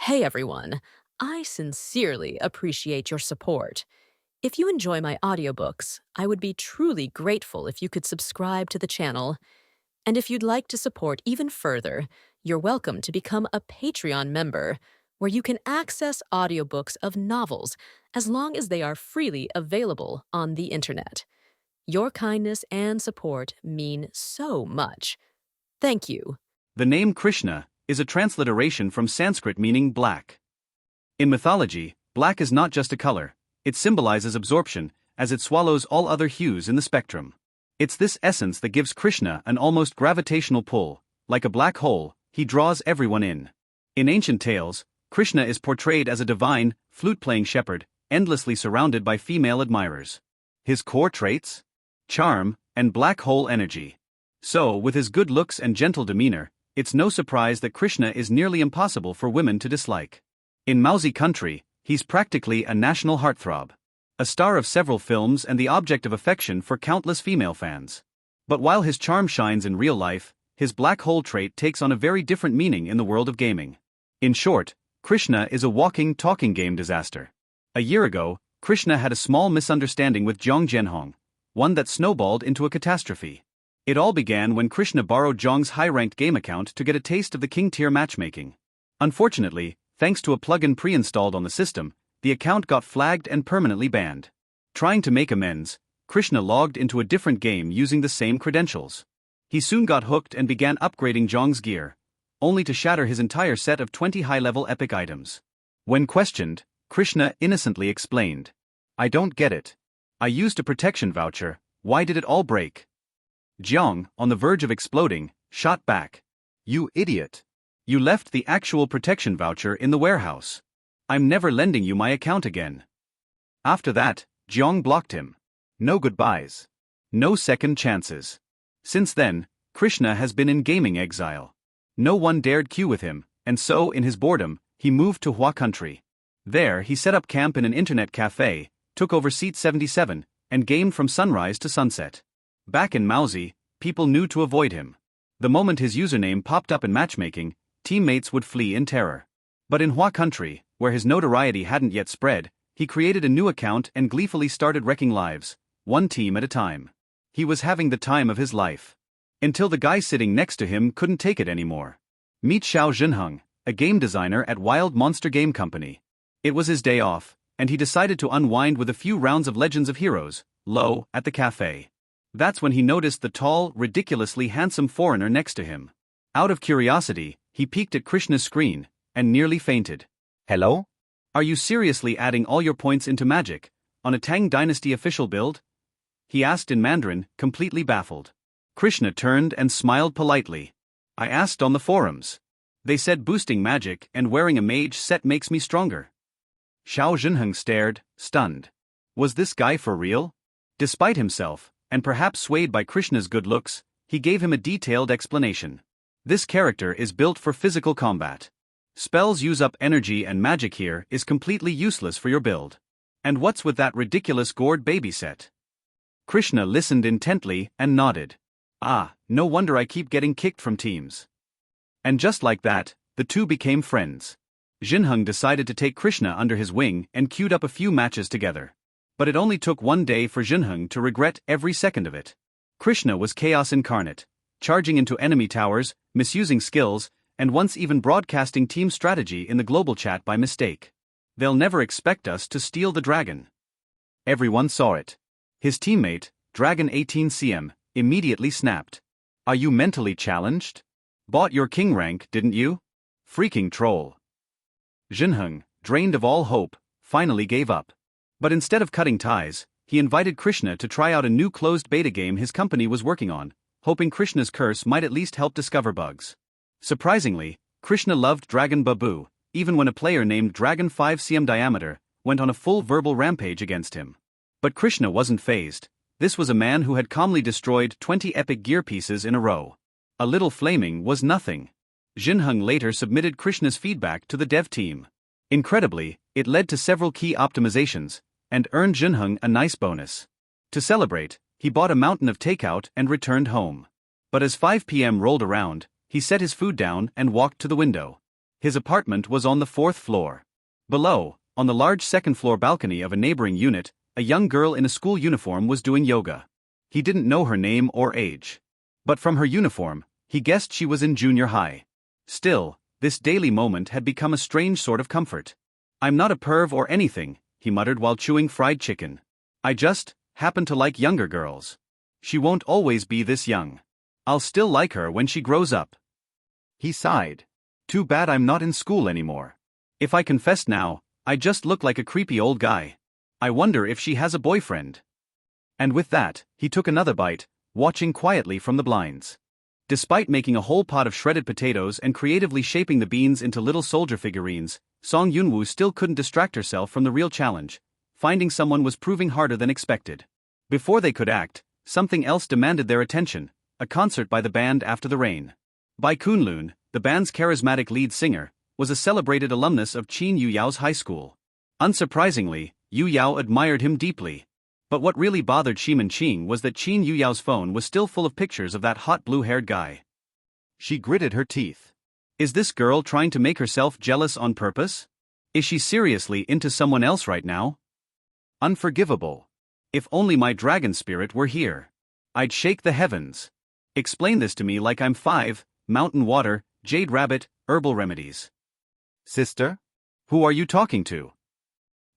Hey everyone, I sincerely appreciate your support. If you enjoy my audiobooks, I would be truly grateful if you could subscribe to the channel. And if you'd like to support even further, you're welcome to become a Patreon member, where you can access audiobooks of novels as long as they are freely available on the internet. Your kindness and support mean so much. Thank you. The name Krishna is a transliteration from Sanskrit meaning black. In mythology, black is not just a color, it symbolizes absorption, as it swallows all other hues in the spectrum. It's this essence that gives Krishna an almost gravitational pull. Like a black hole, he draws everyone in. In ancient tales, Krishna is portrayed as a divine, flute-playing shepherd, endlessly surrounded by female admirers. His core traits? Charm and black hole energy. So, with his good looks and gentle demeanor, it's no surprise that Krishna is nearly impossible for women to dislike. In Mousy country, he's practically a national heartthrob. A star of several films and the object of affection for countless female fans. But while his charm shines in real life, his black hole trait takes on a very different meaning in the world of gaming. In short, Krishna is a walking, talking game disaster. A year ago, Krishna had a small misunderstanding with Zhang Zhenhong, one that snowballed into a catastrophe. It all began when Krishna borrowed Zhang's high-ranked game account to get a taste of the king-tier matchmaking. Unfortunately, thanks to a plugin pre-installed on the system, the account got flagged and permanently banned. Trying to make amends, Krishna logged into a different game using the same credentials. He soon got hooked and began upgrading Zhang's gear, only to shatter his entire set of 20 high-level epic items. When questioned, Krishna innocently explained, "I don't get it. I used a protection voucher, why did it all break?" Zhang, on the verge of exploding, shot back, "You idiot. You left the actual protection voucher in the warehouse. I'm never lending you my account again." After that, Zhang blocked him. No goodbyes. No second chances. Since then, Krishna has been in gaming exile. No one dared queue with him, and so in his boredom, he moved to Hua country. There he set up camp in an internet cafe, took over seat 77, and gamed from sunrise to sunset. Back in Mousy, people knew to avoid him. The moment his username popped up in matchmaking, teammates would flee in terror. But in Hua country, where his notoriety hadn't yet spread, he created a new account and gleefully started wrecking lives, one team at a time. He was having the time of his life. Until the guy sitting next to him couldn't take it anymore. Meet Xiao Zhenheng, a game designer at Wild Monster Game Company. It was his day off, and he decided to unwind with a few rounds of Legends of Heroes, low, at the cafe. That's when he noticed the tall, ridiculously handsome foreigner next to him. Out of curiosity, he peeked at Krishna's screen, and nearly fainted. "Hello? Are you seriously adding all your points into Magic, on a Tang Dynasty official build?" he asked in Mandarin, completely baffled. Krishna turned and smiled politely. "I asked on the forums. They said boosting magic and wearing a mage set makes me stronger." Xiao Zhenheng stared, stunned. Was this guy for real? Despite himself, and perhaps swayed by Krishna's good looks, he gave him a detailed explanation. "This character is built for physical combat. Spells use up energy and magic here is completely useless for your build. And what's with that ridiculous gourd baby set?" Krishna listened intently and nodded. "Ah, no wonder I keep getting kicked from teams." And just like that, the two became friends. Zhenheng decided to take Krishna under his wing and queued up a few matches together. But it only took one day for Zhenheng to regret every second of it. Krishna was chaos incarnate, charging into enemy towers, misusing skills, and once even broadcasting team strategy in the global chat by mistake. "They'll never expect us to steal the dragon." Everyone saw it. His teammate, Dragon 18cm, immediately snapped. "Are you mentally challenged? Bought your king rank, didn't you? Freaking troll." Zhenheng, drained of all hope, finally gave up. But instead of cutting ties, he invited Krishna to try out a new closed beta game his company was working on, hoping Krishna's curse might at least help discover bugs. Surprisingly, Krishna loved Dragon Babu, even when a player named Dragon 5cm Diameter went on a full verbal rampage against him. But Krishna wasn't fazed. This was a man who had calmly destroyed 20 epic gear pieces in a row. A little flaming was nothing. Zhenheng later submitted Krishna's feedback to the dev team. Incredibly, it led to several key optimizations, and earned Zhenheng a nice bonus. To celebrate, he bought a mountain of takeout and returned home. But as 5 p.m. rolled around, he set his food down and walked to the window. His apartment was on the 4th floor. Below, on the large second-floor balcony of a neighboring unit, a young girl in a school uniform was doing yoga. He didn't know her name or age. But from her uniform, he guessed she was in junior high. Still, this daily moment had become a strange sort of comfort. "I'm not a perv or anything," he muttered while chewing fried chicken. "I just happen to like younger girls. She won't always be this young. I'll still like her when she grows up." He sighed. "Too bad I'm not in school anymore. If I confess now, I just look like a creepy old guy. I wonder if she has a boyfriend." And with that, he took another bite, watching quietly from the blinds. Despite making a whole pot of shredded potatoes and creatively shaping the beans into little soldier figurines, Song Yunwoo still couldn't distract herself from the real challenge. Finding someone was proving harder than expected. Before they could act, something else demanded their attention: a concert by the band After the Rain. Bai Kunlun, the band's charismatic lead singer, was a celebrated alumnus of Qin Yuyao's high school. Unsurprisingly, Yu Yao admired him deeply. But what really bothered Shimin Qing was that Qin Yuyao's phone was still full of pictures of that hot blue-haired guy. She gritted her teeth. Is this girl trying to make herself jealous on purpose? Is she seriously into someone else right now? Unforgivable. If only my dragon spirit were here. I'd shake the heavens. Explain this to me like I'm 5, mountain water, jade rabbit, herbal remedies. Sister? Who are you talking to?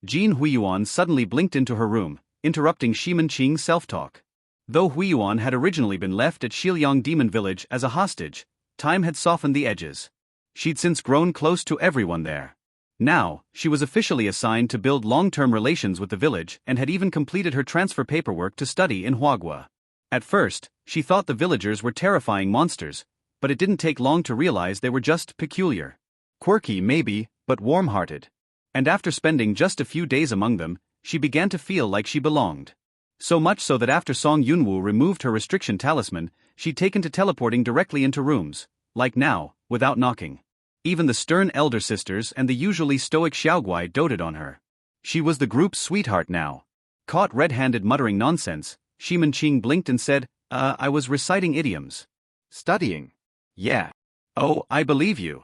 Jean Huiyuan suddenly blinked into her room, interrupting Shimin Qing's self-talk. Though Huiyuan had originally been left at Shiliang Demon Village as a hostage, time had softened the edges. She'd since grown close to everyone there. Now, she was officially assigned to build long-term relations with the village and had even completed her transfer paperwork to study in Huagua. At first, she thought the villagers were terrifying monsters, but it didn't take long to realize they were just peculiar. Quirky maybe, but warm-hearted. And after spending just a few days among them, she began to feel like she belonged. So much so that after Song Yunwoo removed her restriction talisman, she'd taken to teleporting directly into rooms, like now, without knocking. Even the stern elder sisters and the usually stoic Xiaoguai doted on her. She was the group's sweetheart now. Caught red-handed muttering nonsense, Shimin Qing blinked and said, I was reciting idioms. Studying? Yeah. Oh, I believe you.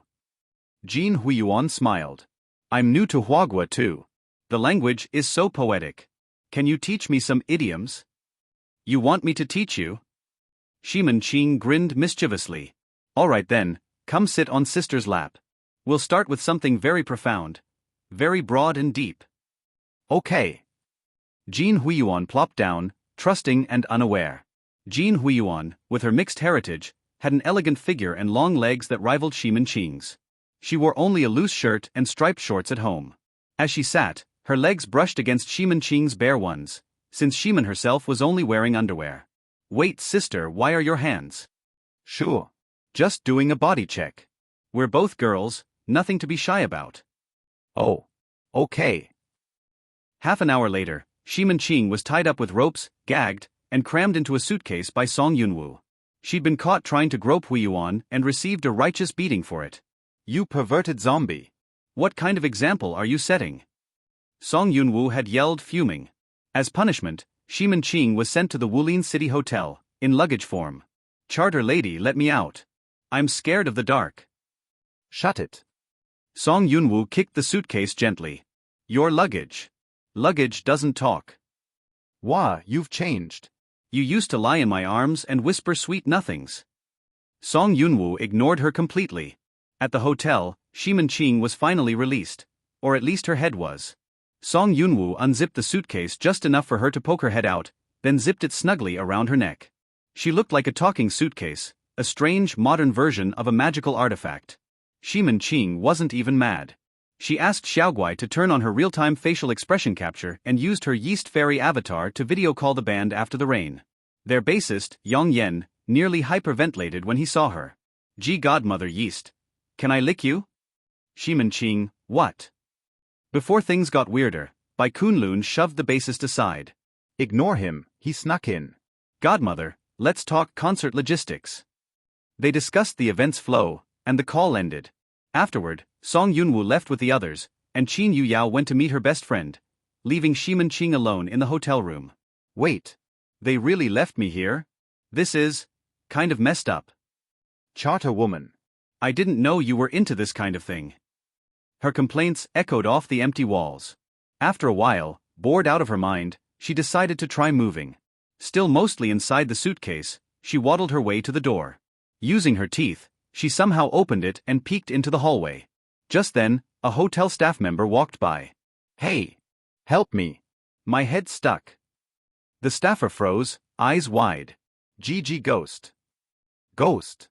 Jean Huiyuan smiled. I'm new to Huagua too. The language is so poetic. Can you teach me some idioms? You want me to teach you? Shimin Qing grinned mischievously. All right then, come sit on sister's lap. We'll start with something very profound, very broad and deep. Okay. Jean Huiyuan plopped down, trusting and unaware. Jean Huiyuan, with her mixed heritage, had an elegant figure and long legs that rivaled Shimin Qing's. She wore only a loose shirt and striped shorts at home. As she sat, her legs brushed against Shimin Qing's bare ones, since Shimin herself was only wearing underwear. Wait, sister, why are your hands? Sure. Just doing a body check. We're both girls, nothing to be shy about. Oh. Okay. Half an hour later, Shimin Qing was tied up with ropes, gagged, and crammed into a suitcase by Song Yunwoo. She'd been caught trying to grope Huiyuan and received a righteous beating for it. You perverted zombie. What kind of example are you setting? Song Yunwoo had yelled, fuming. As punishment, Shimin Qing was sent to the Wulin City Hotel, in luggage form. Charter lady, let me out. I'm scared of the dark. Shut it. Song Yunwoo kicked the suitcase gently. Your luggage. Luggage doesn't talk. Wah, you've changed. You used to lie in my arms and whisper sweet nothings. Song Yunwoo ignored her completely. At the hotel, Shimin Qing was finally released. Or at least her head was. Song Yunwoo unzipped the suitcase just enough for her to poke her head out, then zipped it snugly around her neck. She looked like a talking suitcase, a strange, modern version of a magical artifact. Shimin Qing wasn't even mad. She asked Xiaoguai to turn on her real-time facial expression capture and used her Yeast Fairy avatar to video call the band After the Rain. Their bassist, Yang Yen, nearly hyperventilated when he saw her. Gee godmother Yeast. Can I lick you? Shimin Qing, what? Before things got weirder, Bai Kunlun shoved the bassist aside. Ignore him, he snuck in. Godmother, let's talk concert logistics. They discussed the event's flow, and the call ended. Afterward, Song Yunwoo left with the others, and Qin Yuyao went to meet her best friend, leaving Shimin Qing alone in the hotel room. Wait. They really left me here? This is kind of messed up. Charter woman. I didn't know you were into this kind of thing. Her complaints echoed off the empty walls. After a while, bored out of her mind, she decided to try moving. Still mostly inside the suitcase, she waddled her way to the door. Using her teeth, she somehow opened it and peeked into the hallway. Just then, a hotel staff member walked by. "Hey! Help me! My head's stuck." The staffer froze, eyes wide. "GG Ghost." "Ghost?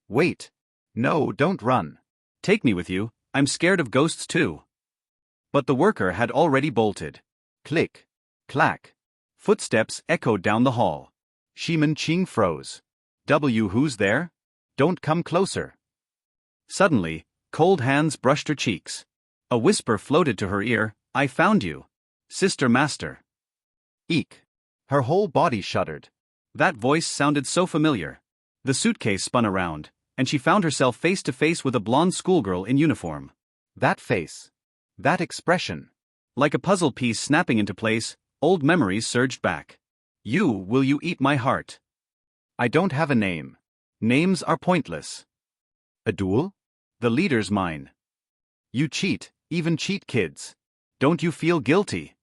Wait. No, don't run. Take me with you, I'm scared of ghosts too." But the worker had already bolted. Click. Clack. Footsteps echoed down the hall. Shiman Ching froze. Who's there? Don't come closer." Suddenly, cold hands brushed her cheeks. A whisper floated to her ear, "I found you. Sister Master." Eek. Her whole body shuddered. That voice sounded so familiar. The suitcase spun around, and she found herself face to face with a blonde schoolgirl in uniform. That face. That expression. Like a puzzle piece snapping into place, old memories surged back. Will you eat my heart? I don't have a name. Names are pointless. A duel? The leader's mine. You cheat, even cheat kids. Don't you feel guilty?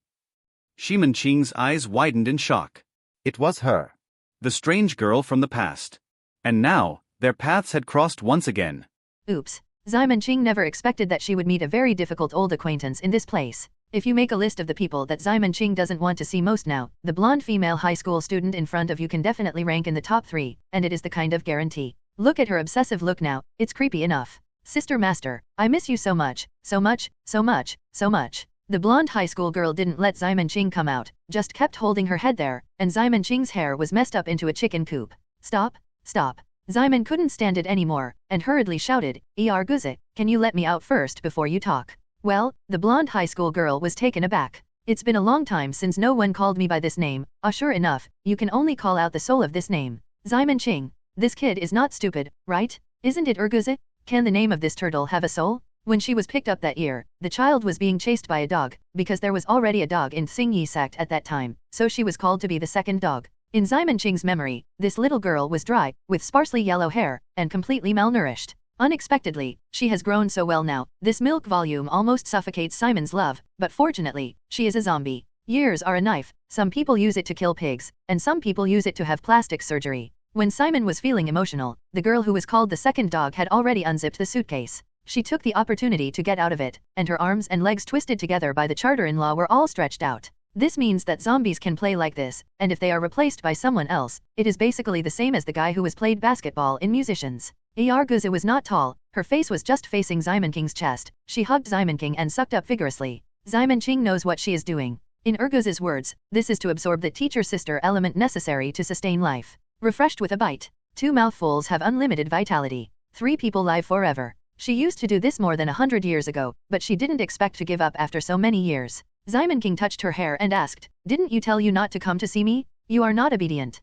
Shiman Ching's eyes widened in shock. It was her. The strange girl from the past. And now, their paths had crossed once again. Oops. Simon Ching never expected that she would meet a very difficult old acquaintance in this place. If you make a list of the people that Simon Ching doesn't want to see most now, the blonde female high school student in front of you can definitely rank in the top 3, and it is the kind of guarantee. Look at her obsessive look now, it's creepy enough. Sister Master, I miss you so much, so much, so much, so much. The blonde high school girl didn't let Simon Ching come out, just kept holding her head there, and Simon Ching's hair was messed up into a chicken coop. Stop, stop. Simon couldn't stand it anymore, and hurriedly shouted, Guze, can you let me out first before you talk? Well, the blonde high school girl was taken aback. It's been a long time since no one called me by this name. Sure enough, you can only call out the soul of this name. Simon Ching. This kid is not stupid, right? Isn't it Guze? Can the name of this turtle have a soul? When she was picked up that year, the child was being chased by a dog, because there was already a dog in Xingyi sect at that time, so she was called to be the second dog. In Simon Ching's memory, this little girl was dry, with sparsely yellow hair, and completely malnourished. Unexpectedly, she has grown so well now, this milk volume almost suffocates Simon's love, but fortunately, she is a zombie. Years are a knife, some people use it to kill pigs, and some people use it to have plastic surgery. When Simon was feeling emotional, the girl who was called the second dog had already unzipped the suitcase. She took the opportunity to get out of it, and her arms and legs twisted together by the charter-in-law were all stretched out. This means that zombies can play like this, and if they are replaced by someone else, it is basically the same as the guy who was played basketball in Musicians. Guze was not tall, her face was just facing Simon King's chest. She hugged Simon King and sucked up vigorously. Simon Ching knows what she is doing. In Guze's words, this is to absorb the teacher-sister element necessary to sustain life. Refreshed with a bite. 2 mouthfuls have unlimited vitality. 3 people live forever. She used to do this more than 100 years ago, but she didn't expect to give up after so many years. Simon King touched her hair and asked, didn't you tell you not to come to see me? You are not obedient.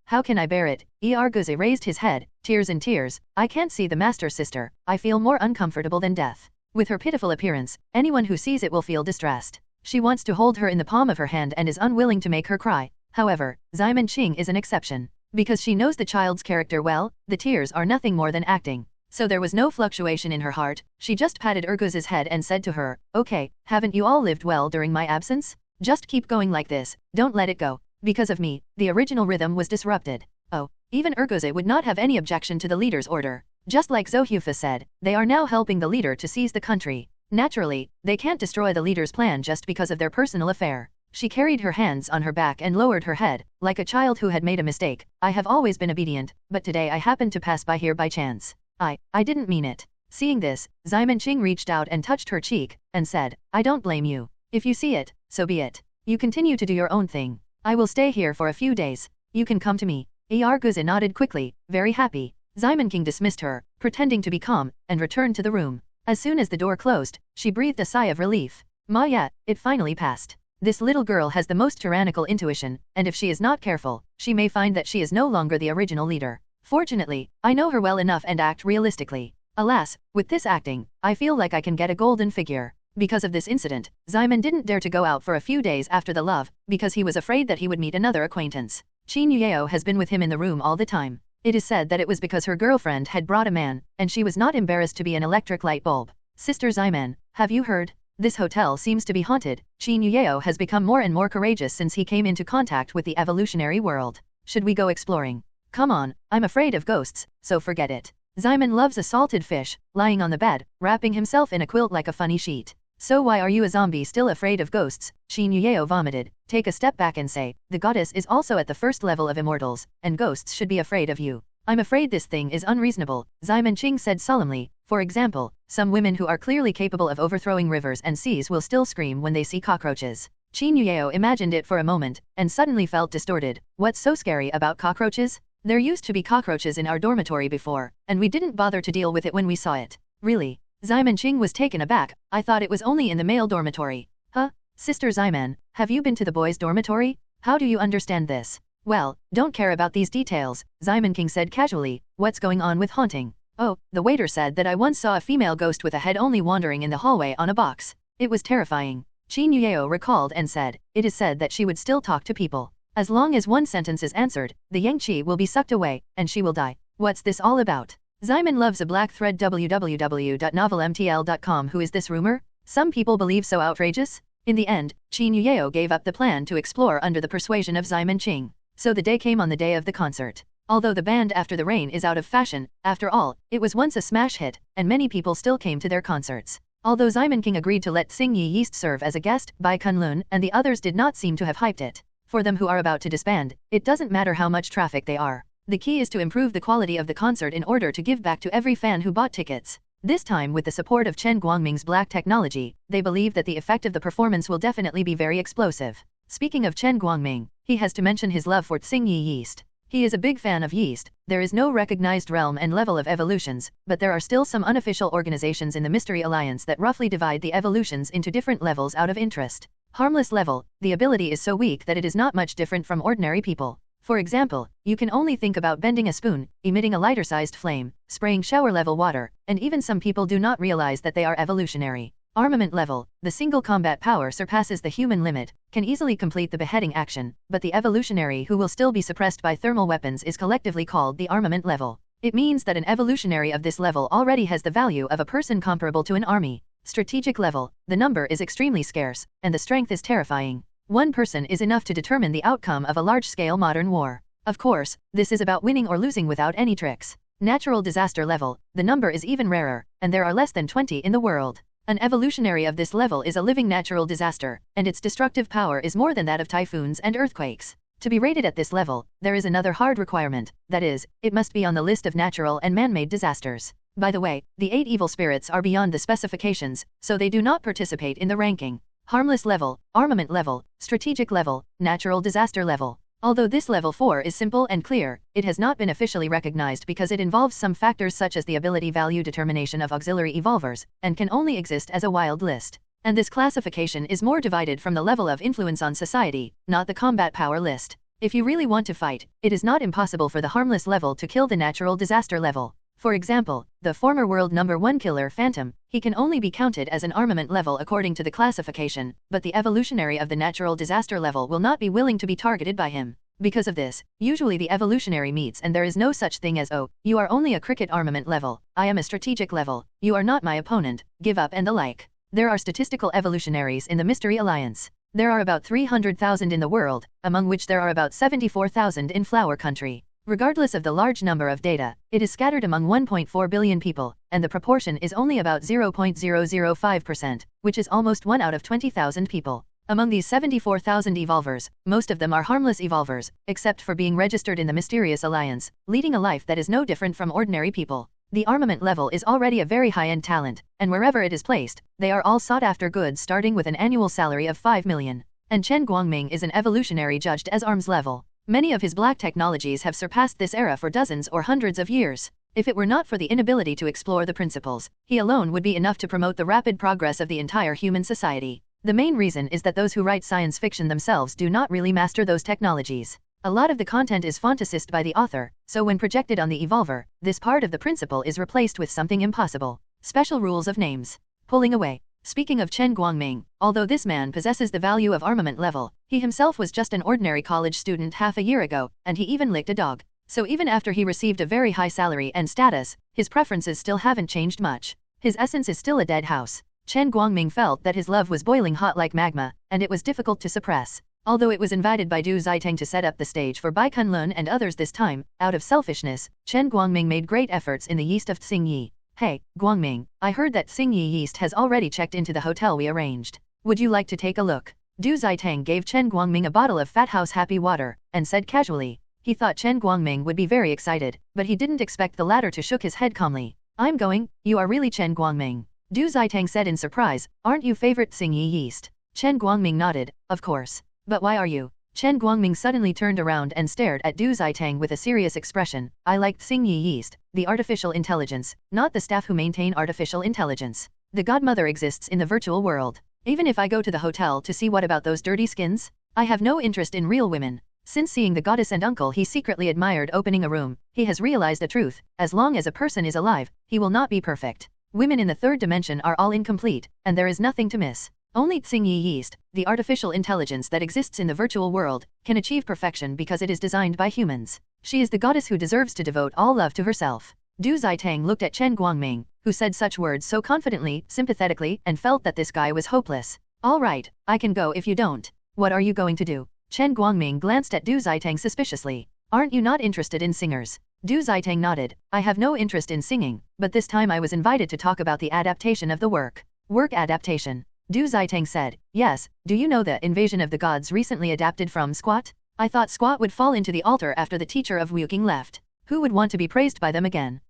How can I bear it? Guze raised his head, tears in tears. I can't see the master sister. I feel more uncomfortable than death. With her pitiful appearance, anyone who sees it will feel distressed. She wants to hold her in the palm of her hand and is unwilling to make her cry. However, Simon Ching is an exception. Because she knows the child's character well, the tears are nothing more than acting. So there was no fluctuation in her heart, she just patted Guze's head and said to her, okay, haven't you all lived well during my absence? Just keep going like this, don't let it go. Because of me, the original rhythm was disrupted. Oh, even Guze would not have any objection to the leader's order. Just like Zohufa said, they are now helping the leader to seize the country. Naturally, they can't destroy the leader's plan just because of their personal affair. She carried her hands on her back and lowered her head, like a child who had made a mistake. I have always been obedient, but today I happened to pass by here by chance. I didn't mean it. Seeing this, Simon Ching reached out and touched her cheek, and said, I don't blame you. If you see it, so be it. You continue to do your own thing. I will stay here for a few days. You can come to me. Guze nodded quickly, very happy. Simon King dismissed her, pretending to be calm, and returned to the room. As soon as the door closed, she breathed a sigh of relief. It finally passed. This little girl has the most tyrannical intuition, and if she is not careful, she may find that she is no longer the original leader. Fortunately, I know her well enough and act realistically. Alas, with this acting, I feel like I can get a golden figure. Because of this incident, Simon didn't dare to go out for a few days after the love, because he was afraid that he would meet another acquaintance. Qin Yueo has been with him in the room all the time. It is said that it was because her girlfriend had brought a man, and she was not embarrassed to be an electric light bulb. Sister Zyman, have you heard? This hotel seems to be haunted. Qin Yueo has become more and more courageous since he came into contact with the evolutionary world. Should we go exploring? Come on, I'm afraid of ghosts, so forget it. Zyman loves a salted fish, lying on the bed, wrapping himself in a quilt like a funny sheet. So why are you a zombie still afraid of ghosts? Qin Yueo vomited. Take a step back and say, the goddess is also at the first level of immortals, and ghosts should be afraid of you. I'm afraid this thing is unreasonable, Zyman Ching said solemnly. For example, some women who are clearly capable of overthrowing rivers and seas will still scream when they see cockroaches. Qin Yueo imagined it for a moment, and suddenly felt distorted. What's so scary about cockroaches? There used to be cockroaches in our dormitory before, and we didn't bother to deal with it when we saw it. Really? Zyman Ching was taken aback. I thought it was only in the male dormitory. Huh? Sister Zyman, have you been to the boys' dormitory? How do you understand this? Well, don't care about these details, Zyman King said casually. What's going on with haunting? Oh, the waiter said that I once saw a female ghost with a head only wandering in the hallway on a box. It was terrifying. Qin Yueo recalled and said, it is said that she would still talk to people. As long as one sentence is answered, the yang qi will be sucked away, and she will die. What's this all about? Zyman loves a black thread www.novelmtl.com. Who is this rumor? Some people believe so outrageous? In the end, Qin Yueo gave up the plan to explore under the persuasion of Zyman Ching. So the day came on the day of the concert. Although the band After the Rain is out of fashion, after all, it was once a smash hit, and many people still came to their concerts. Although Zyman King agreed to let Sing Yi Yeast serve as a guest, Bai Kunlun and the others did not seem to have hyped it. For them who are about to disband, it doesn't matter how much traffic they are. The key is to improve the quality of the concert in order to give back to every fan who bought tickets. This time with the support of Chen Guangming's black technology, they believe that the effect of the performance will definitely be very explosive. Speaking of Chen Guangming, he has to mention his love for Sing Yi Yeast. He is a big fan of yeast. There is no recognized realm and level of evolutions, but there are still some unofficial organizations in the Mystery Alliance that roughly divide the evolutions into different levels out of interest. Harmless level, the ability is so weak that it is not much different from ordinary people. For example, you can only think about bending a spoon, emitting a lighter-sized flame, spraying shower-level water, and even some people do not realize that they are evolutionary. Armament level, the single combat power surpasses the human limit, can easily complete the beheading action, but the evolutionary who will still be suppressed by thermal weapons is collectively called the armament level. It means that an evolutionary of this level already has the value of a person comparable to an army. Strategic level, the number is extremely scarce, and the strength is terrifying. One person is enough to determine the outcome of a large-scale modern war. Of course, this is about winning or losing without any tricks. Natural disaster level, the number is even rarer, and there are less than 20 in the world. An evolutionary of this level is a living natural disaster, and its destructive power is more than that of typhoons and earthquakes. To be rated at this level, there is another hard requirement, that is, it must be on the list of natural and man-made disasters. By the way, the 8 evil spirits are beyond the specifications, so they do not participate in the ranking. Harmless level, armament level, strategic level, natural disaster level. Although this level 4 is simple and clear, it has not been officially recognized because it involves some factors such as the ability value determination of auxiliary evolvers, and can only exist as a wild list. And this classification is more divided from the level of influence on society, not the combat power list. If you really want to fight, it is not impossible for the harmless level to kill the natural disaster level. For example, the former world number 1 killer Phantom, he can only be counted as an armament level according to the classification, but the evolutionary of the natural disaster level will not be willing to be targeted by him. Because of this, usually the evolutionary meets and there is no such thing as "oh, you are only a cricket armament level, I am a strategic level, you are not my opponent, give up" and the like. There are statistical evolutionaries in the Mystery Alliance. There are about 300,000 in the world, among which there are about 74,000 in Flower Country. Regardless of the large number of data, it is scattered among 1.4 billion people, and the proportion is only about 0.005%, which is almost 1 out of 20,000 people. Among these 74,000 evolvers, most of them are harmless evolvers, except for being registered in the Mysterious Alliance, leading a life that is no different from ordinary people. The armament level is already a very high-end talent, and wherever it is placed, they are all sought-after goods starting with an annual salary of 5 million. And Chen Guangming is an evolutionary judged as arms level. Many of his black technologies have surpassed this era for dozens or hundreds of years. If it were not for the inability to explore the principles, he alone would be enough to promote the rapid progress of the entire human society. The main reason is that those who write science fiction themselves do not really master those technologies. A lot of the content is fantasist by the author, so when projected on the evolver, this part of the principle is replaced with something impossible. Special rules of names. Pulling away. Speaking of Chen Guangming, although this man possesses the value of armament level, he himself was just an ordinary college student half a year ago, and he even licked a dog. So even after he received a very high salary and status, his preferences still haven't changed much. His essence is still a dead house. Chen Guangming felt that his love was boiling hot like magma, and it was difficult to suppress. Although it was invited by Du Zitang to set up the stage for Bai Kunlun and others this time, out of selfishness, Chen Guangming made great efforts in the yeast of Xingyi. Hey, Guangming, I heard that Xingyi yeast has already checked into the hotel we arranged. Would you like to take a look? Du Zitang gave Chen Guangming a bottle of Fat House Happy Water, and said casually. He thought Chen Guangming would be very excited, but he didn't expect the latter to shook his head calmly. I'm going, you are really Chen Guangming. Du Zitang said in surprise, aren't you favorite Xingyi yeast? Chen Guangming nodded, of course. But why are you? Chen Guangming suddenly turned around and stared at Du Zitang with a serious expression. I liked Xingyi yeast, the artificial intelligence, not the staff who maintain artificial intelligence. The godmother exists in the virtual world. Even if I go to the hotel to see what about those dirty skins, I have no interest in real women. Since seeing the goddess and uncle he secretly admired opening a room, he has realized the truth. As long as a person is alive, he will not be perfect. Women in the third dimension are all incomplete, and there is nothing to miss. Only Xingyi yeast, the artificial intelligence that exists in the virtual world, can achieve perfection because it is designed by humans. She is the goddess who deserves to devote all love to herself. Du Zitang looked at Chen Guangming, who said such words so confidently, sympathetically, and felt that this guy was hopeless. All right, I can go if you don't. What are you going to do? Chen Guangming glanced at Du Zitang suspiciously. Aren't you not interested in singers? Du Zitang nodded. I have no interest in singing, but this time I was invited to talk about the adaptation of the work. Work adaptation. Du Zitang said, yes, do you know the Invasion of the Gods recently adapted from Squat? I thought Squat would fall into the altar after the teacher of Wuking left. Who would want to be praised by them again?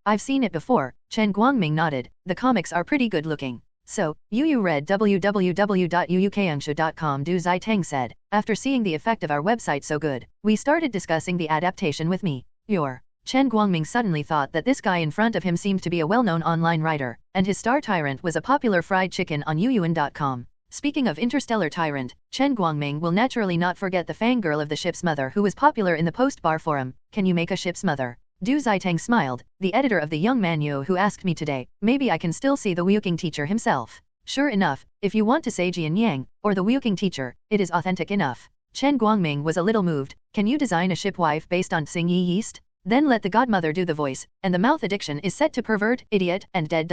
I've seen it before, Chen Guangming nodded. The comics are pretty good looking. So, you read www.uukangshu.com, Du Zitang said. After seeing the effect of our website so good, we started discussing the adaptation with me. Chen Guangming suddenly thought that this guy in front of him seemed to be a well-known online writer, and his star tyrant was a popular fried chicken on uyuan.com. Speaking of interstellar tyrant, Chen Guangming will naturally not forget the fangirl of the ship's mother who was popular in the post-bar forum. Can you make a ship's mother? Du Zitang smiled, the editor of the Young Manyu who asked me today, maybe I can still see the Wuking teacher himself. Sure enough, if you want to say Jian Yang, or the Wuking teacher, it is authentic enough. Chen Guangming was a little moved. Can you design a ship wife based on Xingyi yeast? Then let the godmother do the voice, and the mouth addiction is set to pervert, idiot, and dead.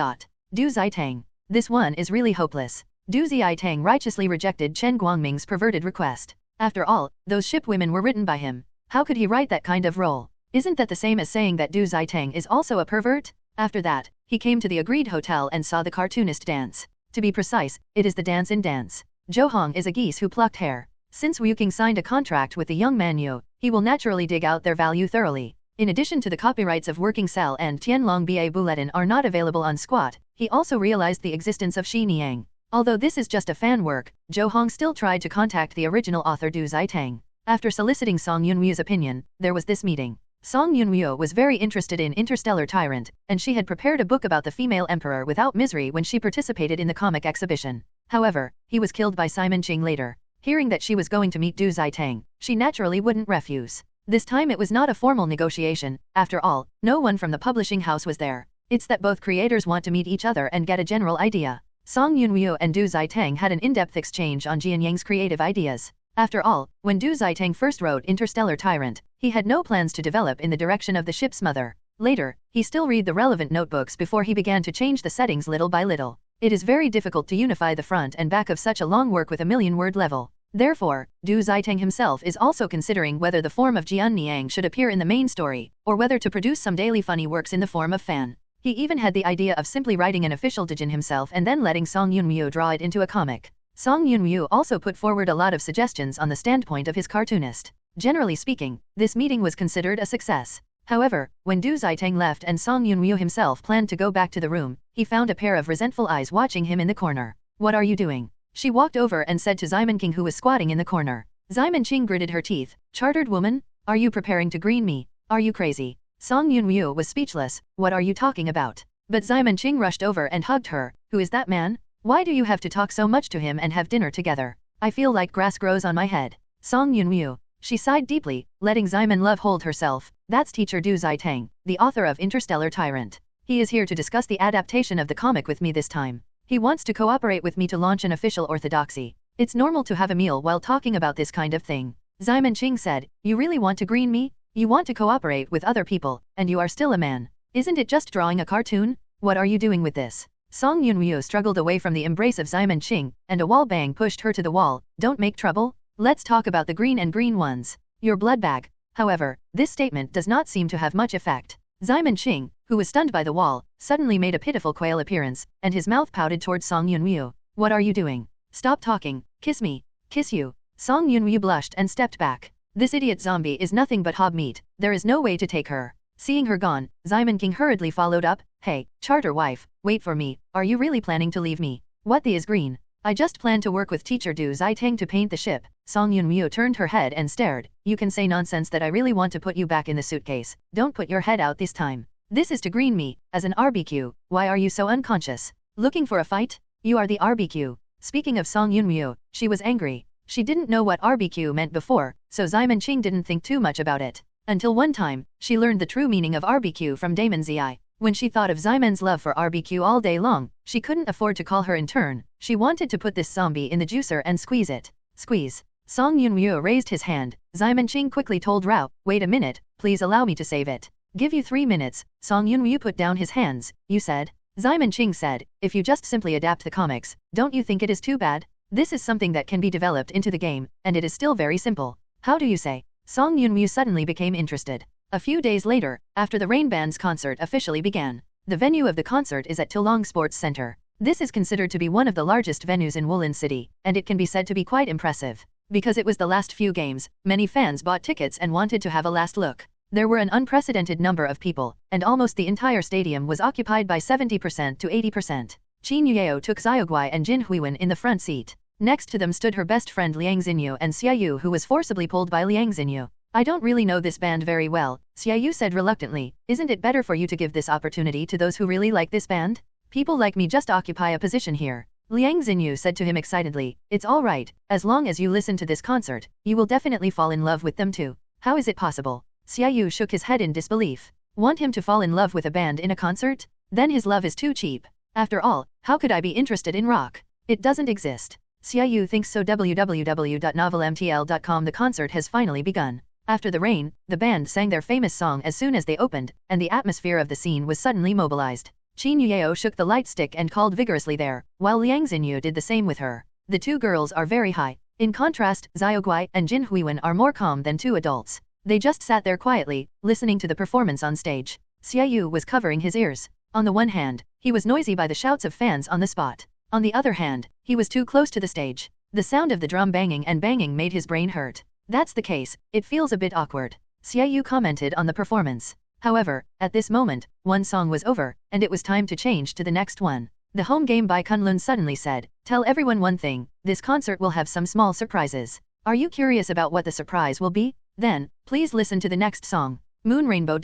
Du Zitang. This one is really hopeless. Du Zitang righteously rejected Chen Guangming's perverted request. After all, those ship women were written by him. How could he write that kind of role? Isn't that the same as saying that Du Zitang is also a pervert? After that, he came to the agreed hotel and saw the cartoonist dance. To be precise, it is the dance in dance. Zhou Hong is a geese who plucked hair. Since Wuking signed a contract with the Young Manyu, he will naturally dig out their value thoroughly. In addition to the copyrights of Working Cell and Tianlong Ba Bulletin are not available on Squat, he also realized the existence of Shi Niang. Although this is just a fan work, Zhou Hong still tried to contact the original author Du Zitang. After soliciting Song Yunwu's opinion, there was this meeting. Song Yunwu was very interested in Interstellar Tyrant, and she had prepared a book about the female emperor without misery when she participated in the comic exhibition. However, he was killed by Simon Ching later. Hearing that she was going to meet Du Zitang, she naturally wouldn't refuse. This time it was not a formal negotiation. After all, no one from the publishing house was there. It's that both creators want to meet each other and get a general idea. Song Yunwu and Du Zitang had an in-depth exchange on Jian Yang's creative ideas. After all, when Du Zitang first wrote Interstellar Tyrant, he had no plans to develop in the direction of the ship's mother. Later, he still read the relevant notebooks before he began to change the settings little by little. It is very difficult to unify the front and back of such a long work with a million-word level. Therefore, Du Zitang himself is also considering whether the form of Jian Niang should appear in the main story, or whether to produce some daily funny works in the form of fan. He even had the idea of simply writing an official Dijin himself and then letting Song Yunwu draw it into a comic. Song Yunwu also put forward a lot of suggestions on the standpoint of his cartoonist. Generally speaking, this meeting was considered a success. However, when Du Zitang left and Song Yunwu himself planned to go back to the room, he found a pair of resentful eyes watching him in the corner. What are you doing? She walked over and said to Ximon King who was squatting in the corner. Ximon Qing gritted her teeth. Chartered woman? Are you preparing to green me? Are you crazy? Song Yunwu was speechless. What are you talking about? But Ximon Qing rushed over and hugged her. Who is that man? Why do you have to talk so much to him and have dinner together? I feel like grass grows on my head. Song Yunwu. She sighed deeply, letting Ximon Love hold herself. That's teacher Du Zitang, the author of Interstellar Tyrant. He is here to discuss the adaptation of the comic with me this time. He wants to cooperate with me to launch an official orthodoxy. It's normal to have a meal while talking about this kind of thing. Ximon Qing said, you really want to green me? You want to cooperate with other people, and you are still a man. Isn't it just drawing a cartoon? What are you doing with this? Song Yunryu struggled away from the embrace of Ximon Qing, and a wall bang pushed her to the wall. Don't make trouble? Let's talk about the green and green ones. Your blood bag. However, this statement does not seem to have much effect. Ximon Qing, who was stunned by the wall, suddenly made a pitiful quail appearance, and his mouth pouted towards Song Yunryu. What are you doing? Stop talking. Kiss me. Kiss you. Song Yunryu blushed and stepped back. This idiot zombie is nothing but hob meat. There is no way to take her. Seeing her gone, Ximon Qing hurriedly followed up. Hey, charter wife, wait for me. Are you really planning to leave me? What the is green? I just plan to work with teacher Du Zitang to paint the ship. Song Yunryu turned her head and stared. You can say nonsense that I really want to put you back in the suitcase. Don't put your head out this time. This is to green me, as an RBQ. Why are you so unconscious? Looking for a fight? You are the RBQ. Speaking of Song Yunryu, she was angry. She didn't know what RBQ meant before, so Ximon Qing didn't think too much about it. Until one time, she learned the true meaning of RBQ from Damon Zi. When she thought of Ximon's love for RBQ all day long, she couldn't afford to call her in turn. She wanted to put this zombie in the juicer and squeeze it. Squeeze. Song Yunryu raised his hand. Ximon Qing quickly told Rao, wait a minute, please allow me to save it. Give you 3 minutes. Song Yunryu put down his hands. You said? Ximon Qing said, if you just simply adapt the comics, don't you think it is too bad? This is something that can be developed into the game, and it is still very simple. How do you say? Song Yunryu suddenly became interested. A few days later, after the Rain Band's concert officially began, the venue of the concert is at Tulong Sports Center. This is considered to be one of the largest venues in Woolen City, and it can be said to be quite impressive. Because it was the last few games, many fans bought tickets and wanted to have a last look. There were an unprecedented number of people, and almost the entire stadium was occupied by 70% to 80%. Qin Yueo took Xiaoguai and Jin Huiwen in the front seat. Next to them stood her best friend Liang Xinyu and Xiaoyu, who was forcibly pulled by Liang Xinyu. I don't really know this band very well, Xiaoyu said reluctantly. Isn't it better for you to give this opportunity to those who really like this band? People like me just occupy a position here. Liang Xinyu said to him excitedly. It's all right, as long as you listen to this concert, you will definitely fall in love with them too. How is it possible? Xiaoyu shook his head in disbelief. Want him to fall in love with a band in a concert? Then his love is too cheap. After all, how could I be interested in rock? It doesn't exist. Xiaoyu thinks so. www.novelmtl.com. The concert has finally begun. After the rain, the band sang their famous song as soon as they opened, and the atmosphere of the scene was suddenly mobilized. Qin Yueo shook the light stick and called vigorously there, while Liang Xinyu did the same with her. The two girls are very high. In contrast, Xiaoguai and Jin Huiwen are more calm than two adults. They just sat there quietly, listening to the performance on stage. Xiaoyu was covering his ears. On the one hand, he was noisy by the shouts of fans on the spot. On the other hand, he was too close to the stage. The sound of the drum banging and banging made his brain hurt. That's the case, it feels a bit awkward. Xiaoyu commented on the performance. However, at this moment, one song was over, and it was time to change to the next one. The home game by Kunlun suddenly said, tell everyone one thing, this concert will have some small surprises. Are you curious about what the surprise will be? Then, please listen to the next song, Moon Rainbow.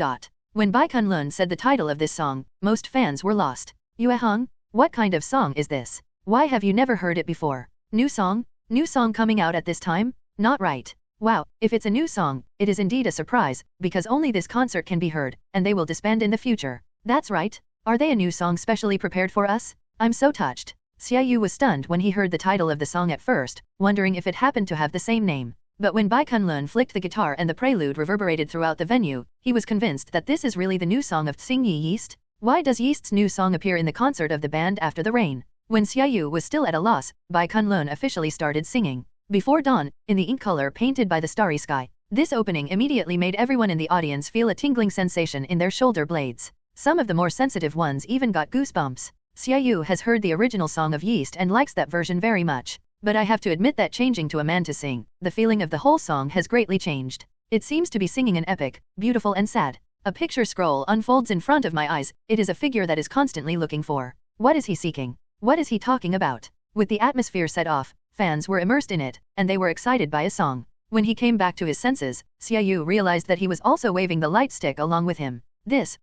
When Bai Kunlun said the title of this song, most fans were lost. Yue Heng? What kind of song is this? Why have you never heard it before? New song? New song coming out at this time? Not right. Wow, if it's a new song, it is indeed a surprise, because only this concert can be heard, and they will disband in the future. That's right. Are they a new song specially prepared for us? I'm so touched. Xiaoyu was stunned when he heard the title of the song at first, wondering if it happened to have the same name. But when Bai Kunlun flicked the guitar and the prelude reverberated throughout the venue, he was convinced that this is really the new song of Tsing Yi Yeast. Why does Yeast's new song appear in the concert of the band after the rain? When Xiaoyu was still at a loss, Bai Kunlun officially started singing. Before dawn, in the ink color painted by the starry sky. This opening immediately made everyone in the audience feel a tingling sensation in their shoulder blades. Some of the more sensitive ones even got goosebumps. Xiaoyu has heard the original song of Yeast and likes that version very much. But I have to admit that changing to a man to sing, the feeling of the whole song has greatly changed. It seems to be singing an epic, beautiful and sad. A picture scroll unfolds in front of my eyes. It is a figure that is constantly looking for. What is he seeking? What is he talking about? With the atmosphere set off, fans were immersed in it, and they were excited by a song. When he came back to his senses, Xiaoyu realized that he was also waving the light stick along with him.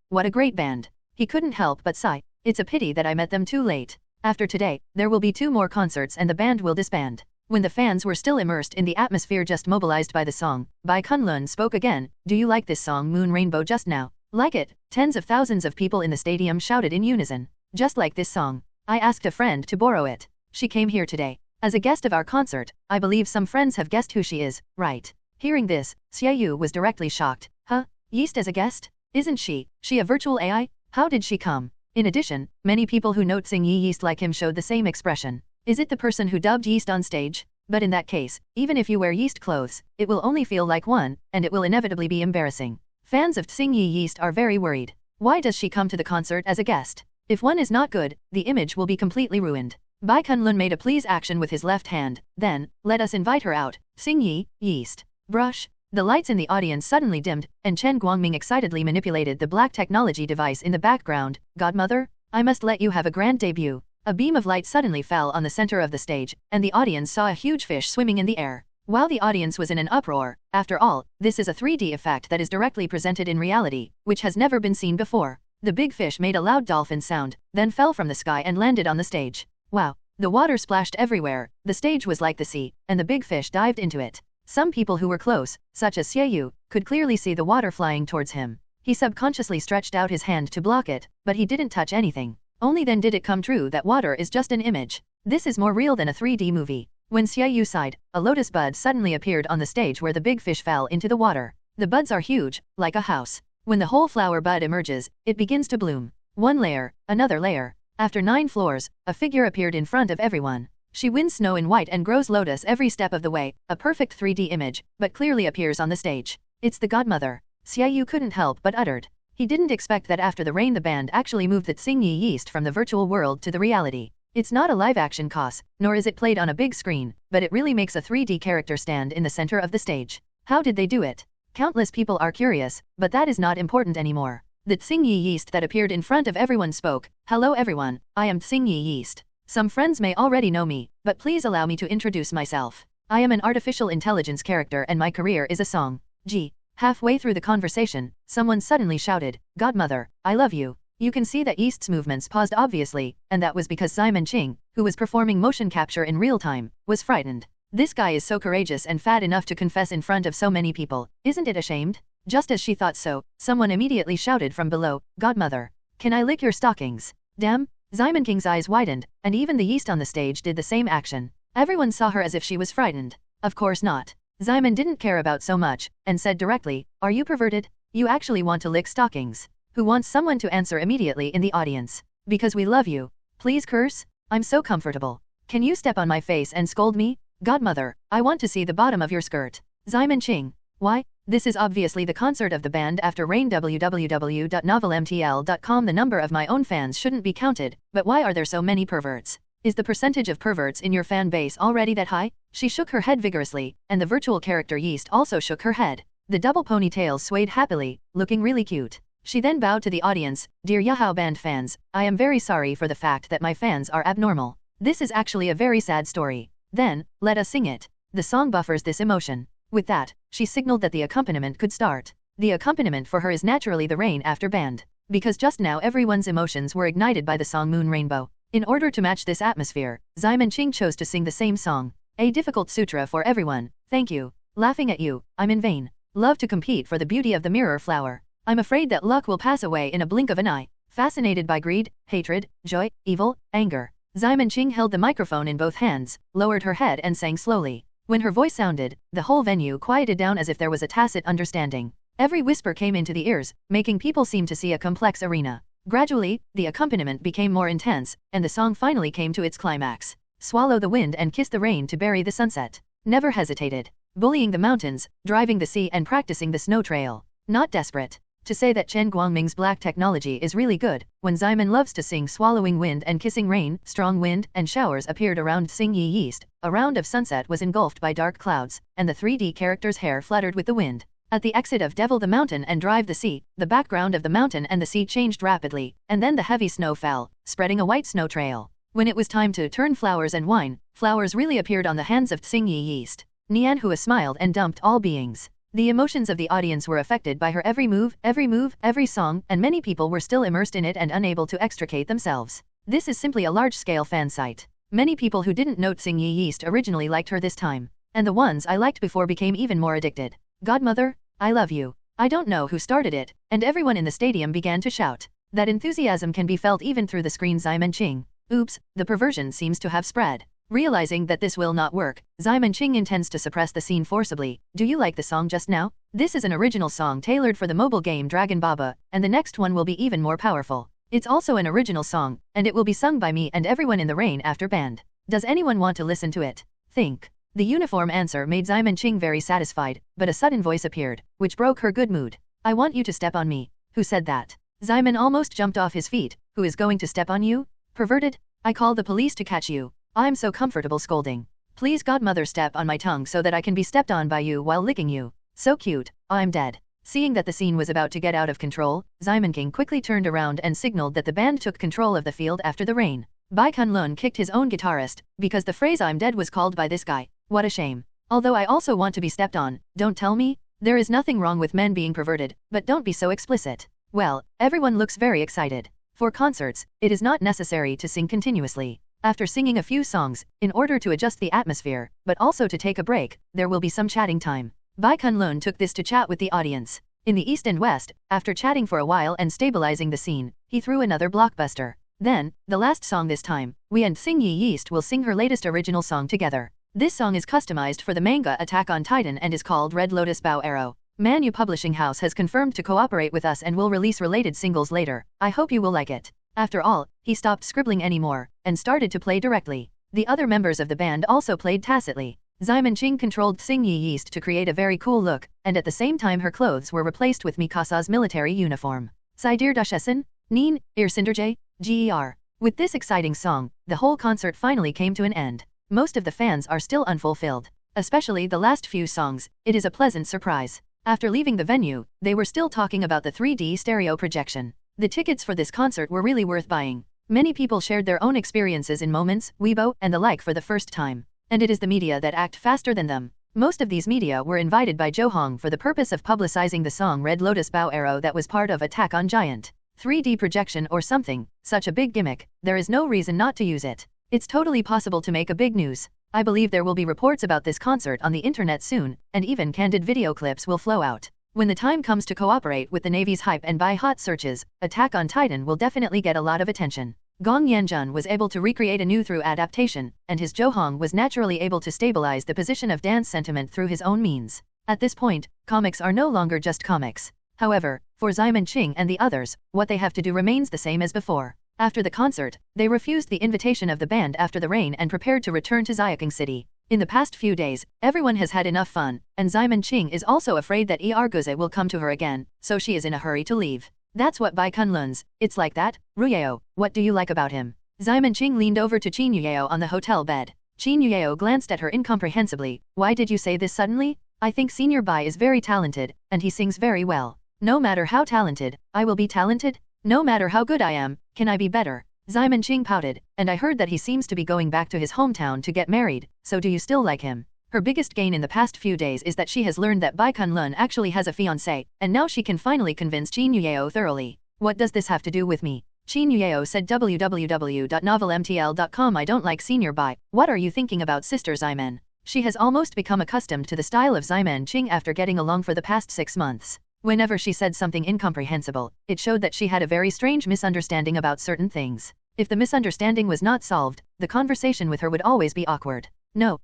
What a great band. He couldn't help but sigh. It's a pity that I met them too late. After today, there will be 2 more concerts and the band will disband. When the fans were still immersed in the atmosphere just mobilized by the song, Bai Kunlun spoke again. Do you like this song Moon Rainbow just now? Like it? Tens of thousands of people in the stadium shouted in unison. Just like this song. I asked a friend to borrow it. She came here today. As a guest of our concert, I believe some friends have guessed who she is, right? Hearing this, Xiaoyu was directly shocked. Huh? Yeast as a guest? Isn't she a virtual AI? How did she come? In addition, many people who note Xing Yi Yeast like him showed the same expression. Is it the person who dubbed Yeast on stage? But in that case, even if you wear Yeast clothes, it will only feel like one, and it will inevitably be embarrassing. Fans of Xing Yi Yeast are very worried. Why does she come to the concert as a guest? If one is not good, the image will be completely ruined. Bai Kunlun made a please action with his left hand, then, let us invite her out, Xing Yi, Yeast. Brush. The lights in the audience suddenly dimmed, and Chen Guangming excitedly manipulated the black technology device in the background. Godmother, I must let you have a grand debut. A beam of light suddenly fell on the center of the stage, and the audience saw a huge fish swimming in the air. While the audience was in an uproar, after all, this is a 3D effect that is directly presented in reality, which has never been seen before. The big fish made a loud dolphin sound, then fell from the sky and landed on the stage. Wow! The water splashed everywhere, the stage was like the sea, and the big fish dived into it. Some people who were close, such as Xiaoyu, could clearly see the water flying towards him. He subconsciously stretched out his hand to block it, but he didn't touch anything. Only then did it come true that water is just an image. This is more real than a 3D movie. When Xiaoyu sighed, a lotus bud suddenly appeared on the stage where the big fish fell into the water. The buds are huge, like a house. When the whole flower bud emerges, it begins to bloom. One layer, another layer. After 9 floors, a figure appeared in front of everyone. She wins snow in white and grows lotus every step of the way, a perfect 3D image, but clearly appears on the stage. It's the godmother. Xiaoyu couldn't help but uttered. He didn't expect that after the rain the band actually moved the Xing Yi Yeast from the virtual world to the reality. It's not a live-action cos, nor is it played on a big screen, but it really makes a 3D character stand in the center of the stage. How did they do it? Countless people are curious, but that is not important anymore. The Xing Yi Yeast that appeared in front of everyone spoke. Hello everyone, I am Xing Yi Yeast. Some friends may already know me, but please allow me to introduce myself. I am an artificial intelligence character and my career is a song. Gee. Halfway through the conversation, someone suddenly shouted, Godmother, I love you. You can see that Yeast's movements paused obviously, and that was because Simon Ching, who was performing motion capture in real time, was frightened. This guy is so courageous and fat enough to confess in front of so many people, isn't it ashamed? Just as she thought so, someone immediately shouted from below, Godmother, can I lick your stockings? Damn! Simon King's eyes widened, and even the yeast on the stage did the same action. Everyone saw her as if she was frightened. Of course not. Simon didn't care about so much, and said directly, are you perverted? You actually want to lick stockings? Who wants someone to answer immediately in the audience? Because we love you. Please curse? I'm so comfortable. Can you step on my face and scold me? Godmother, I want to see the bottom of your skirt. Simon Ching. Why? This is obviously the concert of the band after rain www.novelmtl.com. The number of my own fans shouldn't be counted, but why are there so many perverts? Is the percentage of perverts in your fan base already that high? She shook her head vigorously, and the virtual character Yeast also shook her head. The double ponytails swayed happily, looking really cute. She then bowed to the audience, Dear Yahoo Band fans, I am very sorry for the fact that my fans are abnormal. This is actually a very sad story. Then, let us sing it. The song buffers this emotion. With that, she signaled that the accompaniment could start. The accompaniment for her is naturally the rain after band. Because just now everyone's emotions were ignited by the song Moon Rainbow. In order to match this atmosphere, Simon Ching chose to sing the same song. A difficult sutra for everyone. Thank you. Laughing at you, I'm in vain. Love to compete for the beauty of the mirror flower. I'm afraid that luck will pass away in a blink of an eye. Fascinated by greed, hatred, joy, evil, anger. Simon Ching held the microphone in both hands, lowered her head and sang slowly. When her voice sounded, the whole venue quieted down as if there was a tacit understanding. Every whisper came into the ears, making people seem to see a complex arena. Gradually, the accompaniment became more intense, and the song finally came to its climax. Swallow the wind and kiss the rain to bury the sunset. Never hesitated. Bullying the mountains, driving the sea and practicing the snow trail. Not desperate. To say that Chen Guangming's black technology is really good, when Simon loves to sing swallowing wind and kissing rain, strong wind and showers appeared around Xing Yi Yeast, a round of sunset was engulfed by dark clouds, and the 3D character's hair fluttered with the wind. At the exit of Devil the Mountain and Drive the Sea, the background of the mountain and the sea changed rapidly, and then the heavy snow fell, spreading a white snow trail. When it was time to turn flowers and wine, flowers really appeared on the hands of Xing Yi Yeast. Nianhua smiled and dumped all beings. The emotions of the audience were affected by her every move, every song, and many people were still immersed in it and unable to extricate themselves. This is simply a large-scale fan site. Many people who didn't note Xing Yi Yeast originally liked her this time, and the ones I liked before became even more addicted. Godmother, I love you. I don't know who started it, and everyone in the stadium began to shout. That enthusiasm can be felt even through the screen. Simon Ching. Oops, the perversion seems to have spread. Realizing that this will not work, Zyman Ching intends to suppress the scene forcibly. Do you like the song just now? This is an original song tailored for the mobile game Dragon Baba, and the next one will be even more powerful. It's also an original song, and it will be sung by me and everyone in the rain after band. Does anyone want to listen to it? Think. The uniform answer made Zyman Ching very satisfied, but a sudden voice appeared, which broke her good mood. I want you to step on me. Who said that? Zyman almost jumped off his feet. Who is going to step on you? Perverted? I call the police to catch you. I'm so comfortable scolding. Please godmother step on my tongue so that I can be stepped on by you while licking you. So cute, I'm dead. Seeing that the scene was about to get out of control, Zyman King quickly turned around and signaled that the band took control of the field after the rain. Bai Kunlun kicked his own guitarist, because the phrase I'm dead was called by this guy. What a shame. Although I also want to be stepped on, don't tell me? There is nothing wrong with men being perverted, but don't be so explicit. Well, everyone looks very excited. For concerts, it is not necessary to sing continuously. After singing a few songs, in order to adjust the atmosphere, but also to take a break, there will be some chatting time. Bai Kunlun took this to chat with the audience. In the east and west, after chatting for a while and stabilizing the scene, he threw another blockbuster. Then, the last song this time, we and Sing Yi Yeast will sing her latest original song together. This song is customized for the manga Attack on Titan and is called Red Lotus Bow Arrow. Manu Publishing House has confirmed to cooperate with us and will release related singles later. I hope you will like it. After all, he stopped scribbling anymore, and started to play directly. The other members of the band also played tacitly. Zyman Ching controlled Sing Yi Yeast to create a very cool look, and at the same time her clothes were replaced with Mikasa's military uniform. Sidir Dashesin, Neen, Irsinderjay, Ger. With this exciting song, the whole concert finally came to an end. Most of the fans are still unfulfilled. Especially the last few songs, it is a pleasant surprise. After leaving the venue, they were still talking about the 3D stereo projection. The tickets for this concert were really worth buying. Many people shared their own experiences in Moments, Weibo, and the like for the first time. And it is the media that act faster than them. Most of these media were invited by Jo Hong for the purpose of publicizing the song Red Lotus Bow Arrow that was part of Attack on Giant. 3D projection or something, such a big gimmick, there is no reason not to use it. It's totally possible to make a big news. I believe there will be reports about this concert on the internet soon, and even candid video clips will flow out. When the time comes to cooperate with the Navy's hype and buy hot searches, Attack on Titan will definitely get a lot of attention. Gong Yanjun was able to recreate a new through adaptation, and his Jo Hong was naturally able to stabilize the position of dance sentiment through his own means. At this point, comics are no longer just comics. However, for Zyman Ching and the others, what they have to do remains the same as before. After the concert, they refused the invitation of the band after the rain and prepared to return to Xiaking City. In the past few days, everyone has had enough fun, and Zyman Ching is also afraid that Erguze will come to her again, so she is in a hurry to leave. That's what Bai Kunlun's, it's like that. Ruyeo, what do you like about him? Zyman Ching leaned over to Qin Yuyeo on the hotel bed. Qin Yuyeo glanced at her incomprehensibly. Why did you say this suddenly? I think Senior Bai is very talented, and he sings very well. No matter how talented, I will be talented? No matter how good I am, can I be better? Zyman Ching pouted, and I heard that he seems to be going back to his hometown to get married, so do you still like him? Her biggest gain in the past few days is that she has learned that Bai Kunlun actually has a fiancé, and now she can finally convince Qin Yuyeo thoroughly. What does this have to do with me? Qin Yuyeo said www.novelmtl.com. I don't like Senior Bai. What are you thinking about Sister Zyman? She has almost become accustomed to the style of Zyman Ching after getting along for the past 6 months. Whenever she said something incomprehensible, it showed that she had a very strange misunderstanding about certain things. If the misunderstanding was not solved, the conversation with her would always be awkward. No,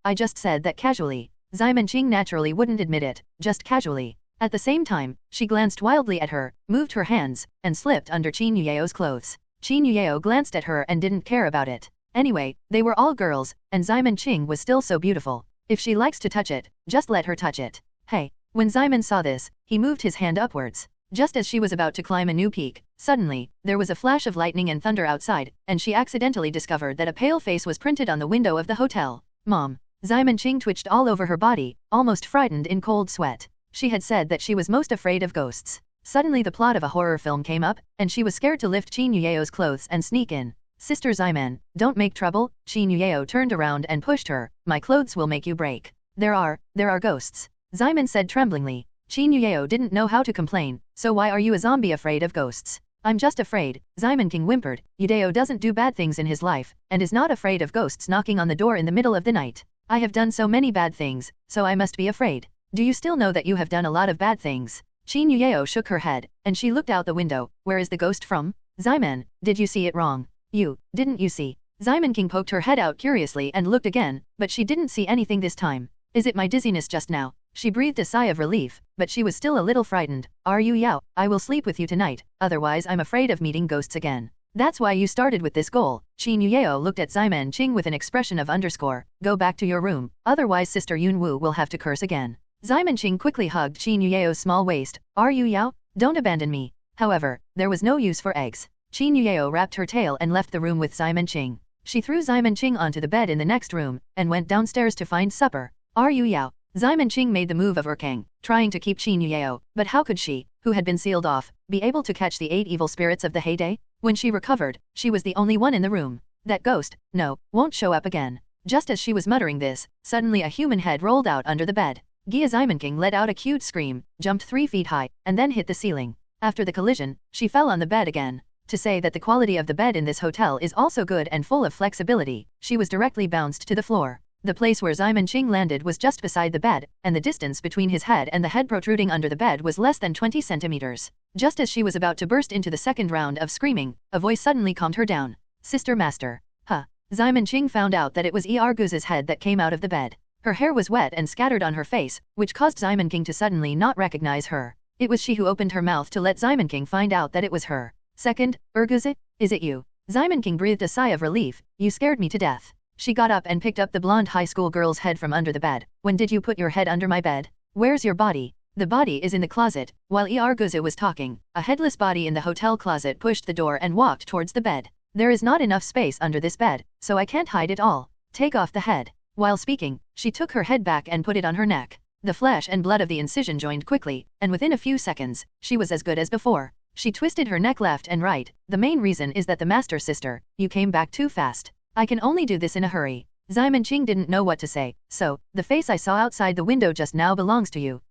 I just said that casually. Zyman Ching naturally wouldn't admit it, just casually. At the same time, she glanced wildly at her, moved her hands, and slipped under Qin Yuyeo's clothes. Qin Yuyeo glanced at her and didn't care about it. Anyway, they were all girls, and Zyman Ching was still so beautiful. If she likes to touch it, just let her touch it. Hey. When Zyman saw this, he moved his hand upwards. Just as she was about to climb a new peak, suddenly, there was a flash of lightning and thunder outside, and she accidentally discovered that a pale face was printed on the window of the hotel. Mom. Zyman Ching twitched all over her body, almost frightened in cold sweat. She had said that she was most afraid of ghosts. Suddenly the plot of a horror film came up, and she was scared to lift Qin Yuyeo's clothes and sneak in. Sister Zyman, don't make trouble. Qin Yuyeo turned around and pushed her. My clothes will make you break. There are ghosts. Zyman said tremblingly. Qin Yuyeo didn't know how to complain, so why are you a zombie afraid of ghosts? I'm just afraid, Zyman King whimpered. Yudeo doesn't do bad things in his life, and is not afraid of ghosts knocking on the door in the middle of the night. I have done so many bad things, so I must be afraid. Do you still know that you have done a lot of bad things? Qin Yuyeo shook her head, and she looked out the window. Where is the ghost from? Zyman, did you see it wrong? Didn't you see? Xiamen King poked her head out curiously and looked again, but she didn't see anything this time. Is it my dizziness just now? She breathed a sigh of relief, but she was still a little frightened. Are you Yao? I will sleep with you tonight, otherwise I'm afraid of meeting ghosts again. That's why you started with this goal. Qin Yao looked at Xiamen Qing with an expression of underscore. Go back to your room, otherwise Sister Yun Wu will have to curse again. Xiamen Qing quickly hugged Qin Yao's small waist. Are you Yao? Don't abandon me. However, there was no use for eggs. Qin Yao wrapped her tail and left the room with Xiamen Qing. She threw Xiamen Qing onto the bed in the next room, and went downstairs to find supper. Are you Yao? Xiamen Qing made the move of Erkang, trying to keep Qin Yao, but how could she, who had been sealed off, be able to catch the 8 evil spirits of the heyday? When she recovered, she was the only one in the room. That ghost, no, won't show up again. Just as she was muttering this, suddenly a human head rolled out under the bed. Gia Xiamen King let out a cute scream, jumped 3 feet high, and then hit the ceiling. After the collision, she fell on the bed again. To say that the quality of the bed in this hotel is also good and full of flexibility, she was directly bounced to the floor. The place where Xiamen Qing landed was just beside the bed, and the distance between his head and the head protruding under the bed was less than 20 centimeters. Just as she was about to burst into the second round of screaming, a voice suddenly calmed her down. Sister Master. Huh. Xiamen Qing found out that it was Guze's head that came out of the bed. Her hair was wet and scattered on her face, which caused Xiamen King to suddenly not recognize her. It was she who opened her mouth to let Xiamen King find out that it was her. Second, Guze, is it you? Xiamen King breathed a sigh of relief. You scared me to death. She got up and picked up the blonde high school girl's head from under the bed. When did you put your head under my bed? Where's your body? The body is in the closet. While Guze was talking, a headless body in the hotel closet pushed the door and walked towards the bed. There is not enough space under this bed, so I can't hide it all. Take off the head. While speaking, she took her head back and put it on her neck. The flesh and blood of the incision joined quickly, and within a few seconds, she was as good as before. She twisted her neck left and right. The main reason is that the master sister, you came back too fast. I can only do this in a hurry. Xiamen Qing didn't know what to say, so, the face I saw outside the window just now belongs to you.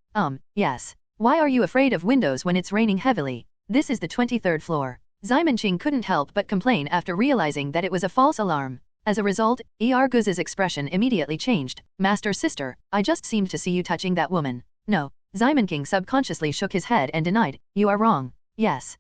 Yes. Why are you afraid of windows when it's raining heavily? This is the 23rd floor. Xiamen Qing couldn't help but complain after realizing that it was a false alarm. As a result, Guze's expression immediately changed. Master sister, I just seemed to see you touching that woman. No. Xiamen King subconsciously shook his head and denied. You are wrong. Yes,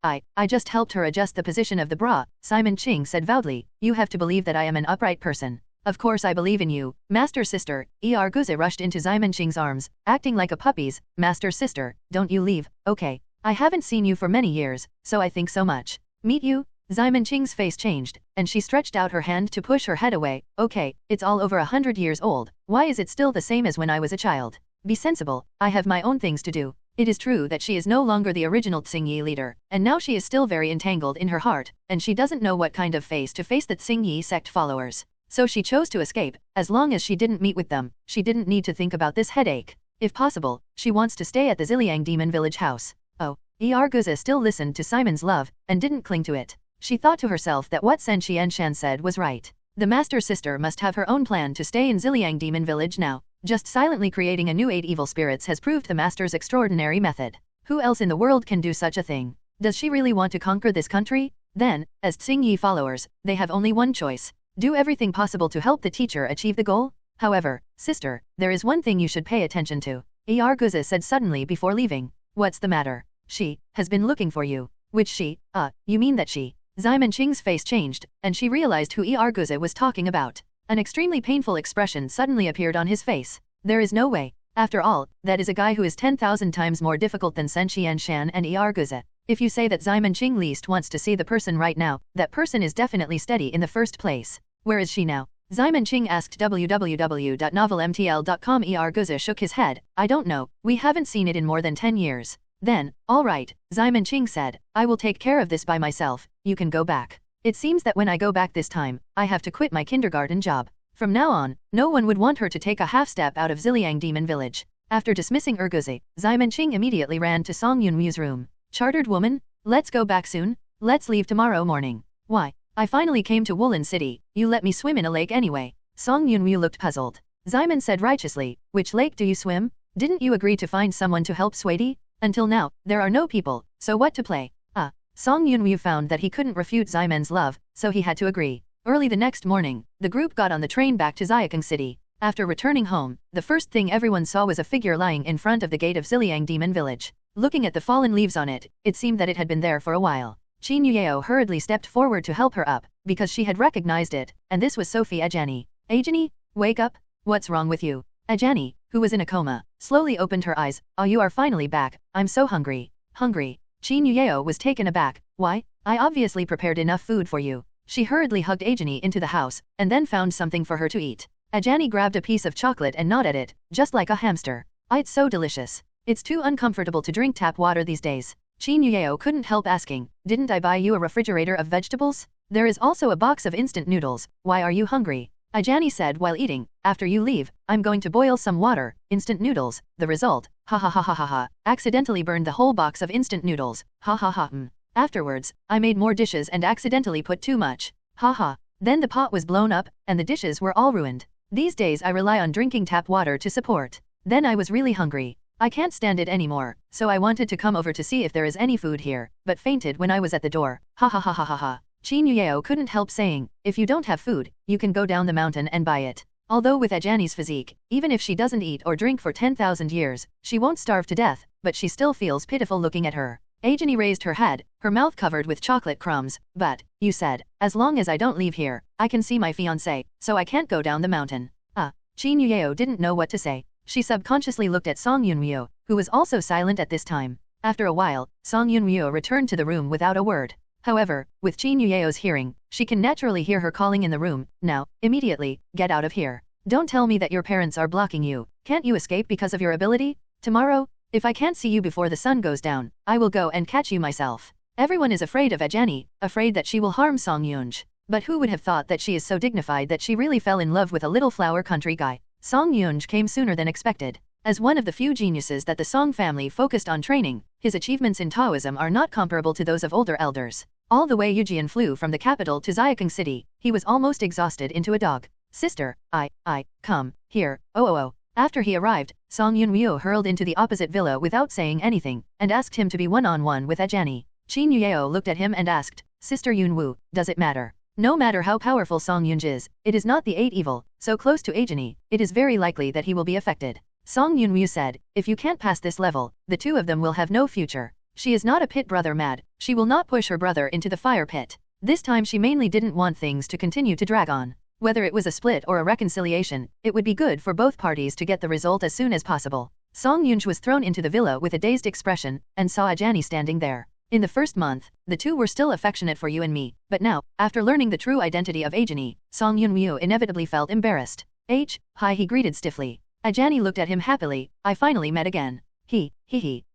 I just helped her adjust the position of the bra, Xiamen Qing said proudly. You have to believe that I am an upright person. Of course I believe in you, Master Sister. Guze rushed into Xiamen Qing's arms, acting like a puppy's. Master Sister, don't you leave, okay? I haven't seen you for many years, so I think so much. Meet you? Xiamen Qing's face changed, and she stretched out her hand to push her head away. Okay, it's all over 100 years old. Why is it still the same as when I was a child? Be sensible, I have my own things to do. It is true that she is no longer the original Xingyi leader, and now she is still very entangled in her heart, and she doesn't know what kind of face to face the Xingyi sect followers. So she chose to escape. As long as she didn't meet with them, she didn't need to think about this headache. If possible, she wants to stay at the Ziliang Demon Village house. Oh, Guze still listened to Simon's love, and didn't cling to it. She thought to herself that what Sen Qianshan said was right. The master sister must have her own plan to stay in Ziliang Demon Village now. Just silently creating a new 8 evil spirits has proved the master's extraordinary method. Who else in the world can do such a thing? Does she really want to conquer this country? Then, as Xingyi followers, they have only one choice. Do everything possible to help the teacher achieve the goal? However, sister, there is one thing you should pay attention to. Guze said suddenly before leaving. What's the matter? She has been looking for you. Which she? You mean that she? Xiamen Qing's face changed, and she realized who Guze was talking about. An extremely painful expression suddenly appeared on his face. There is no way. After all, that is a guy who is 10,000 times more difficult than Sen Qianshan and Guze. If you say that Xiamen Qing least wants to see the person right now, that person is definitely steady in the first place. Where is she now? Xiamen Qing asked www.novelmtl.com. Guze shook his head. I don't know, we haven't seen it in more than 10 years. Then, all right, Xiamen Qing said, I will take care of this by myself, you can go back. It seems that when I go back this time, I have to quit my kindergarten job. From now on, no one would want her to take a half step out of Ziliang Demon Village. After dismissing Guze, Xiamen Qing immediately ran to Song Yunwu's room. Chartered woman, let's go back soon. Let's leave tomorrow morning. Why? I finally came to Woolen City. You let me swim in a lake anyway. Song Yunwu looked puzzled. Xiamen said righteously, which lake do you swim? Didn't you agree to find someone to help Sweetie? Until now, there are no people, so what to play? Song Yunwu found that he couldn't refute Ximen's love, so he had to agree. Early the next morning, the group got on the train back to Xiaokang City. After returning home, the first thing everyone saw was a figure lying in front of the gate of Ziliang Demon Village. Looking at the fallen leaves on it, it seemed that it had been there for a while. Qin Yueo hurriedly stepped forward to help her up, because she had recognized it, and this was Sophie Ajani. Ajani, wake up, what's wrong with you? Ajani, who was in a coma, slowly opened her eyes. Oh, you are finally back, I'm so hungry. Hungry? Qin Yueo was taken aback. Why? I obviously prepared enough food for you. She hurriedly hugged Ajani into the house, and then found something for her to eat. Ajani grabbed a piece of chocolate and gnawed at it, just like a hamster. It's so delicious. It's too uncomfortable to drink tap water these days. Qin Yueo couldn't help asking, didn't I buy you a refrigerator of vegetables? There is also a box of instant noodles, why are you hungry? Ajani said while eating, after you leave, I'm going to boil some water, instant noodles, the result, ha ha ha ha ha ha, accidentally burned the whole box of instant noodles, ha ha ha Afterwards, I made more dishes and accidentally put too much, ha ha, then the pot was blown up, and the dishes were all ruined. These days I rely on drinking tap water to support. Then I was really hungry. I can't stand it anymore, so I wanted to come over to see if there is any food here, but fainted when I was at the door, ha ha ha ha ha ha. Qin Yueo couldn't help saying, if you don't have food, you can go down the mountain and buy it. Although with Ajani's physique, even if she doesn't eat or drink for 10,000 years, she won't starve to death, but she still feels pitiful looking at her. Ajani raised her head, her mouth covered with chocolate crumbs, but, you said, as long as I don't leave here, I can see my fiancé, so I can't go down the mountain. Qin Yueo didn't know what to say. She subconsciously looked at Song Yunryu, who was also silent at this time. After a while, Song Yunryu returned to the room without a word. However, with Qin Yueo's hearing, she can naturally hear her calling in the room, now, immediately, get out of here. Don't tell me that your parents are blocking you. Can't you escape because of your ability? Tomorrow, if I can't see you before the sun goes down, I will go and catch you myself. Everyone is afraid of Ajani, afraid that she will harm Song Yunj. But who would have thought that she is so dignified that she really fell in love with a little flower country guy? Song Yunj came sooner than expected. As one of the few geniuses that the Song family focused on training, his achievements in Taoism are not comparable to those of older elders. All the way Yujian flew from the capital to Xiaokeng City, he was almost exhausted into a dog. Sister, come, here, oh. After he arrived, Song Yunryu hurled into the opposite villa without saying anything, and asked him to be one-on-one with Ajani. Qin Yueo looked at him and asked, Sister Yunwu, does it matter? No matter how powerful Song Yunj is, it is not the eight evil, so close to Ajani, it is very likely that he will be affected. Song Yunryu said, if you can't pass this level, the two of them will have no future. She is not a pit brother mad, she will not push her brother into the fire pit. This time she mainly didn't want things to continue to drag on. Whether it was a split or a reconciliation, it would be good for both parties to get the result as soon as possible. Song Yunj was thrown into the villa with a dazed expression, and saw Ajani standing there. In the first month, the two were still affectionate for you and me, but now, after learning the true identity of Ajani, Song Yunryu inevitably felt embarrassed. Hi, he greeted stiffly. Ajani looked at him happily, I finally met again. He.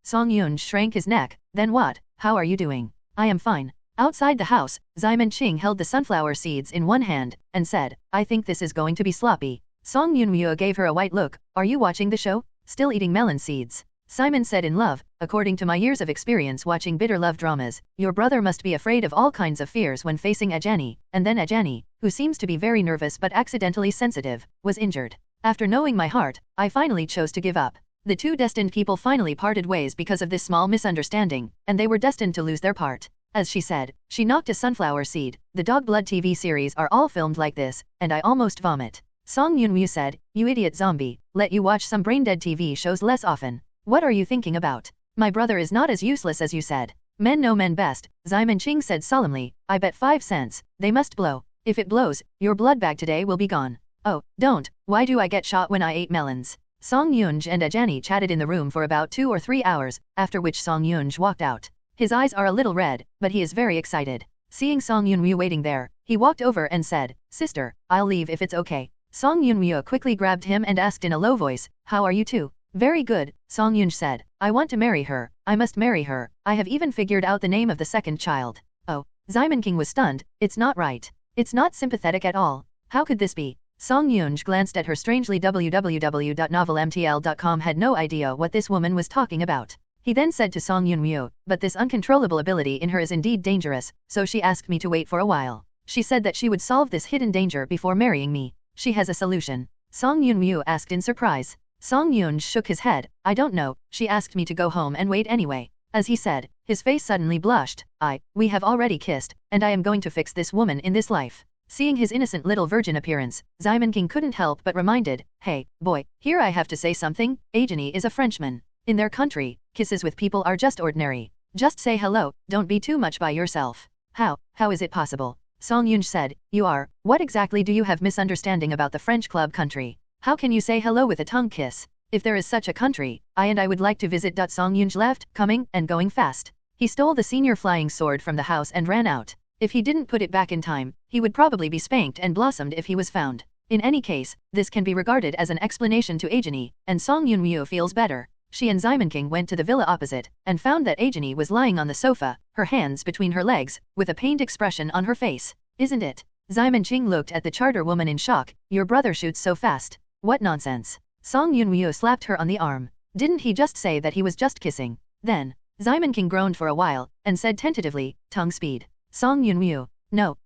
Song Yunj shrank his neck, then what, how are you doing? I am fine. Outside the house, Xiamen Qing held the sunflower seeds in one hand, and said, I think this is going to be sloppy. Song Yunryu gave her a white look, are you watching the show? Still eating melon seeds? Simon said in love, according to my years of experience watching bitter love dramas, your brother must be afraid of all kinds of fears when facing Ajani, and then Ajani, who seems to be very nervous but accidentally sensitive, was injured. After knowing my heart, I finally chose to give up. The two destined people finally parted ways because of this small misunderstanding, and they were destined to lose their part. As she said, she knocked a sunflower seed. The Dog Blood TV series are all filmed like this, and I almost vomit. Song Yunryu said, you idiot zombie, let you watch some brain-dead TV shows less often. What are you thinking about? My brother is not as useless as you said. Men know men best, Xiamen Qing said solemnly, I bet 5 cents, they must blow. If it blows, your blood bag today will be gone. Oh, don't, why do I get shot when I ate melons? Song Yunj and Ajani chatted in the room for about 2 or 3 hours, after which Song Yunj walked out. His eyes are a little red, but he is very excited. Seeing Song Yunryu waiting there, he walked over and said, Sister, I'll leave if it's okay. Song Yunryu quickly grabbed him and asked in a low voice, how are you two? Very good, Song Yunj said. I want to marry her, I must marry her, I have even figured out the name of the second child. Oh, Xiamen King was stunned, it's not right. It's not sympathetic at all. How could this be? Song Yunj glanced at her strangely. www.novelmtl.com had no idea what this woman was talking about. He then said to Song Yunryu, but this uncontrollable ability in her is indeed dangerous, so she asked me to wait for a while. She said that she would solve this hidden danger before marrying me. She has a solution. Song Yunryu asked in surprise. Song Yunj shook his head, I don't know, she asked me to go home and wait anyway. As he said, his face suddenly blushed, we have already kissed, and I am going to fix this woman in this life. Seeing his innocent little virgin appearance, Xiamen King couldn't help but reminded, hey, boy, here I have to say something, Ajani is a Frenchman. In their country, kisses with people are just ordinary. Just say hello, don't be too much by yourself. How is it possible? Song Yun said, you are, what exactly do you have misunderstanding about the French club country? How can you say hello with a tongue kiss? If there is such a country, I would like to visit. Song Yun left, coming and going fast. He stole the senior flying sword from the house and ran out. If he didn't put it back in time, he would probably be spanked and blossomed if he was found. In any case, this can be regarded as an explanation to Ajani, and Song Yun Ryu feels better. She and Ximon King went to the villa opposite, and found that Ajani was lying on the sofa, her hands between her legs, with a pained expression on her face. Isn't it? Ximon King looked at the charter woman in shock. Your brother shoots so fast. What nonsense. Song Yun Ryu slapped her on the arm. Didn't he just say that he was just kissing? Then, Ximon King groaned for a while, and said tentatively, tongue speed. Song Yun Ryu. No,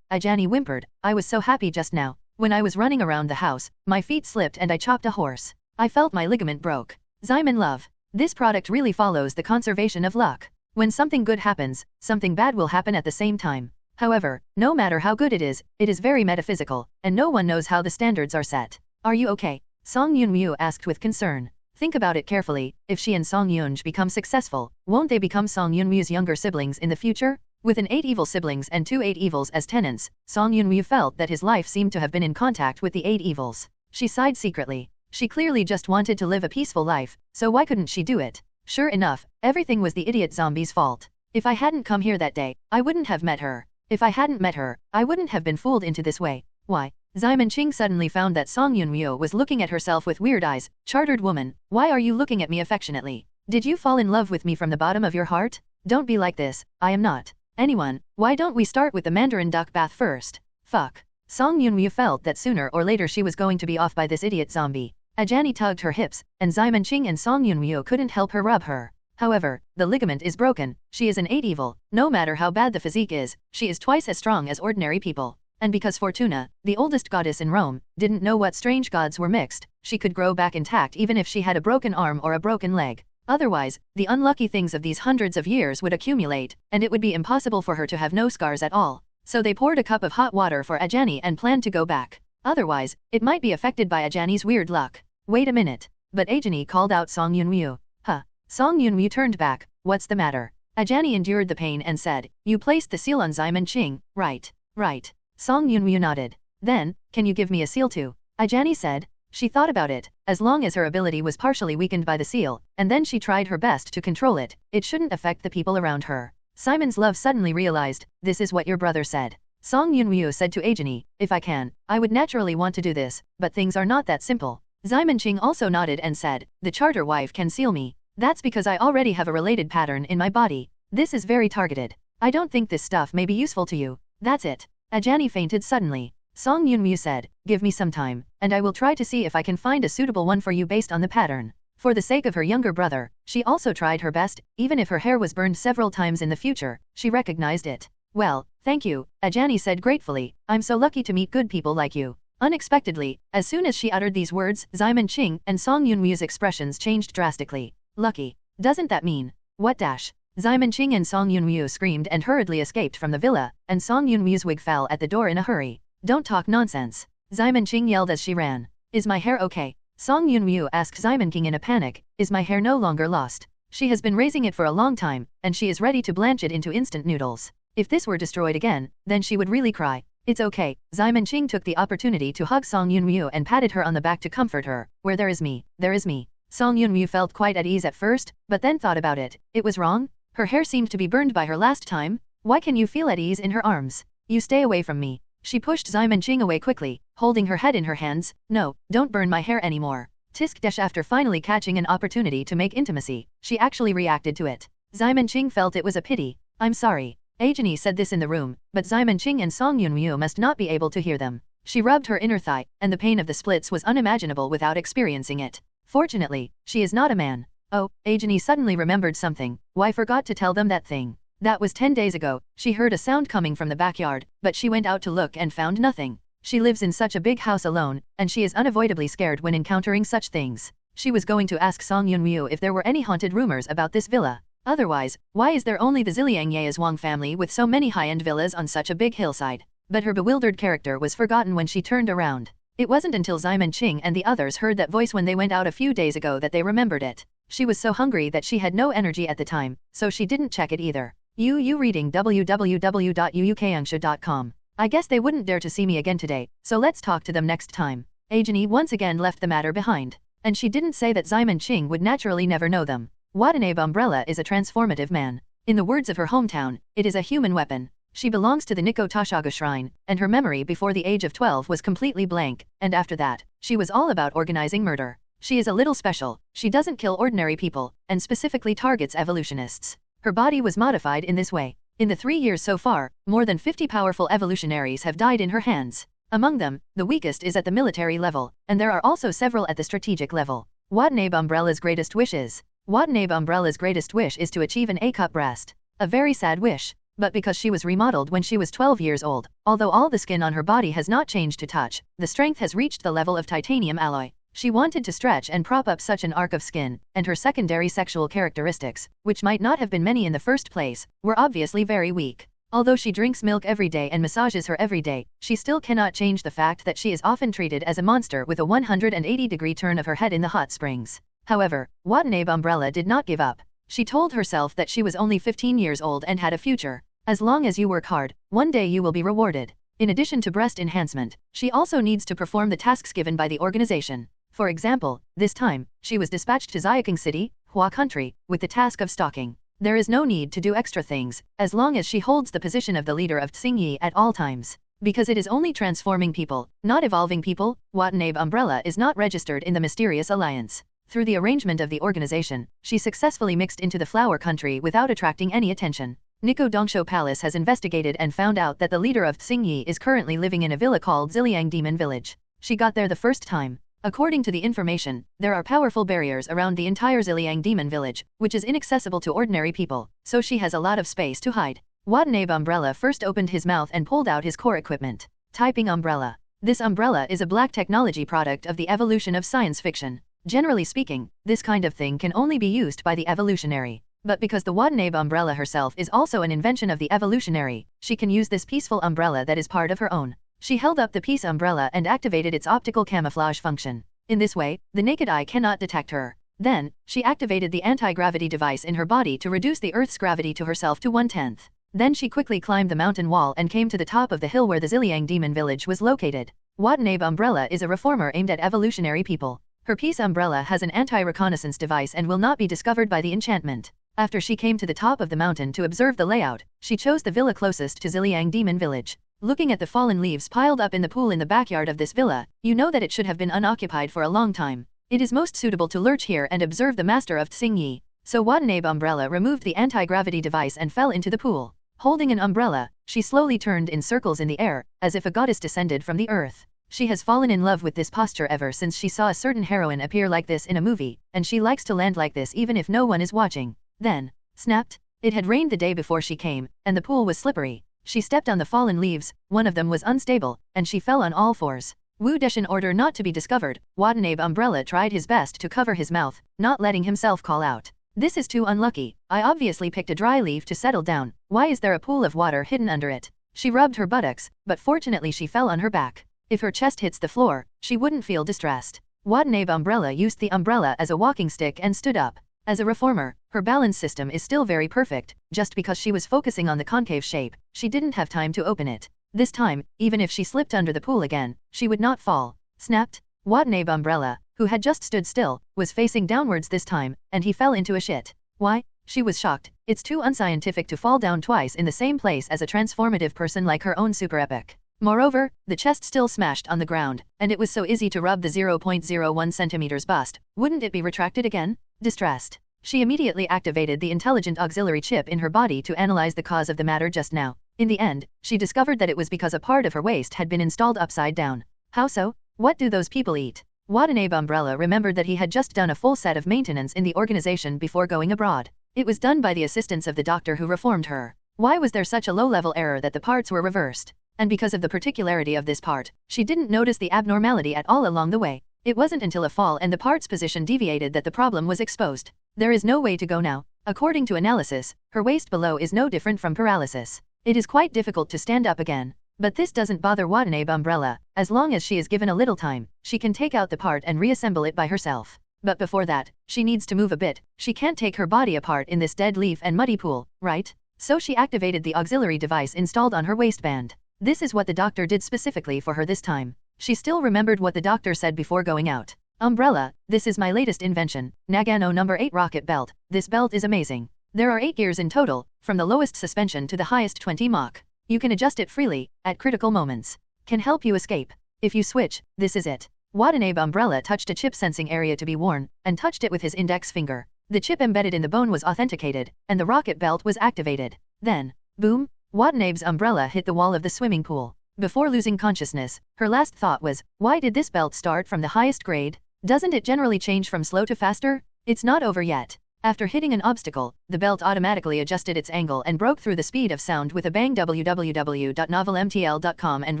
Ajani whimpered, I was so happy just now. When I was running around the house, my feet slipped and I chopped a horse. I felt my ligament broke. Ximon love. This product really follows the conservation of luck. When something good happens, something bad will happen at the same time. However, no matter how good it is very metaphysical, and no one knows how the standards are set. Are you okay? Song Yun Ryu asked with concern. Think about it carefully, if she and Song Yunj become successful, won't they become Song Yun Ryu's younger siblings in the future? With an 8 evil siblings and 2 8 evils as tenants, Song Yun Ryu felt that his life seemed to have been in contact with the 8 evils. She sighed secretly. She clearly just wanted to live a peaceful life, so why couldn't she do it? Sure enough, everything was the idiot zombie's fault. If I hadn't come here that day, I wouldn't have met her. If I hadn't met her, I wouldn't have been fooled into this way. Why? Ximon King suddenly found that Song Yun Ryu was looking at herself with weird eyes. Chartered woman, why are you looking at me affectionately? Did you fall in love with me from the bottom of your heart? Don't be like this, I am not. Anyone, why don't we start with the Mandarin duck bath first? Fuck. Song Yun Ryu felt that sooner or later she was going to be off by this idiot zombie. Ajani tugged her hips, and Ximon King and Song Yun Ryu couldn't help her rub her. However, the ligament is broken. She is an 8 evil. No matter how bad the physique is, she is twice as strong as ordinary people. And because Fortuna, the oldest goddess in Rome, didn't know what strange gods were mixed, she could grow back intact even if she had a broken arm or a broken leg. Otherwise, the unlucky things of these hundreds of years would accumulate, and it would be impossible for her to have no scars at all. So they poured a cup of hot water for Ajani and planned to go back. Otherwise, it might be affected by Ajani's weird luck. Wait a minute. But Ajani called out Song Yun Ryu. Huh. Song Yun Ryu turned back. What's the matter? Ajani endured the pain and said, you placed the seal on Ximon King, right? Right. Song Yun Ryu nodded. Then, can you give me a seal too? Ajani said. She thought about it. As long as her ability was partially weakened by the seal, and then she tried her best to control it, it shouldn't affect the people around her. Simon's love suddenly realized, this is what your brother said. Song Yun Ryu said to Ajani, if I can, I would naturally want to do this, but things are not that simple. Ximon King also nodded and said, the charter wife can seal me. That's because I already have a related pattern in my body. This is very targeted. I don't think this stuff may be useful to you. That's it. Ajani fainted suddenly. Song Yun Ryu said, give me some time, and I will try to see if I can find a suitable one for you based on the pattern. For the sake of her younger brother, she also tried her best, even if her hair was burned several times in the future, she recognized it. Well, thank you, Ajani said gratefully, I'm so lucky to meet good people like you. Unexpectedly, as soon as she uttered these words, Ximon King and Song Yun Ryu's expressions changed drastically. Lucky. Doesn't that mean? What dash? Ximon King and Song Yun Ryu screamed and hurriedly escaped from the villa, and Song Yun Ryu's wig fell at the door in a hurry. Don't talk nonsense. Ximon King yelled as she ran. Is my hair okay? Song Yun Ryu asked Ximon King in a panic. Is my hair no longer lost? She has been raising it for a long time, and she is ready to blanch it into instant noodles. If this were destroyed again, then she would really cry. It's okay. Ximon King took the opportunity to hug Song Yun Ryu and patted her on the back to comfort her. Where there is me, there is me. Song Yun Ryu felt quite at ease at first, but then thought about it. It was wrong. Her hair seemed to be burned by her last time. Why can you feel at ease in her arms? You stay away from me. She pushed Ximon King away quickly, holding her head in her hands. No, don't burn my hair anymore. Tisk Desh after finally catching an opportunity to make intimacy, she actually reacted to it. Ximon King felt it was a pity. I'm sorry. Ajani said this in the room, but Ximon King and Song Yun Ryu must not be able to hear them. She rubbed her inner thigh, and the pain of the splits was unimaginable without experiencing it. Fortunately, she is not a man. Oh, Ajani suddenly remembered something. Why forgot to tell them that thing? That was 10 days ago. She heard a sound coming from the backyard, but she went out to look and found nothing. She lives in such a big house alone, and she is unavoidably scared when encountering such things. She was going to ask Song Yun Ryu if there were any haunted rumors about this villa. Otherwise, why is there only the Ziliang Yaes Wang family with so many high-end villas on such a big hillside? But her bewildered character was forgotten when she turned around. It wasn't until Ximon King and the others heard that voice when they went out a few days ago that they remembered it. She was so hungry that she had no energy at the time, so she didn't check it either. You reading www.uukangsha.com. I guess they wouldn't dare to see me again today, so let's talk to them next time. Ajani once again left the matter behind. And she didn't say that Simon Ching would naturally never know them. Watanabe Umbrella is a transformative man. In the words of her hometown, it is a human weapon. She belongs to the Nikko Tashaga shrine, and her memory before the age of 12 was completely blank, and after that, she was all about organizing murder. She is a little special. She doesn't kill ordinary people, and specifically targets evolutionists. Her body was modified in this way. In the 3 years so far, more than 50 powerful evolutionaries have died in her hands. Among them, the weakest is at the military level, and there are also several at the strategic level. Watanabe Umbrella's greatest wish is. Watanabe Umbrella's greatest wish is to achieve an A-cup breast. A very sad wish, but because she was remodeled when she was 12 years old, although all the skin on her body has not changed to touch, the strength has reached the level of titanium alloy. She wanted to stretch and prop up such an arc of skin, and her secondary sexual characteristics, which might not have been many in the first place, were obviously very weak. Although she drinks milk every day and massages her every day, she still cannot change the fact that she is often treated as a monster with a 180-degree turn of her head in the hot springs. However, Watanabe Umbrella did not give up. She told herself that she was only 15 years old and had a future. As long as you work hard, one day you will be rewarded. In addition to breast enhancement, she also needs to perform the tasks given by the organization. For example, this time, she was dispatched to Xiaoqing City, Hua Country, with the task of stalking. There is no need to do extra things, as long as she holds the position of the leader of Tsingyi at all times. Because it is only transforming people, not evolving people, Watanabe Umbrella is not registered in the mysterious alliance. Through the arrangement of the organization, she successfully mixed into the flower country without attracting any attention. Nikko Dongsho Palace has investigated and found out that the leader of Tsingyi is currently living in a villa called Ziliang Demon Village. She got there the first time. According to the information, there are powerful barriers around the entire Ziliang Demon Village, which is inaccessible to ordinary people, so she has a lot of space to hide. Watanabe Umbrella first opened his mouth and pulled out his core equipment. Typing umbrella. This umbrella is a black technology product of the evolution of science fiction. Generally speaking, this kind of thing can only be used by the evolutionary. But because the Watanabe Umbrella herself is also an invention of the evolutionary, she can use this peaceful umbrella that is part of her own. She held up the peace umbrella and activated its optical camouflage function. In this way, the naked eye cannot detect her. Then, she activated the anti-gravity device in her body to reduce the Earth's gravity to herself to 1/10. Then she quickly climbed the mountain wall and came to the top of the hill where the Ziliang Demon Village was located. Watanabe Umbrella is a reformer aimed at evolutionary people. Her peace umbrella has an anti-reconnaissance device and will not be discovered by the enchantment. After she came to the top of the mountain to observe the layout, she chose the villa closest to Ziliang Demon Village. Looking at the fallen leaves piled up in the pool in the backyard of this villa, you know that it should have been unoccupied for a long time. It is most suitable to lurch here and observe the master of Tsingyi. So Watanabe Umbrella removed the anti-gravity device and fell into the pool. Holding an umbrella, she slowly turned in circles in the air, as if a goddess descended from the earth. She has fallen in love with this posture ever since she saw a certain heroine appear like this in a movie, and she likes to land like this even if no one is watching. Then, snapped. It had rained the day before she came, and the pool was slippery. She stepped on the fallen leaves, one of them was unstable, and she fell on all fours. Wu Desh in order not to be discovered, Watanabe Umbrella tried his best to cover his mouth, not letting himself call out. This is too unlucky. I obviously picked a dry leaf to settle down. Why is there a pool of water hidden under it? She rubbed her buttocks, but fortunately she fell on her back. If her chest hits the floor, she wouldn't feel distressed. Watanabe Umbrella used the umbrella as a walking stick and stood up. As a reformer, her balance system is still very perfect. Just because she was focusing on the concave shape, she didn't have time to open it. This time, even if she slipped under the pool again, she would not fall. Snapped. Watanabe Umbrella, who had just stood still, was facing downwards this time, and he fell into a shit. Why? She was shocked. It's too unscientific to fall down twice in the same place as a transformative person like her own super epic. Moreover, the chest still smashed on the ground, and it was so easy to rub the 0.01 centimeters bust. Wouldn't it be retracted again? Distressed. She immediately activated the intelligent auxiliary chip in her body to analyze the cause of the matter just now. In the end, she discovered that it was because a part of her waist had been installed upside down. How so? What do those people eat? Watanabe Umbrella remembered that he had just done a full set of maintenance in the organization before going abroad. It was done by the assistance of the doctor who reformed her. Why was there such a low-level error that the parts were reversed? And because of the particularity of this part, she didn't notice the abnormality at all along the way. It wasn't until a fall and the part's position deviated that the problem was exposed. There is no way to go now. According to analysis, her waist below is no different from paralysis. It is quite difficult to stand up again. But this doesn't bother Watanabe Umbrella. As long as she is given a little time, she can take out the part and reassemble it by herself. But before that, she needs to move a bit. She can't take her body apart in this dead leaf and muddy pool, right? So she activated the auxiliary device installed on her waistband. This is what the doctor did specifically for her this time. She still remembered what the doctor said before going out. Umbrella, this is my latest invention, Nagano number 8 rocket belt. This belt is amazing. There are 8 gears in total, from the lowest suspension to the highest 20 Mach. You can adjust it freely, at critical moments. Can help you escape. If you switch, this is it. Watanabe Umbrella touched a chip sensing area to be worn, and touched it with his index finger. The chip embedded in the bone was authenticated, and the rocket belt was activated. Then, boom, Watanabe's umbrella hit the wall of the swimming pool. Before losing consciousness, her last thought was, why did this belt start from the highest grade? Doesn't it generally change from slow to faster? It's not over yet. After hitting an obstacle, the belt automatically adjusted its angle and broke through the speed of sound with a bang www.novelmtl.com and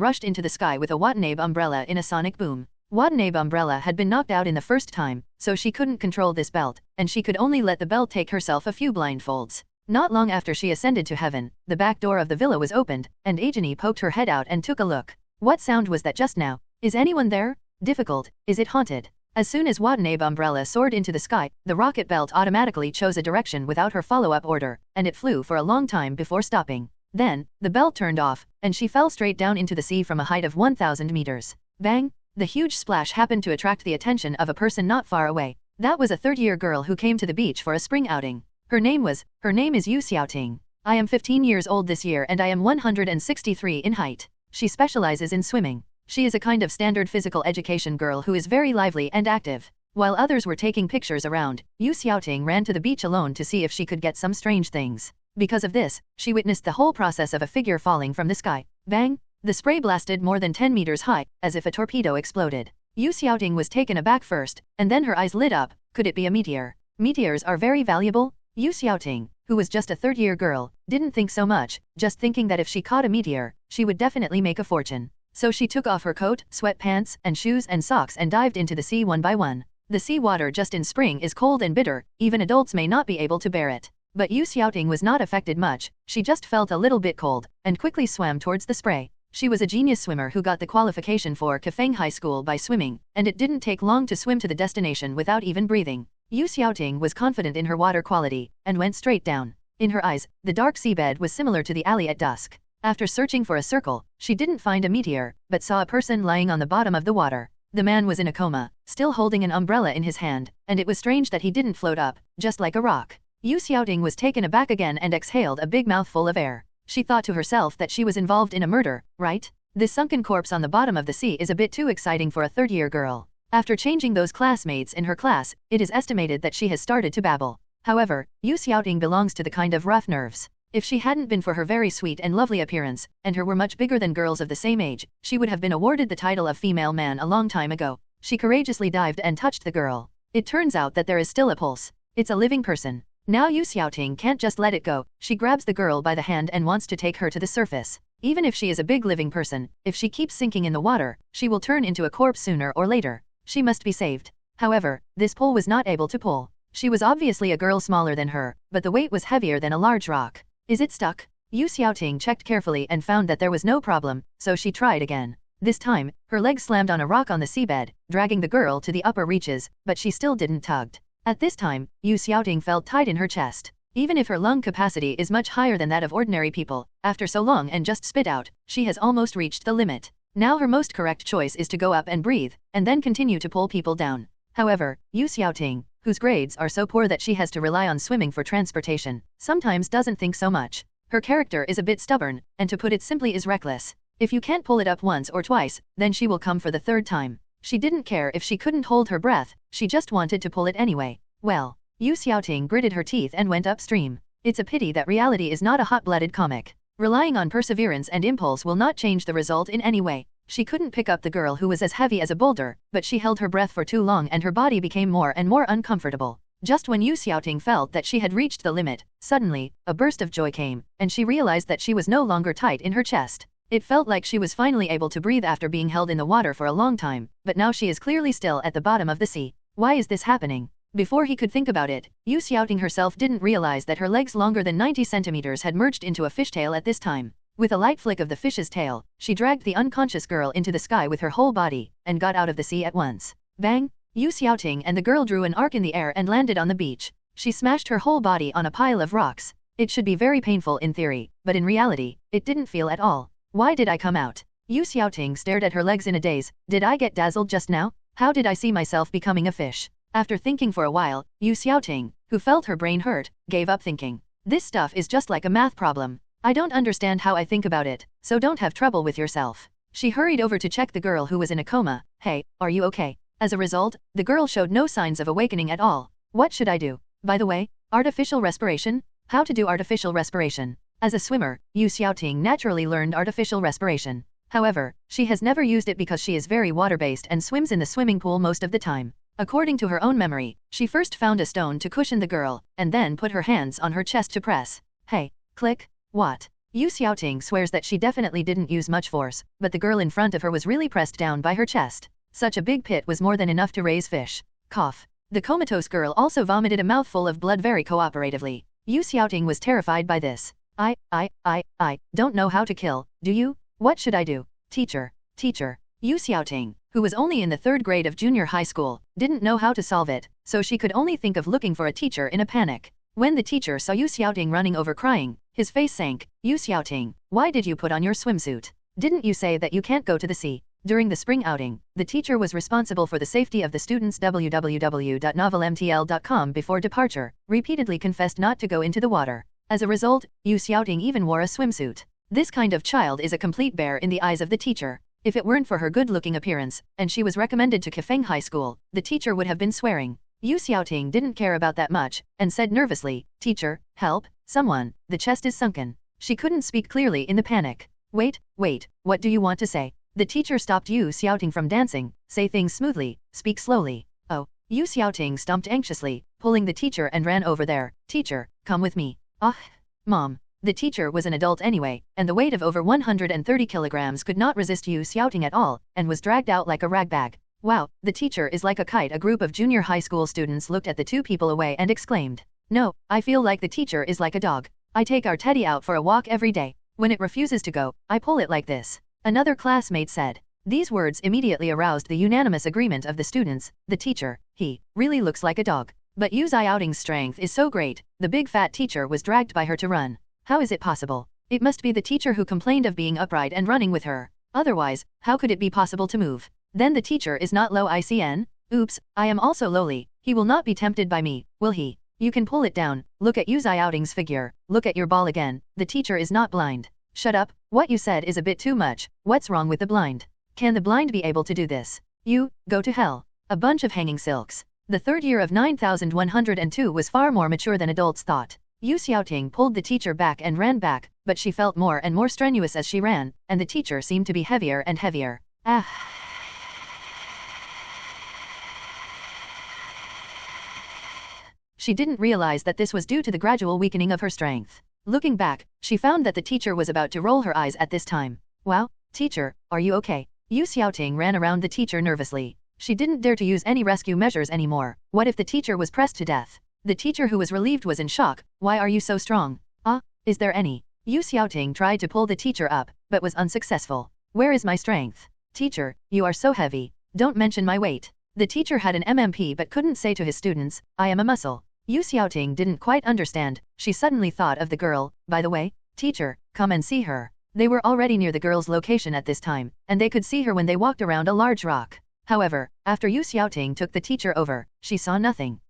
rushed into the sky with a Watanabe umbrella in a sonic boom. Watanabe umbrella had been knocked out in the first time, so she couldn't control this belt, and she could only let the belt take herself a few blindfolds. Not long after she ascended to heaven, the back door of the villa was opened, and Ajani poked her head out and took a look. What sound was that just now? Is anyone there? Difficult. Is it haunted? As soon as Watanabe umbrella soared into the sky, the rocket belt automatically chose a direction without her follow-up order, and it flew for a long time before stopping. Then, the belt turned off, and she fell straight down into the sea from a height of 1,000 meters. Bang! The huge splash happened to attract the attention of a person not far away. That was a third-year girl who came to the beach for a spring outing. Her name is Yu Xiaoting. I am 15 years old this year and I am 163 in height. She specializes in swimming. She is a kind of standard physical education girl who is very lively and active. While others were taking pictures around, Yu Xiaoting ran to the beach alone to see if she could get some strange things. Because of this, she witnessed the whole process of a figure falling from the sky. Bang! The spray blasted more than 10 meters high, as if a torpedo exploded. Yu Xiaoting was taken aback first, and then her eyes lit up. Could it be a meteor? Meteors are very valuable? Yu Xiaoting, who was just a third-year girl, didn't think so much, just thinking that if she caught a meteor, she would definitely make a fortune. So she took off her coat, sweatpants, and shoes and socks and dived into the sea one by one. The sea water just in spring is cold and bitter, even adults may not be able to bear it. But Yu Xiaoting was not affected much, she just felt a little bit cold, and quickly swam towards the spray. She was a genius swimmer who got the qualification for Kafeng High School by swimming, and it didn't take long to swim to the destination without even breathing. Yu Xiaoting was confident in her water quality, and went straight down. In her eyes, the dark seabed was similar to the alley at dusk. After searching for a circle, she didn't find a meteor, but saw a person lying on the bottom of the water. The man was in a coma, still holding an umbrella in his hand, and it was strange that he didn't float up, just like a rock. Yu Xiaoting was taken aback again and exhaled a big mouthful of air. She thought to herself that she was involved in a murder, right? This sunken corpse on the bottom of the sea is a bit too exciting for a third-year girl. After changing those classmates in her class, it is estimated that she has started to babble. However, Yu Xiaoting belongs to the kind of rough nerves. If she hadn't been for her very sweet and lovely appearance, and her were much bigger than girls of the same age, she would have been awarded the title of female man a long time ago. She courageously dived and touched the girl. It turns out that there is still a pulse. It's a living person. Now Yu Xiaoting can't just let it go. She grabs the girl by the hand and wants to take her to the surface. Even if she is a big living person, if she keeps sinking in the water, she will turn into a corpse sooner or later. She must be saved. However, this pull was not able to pull. She was obviously a girl smaller than her, but the weight was heavier than a large rock. Is it stuck? Yu Xiaoting checked carefully and found that there was no problem, so she tried again. This time, her leg slammed on a rock on the seabed, dragging the girl to the upper reaches, but she still didn't tugged. At this time, Yu Xiaoting felt tight in her chest. Even if her lung capacity is much higher than that of ordinary people, after so long and just spit out, she has almost reached the limit. Now her most correct choice is to go up and breathe, and then continue to pull people down. However, Yu Xiaoting, whose grades are so poor that she has to rely on swimming for transportation, sometimes doesn't think so much. Her character is a bit stubborn, and to put it simply is reckless. If you can't pull it up once or twice, then she will come for the third time. She didn't care if she couldn't hold her breath, she just wanted to pull it anyway. Well, Yu Xiaoting gritted her teeth and went upstream. It's a pity that reality is not a hot-blooded comic. Relying on perseverance and impulse will not change the result in any way. She couldn't pick up the girl who was as heavy as a boulder, but she held her breath for too long and her body became more and more uncomfortable. Just when Yu Xiaoting felt that she had reached the limit, suddenly, a burst of joy came, and she realized that she was no longer tight in her chest. It felt like she was finally able to breathe after being held in the water for a long time, but now she is clearly still at the bottom of the sea. Why is this happening? Before he could think about it, Yu Xiaoting herself didn't realize that her legs longer than 90 centimeters had merged into a fishtail at this time. With a light flick of the fish's tail, she dragged the unconscious girl into the sky with her whole body, and got out of the sea at once. Bang! Yu Xiaoting and the girl drew an arc in the air and landed on the beach. She smashed her whole body on a pile of rocks. It should be very painful in theory, but in reality, it didn't feel at all. Why did I come out? Yu Xiaoting stared at her legs in a daze. Did I get dazzled just now? How did I see myself becoming a fish? After thinking for a while, Yu Xiaoting, who felt her brain hurt, gave up thinking. This stuff is just like a math problem. I don't understand how I think about it, so don't have trouble with yourself. She hurried over to check the girl who was in a coma. Hey, are you okay? As a result, the girl showed no signs of awakening at all. What should I do? By the way, artificial respiration? How to do artificial respiration? As a swimmer, Yu Xiaoting naturally learned artificial respiration. However, she has never used it because she is very water-based and swims in the swimming pool most of the time. According to her own memory, she first found a stone to cushion the girl, and then put her hands on her chest to press. Hey, click. What? Yu Xiaoting swears that she definitely didn't use much force, but the girl in front of her was really pressed down by her chest. Such a big pit was more than enough to raise fish. Cough. The comatose girl also vomited a mouthful of blood very cooperatively. Yu Xiaoting was terrified by this. I don't know how to kill, do you? What should I do? Teacher. Yu Xiaoting, who was only in the 3rd grade of junior high school, didn't know how to solve it, so she could only think of looking for a teacher in a panic. When the teacher saw Yu Xiaoting running over crying, his face sank. Yu Xiaoting, why did you put on your swimsuit? Didn't you say that you can't go to the sea? During the spring outing, the teacher was responsible for the safety of the students. www.novelmtl.com before departure, repeatedly confessed not to go into the water. As a result, Yu Xiaoting even wore a swimsuit. This kind of child is a complete bear in the eyes of the teacher. If it weren't for her good-looking appearance, and she was recommended to Kafeng High School, the teacher would have been swearing. Yu Xiaoting didn't care about that much, and said nervously, Teacher, help, someone, the chest is sunken. She couldn't speak clearly in the panic. Wait, what do you want to say? The teacher stopped Yu Xiaoting from dancing. Say things smoothly, speak slowly. Oh, Yu Xiaoting stomped anxiously, pulling the teacher and ran over there. Teacher, come with me. Ah, Mom. The teacher was an adult anyway, and the weight of over 130 kilograms could not resist Yu Xiaoting at all, and was dragged out like a rag bag. Wow, the teacher is like a kite. A group of junior high school students looked at the two people away and exclaimed. No, I feel like the teacher is like a dog. I take our Teddy out for a walk every day. When it refuses to go, I pull it like this. Another classmate said. These words immediately aroused the unanimous agreement of the students. The teacher, he, really looks like a dog. But Yu Xiaoting's strength is so great, the big fat teacher was dragged by her to run. How is it possible? It must be the teacher who complained of being upright and running with her. Otherwise, how could it be possible to move? Then the teacher is not low ICN? Oops, I am also lowly. He will not be tempted by me, will he? You can pull it down. Look at Yu Xiaoting's figure. Look at your ball again. The teacher is not blind. Shut up. What you said is a bit too much. What's wrong with the blind? Can the blind be able to do this? You, go to hell. A bunch of hanging silks. The 3rd year of 9102 was far more mature than adults thought. Yu Xiaoting pulled the teacher back and ran back, but she felt more and more strenuous as she ran, and the teacher seemed to be heavier and heavier. She didn't realize that this was due to the gradual weakening of her strength. Looking back, she found that the teacher was about to roll her eyes at this time. Wow, teacher, are you okay? Yu Xiaoting ran around the teacher nervously. She didn't dare to use any rescue measures anymore. What if the teacher was pressed to death? The teacher who was relieved was in shock. Why are you so strong? Is there any? Yu Xiaoting tried to pull the teacher up, but was unsuccessful. Where is my strength? Teacher, you are so heavy. Don't mention my weight. The teacher had an MMP but couldn't say to his students, I am a muscle. Yu Xiaoting didn't quite understand. She suddenly thought of the girl. By the way, teacher, come and see her. They were already near the girl's location at this time, and they could see her when they walked around a large rock. However, after Yu Xiaoting took the teacher over, she saw nothing.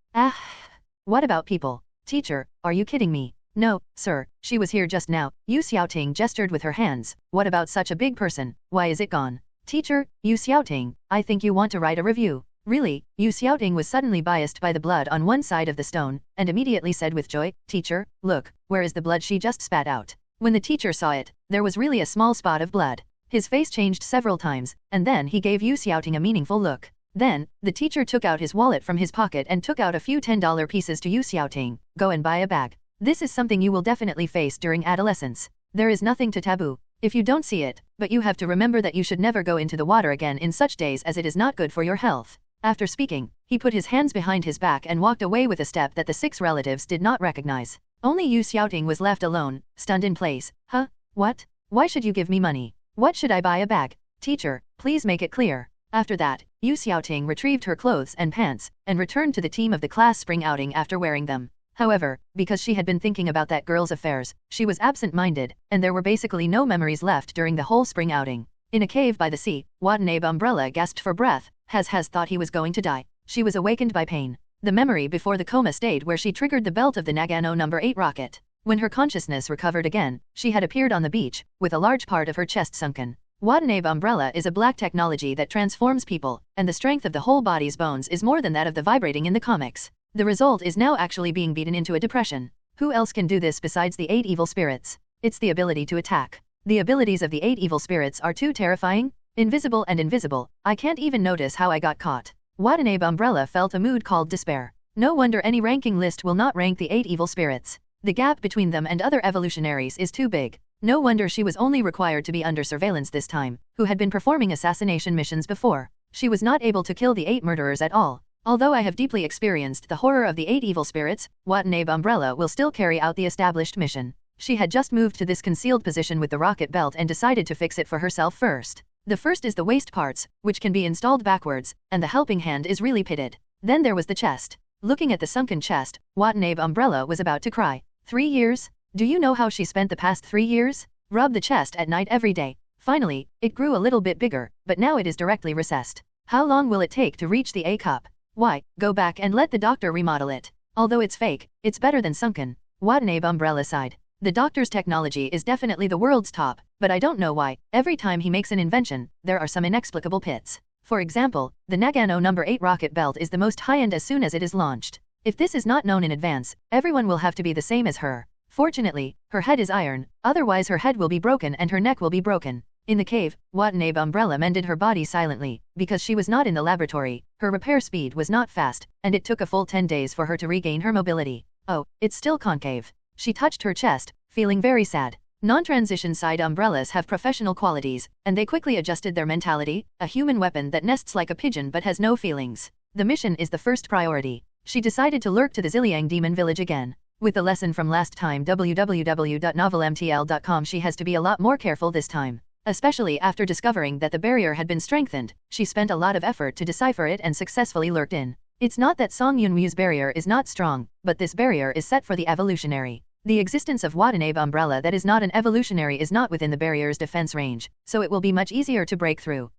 What about people? Teacher, are you kidding me? No, sir, she was here just now. Yu Xiaoting gestured with her hands. What about such a big person? Why is it gone? Teacher, Yu Xiaoting, I think you want to write a review. Really? Yu Xiaoting was suddenly biased by the blood on one side of the stone, and immediately said with joy, Teacher, look, where is the blood she just spat out? When the teacher saw it, there was really a small spot of blood. His face changed several times, and then he gave Yu Xiaoting a meaningful look. Then, the teacher took out his wallet from his pocket and took out a few $10 pieces to Yu Xiaoting. Go and buy a bag. This is something you will definitely face during adolescence. There is nothing to taboo. If you don't see it, but you have to remember that you should never go into the water again in such days as it is not good for your health. After speaking, he put his hands behind his back and walked away with a step that the 6 relatives did not recognize. Only Yu Xiaoting was left alone, stunned in place. Huh? What? Why should you give me money? What should I buy a bag? Teacher, please make it clear. After that, Yu Xiaoting retrieved her clothes and pants, and returned to the team of the class spring outing after wearing them. However, because she had been thinking about that girl's affairs, she was absent-minded, and there were basically no memories left during the whole spring outing. In a cave by the sea, Watanabe Umbrella gasped for breath. Has thought he was going to die. She was awakened by pain. The memory before the coma stayed where she triggered the belt of the Nagano No. 8 rocket. When her consciousness recovered again, she had appeared on the beach, with a large part of her chest sunken. Watanabe Umbrella is a black technology that transforms people, and the strength of the whole body's bones is more than that of the vibrating in the comics. The result is now actually being beaten into a depression. Who else can do this besides the 8 evil spirits? It's the ability to attack. The abilities of the 8 evil spirits are too terrifying. Invisible and invisible, I can't even notice how I got caught. Watanabe Umbrella felt a mood called despair. No wonder any ranking list will not rank the 8 evil spirits. The gap between them and other evolutionaries is too big. No wonder she was only required to be under surveillance this time, who had been performing assassination missions before. She was not able to kill the 8 murderers at all. Although I have deeply experienced the horror of the 8 evil spirits, Watanabe Umbrella will still carry out the established mission. She had just moved to this concealed position with the rocket belt and decided to fix it for herself first. The first is the waist parts, which can be installed backwards, and the helping hand is really pitted. Then there was the chest. Looking at the sunken chest, Watanabe Umbrella was about to cry. 3 years? Do you know how she spent the past 3 years? Rub the chest at night every day. Finally, it grew a little bit bigger, but now it is directly recessed. How long will it take to reach the A cup? Why, go back and let the doctor remodel it. Although it's fake, it's better than sunken. Watanabe Umbrella sighed. The doctor's technology is definitely the world's top, but I don't know why. Every time he makes an invention, there are some inexplicable pits. For example, the Nagano No. 8 rocket belt is the most high-end as soon as it is launched. If this is not known in advance, everyone will have to be the same as her. Fortunately, her head is iron, otherwise her head will be broken and her neck will be broken. In the cave, Watanabe Umbrella mended her body silently, because she was not in the laboratory, her repair speed was not fast, and it took a full 10 days for her to regain her mobility. Oh, it's still concave. She touched her chest, feeling very sad. Non-transition side umbrellas have professional qualities, and they quickly adjusted their mentality, a human weapon that nests like a pigeon but has no feelings. The mission is the first priority. She decided to lurk to the Ziliang Demon Village again. With the lesson from last time www.novelmtl.com, she has to be a lot more careful this time. Especially after discovering that the barrier had been strengthened, she spent a lot of effort to decipher it and successfully lurked in. It's not that Song Yunmu's barrier is not strong, but this barrier is set for the evolutionary. The existence of Watanabe Umbrella that is not an evolutionary is not within the barrier's defense range, so it will be much easier to break through.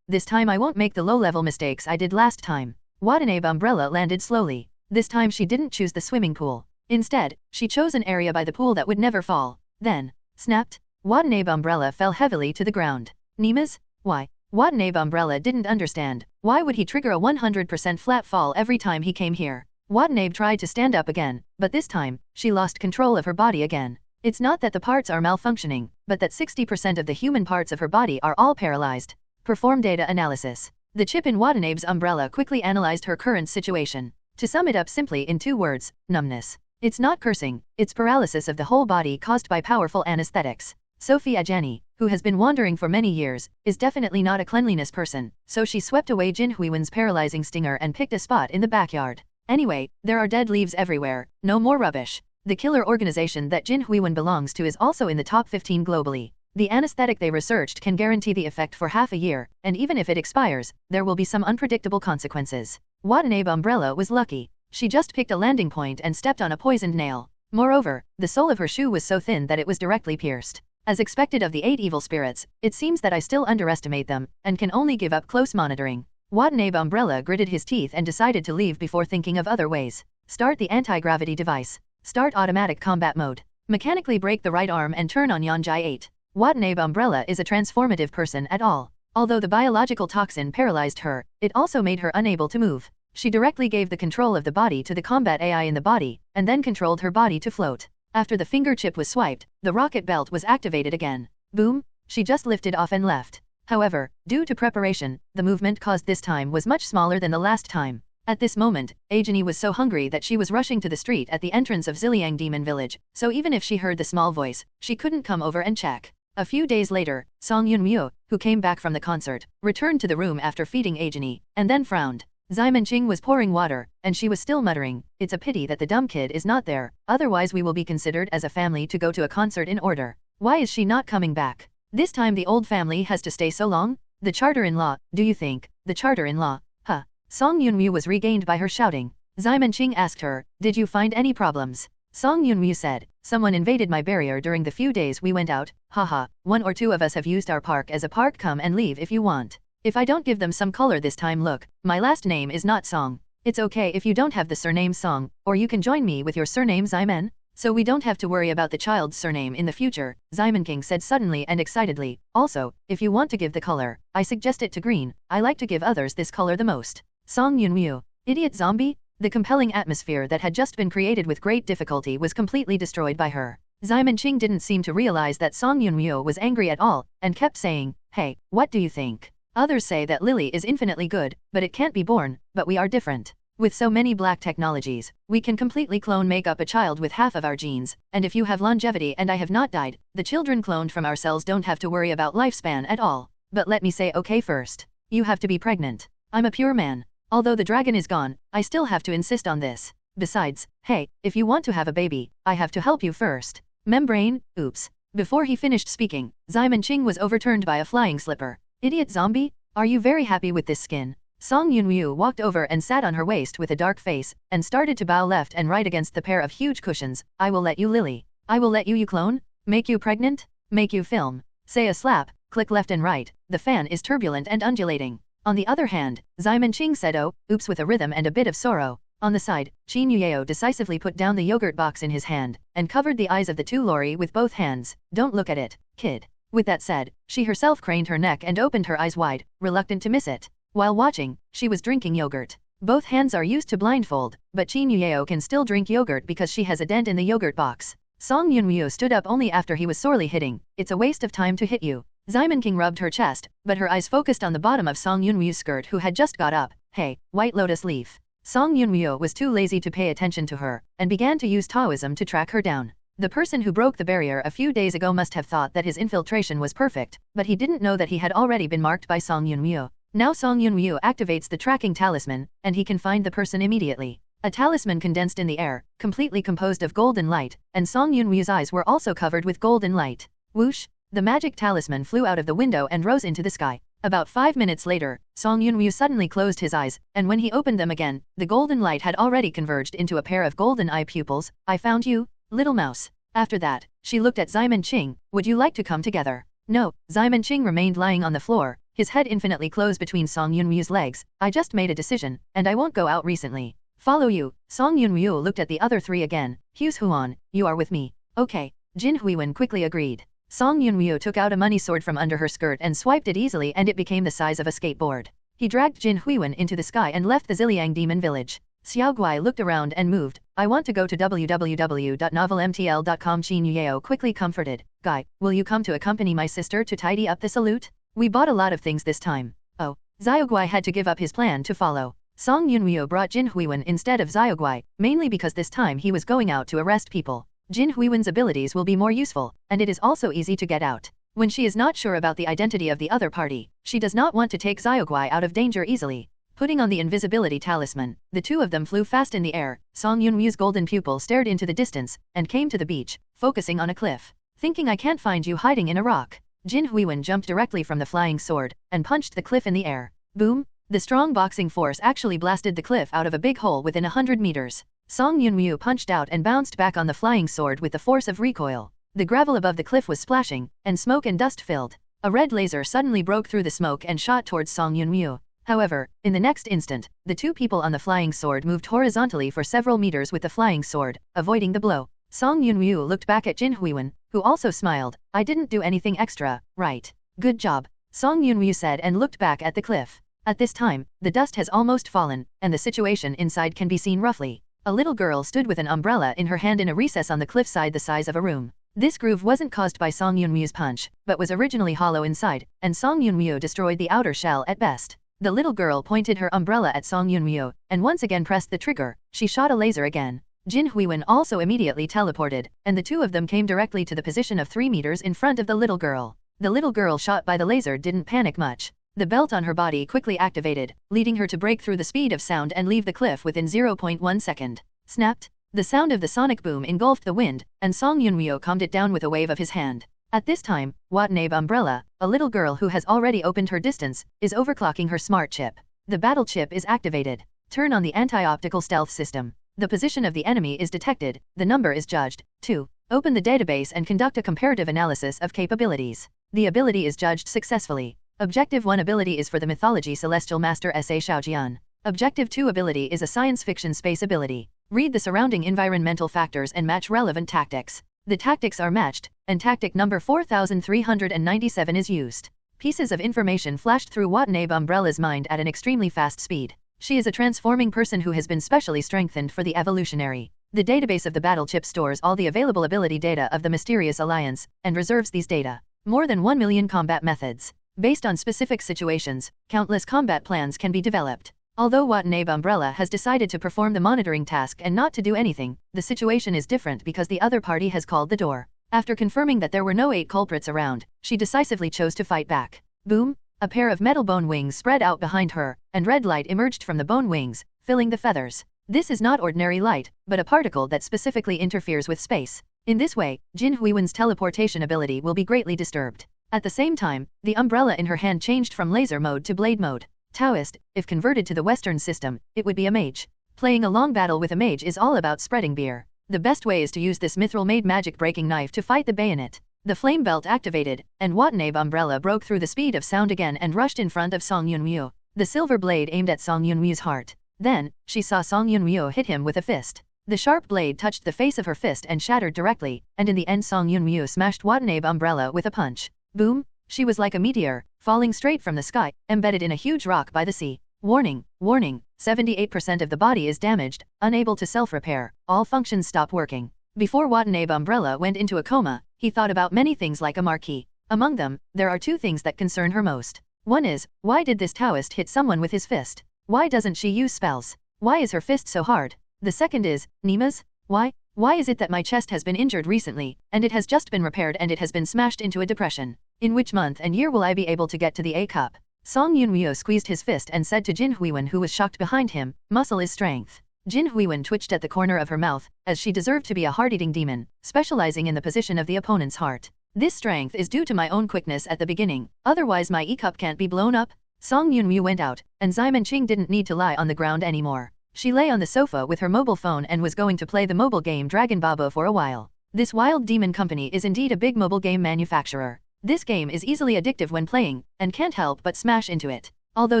This time I won't make the low-level mistakes I did last time. Watanabe Umbrella landed slowly. This time she didn't choose the swimming pool. Instead, she chose an area by the pool that would never fall. Then, snapped. Watanabe Umbrella fell heavily to the ground. Nemas? Why? Watanabe Umbrella didn't understand. Why would he trigger a 100% flat fall every time he came here? Watanabe tried to stand up again, but this time, she lost control of her body again. It's not that the parts are malfunctioning, but that 60% of the human parts of her body are all paralyzed. Perform data analysis. The chip in Watanabe's umbrella quickly analyzed her current situation. To sum it up simply in 2 words, numbness. It's not cursing, it's paralysis of the whole body caused by powerful anesthetics. Sophie Ajani, who has been wandering for many years, is definitely not a cleanliness person, so she swept away Jin Huiwen's paralyzing stinger and picked a spot in the backyard. Anyway, there are dead leaves everywhere, no more rubbish. The killer organization that Jin Huiwen belongs to is also in the top 15 globally. The anesthetic they researched can guarantee the effect for half a year, and even if it expires, there will be some unpredictable consequences. Watanabe Umbrella was lucky. She just picked a landing point and stepped on a poisoned nail. Moreover, the sole of her shoe was so thin that it was directly pierced. As expected of the 8 evil spirits, it seems that I still underestimate them, and can only give up close monitoring. Watanabe Umbrella gritted his teeth and decided to leave before thinking of other ways. Start the anti-gravity device. Start automatic combat mode. Mechanically break the right arm and turn on Yanjai 8. Watanabe Umbrella is a transformative person at all. Although the biological toxin paralyzed her, it also made her unable to move. She directly gave the control of the body to the combat AI in the body, and then controlled her body to float. After the finger chip was swiped, the rocket belt was activated again. Boom! She just lifted off and left. However, due to preparation, the movement caused this time was much smaller than the last time. At this moment, Ajani was so hungry that she was rushing to the street at the entrance of Ziliang Demon Village, so even if she heard the small voice, she couldn't come over and check. A few days later, Song Yunmyo, who came back from the concert, returned to the room after feeding Ajani, and then frowned. Ximenqing was pouring water, and she was still muttering, "It's a pity that the dumb kid is not there, otherwise we will be considered as a family to go to a concert in order. Why is she not coming back? This time the old family has to stay so long? The charter-in-law, do you think, the charter-in-law. Huh. Song Yunryu was regained by her shouting. Ximenqing asked her, did you find any problems? Song Yunryu said, someone invaded my barrier during the few days we went out, haha, 1 or 2 of us have used our park as a park, come and leave if you want. If I don't give them some color this time, look, my last name is not Song. It's okay if you don't have the surname Song, or you can join me with your surname Ximen. So we don't have to worry about the child's surname in the future, Ximenqing said suddenly and excitedly. Also, if you want to give the color, I suggest it to green. I like to give others this color the most. Song Yunryu, idiot zombie? The compelling atmosphere that had just been created with great difficulty was completely destroyed by her. Ximenqing didn't seem to realize that Song Yunryu was angry at all, and kept saying, hey, what do you think? Others say that Lily is infinitely good, but it can't be born, but we are different. With so many black technologies, we can completely clone make up a child with half of our genes, and if you have longevity and I have not died, the children cloned from our cells don't have to worry about lifespan at all. But let me say okay first. You have to be pregnant. I'm a pure man. Although the dragon is gone, I still have to insist on this. Besides, hey, if you want to have a baby, I have to help you first. Membrane, oops. Before he finished speaking, Ximenqing was overturned by a flying slipper. Idiot zombie, are you very happy with this skin? Song Yunryu walked over and sat on her waist with a dark face, and started to bow left and right against the pair of huge cushions. I will let you Lily. I will let you clone? Make you pregnant? Make you film? Say a slap, click left and right, the fan is turbulent and undulating. On the other hand, Ximenqing said oh, oops with a rhythm and a bit of sorrow. On the side, Qin Yueo decisively put down the yogurt box in his hand, and covered the eyes of the two Lori with both hands. Don't look at it, kid. With that said, she herself craned her neck and opened her eyes wide, reluctant to miss it. While watching, she was drinking yogurt. Both hands are used to blindfold, but Qin Yueo can still drink yogurt because she has a dent in the yogurt box. Song Yunryu stood up only after he was sorely hitting. It's a waste of time to hit you. Ximenqing rubbed her chest, but her eyes focused on the bottom of Song Yunryu's skirt, who had just got up. Hey, White Lotus Leaf. Song Yunryu was too lazy to pay attention to her, and began to use Taoism to track her down. The person who broke the barrier a few days ago must have thought that his infiltration was perfect, but he didn't know that he had already been marked by Song Yunryu. Now Song Yunryu activates the tracking talisman, and he can find the person immediately. A talisman condensed in the air, completely composed of golden light, and Song Yunryu's eyes were also covered with golden light. Whoosh! The magic talisman flew out of the window and rose into the sky. About 5 minutes later, Song Yunryu suddenly closed his eyes, and when he opened them again, the golden light had already converged into a pair of golden eye pupils. I found you, little mouse. After that, she looked at Ximenqing. Would you like to come together? No, Ximenqing remained lying on the floor, his head infinitely close between Song Yunryu's legs. I just made a decision, and I won't go out recently. Follow you. Song Yunryu looked at the other three again. Hughes Huan, you are with me. Okay. Jin Huiwen quickly agreed. Song Yunryu took out a money sword from under her skirt and swiped it easily, and it became the size of a skateboard. He dragged Jin Huiwen into the sky and left the Ziliang demon village. Xiao Guai looked around and moved. I want to go to www.novelmtl.com. Qin Yueo quickly comforted. Guy, will you come to accompany my sister to tidy up the salute? We bought a lot of things this time. Oh, Xiao Guai had to give up his plan to follow. Song Yunryu brought Jin Huiwen instead of Xiao Guai, mainly because this time he was going out to arrest people. Jin Huiwen's abilities will be more useful, and it is also easy to get out. When she is not sure about the identity of the other party, she does not want to take Xiao Guai out of danger easily. Putting on the invisibility talisman, the two of them flew fast in the air. Song Yunryu's golden pupil stared into the distance, and came to the beach, focusing on a cliff. Thinking I can't find you hiding in a rock. Jin Huiwen jumped directly from the flying sword, and punched the cliff in the air. Boom! The strong boxing force actually blasted the cliff out of a big hole within 100 meters. Song Yunryu punched out and bounced back on the flying sword with the force of recoil. The gravel above the cliff was splashing, and smoke and dust filled. A red laser suddenly broke through the smoke and shot towards Song Yunryu. However, in the next instant, the two people on the flying sword moved horizontally for several meters with the flying sword, avoiding the blow. Song Yunryu looked back at Jin Huiwen, who also smiled. I didn't do anything extra, right? Good job. Song Yunryu said and looked back at the cliff. At this time, the dust has almost fallen, and the situation inside can be seen roughly. A little girl stood with an umbrella in her hand in a recess on the cliffside the size of a room. This groove wasn't caused by Song Yunryu's punch, but was originally hollow inside, and Song Yunryu destroyed the outer shell at best. The little girl pointed her umbrella at Song Yunryu, and once again pressed the trigger. She shot a laser again. Jin Huiwen also immediately teleported, and the two of them came directly to the position of 3 meters in front of the little girl. The little girl shot by the laser didn't panic much. The belt on her body quickly activated, leading her to break through the speed of sound and leave the cliff within 0.1 second. Snapped. The sound of the sonic boom engulfed the wind, and Song Yunryu calmed it down with a wave of his hand. At this time, Watanabe Umbrella, a little girl who has already opened her distance, is overclocking her smart chip. The battle chip is activated. Turn on the anti-optical stealth system. The position of the enemy is detected, the number is judged. 2. Open the database and conduct a comparative analysis of capabilities. The ability is judged successfully. Objective 1 ability is for the Mythology Celestial Master S.A. Shaojian. Objective 2 ability is a science fiction space ability. Read the surrounding environmental factors and match relevant tactics. The tactics are matched, and tactic number 4397 is used. Pieces of information flashed through Watanabe Umbrella's mind at an extremely fast speed. She is a transforming person who has been specially strengthened for the evolutionary. The database of the battle chip stores all the available ability data of the mysterious alliance, and reserves these data. More than 1 million combat methods. Based on specific situations, countless combat plans can be developed. Although Watanabe Umbrella has decided to perform the monitoring task and not to do anything, the situation is different because the other party has called the door. After confirming that there were no 8 culprits around, she decisively chose to fight back. Boom! A pair of metal bone wings spread out behind her, and red light emerged from the bone wings, filling the feathers. This is not ordinary light, but a particle that specifically interferes with space. In this way, Jin Huiwen's teleportation ability will be greatly disturbed. At the same time, the umbrella in her hand changed from laser mode to blade mode. Taoist, if converted to the Western system, it would be a mage. Playing a long battle with a mage is all about spreading beer. The best way is to use this mithril-made magic-breaking knife to fight the bayonet. The flame belt activated, and Watanabe Umbrella broke through the speed of sound again and rushed in front of Song Yunryu. The silver blade aimed at Song Yunryu's heart. Then, she saw Song Yunryu hit him with a fist. The sharp blade touched the face of her fist and shattered directly, and in the end Song Yunryu smashed Watanabe Umbrella with a punch. Boom! She was like a meteor, falling straight from the sky, embedded in a huge rock by the sea. Warning, warning, 78% of the body is damaged, unable to self-repair, all functions stop working. Before Watanabe Umbrella went into a coma, he thought about many things like a marquee. Among them, there are 2 things that concern her most. One is, why did this Taoist hit someone with his fist? Why doesn't she use spells? Why is her fist so hard? The second is, Nima's? Why is it that my chest has been injured recently, and it has just been repaired and it has been smashed into a depression? In which month and year will I be able to get to the A cup? Song Yunryu squeezed his fist and said to Jin Huiwen, who was shocked behind him, muscle is strength. Jin Huiwen twitched at the corner of her mouth, as she deserved to be a heart-eating demon, specializing in the position of the opponent's heart. This strength is due to my own quickness at the beginning, otherwise my E-cup can't be blown up. Song Yunryu went out, and Xiamen Qing didn't need to lie on the ground anymore. She lay on the sofa with her mobile phone and was going to play the mobile game Dragon Baba for a while. This Wild Demon Company is indeed a big mobile game manufacturer. This game is easily addictive when playing, and can't help but smash into it. Although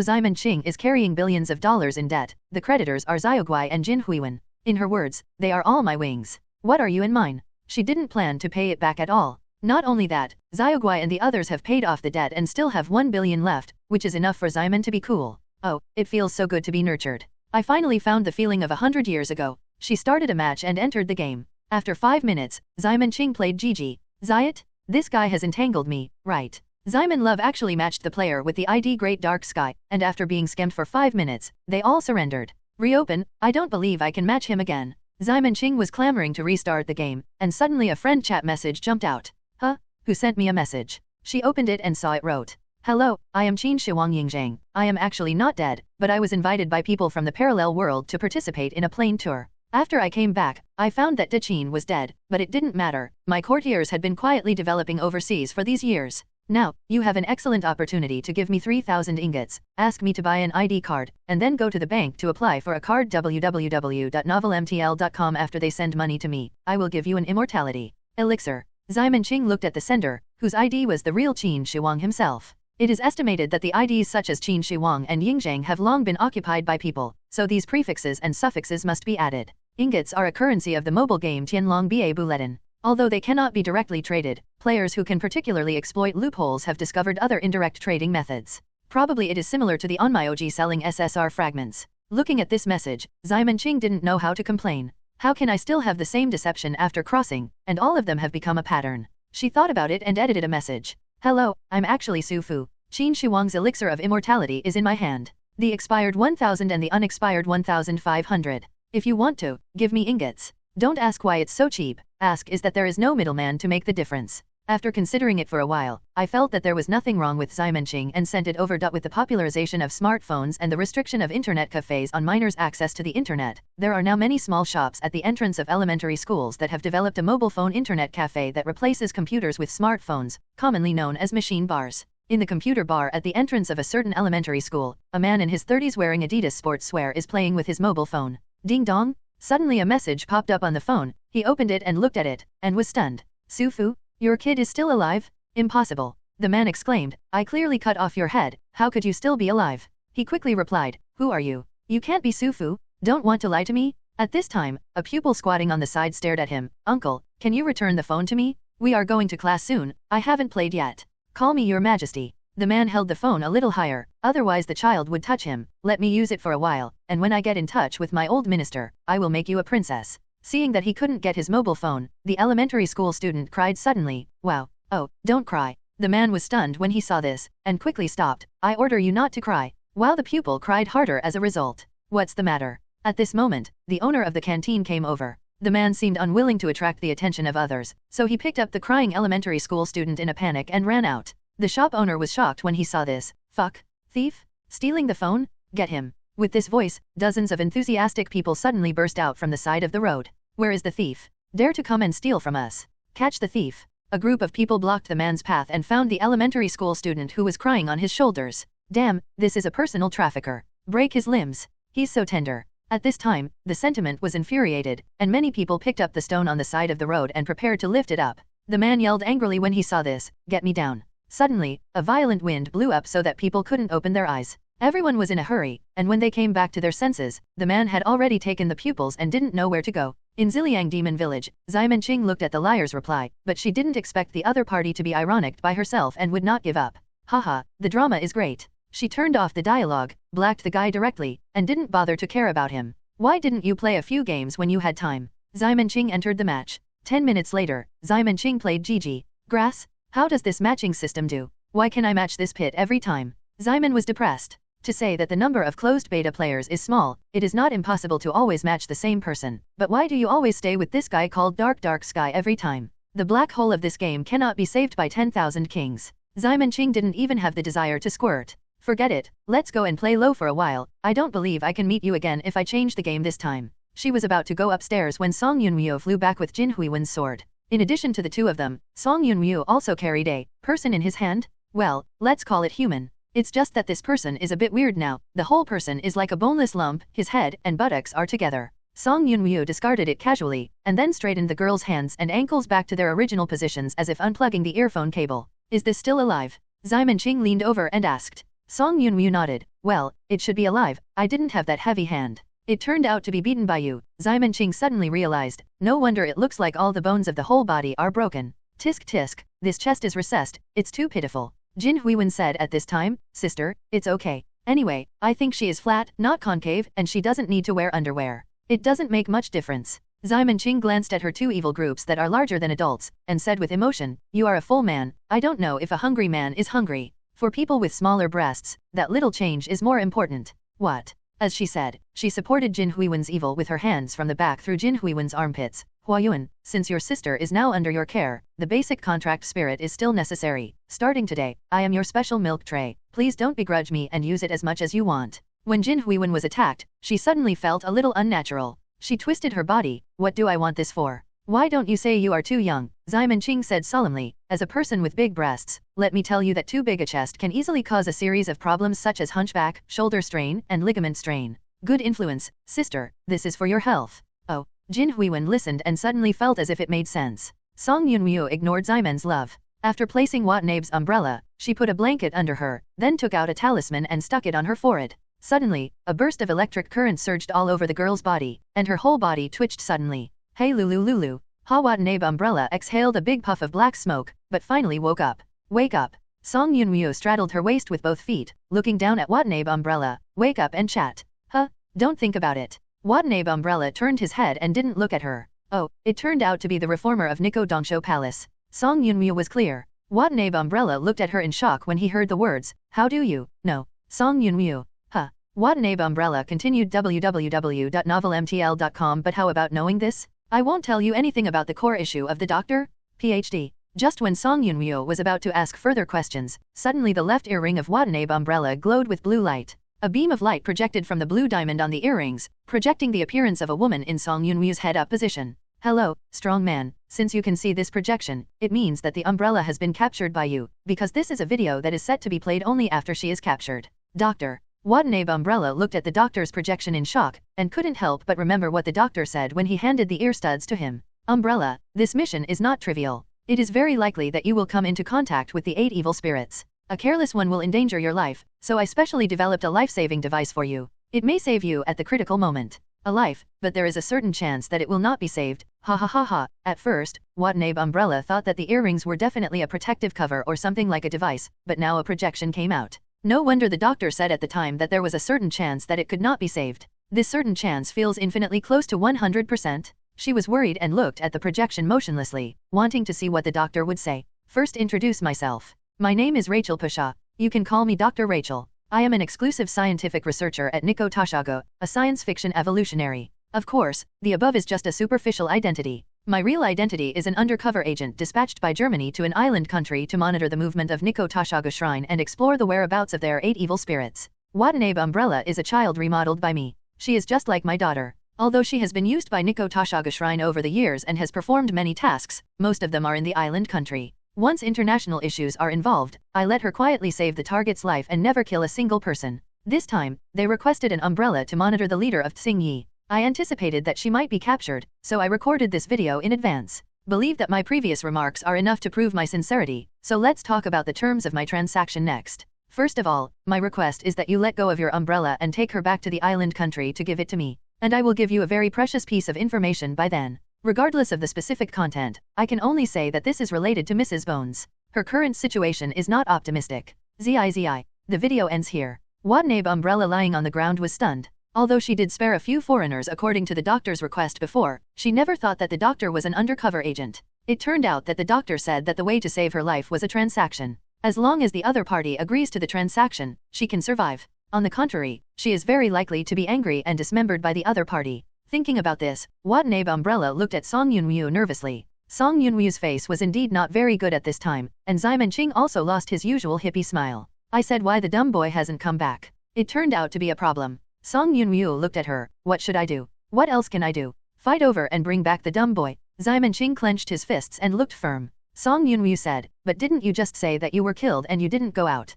Xiamen Qing is carrying billions of dollars in debt, the creditors are Xiaoguai and Jin Huiwen. In her words, they are all my wings. What are you and mine? She didn't plan to pay it back at all. Not only that, Xiaoguai and the others have paid off the debt and still have 1 billion left, which is enough for Xiamen to be cool. Oh, it feels so good to be nurtured. I finally found the feeling of 100 years ago. She started a match and entered the game. After 5 minutes, Xiamen Qing played GG. Zayat? This guy has entangled me, right? Xiamen Love actually matched the player with the ID Great Dark Sky, and after being scammed for 5 minutes, they all surrendered. Reopen, I don't believe I can match him again. Xiamen Qing was clamoring to restart the game, and suddenly a friend chat message jumped out. Huh? Who sent me a message? She opened it and saw it wrote. Hello, I am Qin Shiwang Yingzhang. I am actually not dead, but I was invited by people from the parallel world to participate in a plane tour. After I came back, I found that De Qin was dead, but it didn't matter. My courtiers had been quietly developing overseas for these years. Now, you have an excellent opportunity to give me 3,000 ingots, ask me to buy an ID card, and then go to the bank to apply for a card www.novelmtl.com. After they send money to me, I will give you an immortality elixir. Xiamen Qing looked at the sender, whose ID was the real Qin Shiwang himself. It is estimated that the IDs such as Qin Shiwang and Yingzhang have long been occupied by people, so these prefixes and suffixes must be added. Ingots are a currency of the mobile game Tianlong Ba Bulletin. Although they cannot be directly traded, players who can particularly exploit loopholes have discovered other indirect trading methods. Probably it is similar to the Onmyoji selling SSR fragments. Looking at this message, Xiamen Qing didn't know how to complain. How can I still have the same deception after crossing, and all of them have become a pattern? She thought about it and edited a message. Hello, I'm actually Su Fu. Qin Shiwang's elixir of immortality is in my hand. The expired 1000 and the unexpired 1500. If you want to, give me ingots. Don't ask why it's so cheap, ask is that there is no middleman to make the difference. After considering it for a while, I felt that there was nothing wrong with Ximenqing and sent it over. With the popularization of smartphones and the restriction of internet cafes on minors' access to the internet, there are now many small shops at the entrance of elementary schools that have developed a mobile phone internet cafe that replaces computers with smartphones, commonly known as machine bars. In the computer bar at the entrance of a certain elementary school, a man in his 30s wearing Adidas sportswear is playing with his mobile phone. Ding dong! Suddenly a message popped up on the phone. He opened it and looked at it, and was stunned. Sufu? Your kid is still alive? Impossible. The man exclaimed, I clearly cut off your head, how could you still be alive? He quickly replied, who are you? You can't be Sufu, don't want to lie to me? At this time, a pupil squatting on the side stared at him, Uncle, can you return the phone to me? We are going to class soon, I haven't played yet. Call me your majesty. The man held the phone a little higher, otherwise the child would touch him. Let me use it for a while, and when I get in touch with my old minister, I will make you a princess. Seeing that he couldn't get his mobile phone, the elementary school student cried suddenly, wow, oh, don't cry. The man was stunned when he saw this, and quickly stopped, I order you not to cry, while the pupil cried harder as a result. What's the matter? At this moment, the owner of the canteen came over. The man seemed unwilling to attract the attention of others, so he picked up the crying elementary school student in a panic and ran out. The shop owner was shocked when he saw this. Fuck. Thief? Stealing the phone? Get him. With this voice, dozens of enthusiastic people suddenly burst out from the side of the road. Where is the thief? Dare to come and steal from us. Catch the thief. A group of people blocked the man's path and found the elementary school student who was crying on his shoulders. Damn, this is a personal trafficker. Break his limbs. He's so tender. At this time, the sentiment was infuriated, and many people picked up the stone on the side of the road and prepared to lift it up. The man yelled angrily when he saw this, get me down. Suddenly, a violent wind blew up so that people couldn't open their eyes. Everyone was in a hurry, and when they came back to their senses, the man had already taken the pupils and didn't know where to go. In Ziliang Demon Village, Ximenqing looked at the liar's reply, but she didn't expect the other party to be ironic by herself and would not give up. Haha, the drama is great. She turned off the dialogue, blacked the guy directly, and didn't bother to care about him. Why didn't you play a few games when you had time? Ximenqing entered the match. 10 minutes later, Ximenqing played GG. Grass? How does this matching system do? Why can I match this pit every time? Ximen was depressed. To say that the number of closed beta players is small, it is not impossible to always match the same person. But why do you always stay with this guy called Dark Sky every time? The black hole of this game cannot be saved by 10,000 kings. Ximenqing didn't even have the desire to squirt. Forget it, let's go and play low for a while. I don't believe I can meet you again if I change the game this time. She was about to go upstairs when Song Yunryu flew back with Jin Huiwen's sword. In addition to the two of them, Song Yunryu also carried a person in his hand? Well, let's call it human. It's just that this person is a bit weird now. The whole person is like a boneless lump, his head and buttocks are together. Song Yunryu discarded it casually, and then straightened the girl's hands and ankles back to their original positions as if unplugging the earphone cable. Is this still alive? Ximenqing leaned over and asked. Song Yunryu nodded. Well, it should be alive, I didn't have that heavy hand. It turned out to be beaten by you. Ximenqing suddenly realized. No wonder it looks like all the bones of the whole body are broken. Tisk tisk, this chest is recessed, it's too pitiful. Jin Huiwen said at this time, sister, it's okay. Anyway, I think she is flat, not concave, and she doesn't need to wear underwear. It doesn't make much difference. Ximenqing glanced at her two evil groups that are larger than adults, and said with emotion, you are a full man, I don't know if a hungry man is hungry. For people with smaller breasts, that little change is more important. What? As she said, she supported Jin Huiwen's evil with her hands from the back through Jin Huiwen's armpits. Huayuan, since your sister is now under your care, the basic contract spirit is still necessary. Starting today, I am your special milk tray. Please don't begrudge me and use it as much as you want. When Jin Huiwen was attacked, she suddenly felt a little unnatural. She twisted her body. What do I want this for? Why don't you say you are too young? Ximenqing said solemnly. As a person with big breasts, let me tell you that too big a chest can easily cause a series of problems such as hunchback, shoulder strain, and ligament strain. Good influence, sister, this is for your health. Oh. Jin Huiwen listened and suddenly felt as if it made sense. Song Yunryu ignored Ximen's love. After placing Watanabe's umbrella, she put a blanket under her, then took out a talisman and stuck it on her forehead. Suddenly, a burst of electric current surged all over the girl's body, and her whole body twitched suddenly. Hey Lulu Lulu. Ha Watanabe umbrella exhaled a big puff of black smoke, but finally woke up. Wake up. Song Yunryu straddled her waist with both feet, looking down at Watanabe umbrella. Wake up and chat. Huh? Don't think about it. Watanabe umbrella turned his head and didn't look at her. Oh, it turned out to be the reformer of Nikko Dongsho Palace. Song Yunryu was clear. Watanabe umbrella looked at her in shock when he heard the words, how do you, no. Song Yunryu. Huh. Watanabe umbrella continued www.novelmtl.com. But how about knowing this? I won't tell you anything about the core issue of the Doctor, PhD. Just when Song Yunwoo was about to ask further questions, suddenly the left earring of Watanabe umbrella glowed with blue light. A beam of light projected from the blue diamond on the earrings, projecting the appearance of a woman in Song Yunwoo's head-up position. Hello, strong man, since you can see this projection, it means that the umbrella has been captured by you, because this is a video that is set to be played only after she is captured. Doctor. Watanabe umbrella looked at the doctor's projection in shock, and couldn't help but remember what the doctor said when he handed the ear studs to him. Umbrella, this mission is not trivial. It is very likely that you will come into contact with the 8 evil spirits. A careless one will endanger your life, so I specially developed a life-saving device for you. It may save you at the critical moment. A life, but there is a certain chance that it will not be saved. Ha ha ha ha. At first, Watanabe umbrella thought that the earrings were definitely a protective cover or something like a device, but now a projection came out. No wonder the doctor said at the time that there was a certain chance that it could not be saved. This certain chance feels infinitely close to 100%. She was worried and looked at the projection motionlessly, wanting to see what the doctor would say. First, introduce myself. My name is Rachel Pasha. You can call me Dr. Rachel. I am an exclusive scientific researcher at Nikko Tashago, a science fiction evolutionary. Of course, the above is just a superficial identity. My real identity is an undercover agent dispatched by Germany to an island country to monitor the movement of Nikko Tashago Shrine and explore the whereabouts of their 8 evil spirits. Watanabe umbrella is a child remodeled by me. She is just like my daughter. Although she has been used by Nikko Tashago Shrine over the years and has performed many tasks, most of them are in the island country. Once international issues are involved, I let her quietly save the target's life and never kill a single person. This time, they requested an umbrella to monitor the leader of Tsingyi. I anticipated that she might be captured, so I recorded this video in advance. Believe that my previous remarks are enough to prove my sincerity, so let's talk about the terms of my transaction next. First of all, my request is that you let go of your umbrella and take her back to the island country to give it to me. And I will give you a very precious piece of information by then. Regardless of the specific content, I can only say that this is related to Mrs. Bones. Her current situation is not optimistic. ZIZI. The video ends here. Watanabe umbrella lying on the ground was stunned. Although she did spare a few foreigners according to the doctor's request before, she never thought that the doctor was an undercover agent. It turned out that the doctor said that the way to save her life was a transaction. As long as the other party agrees to the transaction, she can survive. On the contrary, she is very likely to be angry and dismembered by the other party. Thinking about this, Watanabe umbrella looked at Song Yunwoo nervously. Song Yunwoo's face was indeed not very good at this time, and Ximen Qing also lost his usual hippie smile. I said why the dumb boy hasn't come back. It turned out to be a problem. Song Yunwoo looked at her. What should I do? What else can I do? Fight over and bring back the dumb boy. Ximen Qing clenched his fists and looked firm. Song Yunwoo said, but didn't you just say that you were killed and you didn't go out?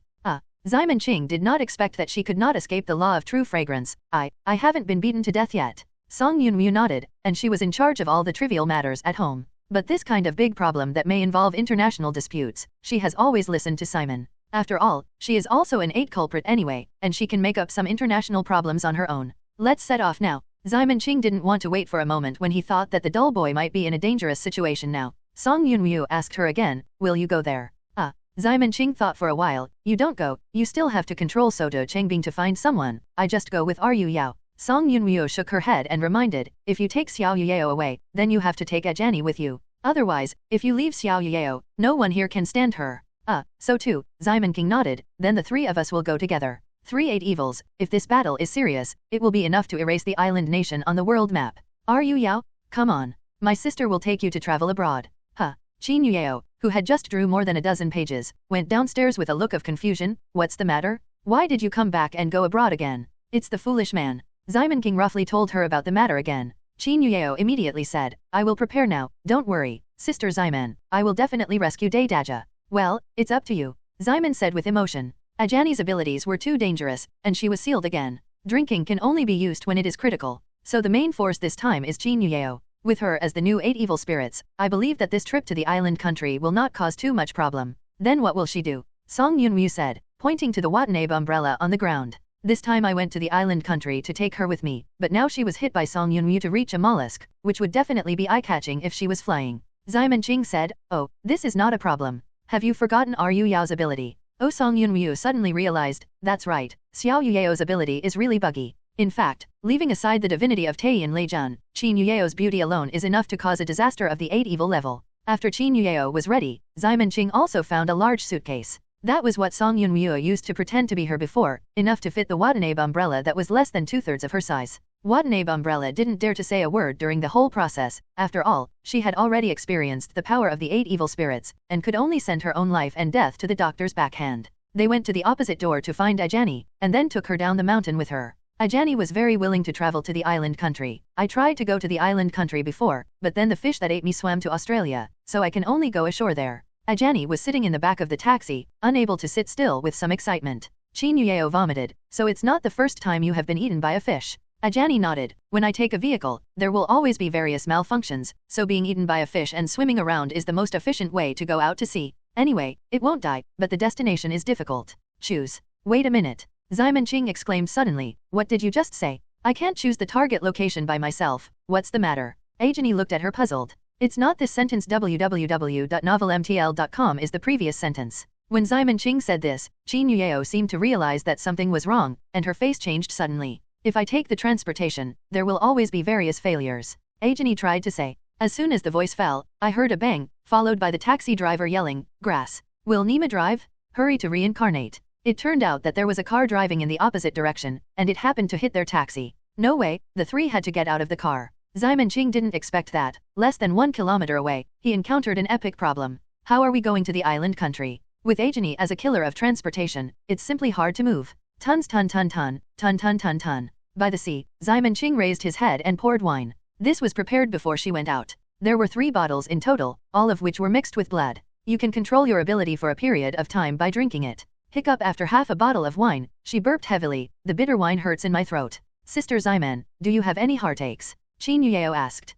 Ximen Qing did not expect that she could not escape the law of true fragrance. I haven't been beaten to death yet. Song Yunwoo nodded, and she was in charge of all the trivial matters at home. But this kind of big problem that may involve international disputes, she has always listened to Simon. After all, she is also an 8 culprit anyway, and she can make up some international problems on her own. Let's set off now. Ximen Qing didn't want to wait for a moment when he thought that the dull boy might be in a dangerous situation now. Song Yunwoo asked her again, will you go there? Ximen Qing thought for a while, you don't go, you still have to control Soto Changbing to find someone, I just go with Ru Yao. Song Yunwoo shook her head and reminded, if you take Xiao Yuyao away, then you have to take Ajani with you. Otherwise, if you leave Xiao Yuyao, no one here can stand her. So too, Ximen Qing nodded, then the 3 of us will go together. 3 8 evils, if this battle is serious, it will be enough to erase the island nation on the world map. Ru Yao? Come on. My sister will take you to travel abroad. Qin Yuyao, who had just drew more than a dozen pages, went downstairs with a look of confusion. What's the matter? Why did you come back and go abroad again? It's the foolish man. Ximen Qing roughly told her about the matter again. Qin Yuyao immediately said, I will prepare now, don't worry, Sister Ximen, I will definitely rescue Day Daja. Well, it's up to you, Ximen said with emotion. Ajani's abilities were too dangerous, and she was sealed again. Drinking can only be used when it is critical, so the main force this time is Qin Yuyao. With her as the new 8 evil spirits, I believe that this trip to the island country will not cause too much problem. Then what will she do? Song Yunwoo said, pointing to the Watanabe umbrella on the ground. This time I went to the island country to take her with me, but now she was hit by Song Yunwoo to reach a mollusk, which would definitely be eye-catching if she was flying. Ximen Qing said, oh, this is not a problem. Have you forgotten Ru Yao's ability? Oh, Song Yunwoo suddenly realized, that's right, Xiao Yuyao's ability is really buggy. In fact, leaving aside the divinity of Taiyin Leijun, Qin Yuyao's beauty alone is enough to cause a disaster of the 8 evil level. After Qin Yuyao was ready, Ximen Qing also found a large suitcase. That was what Song Yunwoo used to pretend to be her before, enough to fit the Watanabe umbrella that was less than 2/3 of her size. Watanabe Umbrella didn't dare to say a word during the whole process. After all, she had already experienced the power of the 8 evil spirits, and could only send her own life and death to the doctor's backhand. They went to the opposite door to find Ajani, and then took her down the mountain with her. Ajani was very willing to travel to the island country. I tried to go to the island country before, but then the fish that ate me swam to Australia, so I can only go ashore there. Ajani was sitting in the back of the taxi, unable to sit still with some excitement. Qin Yuyeo vomited, so it's not the first time you have been eaten by a fish. Ajani nodded. When I take a vehicle, there will always be various malfunctions, so being eaten by a fish and swimming around is the most efficient way to go out to sea. Anyway, it won't die, but the destination is difficult. Choose. Wait a minute. Ximenqing exclaimed suddenly. What did you just say? I can't choose the target location by myself. What's the matter? Ajani looked at her puzzled. It's not this sentence. www.novelmtl.com is the previous sentence. When Ximenqing said this, Qin Yuyeo seemed to realize that something was wrong, and her face changed suddenly. If I take the transportation, there will always be various failures. Ajani tried to say. As soon as the voice fell, I heard a bang, followed by the taxi driver yelling, "Grass! Will Nima drive? Hurry to reincarnate." It turned out that there was a car driving in the opposite direction, and it happened to hit their taxi. No way, the three had to get out of the car. Ximenqing didn't expect that. Less than 1 kilometer away, he encountered an epic problem. How are we going to the island country? With Ajani as a killer of transportation, it's simply hard to move. Tons ton ton ton, ton ton ton ton. By the sea, Ximenqing raised his head and poured wine. This was prepared before she went out. There were 3 bottles in total, all of which were mixed with blood. You can control your ability for a period of time by drinking it. Hiccup after half a bottle of wine, she burped heavily. The bitter wine hurts in my throat. Sister Ximen, do you have any heartaches? Qin Yuyeo asked.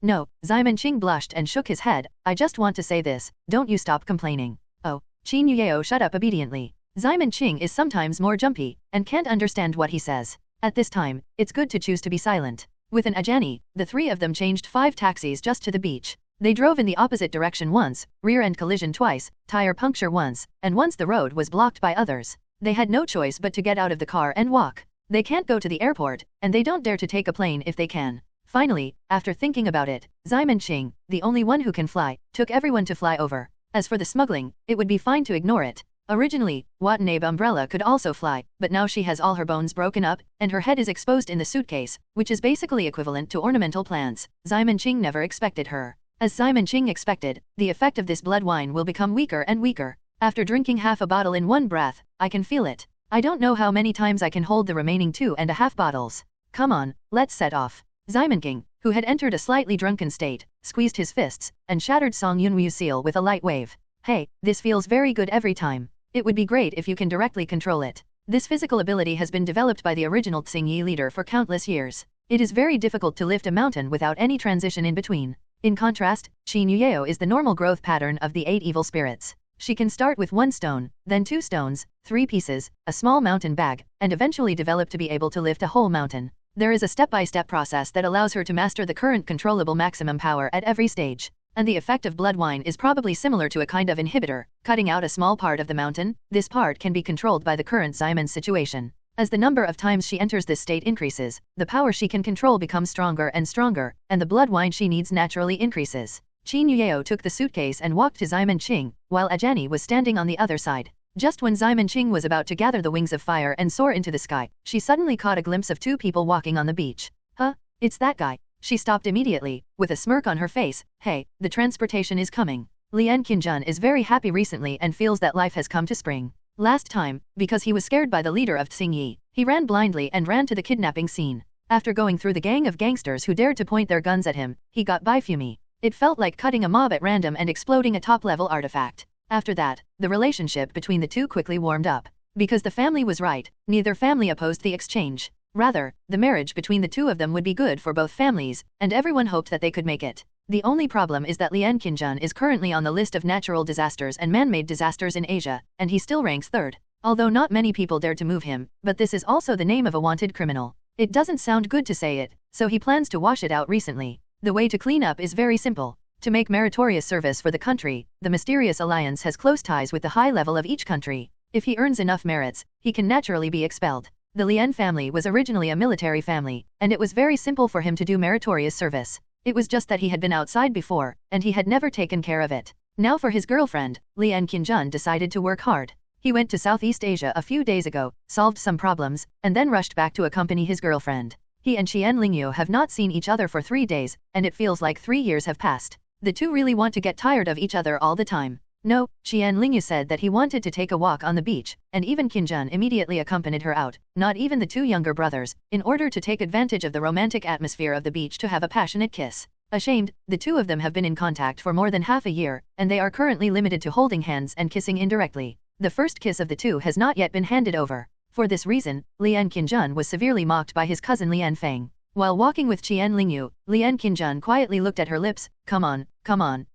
No. Ximenqing blushed and shook his head. I just want to say this, don't you stop complaining. Oh. Qin Yuyeo shut up obediently. Ximenqing is sometimes more jumpy, and can't understand what he says. At this time, it's good to choose to be silent. With an Ajani, the 3 of them changed 5 taxis just to the beach. They drove in the opposite direction once, rear-end collision twice, tire puncture once, and once the road was blocked by others. They had no choice but to get out of the car and walk. They can't go to the airport, and they don't dare to take a plane if they can. Finally, after thinking about it, Ximenqing, the only one who can fly, took everyone to fly over. As for the smuggling, it would be fine to ignore it. Originally, Watanabe Umbrella could also fly, but now she has all her bones broken up, and her head is exposed in the suitcase, which is basically equivalent to ornamental plants. Ximenqing never expected her. As Ximenqing expected, the effect of this blood wine will become weaker and weaker. After drinking half a bottle in one breath, I can feel it. I don't know how many times I can hold the remaining 2.5 bottles. Come on, let's set off. Ximenqing, who had entered a slightly drunken state, squeezed his fists, and shattered Song Yunwu's seal with a light wave. Hey, this feels very good every time. It would be great if you can directly control it. This physical ability has been developed by the original Xingyi leader for countless years. It is very difficult to lift a mountain without any transition in between. In contrast, Qin Yuyeo is the normal growth pattern of the 8 evil spirits. She can start with 1 stone, then 2 stones, 3 pieces, a small mountain bag, and eventually develop to be able to lift a whole mountain. There is a step-by-step process that allows her to master the current controllable maximum power at every stage. And the effect of blood wine is probably similar to a kind of inhibitor, cutting out a small part of the mountain. This part can be controlled by the current Ximen situation. As the number of times she enters this state increases, the power she can control becomes stronger and stronger, and the blood wine she needs naturally increases. Qin Yuyeo took the suitcase and walked to Ximenqing, while Ajani was standing on the other side. Just when Ximenqing was about to gather the wings of fire and soar into the sky, she suddenly caught a glimpse of 2 people walking on the beach. Huh? It's that guy. She stopped immediately, with a smirk on her face. Hey, the transportation is coming. Lian Qinjun is very happy recently and feels that life has come to spring. Last time, because he was scared by the leader of Xingyi, he ran blindly and ran to the kidnapping scene. After going through the gang of gangsters who dared to point their guns at him, he got by Fumi. It felt like cutting a mob at random and exploding a top-level artifact. After that, the relationship between the 2 quickly warmed up. Because the family was right, neither family opposed the exchange. Rather, the marriage between the 2 of them would be good for both families, and everyone hoped that they could make it. The only problem is that Lian Qinjun is currently on the list of natural disasters and man-made disasters in Asia, and he still ranks 3rd. Although not many people dare to move him, but this is also the name of a wanted criminal. It doesn't sound good to say it, so he plans to wash it out recently. The way to clean up is very simple. To make meritorious service for the country, the mysterious alliance has close ties with the high level of each country. If he earns enough merits, he can naturally be expelled. The Lian family was originally a military family, and it was very simple for him to do meritorious service. It was just that he had been outside before, and he had never taken care of it. Now for his girlfriend, Lian Qinjun decided to work hard. He went to Southeast Asia a few days ago, solved some problems, and then rushed back to accompany his girlfriend. He and Qian Lingyu have not seen each other for 3 days, and it feels like 3 years have passed. The two really want to get tired of each other all the time. No, Qian Lingyu said that he wanted to take a walk on the beach, and even Qinjun immediately accompanied her out, not even the two younger brothers, in order to take advantage of the romantic atmosphere of the beach to have a passionate kiss. Ashamed, the two of them have been in contact for more than half a year, and they are currently limited to holding hands and kissing indirectly. The first kiss of the two has not yet been handed over. For this reason, Lian Qinjun was severely mocked by his cousin Lian Feng. While walking with Qian Lingyu, Lian Qinjun quietly looked at her lips. Come on,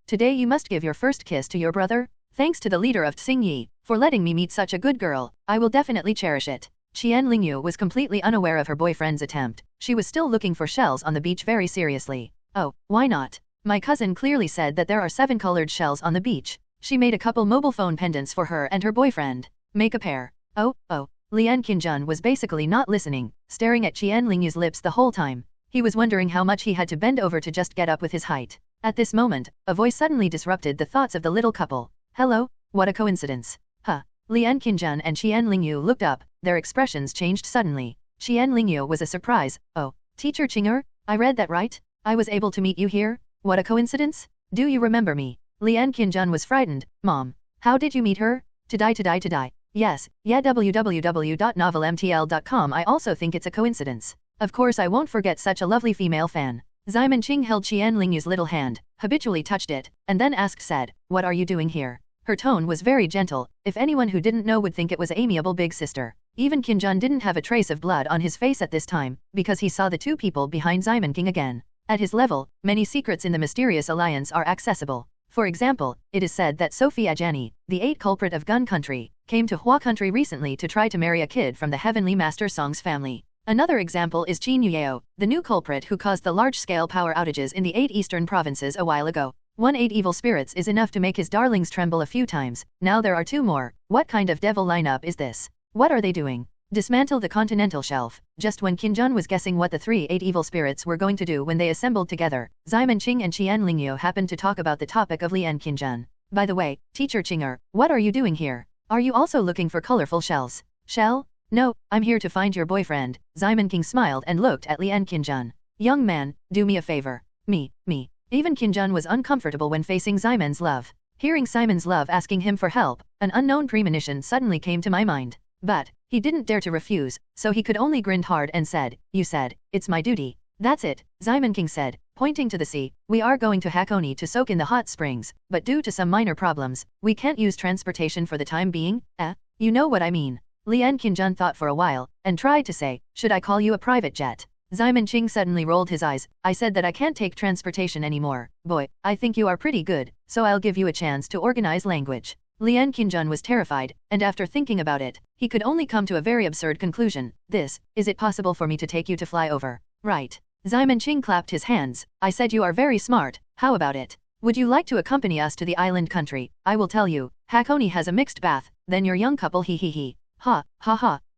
today you must give your first kiss to your brother? Thanks to the leader of Tsingyi, for letting me meet such a good girl, I will definitely cherish it. Qian Lingyu was completely unaware of her boyfriend's attempt. She was still looking for shells on the beach very seriously. Oh, why not? My cousin clearly said that there are 7 colored shells on the beach. She made a couple mobile phone pendants for her and her boyfriend. Make a pair. Oh. Lian Qinjun was basically not listening, staring at Qian Lingyu's lips the whole time. He was wondering how much he had to bend over to just get up with his height. At this moment, a voice suddenly disrupted the thoughts of the little couple. Hello? What a coincidence. Lian Qinjun and Qian Lingyu looked up, their expressions changed suddenly. Qian Lingyu was a surprise. Oh, Teacher Qinger? I read that right? I was able to meet you here? What a coincidence? Do you remember me? Lian Qinjun was frightened. Mom, how did you meet her? To die. Yes, yeah, www.novelmtl.com. I also think it's a coincidence. Of course I won't forget such a lovely female fan. Simon Ching held Qian Lingyu's little hand, habitually touched it, and then said, what are you doing here? Her tone was very gentle, if anyone who didn't know would think it was amiable big sister. Even Qinjun didn't have a trace of blood on his face at this time, because he saw the two people behind Simon King again. At his level, many secrets in the mysterious alliance are accessible. For example, it is said that Sophie Ajani, the 8th culprit of Gun Country, came to Hua Country recently to try to marry a kid from the Heavenly Master Song's family. Another example is Qin Yuyao, the new culprit who caused the large-scale power outages in the 8 eastern provinces a while ago. 8 evil spirits is enough to make his darlings tremble a few times. Now there are 2 more. What kind of devil lineup is this? What are they doing? Dismantle the continental shelf. Just when Qinjun was guessing what the 8 evil spirits were going to do when they assembled together, Simon Ching and Qian Lingyu happened to talk about the topic of Lian Qinjun. By the way, Teacher Chinger, what are you doing here? Are you also looking for colorful shells? Shell? No, I'm here to find your boyfriend. Simon King smiled and looked at Lian Qinjun. Young man, do me a favor. Me. Even Qinjun was uncomfortable when facing Simon's love. Hearing Simon's love asking him for help, an unknown premonition suddenly came to my mind. But he didn't dare to refuse, so he could only grin hard and said, you said, it's my duty. That's it, Simon King said, pointing to the sea. We are going to Hakone to soak in the hot springs, but due to some minor problems, we can't use transportation for the time being. You know what I mean. Lian Qinjun thought for a while, and tried to say, should I call you a private jet? Simon Ching suddenly rolled his eyes. I said that I can't take transportation anymore. Boy, I think you are pretty good, so I'll give you a chance to organize language. Lian Qinjun was terrified, and after thinking about it, he could only come to a very absurd conclusion. Is it possible for me to take you to fly over? Right. Simon Ching clapped his hands. I said you are very smart, how about it? Would you like to accompany us to the island country? I will tell you, Hakone has a mixed bath, then your young couple he. Ha.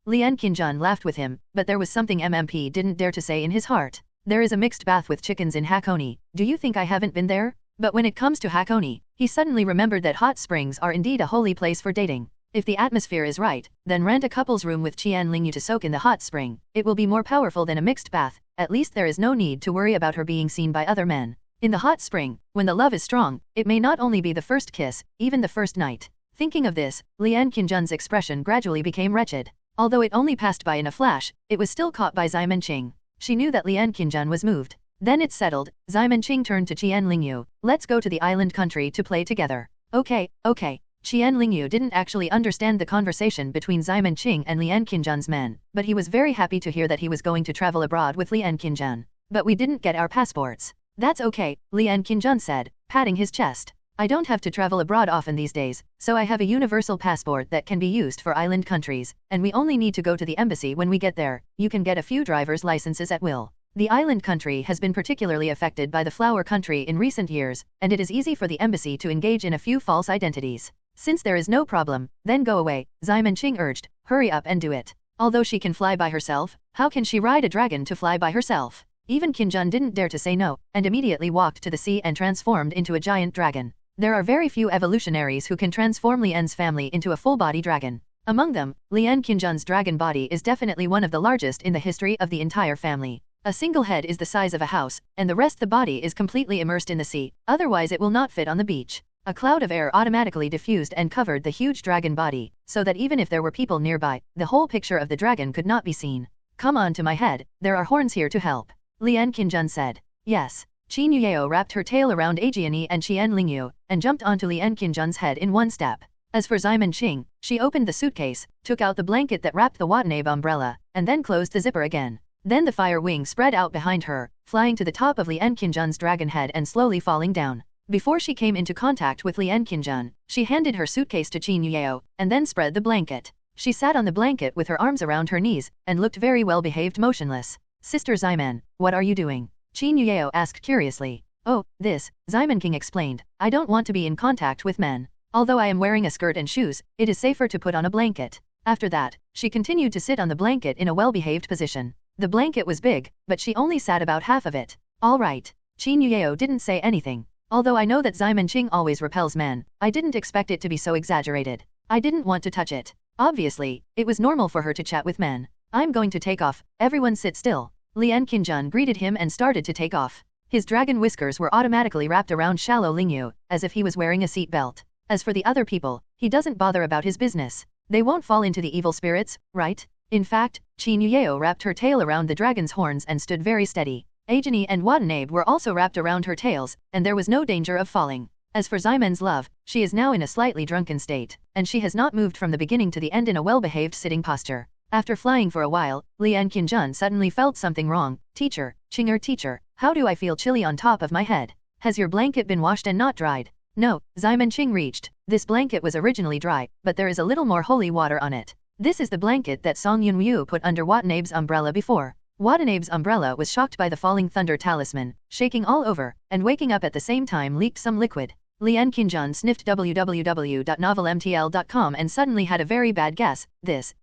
Lian Qinjun laughed with him, but there was something MMP didn't dare to say in his heart. There is a mixed bath with chickens in Hakone. Do you think I haven't been there? But when it comes to Hakone, he suddenly remembered that hot springs are indeed a holy place for dating. If the atmosphere is right, then rent a couple's room with Qian Lingyu to soak in the hot spring. It will be more powerful than a mixed bath. At least there is no need to worry about her being seen by other men. In the hot spring, when the love is strong, it may not only be the first kiss, even the first night. Thinking of this, Lian Qinjun's expression gradually became wretched. Although it only passed by in a flash, it was still caught by Simon Ching. She knew that Lian Qinjun was moved. Then it's settled. Simon Ching turned to Qian Lingyu. Let's go to the island country to play together. Okay. Qian Lingyu didn't actually understand the conversation between Simon Ching and Lian Qinjun's men, but he was very happy to hear that he was going to travel abroad with Lian Qinjun. But we didn't get our passports. That's okay, Lian Qinjun said, patting his chest. I don't have to travel abroad often these days, so I have a universal passport that can be used for island countries, and we only need to go to the embassy when we get there. You can get a few driver's licenses at will. The island country has been particularly affected by the flower country in recent years, and it is easy for the embassy to engage in a few false identities. Since there is no problem, then go away, Simon Ching urged. Hurry up and do it. Although she can fly by herself, how can she ride a dragon to fly by herself? Even Qinjun didn't dare to say no, and immediately walked to the sea and transformed into a giant dragon. There are very few evolutionaries who can transform Lian's family into a full-body dragon. Among them, Lian Qinjun's dragon body is definitely one of the largest in the history of the entire family. A single head is the size of a house, and the rest the body is completely immersed in the sea, otherwise it will not fit on the beach. A cloud of air automatically diffused and covered the huge dragon body, so that even if there were people nearby, the whole picture of the dragon could not be seen. Come on to my head, there are horns here to help. Lian Qinjun said. Yes. Qin Yueo wrapped her tail around Ajiani and Qian Lingyu, and jumped onto Lian Qinjun's head in one step. As for Ximen Qing, she opened the suitcase, took out the blanket that wrapped the Watanabe umbrella, and then closed the zipper again. Then the fire wing spread out behind her, flying to the top of Lian Qinjun's dragon head and slowly falling down. Before she came into contact with Lian Qinjun, she handed her suitcase to Qin Yueo, and then spread the blanket. She sat on the blanket with her arms around her knees, and looked very well behaved motionless. Sister Ximen, what are you doing? Qin Yueo asked curiously. Oh, this, Ximen King explained. I don't want to be in contact with men. Although I am wearing a skirt and shoes, it is safer to put on a blanket. After that, she continued to sit on the blanket in a well-behaved position. The blanket was big, but she only sat about half of it. All right. Qin Yueo didn't say anything. Although I know that Ximen Qing always repels men, I didn't expect it to be so exaggerated. I didn't want to touch it. Obviously, it was normal for her to chat with men. I'm going to take off, everyone sit still. Lian Qinjun greeted him and started to take off. His dragon whiskers were automatically wrapped around shallow Lingyu, as if he was wearing a seat belt. As for the other people, he doesn't bother about his business. They won't fall into the evil spirits, right? In fact, Qin Yueo wrapped her tail around the dragon's horns and stood very steady. Ajiani and Watanabe were also wrapped around her tails, and there was no danger of falling. As for Ximen's love, she is now in a slightly drunken state, and she has not moved from the beginning to the end in a well-behaved sitting posture. After flying for a while, Lian Qinjun suddenly felt something wrong. Teacher, teacher, how do I feel chilly on top of my head? Has your blanket been washed and not dried? No, Ximen Qing reached. This blanket was originally dry, but there is a little more holy water on it. This is the blanket that Song Yunyu put under Watanabe's umbrella before. Watanabe's umbrella was shocked by the falling thunder talisman, shaking all over, and waking up at the same time leaked some liquid. Lian Qinjun sniffed www.novelmtl.com and suddenly had a very bad guess. This.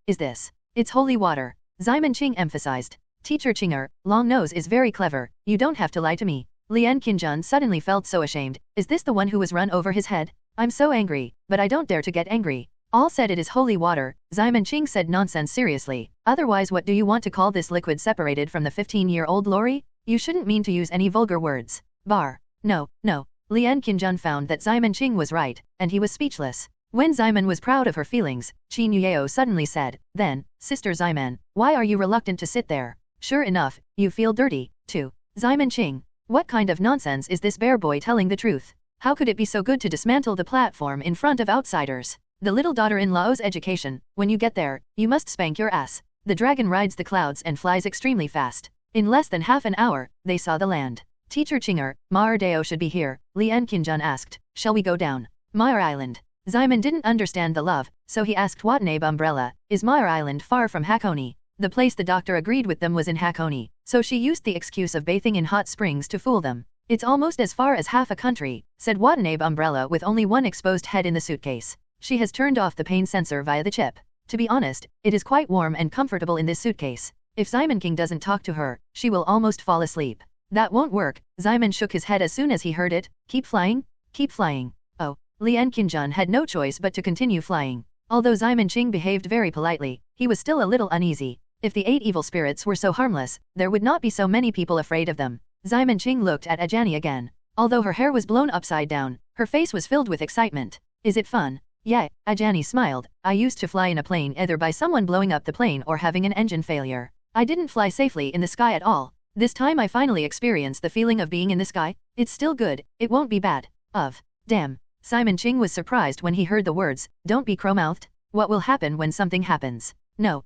It's holy water. Ximen Qing emphasized. Teacher Qinger, Long Nose is very clever, you don't have to lie to me. Lian Qinjun suddenly felt so ashamed. Is this the one who was run over his head? I'm so angry, but I don't dare to get angry. All said it is holy water. Ximen Qing said nonsense seriously. Otherwise what do you want to call this liquid separated from the 15-year-old lorry? You shouldn't mean to use any vulgar words. Bar. No. Lian Qinjun found that Ximen Qing was right, and he was speechless. When Ximen was proud of her feelings, Qin Yueo suddenly said, then, Sister Ximen, why are you reluctant to sit there? Sure enough, you feel dirty, too. Ximen Qing. What kind of nonsense is this bear boy telling the truth? How could it be so good to dismantle the platform in front of outsiders? The little daughter-in-law's education, when you get there, you must spank your ass. The dragon rides the clouds and flies extremely fast. In less than half an hour, they saw the land. Teacher Qinger, Ma'er Dao should be here, Lian Qinjun asked. Shall we go down? Ma'er Island. Ximen didn't understand the love, so he asked Watanabe Umbrella, is Ma'er Island far from Hakone? The place the doctor agreed with them was in Hakone, so she used the excuse of bathing in hot springs to fool them. It's almost as far as half a country, said Watanabe Umbrella with only one exposed head in the suitcase. She has turned off the pain sensor via the chip. To be honest, it is quite warm and comfortable in this suitcase. If Ximen King doesn't talk to her, she will almost fall asleep. That won't work. Ximen shook his head as soon as he heard it. Keep flying? Keep flying. Oh, Lian Qinjun had no choice but to continue flying. Although Ximen Qing behaved very politely, he was still a little uneasy. If the 8 evil spirits were so harmless, there would not be so many people afraid of them. Ximen Qing looked at Ajani again. Although her hair was blown upside down, her face was filled with excitement. Is it fun? Yeah, Ajani smiled. I used to fly in a plane either by someone blowing up the plane or having an engine failure. I didn't fly safely in the sky at all. This time I finally experienced the feeling of being in the sky. It's still good, it won't be bad. Damn. Ximen Qing was surprised when he heard the words, don't be crow-mouthed. What will happen when something happens? No.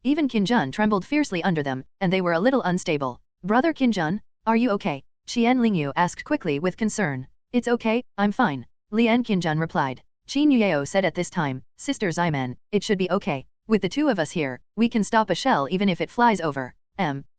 Even Qinjun trembled fiercely under them, and they were a little unstable. Brother Qinjun, are you okay? Qian Lingyu asked quickly with concern. It's okay, I'm fine. Lian Qinjun replied. Qin Yueo said at this time, Sister Ximen, it should be okay. With the 2 of us here, we can stop a shell even if it flies over.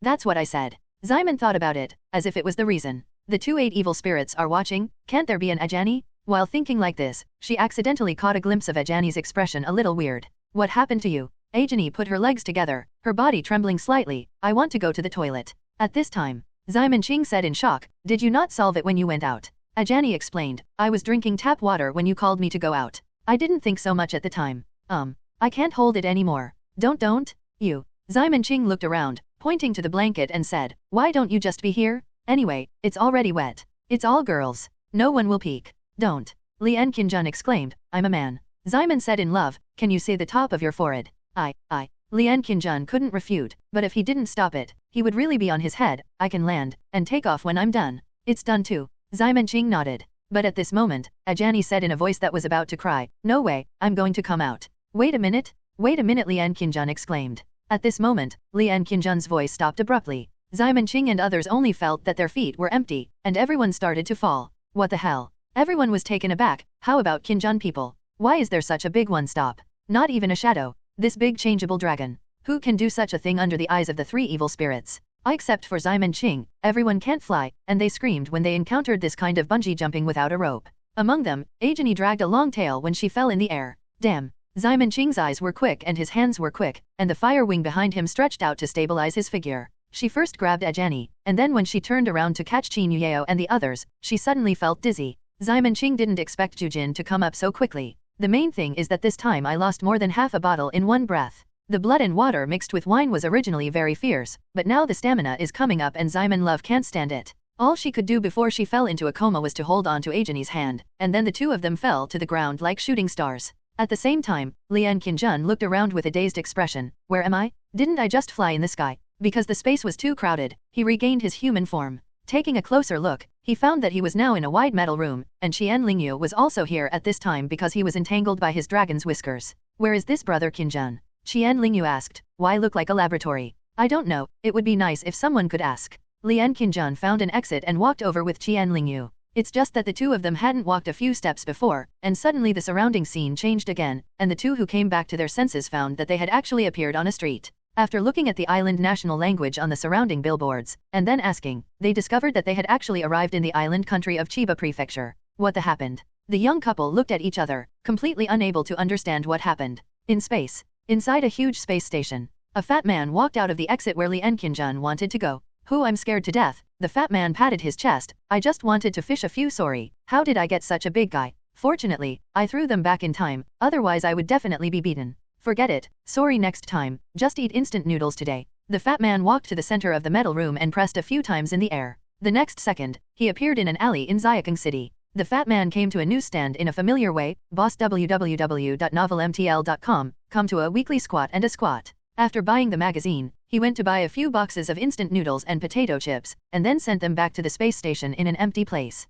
That's what I said. Ximen thought about it, as if it was the reason. The 2 8 evil spirits are watching, can't there be an Ajani? While thinking like this, she accidentally caught a glimpse of Ajani's expression a little weird. What happened to you? Ajani put her legs together, her body trembling slightly. I want to go to the toilet. At this time, Ximen Qing said in shock, did you not solve it when you went out? Ajani explained, I was drinking tap water when you called me to go out. I didn't think so much at the time. I can't hold it anymore. Don't. You. Ximen Qing looked around, pointing to the blanket and said, "Why don't you just be here? Anyway, it's already wet. It's all girls. No one will peek." "Don't." Lian Qinjun exclaimed, "I'm a man." Simon said in love, "Can you say the top of your forehead?" I. Lian Qinjun couldn't refute, but if he didn't stop it, he would really be on his head. "I can land, and take off when I'm done." "It's done too." Simon Ching nodded. But at this moment, Ajani said in a voice that was about to cry, "No way, I'm going to come out." Wait a minute, Lian Qinjun exclaimed. At this moment, Lian Qinjun's voice stopped abruptly. Simon Ching and others only felt that their feet were empty, and everyone started to fall. What the hell? Everyone was taken aback. How about Qinjun people? Why is there such a big one? Stop. Not even a shadow. This big changeable dragon. Who can do such a thing under the eyes of the three evil spirits? Except for Simon Ching, everyone can't fly, and they screamed when they encountered this kind of bungee jumping without a rope. Among them, Ajani dragged a long tail when she fell in the air. Damn. Simon Ching's eyes were quick and his hands were quick, and the fire wing behind him stretched out to stabilize his figure. She first grabbed Ajani, and then when she turned around to catch Qin Yuyeo and the others, she suddenly felt dizzy. Simon Ching didn't expect Jujin to come up so quickly. The main thing is that this time I lost more than half a bottle in one breath. The blood and water mixed with wine was originally very fierce, but now the stamina is coming up and Simon Love can't stand it. All she could do before she fell into a coma was to hold on to Ajani's hand, and then the two of them fell to the ground like shooting stars. At the same time, Lian Qinjun looked around with a dazed expression. Where am I? Didn't I just fly in the sky? Because the space was too crowded, he regained his human form. Taking a closer look, he found that he was now in a wide metal room, and Qian Lingyu was also here at this time because he was entangled by his dragon's whiskers. Where is this brother Qinjun? Qian Lingyu asked. Why look like a laboratory? I don't know, it would be nice if someone could ask. Lian Qinjun found an exit and walked over with Qian Lingyu. It's just that the two of them hadn't walked a few steps before, and suddenly the surrounding scene changed again, and the two who came back to their senses found that they had actually appeared on a street. After looking at the island national language on the surrounding billboards, and then asking, they discovered that they had actually arrived in the island country of Chiba Prefecture. What the happened? The young couple looked at each other, completely unable to understand what happened. In space. Inside a huge space station. A fat man walked out of the exit where Lian Qinjun wanted to go. I'm scared to death. The fat man patted his chest. I just wanted to fish a few. Sorry. How did I get such a big guy? Fortunately, I threw them back in time, otherwise I would definitely be beaten. Forget it. Sorry, next time. Just eat instant noodles today. The fat man walked to the center of the metal room and pressed a few times in the air. The next second, he appeared in an alley in Xiaokang City. The fat man came to a newsstand in a familiar way. Boss www.novelmtl.com, come to a weekly squat and a squat. After buying the magazine, he went to buy a few boxes of instant noodles and potato chips, and then sent them back to the space station in an empty place.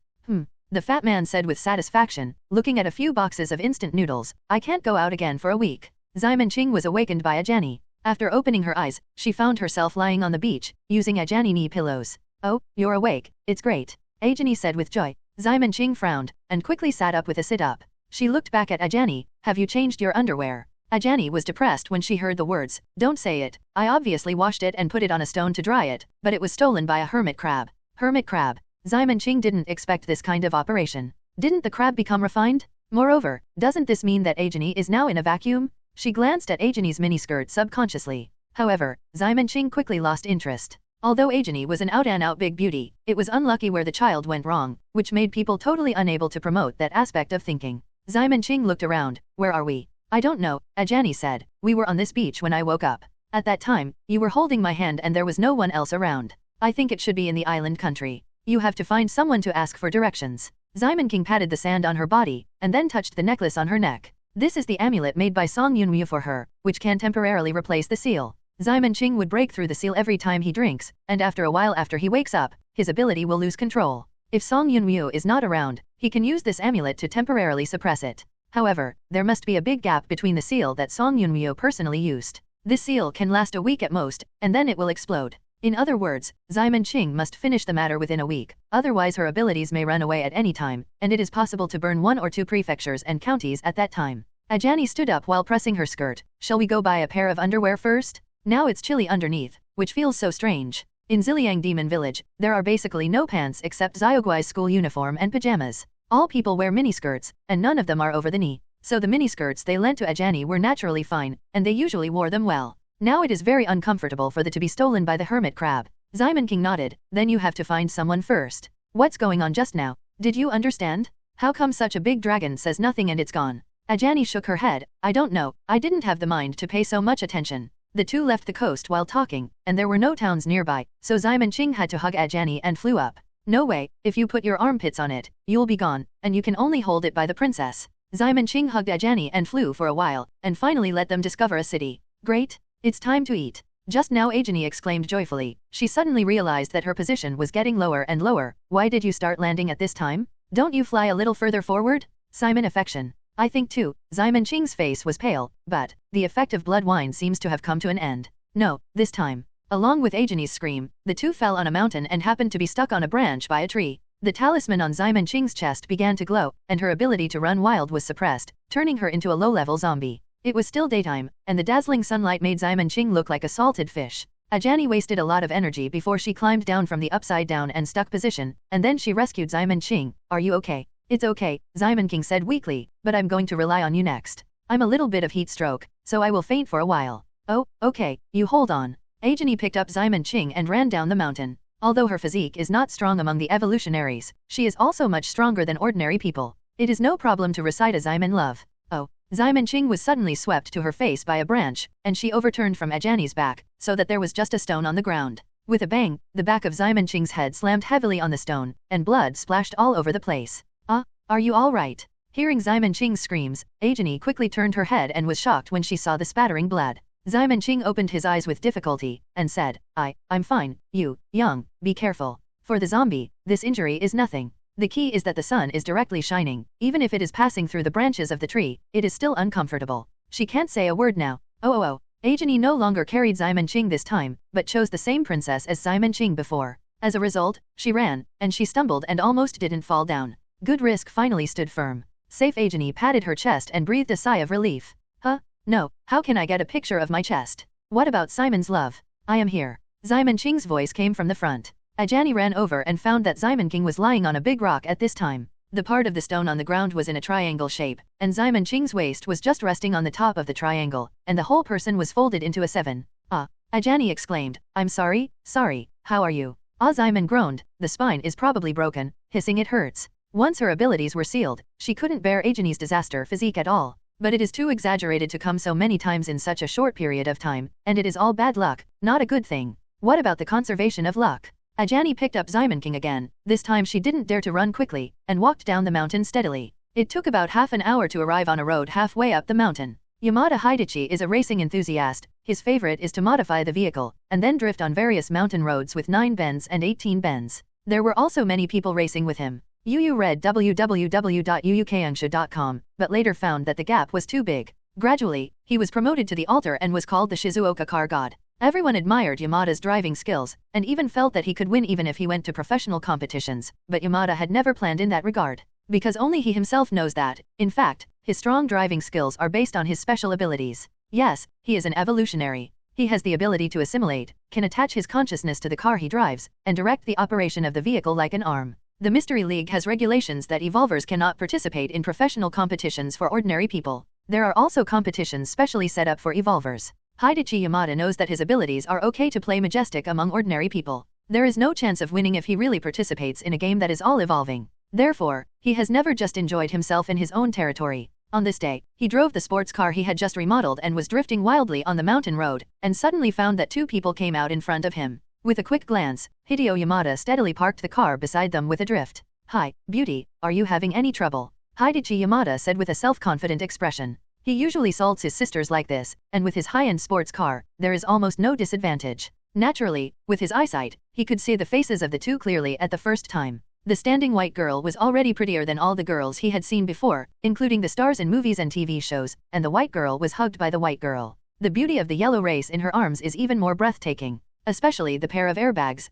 The fat man said with satisfaction, looking at a few boxes of instant noodles, I can't go out again for a week. Simon Ching was awakened by Ajani. After opening her eyes, she found herself lying on the beach, using Ajani knee pillows. Oh, you're awake, it's great, Ajani said with joy. Simon Ching frowned, and quickly sat up with a sit-up. She looked back at Ajani. Have you changed your underwear? Ajani was depressed when she heard the words. Don't say it. I obviously washed it and put it on a stone to dry it, but it was stolen by a hermit crab. Hermit crab. Simon Ching didn't expect this kind of operation. Didn't the crab become refined? Moreover, doesn't this mean that Ajani is now in a vacuum? She glanced at Ajani's miniskirt subconsciously. However, Simon Ching quickly lost interest. Although Ajani was an out-and-out big beauty, it was unlucky where the child went wrong, which made people totally unable to promote that aspect of thinking. Simon Ching looked around. Where are we? I don't know, Ajani said. We were on this beach when I woke up. At that time, you were holding my hand and there was no one else around. I think it should be in the island country. You have to find someone to ask for directions. Simon King patted the sand on her body, and then touched the necklace on her neck. This is the amulet made by Song Yunryu for her, which can temporarily replace the seal. Simon Ching would break through the seal every time he drinks, and after a while after he wakes up, his ability will lose control. If Song Yunryu is not around, he can use this amulet to temporarily suppress it. However, there must be a big gap between the seal that Song Yunryu personally used. This seal can last a week at most, and then it will explode. In other words, Simon Ching must finish the matter within a week, otherwise her abilities may run away at any time, and it is possible to burn 1 or 2 prefectures and counties at that time. Ajani stood up while pressing her skirt. Shall we go buy a pair of underwear first? Now it's chilly underneath, which feels so strange. In Ziliang Demon Village, there are basically no pants except Xiaoguai's school uniform and pajamas. All people wear miniskirts, and none of them are over the knee. So the miniskirts they lent to Ajani were naturally fine, and they usually wore them well. Now it is very uncomfortable for the to be stolen by the hermit crab. Simon King nodded. Then you have to find someone first. What's going on just now? Did you understand? How come such a big dragon says nothing and it's gone? Ajani shook her head. I don't know, I didn't have the mind to pay so much attention. The two left the coast while talking, and there were no towns nearby, so Ximenqing had to hug Ajani and flew up. No way, if you put your armpits on it, you'll be gone, and you can only hold it by the princess. Ximenqing hugged Ajani and flew for a while, and finally let them discover a city. Great! It's time to eat. Just now Ajani exclaimed joyfully. She suddenly realized that her position was getting lower and lower. Why did you start landing at this time? Don't you fly a little further forward? Simon affection. I think too. Ximenqing's face was pale, but the effect of blood wine seems to have come to an end. No, this time. Along with Ajani's scream, the two fell on a mountain and happened to be stuck on a branch by a tree. The talisman on Ximenqing's chest began to glow, and her ability to run wild was suppressed, turning her into a low-level zombie. It was still daytime, and the dazzling sunlight made Ximenqing look like a salted fish. Ajani wasted a lot of energy before she climbed down from the upside down and stuck position, and then she rescued Ximenqing. Are you okay? It's okay, Ximenqing said weakly, but I'm going to rely on you next. I'm a little bit of heat stroke, so I will faint for a while. Oh, okay, you hold on. Ajani picked up Ximenqing and ran down the mountain. Although her physique is not strong among the evolutionaries, she is also much stronger than ordinary people. It is no problem to recite a Ximen love. Oh, Ximenqing was suddenly swept to her face by a branch, and she overturned from Ajani's back, so that there was just a stone on the ground. With a bang, the back of Ximenqing's head slammed heavily on the stone, and blood splashed all over the place. Are you all right? Hearing Ximenqing's screams, Ajani quickly turned her head and was shocked when she saw the spattering blood. Ximenqing opened his eyes with difficulty, and said, I'm fine, you, young, be careful. For the zombie, this injury is nothing. The key is that the sun is directly shining, even if it is passing through the branches of the tree, it is still uncomfortable. She can't say a word now. Oh. Ajani no longer carried Ximenqing this time, but chose the same princess as Ximenqing before. As a result, she ran, and she stumbled and almost didn't fall down. Good risk finally stood firm. Safe. Ajani patted her chest and breathed a sigh of relief. No, how can I get a picture of my chest? What about Simon's love? I am here. Ximenqing's voice came from the front. Ajani ran over and found that Ximenqing was lying on a big rock at this time. The part of the stone on the ground was in a triangle shape, and Ximenqing's waist was just resting on the top of the triangle, and the whole person was folded into a 7. Ajani exclaimed, I'm sorry, how are you? Ximen groaned, the spine is probably broken, hissing it hurts. Once her abilities were sealed, she couldn't bear Ajani's disaster physique at all. But it is too exaggerated to come so many times in such a short period of time, and it is all bad luck, not a good thing. What about the conservation of luck? Ajani picked up Ximenqing again. This time she didn't dare to run quickly, and walked down the mountain steadily. It took about half an hour to arrive on a road halfway up the mountain. Yamada Hidachi is a racing enthusiast. His favorite is to modify the vehicle, and then drift on various mountain roads with 9 bends and 18 bends. There were also many people racing with him. Yu read www.yuukansha.com, but later found that the gap was too big. Gradually, he was promoted to the altar and was called the Shizuoka car god. Everyone admired Yamada's driving skills, and even felt that he could win even if he went to professional competitions, but Yamada had never planned in that regard. Because only he himself knows that, in fact, his strong driving skills are based on his special abilities. Yes, he is an evolutionary. He has the ability to assimilate, can attach his consciousness to the car he drives, and direct the operation of the vehicle like an arm. The Mystery League has regulations that evolvers cannot participate in professional competitions for ordinary people. There are also competitions specially set up for evolvers. Hidachi Yamada knows that his abilities are okay to play majestic among ordinary people. There is no chance of winning if he really participates in a game that is all evolving. Therefore, he has never just enjoyed himself in his own territory. On this day, he drove the sports car he had just remodeled and was drifting wildly on the mountain road, and suddenly found that 2 people came out in front of him. With a quick glance, Hideo Yamada steadily parked the car beside them with a drift. Hi, beauty, are you having any trouble? Hidachi Yamada said with a self-confident expression. He usually salts his sisters like this, and with his high-end sports car, there is almost no disadvantage. Naturally, with his eyesight, he could see the faces of the 2 clearly at the first time. The standing white girl was already prettier than all the girls he had seen before, including the stars in movies and TV shows, and the white girl was hugged by the white girl. The beauty of the yellow race in her arms is even more breathtaking. Especially the pair of airbags.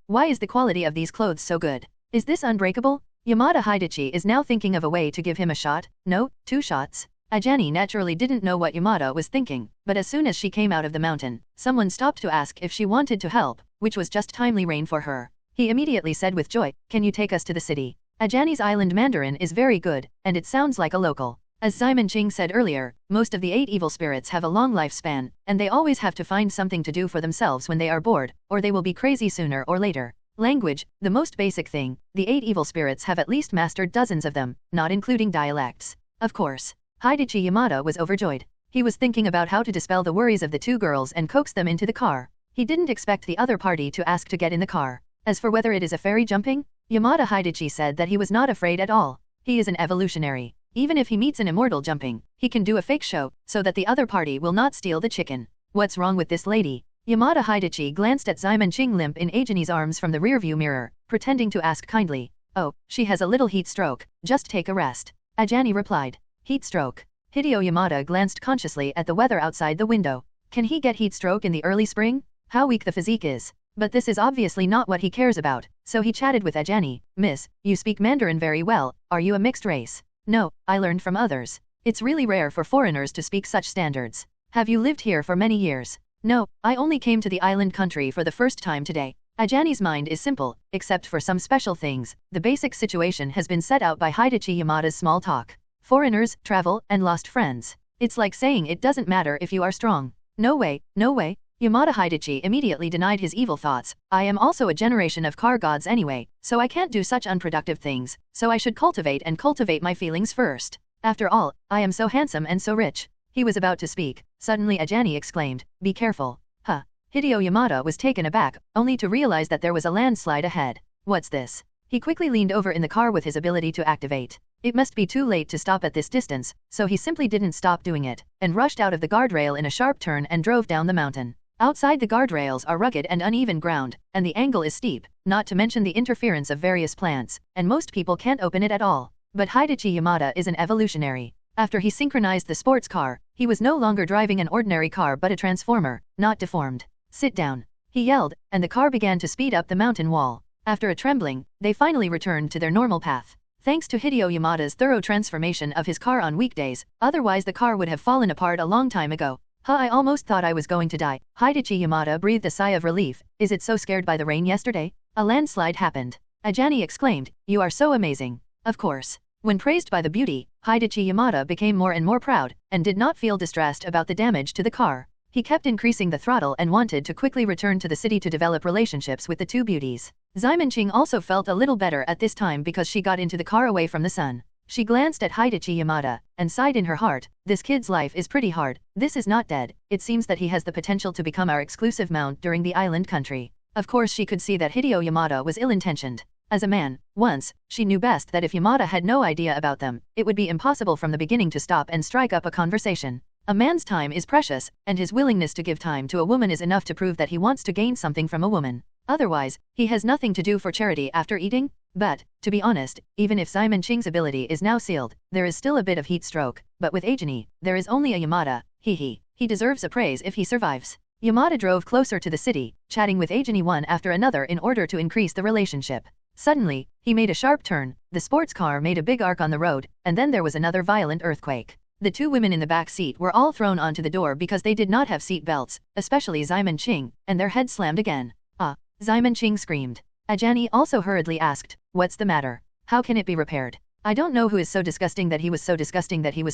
Why is the quality of these clothes so good? Is this unbreakable? Yamada Hidachi is now thinking of a way to give him a shot. No, 2 shots. Ajani naturally didn't know what Yamada was thinking, but as soon as she came out of the mountain, someone stopped to ask if she wanted to help, which was just timely rain for her. He immediately said with joy, can you take us to the city? Ajani's island Mandarin is very good, and it sounds like a local. As Ximenqing said earlier, most of the 8 evil spirits have a long lifespan, and they always have to find something to do for themselves when they are bored, or they will be crazy sooner or later. Language, the most basic thing, the 8 evil spirits have at least mastered dozens of them, not including dialects. Of course. Hidachi Yamada was overjoyed. He was thinking about how to dispel the worries of the two girls and coax them into the car. He didn't expect the other party to ask to get in the car. As for whether it is a fairy jumping, Yamada Hidachi said that he was not afraid at all. He is an evolutionary. Even if he meets an immortal jumping, he can do a fake show, so that the other party will not steal the chicken. What's wrong with this lady? Yamada Hidachi glanced at Simon Ching limp in Ajani's arms from the rearview mirror, pretending to ask kindly. Oh, she has a little heat stroke, just take a rest. Ajani replied. Heat stroke. Hideo Yamada glanced consciously at the weather outside the window. Can he get heat stroke in the early spring? How weak the physique is. But this is obviously not what he cares about, so he chatted with Ajani. Miss, you speak Mandarin very well, are you a mixed race? No, I learned from others. It's really rare for foreigners to speak such standards. Have you lived here for many years? No, I only came to the island country for the first time today. Ajani's mind is simple, except for some special things. The basic situation has been set out by Hidachi Yamada's small talk. Foreigners, travel, and lost friends. It's like saying it doesn't matter if you are strong. No way, no way. Yamada Hidachi immediately denied his evil thoughts. I am also a generation of car gods anyway, so I can't do such unproductive things, so I should cultivate my feelings first. After all, I am so handsome and so rich. He was about to speak. Suddenly Ajani exclaimed, be careful. Huh. Hideo Yamada was taken aback, only to realize that there was a landslide ahead. What's this? He quickly leaned over in the car with his ability to activate. It must be too late to stop at this distance, so he simply didn't stop doing it, and rushed out of the guardrail in a sharp turn and drove down the mountain. Outside the guardrails are rugged and uneven ground, and the angle is steep, not to mention the interference of various plants, and most people can't open it at all. But Hidachi Yamada is an evolutionary. After he synchronized the sports car, he was no longer driving an ordinary car but a transformer, not deformed. Sit down. He yelled, and the car began to speed up the mountain wall. After a trembling, they finally returned to their normal path. Thanks to Hideo Yamada's thorough transformation of his car on weekdays, otherwise the car would have fallen apart a long time ago. I almost thought I was going to die. Hidachi Yamada breathed a sigh of relief. Is it so scared by the rain yesterday? A landslide happened. Ajani exclaimed, you are so amazing. Of course. When praised by the beauty, Hidachi Yamada became more and more proud, and did not feel distressed about the damage to the car. He kept increasing the throttle and wanted to quickly return to the city to develop relationships with the two beauties. Ximenqing also felt a little better at this time because she got into the car away from the sun. She glanced at Hidachi Yamada, and sighed in her heart, this kid's life is pretty hard, this is not dead, it seems that he has the potential to become our exclusive mount during the island country. Of course she could see that Hideo Yamada was ill-intentioned. As a man, once, she knew best that if Yamada had no idea about them, it would be impossible from the beginning to stop and strike up a conversation. A man's time is precious, and his willingness to give time to a woman is enough to prove that he wants to gain something from a woman. Otherwise, he has nothing to do for charity after eating. But, to be honest, even if Ximenqing's ability is now sealed, there is still a bit of heat stroke, but with Ajani, there is only a Yamada, he deserves a praise if he survives. Yamada drove closer to the city, chatting with Ajani one after another in order to increase the relationship. Suddenly, he made a sharp turn, the sports car made a big arc on the road, and then there was another violent earthquake. The two women in the back seat were all thrown onto the door because they did not have seat belts, especially Ximenqing, and their heads slammed again. Ah! Ximenqing screamed. Ajani also hurriedly asked, what's the matter? How can it be repaired? I don't know who is so disgusting that he was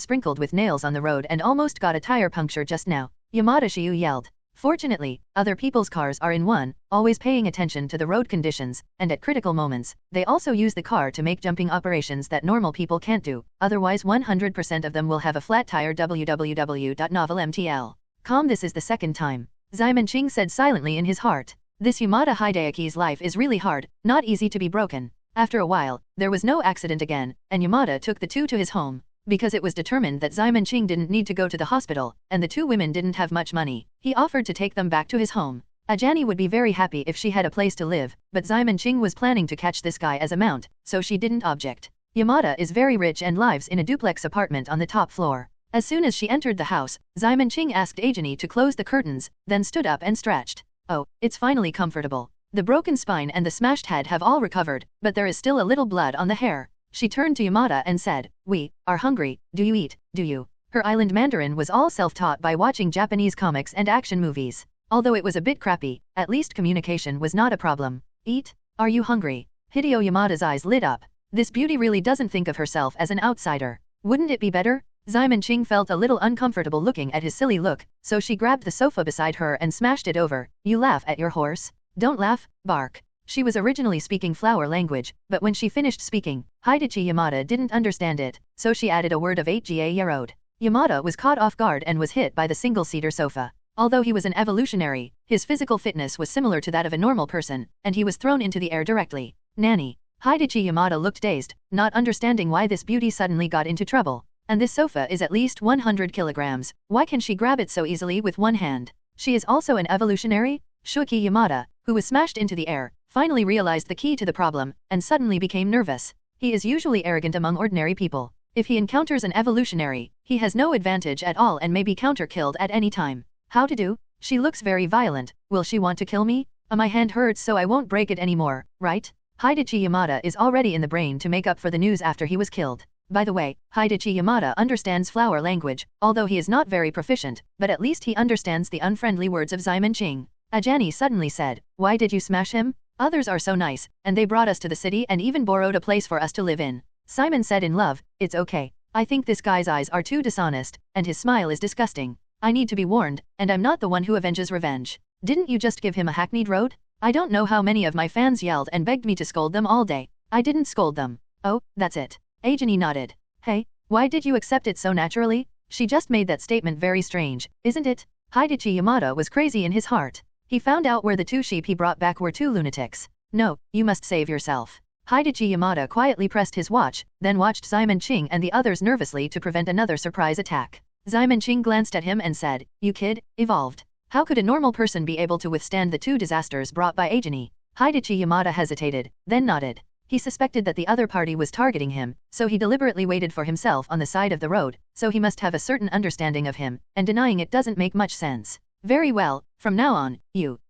sprinkled with nails on the road and almost got a tire puncture just now. Yamada Shiu yelled. Fortunately, other people's cars are in one, always paying attention to the road conditions, and at critical moments, they also use the car to make jumping operations that normal people can't do, otherwise 100% of them will have a flat tire. www.novelmtl.com. This is the second time. Ximenqing said silently in his heart. This Yamada Hidaki's life is really hard, not easy to be broken. After a while, there was no accident again, and Yamada took the two to his home. Because it was determined that Ximenqing didn't need to go to the hospital, and the two women didn't have much money, he offered to take them back to his home. Ajani would be very happy if she had a place to live, but Ximenqing was planning to catch this guy as a mount, so she didn't object. Yamada is very rich and lives in a duplex apartment on the top floor. As soon as she entered the house, Ximenqing asked Ajani to close the curtains, then stood up and stretched. Oh, it's finally comfortable. The broken spine and the smashed head have all recovered, but there is still a little blood on the hair. She turned to Yamada and said, we are hungry, do you eat, do you? Her island Mandarin was all self-taught by watching Japanese comics and action movies. Although it was a bit crappy, at least communication was not a problem. Eat? Are you hungry? Hideo Yamada's eyes lit up. This beauty really doesn't think of herself as an outsider. Wouldn't it be better? Ximenqing felt a little uncomfortable looking at his silly look, so she grabbed the sofa beside her and smashed it over. You laugh at your horse? Don't laugh, bark. She was originally speaking flower language, but when she finished speaking, Hidachi Yamada didn't understand it, so she added a word of 8 ga yarod. Yamada was caught off guard and was hit by the single-seater sofa. Although he was an evolutionary, his physical fitness was similar to that of a normal person, and he was thrown into the air directly. Nanny. Hidachi Yamada looked dazed, not understanding why this beauty suddenly got into trouble. And this sofa is at least 100 kilograms, why can she grab it so easily with one hand? She is also an evolutionary? Shuki Yamada, who was smashed into the air, finally realized the key to the problem, and suddenly became nervous. He is usually arrogant among ordinary people. If he encounters an evolutionary, he has no advantage at all and may be counter-killed at any time. How to do? She looks very violent. Will she want to kill me? My hand hurts so I won't break it anymore, right? Hidachi Yamada is already in the brain to make up for the news after he was killed. By the way, Hidachi Yamada understands flower language, although he is not very proficient, but at least he understands the unfriendly words of Ximenqing. Ajani suddenly said, "Why did you smash him? Others are so nice, and they brought us to the city and even borrowed a place for us to live in." Simon said in love, "It's okay. I think this guy's eyes are too dishonest, and his smile is disgusting. I need to be warned, and I'm not the one who avenges revenge. Didn't you just give him a hackneyed road? I don't know how many of my fans yelled and begged me to scold them all day. I didn't scold them." "Oh, that's it." Ajani nodded. "Hey, why did you accept it so naturally? She just made that statement very strange, isn't it?" Hidachi Yamada was crazy in his heart. He found out where the two sheep he brought back were two lunatics. "No, you must save yourself." Hidachi Yamada quietly pressed his watch, then watched Ximenqing and the others nervously to prevent another surprise attack. Ximenqing glanced at him and said, "You kid, evolved. How could a normal person be able to withstand the two disasters brought by Ajani?" Hidachi Yamada hesitated, then nodded. He suspected that the other party was targeting him, so he deliberately waited for himself on the side of the road, so he must have a certain understanding of him, and denying it doesn't make much sense. "Very well, from now on, you.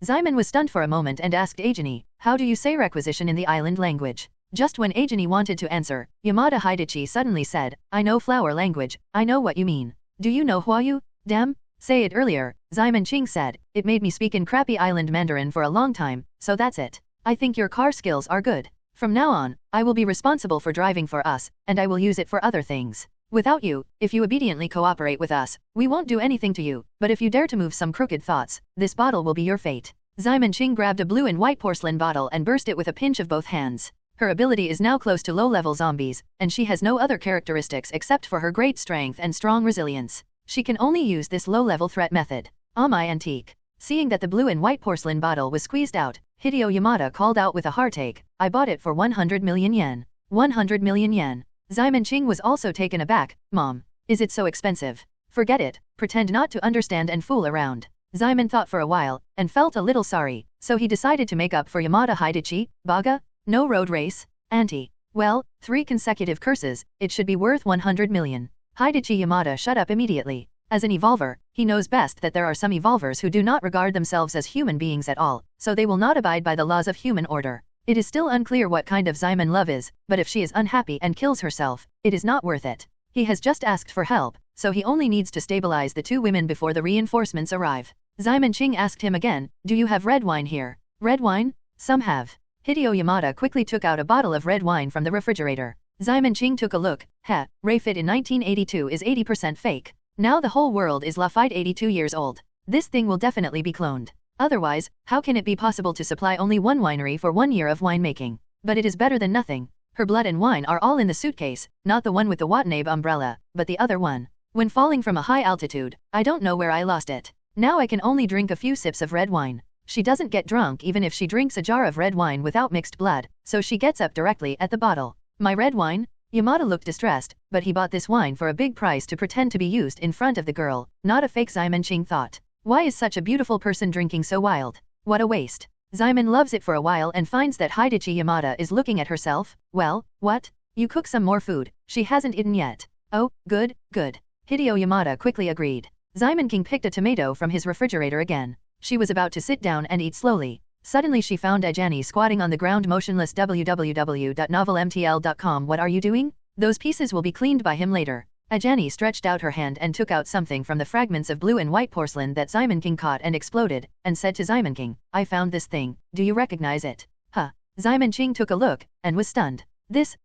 Ximen was stunned for a moment and asked Ajani, "How do you say requisition in the island language?" Just when Ajani wanted to answer, Yamada Hidachi suddenly said, "I know flower language, I know what you mean. Do you know Huayu? Damn, say it earlier." Ximenqing said, "It made me speak in crappy island Mandarin for a long time, so that's it. I think your car skills are good. From now on, I will be responsible for driving for us, and I will use it for other things. Without you, if you obediently cooperate with us, we won't do anything to you, but if you dare to move some crooked thoughts, this bottle will be your fate." Ximenqing grabbed a blue and white porcelain bottle and burst it with a pinch of both hands. Her ability is now close to low-level zombies, and she has no other characteristics except for her great strength and strong resilience. She can only use this low-level threat method. My antique. Seeing that the blue and white porcelain bottle was squeezed out, Hideo Yamada called out with a heartache, "I bought it for 100 million yen. 100 million yen. Ximenqing was also taken aback. "Mom, is it so expensive?" "Forget it, pretend not to understand and fool around." Ximen thought for a while, and felt a little sorry, so he decided to make up for Yamada Hidachi. "Baga? No road race? Auntie. Well, 3 consecutive curses, it should be worth 100 million. Hidachi Yamada shut up immediately. As an evolver, he knows best that there are some evolvers who do not regard themselves as human beings at all, so they will not abide by the laws of human order. It is still unclear what kind of Ximen love is, but if she is unhappy and kills herself, it is not worth it. He has just asked for help, so he only needs to stabilize the two women before the reinforcements arrive. Ximenqing asked him again, "Do you have red wine here?" "Red wine? Some have." Hideo Yamada quickly took out a bottle of red wine from the refrigerator. Ximenqing took a look. Rayfit in 1982 is 80% fake. Now the whole world is Lafite 82 years old. This thing will definitely be cloned. Otherwise, how can it be possible to supply only one winery for 1 year of winemaking? But it is better than nothing. Her blood and wine are all in the suitcase, not the one with the Watanabe umbrella, but the other one. When falling from a high altitude, I don't know where I lost it. Now I can only drink a few sips of red wine. She doesn't get drunk even if she drinks a jar of red wine without mixed blood, so she gets up directly at the bottle. "My red wine?" Yamada looked distressed, but he bought this wine for a big price to pretend to be used in front of the girl, not a fake. Ximenqing thought. Why is such a beautiful person drinking so wild? What a waste. Ximen loves it for a while and finds that Hidachi Yamada is looking at herself. "Well, what? You cook some more food, she hasn't eaten yet." "Oh, good. Hideo Yamada quickly agreed. Ximenqing picked a tomato from his refrigerator again. She was about to sit down and eat slowly. Suddenly she found Ajani squatting on the ground motionless. www.novelmtl.com. "What are you doing?" "Those pieces will be cleaned by him later." Ajani stretched out her hand and took out something from the fragments of blue and white porcelain that Ximenqing caught and exploded, and said to Ximenqing, "I found this thing, do you recognize it?" Ximenqing took a look, and was stunned. "This,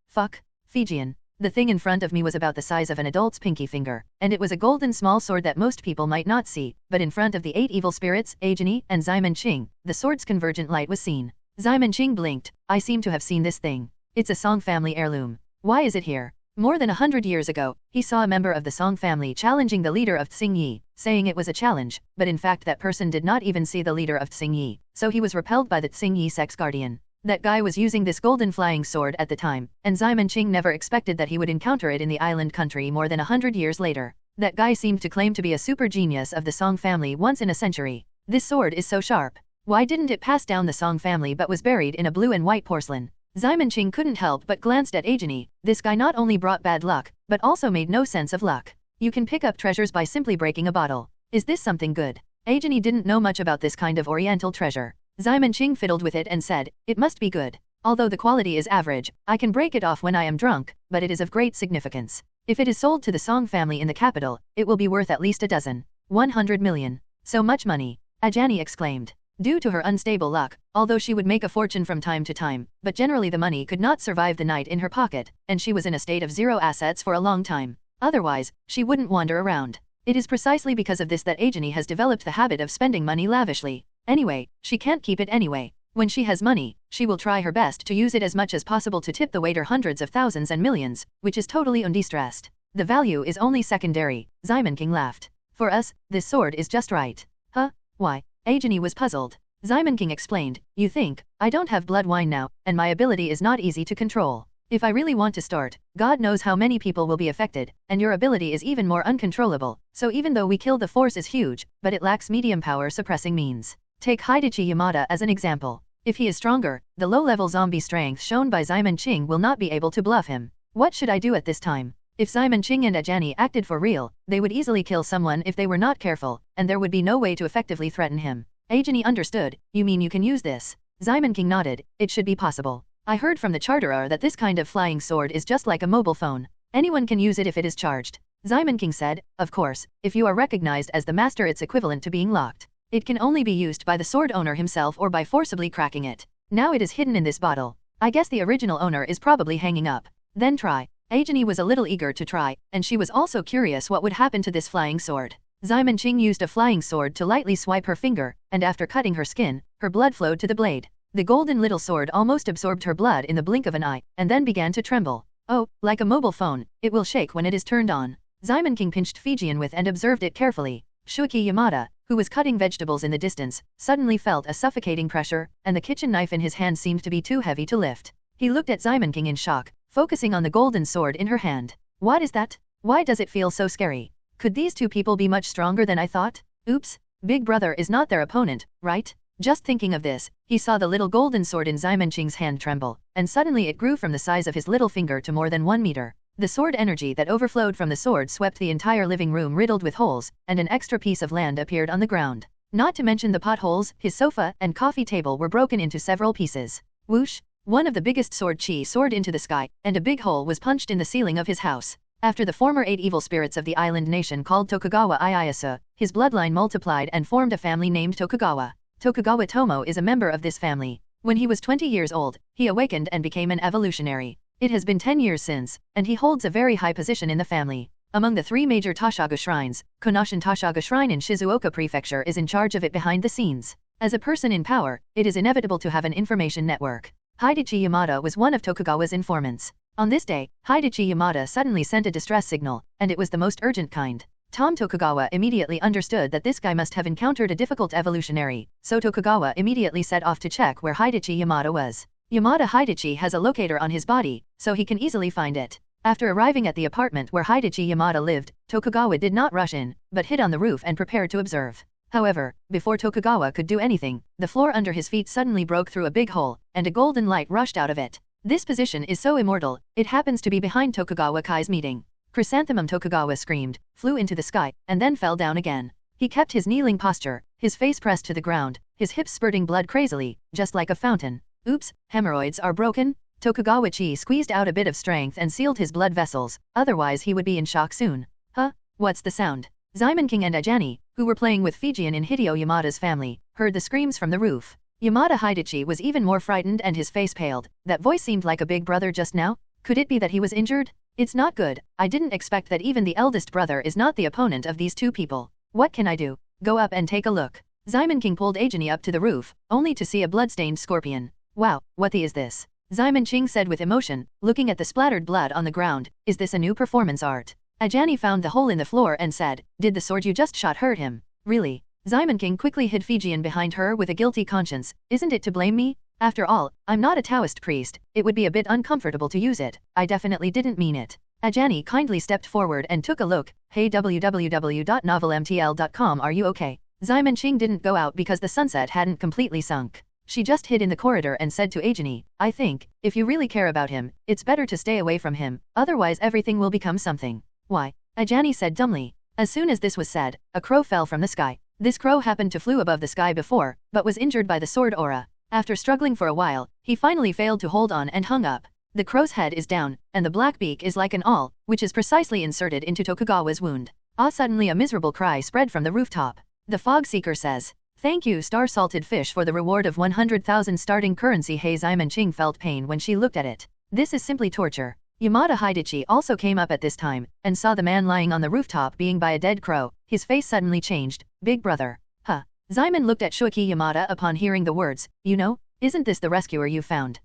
Fijian. The thing in front of me was about the size of an adult's pinky finger, and it was a golden small sword that most people might not see, but in front of the 8 evil spirits, Ajani and Ximenqing, the sword's convergent light was seen." Ximenqing blinked. "I seem to have seen this thing. It's a Song family heirloom. Why is it here?" More than 100 years ago, he saw a member of the Song family challenging the leader of Tsingyi, saying it was a challenge, but in fact that person did not even see the leader of Tsingyi, so he was repelled by the Tsingyi sex guardian. That guy was using this golden flying sword at the time, and Ximon Qing never expected that he would encounter it in the island country more than 100 years later. That guy seemed to claim to be a super genius of the Song family once in a century. This sword is so sharp. Why didn't it pass down the Song family but was buried in a blue and white porcelain? Ximon Qing couldn't help but glanced at Ajani. This guy not only brought bad luck, but also made no sense of luck. You can pick up treasures by simply breaking a bottle. Is this something good? Ajani didn't know much about this kind of oriental treasure. Ximon Qing fiddled with it and said, it must be good. Although the quality is average, I can break it off when I am drunk, but it is of great significance. If it is sold to the Song family in the capital, it will be worth at least a dozen. 100 million. So much money. Ajani exclaimed. Due to her unstable luck, although she would make a fortune from time to time, but generally the money could not survive the night in her pocket, and she was in a state of zero assets for a long time. Otherwise, she wouldn't wander around. It is precisely because of this that Ajani has developed the habit of spending money lavishly. Anyway, she can't keep it anyway. When she has money, she will try her best to use it as much as possible to tip the waiter hundreds of thousands and millions, which is totally undistressed. The value is only secondary, Ximon Qing laughed. For us, this sword is just right. Huh? Why? Ajani was puzzled. Ximon Qing explained, you think, I don't have blood wine now, and my ability is not easy to control. If I really want to start, God knows how many people will be affected, and your ability is even more uncontrollable, so even though we kill the force is huge, but it lacks medium power suppressing means. Take Hidachi Yamada as an example. If he is stronger, the low-level zombie strength shown by Ximon Qing will not be able to bluff him. What should I do at this time? If Ximon Qing and Ajani acted for real, they would easily kill someone if they were not careful, and there would be no way to effectively threaten him. Ajani understood, you mean you can use this? Ximon Qing nodded, it should be possible. I heard from the charterer that this kind of flying sword is just like a mobile phone. Anyone can use it if it is charged. Ximon Qing said, of course, if you are recognized as the master it's equivalent to being locked. It can only be used by the sword owner himself or by forcibly cracking it. Now it is hidden in this bottle. I guess the original owner is probably hanging up. Then try. Ajani was a little eager to try, and she was also curious what would happen to this flying sword. Ximon Qing used a flying sword to lightly swipe her finger, and after cutting her skin, her blood flowed to the blade. The golden little sword almost absorbed her blood in the blink of an eye, and then began to tremble. Oh, like a mobile phone, it will shake when it is turned on. Ximon Qing pinched Fijian with and observed it carefully. Shuiki Yamada, who was cutting vegetables in the distance, suddenly felt a suffocating pressure, and the kitchen knife in his hand seemed to be too heavy to lift. He looked at Ximon Qing in shock, focusing on the golden sword in her hand. What is that? Why does it feel so scary? Could these two people be much stronger than I thought? Oops, Big Brother is not their opponent, right? Just thinking of this, he saw the little golden sword in Ximon Qing's hand tremble, and suddenly it grew from the size of his little finger to more than 1 meter. The sword energy that overflowed from the sword swept the entire living room riddled with holes, and an extra piece of land appeared on the ground. Not to mention the potholes, his sofa and coffee table were broken into several pieces. Whoosh! One of the biggest sword chi soared into the sky, and a big hole was punched in the ceiling of his house. After the former 8 evil spirits of the island nation called Tokugawa Ieyasu, his bloodline multiplied and formed a family named Tokugawa. Tokugawa Tomo is a member of this family. When he was 20 years old, he awakened and became an evolutionary. It has been 10 years since, and he holds a very high position in the family. Among the 3 major Tashaga shrines, Konoshin Tashaga Shrine in Shizuoka Prefecture is in charge of it behind the scenes. As a person in power, it is inevitable to have an information network. Hidachi Yamada was one of Tokugawa's informants. On this day, Hidachi Yamada suddenly sent a distress signal, and it was the most urgent kind. Tom Tokugawa immediately understood that this guy must have encountered a difficult evolutionary, so Tokugawa immediately set off to check where Hidachi Yamada was. Yamada Hidachi has a locator on his body, so he can easily find it. After arriving at the apartment where Hidachi Yamada lived, Tokugawa did not rush in, but hid on the roof and prepared to observe. However, before Tokugawa could do anything, the floor under his feet suddenly broke through a big hole, and a golden light rushed out of it. This position is so immortal, it happens to be behind Tokugawa Kai's meeting. Chrysanthemum Tokugawa screamed, flew into the sky, and then fell down again. He kept his kneeling posture, his face pressed to the ground, his hips spurting blood crazily, just like a fountain. Oops, hemorrhoids are broken? Tokugawa Chi squeezed out a bit of strength and sealed his blood vessels, otherwise he would be in shock soon. Huh? What's the sound? Ximon Qing and Ajani, who were playing with Fijian in Hideo Yamada's family, heard the screams from the roof. Yamada Hidachi was even more frightened and his face paled. That voice seemed like a big brother just now? Could it be that he was injured? It's not good. I didn't expect that even the eldest brother is not the opponent of these two people. What can I do? Go up and take a look. Ximon Qing pulled Ajani up to the roof, only to see a bloodstained scorpion. Wow, what the is this? Simon Ching said with emotion, looking at the splattered blood on the ground. Is this a new performance art? Ajani found the hole in the floor and said, did the sword you just shot hurt him? Really? Simon King quickly hid Fijian behind her with a guilty conscience. Isn't it to blame me? After all, I'm not a Taoist priest, it would be a bit uncomfortable to use it. I definitely didn't mean it. Ajani kindly stepped forward and took a look. Hey www.novelmtl.com, are you okay? Simon Ching didn't go out because the sunset hadn't completely sunk. She just hid in the corridor and said to Ajani, I think, if you really care about him, it's better to stay away from him, otherwise everything will become something. Why? Ajani said dumbly. As soon as this was said, a crow fell from the sky. This crow happened to flew above the sky before, but was injured by the sword aura. After struggling for a while, he finally failed to hold on and hung up. The crow's head is down, and the black beak is like an awl, which is precisely inserted into Tokugawa's wound. Suddenly a miserable cry spread from the rooftop. The fog seeker says, thank you star-salted fish for the reward of 100,000 starting currency. Hey, Simon Ching felt pain when she looked at it. This is simply torture. Yamada Hidachi also came up at this time, and saw the man lying on the rooftop being by a dead crow. His face suddenly changed. Big brother. Huh. Simon looked at Shuki Yamada upon hearing the words, you know, isn't this the rescuer you found?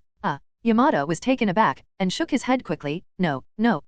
Yamada was taken aback, and shook his head quickly. No,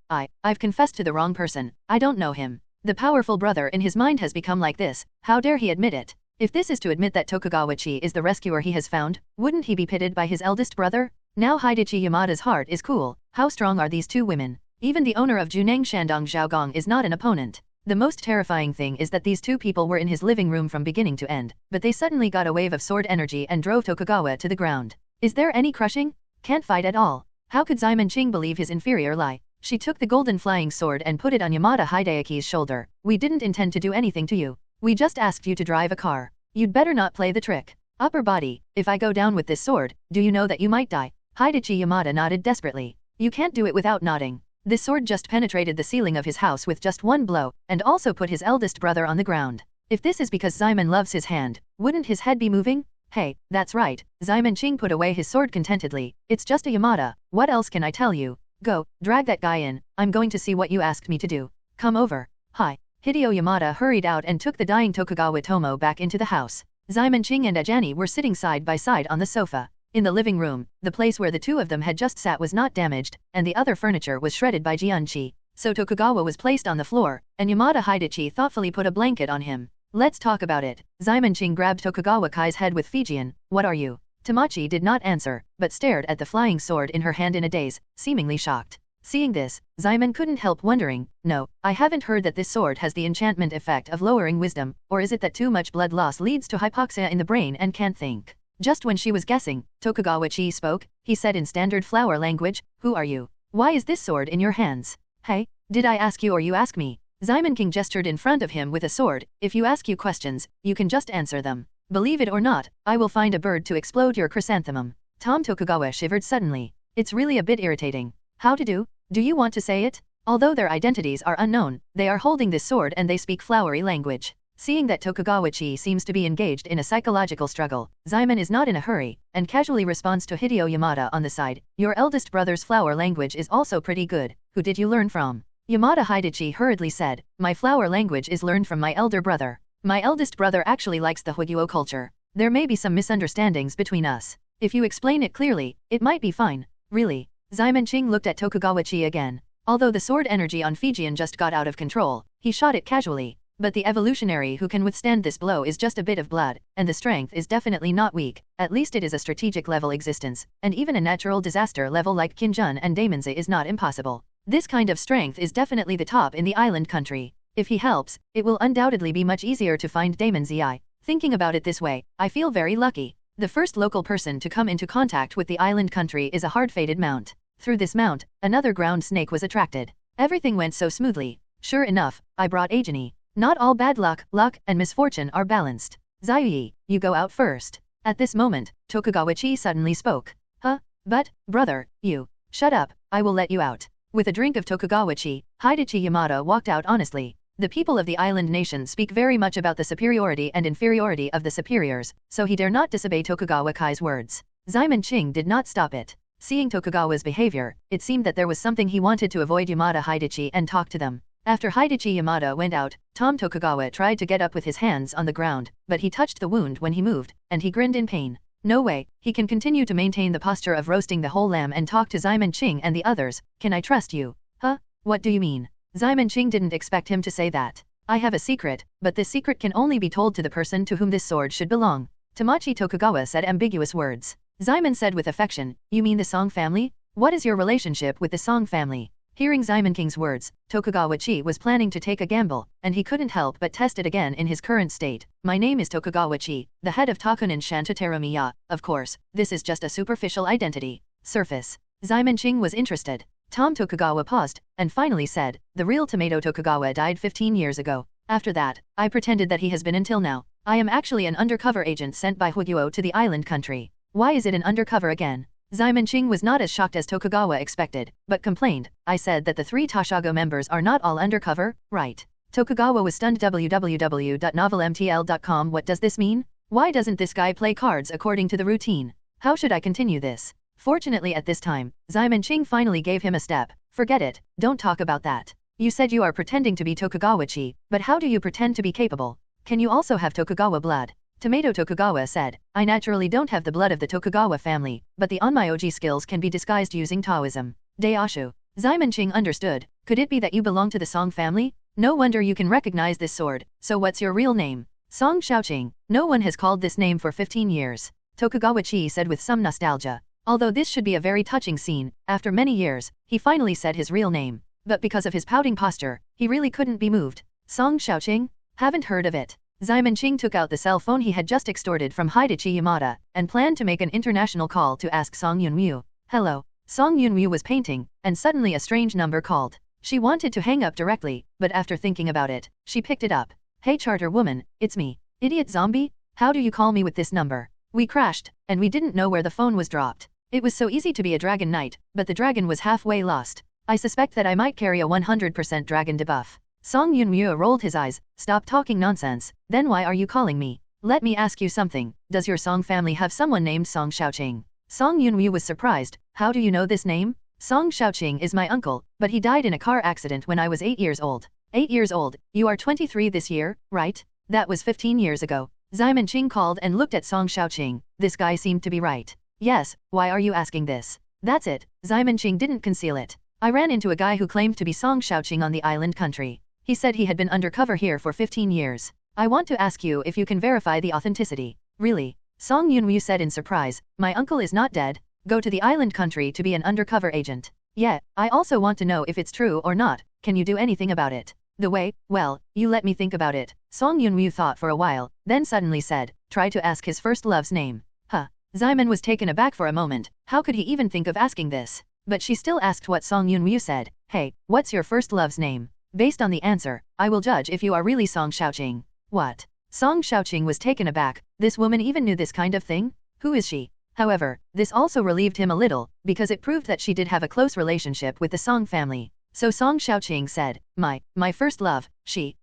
I've confessed to the wrong person. I don't know him. The powerful brother in his mind has become like this. How dare he admit it? If this is to admit that Tokugawa-chi is the rescuer he has found, wouldn't he be pitted by his eldest brother? Now Hidachi Yamada's heart is cool. How strong are these two women? Even the owner of Junang Shandong Zhaogong is not an opponent. The most terrifying thing is that these two people were in his living room from beginning to end, but they suddenly got a wave of sword energy and drove Tokugawa to the ground. Is there any crushing? Can't fight at all. How could Simon Ching believe his inferior lie? She took the golden flying sword and put it on Yamada Hideaki's shoulder. We didn't intend to do anything to you. We just asked you to drive a car. You'd better not play the trick. Upper body, if I go down with this sword, do you know that you might die? Hidachi Yamada nodded desperately. You can't do it without nodding. This sword just penetrated the ceiling of his house with just one blow, and also put his eldest brother on the ground. If this is because Simon loves his hand, wouldn't his head be moving? Hey, that's right. Simon Ching put away his sword contentedly. It's just a Yamada. What else can I tell you? Go, drag that guy in. I'm going to see what you asked me to do. Come over. Hi. Hideo Yamada hurried out and took the dying Tokugawa Tomo back into the house. Simon Ching and Ajani were sitting side by side on the sofa. In the living room, the place where the two of them had just sat was not damaged, and the other furniture was shredded by Jianqi. So Tokugawa was placed on the floor, and Yamada Hidachi thoughtfully put a blanket on him. Let's talk about it. Simon Ching grabbed Tokugawa Kai's head with Fijian. What are you? Tamachi did not answer, but stared at the flying sword in her hand in a daze, seemingly shocked. Seeing this, Simon couldn't help wondering, no, I haven't heard that this sword has the enchantment effect of lowering wisdom, or is it that too much blood loss leads to hypoxia in the brain and can't think? Just when she was guessing, Tokugawa-chi spoke. He said in standard flower language, who are you? Why is this sword in your hands? Hey, did I ask you or you ask me? Simon King gestured in front of him with a sword. If you ask you questions, you can just answer them. Believe it or not, I will find a bird to explode your chrysanthemum. Tom Tokugawa shivered suddenly. It's really a bit irritating. How to do? Do you want to say it? Although their identities are unknown, they are holding this sword and they speak flowery language. Seeing that Tokugawa-chi seems to be engaged in a psychological struggle, Simon is not in a hurry, and casually responds to Hideo Yamada on the side. Your eldest brother's flower language is also pretty good. Who did you learn from? Yamada Hidachi hurriedly said, my flower language is learned from my elder brother. My eldest brother actually likes the Huguo culture. There may be some misunderstandings between us. If you explain it clearly, it might be fine. Really? Simon Ching looked at Tokugawa-chi again. Although the sword energy on Fijian just got out of control, he shot it casually. But the evolutionary who can withstand this blow is just a bit of blood, and the strength is definitely not weak. At least it is a strategic level existence, and even a natural disaster level like Kinjun and Daemonze is not impossible. This kind of strength is definitely the top in the island country. If he helps, it will undoubtedly be much easier to find Daemonze. Thinking about it this way, I feel very lucky. The first local person to come into contact with the island country is a hard-fated mount. Through this mount, another ground snake was attracted. Everything went so smoothly. Sure enough, I brought Ajani. Not all bad luck, and misfortune are balanced. Zayuyi, you go out first. At this moment, Tokugawa-chi suddenly spoke. Huh? But, brother, you. Shut up, I will let you out. With a drink of Tokugawa-chi, Hidachi Yamada walked out honestly. The people of the island nation speak very much about the superiority and inferiority of the superiors, so he dare not disobey Tokugawa Kai's words. Simon Ching did not stop it. Seeing Tokugawa's behavior, it seemed that there was something he wanted to avoid Yamada Hidachi and talk to them. After Hidachi Yamada went out, Tom Tokugawa tried to get up with his hands on the ground, but he touched the wound when he moved, and he grinned in pain. No way, he can continue to maintain the posture of roasting the whole lamb and talk to Ximon Qing and the others. Can I trust you? Huh? What do you mean? Ximon Qing didn't expect him to say that. I have a secret, but this secret can only be told to the person to whom this sword should belong. Tamachi Tokugawa said ambiguous words. Ximon said with affection, you mean the Song family? What is your relationship with the Song family? Hearing Ximon King's words, Tokugawa Chi was planning to take a gamble, and he couldn't help but test it again in his current state. My name is Tokugawa Chi, the head of Takunin Shantaterumiya. Of course, this is just a superficial identity. Surface. Ximon Qing was interested. Tom Tokugawa paused, and finally said, the real Tomato Tokugawa died 15 years ago. After that, I pretended that he has been until now. I am actually an undercover agent sent by Huguo to the island country. Why is it an undercover again? Ximon Qing was not as shocked as Tokugawa expected, but complained, I said that the 3 Tashago members are not all undercover, right? Tokugawa was stunned. www.novelmtl.com. What does this mean? Why doesn't this guy play cards according to the routine? How should I continue this? Fortunately at this time, Ximon Qing finally gave him a step. Forget it, don't talk about that. You said you are pretending to be Tokugawa Chi, but how do you pretend to be capable? Can you also have Tokugawa blood? Tomato Tokugawa said, I naturally don't have the blood of the Tokugawa family, but the onmyoji skills can be disguised using Taoism. Daoshu. Ximon Qing understood. Could it be that you belong to the Song family? No wonder you can recognize this sword. So what's your real name? Song Xiaoqing. No one has called this name for 15 years. Tokugawa Chi said with some nostalgia. Although this should be a very touching scene, after many years, he finally said his real name. But because of his pouting posture, he really couldn't be moved. Song Xiaoqing? Haven't heard of it. Ximon Qing took out the cell phone he had just extorted from Hidachi Yamada, and planned to make an international call to ask Song Yunryu. Hello. Song Yunryu was painting, and suddenly a strange number called. She wanted to hang up directly, but after thinking about it, she picked it up. Hey charter woman, it's me. Idiot zombie? How do you call me with this number? We crashed, and we didn't know where the phone was dropped. It was so easy to be a dragon knight, but the dragon was halfway lost. I suspect that I might carry a 100% dragon debuff. Song Yunryu rolled his eyes. Stop talking nonsense. Then why are you calling me? Let me ask you something. Does your Song family have someone named Song Xiaoqing? Song Yunryu was surprised. How do you know this name? Song Xiaoqing is my uncle, but he died in a car accident when I was 8 years old. 8 years old? You are 23 this year, right? That was 15 years ago. Ximon Qing called and looked at Song Xiaoqing. This guy seemed to be right. Yes, why are you asking this? That's it. Ximon Qing didn't conceal it. I ran into a guy who claimed to be Song Xiaoqing on the island country. He said he had been undercover here for 15 years. I want to ask you if you can verify the authenticity. Really? Song Yunryu said in surprise. My uncle is not dead. Go to the island country to be an undercover agent. Yeah, I also want to know if it's true or not. Can you do anything about it? The way, well, you let me think about it. Song Yunryu thought for a while, then suddenly said, try to ask his first love's name. Huh. Ximon was taken aback for a moment. How could he even think of asking this? But she still asked what Song Yunryu said. Hey, what's your first love's name? Based on the answer, I will judge if you are really Song Xiaoqing. What? Song Xiaoqing was taken aback. This woman even knew this kind of thing? Who is she? However, this also relieved him a little, because it proved that she did have a close relationship with the Song family. So Song Xiaoqing said, my first love,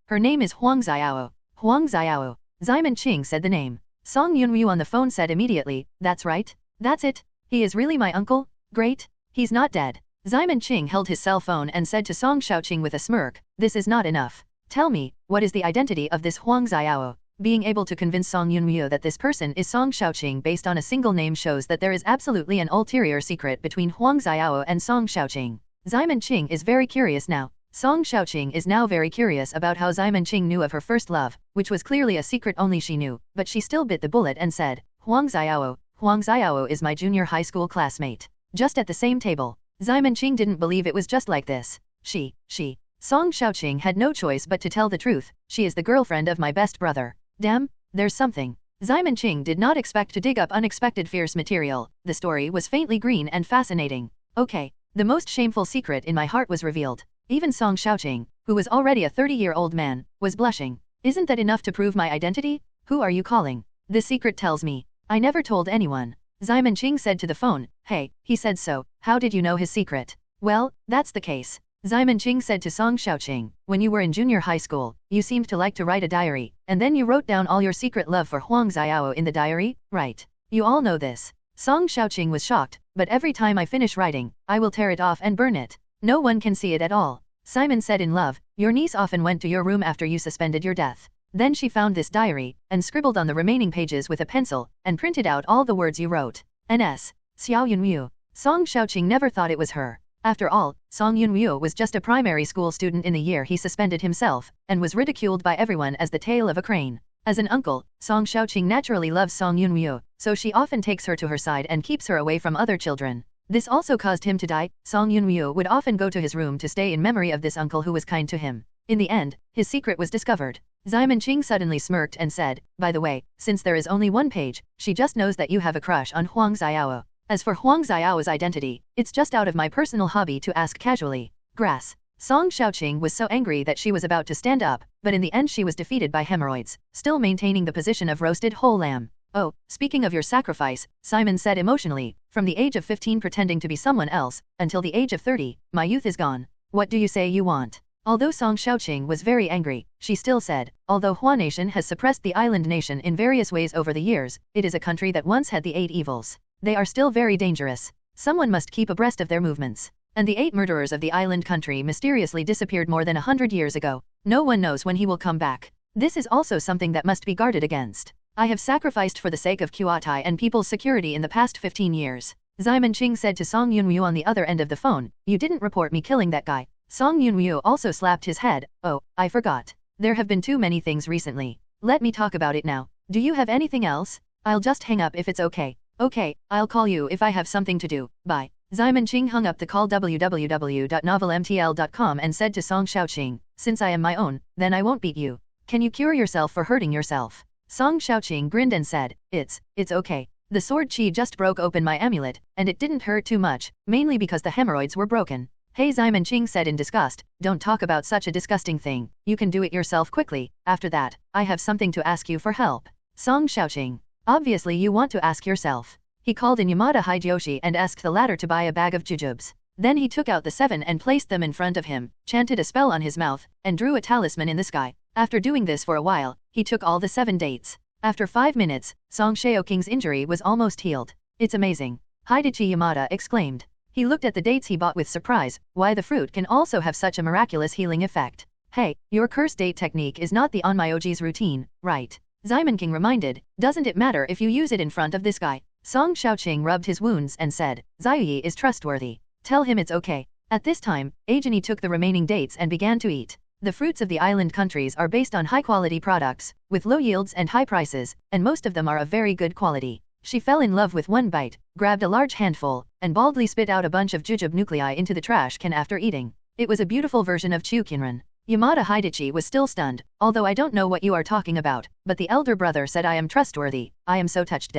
her name is Huang Xiao. Huang Xiao. Ximon Qing said the name. Song Yunryu on the phone said immediately, that's right. That's it. He is really my uncle? Great. He's not dead. Ximon Qing held his cell phone and said to Song Xiaoqing with a smirk, this is not enough. Tell me, what is the identity of this Huang Xiao? Being able to convince Song Yunryu that this person is Song Xiaoqing based on a single name shows that there is absolutely an ulterior secret between Huang Xiao and Song Xiaoqing. Ximon Qing is very curious now. Song Xiaoqing is now very curious about how Ximon Qing knew of her first love, which was clearly a secret only she knew, but she still bit the bullet and said, Huang Xiao is my junior high school classmate. Just at the same table. Ximon Qing didn't believe it was just like this. Song Xiaoqing had no choice but to tell the truth. She is the girlfriend of my best brother. Damn, there's something. Ximon Qing did not expect to dig up unexpected fierce material. The story was faintly green and fascinating. Okay, the most shameful secret in my heart was revealed. Even Song Xiaoqing, who was already a 30-year-old man, was blushing. Isn't that enough to prove my identity? Who are you calling? The secret tells me. I never told anyone. Ximon Qing said to the phone. Hey, he said so. How did you know his secret? Well, that's the case. Ximon Qing said to Song Xiaoqing, when you were in junior high school, you seemed to like to write a diary, and then you wrote down all your secret love for Huang Xiao in the diary, right? You all know this. Song Xiaoqing was shocked, but every time I finish writing, I will tear it off and burn it. No one can see it at all. Simon said in love, your niece often went to your room after you suspended your death. Then she found this diary, and scribbled on the remaining pages with a pencil, and printed out all the words you wrote. N.S. Xiao Yunyu. Song Xiaoqing never thought it was her. After all, Song Yunyu was just a primary school student in the year he suspended himself, and was ridiculed by everyone as the tail of a crane. As an uncle, Song Xiaoqing naturally loves Song Yunyu, so she often takes her to her side and keeps her away from other children. This also caused him to die. Song Yunyu would often go to his room to stay in memory of this uncle who was kind to him. In the end, his secret was discovered. Xiaomanqing suddenly smirked and said, "By the way, since there is only one page, she just knows that you have a crush on Huang Xiao. As for Huang Xiao's identity, it's just out of my personal hobby to ask casually." Grass. Song Xiaoqing was so angry that she was about to stand up, but in the end she was defeated by hemorrhoids, still maintaining the position of roasted whole lamb. "Oh, speaking of your sacrifice," Simon said emotionally, "from the age of 15 pretending to be someone else, until the age of 30, my youth is gone. What do you say you want?" Although Song Xiaoqing was very angry, she still said, "Although Hua Nation has suppressed the island nation in various ways over the years, it is a country that once had the 8 evils. They are still very dangerous. Someone must keep abreast of their movements. And the 8 murderers of the island country mysteriously disappeared more than 100 years ago. No one knows when he will come back. This is also something that must be guarded against. I have sacrificed for the sake of Kuatai and people's security in the past 15 years. Xiaomanqing said to Song Yunyu on the other end of the phone, "You didn't report me killing that guy." Song Yunyu also slapped his head. "Oh, I forgot. There have been too many things recently. Let me talk about it now. Do you have anything else? I'll just hang up if it's okay." "Okay, I'll call you if I have something to do. Bye." Xiaomanqing hung up the call www.novelmtl.com and said to Song Xiaoqing, "Since I am my own, then I won't beat you. Can you cure yourself for hurting yourself?" Song Xiaoqing grinned and said, It's okay. The sword chi just broke open my amulet, and it didn't hurt too much, mainly because the hemorrhoids were broken." Hey, Xiaomanqing said in disgust, "Don't talk about such a disgusting thing. You can do it yourself quickly. After that, I have something to ask you for help." Song Xiaoqing. "Obviously you want to ask yourself." He called in Yamada Hideyoshi and asked the latter to buy a bag of jujubes. Then he took out the 7 and placed them in front of him, chanted a spell on his mouth, and drew a talisman in the sky. After doing this for a while, he took all the 7 dates. After 5 minutes, Song Xiaoqing's injury was almost healed. "It's amazing," Hideyoshi Yamada exclaimed. He looked at the dates he bought with surprise. Why the fruit can also have such a miraculous healing effect. "Hey, your curse date technique is not the Onmyoji's routine, right?" Xiaomanqing reminded. "Doesn't it matter if you use it in front of this guy?" Song Xiaoqing rubbed his wounds and said, "Ziyuyi is trustworthy. Tell him it's okay." At this time, Ajani took the remaining dates and began to eat. The fruits of the island countries are based on high-quality products, with low yields and high prices, and most of them are of very good quality. She fell in love with one bite, grabbed a large handful, and baldly spit out a bunch of jujube nuclei into the trash can after eating. It was a beautiful version of Chukinran. Yamada Hideyoshi was still stunned. "Although I don't know what you are talking about, but the elder brother said I am trustworthy. I am so touched."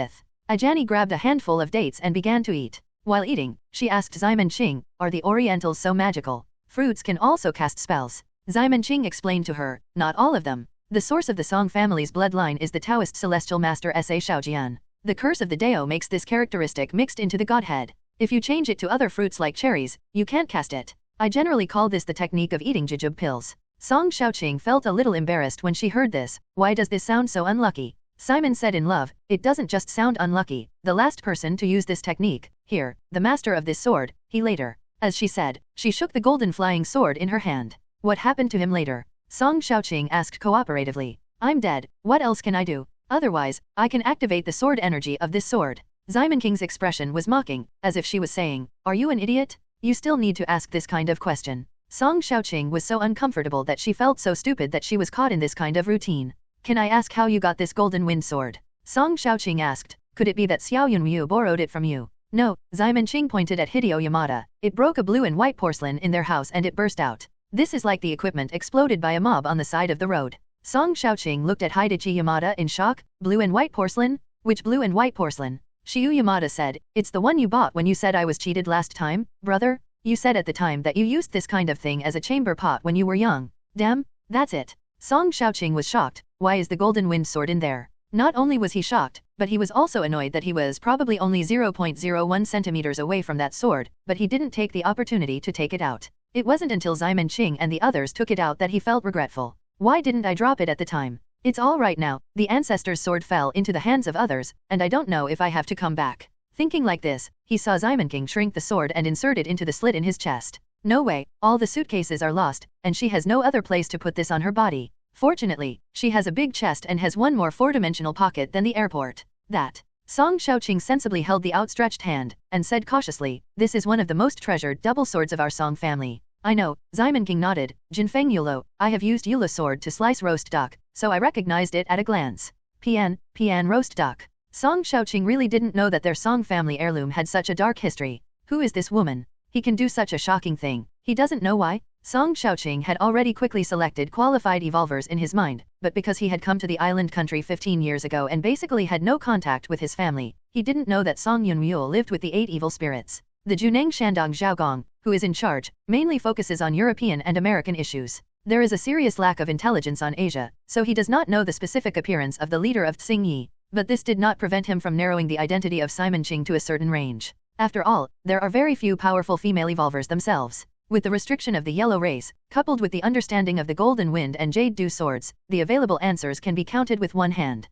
Ajani grabbed a handful of dates and began to eat. While eating, she asked Xiaomanqing, "Are the Orientals so magical? Fruits can also cast spells." Xiaomanqing explained to her, "Not all of them. The source of the Song family's bloodline is the Taoist celestial master Sa Shaojian. The curse of the Dao makes this characteristic mixed into the godhead. If you change it to other fruits like cherries, you can't cast it. I generally call this the technique of eating jujube pills." Song Xiaoqing felt a little embarrassed when she heard this. "Why does this sound so unlucky?" Simon said in love, "It doesn't just sound unlucky. The last person to use this technique, here, the master of this sword, he later." As she said, she shook the golden flying sword in her hand. "What happened to him later?" Song Xiaoqing asked cooperatively. "I'm dead. What else can I do? Otherwise, I can activate the sword energy of this sword." Xiaomanqing's expression was mocking, as if she was saying, "Are you an idiot? You still need to ask this kind of question." Song Xiaoqing was so uncomfortable that she felt so stupid that she was caught in this kind of routine. "Can I ask how you got this golden wind sword?" Song Xiaoqing asked. "Could it be that Xiao Yunyu borrowed it from you?" "No," Xiaomanqing pointed at Hideo Yamada. "It broke a blue and white porcelain in their house and it burst out. This is like the equipment exploded by a mob on the side of the road." Song Xiaoqing looked at Hideyoshi Yamada in shock. "Blue and white porcelain? Which blue and white porcelain?" Shiyu Yamada said, "It's the one you bought when you said I was cheated last time, brother. You said at the time that you used this kind of thing as a chamber pot when you were young." "Damn, that's it." Song Xiaoqing was shocked. Why is the golden wind sword in there? Not only was he shocked, but he was also annoyed that he was probably only 0.01 centimeters away from that sword, but he didn't take the opportunity to take it out. It wasn't until Xiaomanqing and the others took it out that he felt regretful. "Why didn't I drop it at the time? It's all right now. The ancestor's sword fell into the hands of others, and I don't know if I have to come back." Thinking like this, he saw Xiaomanqing shrink the sword and insert it into the slit in his chest. "No way, all the suitcases are lost, and she has no other place to put this on her body." Fortunately, she has a big chest and has one more four-dimensional pocket than the airport. That. Song Xiaoqing sensibly held the outstretched hand, and said cautiously, "This is one of the most treasured double swords of our Song family." "I know," Ximon King nodded, "Jinfeng Yulo, I have used Yula sword to slice roast duck, so I recognized it at a glance." Pian roast duck. Song Xiaoqing really didn't know that their Song family heirloom had such a dark history. Who is this woman? He can do such a shocking thing. He doesn't know why? Song Xiaoqing had already quickly selected qualified evolvers in his mind, but because he had come to the island country 15 years ago and basically had no contact with his family, he didn't know that Song Yunmule lived with the 8 evil spirits. The Junang Shandong Zhaogong, who is in charge, mainly focuses on European and American issues. There is a serious lack of intelligence on Asia, so he does not know the specific appearance of the leader of Xingyi, but this did not prevent him from narrowing the identity of Simon Qing to a certain range. After all, there are very few powerful female evolvers themselves. With the restriction of the yellow race, coupled with the understanding of the golden wind and jade dew swords, the available answers can be counted with one hand.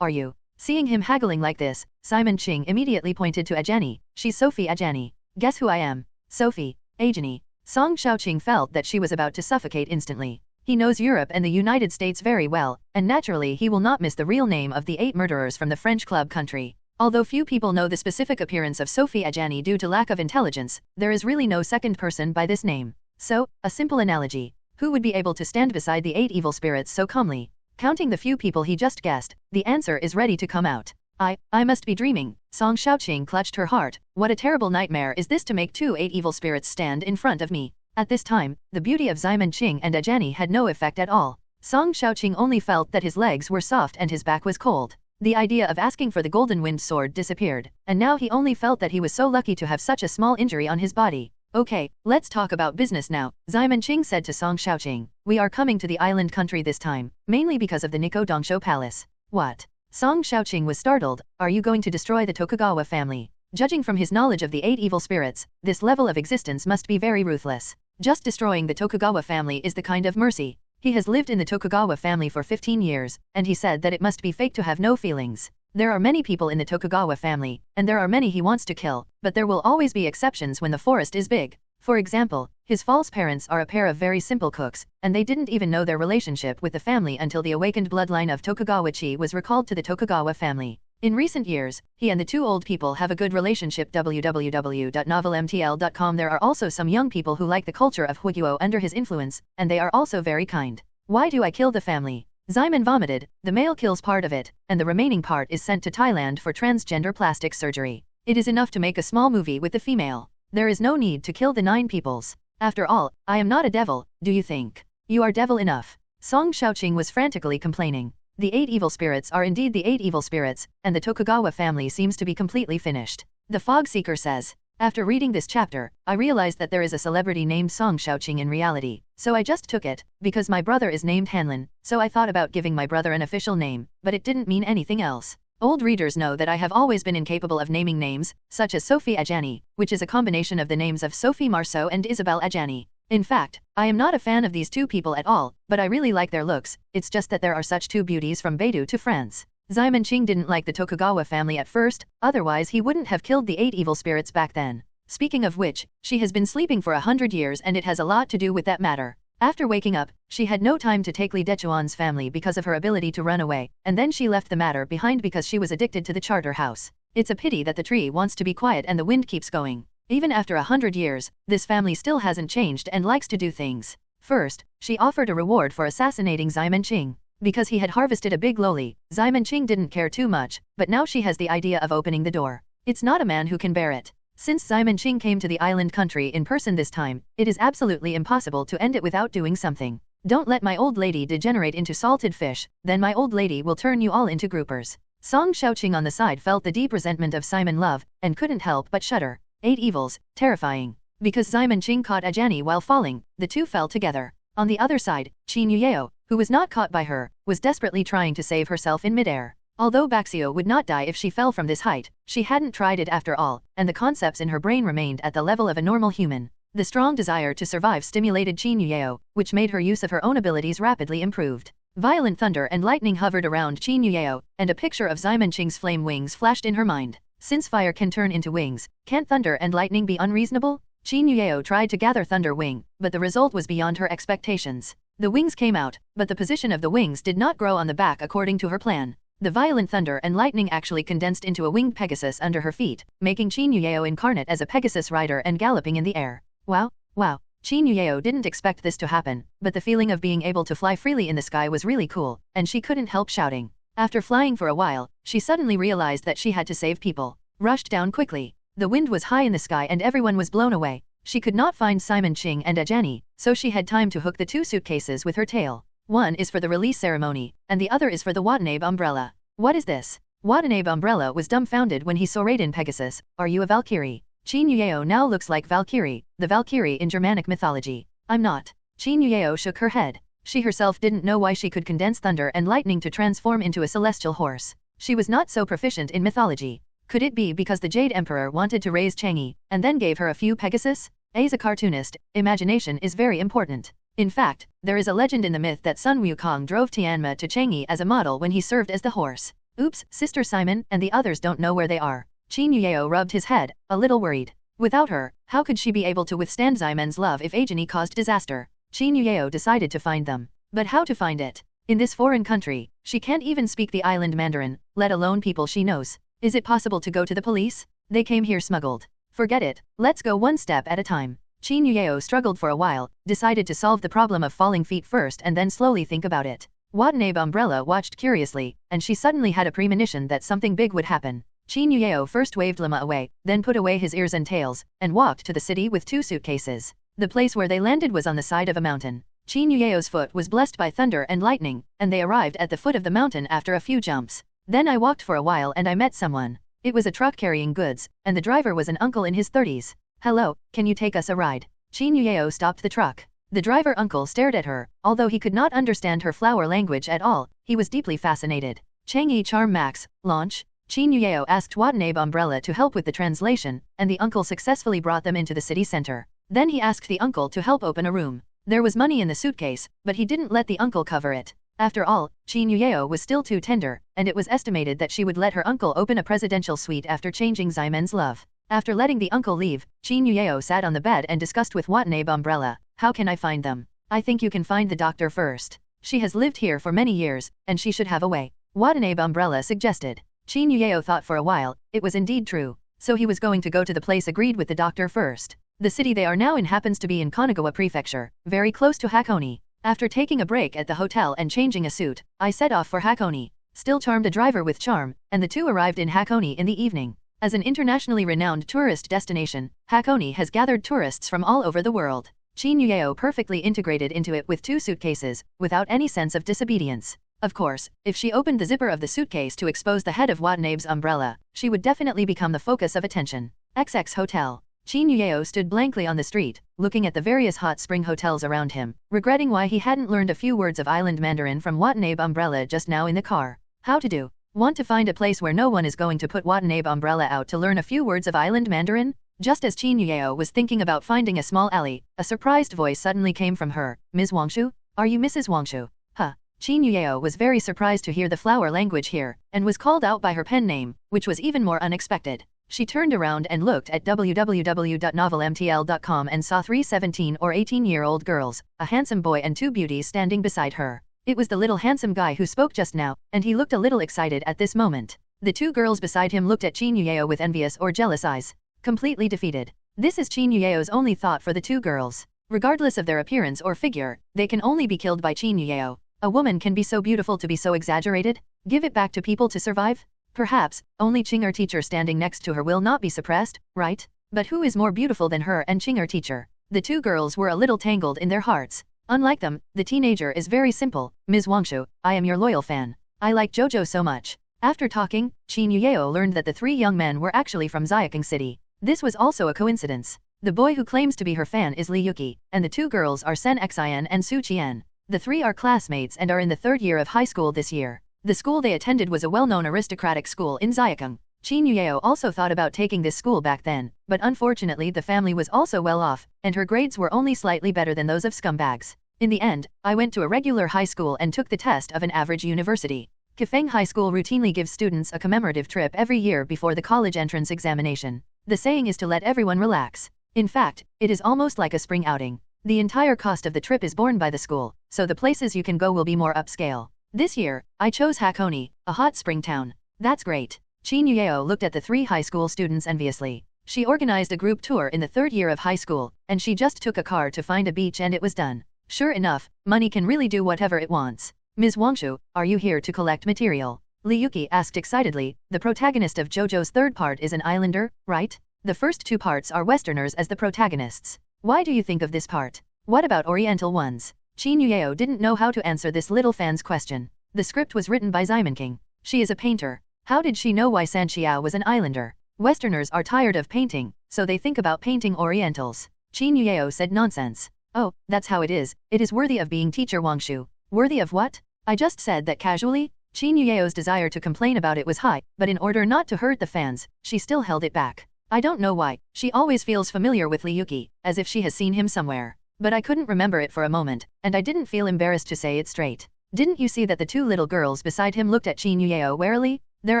Are you? Seeing him haggling like this, Simon Qing immediately pointed to Ajani. "She's Sophie Ajani. Guess who I am?" "Sophie. Ajani." Song Xiaoqing felt that she was about to suffocate instantly. He knows Europe and the United States very well, and naturally he will not miss the real name of the 8 murderers from the French club country. Although few people know the specific appearance of Sophie Ajani due to lack of intelligence, there is really no second person by this name. So, a simple analogy. Who would be able to stand beside the 8 evil spirits so calmly? Counting the few people he just guessed, the answer is ready to come out. I must be dreaming. Song Xiaoqing clutched her heart. What a terrible nightmare is this to make 2 8 evil spirits stand in front of me. At this time, the beauty of Ximon Qing and Ajani had no effect at all. Song Xiaoqing only felt that his legs were soft and his back was cold. The idea of asking for the golden wind sword disappeared, and now he only felt that he was so lucky to have such a small injury on his body. "Okay, let's talk about business now," Ximon Qing said to Song Xiaoqing. "We are coming to the island country this time, mainly because of the Nikko Dongsho Palace." "What?" Song Xiaoqing was startled. "Are you going to destroy the Tokugawa family?" Judging from his knowledge of the 8 evil spirits, this level of existence must be very ruthless. Just destroying the Tokugawa family is the kind of mercy. He has lived in the Tokugawa family for 15 years, and he said that it must be fake to have no feelings. There are many people in the Tokugawa family, and there are many he wants to kill, but there will always be exceptions when the forest is big. For example, his false parents are a pair of very simple cooks, and they didn't even know their relationship with the family until the awakened bloodline of Tokugawa-chi was recalled to the Tokugawa family. In recent years, he and the 2 old people have a good relationship. www.novelmtl.com. There are also some young people who like the culture of Huiguo under his influence, and they are also very kind. "Why do I kill the family?" Ximon vomited. "The male kills part of it, and the remaining part is sent to Thailand for transgender plastic surgery. It is enough to make a small movie with the female. There is no need to kill the 9 peoples. After all, I am not a devil, do you think? You are devil enough." Song Xiaoqing was frantically complaining. The 8 evil spirits are indeed the 8 evil spirits, and the Tokugawa family seems to be completely finished. The Fog Seeker says, "After reading this chapter, I realized that there is a celebrity named Song Xiaoqing in reality, so I just took it, because my brother is named Hanlin, so I thought about giving my brother an official name, but it didn't mean anything else." Old readers know that I have always been incapable of naming names, such as Sophie Ajani, which is a combination of the names of Sophie Marceau and Isabelle Ajani. In fact, I am not a fan of these 2 people at all, but I really like their looks. It's just that there are such 2 beauties from Beidou to France. Ximon Qing didn't like the Tokugawa family at first, otherwise he wouldn't have killed the 8 evil spirits back then. Speaking of which, she has been sleeping for 100 years and it has a lot to do with that matter. After waking up, she had no time to take Li Dechuan's family because of her ability to run away, and then she left the matter behind because she was addicted to the charter house. It's a pity that the tree wants to be quiet and the wind keeps going. Even after 100 years, this family still hasn't changed and likes to do things. First, she offered a reward for assassinating Ximon Qing. Because he had harvested a big loli, Ximon Qing didn't care too much, but now she has the idea of opening the door. It's not a man who can bear it. Since Ximon Qing came to the island country in person this time, it is absolutely impossible to end it without doing something. "Don't let my old lady degenerate into salted fish, then my old lady will turn you all into groupers." Song Xiaoqing on the side felt the deep resentment of Simon Love, and couldn't help but shudder. 8 evils, terrifying. Because Ximon Qing caught Ajani while falling, the 2 fell together. On the other side, Qin Yuyeo, who was not caught by her, was desperately trying to save herself in midair. Although Baxio would not die if she fell from this height, she hadn't tried it after all, and the concepts in her brain remained at the level of a normal human. The strong desire to survive stimulated Qin Yuyeo, which made her use of her own abilities rapidly improved. Violent thunder and lightning hovered around Qin Yuyeo, and a picture of Ximon Qing's flame wings flashed in her mind. Since fire can turn into wings, can't thunder and lightning be unreasonable? Qin Yuyeo tried to gather Thunder Wing, but the result was beyond her expectations. The wings came out, but the position of the wings did not grow on the back according to her plan. The violent thunder and lightning actually condensed into a winged Pegasus under her feet, making Qin Yueo incarnate as a Pegasus rider and galloping in the air. Wow, wow. Qin Yueo didn't expect this to happen, but the feeling of being able to fly freely in the sky was really cool, and she couldn't help shouting. After flying for a while, she suddenly realized that she had to save people. Rushed down quickly. The wind was high in the sky and everyone was blown away. She could not find Simon Ching and Ajani, so she had time to hook the 2 suitcases with her tail. One is for the release ceremony, and the other is for the Watanabe umbrella. What is this? Watanabe umbrella was dumbfounded when he saw Raiden Pegasus. Are you a Valkyrie? Qin Yueo now looks like Valkyrie, the Valkyrie in Germanic mythology. I'm not. Qin Yueo shook her head. She herself didn't know why she could condense thunder and lightning to transform into a celestial horse. She was not so proficient in mythology. Could it be because the Jade Emperor wanted to raise Chang'e, and then gave her a few Pegasus? As a cartoonist, imagination is very important. In fact, there is a legend in the myth that Sun Wukong drove Tianma to Chang'e as a model when he served as the horse. Oops, Sister Simon and the others don't know where they are. Qin Yueo rubbed his head, a little worried. Without her, how could she be able to withstand Ximen's love if Ajani caused disaster? Qin Yueo decided to find them. But how to find it? In this foreign country, she can't even speak the island Mandarin, let alone people she knows. Is it possible to go to the police? They came here smuggled. Forget it, let's go one step at a time. Qin Yueo struggled for a while, decided to solve the problem of falling feet first and then slowly think about it. Watanabe umbrella watched curiously, and she suddenly had a premonition that something big would happen. Qin Yueo first waved Lama away, then put away his ears and tails, and walked to the city with 2 suitcases. The place where they landed was on the side of a mountain. Qin Yueo's foot was blessed by thunder and lightning, and they arrived at the foot of the mountain after a few jumps. Then I walked for a while and I met someone. It was a truck carrying goods, and the driver was an uncle in his 30s. Hello, can you take us a ride? Qin Yueo stopped the truck. The driver uncle stared at her, although he could not understand her flower language at all, he was deeply fascinated. Chang'e Charm Max, launch? Qin Yueo asked Watanabe umbrella to help with the translation, and the uncle successfully brought them into the city center. Then he asked the uncle to help open a room. There was money in the suitcase, but he didn't let the uncle cover it. After all, Qin Yueo was still too tender, and it was estimated that she would let her uncle open a presidential suite after changing Ximen's love. After letting the uncle leave, Qin Yueo sat on the bed and discussed with Watanabe umbrella. How can I find them? I think you can find the doctor first. She has lived here for many years, and she should have a way. Watanabe umbrella suggested. Qin Yueo thought for a while, it was indeed true. So he was going to go to the place agreed with the doctor first. The city they are now in happens to be in Kanagawa Prefecture, very close to Hakone. After taking a break at the hotel and changing a suit, I set off for Hakone. Still charmed a driver with charm, and the 2 arrived in Hakone in the evening. As an internationally renowned tourist destination, Hakone has gathered tourists from all over the world. Qin Yueo perfectly integrated into it with 2 suitcases, without any sense of disobedience. Of course, if she opened the zipper of the suitcase to expose the head of Watanabe's umbrella, she would definitely become the focus of attention. XX Hotel. Qin Yueo stood blankly on the street, looking at the various hot spring hotels around him, regretting why he hadn't learned a few words of island Mandarin from Watanabe umbrella just now in the car. How to do? Want to find a place where no one is going to put Watanabe umbrella out to learn a few words of island Mandarin? Just as Qin Yueo was thinking about finding a small alley, a surprised voice suddenly came from her. Ms. Wangshu? Are you Mrs. Wangshu? Huh. Qin Yueo was very surprised to hear the flower language here, and was called out by her pen name, which was even more unexpected. She turned around and looked at www.novelmtl.com and saw 3 17 or 18-year-old girls, a handsome boy and 2 beauties standing beside her. It was the little handsome guy who spoke just now, and he looked a little excited at this moment. The 2 girls beside him looked at Qin Yueo with envious or jealous eyes. Completely defeated. This is Qin Yueo's only thought for the 2 girls. Regardless of their appearance or figure, they can only be killed by Qin Yueo. A woman can be so beautiful to be so exaggerated? Give it back to people to survive? Perhaps, only Ching'er teacher standing next to her will not be suppressed, right? But who is more beautiful than her and Ching'er teacher? The 2 girls were a little tangled in their hearts. Unlike them, the teenager is very simple. Ms. Wangshu, I am your loyal fan. I like JoJo so much. After talking, Qin Yueo learned that the 3 young men were actually from Xiaokang City. This was also a coincidence. The boy who claims to be her fan is Li Yuki, and the 2 girls are Sen Xin and Su Qian. The 3 are classmates and are in the 3rd year of high school this year. The school they attended was a well-known aristocratic school in Xiaokang. Qin Yueo also thought about taking this school back then, but unfortunately the family was also well off, and her grades were only slightly better than those of scumbags. In the end, I went to a regular high school and took the test of an average university. Kafeng High School routinely gives students a commemorative trip every year before the college entrance examination. The saying is to let everyone relax. In fact, it is almost like a spring outing. The entire cost of the trip is borne by the school, so the places you can go will be more upscale. This year, I chose Hakone, a hot spring town. That's great. Chin Yueo looked at the 3 high school students enviously. She organized a group tour in the 3rd year of high school, and she just took a car to find a beach and it was done. Sure enough, money can really do whatever it wants. Ms. Wangshu, are you here to collect material? Li Yuki asked excitedly. The protagonist of JoJo's 3rd part is an islander, right? The first 2 parts are Westerners as the protagonists. Why do you think of this part? What about Oriental ones? Chin Yueo didn't know how to answer this little fan's question. The script was written by Xiamen King. She is a painter. How did she know why San Xiao was an islander? Westerners are tired of painting, so they think about painting Orientals. Chin Yueo said nonsense. Oh, that's how it is. It is worthy of being teacher Wangshu. Worthy of what? I just said that casually. Chin Yueo's desire to complain about it was high, but in order not to hurt the fans, she still held it back. I don't know why, she always feels familiar with Li Yuki, as if she has seen him somewhere. But I couldn't remember it for a moment, and I didn't feel embarrassed to say it straight. Didn't you see that the 2 little girls beside him looked at Chin Yueo warily? There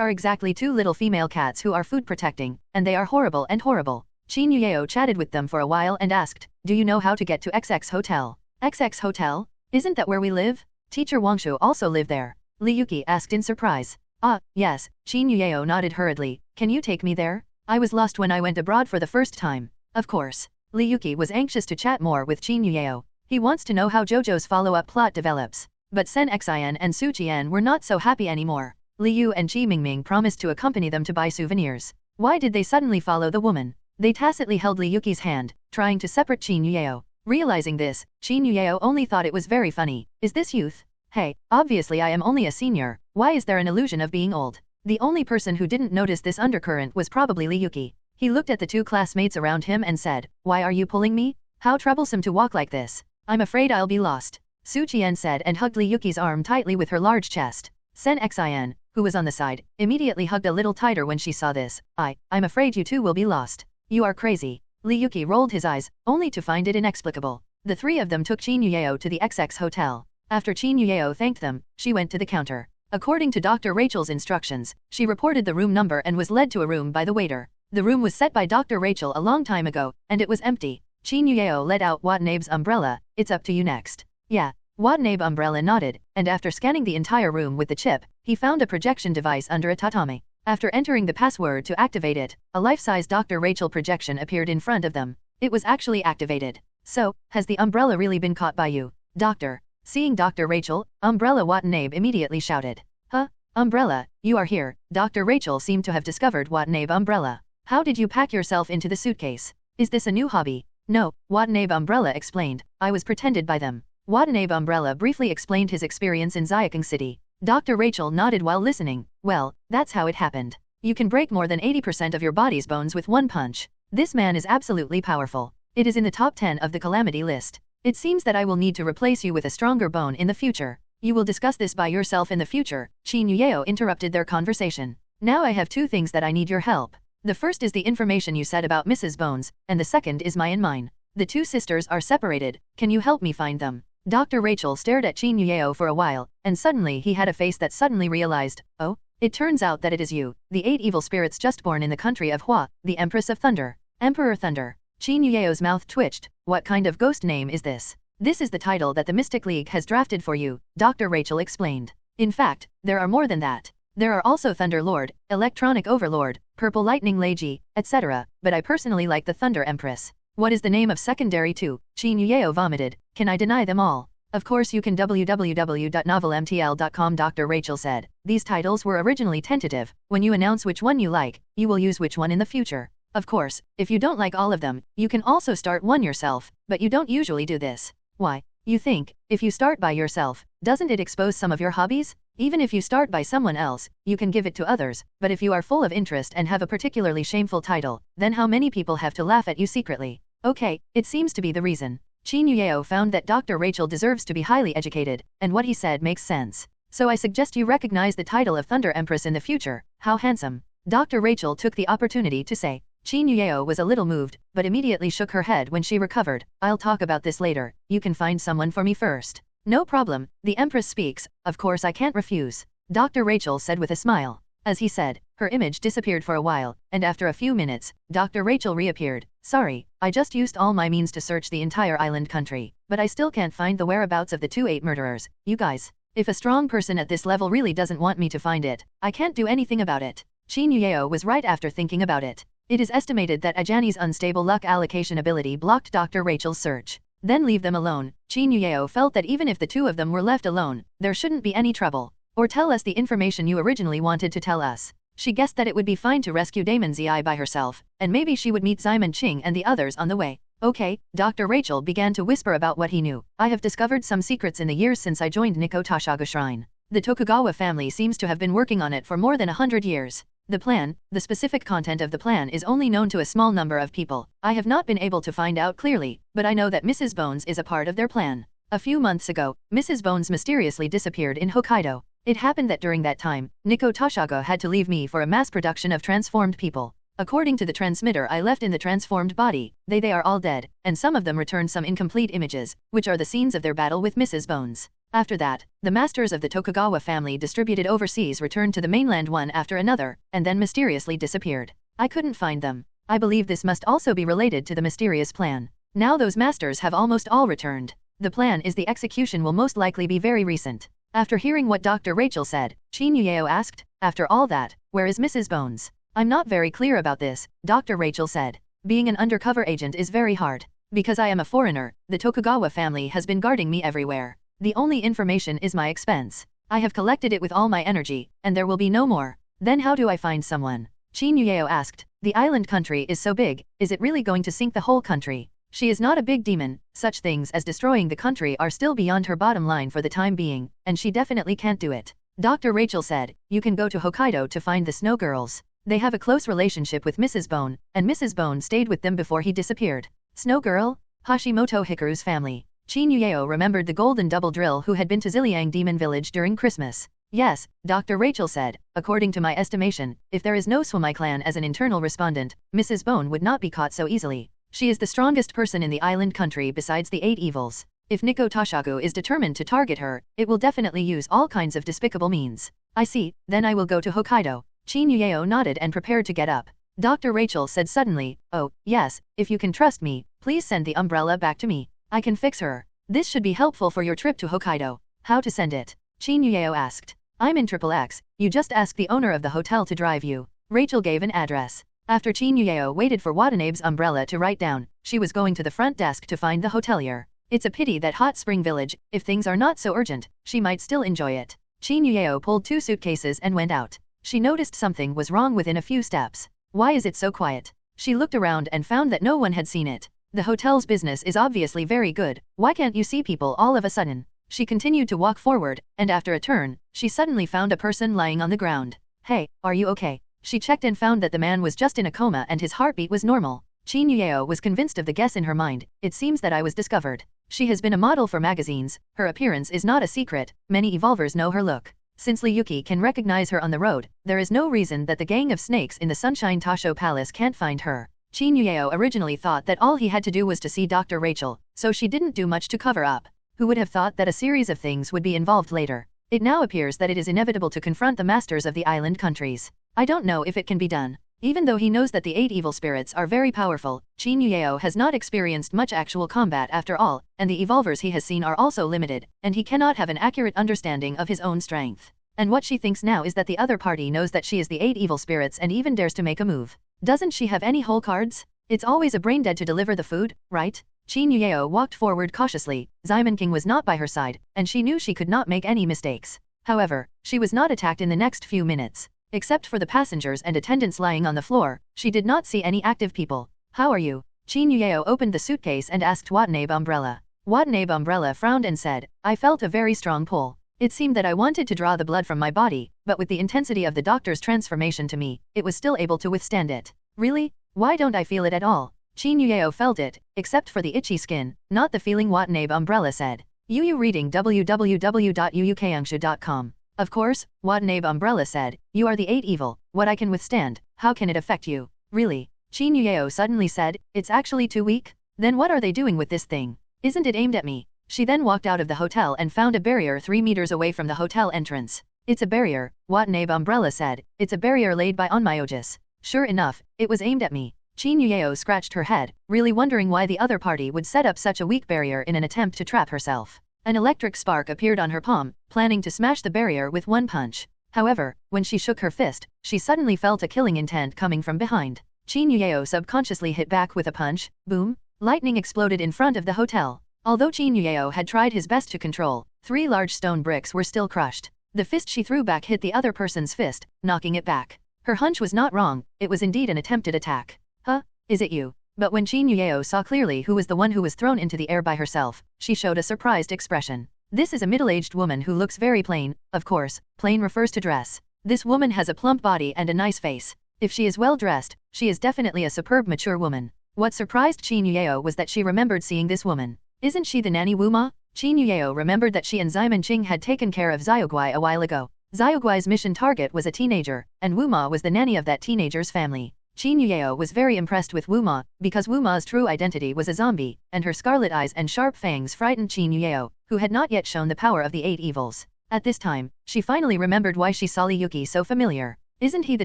are exactly 2 little female cats who are food protecting, and they are horrible and horrible. Chin Yueo chatted with them for a while and asked, do you know how to get to XX Hotel? XX Hotel? Isn't that where we live? Teacher Wangshu also lived there. Li Yuki asked in surprise. Ah, yes, Chin Yueo nodded hurriedly. Can you take me there? I was lost when I went abroad for the first time. Of course. Li Yuki was anxious to chat more with Chin Yueo. He wants to know how JoJo's follow-up plot develops. But Sen Xian and Su Qian were not so happy anymore. Li Yu and Qi Mingming promised to accompany them to buy souvenirs. Why did they suddenly follow the woman? They tacitly held Li Yuki's hand, trying to separate Chin Yueo. Realizing this, Chin Yueo only thought it was very funny. Is this youth? Hey, obviously I am only a senior. Why is there an illusion of being old? The only person who didn't notice this undercurrent was probably Li Yuki. He looked at the 2 classmates around him and said, why are you pulling me? How troublesome to walk like this. I'm afraid I'll be lost. Su Qian said and hugged Li Yuki's arm tightly with her large chest. Sen Xian, who was on the side, immediately hugged a little tighter when she saw this. I'm afraid you 2 will be lost. You are crazy. Li Yuki rolled his eyes, only to find it inexplicable. The 3 of them took Chin Yueo to the XX Hotel. After Chin Yueo thanked them, she went to the counter. According to Dr. Rachel's instructions, she reported the room number and was led to a room by the waiter. The room was set by Dr. Rachel a long time ago, and it was empty. Chin Yueo let out Watanabe's umbrella. It's up to you next. Yeah. Watanabe umbrella nodded, and after scanning the entire room with the chip, he found a projection device under a tatami. After entering the password to activate it, a life-size Dr. Rachel projection appeared in front of them. It was actually activated. So, has the umbrella really been caught by you, Doctor? Seeing Dr. Rachel, Umbrella Watanabe immediately shouted. Huh? Umbrella, you are here. Dr. Rachel seemed to have discovered Watanabe umbrella. How did you pack yourself into the suitcase? Is this a new hobby? No, Watanabe umbrella explained. I was pretended by them. Watanabe umbrella briefly explained his experience in Xiaokang City. Dr. Rachel nodded while listening. Well, that's how it happened. You can break more than 80% of your body's bones with one punch. This man is absolutely powerful. It is in the top 10 of the calamity list. It seems that I will need to replace you with a stronger bone in the future. You will discuss this by yourself in the future. Chin Yueo interrupted their conversation. Now I have 2 things that I need your help. The first is the information you said about Mrs. Bones, and the second is my and mine. The 2 sisters are separated. Can you help me find them? Dr. Rachel stared at Chin Yueo for a while, and suddenly he had a face that suddenly realized, oh, it turns out that it is you, the 8 evil spirits just born in the country of Hua, the Empress of Thunder. Emperor Thunder. Chin Yueo's mouth twitched. What kind of ghost name is this? This is the title that the Mystic League has drafted for you, Dr. Rachel explained. In fact, there are more than that. There are also Thunder Lord, Electronic Overlord, Purple Lightning Lady, etc., but I personally like the Thunder Empress. What is the name of secondary 2? Chin Yueo vomited. Can I deny them all? Of course you can www.novelmtl.com, Dr. Rachel said. These titles were originally tentative. When you announce which one you like, you will use which one in the future. Of course, if you don't like all of them, you can also start one yourself, but you don't usually do this. Why? You think, if you start by yourself, doesn't it expose some of your hobbies? Even if you start by someone else, you can give it to others, but if you are full of interest and have a particularly shameful title, then how many people have to laugh at you secretly? Okay, it seems to be the reason. Chin Yueo found that Dr. Rachel deserves to be highly educated, and what he said makes sense. So I suggest you recognize the title of Thunder Empress in the future. How handsome. Dr. Rachel took the opportunity to say. Chin Yueo was a little moved, but immediately shook her head when she recovered. I'll talk about this later. You can find someone for me first. No problem. The Empress speaks. Of course I can't refuse. Dr. Rachel said with a smile. As he said, her image disappeared for a while, and after a few minutes, Dr. Rachel reappeared. Sorry, I just used all my means to search the entire island country, but I still can't find the whereabouts of the 2 murderers. You guys, if a strong person at this level really doesn't want me to find it, I can't do anything about it. Qin Yueo was right after thinking about it. It is estimated that Ajani's unstable luck allocation ability blocked Dr. Rachel's search. Then leave them alone. Qin Yueo felt that even if the 2 of them were left alone, there shouldn't be any trouble. Or tell us the information you originally wanted to tell us. She guessed that it would be fine to rescue Damon Zi by herself, and maybe she would meet Simon Ching and the others on the way. Okay, Dr. Rachel began to whisper about what he knew. I have discovered some secrets in the years since I joined Nikko Tashaga Shrine. The Tokugawa family seems to have been working on it for more than 100 years. The plan, the specific content of the plan is only known to a small number of people. I have not been able to find out clearly, but I know that Mrs. Bones is a part of their plan. A few months ago, Mrs. Bones mysteriously disappeared in Hokkaido. It happened that during that time, Nikko Tashaga had to leave me for a mass production of transformed people. According to the transmitter I left in the transformed body, they are all dead, and some of them returned some incomplete images, which are the scenes of their battle with Mrs. Bones. After that, the masters of the Tokugawa family distributed overseas returned to the mainland one after another, and then mysteriously disappeared. I couldn't find them. I believe this must also be related to the mysterious plan. Now those masters have almost all returned. The plan is the execution will most likely be very recent. After hearing what Dr. Rachel said, Qin Yueo asked, after all that, where is Mrs. Bones? I'm not very clear about this, Dr. Rachel said. Being an undercover agent is very hard. Because I am a foreigner, the Tokugawa family has been guarding me everywhere. The only information is my expense. I have collected it with all my energy, and there will be no more. Then how do I find someone? Qin Yueo asked. The island country is so big, is it really going to sink the whole country? She is not a big demon, such things as destroying the country are still beyond her bottom line for the time being, and she definitely can't do it. Dr. Rachel said, you can go to Hokkaido to find the Snow Girls. They have a close relationship with Mrs. Bone, and Mrs. Bone stayed with them before he disappeared. Snow Girl? Hashimoto Hikaru's family. Qin Yueo remembered the golden double drill who had been to Ziliang Demon Village during Christmas. Yes, Dr. Rachel said, according to my estimation, if there is no Swami clan as an internal respondent, Mrs. Bone would not be caught so easily. She is the strongest person in the island country besides the 8 evils. If Nikko Tashaku is determined to target her, it will definitely use all kinds of despicable means. I see, then I will go to Hokkaido. Qin Yueo nodded and prepared to get up. Dr. Rachel said suddenly, oh, yes, if you can trust me, please send the umbrella back to me. I can fix her. This should be helpful for your trip to Hokkaido. How to send it? Qin Yueo asked. I'm in XXX, you just ask the owner of the hotel to drive you. Rachel gave an address. After Qin Yueo waited for Watanabe's umbrella to write down, she was going to the front desk to find the hotelier. It's a pity that Hot Spring Village, if things are not so urgent, she might still enjoy it. Qin Yueo pulled 2 suitcases and went out. She noticed something was wrong within a few steps. Why is it so quiet? She looked around and found that no one had seen it. The hotel's business is obviously very good, why can't you see people all of a sudden? She continued to walk forward, and after a turn, she suddenly found a person lying on the ground. Hey, are you okay? She checked and found that the man was just in a coma and his heartbeat was normal. Qin Yueo was convinced of the guess in her mind, it seems that I was discovered. She has been a model for magazines, her appearance is not a secret, many evolvers know her look. Since Li Yuki can recognize her on the road, there is no reason that the gang of snakes in the Sunshine Tasho Palace can't find her. Qin Yueo originally thought that all he had to do was to see Dr. Rachel, so she didn't do much to cover up. Who would have thought that a series of things would be involved later? It now appears that it is inevitable to confront the masters of the island countries. I don't know if it can be done. Even though he knows that the 8 evil spirits are very powerful, Qin Yueo has not experienced much actual combat after all, and the evolvers he has seen are also limited, and he cannot have an accurate understanding of his own strength. And what she thinks now is that the other party knows that she is the 8 evil spirits and even dares to make a move. Doesn't she have any whole cards? It's always a brain dead to deliver the food, right? Qin Yueo walked forward cautiously. Ximon King was not by her side, and she knew she could not make any mistakes. However, she was not attacked in the next few minutes. Except for the passengers and attendants lying on the floor, she did not see any active people. How are you? Qin Yueo opened the suitcase and asked Watanabe Umbrella. Watanabe Umbrella frowned and said, I felt a very strong pull. It seemed that I wanted to draw the blood from my body, but with the intensity of the doctor's transformation to me, it was still able to withstand it. Really? Why don't I feel it at all? Qin Yueo felt it, except for the itchy skin, not the feeling, Watanabe Umbrella said. Yu reading www.uukangshu.com. Of course, Watanabe Umbrella said, you are the 8 evil, what I can withstand, how can it affect you? Really? Qin Yueo suddenly said, it's actually too weak? Then what are they doing with this thing? Isn't it aimed at me? She then walked out of the hotel and found a barrier 3 meters away from the hotel entrance. It's a barrier, Watanabe Umbrella said. It's a barrier laid by Onmyogus. Sure enough, it was aimed at me. Qin Yueo scratched her head, really wondering why the other party would set up such a weak barrier in an attempt to trap herself. An electric spark appeared on her palm, planning to smash the barrier with one punch. However, when she shook her fist, she suddenly felt a killing intent coming from behind. Qin Yueo subconsciously hit back with a punch. Boom! Lightning exploded in front of the hotel. Although Qin Yueo had tried his best to control, 3 large stone bricks were still crushed. The fist she threw back hit the other person's fist, knocking it back. Her hunch was not wrong, it was indeed an attempted attack. Huh? Is it you? But when Qin Yueo saw clearly who was the one who was thrown into the air by herself, she showed a surprised expression. This is a middle-aged woman who looks very plain. Of course, plain refers to dress. This woman has a plump body and a nice face. If she is well dressed, she is definitely a superb mature woman. What surprised Qin Yueo was that she remembered seeing this woman. Isn't she the nanny Wuma? Qin Yueo remembered that she and Zaiman Qing had taken care of Xiaoguai a while ago. Xiaoguai's mission target was a teenager, and Wuma was the nanny of that teenager's family. Qin Yueo was very impressed with Wuma, because Wuma's true identity was a zombie, and her scarlet eyes and sharp fangs frightened Qin Yueo, who had not yet shown the power of the 8 evils. At this time, she finally remembered why she saw Li Yuki so familiar. Isn't he the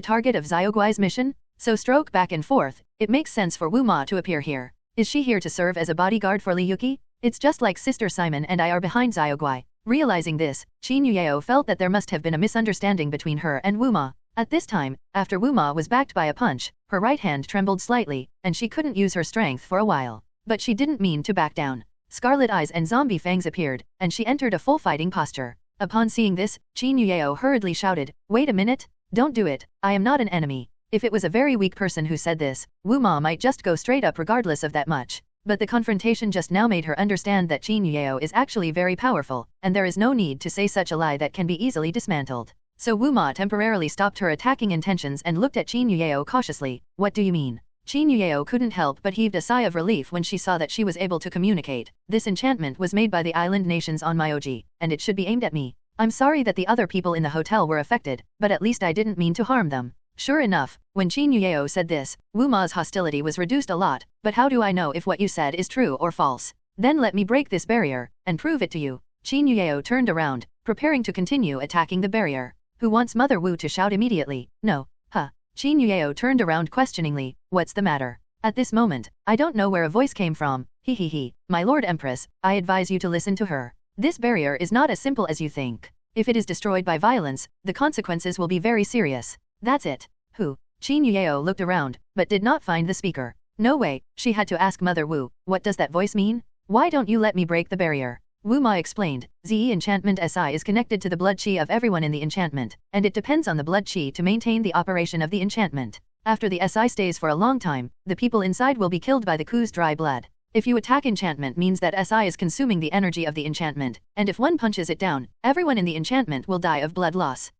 target of Xiaoguai's mission? So stroke back and forth, it makes sense for Wuma to appear here. Is she here to serve as a bodyguard for Li Yuki? It's just like Sister Simon and I are behind Xiaoguai. Realizing this, Qin Yueo felt that there must have been a misunderstanding between her and Wuma. At this time, after Wuma was backed by a punch, her right hand trembled slightly, and she couldn't use her strength for a while. But she didn't mean to back down. Scarlet eyes and zombie fangs appeared, and she entered a full fighting posture. Upon seeing this, Qin Yueo hurriedly shouted, "Wait a minute! Don't do it, I am not an enemy." If it was a very weak person who said this, Wuma might just go straight up regardless of that much. But the confrontation just now made her understand that Qin Yueo is actually very powerful, and there is no need to say such a lie that can be easily dismantled. So Wuma temporarily stopped her attacking intentions and looked at Qin Yueo cautiously. "What do you mean?" Qin Yueo couldn't help but heaved a sigh of relief when she saw that she was able to communicate. This enchantment was made by the island nations on Myoji, and it should be aimed at me. I'm sorry that the other people in the hotel were affected, but at least I didn't mean to harm them. Sure enough, when Qin Yueo said this, Wuma's hostility was reduced a lot. But how do I know if what you said is true or false? Then let me break this barrier, and prove it to you. Qin Yueo turned around, preparing to continue attacking the barrier. Who wants Mother Wu to shout immediately? No. Huh. Qin Yueo turned around questioningly. What's the matter? At this moment, I don't know where a voice came from. He. My Lord Empress, I advise you to listen to her. This barrier is not as simple as you think. If it is destroyed by violence, the consequences will be very serious. That's it. Who? Qin Yueo looked around, but did not find the speaker. No way, she had to ask Mother Wu, what does that voice mean? Why don't you let me break the barrier? Wuma explained, Ze enchantment SI is connected to the blood chi of everyone in the enchantment, and it depends on the blood chi to maintain the operation of the enchantment. After the SI stays for a long time, the people inside will be killed by the Ku's dry blood. If you attack enchantment means that SI is consuming the energy of the enchantment, and if one punches it down, everyone in the enchantment will die of blood loss.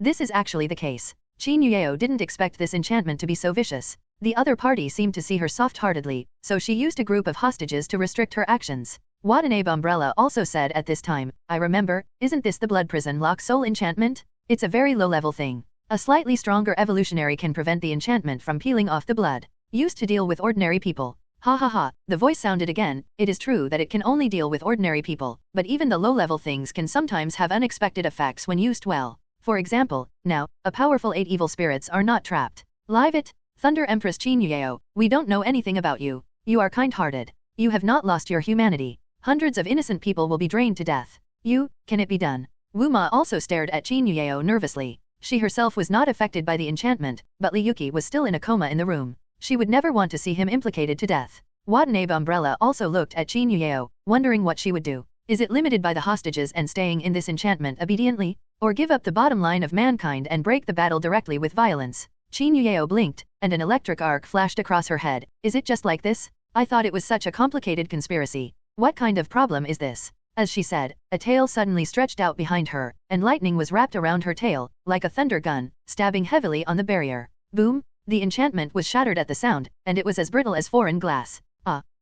This is actually the case. Qin Yueo didn't expect this enchantment to be so vicious. The other party seemed to see her soft-heartedly, so she used a group of hostages to restrict her actions. Watanabe Umbrella also said at this time, I remember, isn't this the blood prison lock soul enchantment? It's a very low-level thing. A slightly stronger evolutionary can prevent the enchantment from peeling off the blood. Used to deal with ordinary people. Ha, the voice sounded again. It is true that it can only deal with ordinary people, but even the low-level things can sometimes have unexpected effects when used well. For example, now, a powerful 8 evil spirits are not trapped. Live it! Thunder Empress Qin Yueo, we don't know anything about you. You are kind-hearted. You have not lost your humanity. Hundreds of innocent people will be drained to death. Can it be done? Wuma also stared at Qin Yueo nervously. She herself was not affected by the enchantment, but Li Yuki was still in a coma in the room. She would never want to see him implicated to death. Watanabe Umbrella also looked at Qin Yueo, wondering what she would do. Is it limited by the hostages and staying in this enchantment obediently? Or give up the bottom line of mankind and break the battle directly with violence? Qin Yueo blinked, and an electric arc flashed across her head. Is it just like this? I thought it was such a complicated conspiracy. What kind of problem is this? As she said, a tail suddenly stretched out behind her, and lightning was wrapped around her tail, like a thunder gun, stabbing heavily on the barrier. Boom! The enchantment was shattered at the sound, and it was as brittle as foreign glass.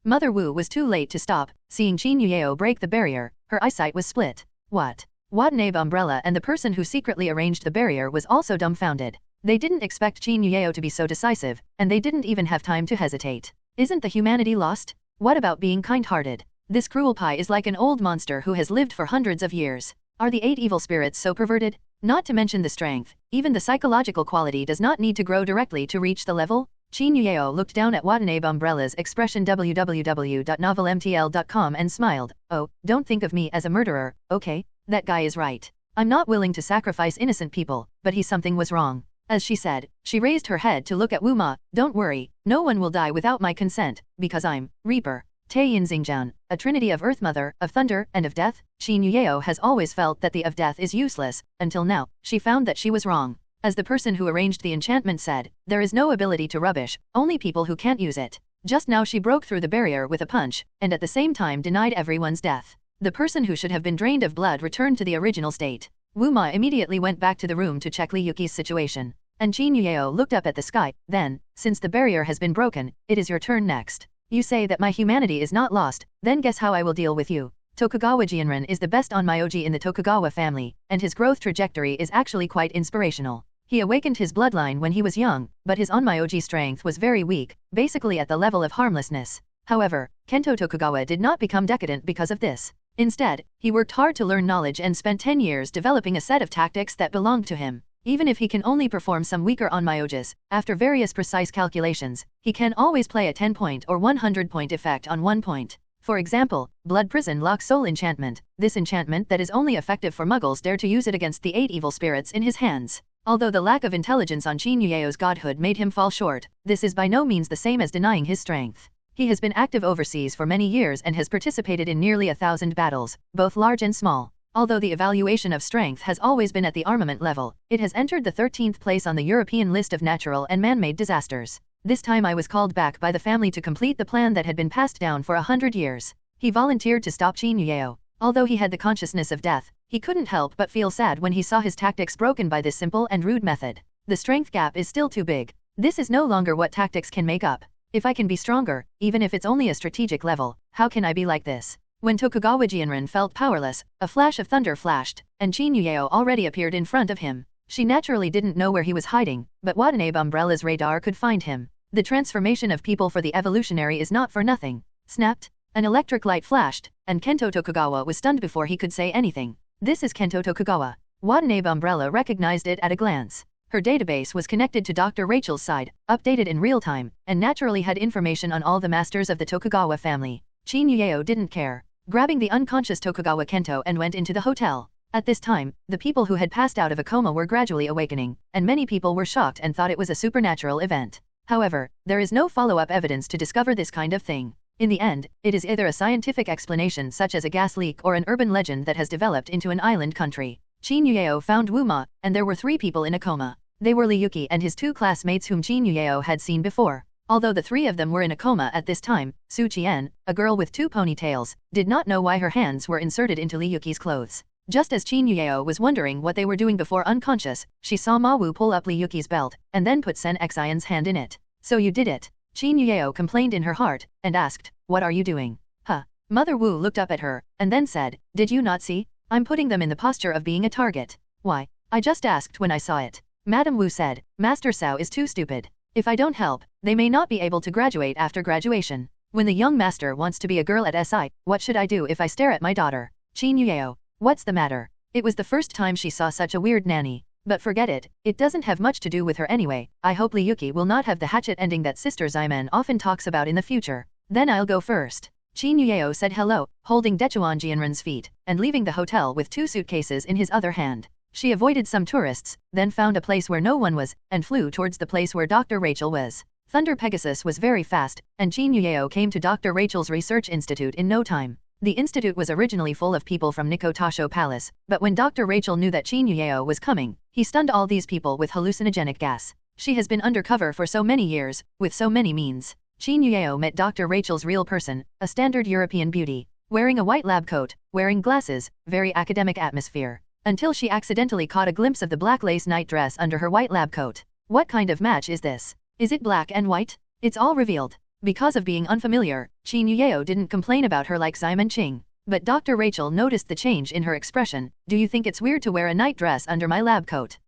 Mother Wu was too late to stop. Seeing Qin Yueo break the barrier, her eyesight was split. What? Watanabe Umbrella and the person who secretly arranged the barrier was also dumbfounded. They didn't expect Qin Yueo to be so decisive, and they didn't even have time to hesitate. Isn't the humanity lost? What about being kind-hearted? This cruel pie is like an old monster who has lived for hundreds of years. Are the 8 evil spirits so perverted? Not to mention the strength, even the psychological quality does not need to grow directly to reach the level. Qin Yueo looked down at Watanabe Umbrella's expression www.novelmtl.com and smiled. Oh, don't think of me as a murderer, okay? That guy is right. I'm not willing to sacrifice innocent people, but something was wrong. As she said, she raised her head to look at Wu Ma. Don't worry, no one will die without my consent, because I'm Reaper. Taiyin Xingjian, a trinity of Earth Mother, of Thunder, and of Death. Qin Yueo has always felt that the of Death is useless, until now, she found that she was wrong. As the person who arranged the enchantment said, there is no ability to rubbish, only people who can't use it. Just now she broke through the barrier with a punch, and at the same time denied everyone's death. The person who should have been drained of blood returned to the original state. Wu Ma immediately went back to the room to check Li Yuki's situation. And Qin Yueo looked up at the sky. Then, since the barrier has been broken, it is your turn next. You say that my humanity is not lost, then guess how I will deal with you. Tokugawa Jianren is the best onmyoji in the Tokugawa family, and his growth trajectory is actually quite inspirational. He awakened his bloodline when he was young, but his onmyoji strength was very weak, basically at the level of harmlessness. However, Kento Tokugawa did not become decadent because of this. Instead, he worked hard to learn knowledge and spent 10 years developing a set of tactics that belonged to him. Even if he can only perform some weaker onmyojis, after various precise calculations, he can always play a 10-point or 100-point effect on 1 point. For example, Blood Prison Lock Soul Enchantment. This enchantment that is only effective for muggles dare to use it against the 8 evil spirits in his hands. Although the lack of intelligence on Qin Yueo's godhood made him fall short, this is by no means the same as denying his strength. He has been active overseas for many years and has participated in nearly 1,000 battles, both large and small. Although the evaluation of strength has always been at the armament level, it has entered the 13th place on the European list of natural and man-made disasters. This time I was called back by the family to complete the plan that had been passed down for 100 years. He volunteered to stop Qin Yueo. Although he had the consciousness of death, he couldn't help but feel sad when he saw his tactics broken by this simple and rude method. The strength gap is still too big. This is no longer what tactics can make up. If I can be stronger, even if it's only a strategic level, how can I be like this? When Tokugawa Jianren felt powerless, a flash of thunder flashed, and Qin Yueo already appeared in front of him. She naturally didn't know where he was hiding, but Watanabe Umbrella's radar could find him. The transformation of people for the evolutionary is not for nothing. Snapped. An electric light flashed, and Kento Tokugawa was stunned before he could say anything. This is Kento Tokugawa. Watanabe Umbrella recognized it at a glance. Her database was connected to Dr. Rachel's side, updated in real time, and naturally had information on all the masters of the Tokugawa family. Qin Yueo didn't care. Grabbing the unconscious Tokugawa Kento and went into the hotel. At this time, the people who had passed out of a coma were gradually awakening, and many people were shocked and thought it was a supernatural event. However, there is no follow-up evidence to discover this kind of thing. In the end, it is either a scientific explanation such as a gas leak or an urban legend that has developed into an island country. Qin Yueo found Wu Ma, and there were 3 people in a coma. They were Li Yuki and his 2 classmates whom Qin Yueo had seen before. Although the 3 of them were in a coma at this time, Su Qian, a girl with 2 ponytails, did not know why her hands were inserted into Li Yuki's clothes. Just as Qin Yueo was wondering what they were doing before unconscious, she saw Ma Wu pull up Li Yuki's belt, and then put Sen Xian's hand in it. So you did it. Qin Yueo complained in her heart, and asked, what are you doing? Huh. Mother Wu looked up at her, and then said, did you not see? I'm putting them in the posture of being a target. Why? I just asked when I saw it. Madame Wu said, Master Cao is too stupid. If I don't help, they may not be able to graduate after graduation. When the young master wants to be a girl at SI, what should I do if I stare at my daughter? Qin Yueo, what's the matter? It was the first time she saw such a weird nanny. But forget it, it doesn't have much to do with her anyway. I hope Li Yuki will not have the hatchet ending that Sister Ximen often talks about in the future. Then I'll go first. Qin Yueo said hello, holding Dechuan Jianren's feet, and leaving the hotel with 2 suitcases in his other hand. She avoided some tourists, then found a place where no one was, and flew towards the place where Dr. Rachel was. Thunder Pegasus was very fast, and Qin Yueo came to Dr. Rachel's research institute in no time. The institute was originally full of people from Nikko Tasho Palace, but when Dr. Rachel knew that Qin Yueo was coming, he stunned all these people with hallucinogenic gas. She has been undercover for so many years, with so many means. Qin Yueo met Dr. Rachel's real person, a standard European beauty, wearing a white lab coat, wearing glasses, very academic atmosphere. Until she accidentally caught a glimpse of the black lace night dress under her white lab coat. What kind of match is this? Is it black and white? It's all revealed. Because of being unfamiliar, Qin Yueo didn't complain about her like Simon Ching. But Dr. Rachel noticed the change in her expression. Do you think it's weird to wear a night dress under my lab coat?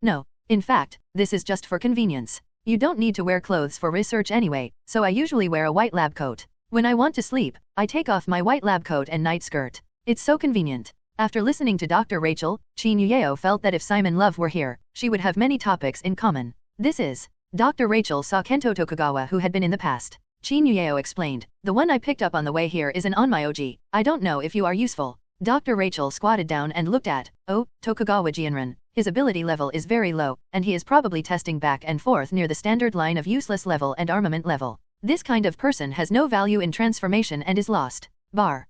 No. In fact, this is just for convenience. You don't need to wear clothes for research anyway, so I usually wear a white lab coat. When I want to sleep, I take off my white lab coat and night skirt. It's so convenient. After listening to Dr. Rachel, Qin Yuyeo felt that if Simon Love were here, she would have many topics in common. This is. Dr. Rachel saw Kento Tokugawa who had been in the past. Qin Yuyeo explained, the one I picked up on the way here is an onmyoji. I don't know if you are useful. Dr. Rachel squatted down and looked at, Tokugawa Jianren. His ability level is very low, and he is probably testing back and forth near the standard line of useless level and armament level. This kind of person has no value in transformation and is lost. Bar.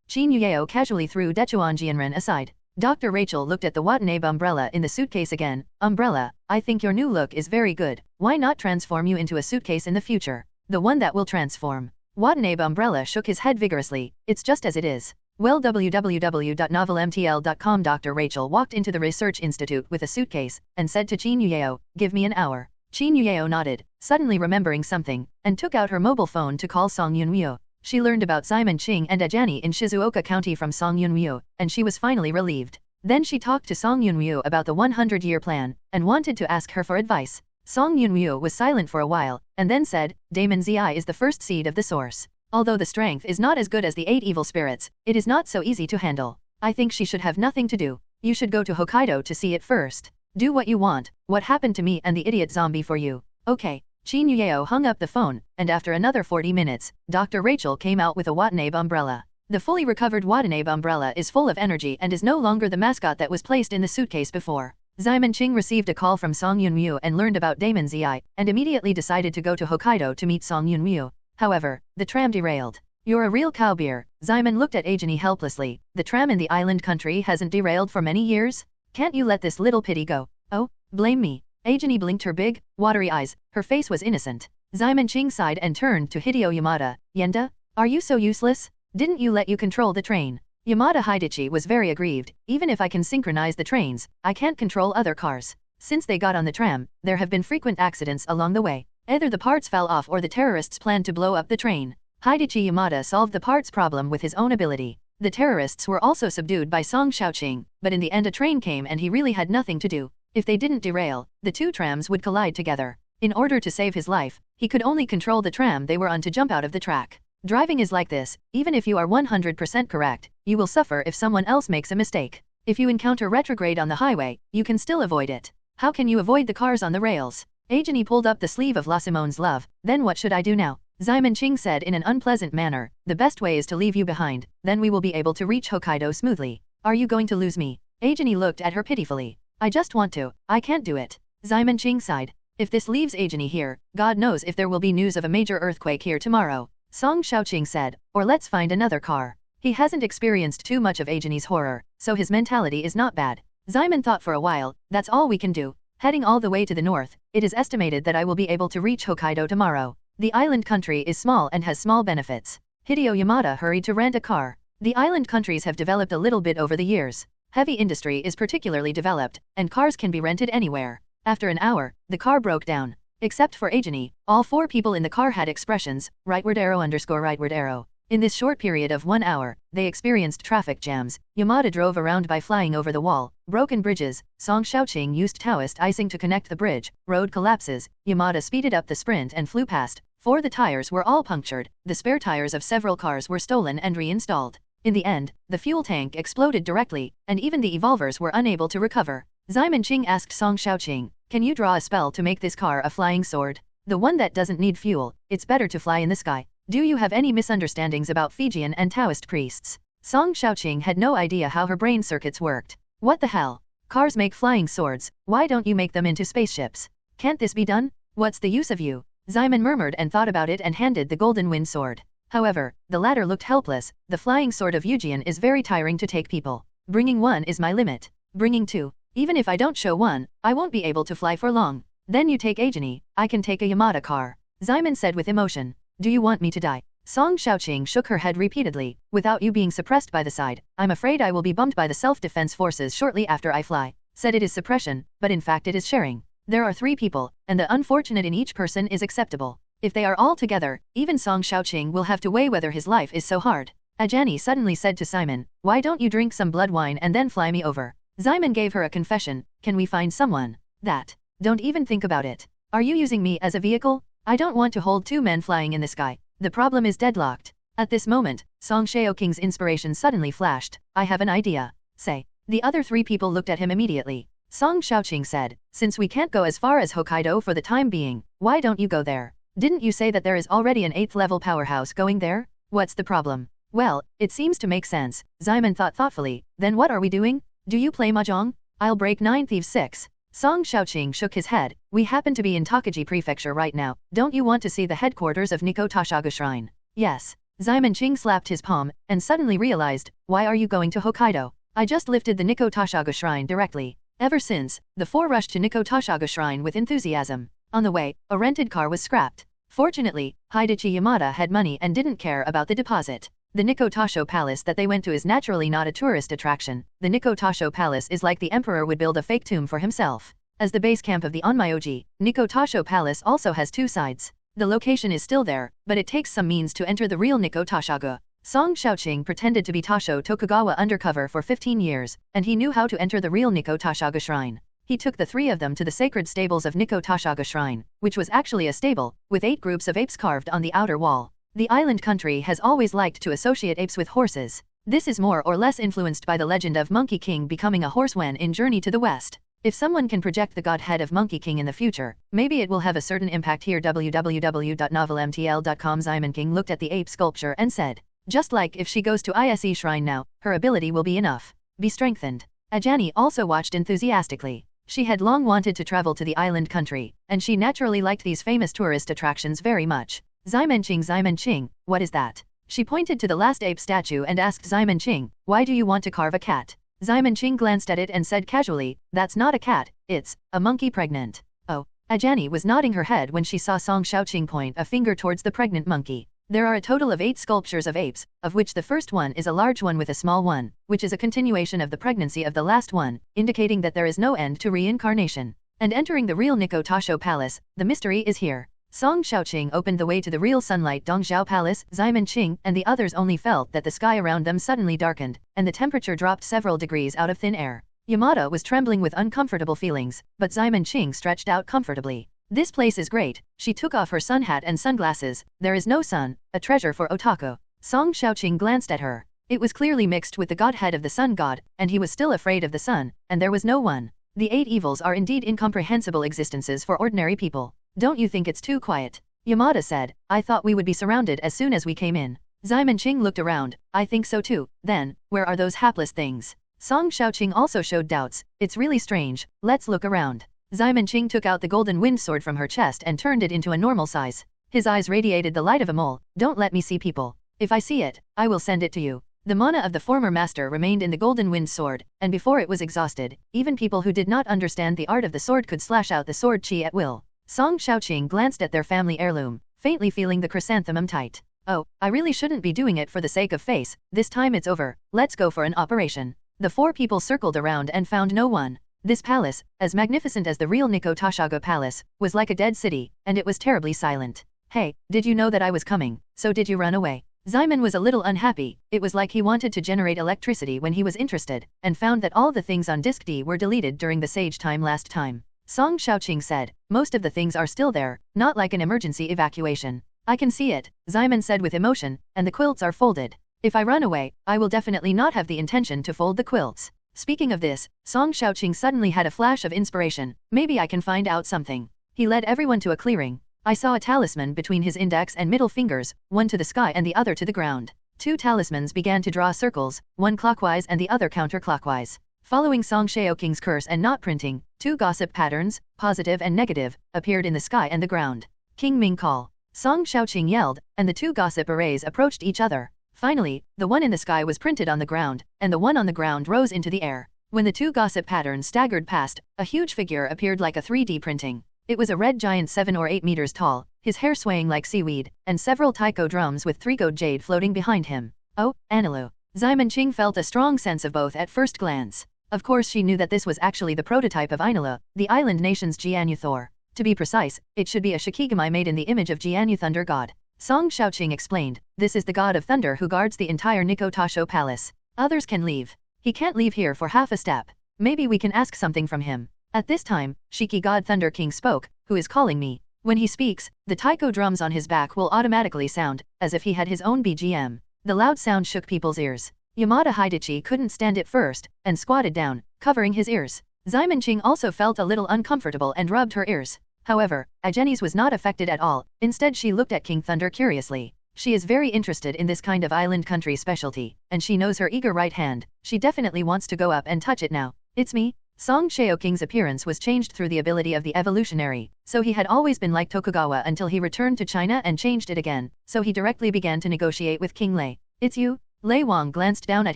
Qin Yuyeo casually threw Dechuan Jianren aside. Dr. Rachel looked at the Watanabe umbrella in the suitcase again. Umbrella, I think your new look is very good. Why not transform you into a suitcase in the future? The one that will transform. Watanabe umbrella shook his head vigorously. It's just as it is. Well, www.novelmtl.com. Dr. Rachel walked into the research institute with a suitcase and said to Qin Yuyeo, give me an hour. Qin Yuyeo nodded, suddenly remembering something, and took out her mobile phone to call Song Yunryu. She learned about Simon Ching and Ajani in Shizuoka County from Song Yunryu, and she was finally relieved. Then she talked to Song Yunryu about the 100-year plan, and wanted to ask her for advice. Song Yunryu was silent for a while, and then said, Daemon Zi is the first seed of the source. Although the strength is not as good as the 8 evil spirits, it is not so easy to handle. I think she should have nothing to do. You should go to Hokkaido to see it first. Do what you want. What happened to me and the idiot zombie for you? Okay. Qin Yuyeo hung up the phone, and after another 40 minutes, Dr. Rachel came out with a Watanabe umbrella. The fully recovered Watanabe umbrella is full of energy and is no longer the mascot that was placed in the suitcase before. Simon Ching received a call from Song Yunryu and learned about Daemon Zi, and immediately decided to go to Hokkaido to meet Song Yunryu. However, the tram derailed. You're a real cowbeer. Simon looked at Ajani helplessly. The tram in the island country hasn't derailed for many years? Can't you let this little pity go? Oh, blame me. Ajani blinked her big, watery eyes. Her face was innocent. Simon Ching sighed and turned to Hideo Yamada. Yenda? Are you so useless? Didn't you let you control the train? Yamada Hidachi was very aggrieved. Even if I can synchronize the trains, I can't control other cars. Since they got on the tram, there have been frequent accidents along the way. Either the parts fell off or the terrorists planned to blow up the train. Hidachi Yamada solved the parts problem with his own ability. The terrorists were also subdued by Song Xiaoqing, but in the end a train came and he really had nothing to do. If they didn't derail, the two trams would collide together. In order to save his life, he could only control the tram they were on to jump out of the track. Driving is like this. Even if you are 100% correct, you will suffer if someone else makes a mistake. If you encounter retrograde on the highway, you can still avoid it. How can you avoid the cars on the rails? Ajani pulled up the sleeve of La Simone's love. Then what should I do now? Simon Ching said in an unpleasant manner, the best way is to leave you behind, then we will be able to reach Hokkaido smoothly. Are you going to lose me? Ajani looked at her pitifully. I just want to. I can't do it. Simon Ching sighed. If this leaves Ajani here, God knows if there will be news of a major earthquake here tomorrow. Song Xiaoqing said, or let's find another car. He hasn't experienced too much of Ajani's horror, so his mentality is not bad. Simon thought for a while, that's all we can do. Heading all the way to the north, it is estimated that I will be able to reach Hokkaido tomorrow. The island country is small and has small benefits. Hideo Yamada hurried to rent a car. The island countries have developed a little bit over the years. Heavy industry is particularly developed, and cars can be rented anywhere. After an hour, the car broke down. Except for Ajani, all 4 people in the car had expressions, rightward arrow _ rightward arrow. In this short period of 1 hour, they experienced traffic jams. Yamada drove around by flying over the wall, broken bridges. Song Xiaoqing used Taoist icing to connect the bridge, road collapses. Yamada speeded up the sprint and flew past. 4 the tires were all punctured. The spare tires of several cars were stolen and reinstalled. In the end, the fuel tank exploded directly, and even the evolvers were unable to recover. Simon Ching asked Song Xiaoqing, can you draw a spell to make this car a flying sword? The one that doesn't need fuel, it's better to fly in the sky. Do you have any misunderstandings about Fijian and Taoist priests? Song Xiaoqing had no idea how her brain circuits worked. What the hell? Cars make flying swords, why don't you make them into spaceships? Can't this be done? What's the use of you? Simon murmured and thought about it and handed the golden wind sword. However, the latter looked helpless. The flying sword of Eugean is very tiring to take people. Bringing 1 is my limit. Bringing 2. Even if I don't show 1, I won't be able to fly for long. Then you take Ajani, I can take a Yamada car. Simon said with emotion. Do you want me to die? Song Xiaoqing shook her head repeatedly. Without you being suppressed by the side, I'm afraid I will be bumped by the self-defense forces shortly after I fly. Said it is suppression, but in fact it is sharing. There are 3 people, and the unfortunate in each person is acceptable. If they are all together, even Song Xiaoqing will have to weigh whether his life is so hard. Ajani suddenly said to Simon, why don't you drink some blood wine and then fly me over? Simon gave her a confession, can we find someone? That. Don't even think about it. Are you using me as a vehicle? I don't want to hold 2 men flying in the sky. The problem is deadlocked. At this moment, Song Xiaoqing's inspiration suddenly flashed. I have an idea. say. The other 3 people looked at him immediately. Song Xiaoqing said, since we can't go as far as Hokkaido for the time being, why don't you go there? Didn't you say that there is already an 8th level powerhouse going there? What's the problem? Well, it seems to make sense, Xiamen thought thoughtfully. Then what are we doing? Do you play mahjong? I'll break 9 thieves 6. Song Xiaoqing shook his head. We happen to be in Tokaji Prefecture right now. Don't you want to see the headquarters of Nikko Tashaga Shrine? Yes. Xiamen Qing slapped his palm, and suddenly realized, why are you going to Hokkaido? I just lifted the Nikko Tashaga Shrine directly. Ever since, the 4 rushed to Nikko Tashaga Shrine with enthusiasm. On the way, a rented car was scrapped. Fortunately, Hidachi Yamada had money and didn't care about the deposit. The Nikko Tasho Palace that they went to is naturally not a tourist attraction. The Nikko Tasho Palace is like the emperor would build a fake tomb for himself. As the base camp of the Onmyoji, Nikko Tasho Palace also has 2 sides. The location is still there, but it takes some means to enter the real Nikko Tashaga. Song Xiaoqing pretended to be Tasho Tokugawa undercover for 15 years, and he knew how to enter the real Nikko Tashaga Shrine. He took the 3 of them to the sacred stables of Nikko Tashaga Shrine, which was actually a stable, with 8 groups of apes carved on the outer wall. The island country has always liked to associate apes with horses. This is more or less influenced by the legend of Monkey King becoming a horse when in Journey to the West. If someone can project the godhead of Monkey King in the future, maybe it will have a certain impact here. www.novelmtl.com. Xiamen King looked at the ape sculpture and said, just like if she goes to ISE Shrine now, her ability will be enough. Be strengthened. Ajani also watched enthusiastically. She had long wanted to travel to the island country, and she naturally liked these famous tourist attractions very much. Xiamen Qing, what is that? She pointed to the last ape statue and asked Xiamen Qing, why do you want to carve a cat? Xiamen Qing glanced at it and said casually, that's not a cat, it's a monkey pregnant. Oh, Ajani was nodding her head when she saw Song Xiaoqing point a finger towards the pregnant monkey. There are a total of 8 sculptures of apes, of which the first one is a large one with a small one, which is a continuation of the pregnancy of the last one, indicating that there is no end to reincarnation. And entering the real Nikko Tasho Palace, the mystery is here. Song Xiaoqing opened the way to the real Sunlight Dongzhao Palace. Xiamen Qing and the others only felt that the sky around them suddenly darkened, and the temperature dropped several degrees out of thin air. Yamada was trembling with uncomfortable feelings, but Xiamen Qing stretched out comfortably. This place is great. She took off her sun hat and sunglasses. There is no sun, a treasure for otaku. Song Xiaoqing glanced at her. It was clearly mixed with the godhead of the sun god, and he was still afraid of the sun, and there was no one. The 8 evils are indeed incomprehensible existences for ordinary people. Don't you think it's too quiet? Yamada said, I thought we would be surrounded as soon as we came in. Xiamen Qing looked around. I think so too. Then, where are those hapless things? Song Xiaoqing also showed doubts. It's really strange. Let's look around. Xiamen Qing took out the golden wind sword from her chest and turned it into a normal size. His eyes radiated the light of a mole. Don't let me see people. If I see it, I will send it to you. The mana of the former master remained in the golden wind sword, and before it was exhausted, even people who did not understand the art of the sword could slash out the sword chi at will. Song Xiaoqing glanced at their family heirloom, faintly feeling the chrysanthemum tight. Oh, I really shouldn't be doing it for the sake of face. This time it's over. Let's go for an operation. The 4 people circled around and found no one. This palace, as magnificent as the real Nikko Tashaga Palace, was like a dead city, and it was terribly silent. Hey, did you know that I was coming? So did you run away? Xiamen was a little unhappy. It was like he wanted to generate electricity when he was interested, and found that all the things on Disk D were deleted during the sage time last time. Song Xiaoqing said, most of the things are still there, not like an emergency evacuation. I can see it, Xiamen said with emotion, and the quilts are folded. If I run away, I will definitely not have the intention to fold the quilts. Speaking of this, Song Xiaoqing suddenly had a flash of inspiration. Maybe I can find out something. He led everyone to a clearing. I saw a talisman between his index and middle fingers, one to the sky and the other to the ground. 2 talismans began to draw circles, one clockwise and the other counterclockwise. Following Song Xiaoqing's curse and not printing, 2 gossip patterns, positive and negative, appeared in the sky and the ground. King Ming call. Song Xiaoqing yelled, and the 2 gossip arrays approached each other. Finally, the one in the sky was printed on the ground, and the one on the ground rose into the air. When the 2 gossip patterns staggered past, a huge figure appeared like a 3D printing. It was a red giant 7 or 8 meters tall, his hair swaying like seaweed, and several taiko drums with 3 gold jade floating behind him. Oh, Anilu. Xiamen Qing felt a strong sense of both at first glance. Of course she knew that this was actually the prototype of Ainula, the island nation's Jianyu Thor. To be precise, it should be a shikigami made in the image of Jianyu Thunder God. Song Xiaoqing explained, this is the god of thunder who guards the entire Nikko Tasho Palace. Others can leave. He can't leave here for half a step. Maybe we can ask something from him. At this time, Shiki God Thunder King spoke, who is calling me. When he speaks, the taiko drums on his back will automatically sound, as if he had his own BGM. The loud sound shook people's ears. Yamada Hidachi couldn't stand it first, and squatted down, covering his ears. Ximenqing also felt a little uncomfortable and rubbed her ears. However, Ajani's was not affected at all, instead she looked at King Thunder curiously. She is very interested in this kind of island country specialty, and she knows her eager right hand. She definitely wants to go up and touch it now. It's me. Song Xiaoking's appearance was changed through the ability of the evolutionary, so he had always been like Tokugawa until he returned to China and changed it again, so he directly began to negotiate with King Lei. It's you? Lei Wang glanced down at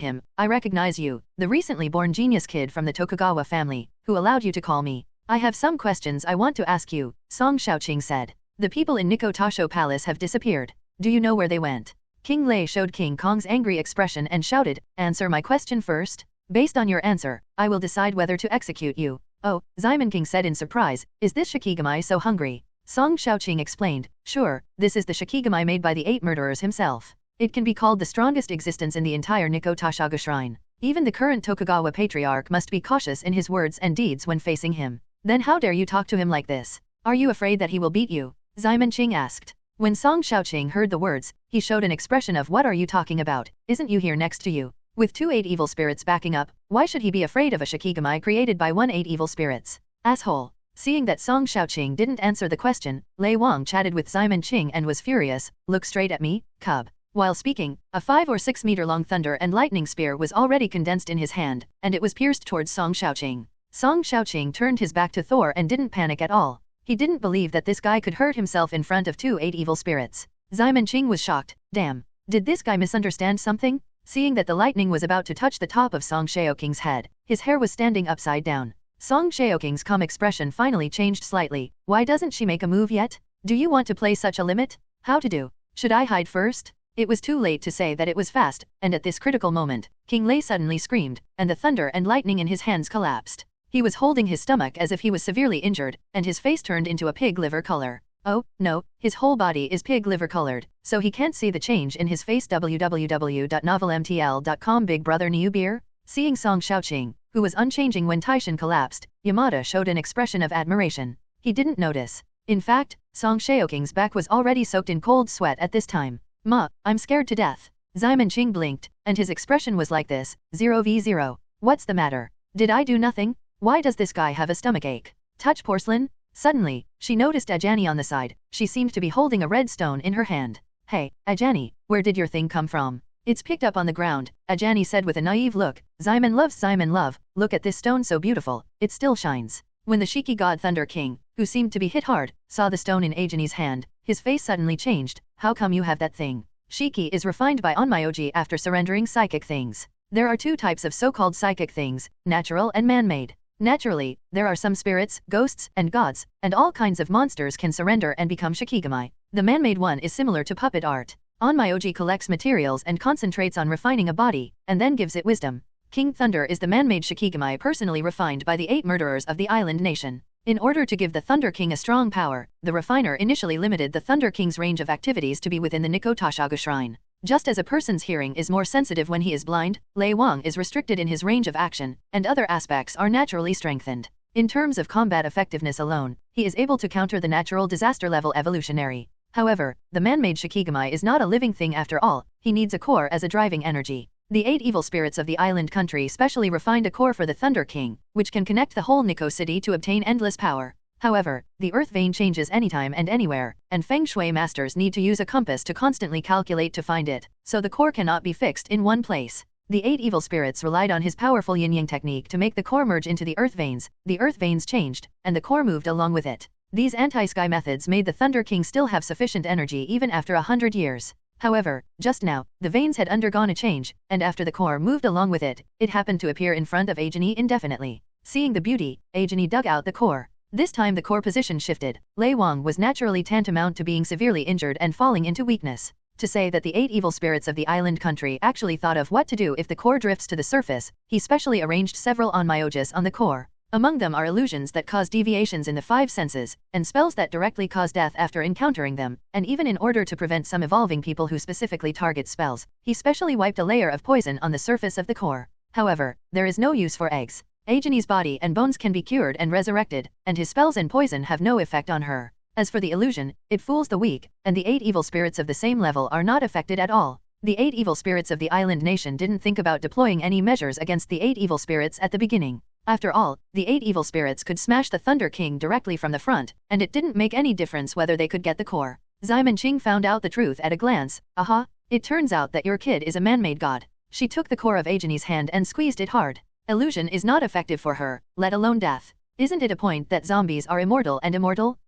him. I recognize you, the recently born genius kid from the Tokugawa family, who allowed you to call me. I have some questions I want to ask you, Song Xiaoqing said. The people in Nikko Tasho Palace have disappeared. Do you know where they went? King Lei showed King Kong's angry expression and shouted, answer my question first. Based on your answer, I will decide whether to execute you. Oh, Ximenqing said in surprise, is this Shikigami so hungry? Song Xiaoqing explained, sure, this is the Shikigami made by the 8 murderers himself. It can be called the strongest existence in the entire Nikko Tashaga shrine. Even the current Tokugawa patriarch must be cautious in his words and deeds when facing him. Then how dare you talk to him like this? Are you afraid that he will beat you? Ximenqing asked. When Song Xiaoqing heard the words, he showed an expression of what are you talking about, isn't you here next to you? With 2 8 evil spirits backing up, why should he be afraid of a Shikigami created by 1 8 evil spirits? Asshole. Seeing that Song Xiaoqing didn't answer the question, Lei Wang chatted with Ximenqing and was furious, look straight at me, cub. While speaking, a 5 or 6 meter long thunder and lightning spear was already condensed in his hand, and it was pierced towards Song Xiaoqing. Song Xiaoqing turned his back to Thor and didn't panic at all. He didn't believe that this guy could hurt himself in front of 2 8 evil spirits. Ximenqing was shocked, damn. Did this guy misunderstand something? Seeing that the lightning was about to touch the top of Song Xiaoking's head, his hair was standing upside down. Song Xiaoking's calm expression finally changed slightly. Why doesn't she make a move yet? Do you want to play such a limit? How to do? Should I hide first? It was too late to say that it was fast, and at this critical moment, King Lei suddenly screamed, and the thunder and lightning in his hands collapsed. He was holding his stomach as if he was severely injured, and his face turned into a pig liver color. Oh, no, his whole body is pig liver colored, so he can't see the change in his face. www.novelmtl.com Big Brother New Beer? Seeing Song Xiaoqing, who was unchanging when Taishan collapsed, Yamada showed an expression of admiration. He didn't notice. In fact, Song Xiaoking's back was already soaked in cold sweat at this time. Ma, I'm scared to death. Ximenqing blinked, and his expression was like this, 0v0. What's the matter? Did I do nothing? Why does this guy have a stomachache? Touch porcelain? Suddenly, she noticed Ajani on the side. She seemed to be holding a red stone in her hand. Hey, Ajani, where did your thing come from? It's picked up on the ground, Ajani said with a naive look. Ximen love, look at this stone so beautiful, it still shines. When the Shiki god Thunder King, who seemed to be hit hard, saw the stone in Ajani's hand, his face suddenly changed. How come you have that thing? Shiki is refined by Onmyoji after surrendering psychic things. There are 2 types of so-called psychic things, natural and man-made. Naturally, there are some spirits, ghosts, and gods, and all kinds of monsters can surrender and become Shikigami. The man-made one is similar to puppet art. Onmyoji collects materials and concentrates on refining a body, and then gives it wisdom. King Thunder is the man-made Shikigami personally refined by the 8 murderers of the island nation. In order to give the Thunder King a strong power, the refiner initially limited the Thunder King's range of activities to be within the Nikko Tashaga shrine. Just as a person's hearing is more sensitive when he is blind, Lei Wang is restricted in his range of action, and other aspects are naturally strengthened. In terms of combat effectiveness alone, he is able to counter the natural disaster level evolutionary. However, the man-made Shikigami is not a living thing after all, he needs a core as a driving energy. The 8 evil spirits of the island country specially refined a core for the Thunder King, which can connect the whole Nikko city to obtain endless power. However, the earth vein changes anytime and anywhere, and feng shui masters need to use a compass to constantly calculate to find it, so the core cannot be fixed in one place. The 8 evil spirits relied on his powerful yin-yang technique to make the core merge into the earth veins changed, and the core moved along with it. These anti-sky methods made the Thunder King still have sufficient energy even after 100 years. However, just now, the veins had undergone a change, and after the core moved along with it, it happened to appear in front of Ajani indefinitely. Seeing the beauty, Ajani dug out the core. This time the core position shifted. Lei Wang was naturally tantamount to being severely injured and falling into weakness. To say that the 8 evil spirits of the island country actually thought of what to do if the core drifts to the surface, he specially arranged several onmyoges on the core. Among them are illusions that cause deviations in the 5 senses, and spells that directly cause death after encountering them, and even in order to prevent some evolving people who specifically target spells, he specially wiped a layer of poison on the surface of the core. However, there is no use for eggs. Ajani's body and bones can be cured and resurrected, and his spells and poison have no effect on her. As for the illusion, it fools the weak, and the 8 evil spirits of the same level are not affected at all. The 8 evil spirits of the island nation didn't think about deploying any measures against the 8 evil spirits at the beginning. After all, the 8 evil spirits could smash the Thunder King directly from the front, and it didn't make any difference whether they could get the core. Xaimen Qing found out the truth at a glance. Aha! It turns out that your kid is a man-made god. She took the core of Ajani's hand and squeezed it hard. Illusion is not effective for her, let alone death. Isn't it a point that zombies are immortal and immortal?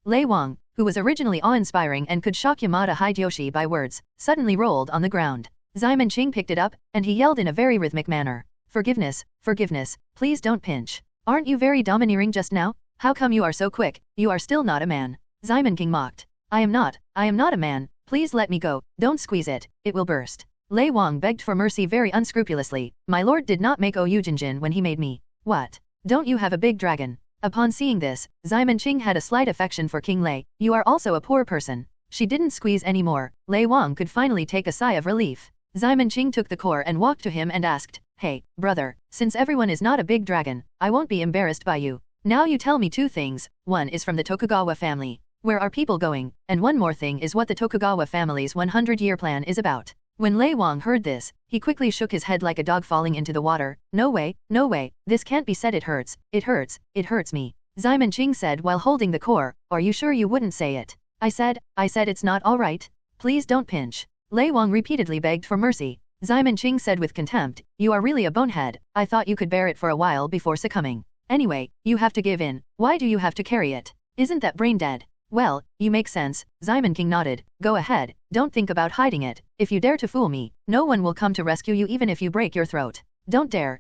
Lei Wang, who was originally awe-inspiring and could shock Yamada Hideyoshi by words, suddenly rolled on the ground. Xaimen Qing picked it up, and he yelled in a very rhythmic manner. Forgiveness, forgiveness, please don't pinch. Aren't you very domineering just now? How come you are so quick? You are still not a man. Xaimen Qing mocked. I am not a man, please let me go, don't squeeze it, it will burst. Lei Wang begged for mercy very unscrupulously. My lord did not make Oujinjin when he made me. What? Don't you have a big dragon? Upon seeing this, Xaimen Qing had a slight affection for King Lei. You are also a poor person. She didn't squeeze anymore. Lei Wang could finally take a sigh of relief. Xaimen Qing took the core and walked to him and asked, Hey, brother, since everyone is not a big dragon, I won't be embarrassed by you. Now you tell me 2 things. One is from the Tokugawa family. Where are people going? And one more thing is what the Tokugawa family's 100-year plan is about. When Lei Wang heard this, he quickly shook his head like a dog falling into the water. No way, this can't be said, it hurts me. Xaimen Qing said while holding the core, are you sure you wouldn't say it? I said it's not alright. Please don't pinch. Lei Wang repeatedly begged for mercy. Xaimen Qing said with contempt, you are really a bonehead, I thought you could bear it for a while before succumbing. Anyway, you have to give in, why do you have to carry it? Isn't that brain dead? Well, you make sense, Xaimen Qing nodded, go ahead, don't think about hiding it, if you dare to fool me, no one will come to rescue you even if you break your throat. Don't dare.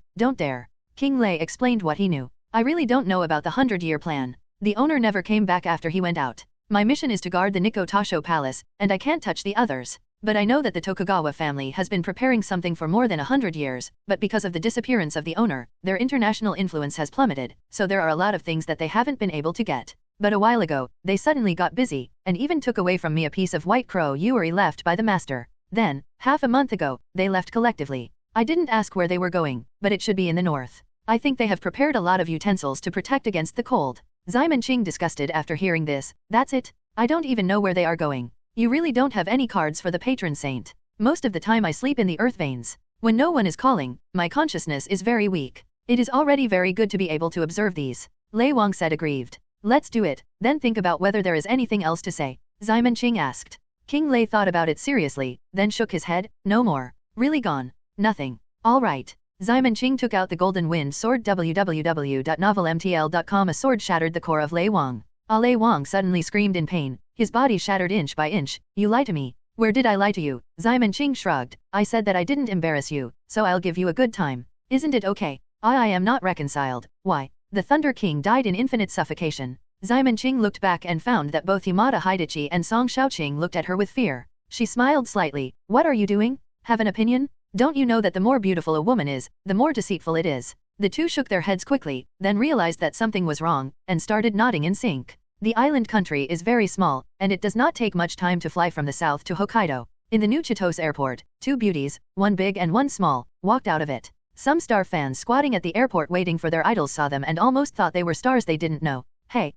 King Lei explained what he knew. I really don't know about the 100-year plan. The owner never came back after he went out. My mission is to guard the Nikko Tasho Palace, and I can't touch the others. But I know that the Tokugawa family has been preparing something for more than 100 years, but because of the disappearance of the owner, their international influence has plummeted, so there are a lot of things that they haven't been able to get. But a while ago, they suddenly got busy, and even took away from me a piece of white crow Yuri left by the master. Then, half a month ago, they left collectively. I didn't ask where they were going, but it should be in the north. I think they have prepared a lot of utensils to protect against the cold. Xaimen Qing disgusted after hearing this, that's it? I don't even know where they are going. You really don't have any cards for the patron saint. Most of the time I sleep in the earth veins. When no one is calling, my consciousness is very weak. It is already very good to be able to observe these. Lei Wang said aggrieved. Let's do it, then think about whether there is anything else to say. Xaimen Qing asked. King Lei thought about it seriously, then shook his head, no more. Really gone. Nothing. All right. Xaimen Qing took out the golden wind sword www.novelmtl.com. A sword shattered the core of Lei Wang. Lei Wang suddenly screamed in pain, his body shattered inch by inch. You lie to me. Where did I lie to you? Xaimen Qing shrugged. I said that I didn't embarrass you, so I'll give you a good time. Isn't it okay? I am not reconciled. Why? The Thunder King died in infinite suffocation. Xaimen Qing looked back and found that both Yamada Hideyoshi and Song Shaoqing looked at her with fear. She smiled slightly. What are you doing? Have an opinion? Don't you know that the more beautiful a woman is, the more deceitful it is? The two shook their heads quickly, then realized that something was wrong, and started nodding in sync. The island country is very small, and it does not take much time to fly from the south to Hokkaido. In the new Chitose airport, 2 beauties, one big and one small, walked out of it. Some star fans squatting at the airport waiting for their idols saw them and almost thought they were stars they didn't know. Hey,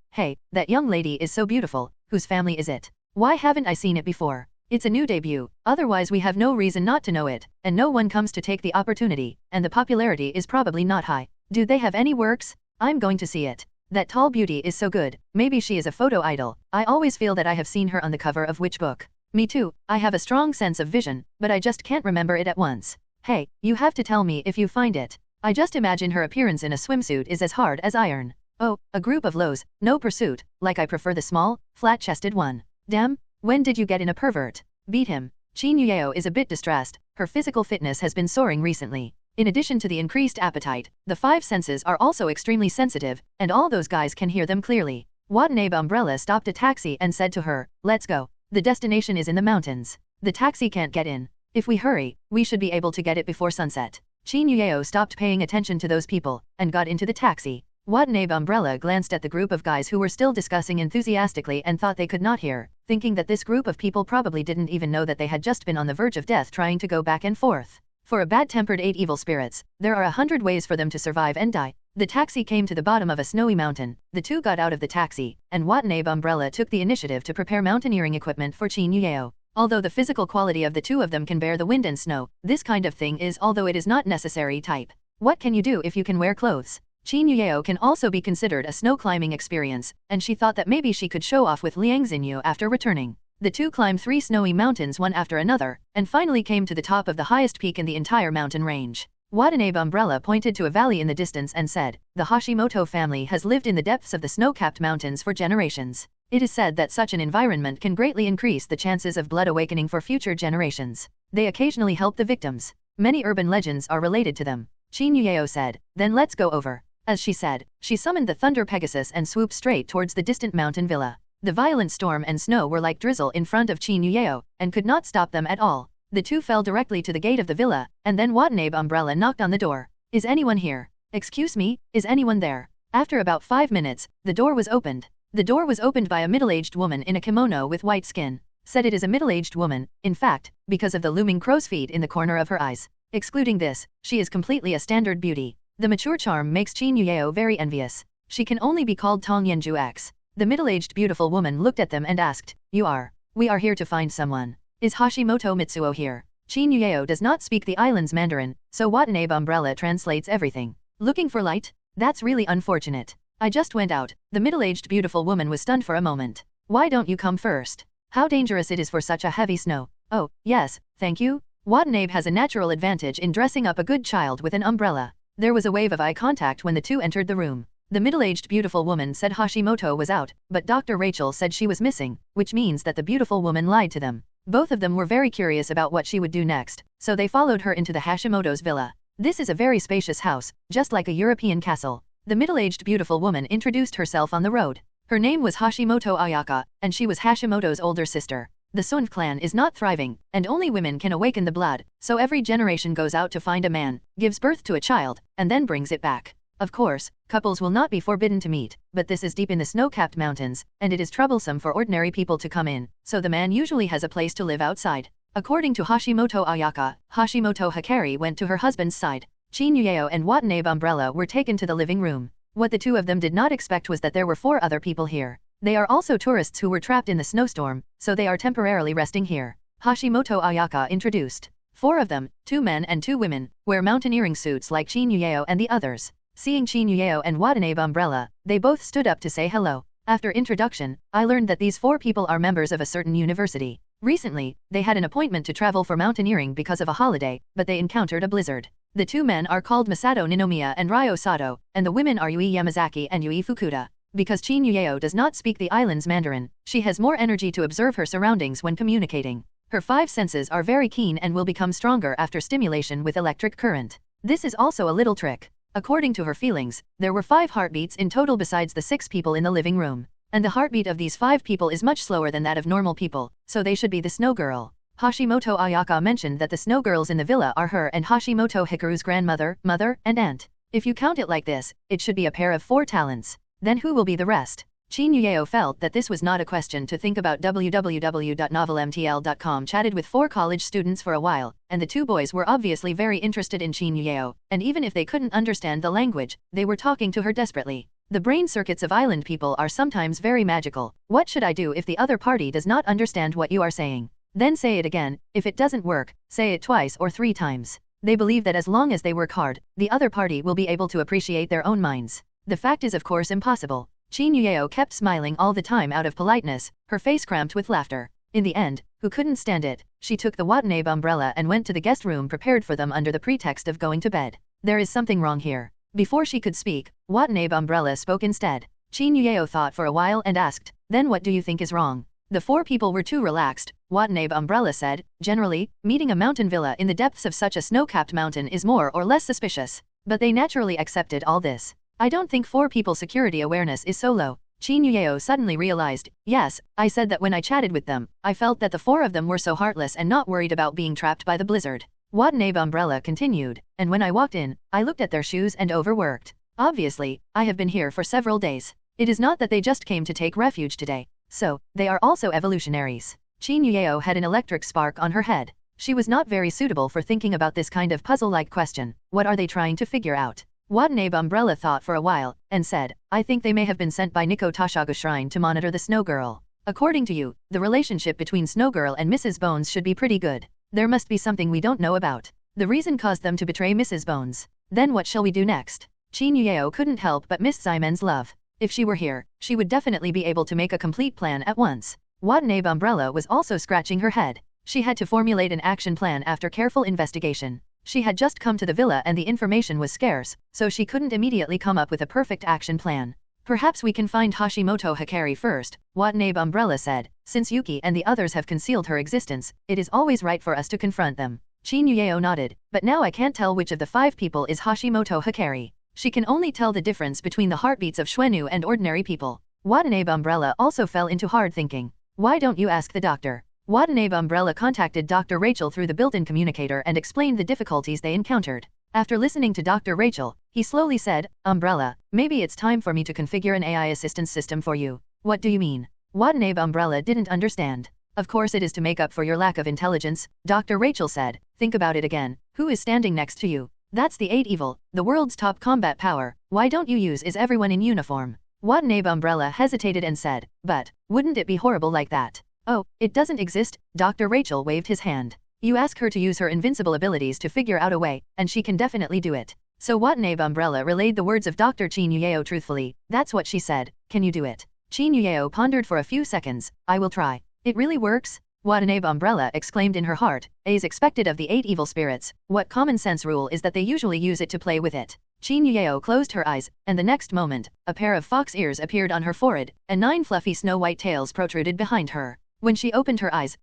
that young lady is so beautiful, whose family is it? Why haven't I seen it before? It's a new debut, otherwise we have no reason not to know it, and no one comes to take the opportunity, and the popularity is probably not high. Do they have any works? I'm going to see it. That tall beauty is so good, maybe she is a photo idol. I always feel that I have seen her on the cover of which book. Me too, I have a strong sense of vision, but I just can't remember it at once. Hey, you have to tell me if you find it. I just imagine her appearance in a swimsuit is as hard as iron. Oh, a group of lows, no pursuit, like I prefer the small, flat-chested one. Damn, when did you get in a pervert? Beat him. Qin Yueo is a bit distressed, her physical fitness has been soaring recently. In addition to the increased appetite, the 5 senses are also extremely sensitive, and all those guys can hear them clearly. Watanabe Umbrella stopped a taxi and said to her, let's go. The destination is in the mountains. The taxi can't get in. If we hurry, we should be able to get it before sunset. Qin Yueo stopped paying attention to those people, and got into the taxi. Watanabe Umbrella glanced at the group of guys who were still discussing enthusiastically and thought they could not hear, thinking that this group of people probably didn't even know that they had just been on the verge of death trying to go back and forth. For a bad-tempered 8 evil spirits, there are 100 ways for them to survive and die. The taxi came to the bottom of a snowy mountain, the two got out of the taxi, and Watanabe Umbrella took the initiative to prepare mountaineering equipment for Qin Yueo. Although the physical quality of the two of them can bear the wind and snow, this kind of thing is, although it is not necessary type. What can you do if you can wear clothes? Qin Yueo can also be considered a snow climbing experience, and she thought that maybe she could show off with Liang Xinyu after returning. The two climbed 3 snowy mountains one after another, and finally came to the top of the highest peak in the entire mountain range. Watanabe Umbrella pointed to a valley in the distance and said, "The Hashimoto family has lived in the depths of the snow-capped mountains for generations. It is said that such an environment can greatly increase the chances of blood awakening for future generations. They occasionally help the victims. Many urban legends are related to them." Qin Yueo said, "Then let's go over." As she said, she summoned the Thunder Pegasus and swooped straight towards the distant mountain villa. The violent storm and snow were like drizzle in front of Qin Yueo, and could not stop them at all. The two fell directly to the gate of the villa, and then Watanabe Umbrella knocked on the door. "Is anyone here? Excuse me, is anyone there?" After about 5 minutes, the door was opened. The door was opened by a middle-aged woman in a kimono with white skin. Said it is a middle-aged woman, in fact, because of the looming crow's feet in the corner of her eyes. Excluding this, she is completely a standard beauty. The mature charm makes Qin Yueo very envious. She can only be called Tong Yanju X. The middle-aged beautiful woman looked at them and asked, "We are here to find someone. Is Hashimoto Mitsuo here?" Qin Yueo does not speak the island's Mandarin, so Watanabe Umbrella translates everything. "Looking for light? That's really unfortunate. I just went out." The middle-aged beautiful woman was stunned for a moment. "Why don't you come first? How dangerous it is for such a heavy snow." "Oh, yes, thank you." Watanabe has a natural advantage in dressing up a good child with an umbrella. There was a wave of eye contact when the two entered the room. The middle-aged beautiful woman said Hashimoto was out, but Dr. Rachel said she was missing, which means that the beautiful woman lied to them. Both of them were very curious about what she would do next, so they followed her into the Hashimoto's villa. This is a very spacious house, just like a European castle. The middle-aged beautiful woman introduced herself on the road. Her name was Hashimoto Ayaka, and she was Hashimoto's older sister. The Sun clan is not thriving, and only women can awaken the blood, so every generation goes out to find a man, gives birth to a child, and then brings it back. Of course, couples will not be forbidden to meet, but this is deep in the snow-capped mountains, and it is troublesome for ordinary people to come in, so the man usually has a place to live outside. According to Hashimoto Ayaka, Hashimoto Hikari went to her husband's side. Qin Yueo and Watanabe Umbrella were taken to the living room. What the two of them did not expect was that there were 4 other people here. They are also tourists who were trapped in the snowstorm, so they are temporarily resting here. Hashimoto Ayaka introduced. 4 of them, 2 men and 2 women, wear mountaineering suits like Qin Yueo and the others. Seeing Qin Yueo and Watanabe Umbrella, they both stood up to say hello. After introduction, I learned that these 4 people are members of a certain university. Recently, they had an appointment to travel for mountaineering because of a holiday, but they encountered a blizzard. The 2 men are called Masato Ninomiya and Ryo Sato, and the women are Yui Yamazaki and Yui Fukuda. Because Qin Yueo does not speak the island's Mandarin, she has more energy to observe her surroundings when communicating. Her 5 senses are very keen and will become stronger after stimulation with electric current. This is also a little trick. According to her feelings, there were 5 heartbeats in total besides the 6 people in the living room. And the heartbeat of these 5 people is much slower than that of normal people, so they should be the snow girl. Hashimoto Ayaka mentioned that the snow girls in the villa are her and Hashimoto Hikaru's grandmother, mother, and aunt. If you count it like this, it should be a pair of 4 talents. Then who will be the rest? Qin Yueo felt that this was not a question to think about. www.novelmtl.com chatted with 4 college students for a while, and the 2 boys were obviously very interested in Qin Yueo, and even if they couldn't understand the language, they were talking to her desperately. The brain circuits of island people are sometimes very magical. What should I do if the other party does not understand what you are saying? Then say it again. If it doesn't work, say it twice or 3 times. They believe that as long as they work hard, the other party will be able to appreciate their own minds. The fact is of course impossible. Qin Yueo kept smiling all the time out of politeness, her face cramped with laughter. In the end, who couldn't stand it, she took the Watanabe umbrella and went to the guest room prepared for them under the pretext of going to bed. There is something wrong here. Before she could speak, Watanabe umbrella spoke instead. Qin Yueo thought for a while and asked, "Then what do you think is wrong?" The 4 people were too relaxed, Watanabe umbrella said. Generally, meeting a mountain villa in the depths of such a snow-capped mountain is more or less suspicious. But they naturally accepted all this. I don't think 4 people's security awareness is so low. Qin Yueo suddenly realized, yes, I said that when I chatted with them, I felt that the 4 of them were so heartless and not worried about being trapped by the blizzard. Watanabe umbrella continued, and when I walked in, I looked at their shoes and overworked. Obviously, I have been here for several days. It is not that they just came to take refuge today. So, they are also evolutionaries. Qin Yueo had an electric spark on her head. She was not very suitable for thinking about this kind of puzzle-like question. What are they trying to figure out? Watanabe umbrella thought for a while, and said, I think they may have been sent by Nikko Tashaga Shrine to monitor the snow girl. According to you, the relationship between Snow Girl and Mrs. Bones should be pretty good. There must be something we don't know about. The reason caused them to betray Mrs. Bones. Then what shall we do next? Qin Yueo couldn't help but miss Ximen's love. If she were here, she would definitely be able to make a complete plan at once. Watanabe Umbrella was also scratching her head. She had to formulate an action plan after careful investigation. She had just come to the villa and the information was scarce, so she couldn't immediately come up with a perfect action plan. Perhaps we can find Hashimoto Hikari first, Watanabe Umbrella said. Since Yuki and the others have concealed her existence, it is always right for us to confront them. Qin Yueo nodded, but now I can't tell which of the 5 people is Hashimoto Hikari. She can only tell the difference between the heartbeats of Xuenu and ordinary people. Watanabe Umbrella also fell into hard thinking. Why don't you ask the doctor? Watanabe Umbrella contacted Dr. Rachel through the built-in communicator and explained the difficulties they encountered. After listening to Dr. Rachel, he slowly said, Umbrella, maybe it's time for me to configure an AI assistance system for you. What do you mean? Watanabe Umbrella didn't understand. Of course it is to make up for your lack of intelligence, Dr. Rachel said. Think about it again. Who is standing next to you? That's the 8 Evil, the world's top combat power. Why don't you use is everyone in uniform? Watanabe Umbrella hesitated and said, but, wouldn't it be horrible like that? Oh, it doesn't exist, Dr. Rachel waved his hand. You ask her to use her invincible abilities to figure out a way, and she can definitely do it. So Watanabe Umbrella relayed the words of Dr. Qin Yueo truthfully. That's what she said. Can you do it? Qin Yueo pondered for a few seconds. I will try. It really works? Watanabe Umbrella exclaimed in her heart. As expected of the 8 evil spirits, what common sense rule is that they usually use it to play with it. Qin Yueo closed her eyes, and the next moment, a pair of fox ears appeared on her forehead, and 9 fluffy snow-white tails protruded behind her. When she opened her eyes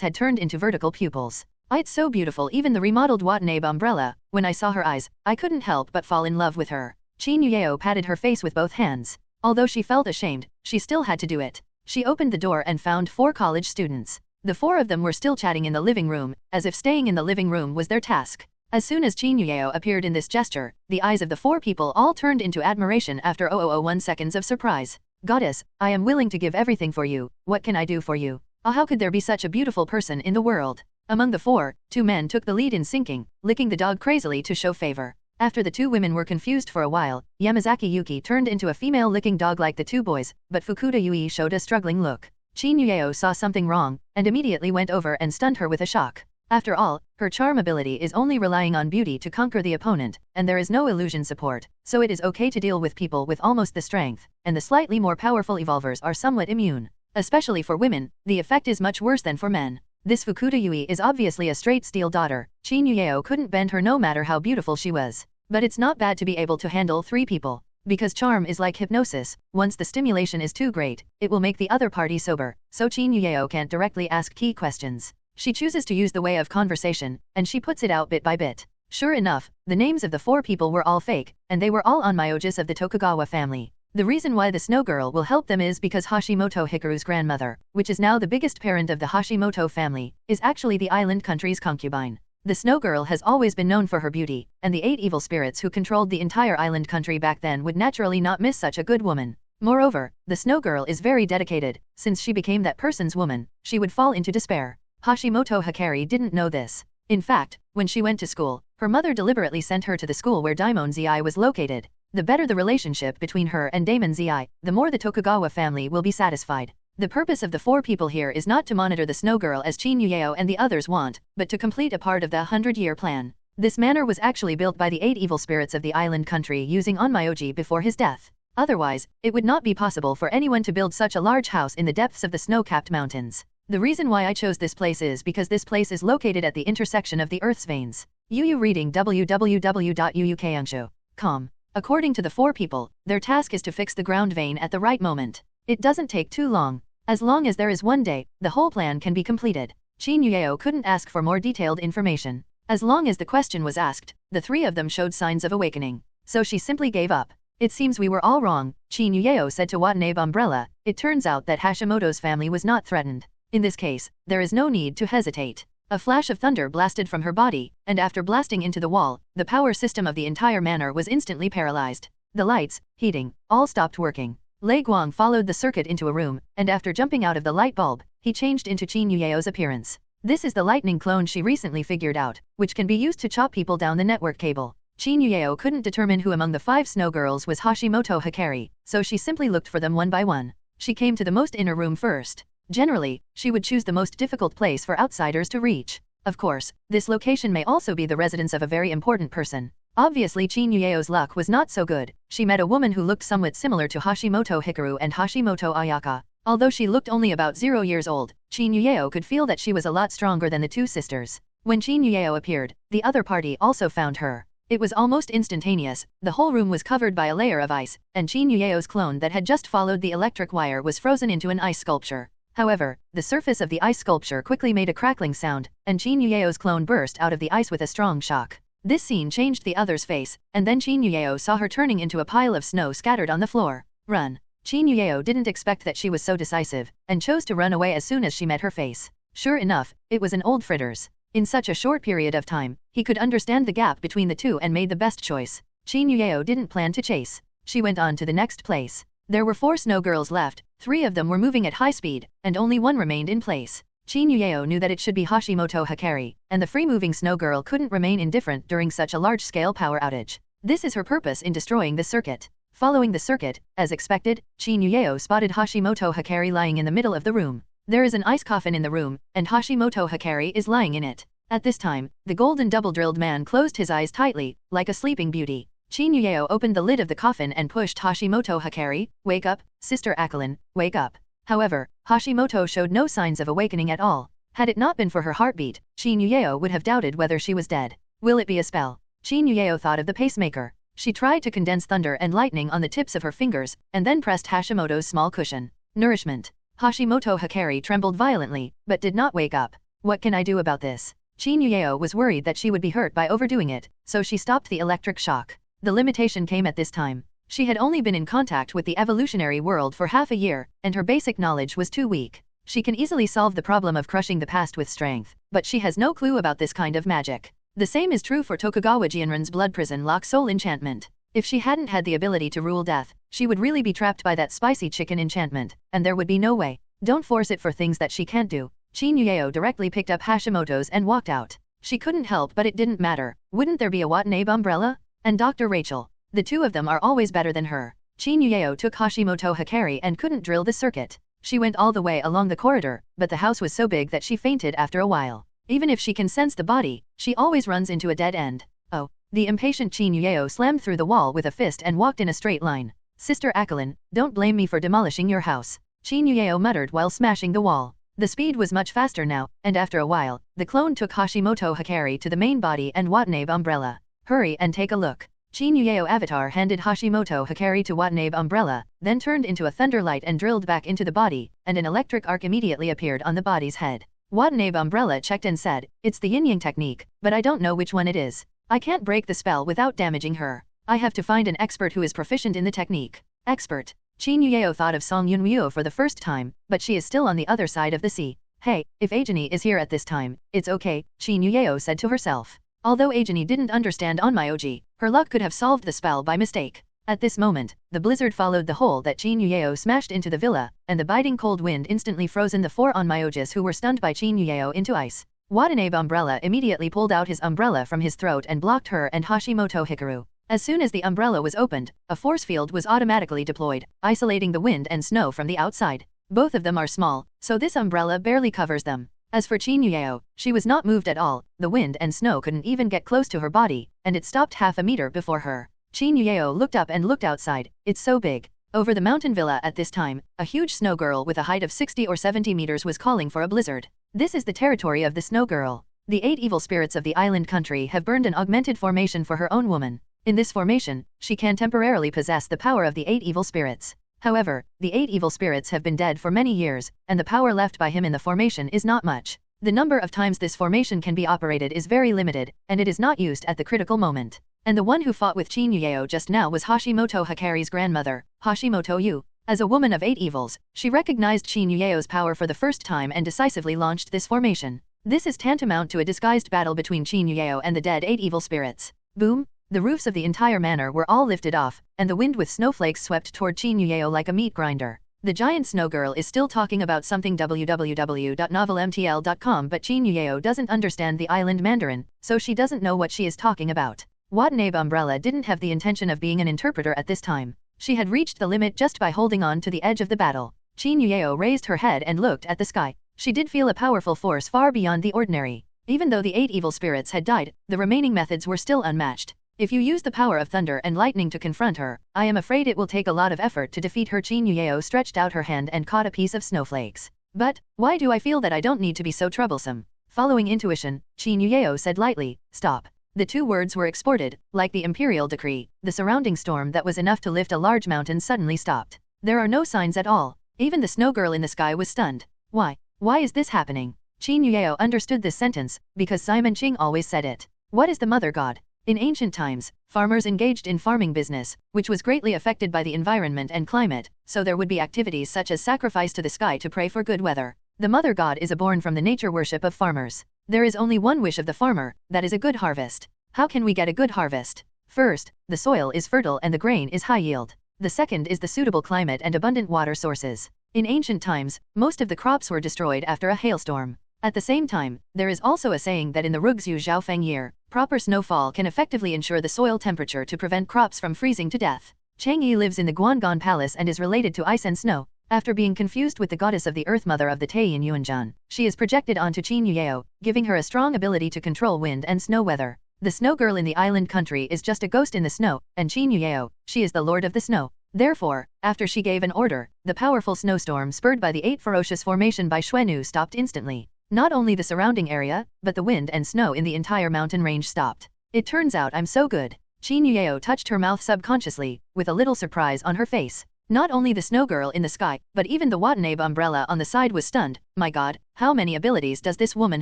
had turned into vertical pupils. It's so beautiful. Even the remodeled Watanabe Umbrella, when I saw her eyes, I couldn't help but fall in love with her. Qin Yueo patted her face with both hands. Although she felt ashamed, she still had to do it. She opened the door and found 4 college students. The 4 of them were still chatting in the living room, as if staying in the living room was their task. As soon as Qin Yueo appeared in this gesture, the eyes of the 4 people all turned into admiration after 0001 seconds of surprise. Goddess, I am willing to give everything for you. What can I do for you? How could there be such a beautiful person in the world? Among the 4, 2 men took the lead in sinking, licking the dog crazily to show favor. After the 2 women were confused for a while, Yamazaki Yuki turned into a female licking dog like the 2 boys, but Fukuda Yui showed a struggling look. Qin Yueo saw something wrong, and immediately went over and stunned her with a shock. After all, her charm ability is only relying on beauty to conquer the opponent, and there is no illusion support, so it is okay to deal with people with almost the strength, and the slightly more powerful evolvers are somewhat immune. Especially for women, the effect is much worse than for men. This Fukuda Yui is obviously a straight steel daughter. Qin Yueo couldn't bend her no matter how beautiful she was. But it's not bad to be able to handle 3 people. Because charm is like hypnosis, once the stimulation is too great, it will make the other party sober, so Qin Yueo can't directly ask key questions. She chooses to use the way of conversation, and she puts it out bit by bit. Sure enough, the names of the 4 people were all fake, and they were all onmyojis of the Tokugawa family. The reason why the Snow Girl will help them is because Hashimoto Hikaru's grandmother, which is now the biggest parent of the Hashimoto family, is actually the island country's concubine. The Snow Girl has always been known for her beauty, and the 8 evil spirits who controlled the entire island country back then would naturally not miss such a good woman. Moreover, the Snow Girl is very dedicated. Since she became that person's woman, she would fall into despair. Hashimoto Hikari didn't know this. In fact, when she went to school, her mother deliberately sent her to the school where Daimon Zi was located. The better the relationship between her and Daimon Zi, the more the Tokugawa family will be satisfied. The purpose of the 4 people here is not to monitor the Snow Girl as Qin Yueo and the others want, but to complete a part of the 100-year plan. This manor was actually built by the 8 evil spirits of the island country using Onmyoji before his death. Otherwise, it would not be possible for anyone to build such a large house in the depths of the snow-capped mountains. The reason why I chose this place is because this place is located at the intersection of the Earth's veins. Yu reading www.uukansho.com. According to the 4 people, their task is to fix the ground vein at the right moment. It doesn't take too long. As long as there is one day, the whole plan can be completed. Qin Yueo couldn't ask for more detailed information. As long as the question was asked, the 3 of them showed signs of awakening. So she simply gave up. It seems we were all wrong, Qin Yueo said to Watanabe Umbrella. It turns out that Hashimoto's family was not threatened. In this case, there is no need to hesitate. A flash of thunder blasted from her body, and after blasting into the wall, the power system of the entire manor was instantly paralyzed. The lights, heating, all stopped working. Lei Guang followed the circuit into a room, and after jumping out of the light bulb, he changed into Qin Yueo's appearance. This is the lightning clone she recently figured out, which can be used to chop people down the network cable. Qin Yueo couldn't determine who among the 5 snow girls was Hashimoto Hikari, so she simply looked for them one by one. she came to the most inner room first. Generally, she would choose the most difficult place for outsiders to reach. Of course, this location may also be the residence of a very important person. Obviously Chin Yueo's luck was not so good. She met a woman who looked somewhat similar to Hashimoto Hikaru and Hashimoto Ayaka. Although she looked only about 0 years old, Chin Yueo could feel that she was a lot stronger than the two sisters. When Chin Yueo appeared, the other party also found her. It was almost instantaneous. The whole room was covered by a layer of ice, and Chin Yueo's clone that had just followed the electric wire was frozen into an ice sculpture. However, the surface of the ice sculpture quickly made a crackling sound, and Chin Yueo's clone burst out of the ice with a strong shock. This scene changed the other's face, and then Chin Yueo saw her turning into a pile of snow scattered on the floor. Run! Chin Yueo didn't expect that she was so decisive, and chose to run away as soon as she met her face. Sure enough, it was an old fritters. In such a short period of time, he could understand the gap between the two and made the best choice. Chin Yueo didn't plan to chase. She went on to the next place. There were 4 snow girls left, 3 of them were moving at high speed, and only 1 remained in place. Chin Yueo knew that it should be Hashimoto Hikari, and the free-moving snow girl couldn't remain indifferent during such a large-scale power outage. This is her purpose in destroying the circuit. Following the circuit, as expected, Chin Yueo spotted Hashimoto Hikari lying in the middle of the room. There is an ice coffin in the room, and Hashimoto Hikari is lying in it. At this time, the golden double-drilled man closed his eyes tightly, like a sleeping beauty. Chin Yueo opened the lid of the coffin and pushed Hashimoto Hikari, "Wake up, Sister Akalin, wake up." However, Hashimoto showed no signs of awakening at all. Had it not been for her heartbeat, Chin Yueo would have doubted whether she was dead. Will it be a spell? Chin Yueo thought of the pacemaker. She tried to condense thunder and lightning on the tips of her fingers, and then pressed Hashimoto's small cushion. Nourishment. Hashimoto Hikari trembled violently, but did not wake up. What can I do about this? Chin Yueo was worried that she would be hurt by overdoing it, so she stopped the electric shock. The limitation came at this time. She had only been in contact with the evolutionary world for half a year, and her basic knowledge was too weak. She can easily solve the problem of crushing the past with strength, but she has no clue about this kind of magic. The same is true for Tokugawa Jianren's blood prison lock soul enchantment. If she hadn't had the ability to rule death, she would really be trapped by that spicy chicken enchantment, and there would be no way. Don't force it for things that she can't do. Chin Yueo directly picked up Hashimoto's and walked out. She couldn't help but it didn't matter. Wouldn't there be a Watanabe umbrella? And Dr. Rachel. The two of them are always better than her. Chin Yueo took Hashimoto Hikari and couldn't drill the circuit. She went all the way along the corridor, but the house was so big that she fainted after a while. Even if she can sense the body, she always runs into a dead end. Oh. The impatient Chin Yueo slammed through the wall with a fist and walked in a straight line. Sister Akalin, don't blame me for demolishing your house. Chin Yueo muttered while smashing the wall. The speed was much faster now, and after a while, the clone took Hashimoto Hikari to the main body and Watanabe umbrella. Hurry and take a look. Chin Yueo avatar handed Hashimoto Hikari to Watanabe umbrella, then turned into a thunder light and drilled back into the body, and an electric arc immediately appeared on the body's head. Watanabe umbrella checked and said, "It's the yin-yang technique, but I don't know which one it is. I can't break the spell without damaging her. I have to find an expert who is proficient in the technique." Expert. Chin Yueo thought of Song Yunryo for the first time, but she is still on the other side of the sea. Hey, if Ajani is here at this time, it's okay, Chin Yueo said to herself. Although Ajani didn't understand Onmyoji, her luck could have solved the spell by mistake. At this moment, the blizzard followed the hole that Chin Yueo smashed into the villa, and the biting cold wind instantly frozen the 4 Onmyojas who were stunned by Chin Yueo into ice. Watanabe umbrella immediately pulled out his umbrella from his throat and blocked her and Hashimoto Hikaru. As soon as the umbrella was opened, a force field was automatically deployed, isolating the wind and snow from the outside. Both of them are small, so this umbrella barely covers them. As for Chin Yueo, she was not moved at all. The wind and snow couldn't even get close to her body, and it stopped half a meter before her. Chin Yueo looked up and looked outside. It's so big. Over the mountain villa at this time, a huge snow girl with a height of 60 or 70 meters was calling for a blizzard. This is the territory of the snow girl. The 8 evil spirits of the island country have burned an augmented formation for her own woman. In this formation, she can temporarily possess the power of the 8 evil spirits. However, the 8 evil spirits have been dead for many years, and the power left by him in the formation is not much. The number of times this formation can be operated is very limited, and it is not used at the critical moment. And the one who fought with Chin Yueo just now was Hashimoto Hikari's grandmother, Hashimoto Yu. As a woman of 8 evils, she recognized Chin Yueo's power for the first time and decisively launched this formation. This is tantamount to a disguised battle between Chin Yueo and the dead 8 evil spirits. Boom! The roofs of the entire manor were all lifted off, and the wind with snowflakes swept toward Chin Yueo like a meat grinder. The giant snow girl is still talking about something www.novelmtl.com, but Chin Yueo doesn't understand the island Mandarin, so she doesn't know what she is talking about. Watanabe umbrella didn't have the intention of being an interpreter at this time. She had reached the limit just by holding on to the edge of the battle. Qin Yueo raised her head and looked at the sky. She did feel a powerful force far beyond the ordinary. Even though the 8 evil spirits had died, the remaining methods were still unmatched. If you use the power of thunder and lightning to confront her, I am afraid it will take a lot of effort to defeat her. Qin Yueo stretched out her hand and caught a piece of snowflakes. But, why do I feel that I don't need to be so troublesome? Following intuition, Qin Yueo said lightly, stop. The 2 words were exported, like the imperial decree. The surrounding storm that was enough to lift a large mountain suddenly stopped. There are no signs at all. Even the snow girl in the sky was stunned. Why? Why is this happening? Qin Yueo understood this sentence, because Simon Qing always said it. What is the mother god? In ancient times, farmers engaged in farming business, which was greatly affected by the environment and climate, so there would be activities such as sacrifice to the sky to pray for good weather. The mother god is born from the nature worship of farmers. There is only one wish of the farmer, that is a good harvest. How can we get a good harvest? First, the soil is fertile and the grain is high yield. The second is the suitable climate and abundant water sources. In ancient times, most of the crops were destroyed after a hailstorm. At the same time, there is also a saying that in the Rugzhu Zhaofeng year, proper snowfall can effectively ensure the soil temperature to prevent crops from freezing to death. Chang'e lives in the Guanggan Palace and is related to ice and snow. After being confused with the goddess of the Earth Mother of the Taiyin Yuanzhan, she is projected onto Qin Yueo, giving her a strong ability to control wind and snow weather. The snow girl in the island country is just a ghost in the snow, and Qin Yueo, she is the lord of the snow. Therefore, after she gave an order, the powerful snowstorm spurred by the 8 ferocious formation by Xuenu stopped instantly. Not only the surrounding area, but the wind and snow in the entire mountain range stopped. It turns out I'm so good. Qin Yueo touched her mouth subconsciously, with a little surprise on her face. Not only the snow girl in the sky, but even the Watanabe umbrella on the side was stunned. My god, how many abilities does this woman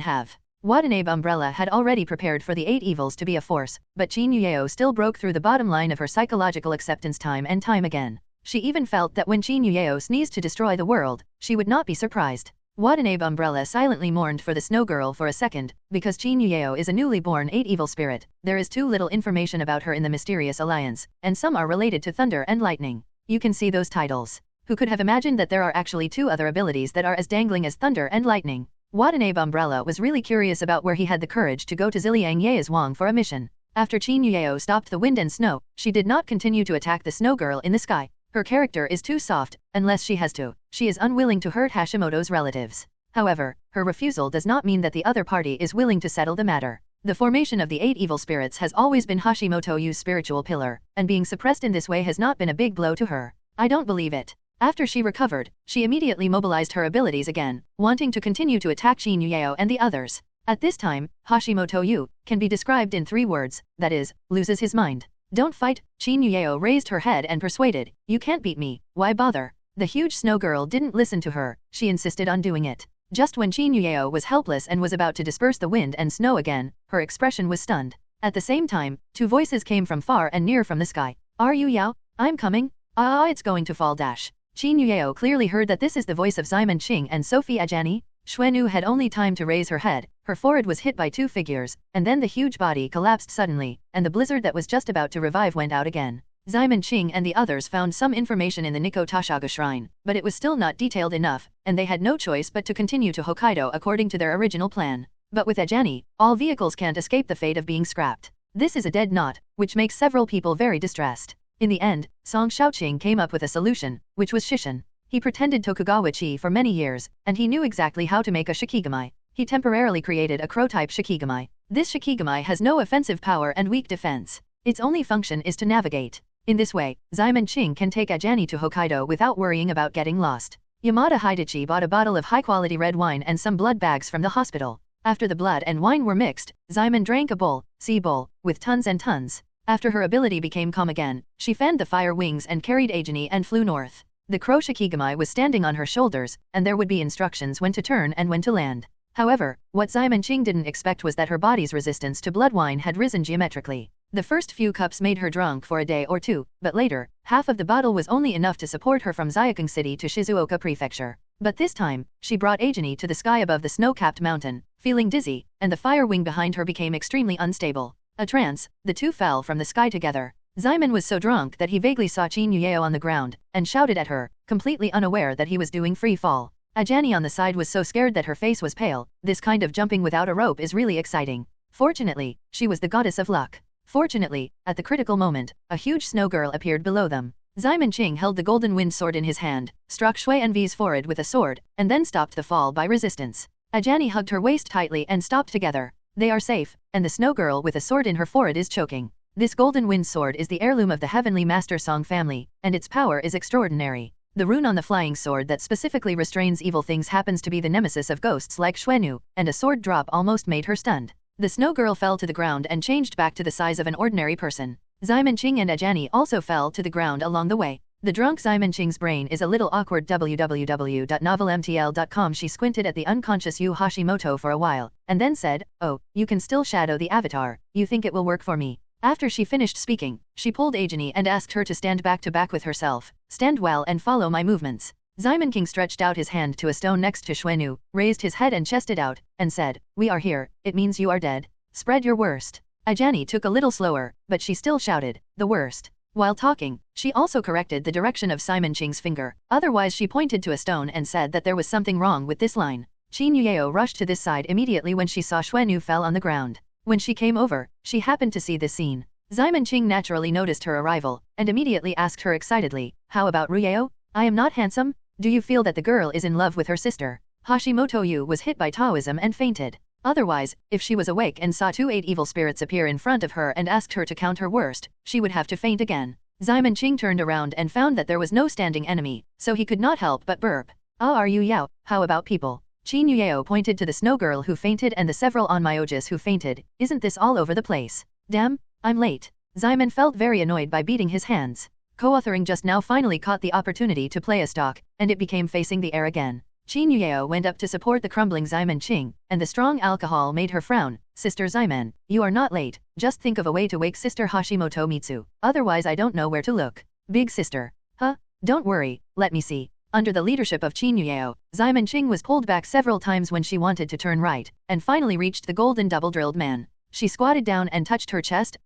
have? Watanabe umbrella had already prepared for the 8 evils to be a force, but Qin Yueo still broke through the bottom line of her psychological acceptance time and time again. She even felt that when Qin Yueo sneezed to destroy the world, she would not be surprised. Watanabe umbrella silently mourned for the snow girl for a second, because Qin Yueo is a newly born 8 evil spirit. There is too little information about her in the mysterious alliance, and some are related to thunder and lightning. You can see those titles. Who could have imagined that there are actually 2 other abilities that are as dangling as thunder and lightning? Watanabe umbrella was really curious about where he had the courage to go to Ziliang Ye's Wang for a mission. After Qin Yueo stopped the wind and snow, she did not continue to attack the snow girl in the sky. Her character is too soft, unless she has to. She is unwilling to hurt Hashimoto's relatives. However, her refusal does not mean that the other party is willing to settle the matter. The formation of the 8 evil spirits has always been Hashimoto's spiritual pillar, and being suppressed in this way has not been a big blow to her. I don't believe it. After she recovered, she immediately mobilized her abilities again, wanting to continue to attack Qin Yueo and the others. At this time, Hashimoto Yu can be described in 3 words, that is, loses his mind. Don't fight. Qin Yueo raised her head and persuaded, you can't beat me, why bother? The huge snow girl didn't listen to her, she insisted on doing it. Just when Qin Yueo was helpless and was about to disperse the wind and snow again, her expression was stunned. At the same time, 2 voices came from far and near from the sky. Are you Yao? I'm coming. It's going to fall dash. Qin Yueo clearly heard that this is the voice of Simon Qing and Sophie Ajani. Xuenu had only time to raise her head, her forehead was hit by 2 figures, and then the huge body collapsed suddenly, and the blizzard that was just about to revive went out again. Simon Qing and the others found some information in the Nikko Tashaga shrine, but it was still not detailed enough, and they had no choice but to continue to Hokkaido according to their original plan. But with Ajani, all vehicles can't escape the fate of being scrapped. This is a dead knot, which makes several people very distressed. In the end, Song Shaoqing came up with a solution, which was Shishin. He pretended Tokugawa Chi for many years, and he knew exactly how to make a Shikigami. He temporarily created a crow-type Shikigami. This Shikigami has no offensive power and weak defense. Its only function is to navigate. In this way, Simon Qing can take Ajani to Hokkaido without worrying about getting lost. Yamada Hidachi bought a bottle of high-quality red wine and some blood bags from the hospital. After the blood and wine were mixed, Simon drank a bowl, with tons and tons. After her ability became calm again, she fanned the fire wings and carried Ajani and flew north. The crow Shikigami was standing on her shoulders, and there would be instructions when to turn and when to land. However, what Simon Qing didn't expect was that her body's resistance to blood wine had risen geometrically. The first few cups made her drunk for a day or 2, but later, half of the bottle was only enough to support her from Zayakung City to Shizuoka Prefecture. But this time, she brought Ajani to the sky above the snow-capped mountain, feeling dizzy, and the fire wing behind her became extremely unstable. A trance, the 2 fell from the sky together. Simon was so drunk that he vaguely saw Qin Yueo on the ground, and shouted at her, completely unaware that he was doing free fall. Ajani on the side was so scared that her face was pale. This kind of jumping without a rope is really exciting. Fortunately, she was the goddess of luck. Fortunately, at the critical moment, a huge snow girl appeared below them. Ximon Qing held the golden wind sword in his hand, struck Shui Envy's forehead with a sword, and then stopped the fall by resistance. Ajani hugged her waist tightly and stopped together. They are safe, and the snow girl with a sword in her forehead is choking. This golden wind sword is the heirloom of the heavenly master Song family, and its power is extraordinary. The rune on the flying sword that specifically restrains evil things happens to be the nemesis of ghosts like Xuenu, and a sword drop almost made her stunned. The snow girl fell to the ground and changed back to the size of an ordinary person. Ximon Qing and Ajani also fell to the ground along the way. The drunk Ximon Qing's brain is a little awkward. www.novelmtl.com. She squinted at the unconscious Yu Hashimoto for a while, and then said, "Oh, you can still shadow the avatar. You think it will work for me?" After she finished speaking, she pulled Ajani and asked her to stand back to back with herself. "Stand well and follow my movements." Ximon Qing stretched out his hand to a stone next to Xuenu, raised his head and chested out, and said, "We are here, it means you are dead. Spread your worst." Ajani took a little slower, but she still shouted, "The worst." While talking, she also corrected the direction of Ximon Qing's finger, otherwise she pointed to a stone and said that there was something wrong with this line. Qin Yueo rushed to this side immediately when she saw Xuenu fell on the ground. When she came over, she happened to see this scene. Ximon Qing naturally noticed her arrival, and immediately asked her excitedly, "How about Ruieo? I am not handsome? Do you feel that the girl is in love with her sister?" Hashimoto Yu was hit by Taoism and fainted. Otherwise, if she was awake and saw 8 evil spirits appear in front of her and asked her to count her worst, she would have to faint again. Ximon Qing turned around and found that there was no standing enemy, so he could not help but burp. "Ah, are you Yao? How about people?" Qin Yueo pointed to the snow girl who fainted and the several onmyojis who fainted. "Isn't this all over the place? Damn, I'm late." Ximon felt very annoyed by beating his hands. Co-authoring just now finally caught the opportunity to play a stock, and it became facing the air again. Qin Yueo went up to support the crumbling Ximon Qing, and the strong alcohol made her frown. "Sister Ximon, you are not late, just think of a way to wake Sister Hashimoto Mitsu, otherwise I don't know where to look." "Big sister. Huh? Don't worry, let me see." Under the leadership of Qin Yueo, Ximon Qing was pulled back several times when she wanted to turn right, and finally reached the golden double-drilled man. She squatted down and touched her chest.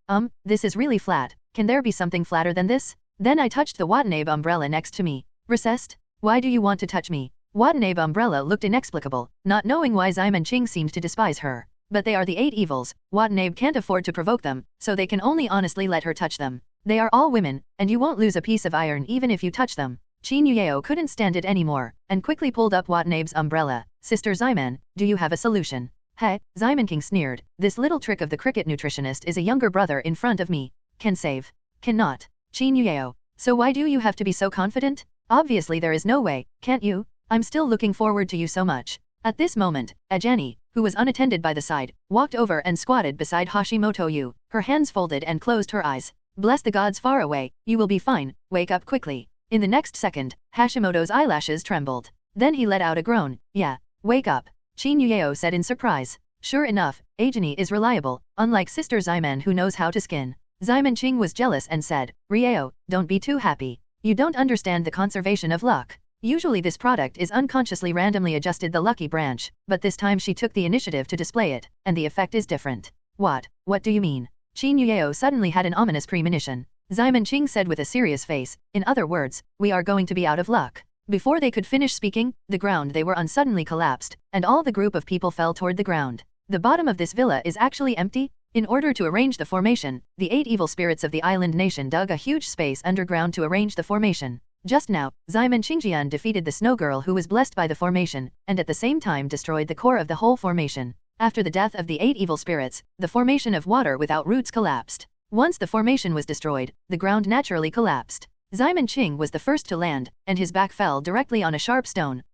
This is really flat. Can there be something flatter than this?" Then I touched the Watanabe umbrella next to me. "Recessed? Why do you want to touch me?" Watanabe umbrella looked inexplicable, not knowing why Ximon Qing seemed to despise her. But they are the 8 evils, Watanabe can't afford to provoke them, so they can only honestly let her touch them. They are all women, and you won't lose a piece of iron even if you touch them. Qin Yueo couldn't stand it anymore, and quickly pulled up Watanabe's umbrella. "Sister Ximon, do you have a solution?" "Hey," Ximon Qing sneered, "this little trick of the cricket nutritionist is a younger brother in front of me. Can save. Cannot." Qin Yueo, "So why do you have to be so confident? Obviously there is no way, can't you? I'm still looking forward to you so much." At this moment, Ajani, who was unattended by the side, walked over and squatted beside Hashimoto Yu, her hands folded and closed her eyes. "Bless the gods far away, you will be fine, wake up quickly." In the next second, Hashimoto's eyelashes trembled. Then he let out a groan. "Yeah, wake up," Qin Yueo said in surprise. Sure enough, Ajani is reliable, unlike Sister Ximon who knows how to skin. Ximon Qing was jealous and said, "Rieo, don't be too happy. You don't understand the conservation of luck. Usually this product is unconsciously randomly adjusted the lucky branch, but this time she took the initiative to display it, and the effect is different." What do you mean?" Qin Yueo suddenly had an ominous premonition. Ximon Qing said with a serious face, "In other words, we are going to be out of luck." Before they could finish speaking, the ground they were on suddenly collapsed, and all the group of people fell toward the ground. The bottom of this villa is actually empty. In order to arrange the formation, the 8 evil spirits of the island nation dug a huge space underground to arrange the formation. Just now, Ximon Qingjian defeated the snow girl who was blessed by the formation, and at the same time destroyed the core of the whole formation. After the death of the 8 evil spirits, the formation of water without roots collapsed. Once the formation was destroyed, the ground naturally collapsed. Ximon Qing was the first to land, and his back fell directly on a sharp stone.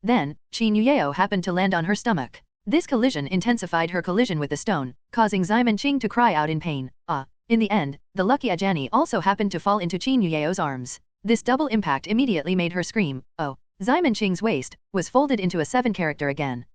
Then, Qin Yueo happened to land on her stomach. This collision intensified her collision with the stone, causing Ximon Qing to cry out in pain. In the end, the lucky Ajani also happened to fall into Qin Yueo's arms. This double impact immediately made her scream. Ximon Qing's waist was folded into a 7 character again.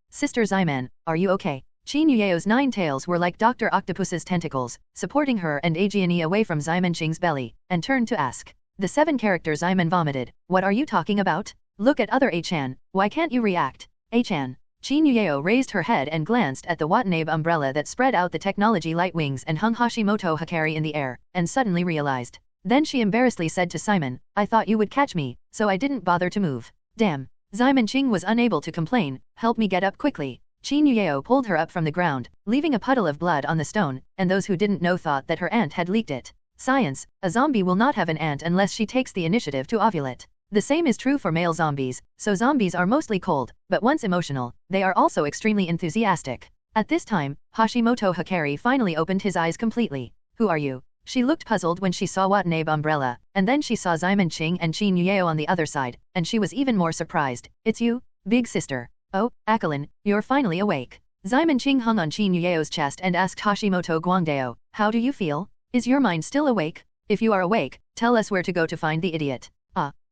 Sister Ximon, are you okay?" Qin Yueo's 9 tails were like Dr. Octopus's tentacles, supporting her and Ajiani away from Ximon Qing's belly, and turned to ask. The 7 character Ximon vomited. "What are you talking about? Look at other A-chan, why can't you react?" "A-chan." Qin Yueo raised her head and glanced at the Watanabe umbrella that spread out the technology light wings and hung Hashimoto Hikari in the air, and suddenly realized. Then she embarrassedly said to Simon, "I thought you would catch me, so I didn't bother to move." Damn. Ximon Qing was unable to complain. "Help me get up quickly." Qin Yueo pulled her up from the ground, leaving a puddle of blood on the stone, and those who didn't know thought that her aunt had leaked it. Science, a zombie will not have an aunt unless she takes the initiative to ovulate. The same is true for male zombies, so zombies are mostly cold, but once emotional, they are also extremely enthusiastic. At this time, Hashimoto Hikari finally opened his eyes completely. Who are you? She looked puzzled when she saw Watanabe umbrella, and then she saw Ximon Qing and Qin Yueo on the other side, and she was even more surprised. It's you, big sister. Oh, Akalin, you're finally awake. Ximon Qing hung on Qin Yueo's chest and asked Hashimoto Guangdao, how do you feel? Is your mind still awake? If you are awake, tell us where to go to find the idiot.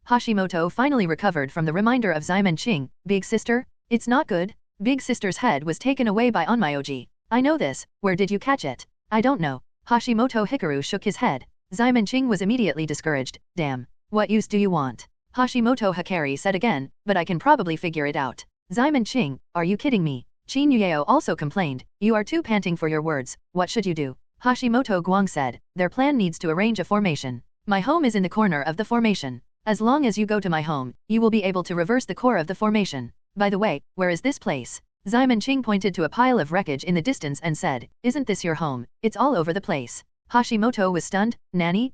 Hashimoto finally recovered from the reminder of Ximon Qing. Big sister? It's not good. Big sister's head was taken away by Onmyoji. I know this, where did you catch it? I don't know. Hashimoto Hikaru shook his head. Ximon Qing was immediately discouraged. Damn. What use do you want? Hashimoto Hikari said again, but I can probably figure it out. Ximon Qing, are you kidding me? Qin Yueo also complained. You are too panting for your words. What should you do? Hashimoto Guang said. Their plan needs to arrange a formation. My home is in the corner of the formation. As long as you go to my home, you will be able to reverse the core of the formation. By the way, where is this place? Ximon Qing pointed to a pile of wreckage in the distance and said, isn't this your home? It's all over the place. Hashimoto was stunned. Nanny?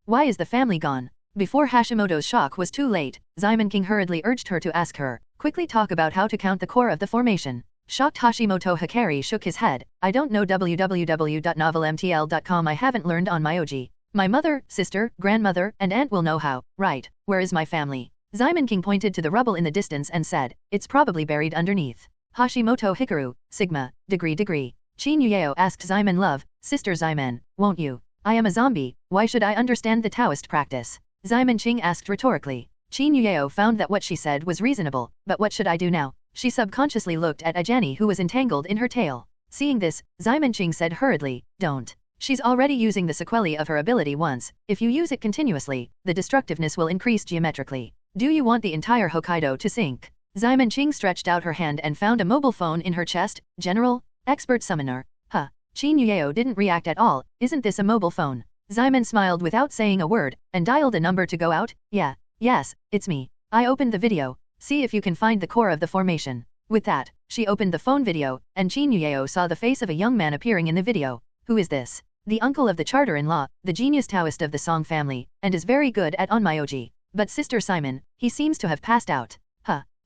Why is the family gone? Before Hashimoto's shock was too late, Ximon Qing hurriedly urged her to ask her, quickly talk about how to count the core of the formation. Shocked Hashimoto Hikari shook his head. I don't know www.novelmtl.com. I haven't learned on Myoji. My mother, sister, grandmother, and aunt will know how. Right, where is my family? Ximon Qing pointed to the rubble in the distance and said, it's probably buried underneath. Hashimoto Hikaru, Sigma, degree. Qin Yueo asked Ximon love, Sister Ximon, won't you? I am a zombie, why should I understand the Taoist practice? Ximon Qing asked rhetorically. Qin Yueo found that what she said was reasonable, but what should I do now? She subconsciously looked at Ajani who was entangled in her tail. Seeing this, Ximon Qing said hurriedly, don't. She's already using the sequelae of her ability once, if you use it continuously, the destructiveness will increase geometrically. Do you want the entire Hokkaido to sink? Ximon Qing stretched out her hand and found a mobile phone in her chest. General? Expert summoner. Huh. Qin Yueo didn't react at all. Isn't this a mobile phone? Ximon smiled without saying a word, and dialed a number to go out. Yes, it's me. I opened the video. See if you can find the core of the formation. With that, she opened the phone video, and Qin Yueo saw the face of a young man appearing in the video. Who is this? The uncle of the charter-in-law, the genius Taoist of the Song family, and is very good at Onmyoji. But Sister Simon, he seems to have passed out.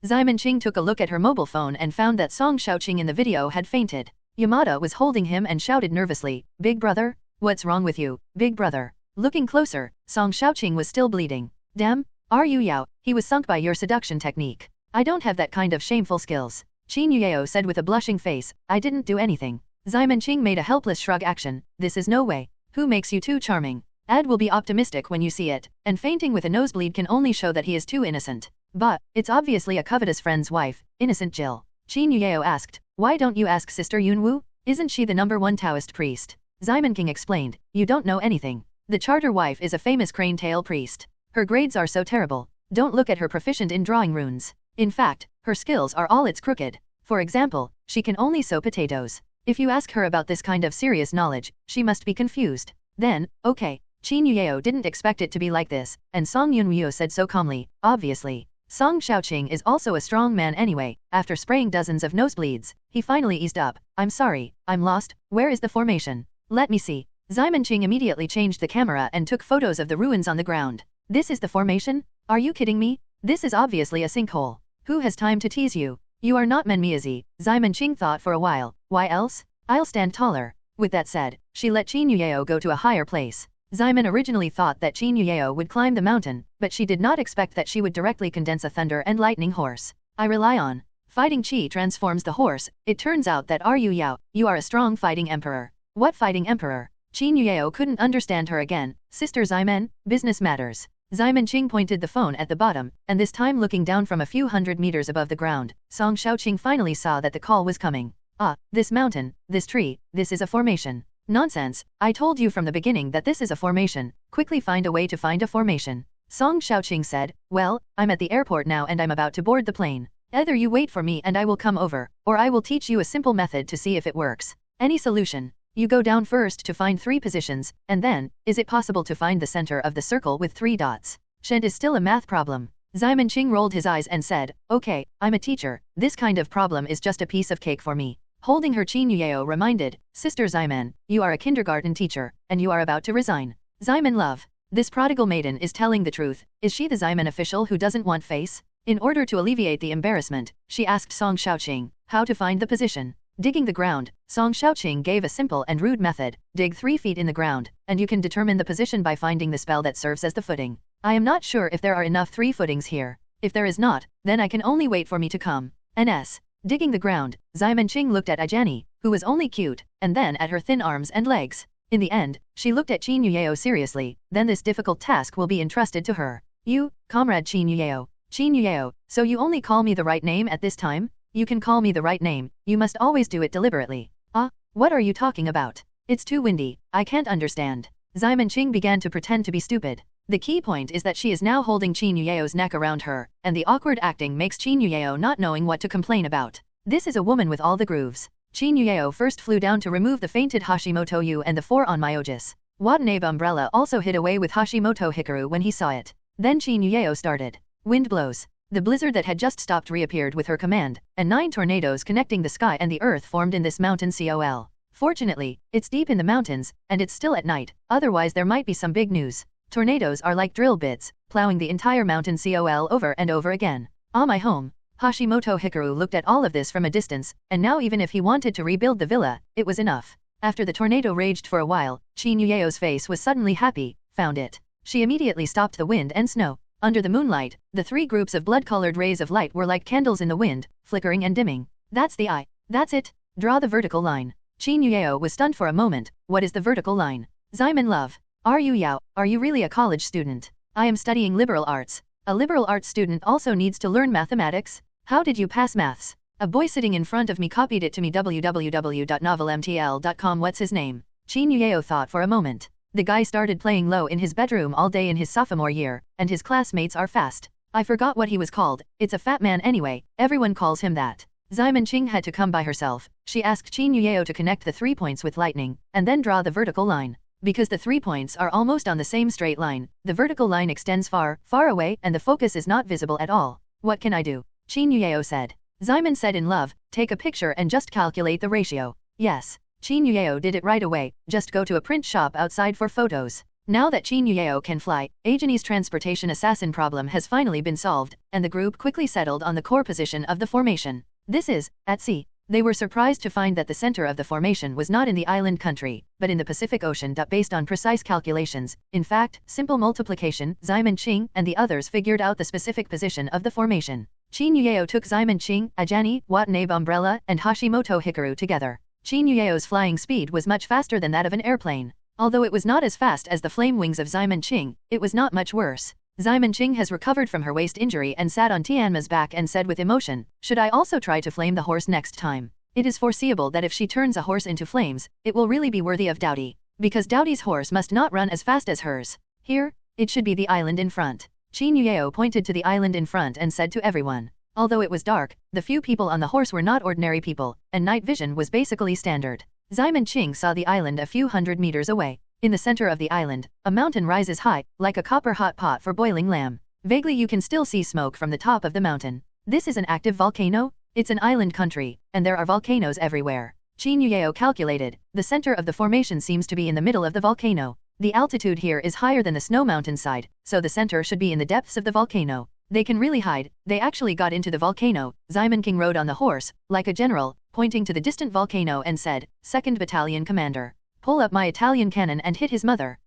Ximon Qing took a look at her mobile phone and found that Song Xiaoqing in the video had fainted. Yamada was holding him and shouted nervously, Big brother? What's wrong with you, big brother? Looking closer, Song Xiaoqing was still bleeding. Damn, are you Yao? He was sunk by your seduction technique. I don't have that kind of shameful skills. Qin Yueo said with a blushing face, I didn't do anything. Ximon Qing made a helpless shrug action. This is no way. Who makes you too charming? Ad will be optimistic when you see it, and fainting with a nosebleed can only show that he is too innocent. But, it's obviously a covetous friend's wife, innocent Jill. Qin Yueo asked, why don't you ask Sister Yunwu? Isn't she the #1 Taoist priest? Ximon Qing explained, you don't know anything. The charter wife is a famous crane tail priest. Her grades are so terrible. Don't look at her proficient in drawing runes. In fact, her skills are all it's crooked. For example, she can only sew potatoes. If you ask her about this kind of serious knowledge, she must be confused. Then, okay. Qin Yueo didn't expect it to be like this, and Song Yunwu said so calmly, obviously. Song Xiaoqing is also a strong man anyway. After spraying dozens of nosebleeds, he finally eased up. I'm sorry, I'm lost. Where is the formation? Let me see. Ximon Qing immediately changed the camera and took photos of the ruins on the ground. This is the formation? Are you kidding me? This is obviously a sinkhole. Who has time to tease you? You are not Menmiazi. Ximon Qing thought for a while. Why else? I'll stand taller. With that said, she let Qin Yueo go to a higher place. Ximon originally thought that Qin Yueo would climb the mountain, but she did not expect that she would directly condense a thunder and lightning horse. I rely on fighting chi transforms the horse. It turns out that Ru Yao, you are a strong fighting emperor. What fighting emperor? Qin Yueo couldn't understand her again. Sister Ximon, business matters. Ximon Qing pointed the phone at the bottom, and this time looking down from a few hundred meters above the ground, Song Xiaoqing finally saw that the call was coming. This mountain, this tree, this is a formation. Nonsense, I told you from the beginning that this is a formation. Quickly find a way to find a formation. Song Xiaoqing said, well, I'm at the airport now and I'm about to board the plane. Either you wait for me and I will come over, or I will teach you a simple method to see if it works. Any solution. You go down first to find 3 positions, and then, is it possible to find the center of the circle with 3 dots? Shent is still a math problem. Ximon Qing rolled his eyes and said, okay, I'm a teacher, this kind of problem is just a piece of cake for me. Holding her, Qin Yueo reminded, Sister Ximon, you are a kindergarten teacher, and you are about to resign. Zyman love. This prodigal maiden is telling the truth. Is she the Zyman official who doesn't want face? In order to alleviate the embarrassment, she asked Song Xiaoqing how to find the position. Digging the ground, Song Xiaoqing gave a simple and rude method. Dig 3 feet in the ground, and you can determine the position by finding the spell that serves as the footing. I am not sure if there are enough 3 footings here. If there is not, then I can only wait for me to come. Ns. Digging the ground, Zyman Qing looked at Ijani, who was only cute, and then at her thin arms and legs. In the end, she looked at Qin Yuyeo seriously, then this difficult task will be entrusted to her. You, comrade Qin Yuyeo. Qin Yuyeo, so you only call me the right name at this time? You can call me the right name, you must always do it deliberately. What are you talking about? It's too windy, I can't understand. Zyman Qing began to pretend to be stupid. The key point is that she is now holding Qin Yuyeo's neck around her, and the awkward acting makes Qin Yuyeo not knowing what to complain about. This is a woman with all the grooves. Qin Yuyeo first flew down to remove the fainted Hashimoto Yu and the 4 on Myojis. Watanabe umbrella also hid away with Hashimoto Hikaru when he saw it. Then Qin Yuyeo started. Wind blows. The blizzard that had just stopped reappeared with her command, and 9 tornadoes connecting the sky and the earth formed in this mountain col. Fortunately, it's deep in the mountains, and it's still at night, otherwise there might be some big news. Tornadoes are like drill bits, plowing the entire mountain col over and over again. My home. Hashimoto Hikaru looked at all of this from a distance, and now even if he wanted to rebuild the villa, it was enough. After the tornado raged for a while, Qin Yuyeo's face was suddenly happy, found it. She immediately stopped the wind and snow. Under the moonlight, the 3 groups of blood-colored rays of light were like candles in the wind, flickering and dimming. That's the eye. That's it. Draw the vertical line. Qin Yuyeo was stunned for a moment. What is the vertical line? Zyman love. Are you Yao? Are you really a college student? I am studying liberal arts. A liberal arts student also needs to learn mathematics? How did you pass maths? A boy sitting in front of me copied it to me www.novelmtl.com. What's his name? Qin Yuyeo thought for a moment. The guy started playing low in his bedroom all day in his sophomore year, and his classmates are fast. I forgot what he was called. It's a fat man anyway, everyone calls him that. Zyman Qing had to come by herself. She asked Qin Yuyeo to connect the 3 points with lightning, and then draw the vertical line. Because the 3 points are almost on the same straight line, the vertical line extends far, far away and the focus is not visible at all. What can I do? Qin Yuyeo said. Zyman said in love, take a picture and just calculate the ratio. Yes. Qin Yuyeo did it right away, just go to a print shop outside for photos. Now that Qin Yuyeo can fly, Ajani's transportation assassin problem has finally been solved, and the group quickly settled on the core position of the formation. This is, at sea. They were surprised to find that the center of the formation was not in the island country, but in the Pacific Ocean. Based on precise calculations, in fact, simple multiplication, Zyman Qing and the others figured out the specific position of the formation. Qin Yuyeo took Zyman Qing, Ajani, Watanabe umbrella, and Hashimoto Hikaru together. Qin Yuyeo's flying speed was much faster than that of an airplane. Although it was not as fast as the flame wings of Zyman Qing, it was not much worse. Zyman Qing has recovered from her waist injury and sat on Tianma's back and said with emotion, should I also try to flame the horse next time? It is foreseeable that if she turns a horse into flames, it will really be worthy of Dowdy. Because Dowdy's horse must not run as fast as hers. Here, it should be the island in front. Qin Yuyeo pointed to the island in front and said to everyone. Although it was dark, the few people on the horse were not ordinary people, and night vision was basically standard. Zyman Qing saw the island a few hundred meters away. In the center of the island, a mountain rises high, like a copper hot pot for boiling lamb. Vaguely you can still see smoke from the top of the mountain. This is an active volcano? It's an island country, and there are volcanoes everywhere. Qin Yuyeo calculated, the center of the formation seems to be in the middle of the volcano. The altitude here is higher than the snow mountainside, so the center should be in the depths of the volcano. They can really hide. They actually got into the volcano. Zyman King rode on the horse, like a general, pointing to the distant volcano and said, 2nd Battalion Commander. Pull up my Italian cannon and hit his mother.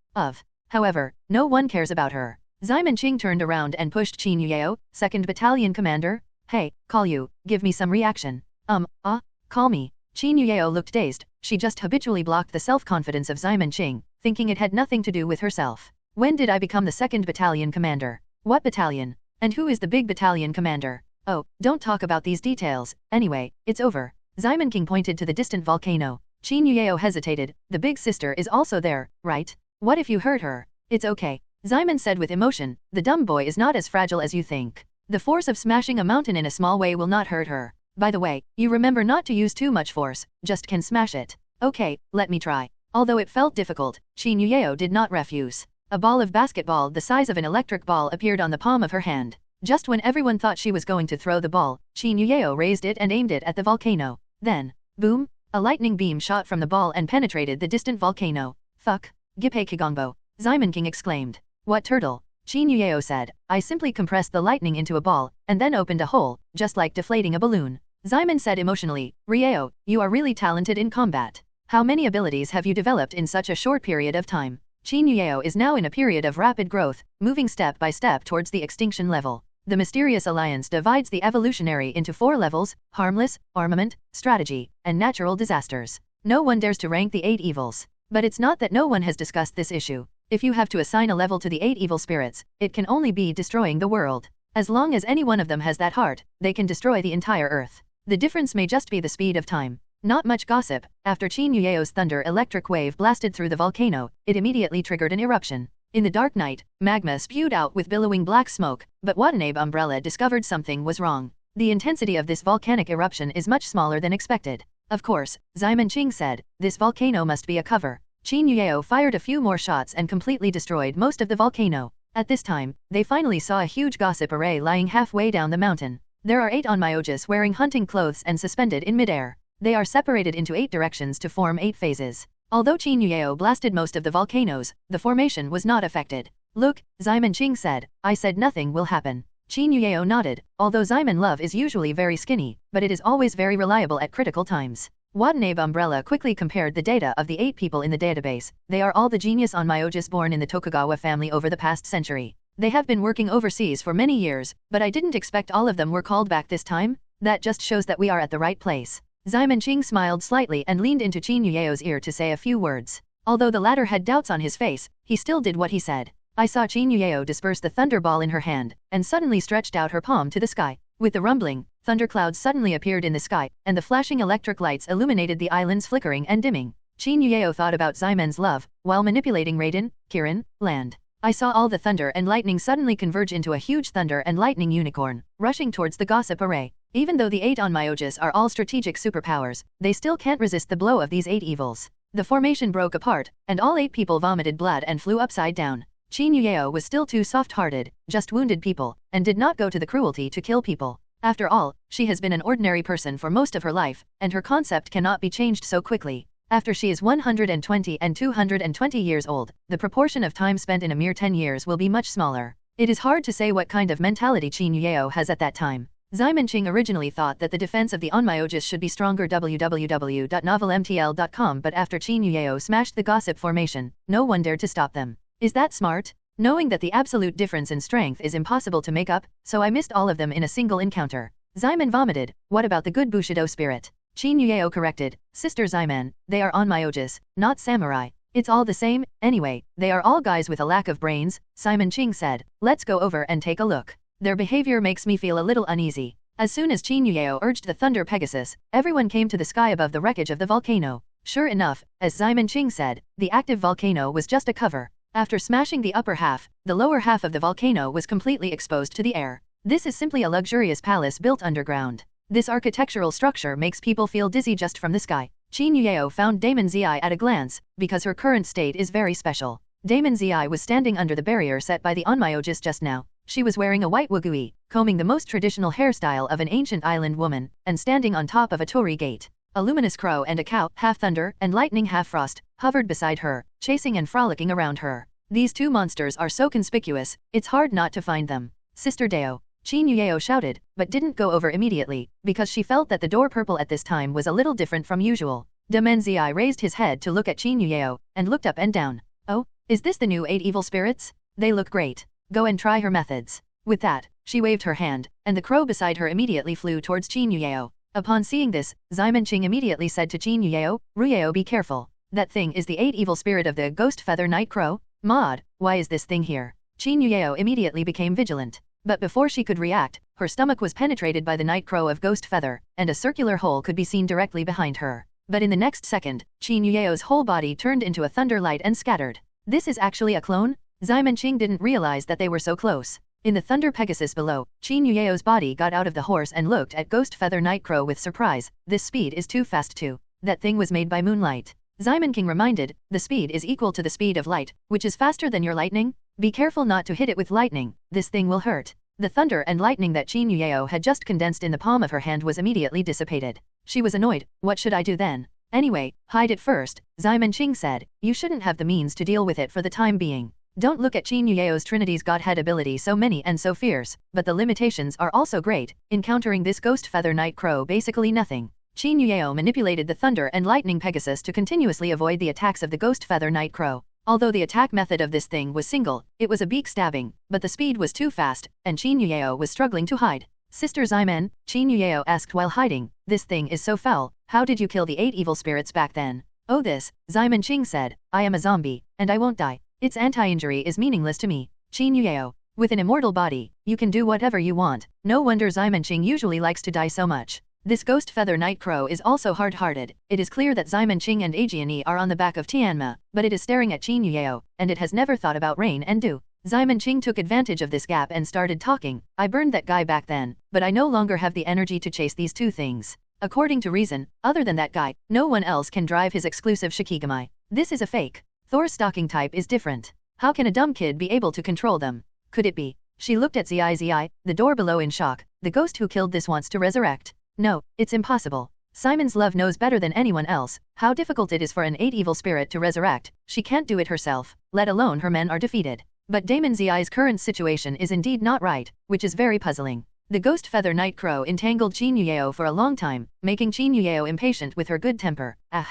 However, no one cares about her. Zyman Qing turned around and pushed Qin Yuyeo, 2nd Battalion Commander. Hey, call you, give me some reaction. Call me. Qin Yuyeo looked dazed. She just habitually blocked the self-confidence of Zyman Qing, thinking it had nothing to do with herself. When did I become the 2nd Battalion Commander? What battalion? And who is the big battalion commander? Oh, don't talk about these details. Anyway, it's over. Zyman King pointed to the distant volcano. Qin Yuyeo hesitated. The big sister is also there, right? What if you hurt her? It's okay. Zyman said with emotion, the dumb boy is not as fragile as you think. The force of smashing a mountain in a small way will not hurt her. By the way, you remember not to use too much force, just can smash it. Okay, let me try. Although it felt difficult, Qin Yuyeo did not refuse. A ball of basketball the size of an electric ball appeared on the palm of her hand. Just when everyone thought she was going to throw the ball, Qin Yuyeo raised it and aimed it at the volcano. Then, boom, a lightning beam shot from the ball and penetrated the distant volcano. Fuck. Gipe Kigongbo. Ximon King exclaimed. What turtle? Qin Yueo said. I simply compressed the lightning into a ball, and then opened a hole, just like deflating a balloon. Ximon said emotionally, Rieo, you are really talented in combat. How many abilities have you developed in such a short period of time? Qin Yueo is now in a period of rapid growth, moving step by step towards the extinction level. The mysterious alliance divides the evolutionary into 4 levels: harmless, armament, strategy, and natural disasters. No one dares to rank the 8 evils. But it's not that no one has discussed this issue. If you have to assign a level to the 8 evil spirits, it can only be destroying the world. As long as any one of them has that heart, they can destroy the entire earth. The difference may just be the speed of time. Not much gossip. After Qin Yueo's thunder electric wave blasted through the volcano, it immediately triggered an eruption. In the dark night, magma spewed out with billowing black smoke, but Watanabe Umbrella discovered something was wrong. The intensity of this volcanic eruption is much smaller than expected. Of course, Ximon Qing said, this volcano must be a cover. Qin Yueo fired a few more shots and completely destroyed most of the volcano. At this time, they finally saw a huge gossip array lying halfway down the mountain. There are 8 onmyoges wearing hunting clothes and suspended in midair. They are separated into 8 directions to form 8 phases. Although Qin Yueo blasted most of the volcanoes, the formation was not affected. Look, Ximon Qing said, I said nothing will happen. Qin Yueo nodded. Although Ximon Love is usually very skinny, but it is always very reliable at critical times. Watanabe Umbrella quickly compared the data of the 8 people in the database. They are all the genius onmyoges born in the Tokugawa family over the past century. They have been working overseas for many years, but I didn't expect all of them were called back this time. That just shows that we are at the right place. Ximon Qing smiled slightly and leaned into Qin Yueo's ear to say a few words. Although the latter had doubts on his face, he still did what he said. I saw Qin Yueo disperse the thunder ball in her hand, and suddenly stretched out her palm to the sky. With the rumbling, thunderclouds suddenly appeared in the sky, and the flashing electric lights illuminated the islands flickering and dimming. Qin Yueo thought about Ximon's love, while manipulating Raiden, Kirin, land. I saw all the thunder and lightning suddenly converge into a huge thunder and lightning unicorn, rushing towards the gossip array. Even though the 8 onmyoges are all strategic superpowers, they still can't resist the blow of these 8 evils. The formation broke apart, and all 8 people vomited blood and flew upside down. Qin Yueo was still too soft-hearted, just wounded people, and did not go to the cruelty to kill people. After all, she has been an ordinary person for most of her life, and her concept cannot be changed so quickly. After she is 120 and 220 years old, the proportion of time spent in a mere 10 years will be much smaller. It is hard to say what kind of mentality Qin Yueo has at that time. Ximon Qing originally thought that the defense of the onmyoges should be stronger www.novelmtl.com, but after Qin Yueo smashed the gossip formation, no one dared to stop them. Is that smart? Knowing that the absolute difference in strength is impossible to make up, so I missed all of them in a single encounter. Ximon vomited. What about the good Bushido spirit? Qin Yueo corrected. Sister Ximon, they are onmyoges, not samurai. It's all the same, anyway, they are all guys with a lack of brains, Ximon Qing said. Let's go over and take a look. Their behavior makes me feel a little uneasy. As soon as Qin Yueo urged the Thunder Pegasus, everyone came to the sky above the wreckage of the volcano. Sure enough, as Ximon Qing said, the active volcano was just a cover. After smashing the upper half, the lower half of the volcano was completely exposed to the air. This is simply a luxurious palace built underground. This architectural structure makes people feel dizzy just from the sky. Qin Yueo found Damon Zi at a glance, because her current state is very special. Damon Zi was standing under the barrier set by the onmyoges just now. She was wearing a white wugui, combing the most traditional hairstyle of an ancient island woman, and standing on top of a torii gate. A luminous crow and a cow, half thunder and lightning half frost, hovered beside her, chasing and frolicking around her. These 2 monsters are so conspicuous, it's hard not to find them. Sister Deo. Qin Yueo shouted, but didn't go over immediately, because she felt that the door purple at this time was a little different from usual. Damon Zi raised his head to look at Qin Yueo, and looked up and down. Oh, is this the new 8 evil spirits? They look great. Go and try her methods. With that, she waved her hand, and the crow beside her immediately flew towards Qin Yueo. Upon seeing this, Ximon Qing immediately said to Qin Yueo, Rueo, be careful. That thing is the 8 evil spirit of the ghost feather night crow? Maud, why is this thing here? Qin Yueo immediately became vigilant. But before she could react, her stomach was penetrated by the night crow of ghost feather, and a circular hole could be seen directly behind her. But in the next second, Qin Yueo's whole body turned into a thunder light and scattered. This is actually a clone? Ximon Qing didn't realize that they were so close. In the Thunder Pegasus below, Qin Yueo's body got out of the horse and looked at Ghost Feather Night Crow with surprise. This speed is too fast too. That thing was made by moonlight. Ximon King reminded, the speed is equal to the speed of light, which is faster than your lightning. Be careful not to hit it with lightning, this thing will hurt. The thunder and lightning that Qin Yueo had just condensed in the palm of her hand was immediately dissipated. She was annoyed, what should I do then? Anyway, hide it first, Xiamen Qing said. You shouldn't have the means to deal with it for the time being. Don't look at Qin Yueo's Trinity's Godhead ability so many and so fierce, but the limitations are also great. Encountering this ghost feather night crow basically nothing. Qin Yueo manipulated the thunder and lightning Pegasus to continuously avoid the attacks of the ghost feather night crow. Although the attack method of this thing was single, it was a beak stabbing, but the speed was too fast, and Qin Yueo was struggling to hide. Sister Xiamen, Qin Yueo asked while hiding, this thing is so foul, how did you kill the 8 evil spirits back then? Oh this, Xiamen Qing said, I am a zombie, and I won't die. Its anti-injury is meaningless to me. Qin Yueo, with an immortal body, you can do whatever you want. No wonder Xiamen Qing usually likes to die so much. This ghost feather night crow is also hard-hearted. It is clear that Xiamen Qing and Ajiani are on the back of Tianma, but it is staring at Qin Yueo, and it has never thought about rain and dew. Xiamen Qing took advantage of this gap and started talking. I burned that guy back then, but I no longer have the energy to chase these two things. According to reason, other than that guy, no one else can drive his exclusive Shikigami. This is a fake. Thor's stalking type is different. How can a dumb kid be able to control them? Could it be? She looked at Zi, the door below in shock. The ghost who killed this wants to resurrect. No, it's impossible. Simon's love knows better than anyone else how difficult it is for an 8 evil spirit to resurrect. She can't do it herself, let alone her men are defeated. But Damon Zi's current situation is indeed not right, which is very puzzling. The ghost feather night crow entangled Qin Yueo for a long time, making Qin Yueo impatient with her good temper. Ah,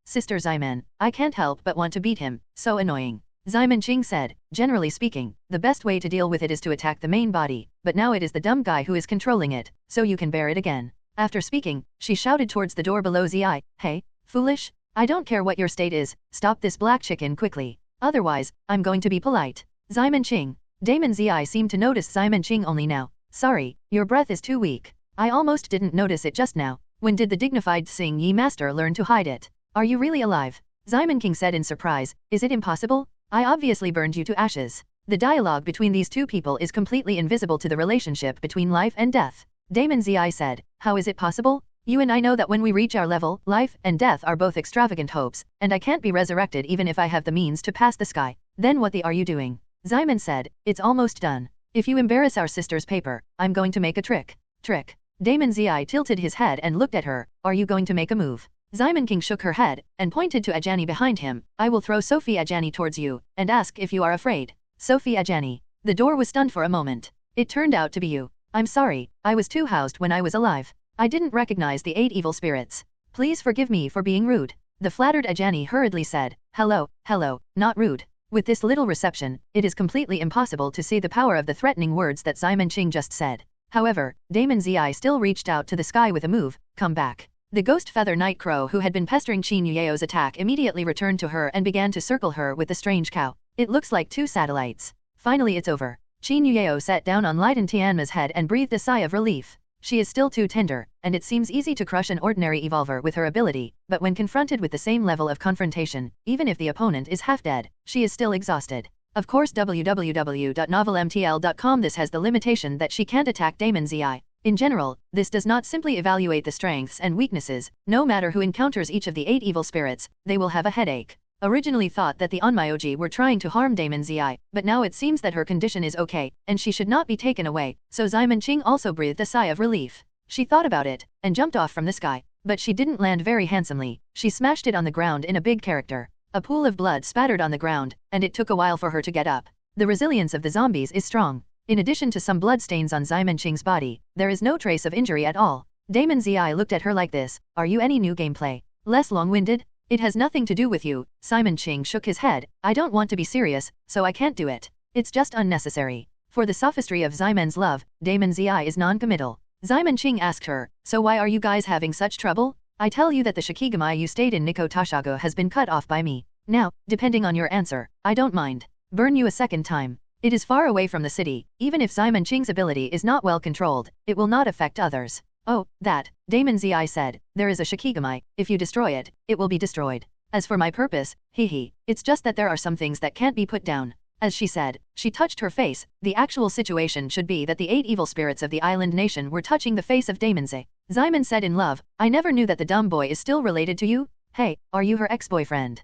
Sister Xiamen, I can't help but want to beat him, so annoying. Xiamen Qing said, generally speaking, the best way to deal with it is to attack the main body, but now it is the dumb guy who is controlling it, so you can bear it again. After speaking, she shouted towards the door below Zi, hey, foolish? I don't care what your state is, stop this black chicken quickly. Otherwise, I'm going to be polite. Xiamen Qing. Damon Zi seemed to notice Xiamen Qing only now. Sorry, your breath is too weak. I almost didn't notice it just now. When did the dignified Xing Yi master learn to hide it? Are you really alive? Xiamen Qing said in surprise, is it impossible? I obviously burned you to ashes. The dialogue between these two people is completely invisible to the relationship between life and death. Damon Zi said, how is it possible? You and I know that when we reach our level, life and death are both extravagant hopes, and I can't be resurrected even if I have the means to pass the sky. Then what are you doing? Xiamen said, it's almost done. If you embarrass our sister's paper, I'm going to make a trick. Trick. Damon Zi tilted his head and looked at her, are you going to make a move? Xiamen Qing shook her head, and pointed to Ajani behind him, I will throw Sophie Ajani towards you, and ask if you are afraid. Sophie Ajani. The door was stunned for a moment. It turned out to be you. I'm sorry, I was too housed when I was alive. I didn't recognize the 8 evil spirits. Please forgive me for being rude. The flattered Ajani hurriedly said, hello, not rude. With this little reception, it is completely impossible to see the power of the threatening words that Xiamen Qing just said. However, Damon Zi still reached out to the sky with a move, come back. The ghost feather night crow who had been pestering Qin Yueo's attack immediately returned to her and began to circle her with the strange cow. It looks like 2 satellites. Finally it's over. Qin Yueo sat down on Liden Tianma's head and breathed a sigh of relief. She is still too tender, and it seems easy to crush an ordinary evolver with her ability, but when confronted with the same level of confrontation, even if the opponent is half dead, she is still exhausted. Of course www.novelmtl.com this has the limitation that she can't attack Damon Zi. In general, this does not simply evaluate the strengths and weaknesses, no matter who encounters each of the 8 evil spirits, they will have a headache. Originally thought that the Onmyoji were trying to harm Damon Zi, but now it seems that her condition is okay, and she should not be taken away, so Xiamen Qing also breathed a sigh of relief. She thought about it, and jumped off from the sky, but she didn't land very handsomely, she smashed it on the ground in a big character. A pool of blood spattered on the ground, and it took a while for her to get up. The resilience of the zombies is strong. In addition to some blood stains on Xiamen Qing's body, there is no trace of injury at all. Damon Zi looked at her like this, are you any new gameplay? Less long-winded? It has nothing to do with you. Xiamen Qing shook his head, I don't want to be serious, so I can't do it. It's just unnecessary. For the sophistry of Ximen's love, Damon Zi is non-committal. Xiamen Qing asked her, so why are you guys having such trouble? I tell you that the Shikigami you stayed in Nikko Tashago has been cut off by me. Now, depending on your answer, I don't mind. Burn you a second time. It is far away from the city, even if Xiamen Qing's ability is not well controlled, it will not affect others. Oh, that, Damon Zi said, there is a Shikigami, if you destroy it, it will be destroyed. As for my purpose, it's just that there are some things that can't be put down. As she said, she touched her face, the actual situation should be that the 8 evil spirits of the island nation were touching the face of Damon Zi. Ximen said in love, I never knew that the dumb boy is still related to you? Hey, are you her ex-boyfriend?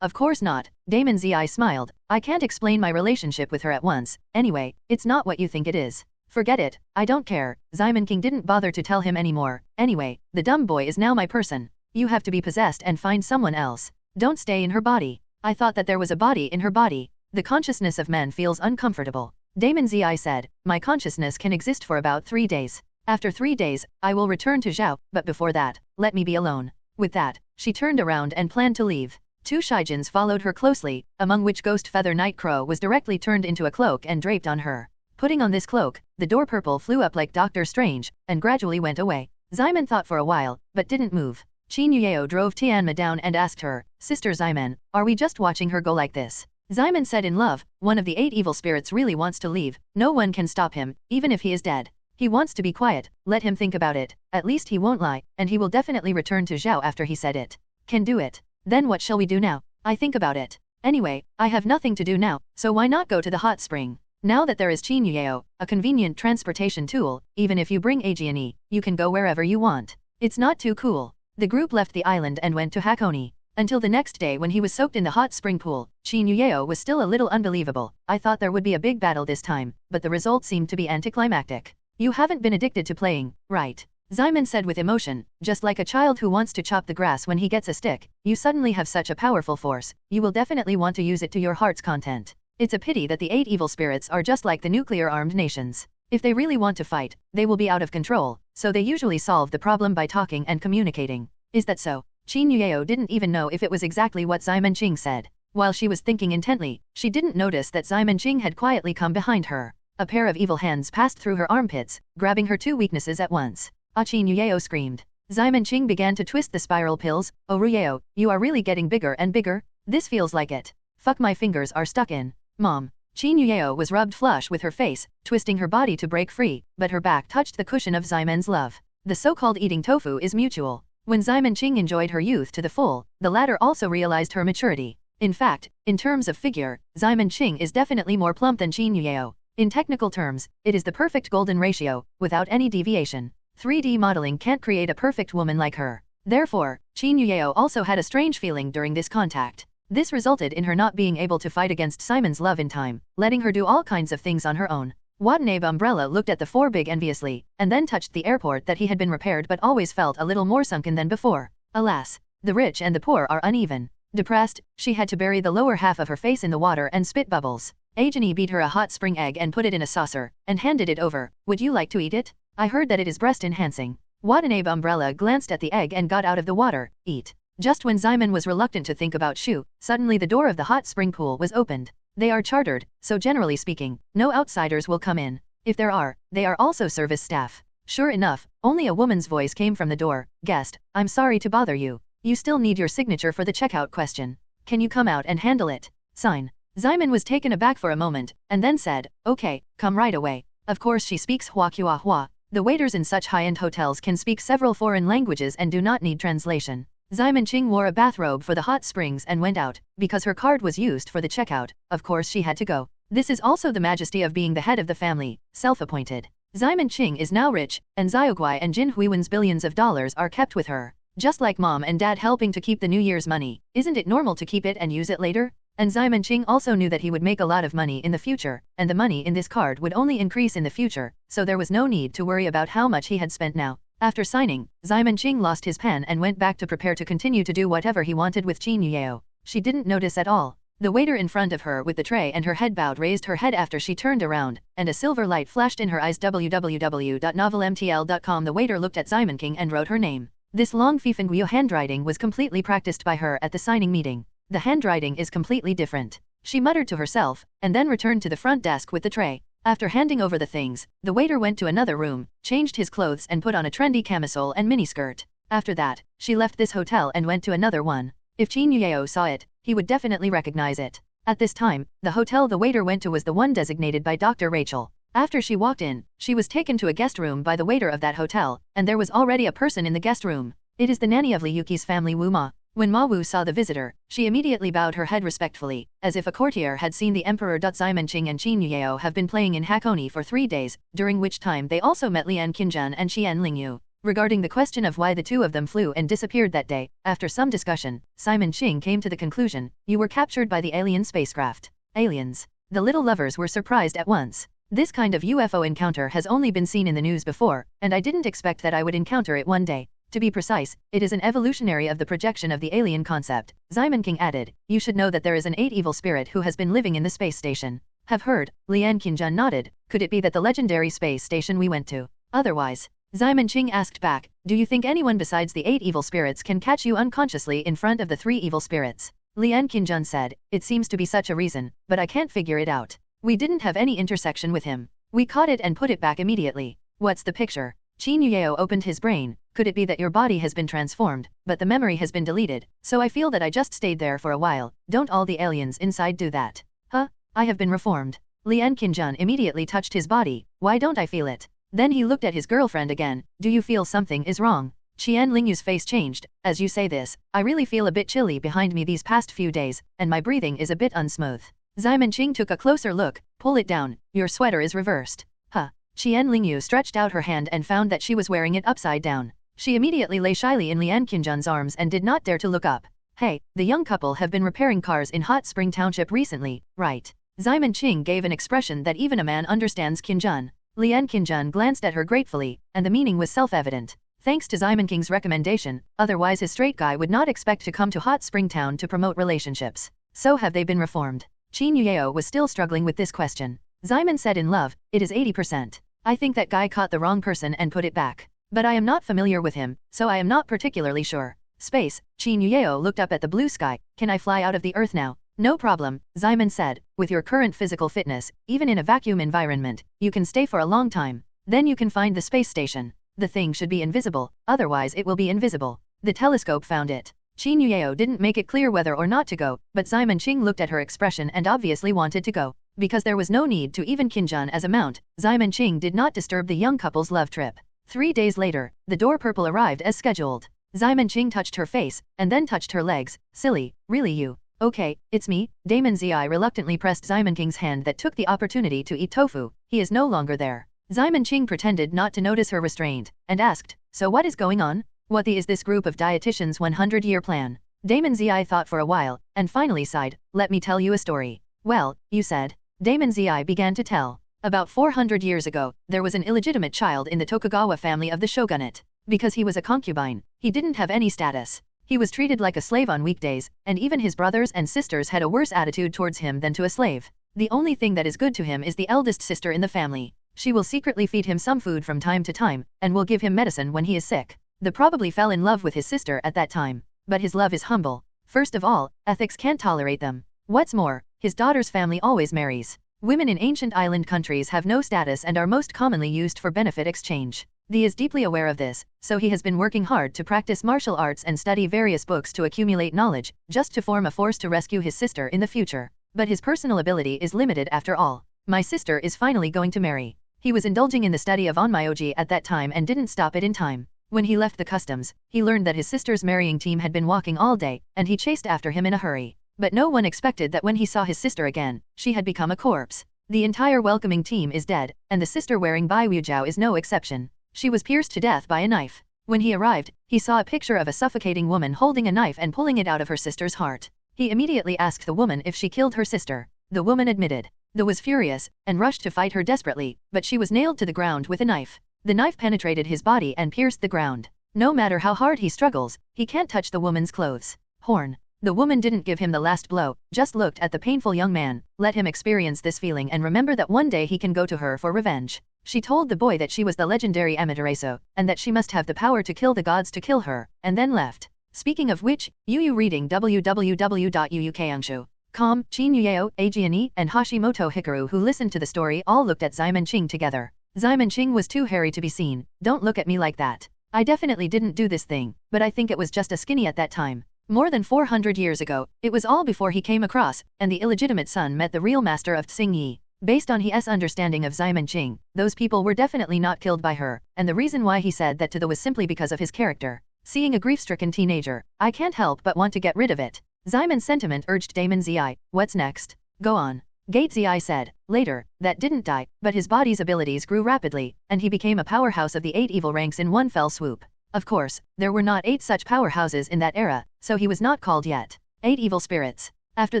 Of course not, Damon Zi smiled, I can't explain my relationship with her at once, anyway, it's not what you think it is. Forget it, I don't care. Ximen Qing didn't bother to tell him anymore. Anyway, the dumb boy is now my person. You have to be possessed and find someone else. Don't stay in her body. I thought that there was a body in her body. The consciousness of men feels uncomfortable. Damon Zi said, my consciousness can exist for about 3 days. After 3 days, I will return to Zhao, but before that, let me be alone. With that, she turned around and planned to leave. 2 Shijins followed her closely, among which Ghost Feather Night Crow was directly turned into a cloak and draped on her. Putting on this cloak, the door purple flew up like Doctor Strange, and gradually went away. Ximen thought for a while, but didn't move. Qin Yueo drove Tianma down and asked her, Sister Ximen, are we just watching her go like this? Ximen said in love, one of the 8 evil spirits really wants to leave, no one can stop him, even if he is dead. He wants to be quiet, let him think about it, at least he won't lie, and he will definitely return to Zhao after he said it. Can do it. Then what shall we do now? I think about it. Anyway, I have nothing to do now, so why not go to the hot spring? Now that there is Qin Yueo, a convenient transportation tool, even if you bring Aegeani, you can go wherever you want. It's not too cool. The group left the island and went to Hakone. Until the next day when he was soaked in the hot spring pool, Qin Yueo was still a little unbelievable. I thought there would be a big battle this time, but the result seemed to be anticlimactic. You haven't been addicted to playing, right? Ximen said with emotion, just like a child who wants to chop the grass when he gets a stick, you suddenly have such a powerful force, you will definitely want to use it to your heart's content. It's a pity that the 8 evil spirits are just like the nuclear-armed nations. If they really want to fight, they will be out of control, so they usually solve the problem by talking and communicating. Is that so? Qin Yueo didn't even know if it was exactly what Ximen Qing said. While she was thinking intently, she didn't notice that Ximen Qing had quietly come behind her. A pair of evil hands passed through her armpits, grabbing her 2 weaknesses at once. Qin Yueo screamed. Ximen Qing began to twist the spiral pills. Oh Rueo, you are really getting bigger and bigger? This feels like it. Fuck, my fingers are stuck in. Mom. Qin Yueo was rubbed flush with her face, twisting her body to break free, but her back touched the cushion of Ximen's love. The so-called eating tofu is mutual. When Ximen Qing enjoyed her youth to the full, the latter also realized her maturity. In fact, in terms of figure, Ximen Qing is definitely more plump than Qin Yueo. In technical terms, it is the perfect golden ratio, without any deviation. 3D modeling can't create a perfect woman like her. Therefore, Qin Yueo also had a strange feeling during this contact. This resulted in her not being able to fight against Simon's love in time, letting her do all kinds of things on her own. Watanabe Umbrella looked at the 4 big enviously, and then touched the airport that he had been repaired but always felt a little more sunken than before. Alas, the rich and the poor are uneven. Depressed, she had to bury the lower half of her face in the water and spit bubbles. Aegeani beat her a hot spring egg and put it in a saucer, and handed it over. Would you like to eat it? I heard that it is breast enhancing. Watanabe Umbrella glanced at the egg and got out of the water. Eat. Just when Ximen was reluctant to think about Shu, suddenly the door of the hot spring pool was opened. They are chartered, so generally speaking, no outsiders will come in. If there are, they are also service staff. Sure enough, only a woman's voice came from the door. Guest, I'm sorry to bother you. You still need your signature for the checkout question. Can you come out and handle it? Sign. Ximen was taken aback for a moment, and then said, okay, come right away. Of course she speaks Hua. The waiters in such high-end hotels can speak several foreign languages and do not need translation. Ximen Qing wore a bathrobe for the hot springs and went out, because her card was used for the checkout. Of course she had to go. This is also the majesty of being the head of the family, self-appointed. Ximen Qing is now rich, and Xiaoguai and Jin Huiwen's billions of dollars are kept with her. Just like mom and dad helping to keep the New Year's money, isn't it normal to keep it and use it later? And Ximen Qing also knew that he would make a lot of money in the future, and the money in this card would only increase in the future, so there was no need to worry about how much he had spent now. After signing, Ximen Qing lost his pen and went back to prepare to continue to do whatever he wanted with Qin Yueo. She didn't notice at all. The waiter in front of her with the tray and her head bowed raised her head after she turned around, and a silver light flashed in her eyes. www.novelmtl.com. The waiter looked at Ximen Qing and wrote her name. This long Fifanguyo handwriting was completely practiced by her at the signing meeting. The handwriting is completely different. She muttered to herself, and then returned to the front desk with the tray. After handing over the things, the waiter went to another room, changed his clothes and put on a trendy camisole and miniskirt. After that, she left this hotel and went to another one. If Qin Yueo saw it, he would definitely recognize it. At this time, the hotel the waiter went to was the one designated by Dr. Rachel. After she walked in, she was taken to a guest room by the waiter of that hotel, and there was already a person in the guest room. It is the nanny of Li Yuki's family, Wu Ma. When Ma Wu saw the visitor, she immediately bowed her head respectfully, as if a courtier had seen the emperor. Ximen Qing and Qin Yueo have been playing in Hakone for 3 days, during which time they also met Lian Qinjun and Xian Lingyu. Regarding the question of why the two of them flew and disappeared that day, after some discussion, Ximen Qing came to the conclusion, you were captured by the alien spacecraft. Aliens. The little lovers were surprised at once. This kind of UFO encounter has only been seen in the news before, and I didn't expect that I would encounter it one day. To be precise, it is an evolutionary of the projection of the alien concept. Ximon King added, you should know that there is an 8 evil spirit who has been living in the space station. Have heard, Lian Qinjun nodded, could it be that the legendary space station we went to? Otherwise, Ximon Qing asked back, do you think anyone besides the 8 evil spirits can catch you unconsciously in front of the 3 evil spirits? Lian Qinjun said, it seems to be such a reason, but I can't figure it out. We didn't have any intersection with him. We caught it and put it back immediately. What's the picture? Qin Yueo opened his brain. Could it be that your body has been transformed, but the memory has been deleted, so I feel that I just stayed there for a while. Don't all the aliens inside do that? Huh? I have been reformed. Lian Qinjun immediately touched his body. Why don't I feel it? Then he looked at his girlfriend again. Do you feel something is wrong? Qian Lingyu's face changed. As you say this, I really feel a bit chilly behind me these past few days, and my breathing is a bit unsmooth. Ximon Qing took a closer look. Pull it down. Your sweater is reversed. Huh? Qian Lingyu stretched out her hand and found that she was wearing it upside down. She immediately lay shyly in Lian Qinjun's arms and did not dare to look up. Hey, the young couple have been repairing cars in Hot Spring Township recently, right? Ximon Qing gave an expression that even a man understands. Qinjun. Lian Qinjun glanced at her gratefully, and the meaning was self-evident. Thanks to Ximon King's recommendation, otherwise his straight guy would not expect to come to Hot Spring Town to promote relationships. So have they been reformed? Qin Yueo was still struggling with this question. Ximon said in love, it is 80%. I think that guy caught the wrong person and put it back. But I am not familiar with him, so I am not particularly sure. Space, Qin Yueo looked up at the blue sky. Can I fly out of the earth now? No problem, Ximon said. With your current physical fitness, even in a vacuum environment, you can stay for a long time. Then you can find the space station. The thing should be invisible, otherwise it will be invisible. The telescope found it. Qin Yueo didn't make it clear whether or not to go, but Ximon Qing looked at her expression and obviously wanted to go. Because there was no need to even Qinjun as a mount, Ximon Qing did not disturb the young couple's love trip. 3 days later, the door purple arrived as scheduled. Ximon Qing touched her face, and then touched her legs. Silly, really you? Okay, it's me. Damon Zi reluctantly pressed Ximon King's hand that took the opportunity to eat tofu. He is no longer there. Ximon Qing pretended not to notice her restraint, and asked, so what is going on? What is this group of dietitians 100-year plan? Damon Zi thought for a while, and finally sighed, let me tell you a story. Well, you said. Damon Zi began to tell. About 400 years ago, there was an illegitimate child in the Tokugawa family of the shogunate. Because he was a concubine, he didn't have any status. He was treated like a slave on weekdays, and even his brothers and sisters had a worse attitude towards him than to a slave. The only thing that is good to him is the eldest sister in the family. She will secretly feed him some food from time to time, and will give him medicine when he is sick. The probably fell in love with his sister at that time. But his love is humble. First of all, ethics can't tolerate them. What's more, his daughter's family always marries. Women in ancient island countries have no status and are most commonly used for benefit exchange. He is deeply aware of this, so he has been working hard to practice martial arts and study various books to accumulate knowledge, just to form a force to rescue his sister in the future. But his personal ability is limited after all. My sister is finally going to marry. He was indulging in the study of onmyoji at that time and didn't stop it in time. When he left the customs, he learned that his sister's marrying team had been walking all day, and he chased after him in a hurry. But no one expected that when he saw his sister again, she had become a corpse. The entire welcoming team is dead, and the sister wearing Bai Wujiao is no exception. She was pierced to death by a knife. When he arrived, he saw a picture of a suffocating woman holding a knife and pulling it out of her sister's heart. He immediately asked the woman if she killed her sister. The woman admitted. The was furious, and rushed to fight her desperately, but she was nailed to the ground with a knife. The knife penetrated his body and pierced the ground. No matter how hard he struggles, he can't touch the woman's clothes. Horn. The woman didn't give him the last blow, just looked at the painful young man, let him experience this feeling and remember that one day he can go to her for revenge. She told the boy that she was the legendary Amaterasu, and that she must have the power to kill the gods to kill her, and then left. Speaking of which, Yu reading www.uukangshu.com, Qin Yueo, Ajiani, and Hashimoto Hikaru who listened to the story all looked at Ximon Qing together. Ximon Qing was too hairy to be seen. Don't look at me like that. I definitely didn't do this thing, but I think it was just a skinny at that time. More than 400 years ago, it was all before he came across, and the illegitimate son met the real master of Tsing Yi. Based on his understanding of Ximon Qing, those people were definitely not killed by her, and the reason why he said that to the was simply because of his character. Seeing a grief-stricken teenager, I can't help but want to get rid of it. Ximon's sentiment urged Damon Zi. What's next? Go on. Gate Zi said. Later, that didn't die, but his body's abilities grew rapidly, and he became a powerhouse of the 8 evil ranks in one fell swoop. Of course, there were not 8 such powerhouses in that era, so he was not called yet 8 evil spirits. After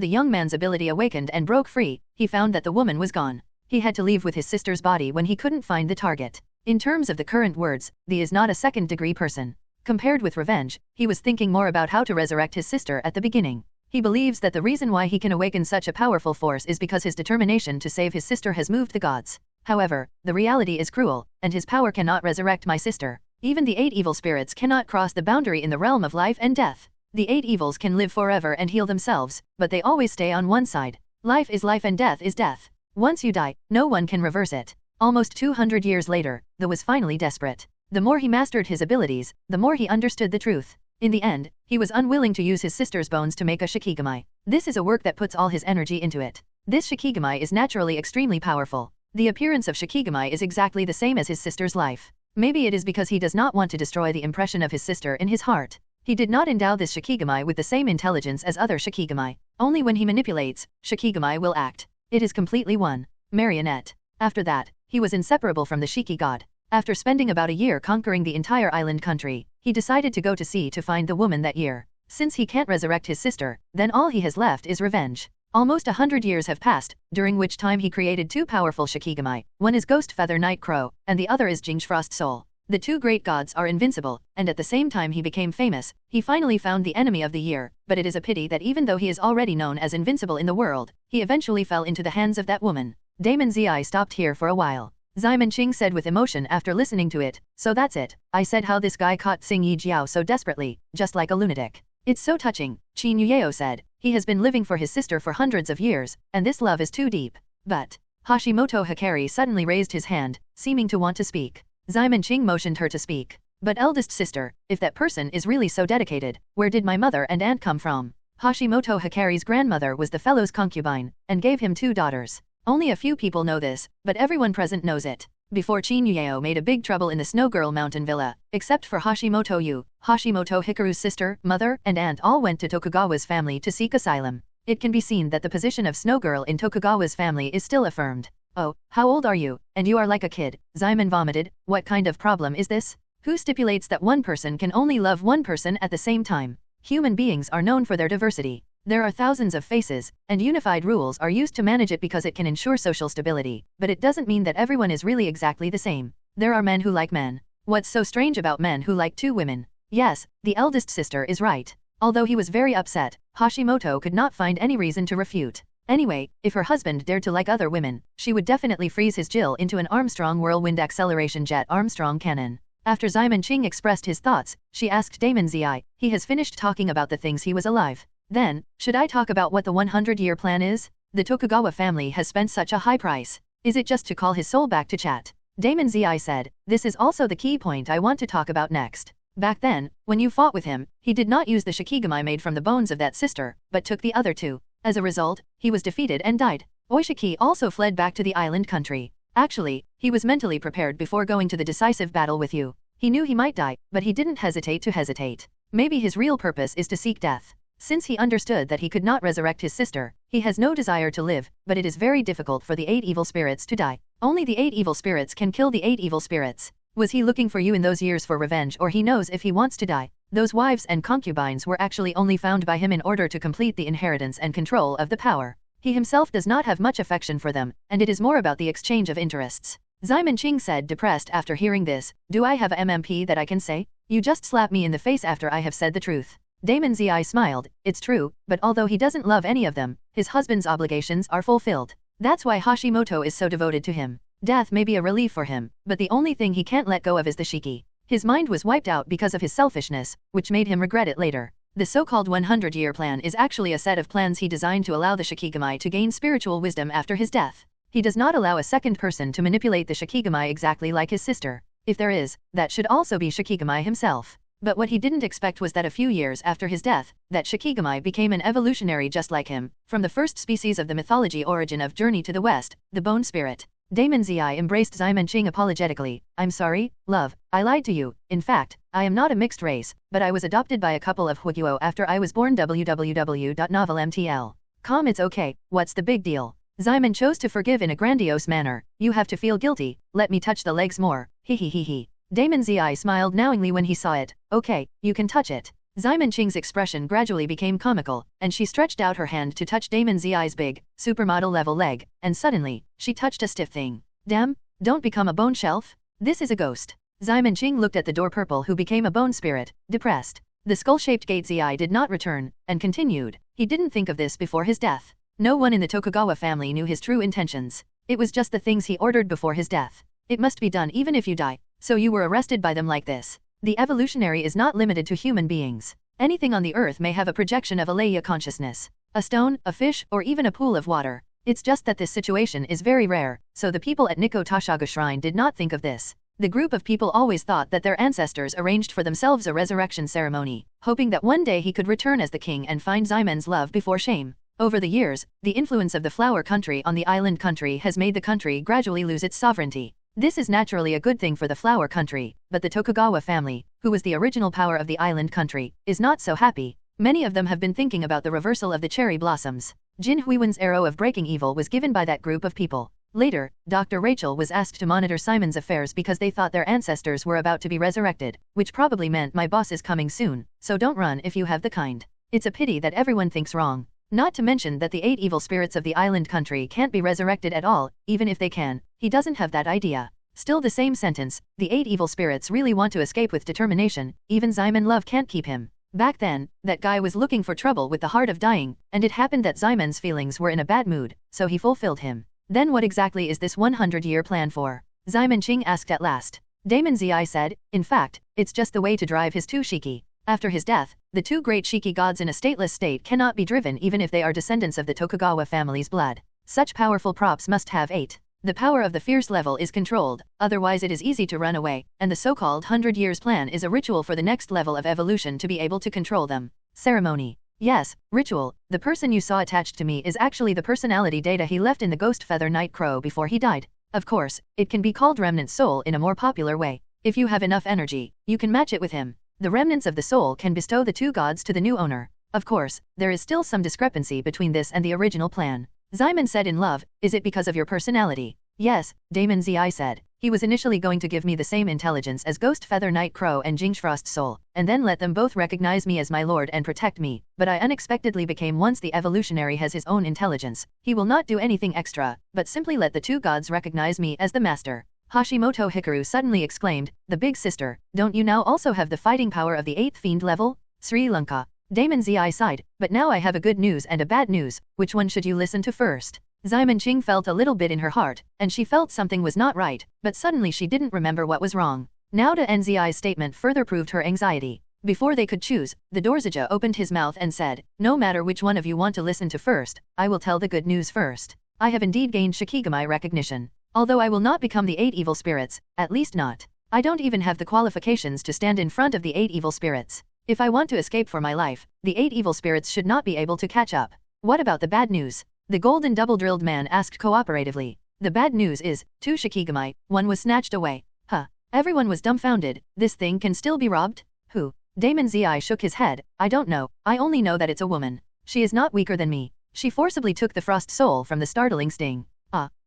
the young man's ability awakened and broke free, he found that the woman was gone. He had to leave with his sister's body when he couldn't find the target. In terms of the current words, the is not a second-degree person. Compared with revenge, he was thinking more about how to resurrect his sister at the beginning. He believes that the reason why he can awaken such a powerful force is because his determination to save his sister has moved the gods. However, the reality is cruel, and his power cannot resurrect my sister. Even the 8 evil spirits cannot cross the boundary in the realm of life and death. The 8 evils can live forever and heal themselves, but they always stay on one side. Life is life and death is death. Once you die, no one can reverse it. Almost 200 years later, the was finally desperate. The more he mastered his abilities, the more he understood the truth. In the end, he was unwilling to use his sister's bones to make a shikigami. This is a work that puts all his energy into it. This shikigami is naturally extremely powerful. The appearance of shikigami is exactly the same as his sister's life. Maybe it is because he does not want to destroy the impression of his sister in his heart. He did not endow this shikigami with the same intelligence as other shikigami. Only when he manipulates, shikigami will act. It is completely one marionette. After that, he was inseparable from the Shiki god. After spending about a year conquering the entire island country, he decided to go to sea to find the woman that year. Since he can't resurrect his sister, then all he has left is revenge. Almost 100 years have passed, during which time he created 2 powerful shikigami. One is Ghost Feather Night Crow, and the other is Jingfrost Soul. The 2 great gods are invincible, and at the same time he became famous. He finally found the enemy of the year, but it is a pity that even though he is already known as invincible in the world, he eventually fell into the hands of that woman. Damon Zi stopped here for a while. Ximon Qing said with emotion after listening to it, "So that's it. I said how this guy caught Xing Yi Jiao so desperately, just like a lunatic. It's so touching," Qin Yuyeo said. "He has been living for his sister for hundreds of years, and this love is too deep." But Hashimoto Hikari suddenly raised his hand, seeming to want to speak. Ximon Qing motioned her to speak. "But eldest sister, if that person is really so dedicated, where did my mother and aunt come from?" Hashimoto Hikari's grandmother was the fellow's concubine, and gave him 2 daughters. Only a few people know this, but everyone present knows it. Before Qin Yuyeo made a big trouble in the Snow Girl Mountain Villa, except for Hashimoto Yu, Hashimoto Hikaru's sister, mother, and aunt all went to Tokugawa's family to seek asylum. It can be seen that the position of Snow Girl in Tokugawa's family is still affirmed. "Oh, how old are you? And you are like a kid," Ximon vomited. "What kind of problem is this? Who stipulates that one person can only love one person at the same time? Human beings are known for their diversity. There are thousands of faces, and unified rules are used to manage it because it can ensure social stability, but it doesn't mean that everyone is really exactly the same. There are men who like men. What's so strange about men who like 2 women? Yes, the eldest sister is right." Although he was very upset, Hashimoto could not find any reason to refute. Anyway, if her husband dared to like other women, she would definitely freeze his Jill into an Armstrong whirlwind acceleration jet Armstrong cannon. After Ximon Qing expressed his thoughts, she asked Damon Zi. He has finished talking about the things he was alive. Then, should I talk about what the 100-year plan is? The Tokugawa family has spent such a high price. Is it just to call his soul back to chat? Damon Zi said, "This is also the key point I want to talk about next. Back then, when you fought with him, he did not use the shikigami made from the bones of that sister, but took the other 2. As a result, he was defeated and died. Oishiki also fled back to the island country. Actually, he was mentally prepared before going to the decisive battle with you. He knew he might die, but he didn't hesitate to hesitate. Maybe his real purpose is to seek death. Since he understood that he could not resurrect his sister, he has no desire to live, but it is very difficult for the 8 evil spirits to die. Only the 8 evil spirits can kill the 8 evil spirits. Was he looking for you in those years for revenge, or he knows if he wants to die? Those wives and concubines were actually only found by him in order to complete the inheritance and control of the power. He himself does not have much affection for them, and it is more about the exchange of interests." Ximon Qing said, depressed after hearing this. "Do I have a MMP that I can say? You just slap me in the face after I have said the truth." Damon Zi smiled. "It's true, but although he doesn't love any of them, his husband's obligations are fulfilled. That's why Hashimoto is so devoted to him. Death may be a relief for him, but the only thing he can't let go of is the shiki. His mind was wiped out because of his selfishness, which made him regret it later. The so-called 100-year plan is actually a set of plans he designed to allow the shikigami to gain spiritual wisdom after his death. He does not allow a second person to manipulate the shikigami exactly like his sister. If there is, that should also be shikigami himself. But what he didn't expect was that a few years after his death, that shikigami became an evolutionary just like him, from the first species of the mythology origin of Journey to the West, the bone spirit." Damon Zi embraced Ximon Qing apologetically. "I'm sorry, love, I lied to you. In fact, I am not a mixed race, but I was adopted by a couple of Huiguo after I was born. www.novelmtl.com. It's okay, what's the big deal?" Ximon chose to forgive in a grandiose manner. "You have to feel guilty, let me touch the legs more, he. Damon Zi smiled knowingly when he saw it. "Okay, you can touch it." Ximon Qing's expression gradually became comical, and she stretched out her hand to touch Damon Zi's big, supermodel-level leg, and suddenly, she touched a stiff thing. "Damn, don't become a bone shelf. This is a ghost." Xiamen Qing looked at the door purple who became a bone spirit, depressed. The skull-shaped gate Zi did not return, and continued. He didn't think of this before his death. No one in the Tokugawa family knew his true intentions. It was just the things he ordered before his death. It must be done even if you die, so you were arrested by them like this. The evolutionary is not limited to human beings. Anything on the earth may have a projection of Alaya consciousness. A stone, a fish, or even a pool of water. It's just that this situation is very rare, so the people at Nikko Tashaga Shrine did not think of this. The group of people always thought that their ancestors arranged for themselves a resurrection ceremony, hoping that one day he could return as the king and find Ximen's love before shame. Over the years, the influence of the flower country on the island country has made the country gradually lose its sovereignty. This is naturally a good thing for the flower country, but the Tokugawa family, who was the original power of the island country, is not so happy. Many of them have been thinking about the reversal of the cherry blossoms. Jin Huiwen's arrow of breaking evil was given by that group of people. Later, Dr. Rachel was asked to monitor Simon's affairs because they thought their ancestors were about to be resurrected, which probably meant my boss is coming soon, so don't run if you have the kind. It's a pity that everyone thinks wrong. Not to mention that the 8 evil spirits of the island country can't be resurrected at all, even if they can. He doesn't have that idea. Still the same sentence, the 8 evil spirits really want to escape with determination, even Ximen Love can't keep him. Back then, that guy was looking for trouble with the heart of dying, and it happened that Ximen's feelings were in a bad mood, so he fulfilled him. Then what exactly is this 100-year plan for? Ximen Qing asked at last. Damon Zi said, in fact, it's just the way to drive his 2 shiki. After his death, the 2 great shiki gods in a stateless state cannot be driven even if they are descendants of the Tokugawa family's blood. Such powerful props must have 8. The power of the fierce level is controlled, otherwise it is easy to run away, and the so-called 100 years plan is a ritual for the next level of evolution to be able to control them. Ceremony. Yes, ritual. The person you saw attached to me is actually the personality data he left in the ghost feather night crow before he died. Of course, it can be called remnant soul in a more popular way. If you have enough energy, you can match it with him. The remnants of the soul can bestow the 2 gods to the new owner. Of course, there is still some discrepancy between this and the original plan. Ximen said in love, is it because of your personality? Yes, Damon Zi said. He was initially going to give me the same intelligence as Ghost Feather Night Crow and Jingfrost Soul, and then let them both recognize me as my lord and protect me, but I unexpectedly became once the evolutionary has his own intelligence. He will not do anything extra, but simply let the 2 gods recognize me as the master. Hashimoto Hikaru suddenly exclaimed, the big sister, don't you now also have the fighting power of the 8th fiend level? Sri Lanka. Damon Zi sighed, but now I have a good news and a bad news, which one should you listen to first? Ximen Qing felt a little bit in her heart, and she felt something was not right, but suddenly she didn't remember what was wrong. Now Da Nzi's statement further proved her anxiety. Before they could choose, the Dorzija opened his mouth and said, no matter which one of you want to listen to first, I will tell the good news first. I have indeed gained Shikigami recognition. Although I will not become the 8 evil spirits, at least not. I don't even have the qualifications to stand in front of the 8 evil spirits. If I want to escape for my life, the 8 evil spirits should not be able to catch up. What about the bad news? The golden double-drilled man asked cooperatively. The bad news is, 2 Shikigami, 1 was snatched away. Huh. Everyone was dumbfounded. This thing can still be robbed? Who? Damon Zi shook his head. I don't know. I only know that it's a woman. She is not weaker than me. She forcibly took the frost soul from the startling sting.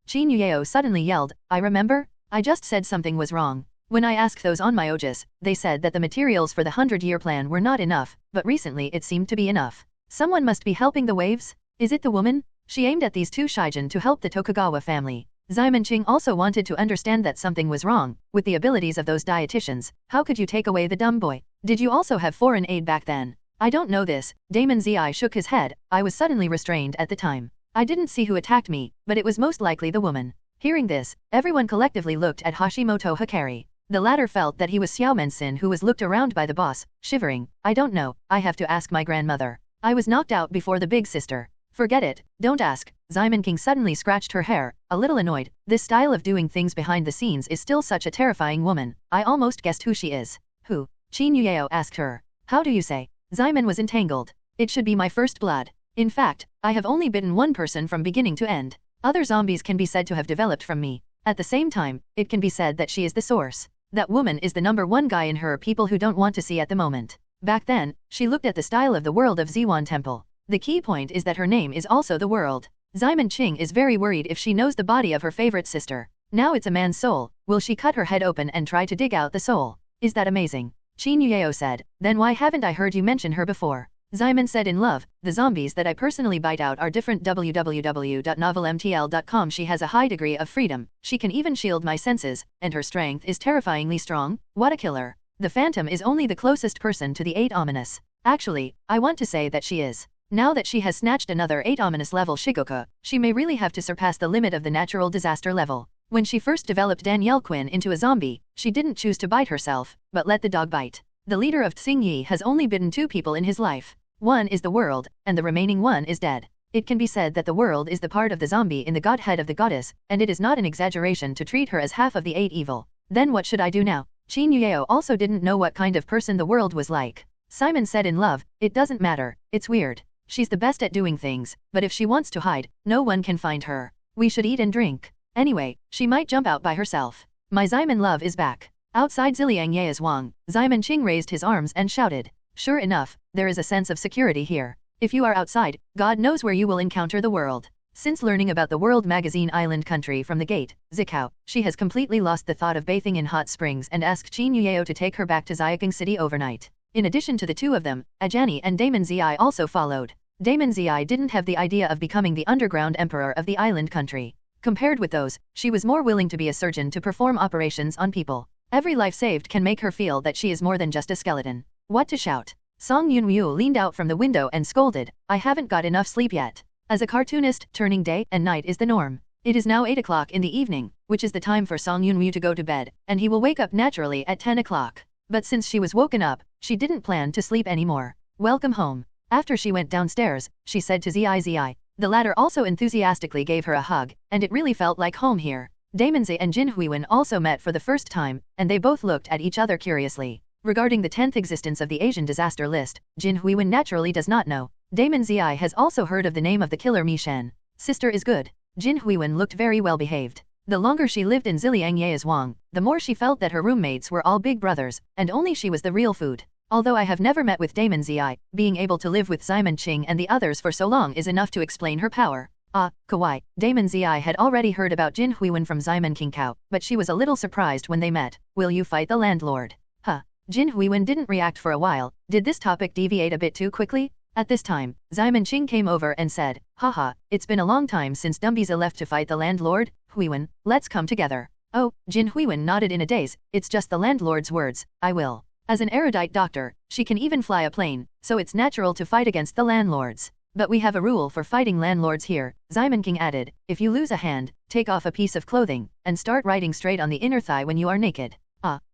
Qin Yueo suddenly yelled, I remember? I just said something was wrong. When I asked those on my Ojis, they said that the materials for the 100-year plan were not enough, but recently it seemed to be enough. Someone must be helping the waves? Is it the woman? She aimed at these 2 Shijin to help the Tokugawa family. Ximen Qing also wanted to understand that something was wrong. With the abilities of those dietitians, how could you take away the dumb boy? Did you also have foreign aid back then? I don't know this. Damon Zi shook his head. I was suddenly restrained at the time. I didn't see who attacked me, but it was most likely the woman. Hearing this, everyone collectively looked at Hashimoto Hikari. The latter felt that he was Xiaomensin who was looked around by the boss, shivering. I don't know, I have to ask my grandmother. I was knocked out before the big sister. Forget it, don't ask. Ximen Qing suddenly scratched her hair, a little annoyed. This style of doing things behind the scenes is still such a terrifying woman. I almost guessed who she is. Who? Qin Yueo asked her. How do you say? Ximen was entangled. It should be my first blood. In fact, I have only bitten one person from beginning to end. Other zombies can be said to have developed from me. At the same time, it can be said that she is the source. That woman is the #1 guy in her people who don't want to see at the moment. Back then, she looked at the style of the world of Ziwan Temple. The key point is that her name is also the world. Ximen Qing is very worried if she knows the body of her favorite sister. Now it's a man's soul. Will she cut her head open and try to dig out the soul? Is that amazing? Qin Yueo said. Then why haven't I heard you mention her before? Ximen said in love, The zombies that I personally bite out are different. www.novelmtl.com. She has a high degree of freedom, she can even shield my senses, and her strength is terrifyingly strong. What a killer. The Phantom is only the closest person to the 8 ominous. Actually, I want to say that she is. Now that she has snatched another 8 ominous level Shigoku, she may really have to surpass the limit of the natural disaster level. When she first developed Danielle Quinn into a zombie, she didn't choose to bite herself, but let the dog bite. The leader of Tsingyi has only bitten 2 people in his life. One is the world, and the remaining one is dead. It can be said that the world is the part of the zombie in the godhead of the goddess, and it is not an exaggeration to treat her as half of the 8 evil. Then what should I do now? Qin Yueo also didn't know what kind of person the world was like. Simon said in love, it doesn't matter, it's weird. She's the best at doing things, but if she wants to hide, no one can find her. We should eat and drink. Anyway, she might jump out by herself. My Simon love is back. Outside Ziliang Ye's Wang, Simon Qing raised his arms and shouted. Sure enough, there is a sense of security here. If you are outside, God knows where you will encounter the world. Since learning about the World Magazine Island country from the gate, Zikao, she has completely lost the thought of bathing in hot springs and asked Qin Yueo to take her back to Xiaking City overnight. In addition to the 2 of them, Ajani and Damon Zi also followed. Damon Zi didn't have the idea of becoming the underground emperor of the island country. Compared with those, she was more willing to be a surgeon to perform operations on people. Every life saved can make her feel that she is more than just a skeleton. What to shout? Song Yunwoo leaned out from the window and scolded, I haven't got enough sleep yet. As a cartoonist, turning day and night is the norm. It is now 8 o'clock in the evening, which is the time for Song Yunwoo to go to bed, and he will wake up naturally at 10 o'clock. But since she was woken up, she didn't plan to sleep anymore. Welcome home. After she went downstairs, she said to Zi. The latter also enthusiastically gave her a hug, and it really felt like home here. Damon Zi and Jin Huiwen also met for the first time, and they both looked at each other curiously. Regarding the 10th existence of the Asian disaster list, Jin Huiwen naturally does not know. Damon Zi has also heard of the name of the killer Mi Shen. Sister is good. Jin Huiwen looked very well behaved. The longer she lived in Ziliang Ye's Wang, the more she felt that her roommates were all big brothers, and only she was the real food. Although I have never met with Damon Zi, being able to live with Simon Qing and the others for so long is enough to explain her power. Kawaii, Damon Zi had already heard about Jin Huiwen from Simon King Kao, but she was a little surprised when they met. Will you fight the landlord? Jin Huiwen didn't react for a while. Did this topic deviate a bit too quickly? At this time, Simon Qing came over and said, haha, it's been a long time since Dumbiza left to fight the landlord. Huiwen, let's come together. Oh, Jin Huiwen nodded in a daze, it's just the landlord's words, I will. As an erudite doctor, she can even fly a plane, so it's natural to fight against the landlords. But we have a rule for fighting landlords here, Simon King added, if you lose a hand, take off a piece of clothing, and start riding straight on the inner thigh when you are naked.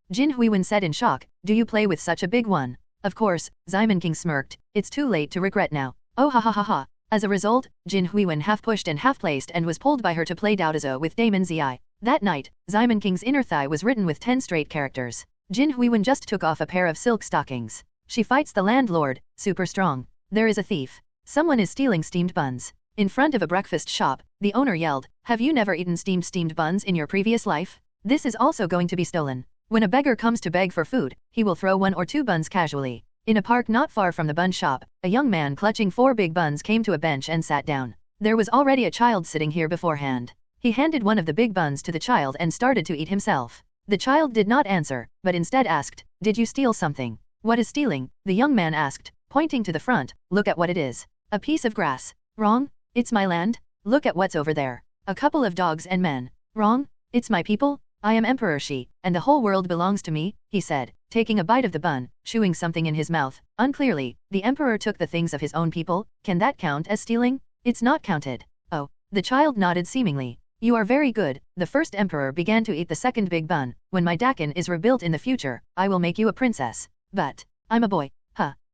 Jin Huiwen said in shock, do you play with such a big one? Of course, Simon King smirked, it's too late to regret now. Oh ha ha ha ha. As a result, Jin Huiwen half pushed and half placed and was pulled by her to play Daodazo with Damon Zi. That night, Simon King's inner thigh was written with 10 straight characters. Jin Huiwen just took off a pair of silk stockings. She fights the landlord, super strong. There is a thief. Someone is stealing steamed buns. In front of a breakfast shop, the owner yelled, have you never eaten steamed buns in your previous life? This is also going to be stolen. When a beggar comes to beg for food, he will throw 1 or 2 buns casually. In a park not far from the bun shop, a young man clutching 4 big buns came to a bench and sat down. There was already a child sitting here beforehand. He handed one of the big buns to the child and started to eat himself. The child did not answer, but instead asked, did you steal something? What is stealing? The young man asked, pointing to the front, look at what it is. A piece of grass. Wrong? It's my land? Look at what's over there. A couple of dogs and men. Wrong? It's my people? I am Emperor Shi, and the whole world belongs to me, he said, taking a bite of the bun, chewing something in his mouth. Unclearly, the emperor took the things of his own people. Can that count as stealing? It's not counted. Oh. The child nodded seemingly. You are very good. The first emperor began to eat the second big bun. When my dakin is rebuilt in the future, I will make you a princess. But I'm a boy.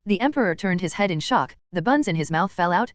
The emperor turned his head in shock. The buns in his mouth fell out.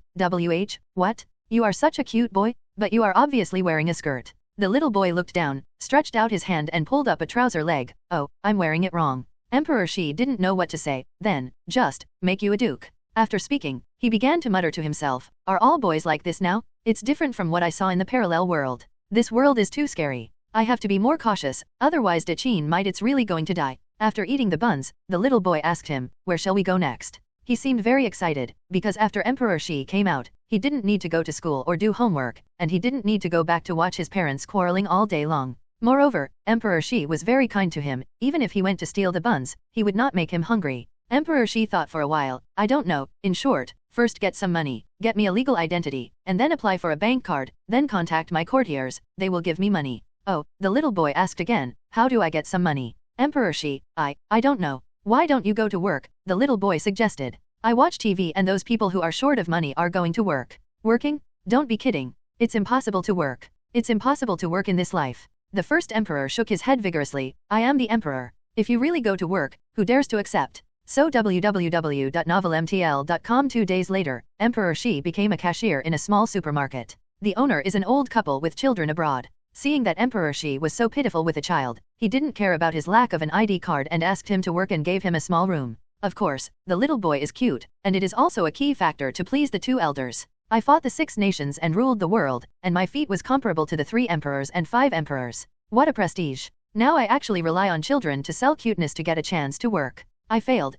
What? You are such a cute boy, but you are obviously wearing a skirt. The little boy looked down, stretched out his hand and pulled up a trouser leg. Oh, I'm wearing it wrong. Emperor Shi didn't know what to say. Then, just, make you a duke. After speaking, he began to mutter to himself, are all boys like this now? It's different from what I saw in the parallel world. This world is too scary. I have to be more cautious, otherwise Dachin might it's really going to die. After eating the buns, the little boy asked him, where shall we go next? He seemed very excited, because after Emperor Shi came out, he didn't need to go to school or do homework, and he didn't need to go back to watch his parents quarreling all day long. Moreover, Emperor Shi was very kind to him. Even if he went to steal the buns, he would not make him hungry. Emperor Shi thought for a while, I don't know. In short, First get some money, get me a legal identity, and then apply for a bank card, then contact my courtiers, they will give me money. Oh, the little boy asked again, how do I get some money? Emperor Shi, I don't know. Why don't you go to work? The little boy suggested. I watch TV and those people who are short of money are going to work. Working? Don't be kidding. It's impossible to work. It's impossible to work in this life. The first emperor shook his head vigorously. I am the emperor. If you really go to work, who dares to accept? So www.novelmtl.com 2 days later, Emperor Shi became a cashier in a small supermarket. The owner is an old couple with children abroad. Seeing that Emperor Shi was so pitiful with a child, he didn't care about his lack of an ID card and asked him to work and gave him a small room. Of course, the little boy is cute, and it is also a key factor to please the 2 elders. I fought the 6 nations and ruled the world, and my feat was comparable to the 3 emperors and 5 emperors. What a prestige. Now I actually rely on children to sell cuteness to get a chance to work. I failed.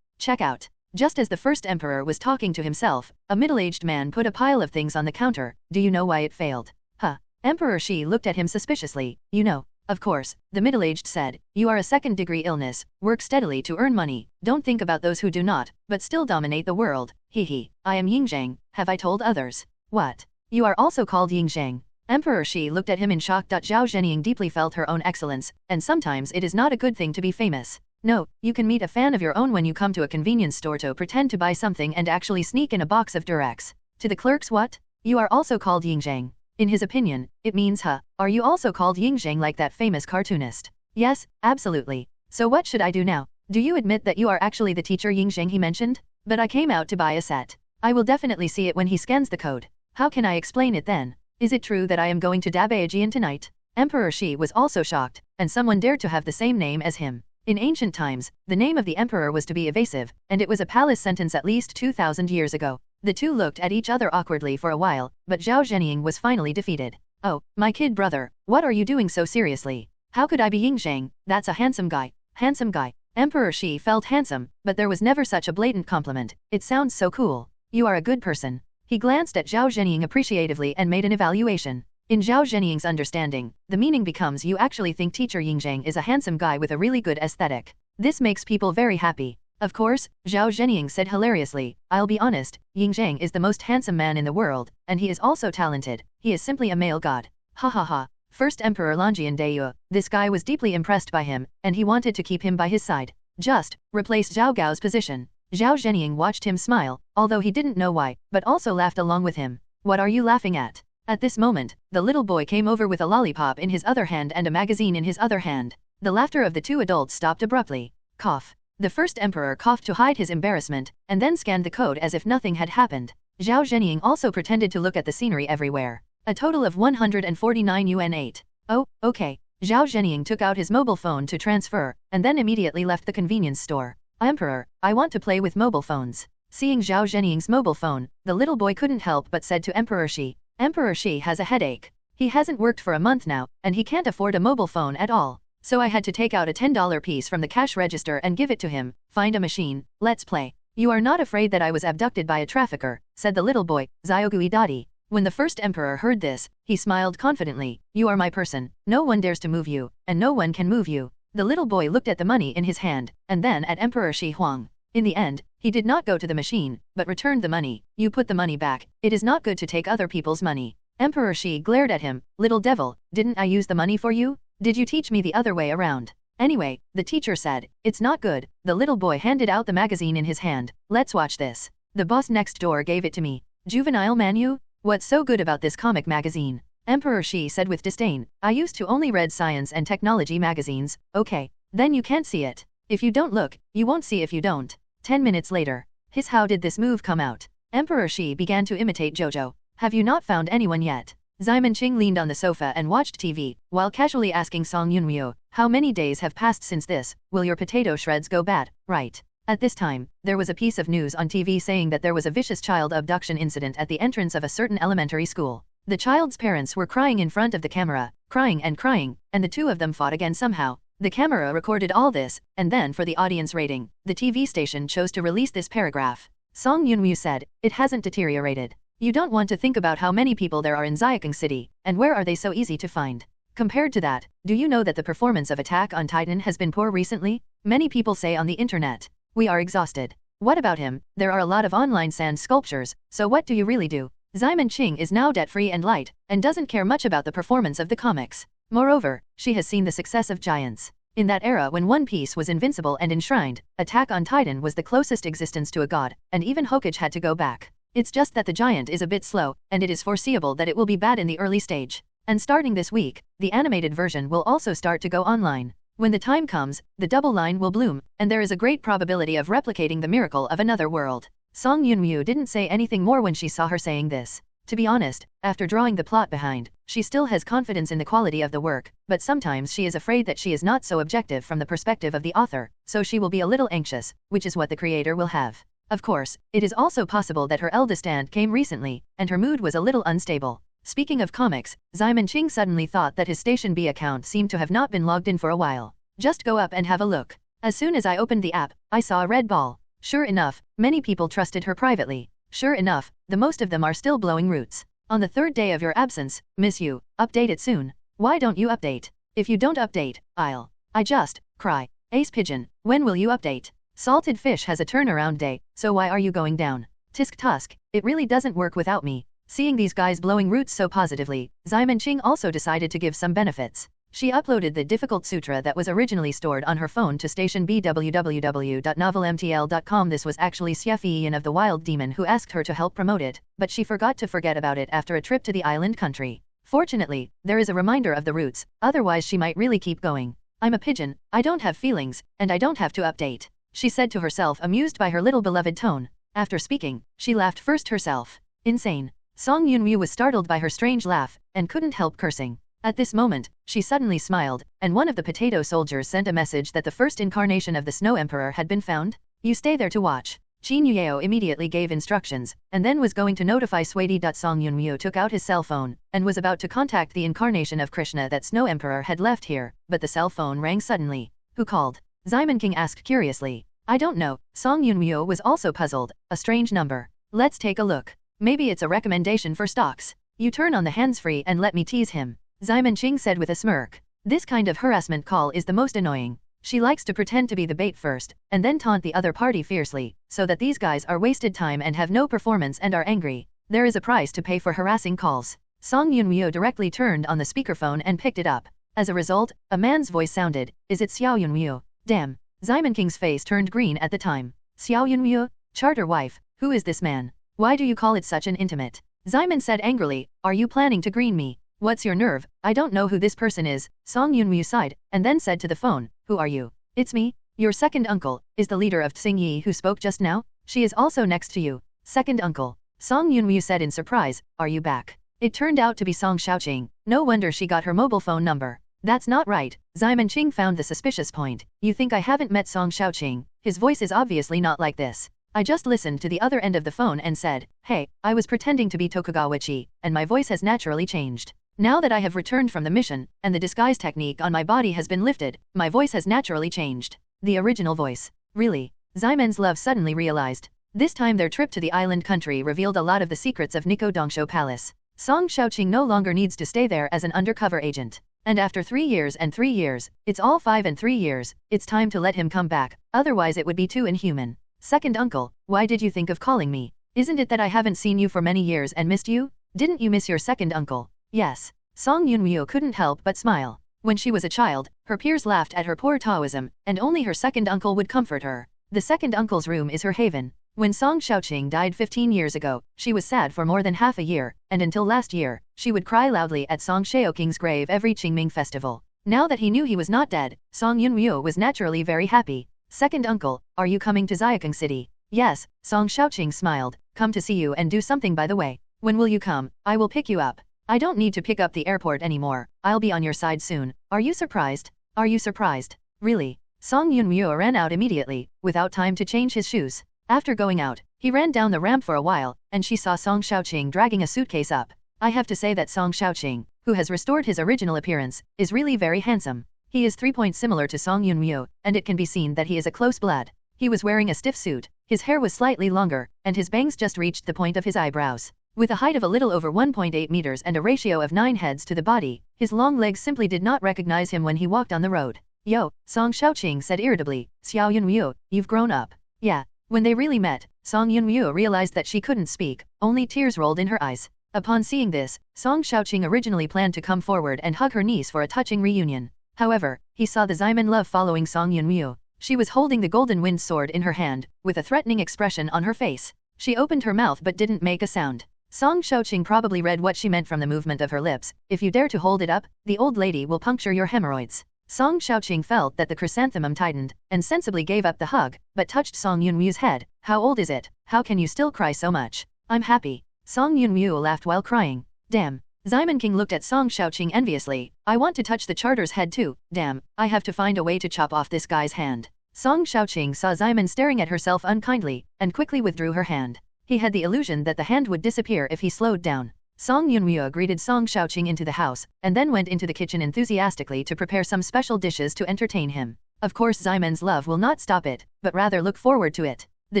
Check out. Just as the first emperor was talking to himself, a middle-aged man put a pile of things on the counter. Do you know why it failed? Huh. Emperor Shi looked at him suspiciously. You know. Of course, the middle-aged said. You are a second-degree illness. Work steadily to earn money. Don't think about those who do not, but still dominate the world. Hee. I am Yingzhang. Have I told others? What? You are also called Yingzhang. Emperor Shi looked at him in shock. Zhao Zhenying deeply felt her own excellence, and sometimes it is not a good thing to be famous. No, you can meet a fan of your own when you come to a convenience store to pretend to buy something and actually sneak in a box of Durex. To the clerks, what? You are also called Yingzhang. In his opinion, it means Are you also called Yingzhang like that famous cartoonist? Yes, absolutely. So what should I do now? Do you admit that you are actually the teacher Yingzhang he mentioned? But I came out to buy a set. I will definitely see it when he scans the code. How can I explain it then? Is it true that I am going to Dabaejian tonight? Emperor Shi was also shocked, and someone dared to have the same name as him. In ancient times, the name of the emperor was to be evasive, and it was a palace sentence at least 2,000 years ago. The two looked at each other awkwardly for a while, but Zhao Zhenying was finally defeated. Oh, my kid brother, what are you doing so seriously? How could I be Yingzhang? That's a handsome guy. Handsome guy. Emperor Shi felt handsome, but there was never such a blatant compliment. It sounds so cool. You are a good person. He glanced at Zhao Zhenying appreciatively and made an evaluation. In Zhao Zhenying's understanding, the meaning becomes you actually think teacher Yingzhang is a handsome guy with a really good aesthetic. This makes people very happy. Of course, Zhao Zhenying said hilariously, I'll be honest, Yingzhang is the most handsome man in the world, and he is also talented. He is simply a male god. Ha ha ha. First Emperor Longian Dayu, this guy was deeply impressed by him, and he wanted to keep him by his side. Just replace Zhao Gao's position. Zhao Zhenying watched him smile, although he didn't know why, but also laughed along with him. What are you laughing at? At this moment, the little boy came over with a lollipop in his other hand and a magazine in his other hand. The laughter of the 2 adults stopped abruptly. Cough. The first emperor coughed to hide his embarrassment, and then scanned the code as if nothing had happened. Zhao Zhenying also pretended to look at the scenery everywhere. A total of 149 yuan 8. Oh, okay. Zhao Zhenying took out his mobile phone to transfer, and then immediately left the convenience store. Emperor, I want to play with mobile phones. Seeing Zhao Zhenying's mobile phone, the little boy couldn't help but said to Emperor Shi, Emperor Shi has a headache. He hasn't worked for a month now, and he can't afford a mobile phone at all. So I had to take out a $10 piece from the cash register and give it to him. Find a machine, let's play. You are not afraid that I was abducted by a trafficker, said the little boy, Xiaogui Dadi. When the first emperor heard this, he smiled confidently. You are my person, no one dares to move you, and no one can move you. The little boy looked at the money in his hand, and then at Emperor Shi Huang. In the end, he did not go to the machine, but returned the money. You put the money back. It is not good to take other people's money. Emperor Shi glared at him. Little devil, didn't I use the money for you? Did you teach me the other way around? Anyway, the teacher said, it's not good. The little boy handed out the magazine in his hand. Let's watch this. The boss next door gave it to me. Juvenile Manu? What's so good about this comic magazine? Emperor Shi said with disdain. I used to only read science and technology magazines. Okay. Then you can't see it. If you don't look, you won't see if you don't. 10 minutes later. How did this move come out? Emperor Shi began to imitate Jojo. Have you not found anyone yet? Xiamen Qing leaned on the sofa and watched TV, while casually asking Song Yunryu, how many days have passed since this? Will your potato shreds go bad? Right. At this time, there was a piece of news on TV saying that there was a vicious child abduction incident at the entrance of a certain elementary school. The child's parents were crying in front of the camera, crying, and the 2 of them fought again somehow. The camera recorded all this, and then for the audience rating, the TV station chose to release this paragraph. Song Yunryu said, it hasn't deteriorated. You don't want to think about how many people there are in Xiaking City, and where are they so easy to find. Compared to that, do you know that the performance of Attack on Titan has been poor recently? Many people say on the internet. We are exhausted. What about him? There are a lot of online sand sculptures, so what do you really do? Ximon Qing is now debt-free and light, and doesn't care much about the performance of the comics. Moreover, she has seen the success of giants. In that era when One Piece was invincible and enshrined, Attack on Titan was the closest existence to a god, and even Hokage had to go back. It's just that the giant is a bit slow, and it is foreseeable that it will be bad in the early stage. And starting this week, the animated version will also start to go online. When the time comes, the double line will bloom, and there is a great probability of replicating the miracle of another world. Song Yunmyu didn't say anything more when she saw her saying this. To be honest, after drawing the plot behind, she still has confidence in the quality of the work, but sometimes she is afraid that she is not so objective from the perspective of the author, so she will be a little anxious, which is what the creator will have. Of course, it is also possible that her eldest aunt came recently, and her mood was a little unstable. Speaking of comics, Ximon Qing suddenly thought that his Station B account seemed to have not been logged in for a while. Just go up and have a look. As soon as I opened the app, I saw a red ball. Sure enough, many people trusted her privately. Sure enough, the most of them are still blowing roots. On the third day of your absence, miss you, update it soon. Why don't you update? If you don't update, I just cry. Ace Pigeon, when will you update? Salted fish has a turnaround day, so why are you going down? Tisk Tusk, it really doesn't work without me. Seeing these guys blowing roots so positively, Ximon Qing also decided to give some benefits. She uploaded the difficult sutra that was originally stored on her phone to Station B www.novelmtl.com. This was actually Xiafian of the Wild Demon who asked her to help promote it, but she forgot to forget about it after a trip to the island country. Fortunately, there is a reminder of the roots, otherwise she might really keep going. I'm a pigeon, I don't have feelings, and I don't have to update, she said to herself, amused by her little beloved tone. After speaking, she laughed first herself. Insane. Song Yunmyu was startled by her strange laugh, and couldn't help cursing. At this moment, she suddenly smiled, and one of the potato soldiers sent a message that the first incarnation of the Snow Emperor had been found. You stay there to watch. Qin Yuyeo immediately gave instructions, and then was going to notify Swady. Song Yunmyu took out his cell phone, and was about to contact the incarnation of Krishna that Snow Emperor had left here, but the cell phone rang suddenly. Who called? Ximon Qing asked curiously. I don't know. Song Yunmyu was also puzzled. A strange number. Let's take a look. Maybe it's a recommendation for stocks. You turn on the hands-free and let me tease him, Ximon Qing said with a smirk. This kind of harassment call is the most annoying. She likes to pretend to be the bait first, and then taunt the other party fiercely, so that these guys are wasted time and have no performance and are angry. There is a price to pay for harassing calls. Song Yunmyu directly turned on the speakerphone and picked it up. As a result, a man's voice sounded. Is it Xiao Yunmyu? Damn. Ximon Qing's face turned green at the time. Xiao Yunmyu? Charter wife, who is this man? Why do you call it such an intimate? Ximon said angrily, are you planning to green me? What's your nerve? I don't know who this person is. Song Yunmyu sighed, and then said to the phone, who are you? It's me. Your second uncle, is the leader of Tsing Yi who spoke just now? She is also next to you. Second uncle. Song Yunmyu said in surprise, are you back? It turned out to be Song Xiaoqing. No wonder she got her mobile phone number. That's not right. Ximon Qing found the suspicious point. You think I haven't met Song Xiaoqing? His voice is obviously not like this. I just listened to the other end of the phone and said, hey, I was pretending to be Tokugawa-chi, and my voice has naturally changed. Now that I have returned from the mission, and the disguise technique on my body has been lifted, my voice has naturally changed. The original voice. Really? Ximon's love suddenly realized. This time their trip to the island country revealed a lot of the secrets of Nikko Dongsho Palace. Song Xiaoqing no longer needs to stay there as an undercover agent. And after 3 years and 3 years, it's all 5 and 3 years, it's time to let him come back, otherwise it would be too inhuman. Second uncle, why did you think of calling me? Isn't it that I haven't seen you for many years and missed you? Didn't you miss your second uncle? Yes. Song Yunmyu couldn't help but smile. When she was a child, her peers laughed at her poor Taoism, and only her second uncle would comfort her. The second uncle's room is her haven. When Song Xiaoqing died 15 years ago, she was sad for more than half a year, and until last year, she would cry loudly at Song Xiaoqing's grave every Qingming festival. Now that he knew he was not dead, Song Yunmyu was naturally very happy. Second uncle, are you coming to Xiaokang City? Yes, Song Xiaoqing smiled, come to see you and do something by the way. When will you come? I will pick you up. I don't need to pick up the airport anymore, I'll be on your side soon. Are you surprised? Are you surprised? Really? Song Yunmyu ran out immediately, without time to change his shoes. After going out, he ran down the ramp for a while, and she saw Song Xiaoqing dragging a suitcase up. I have to say that Song Xiaoqing, who has restored his original appearance, is really very handsome. He is 3 points similar to Song Yunmyu, and it can be seen that he is a close blood. He was wearing a stiff suit, his hair was slightly longer, and his bangs just reached the point of his eyebrows. With a height of a little over 1.8 meters and a ratio of 9 heads to the body, his long legs simply did not recognize him when he walked on the road. Yo, Song Xiaoqing said irritably, Xiao Yunmyu, you've grown up. Yeah. When they really met, Song Yunmyu realized that she couldn't speak, only tears rolled in her eyes. Upon seeing this, Song Xiaoqing originally planned to come forward and hug her niece for a touching reunion. However, he saw the Ximen love following Song Yunmyu. She was holding the golden wind sword in her hand, with a threatening expression on her face. She opened her mouth but didn't make a sound. Song Xiaoqing probably read what she meant from the movement of her lips. If you dare to hold it up, the old lady will puncture your hemorrhoids. Song Xiaoqing felt that the chrysanthemum tightened, and sensibly gave up the hug, but touched Song Yunmu's head. How old is it? How can you still cry so much? I'm happy. Song Yunmu laughed while crying. Damn. Ximen King looked at Song Xiaoqing enviously. I want to touch the charter's head too. Damn, I have to find a way to chop off this guy's hand. Song Xiaoqing saw Ximen staring at herself unkindly, and quickly withdrew her hand. He had the illusion that the hand would disappear if he slowed down. Song Yunmu greeted Song Xiaoqing into the house, and then went into the kitchen enthusiastically to prepare some special dishes to entertain him. Of course Ximen's love will not stop it, but rather look forward to it. The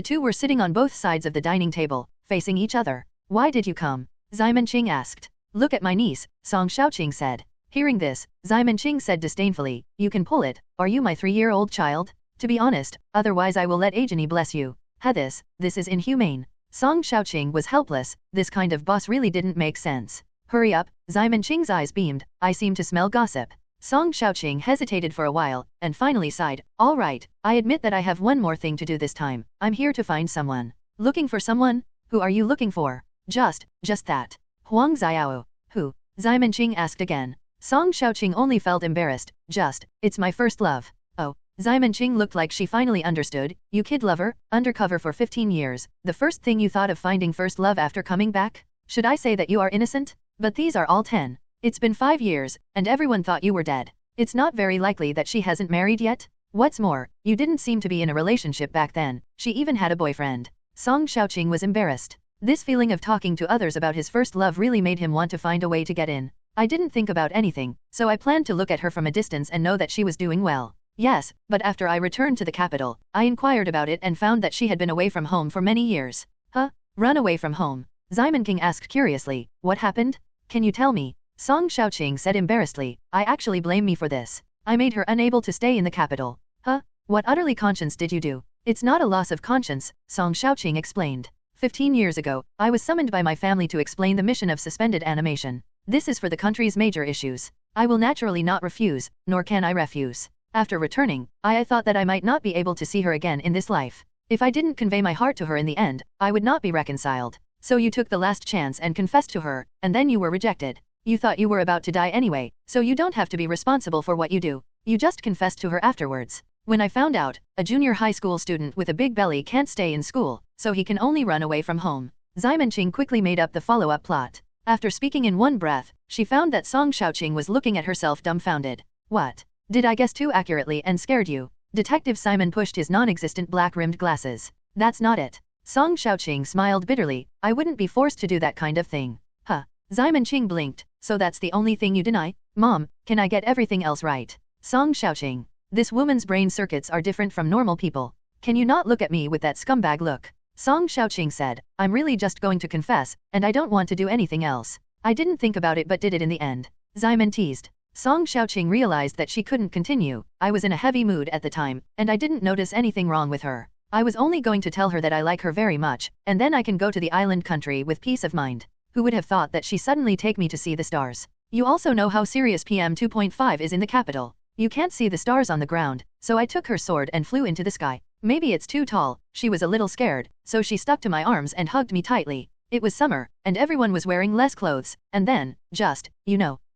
two were sitting on both sides of the dining table, facing each other. Why did you come? Ximen Qing asked. Look at my niece, Song Xiaoqing said. Hearing this, Ximen Qing said disdainfully, you can pull it, are you my 3-year-old child? To be honest, otherwise I will let Ageni bless you. This is inhumane. Song Xiaoqing was helpless, this kind of boss really didn't make sense. Hurry up, Ximen Qing's eyes beamed, I seem to smell gossip. Song Xiaoqing hesitated for a while, and finally sighed, all right, I admit that I have one more thing to do this time, I'm here to find someone. Looking for someone? Who are you looking for? Just that. Huang Xiao. Who? Ximen Qing asked again. Song Xiaoqing only felt embarrassed, it's my first love. Oh. Ximen Qing looked like she finally understood, you kid lover, undercover for 15 years, the first thing you thought of finding first love after coming back? Should I say that you are innocent? But these are all 10. It's been 5 years, and everyone thought you were dead. It's not very likely that she hasn't married yet? What's more, you didn't seem to be in a relationship back then, she even had a boyfriend. Song Xiaoqing was embarrassed. This feeling of talking to others about his first love really made him want to find a way to get in. I didn't think about anything, so I planned to look at her from a distance and know that she was doing well. Yes, but after I returned to the capital, I inquired about it and found that she had been away from home for many years. Huh? Run away from home? Ximen King asked curiously, what happened? Can you tell me? Song Xiaoqing said embarrassedly, I actually blame me for this. I made her unable to stay in the capital. Huh? What utterly conscience did you do? It's not a loss of conscience, Song Xiaoqing explained. 15 years ago, I was summoned by my family to explain the mission of suspended animation. This is for the country's major issues. I will naturally not refuse, nor can I refuse. After returning, I thought that I might not be able to see her again in this life. If I didn't convey my heart to her in the end, I would not be reconciled. So you took the last chance and confessed to her, and then you were rejected. You thought you were about to die anyway, so you don't have to be responsible for what you do. You just confessed to her afterwards. When I found out, a junior high school student with a big belly can't stay in school, so he can only run away from home. Ximen Qing quickly made up the follow-up plot. After speaking in one breath, she found that Song Xiaoqing was looking at herself dumbfounded. What? Did I guess too accurately and scared you? Detective Simon pushed his non-existent black-rimmed glasses. That's not it. Song Xiaoqing smiled bitterly, I wouldn't be forced to do that kind of thing. Huh. Ximen Qing blinked, so that's the only thing you deny? Mom, can I get everything else right? Song Xiaoqing. This woman's brain circuits are different from normal people. Can you not look at me with that scumbag look? Song Xiaoqing said, I'm really just going to confess, and I don't want to do anything else. I didn't think about it but did it in the end. Ximen teased. Song Xiaoqing realized that she couldn't continue. I was in a heavy mood at the time, and I didn't notice anything wrong with her. I was only going to tell her that I like her very much, and then I can go to the island country with peace of mind. Who would have thought that she suddenly take me to see the stars? You also know how serious PM 2.5 is in the capital. You can't see the stars on the ground, so I took her sword and flew into the sky. Maybe it's too tall, she was a little scared, so she stuck to my arms and hugged me tightly. It was summer, and everyone was wearing less clothes, and then,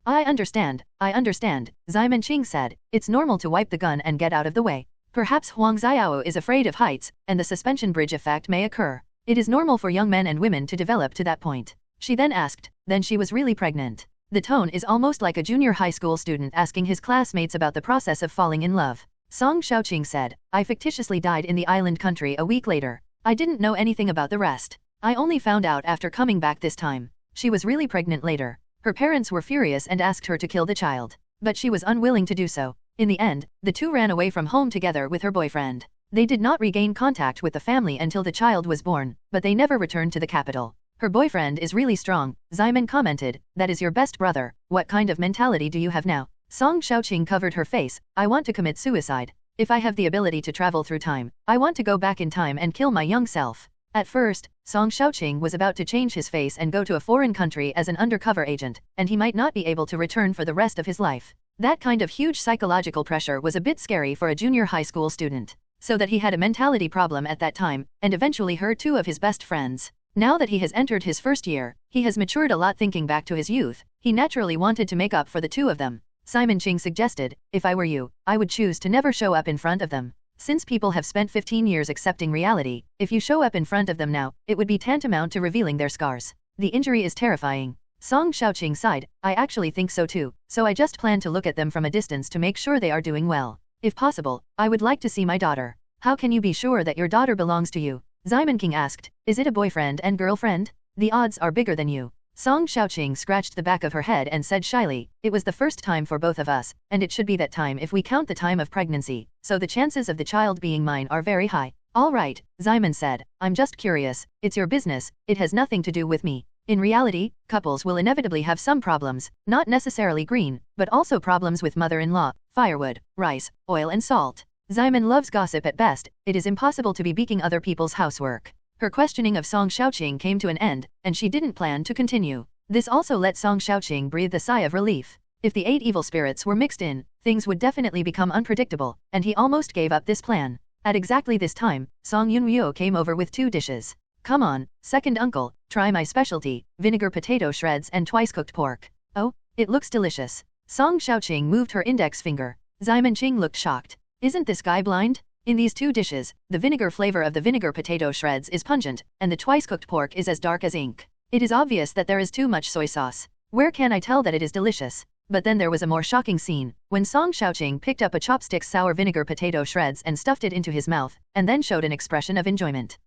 I understand, Ximen Qing said, it's normal to wipe the gun and get out of the way. Perhaps Huang Xiao is afraid of heights, and the suspension bridge effect may occur. It is normal for young men and women to develop to that point. She then asked, then she was really pregnant. The tone is almost like a junior high school student asking his classmates about the process of falling in love. Song Xiaoqing said, I fictitiously died in the island country a week later. I didn't know anything about the rest. I only found out after coming back this time. She was really pregnant later. Her parents were furious and asked her to kill the child. But she was unwilling to do so. In the end, the two ran away from home together with her boyfriend. They did not regain contact with the family until the child was born, but they never returned to the capital. Her boyfriend is really strong, Ximen commented, that is your best brother, what kind of mentality do you have now? Song Xiaoqing covered her face, I want to commit suicide. If I have the ability to travel through time, I want to go back in time and kill my young self. At first, Song Xiaoqing was about to change his face and go to a foreign country as an undercover agent, and he might not be able to return for the rest of his life. That kind of huge psychological pressure was a bit scary for a junior high school student. So that he had a mentality problem at that time, and eventually hurt two of his best friends. Now that he has entered his first year, he has matured a lot thinking back to his youth. He naturally wanted to make up for the two of them. Simon Ching suggested, if I were you, I would choose to never show up in front of them. Since people have spent 15 years accepting reality, if you show up in front of them now, it would be tantamount to revealing their scars. The injury is terrifying. Song Xiaoqing sighed, I actually think so too, so I just plan to look at them from a distance to make sure they are doing well. If possible, I would like to see my daughter. How can you be sure that your daughter belongs to you? Simon King asked, is it a boyfriend and girlfriend? The odds are bigger than you. Song Xiaoqing scratched the back of her head and said shyly, it was the first time for both of us, and it should be that time if we count the time of pregnancy, so the chances of the child being mine are very high. All right, Simon said, I'm just curious, it's your business, it has nothing to do with me. In reality, couples will inevitably have some problems, not necessarily green, but also problems with mother-in-law, firewood, rice, oil and salt. Simon loves gossip at best, it is impossible to be beaking other people's housework. Her questioning of Song Xiaoqing came to an end, and she didn't plan to continue. This also let Song Xiaoqing breathe a sigh of relief. If the 8 evil spirits were mixed in, things would definitely become unpredictable, and he almost gave up this plan. At exactly this time, Song Yunryo came over with 2 dishes. Come on, second uncle, try my specialty, vinegar potato shreds and twice-cooked pork. Oh, it looks delicious. Song Xiaoqing moved her index finger. Simon Ching looked shocked. Isn't this guy blind? In these 2 dishes, the vinegar flavor of the vinegar potato shreds is pungent, and the twice-cooked pork is as dark as ink. It is obvious that there is too much soy sauce. Where can I tell that it is delicious? But then there was a more shocking scene, when Song Xiaoqing picked up a chopstick sour vinegar potato shreds and stuffed it into his mouth, and then showed an expression of enjoyment.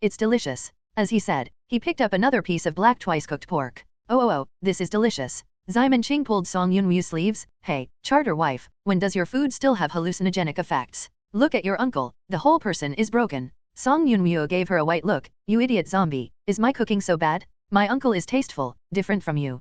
It's delicious. As he said, he picked up another piece of black twice-cooked pork. Oh, this is delicious. Simon Ching pulled Song Yunwu's sleeves. Hey, charter wife, when does your food still have hallucinogenic effects? Look at your uncle, the whole person is broken. Song Yunwu gave her a white look. You idiot zombie, is my cooking so bad? My uncle is tasteful, different from you.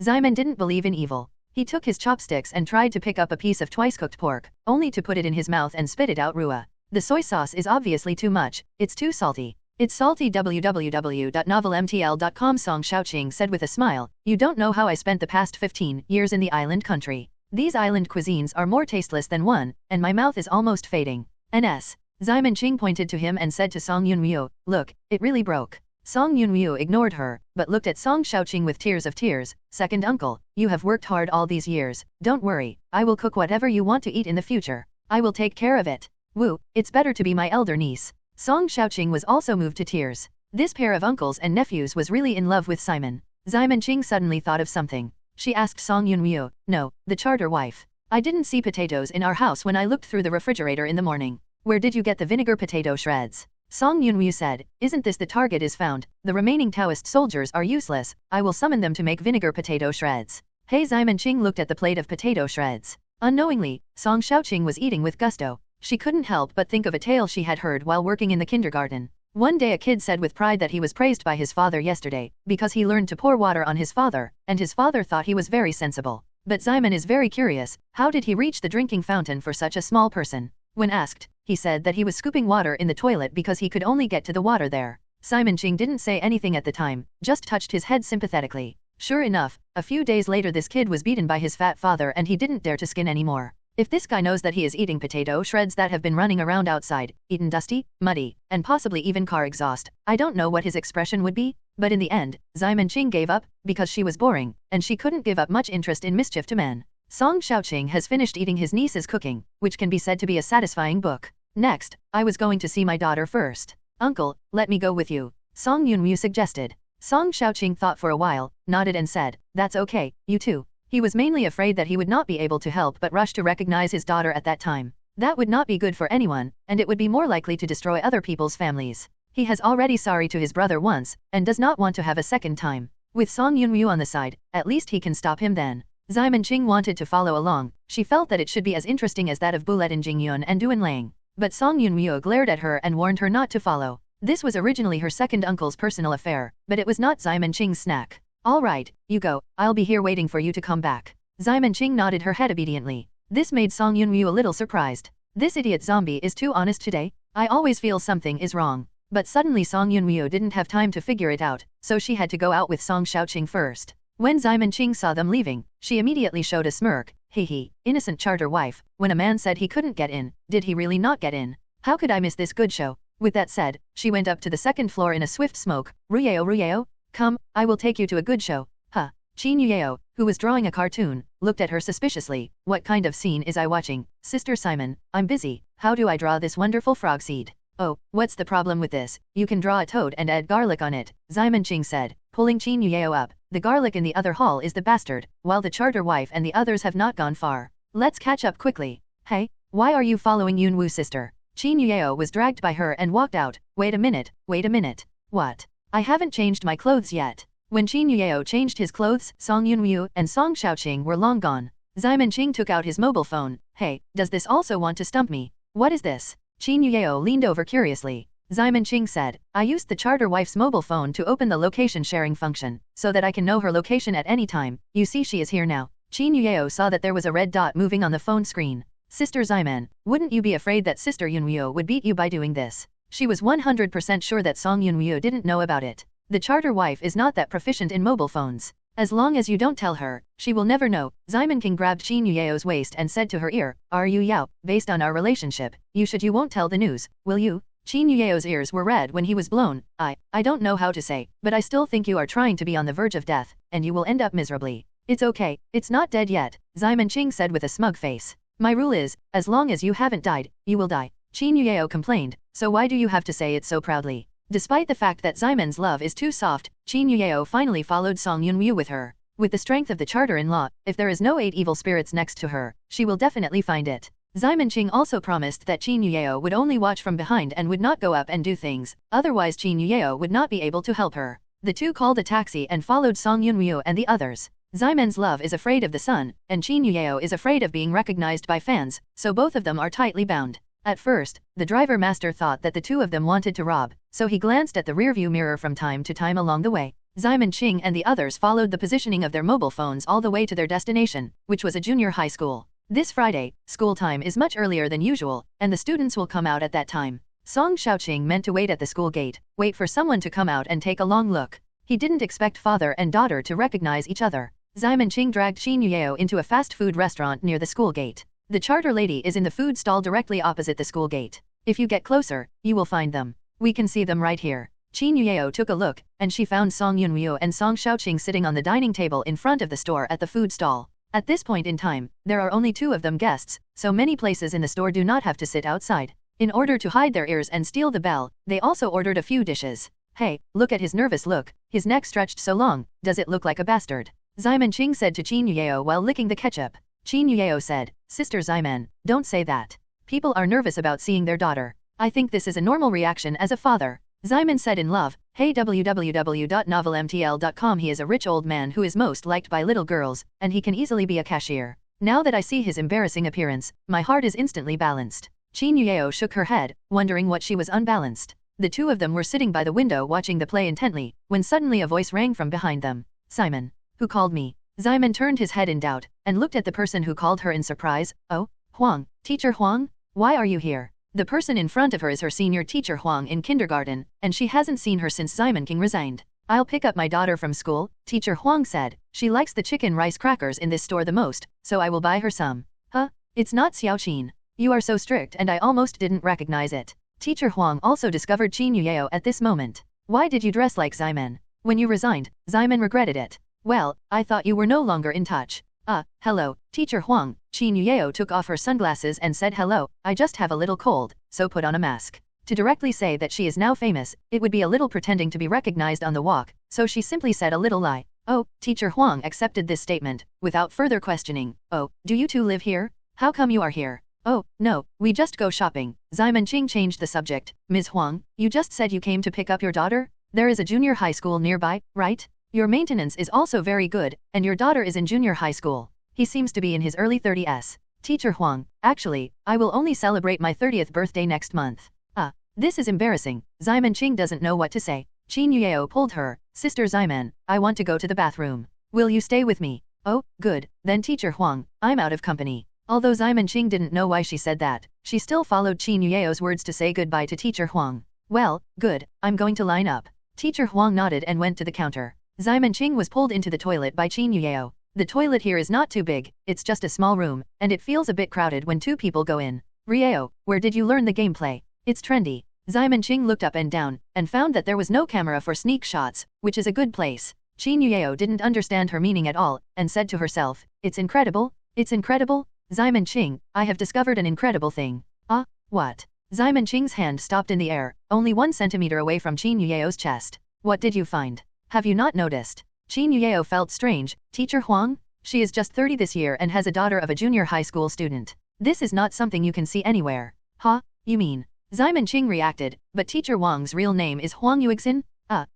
Simon didn't believe in evil. He took his chopsticks and tried to pick up a piece of twice-cooked pork, only to put it in his mouth and spit it out raw. The soy sauce is obviously too much, it's too salty. It's salty. www.novelmtl.com Song Xiaoqing said with a smile, you don't know how I spent the past 15 years in the island country. These island cuisines are more tasteless than one, and my mouth is almost fading. NS. Simon Ching pointed to him and said to Song Yunwu, look, it really broke. Song Yunwu ignored her, but looked at Song Xiaoqing with tears of tears. Second uncle, you have worked hard all these years, don't worry, I will cook whatever you want to eat in the future. I will take care of it. Woo, it's better to be my elder niece. Song Xiaoqing was also moved to tears. This pair of uncles and nephews was really in love with Simon. Simon Ching suddenly thought of something. She asked Song Yunwu, no, the charter wife. I didn't see potatoes in our house when I looked through the refrigerator in the morning. Where did you get the vinegar potato shreds? Song Yunwu said, isn't this the target is found? The remaining Taoist soldiers are useless, I will summon them to make vinegar potato shreds. Hey, Simon Ching looked at the plate of potato shreds. Unknowingly, Song Xiaoqing was eating with gusto. She couldn't help but think of a tale she had heard while working in the kindergarten. One day a kid said with pride that he was praised by his father yesterday, because he learned to pour water on his father, and his father thought he was very sensible. But Simon is very curious, how did he reach the drinking fountain for such a small person? When asked, he said that he was scooping water in the toilet because he could only get to the water there. Simon Ching didn't say anything at the time, just touched his head sympathetically. Sure enough, a few days later this kid was beaten by his fat father and he didn't dare to skin anymore. If this guy knows that he is eating potato shreds that have been running around outside, eaten dusty, muddy, and possibly even car exhaust, I don't know what his expression would be, but in the end, Simon Ching gave up, because she was boring, and she couldn't give up much interest in mischief to men. Song Xiaoqing has finished eating his niece's cooking, which can be said to be a satisfying book. Next, I was going to see my daughter first. Uncle, let me go with you, Song Yunwu suggested. Song Xiaoqing thought for a while, nodded and said, that's okay, you too. He was mainly afraid that he would not be able to help but rush to recognize his daughter at that time. That would not be good for anyone, and it would be more likely to destroy other people's families. He has already sorry to his brother once, and does not want to have a second time. With Song Yunwu on the side, at least he can stop him then. Simon Ching wanted to follow along, she felt that it should be as interesting as that of Buletin Jingyun and Duan Lang. But Song Yunwu glared at her and warned her not to follow. This was originally her second uncle's personal affair, but it was not Simon Ching's snack. All right, you go, I'll be here waiting for you to come back. Simon Ching nodded her head obediently. This made Song Yunwu a little surprised. This idiot zombie is too honest today. I always feel something is wrong. But suddenly Song Yunwoo didn't have time to figure it out, so she had to go out with Song Xiaoqing first. When Xiamen Qing saw them leaving, she immediately showed a smirk. Hee, innocent charter wife, when a man said he couldn't get in, did he really not get in? How could I miss this good show? With that said, she went up to the second floor in a swift smoke. Ruyeo, come, I will take you to a good show. Huh. Qin Yuyeo, who was drawing a cartoon, looked at her suspiciously. What kind of scene is I watching? Sister Simon, I'm busy. How do I draw this wonderful frog seed? Oh, what's the problem with this? You can draw a toad and add garlic on it, Xiamen Qing said, pulling Qin Yuyeo up. The garlic in the other hall is the bastard, while the charter wife and the others have not gone far. Let's catch up quickly. Hey, why are you following Yunwoo sister? Qin Yuyeo was dragged by her and walked out. Wait a minute. What? I haven't changed my clothes yet. When Qin Yuyeo changed his clothes, Song Yunwoo and Song Xiaoqing were long gone. Xiamen Qing took out his mobile phone. Hey, does this also want to stump me? What is this? Qin Yuyeo leaned over curiously. Xiamen Qing said, I used the charter wife's mobile phone to open the location sharing function, so that I can know her location at any time. You see she is here now. Qin Yuyeo saw that there was a red dot moving on the phone screen. Sister Xiamen, wouldn't you be afraid that Sister Yunwoo would beat you by doing this? She was 100% sure that Song Yunwoo didn't know about it. The charter wife is not that proficient in mobile phones. As long as you don't tell her, she will never know. Xiamen Qing grabbed Qin Yuyeo's waist and said to her ear, Are you Yao, based on our relationship, you won't tell the news, will you? Qin Yuyeo's ears were red when he was blown. I don't know how to say, but I still think you are trying to be on the verge of death, and you will end up miserably. It's okay, it's not dead yet, Xiamen Qing said with a smug face. My rule is, as long as you haven't died, you will die. Qin Yuyeo complained, so why do you have to say it so proudly? Despite the fact that Ximen's love is too soft, Qin Yuyeo finally followed Song Yunwoo with her. With the strength of the charter-in-law, if there is no 8 evil spirits next to her, she will definitely find it. Xiamen Qing also promised that Qin Yuyeo would only watch from behind and would not go up and do things, otherwise Qin Yuyeo would not be able to help her. The two called a taxi and followed Song Yunwoo and the others. Ximen's love is afraid of the sun, and Qin Yuyeo is afraid of being recognized by fans, so both of them are tightly bound. At first, the driver master thought that the two of them wanted to rob, so he glanced at the rearview mirror from time to time along the way. Xiamen Qing and the others followed the positioning of their mobile phones all the way to their destination, which was a junior high school. This Friday, school time is much earlier than usual, and the students will come out at that time. Song Xiaoqing meant to wait at the school gate, wait for someone to come out and take a long look. He didn't expect father and daughter to recognize each other. Xiamen Qing dragged Qin Yuyeo into a fast food restaurant near the school gate. The charter lady is in the food stall directly opposite the school gate. If you get closer, you will find them. We can see them right here. Qin Yuyeo took a look, and she found Song Yunwoo and Song Xiaoqing sitting on the dining table in front of the store at the food stall. At this point in time, there are only 2 of them guests, so many places in the store do not have to sit outside. In order to hide their ears and steal the bell, they also ordered a few dishes. Hey, look at his nervous look, his neck stretched so long, does it look like a bastard? Xiamen Qing said to Qin Yuyeo while licking the ketchup. Qin Yuyeo said, Sister Ximen, don't say that. People are nervous about seeing their daughter. I think this is a normal reaction as a father. Ximen said in love, Hey www.novelmtl.com. He is a rich old man who is most liked by little girls, and he can easily be a cashier. Now that I see his embarrassing appearance, my heart is instantly balanced. Qin Yuyeo shook her head, wondering what she was unbalanced. The 2 of them were sitting by the window watching the play intently, when suddenly a voice rang from behind them. Simon. Who called me? Ximen turned his head in doubt, and looked at the person who called her in surprise. Oh, Huang, teacher Huang? Why are you here? The person in front of her is her senior teacher Huang in kindergarten, and she hasn't seen her since Ximen Qing resigned. I'll pick up my daughter from school, teacher Huang said. She likes the chicken rice crackers in this store the most, so I will buy her some. Huh? It's not Xiaoqin. You are so strict and I almost didn't recognize it. Teacher Huang also discovered Qin Yuyeo at this moment. Why did you dress like Ximen? When you resigned, Ximen regretted it. Well, I thought you were no longer in touch. Hello, teacher Huang. Qin Yuyeo took off her sunglasses and said hello, I just have a little cold, so put on a mask. To directly say that she is now famous, it would be a little pretending to be recognized on the walk, so she simply said a little lie. Oh, teacher Huang accepted this statement, without further questioning. Oh, do you 2 live here? How come you are here? Oh, no, we just go shopping. Ximen Qing changed the subject. Ms. Huang, you just said you came to pick up your daughter? There is a junior high school nearby, right? Your maintenance is also very good, and your daughter is in junior high school. He seems to be in his early 30s. Teacher Huang, actually, I will only celebrate my 30th birthday next month. This is embarrassing. Ximen Qing doesn't know what to say. Qin Yuyeo pulled her. Sister Ximen, I want to go to the bathroom. Will you stay with me? Oh, good, then teacher Huang, I'm out of company. Although Xiamen Qing didn't know why she said that, she still followed Qin Yueo's words to say goodbye to Teacher Huang. Well, good, I'm going to line up. Teacher Huang nodded and went to the counter. Xiamen Qing was pulled into the toilet by Qin Yueo. The toilet here is not too big, it's just a small room, and it feels a bit crowded when two people go in. Rieo, where did you learn the gameplay? It's trendy. Xiamen Qing looked up and down, and found that there was no camera for sneak shots, which is a good place. Qin Yueo didn't understand her meaning at all, and said to herself, it's incredible? It's incredible? Xiamen Qing, I have discovered an incredible thing. Ah, what? Xiamen Qing's hand stopped in the air, only 1 centimeter away from Qin Yueo's chest. What did you find? Have you not noticed? Qin Yueo felt strange. Teacher Huang? She is just 30 this year and has a daughter of a junior high school student. This is not something you can see anywhere. Huh? You mean? Xiamen Qing reacted, but Teacher Huang's real name is Huang Yuexin?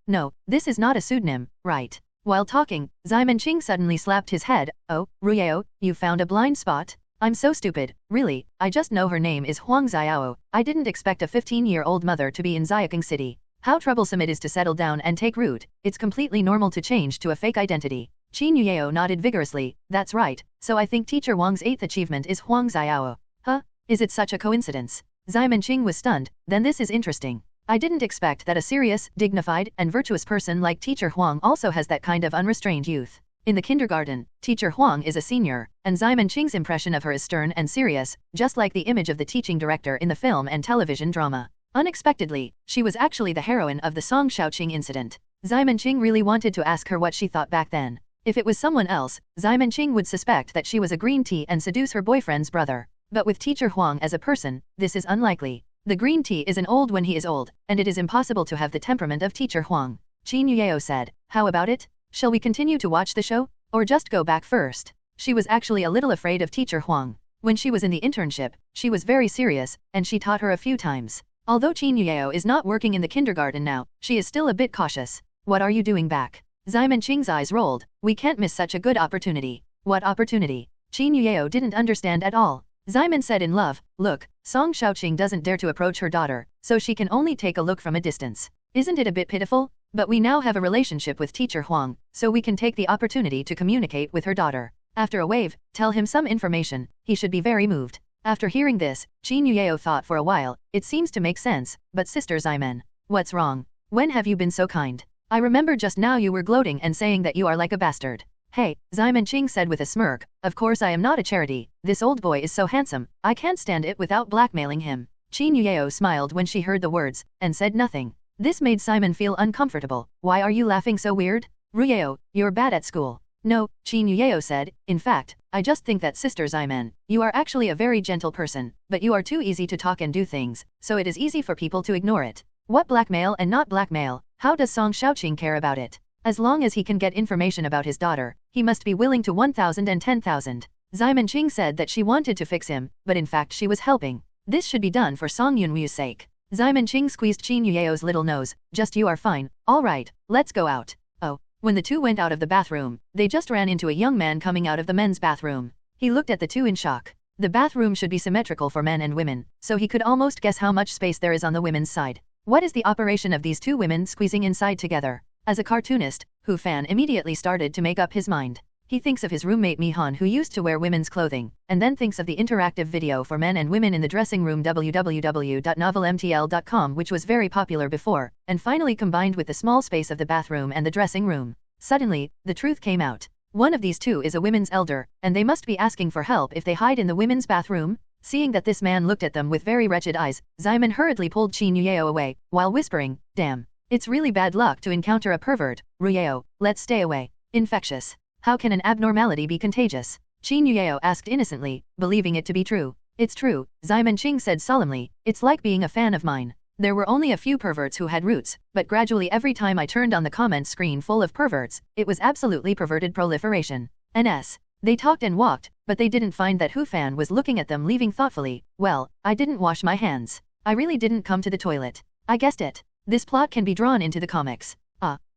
No, this is not a pseudonym, right? While talking, Xiamen Qing suddenly slapped his head. Oh, Ruiao, you found a blind spot? I'm so stupid, really, I just know her name is Huang Xiao. I didn't expect a 15-year-old mother to be in Xiaking City. How troublesome it is to settle down and take root. It's completely normal to change to a fake identity. Qin Yueo nodded vigorously. That's right, so I think Teacher Huang's 8th achievement is Huang Xiao. Huh? Is it such a coincidence? Xiamen Qing was stunned. Then this is interesting. I didn't expect that a serious, dignified, and virtuous person like Teacher Huang also has that kind of unrestrained youth. In the kindergarten, Teacher Huang is a senior, and Xiamen Qing's impression of her is stern and serious, just like the image of the teaching director in the film and television drama. Unexpectedly, she was actually the heroine of the Song Shaoqing incident. Xiamen Qing really wanted to ask her what she thought back then. If it was someone else, Xiamen Qing would suspect that she was a green tea and seduce her boyfriend's brother. But with Teacher Huang as a person, this is unlikely. The green tea is an old when he is old, and it is impossible to have the temperament of Teacher Huang. Qin Yueo said, how about it? Shall we continue to watch the show? Or just go back first? She was actually a little afraid of Teacher Huang. When she was in the internship, she was very serious, and she taught her a few times. Although Qin Yueo is not working in the kindergarten now, she is still a bit cautious. What are you doing back? Xiamen Qing's eyes rolled. We can't miss such a good opportunity. What opportunity? Qin Yueo didn't understand at all. Xiamen said in love, look, Song Shaoqing doesn't dare to approach her daughter, so she can only take a look from a distance. Isn't it a bit pitiful? But we now have a relationship with Teacher Huang, so we can take the opportunity to communicate with her daughter. After a wave, tell him some information, he should be very moved. After hearing this, Qin Yueo thought for a while, it seems to make sense, but Sister Xiamen, what's wrong? When have you been so kind? I remember just now you were gloating and saying that you are like a bastard. Hey, Xiamen Qing said with a smirk, of course I am not a charity, this old boy is so handsome, I can't stand it without blackmailing him. Qin Yueo smiled when she heard the words, and said nothing. This made Simon feel uncomfortable. Why are you laughing so weird? Ruiao, you're bad at school. No, Qin Yueo said, in fact, I just think that Sister Xiamen, you are actually a very gentle person, but you are too easy to talk and do things, so it is easy for people to ignore it. What blackmail and not blackmail? How does Song Shaoqing care about it? As long as he can get information about his daughter, he must be willing to 1,000 and 10,000. Xiamen Qing said that she wanted to fix him, but in fact she was helping. This should be done for Song Yunwu's sake. Xiamen Qing squeezed Qin Yueo's little nose. Just you are fine. All right, let's go out. Oh. When the two went out of the bathroom, they just ran into a young man coming out of the men's bathroom. He looked at the two in shock. The bathroom should be symmetrical for men and women, so he could almost guess how much space there is on the women's side. What is the operation of these two women squeezing inside together? As a cartoonist, Hu Fan immediately started to make up his mind. He thinks of his roommate Mihan who used to wear women's clothing, and then thinks of the interactive video for men and women in the dressing room www.novelmtl.com which was very popular before, and finally combined with the small space of the bathroom and the dressing room. Suddenly, the truth came out. One of these two is a women's elder, and they must be asking for help if they hide in the women's bathroom. Seeing that this man looked at them with very wretched eyes, Xiamen hurriedly pulled Qin Yueo away, while whispering, damn. It's really bad luck to encounter a pervert, Ruiao, let's stay away. Infectious. How can an abnormality be contagious? Qin Yueo asked innocently, believing it to be true. It's true, Xiamen Qing said solemnly, it's like being a fan of mine. There were only a few perverts who had roots, but gradually every time I turned on the comment screen full of perverts, it was absolutely perverted proliferation. NS. They talked and walked, but they didn't find that Hu Fan was looking at them leaving thoughtfully. Well, I didn't wash my hands. I really didn't come to the toilet. I guessed it. This plot can be drawn into the comics.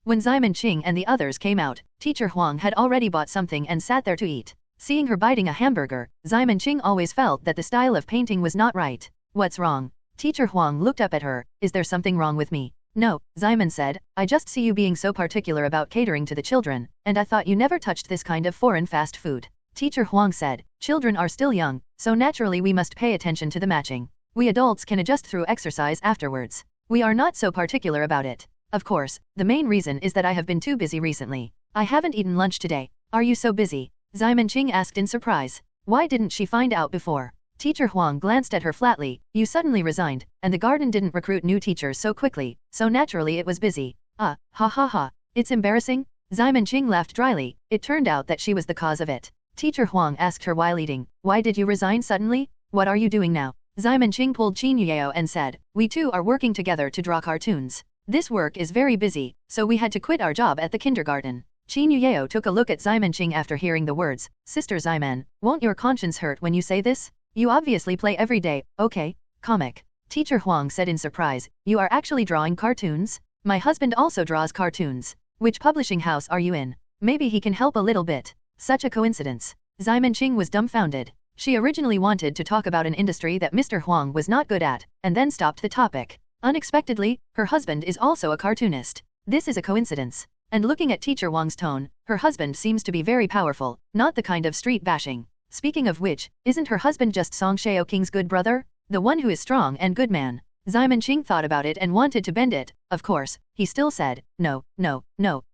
When Xiamen Qing and the others came out, Teacher Huang had already bought something and sat there to eat. Seeing her biting a hamburger, Xiamen Qing always felt that the style of painting was not right. What's wrong? Teacher Huang looked up at her. Is there something wrong with me? No, Xiamen said, I just see you being so particular about catering to the children, and I thought you never touched this kind of foreign fast food. Teacher Huang said, children are still young, so naturally we must pay attention to the matching. We adults can adjust through exercise afterwards. We are not so particular about it. Of course, the main reason is that I have been too busy recently. I haven't eaten lunch today. Are you so busy? Xiaomenqing asked in surprise. Why didn't she find out before? Teacher Huang glanced at her flatly. You suddenly resigned, and the garden didn't recruit new teachers so quickly, so naturally it was busy. Ha ha ha. It's embarrassing? Xiaomenqing laughed dryly. It turned out that she was the cause of it. Teacher Huang asked her while eating, why did you resign suddenly? What are you doing now? Xiaomenqing pulled Qin Yueyao and said, we two are working together to draw cartoons. This work is very busy, so we had to quit our job at the kindergarten. Qin Yueyao took a look at Xiaomenqing after hearing the words, Sister Xiaomen, won't your conscience hurt when you say this? You obviously play every day, okay? Comic. Teacher Huang said in surprise, you are actually drawing cartoons? My husband also draws cartoons. Which publishing house are you in? Maybe he can help a little bit. Such a coincidence. Xiaomenqing was dumbfounded. She originally wanted to talk about an industry that Mr. Huang was not good at, and then stopped the topic. Unexpectedly, her husband is also a cartoonist. This is a coincidence. And looking at Teacher Huang's tone, her husband seems to be very powerful, not the kind of street bashing. Speaking of which, isn't her husband just Song Xiaoking's good brother? The one who is strong and good man. Xiaomenqing thought about it and wanted to bend it. Of course, he still said, no,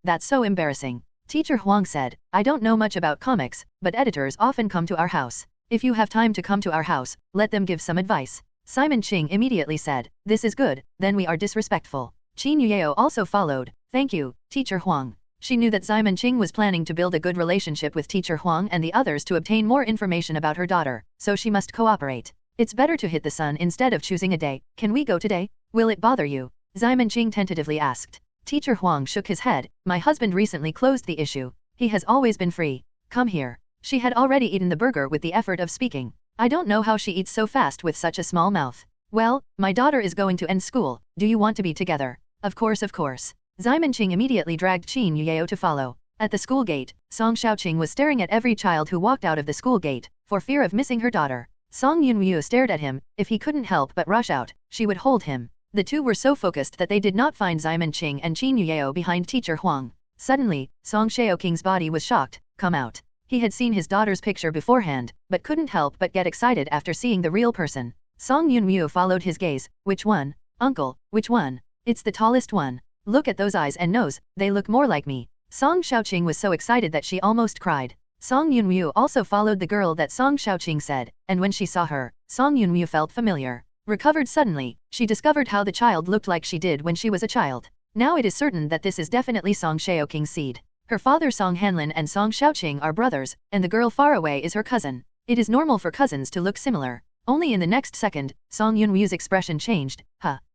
that's so embarrassing. Teacher Huang said, I don't know much about comics, but editors often come to our house. If you have time to come to our house, let them give some advice. Xiaomenqing immediately said, this is good, then we are disrespectful. Qin Yueyao also followed, thank you, Teacher Huang. She knew that Xiaomenqing was planning to build a good relationship with Teacher Huang and the others to obtain more information about her daughter, so she must cooperate. It's better to hit the sun instead of choosing a day. Can we go today? Will it bother you? Xiaomenqing tentatively asked. Teacher Huang shook his head. My husband recently closed the issue. He has always been free. Come here. She had already eaten the burger with the effort of speaking. I don't know how she eats so fast with such a small mouth. Well, my daughter is going to end school. Do you want to be together? Of course. Xiaomenqing immediately dragged Qin Yueyao to follow. At the school gate, Song Xiaoqing was staring at every child who walked out of the school gate, for fear of missing her daughter. Song Yunwu stared at him. If he couldn't help but rush out, she would hold him. The two were so focused that they did not find Xiaomenqing and Qin Yueyao behind Teacher Huang. Suddenly, Song Xiaoking's body was shocked. Come out. He had seen his daughter's picture beforehand, but couldn't help but get excited after seeing the real person. Song Yunwu followed his gaze. Which one? Uncle, which one? It's the tallest one. Look at those eyes and nose, they look more like me. Song Xiaoqing was so excited that she almost cried. Song Yunwu also followed the girl that Song Xiaoqing said, and when she saw her, Song Yunwu felt familiar. Recovered suddenly, she discovered how the child looked like she did when she was a child. Now it is certain that this is definitely Song Xiaoking's seed. Her father Song Hanlin and Song Xiaoqing are brothers, and the girl far away is her cousin. It is normal for cousins to look similar. Only in the next second, Song Yunwu's expression changed.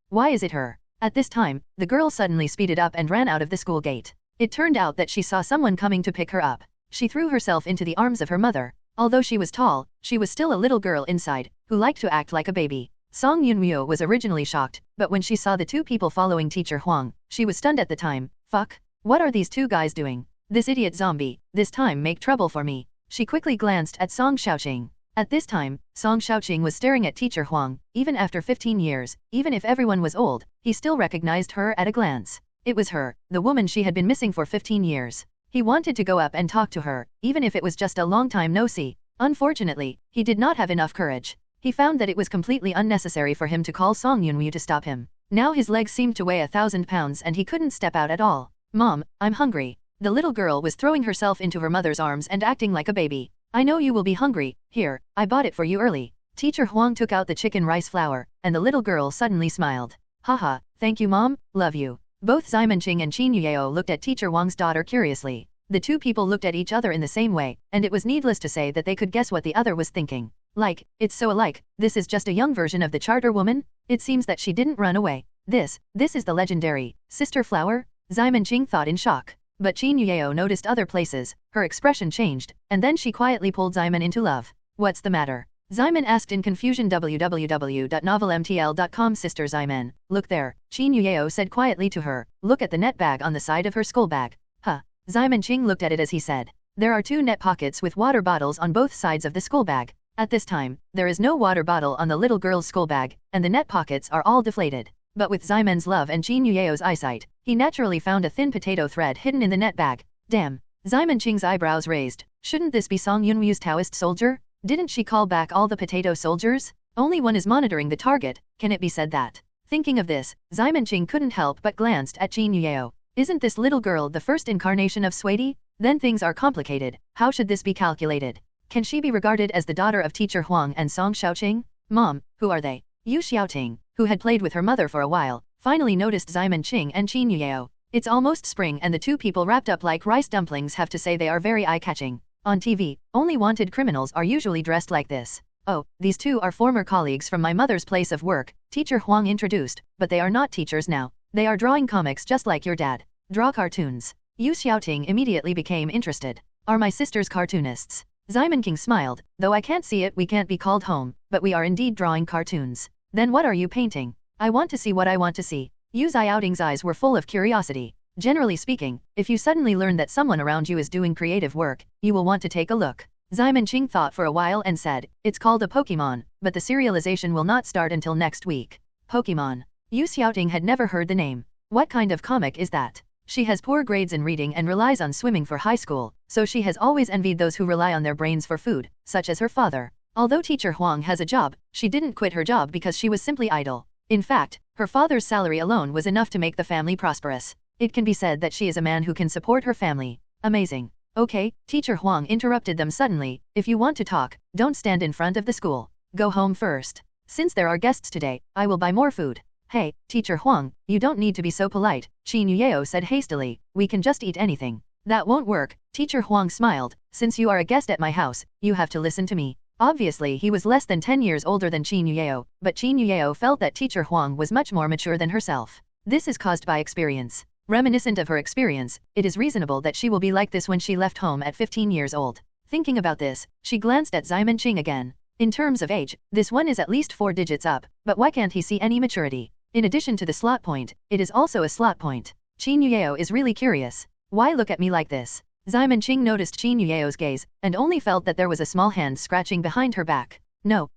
Why is it her? At this time, the girl suddenly speeded up and ran out of the school gate. It turned out that she saw someone coming to pick her up. She threw herself into the arms of her mother. Although she was tall, she was still a little girl inside, who liked to act like a baby. Song Yunwu was originally shocked, but when she saw the two people following Teacher Huang, she was stunned at the time. Fuck. What are these two guys doing? This idiot zombie, this time make trouble for me. She quickly glanced at Song Xiaoqing. At this time, Song Xiaoqing was staring at Teacher Huang. Even after 15 years, even if everyone was old, he still recognized her at a glance. It was her, the woman she had been missing for 15 years. He wanted to go up and talk to her, even if it was just a long time no see. Unfortunately, he did not have enough courage. He found that it was completely unnecessary for him to call Song Yunwu to stop him. Now his legs seemed to weigh 1,000 pounds and he couldn't step out at all. Mom, I'm hungry. The little girl was throwing herself into her mother's arms and acting like a baby. I know you will be hungry. Here, I bought it for you early. Teacher Huang took out the chicken rice flour, and the little girl suddenly smiled. Haha, thank you mom, love you. Both Xiaomenqing and Qin Yueyao looked at Teacher Huang's daughter curiously. The two people looked at each other in the same way, and it was needless to say that they could guess what the other was thinking. Like, it's so alike, this is just a young version of the charter woman? It seems that she didn't run away. This is the legendary Sister Flower? Xiaomenqing thought in shock. But Qin Yueyao noticed other places, her expression changed, and then she quietly pulled Xiaomen into love. What's the matter? Xiaomen asked in confusion. www.novelmtl.com. Sister Xiaomen, look there, Qin Yueyao said quietly to her. Look at the net bag on the side of her school bag. Xiaomenqing looked at it as he said. There are two net pockets with water bottles on both sides of the school bag. At this time, there is no water bottle on the little girl's school bag, and the net pockets are all deflated. But with Xiaomen's love and Qin Yueyao's eyesight, he naturally found a thin potato thread hidden in the net bag. Damn. Xiaomenqing's eyebrows raised. Shouldn't this be Song Yunwu's Taoist soldier? Didn't she call back all the potato soldiers? Only one is monitoring the target, can it be said that? Thinking of this, Ximenqing couldn't help but glanced at Qin Yueo. Isn't this little girl the first incarnation of Suidi? Then things are complicated. How should this be calculated? Can she be regarded as the daughter of teacher Huang and Song Xiaoqing? Mom, who are they? Yu Xiaoting, who had played with her mother for a while, finally noticed Ximenqing and Qin Yueo. It's almost spring and the two people wrapped up like rice dumplings have to say they are very eye-catching. On TV, only wanted criminals are usually dressed like this. Oh, these two are former colleagues from my mother's place of work, teacher Huang introduced, but they are not teachers now. They are drawing comics just like your dad. Draw cartoons. Yu Xiaoting immediately became interested. Are my sisters cartoonists? Ximenqing smiled, though I can't see it, we can't be called home, but we are indeed drawing cartoons. Then what are you painting? I want to see what I want to see. Yu Xiaoting's eyes were full of curiosity. Generally speaking, if you suddenly learn that someone around you is doing creative work, you will want to take a look. Ximenqing thought for a while and said, it's called a Pokemon, but the serialization will not start until next week. Pokemon. Yu Xiaoting had never heard the name. What kind of comic is that? She has poor grades in reading and relies on swimming for high school, so she has always envied those who rely on their brains for food, such as her father. Although teacher Huang has a job, she didn't quit her job because she was simply idle. In fact, her father's salary alone was enough to make the family prosperous. It can be said that she is a man who can support her family. Amazing. Okay, teacher Huang interrupted them suddenly. If you want to talk, don't stand in front of the school. Go home first. Since there are guests today, I will buy more food. Hey, teacher Huang, you don't need to be so polite, Qin Yueo said hastily. We can just eat anything. That won't work, teacher Huang smiled. Since you are a guest at my house, you have to listen to me. Obviously he was less than 10 years older than Qin Yueo, but Qin Yueo felt that teacher Huang was much more mature than herself. This is caused by experience. Reminiscent of her experience, it is reasonable that she will be like this when she left home at 15 years old. Thinking about this, she glanced at Ximenqing again. In terms of age, this one is at least 4 digits up, but why can't he see any maturity? In addition to the slot point, it is also a slot point. Qin Yueo is really curious. Why look at me like this? Ximenqing noticed Qin Yueo's gaze, and only felt that there was a small hand scratching behind her back. No,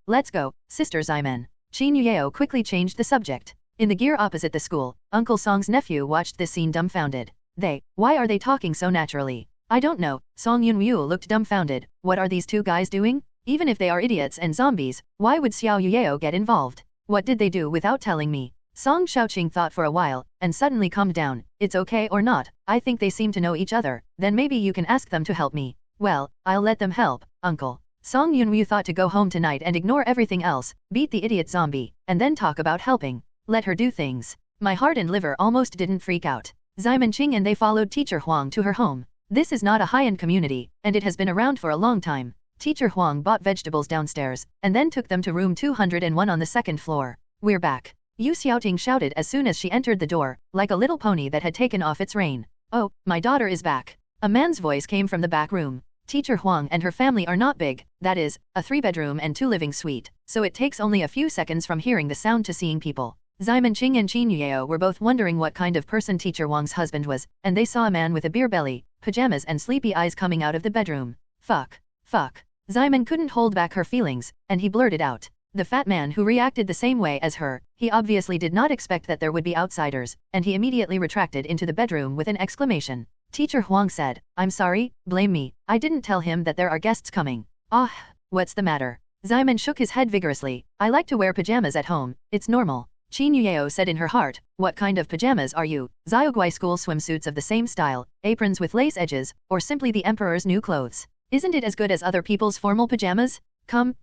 let's go, Sister Ximen. Qin Yueo quickly changed the subject. In the gear opposite the school, Uncle Song's nephew watched this scene dumbfounded. Why are they talking so naturally? I don't know, Song Yunyu looked dumbfounded. What are these two guys doing? Even if they are idiots and zombies, why would Xiao Yueo get involved? What did they do without telling me? Song Xiaoqing thought for a while, and suddenly calmed down. It's okay or not, I think they seem to know each other, then maybe you can ask them to help me. Well, I'll let them help, uncle. Song Yunyu thought to go home tonight and ignore everything else, beat the idiot zombie, and then talk about helping. Let her do things. My heart and liver almost didn't freak out. Ximenqing and they followed teacher Huang to her home. This is not a high-end community, and it has been around for a long time. Teacher Huang bought vegetables downstairs, and then took them to room 201 on the second floor. We're back. Yu Xiaoting shouted as soon as she entered the door, like a little pony that had taken off its rein. Oh, my daughter is back. A man's voice came from the back room. Teacher Huang and her family are not big, that is, a 3-bedroom and 2-living suite, so it takes only a few seconds from hearing the sound to seeing people. Ximenqing and Qin Yueo were both wondering what kind of person teacher Huang's husband was, and they saw a man with a beer belly, pajamas and sleepy eyes coming out of the bedroom. Fuck. Ximen couldn't hold back her feelings, and he blurted out. The fat man who reacted the same way as her, he obviously did not expect that there would be outsiders, and he immediately retracted into the bedroom with an exclamation. Teacher Huang said, I'm sorry, blame me, I didn't tell him that there are guests coming. Ah, what's the matter? Ximen shook his head vigorously. I like to wear pajamas at home, it's normal. Qin Yueo said in her heart, what kind of pajamas are you? Xiaoguai school swimsuits of the same style, aprons with lace edges, or simply the emperor's new clothes? Isn't it as good as other people's formal pajamas? Come,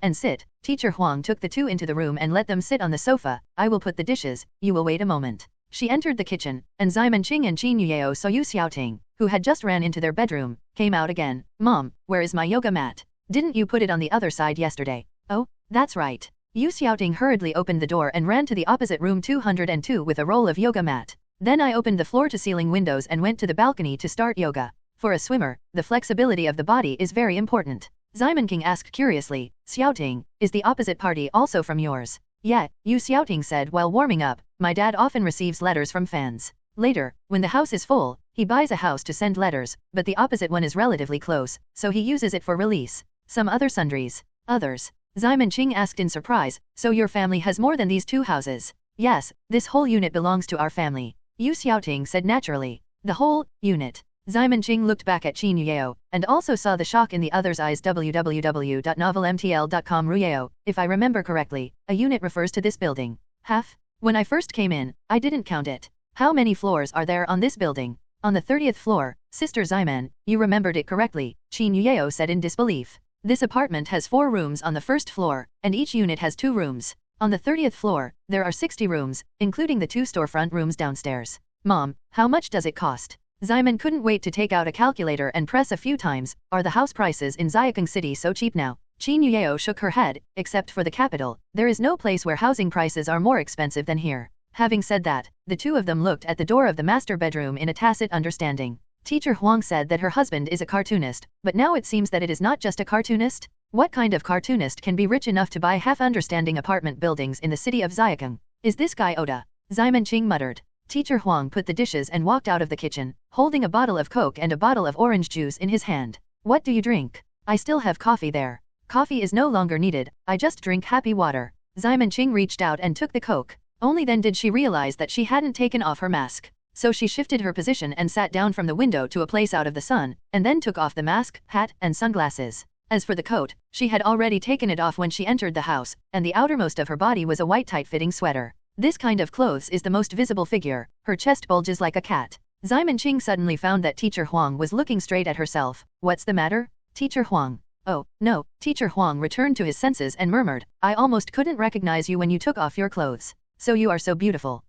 and sit. Teacher Huang took the two into the room and let them sit on the sofa. I will put the dishes, you will wait a moment. She entered the kitchen, and Ximenqing and Qin Yueo saw Yu Xiaoting, who had just ran into their bedroom, came out again. Mom, where is my yoga mat? Didn't you put it on the other side yesterday? Oh, that's right. Yu Xiaoting hurriedly opened the door and ran to the opposite room 202 with a roll of yoga mat. Then I opened the floor-to-ceiling windows and went to the balcony to start yoga. For a swimmer, the flexibility of the body is very important. Ximenqing asked curiously, Xiaoting, is the opposite party also from yours? Yeah, Yu Xiaoting said while warming up, my dad often receives letters from fans. Later, when the house is full, he buys a house to send letters, but the opposite one is relatively close, so he uses it for release. Some other sundries. Others. Ximenqing asked in surprise, so your family has more than these two houses? Yes, this whole unit belongs to our family. Yu Xiaoting said naturally. The whole unit. Xiamen Qing looked back at Qin Yuyeo, and also saw the shock in the other's eyes. www.novelmtl.com Ruyeo, if I remember correctly, a unit refers to this building. Half? When I first came in, I didn't count it. How many floors are there on this building? On the 30th floor, Sister Xiamen, you remembered it correctly, Qin Yuyeo said in disbelief. This apartment has 4 rooms on the first floor, and each unit has 2 rooms. On the 30th floor, there are 60 rooms, including the 2 storefront rooms downstairs. Mom, how much does it cost? Xiamen couldn't wait to take out a calculator and press a few times. Are the house prices in Xiaokeng City so cheap now? Qin Yuyeo shook her head. Except for the capital, there is no place where housing prices are more expensive than here. Having said that, the two of them looked at the door of the master bedroom in a tacit understanding. Teacher Huang said that her husband is a cartoonist, but now it seems that it is not just a cartoonist. What kind of cartoonist can be rich enough to buy half-understanding apartment buildings in the city of Xiaokeng? Is this guy Oda? Xiamen Qing muttered. Teacher Huang put the dishes and walked out of the kitchen, holding a bottle of Coke and a bottle of orange juice in his hand. What do you drink? I still have coffee there. Coffee is no longer needed, I just drink happy water. Xiamen Qing reached out and took the Coke. Only then did she realize that she hadn't taken off her mask. So she shifted her position and sat down from the window to a place out of the sun, and then took off the mask, hat, and sunglasses. As for the coat, she had already taken it off when she entered the house, and the outermost of her body was a white tight-fitting sweater. This kind of clothes is the most visible figure, her chest bulges like a cat. Xiamen Qing suddenly found that Teacher Huang was looking straight at herself. What's the matter? Teacher Huang. Oh, no, Teacher Huang returned to his senses and murmured, I almost couldn't recognize you when you took off your clothes. So you are so beautiful.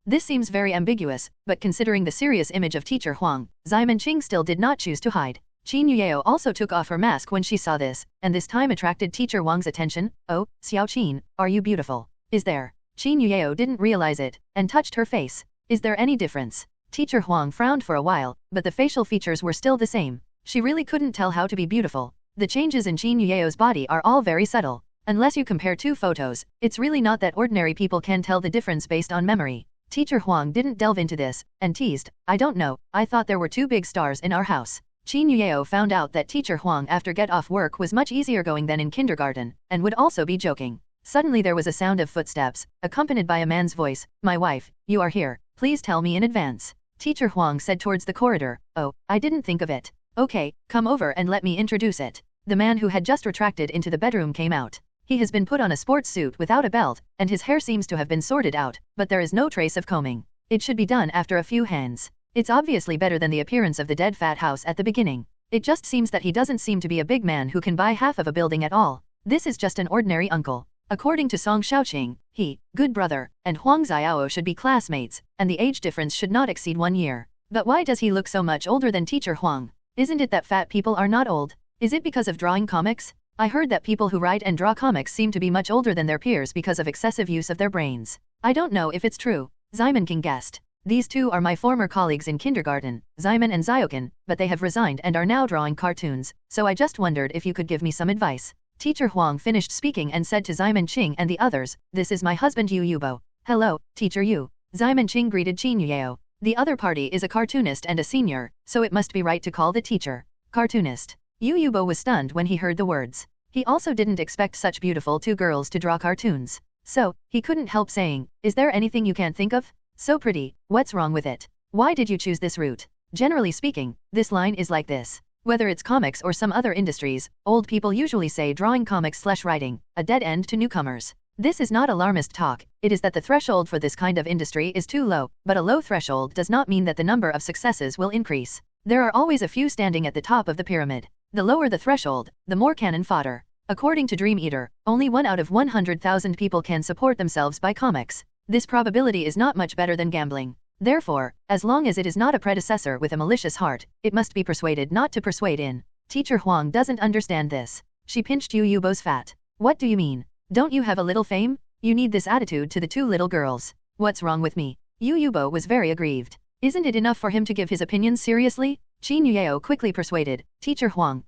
This seems very ambiguous, but considering the serious image of Teacher Huang, Xiamen Qing still did not choose to hide. Qin Yuyeo also took off her mask when she saw this, and this time attracted Teacher Huang's attention. Oh, Xiao Qin, are you beautiful? Is there? Qin Yuyeo didn't realize it, and touched her face. Is there any difference? Teacher Huang frowned for a while, but the facial features were still the same. She really couldn't tell how to be beautiful. The changes in Qin Yuyeo's body are all very subtle. Unless you compare 2 photos, it's really not that ordinary people can tell the difference based on memory. Teacher Huang didn't delve into this, and teased, I don't know, I thought there were 2 big stars in our house. Qin Yuyeo found out that Teacher Huang after get off work was much easier going than in kindergarten, and would also be joking. Suddenly there was a sound of footsteps, accompanied by a man's voice, my wife, you are here, please tell me in advance. Teacher Huang said towards the corridor, oh, I didn't think of it. Okay, come over and let me introduce it. The man who had just retracted into the bedroom came out. He has been put on a sports suit without a belt, and his hair seems to have been sorted out, but there is no trace of combing. It should be done after a few hands. It's obviously better than the appearance of the dead fat house at the beginning. It just seems that he doesn't seem to be a big man who can buy half of a building at all. This is just an ordinary uncle. According to Song Xiaoqing, he, good brother, and Huang Xiao should be classmates, and the age difference should not exceed 1 year. But why does he look so much older than Teacher Huang? Isn't it that fat people are not old? Is it because of drawing comics? I heard that people who write and draw comics seem to be much older than their peers because of excessive use of their brains. I don't know if it's true. Xiamen Qing guessed. These 2 are my former colleagues in kindergarten, Xiamen and Xiaoken, but they have resigned and are now drawing cartoons, so I just wondered if you could give me some advice. Teacher Huang finished speaking and said to Xiamen Qing and the others, this is my husband Yu Yubo. Hello, Teacher Yu. Xiamen Qing greeted Qin Yuyeo. The other party is a cartoonist and a senior, so it must be right to call the teacher cartoonist. Yu Yubo was stunned when he heard the words. He also didn't expect such beautiful 2 girls to draw cartoons. So, he couldn't help saying, is there anything you can't think of? So pretty, what's wrong with it? Why did you choose this route? Generally speaking, this line is like this. Whether it's comics or some other industries, old people usually say drawing comics/writing, a dead end to newcomers. This is not alarmist talk, it is that the threshold for this kind of industry is too low, but a low threshold does not mean that the number of successes will increase. There are always a few standing at the top of the pyramid. The lower the threshold, the more cannon fodder. According to Dream Eater, only 1 out of 100,000 people can support themselves by comics. This probability is not much better than gambling. Therefore, as long as it is not a predecessor with a malicious heart, it must be persuaded not to persuade in. Teacher Huang doesn't understand this. She pinched Yu Yubo's fat. What do you mean? Don't you have a little fame? You need this attitude to the 2 little girls. What's wrong with me? Yu Yubo was very aggrieved. Isn't it enough for him to give his opinions seriously? Qin Yuyeo quickly persuaded, Teacher Huang,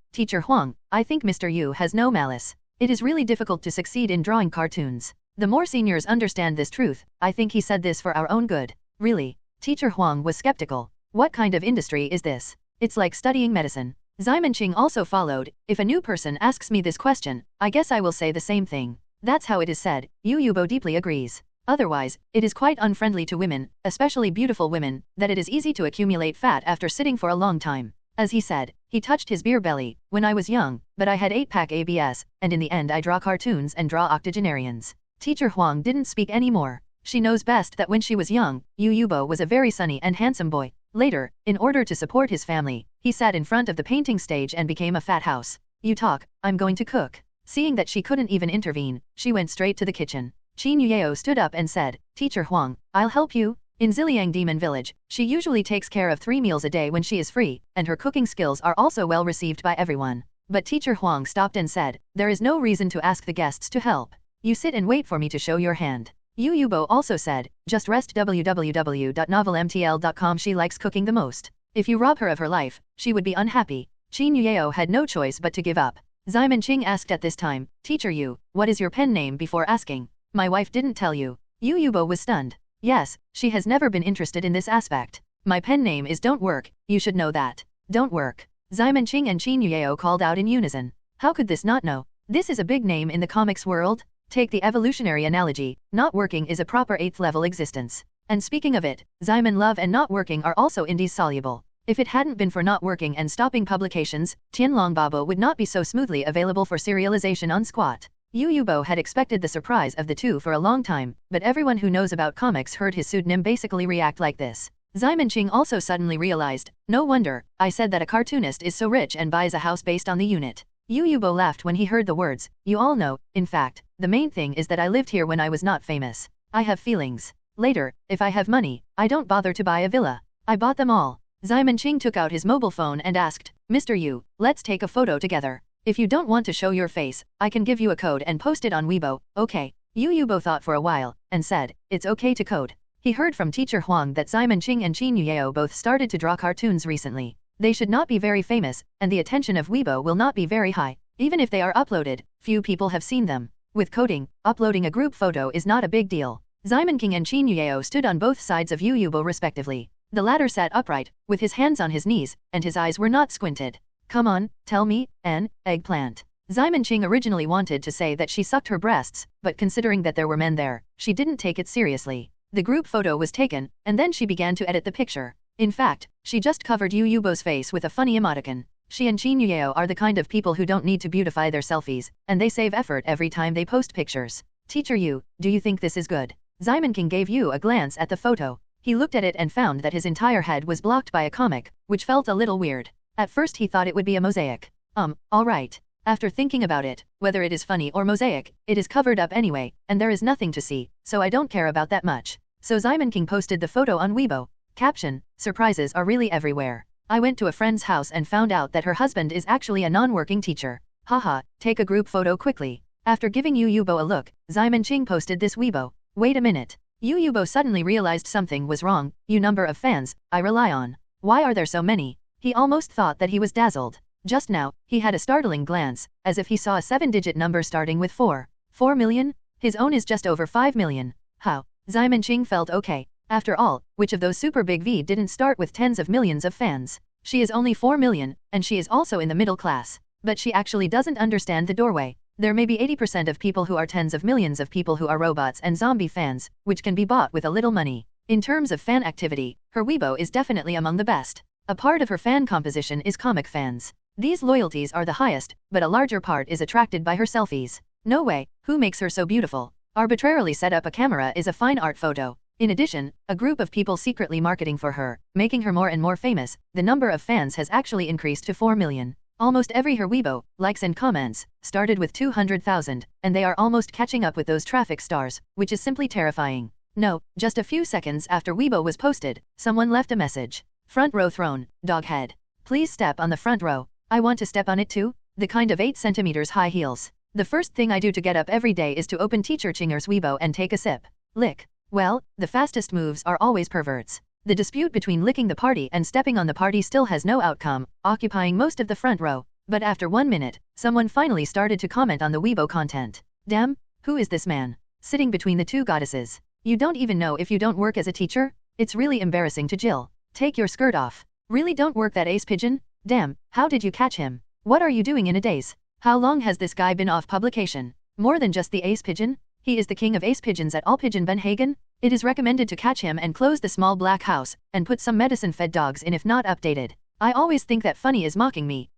I think Mr. Yu has no malice. It is really difficult to succeed in drawing cartoons. The more seniors understand this truth, I think he said this for our own good. Really? Teacher Huang was skeptical. What kind of industry is this? It's like studying medicine. Xiamen Qing also followed, if a new person asks me this question, I guess I will say the same thing. That's how it is said, Yu Yubo deeply agrees. Otherwise, it is quite unfriendly to women, especially beautiful women, that it is easy to accumulate fat after sitting for a long time. As he said, he touched his beer belly. When I was young, but I had 8-pack ABS, and in the end I draw cartoons and draw octogenarians. Teacher Huang didn't speak anymore. She knows best that when she was young, Yu Yubo was a very sunny and handsome boy. Later, in order to support his family, he sat in front of the painting stage and became a fat house. You talk, I'm going to cook. Seeing that she couldn't even intervene, she went straight to the kitchen. Qin Yueo stood up and said, Teacher Huang, I'll help you. In Ziliang Demon Village, she usually takes care of 3 meals a day when she is free, and her cooking skills are also well received by everyone. But Teacher Huang stopped and said, there is no reason to ask the guests to help. You sit and wait for me to show your hand. Yu Yubo also said, just rest www.novelmtl.com. She likes cooking the most. If you rob her of her life, she would be unhappy. Qin Yueo had no choice but to give up. Ximen Qing asked at this time, Teacher Yu, what is your pen name before asking? My wife didn't tell you. Yu Yubo was stunned. Yes, she has never been interested in this aspect. My pen name is Don't Work, you should know that. Don't Work. Ximen Qing and Qin Yueo called out in unison. How could this not know? This is a big name in the comics world. Take the evolutionary analogy, not working is a proper 8th level existence. And speaking of it, Ximen Love and not working are also indissoluble. If it hadn't been for not working and stopping publications, Tianlong Babo would not be so smoothly available for serialization on Squat. Yu Yubo had expected the surprise of the two for a long time, but everyone who knows about comics heard his pseudonym basically react like this. Ximen Qing also suddenly realized, no wonder, I said that a cartoonist is so rich and buys a house based on the unit. Yu Yubo laughed when he heard the words, you all know, in fact, the main thing is that I lived here when I was not famous. I have feelings. Later, if I have money, I don't bother to buy a villa. I bought them all. Ximen Qing took out his mobile phone and asked, Mr. Yu, let's take a photo together. If you don't want to show your face, I can give you a code and post it on Weibo, okay? Yu Yubo thought for a while, and said, it's okay to code. He heard from Teacher Huang that Ximen Qing and Qin Yueo both started to draw cartoons recently. They should not be very famous, and the attention of Weibo will not be very high. Even if they are uploaded, few people have seen them. With coding, uploading a group photo is not a big deal. Ximen Qing and Qin Yueo stood on both sides of Yu Yubo respectively. The latter sat upright, with his hands on his knees, and his eyes were not squinted. Come on, tell me, eggplant. Ximen Qing originally wanted to say that she sucked her breasts, but considering that there were men there, she didn't take it seriously. The group photo was taken, and then she began to edit the picture. In fact, she just covered Yu Yubo's face with a funny emoticon. She and Qin Yueo are the kind of people who don't need to beautify their selfies, and they save effort every time they post pictures. Teacher Yu, do you think this is good? Ximen Qing gave Yu a glance at the photo. He looked at it and found that his entire head was blocked by a comic, which felt a little weird. At first he thought it would be a mosaic. Alright. After thinking about it, whether it is funny or mosaic, it is covered up anyway, and there is nothing to see, so I don't care about that much. So Ximen Qing posted the photo on Weibo. Caption, surprises are really everywhere. I went to a friend's house and found out that her husband is actually a non-working teacher. Haha, take a group photo quickly. After giving Yu Yubo a look, Ximen Qing posted this Weibo. Wait a minute. Yu Yubo suddenly realized something was wrong. Number of fans I rely on. Why are there so many? He almost thought that he was dazzled. Just now, he had a startling glance, as if he saw a 7-digit number starting with 4. 4 million? His own is just over 5 million. How? Ximen Qing felt okay. After all, which of those super big V didn't start with tens of millions of fans? She is only 4 million, and she is also in the middle class. But she actually doesn't understand the doorway. There may be 80% of people who are tens of millions of people who are robots and zombie fans, which can be bought with a little money. In terms of fan activity, her Weibo is definitely among the best. A part of her fan composition is comic fans. These loyalties are the highest, but a larger part is attracted by her selfies. No way, who makes her so beautiful? Arbitrarily set up a camera is a fine art photo. In addition, a group of people secretly marketing for her, making her more and more famous. The number of fans has actually increased to 4 million. Almost every her Weibo, likes and comments, started with 200,000, and they are almost catching up with those traffic stars, which is simply terrifying. No, just a few seconds after Weibo was posted, someone left a message. Front row throne, dog head. Please step on the front row. I want to step on it too. The kind of 8 centimeters high heels. The first thing I do to get up every day is to open Teacher Chinger's Weibo and take a sip. Lick. Well, the fastest moves are always perverts. The dispute between licking the party and stepping on the party still has no outcome, occupying most of the front row. But after 1 minute, someone finally started to comment on the Weibo content. Damn, who is this man? Sitting between the two goddesses. You don't even know if you don't work as a teacher? It's really embarrassing to Jill. Take your skirt off. Really don't work that ace pigeon? Damn, how did you catch him? What are you doing in a daze? How long has this guy been off publication? More than just the ace pigeon? He is the king of ace pigeons at All Pigeon Benhagen? It is recommended to catch him and close the small black house, and put some medicine-fed dogs in if not updated. I always think that funny is mocking me,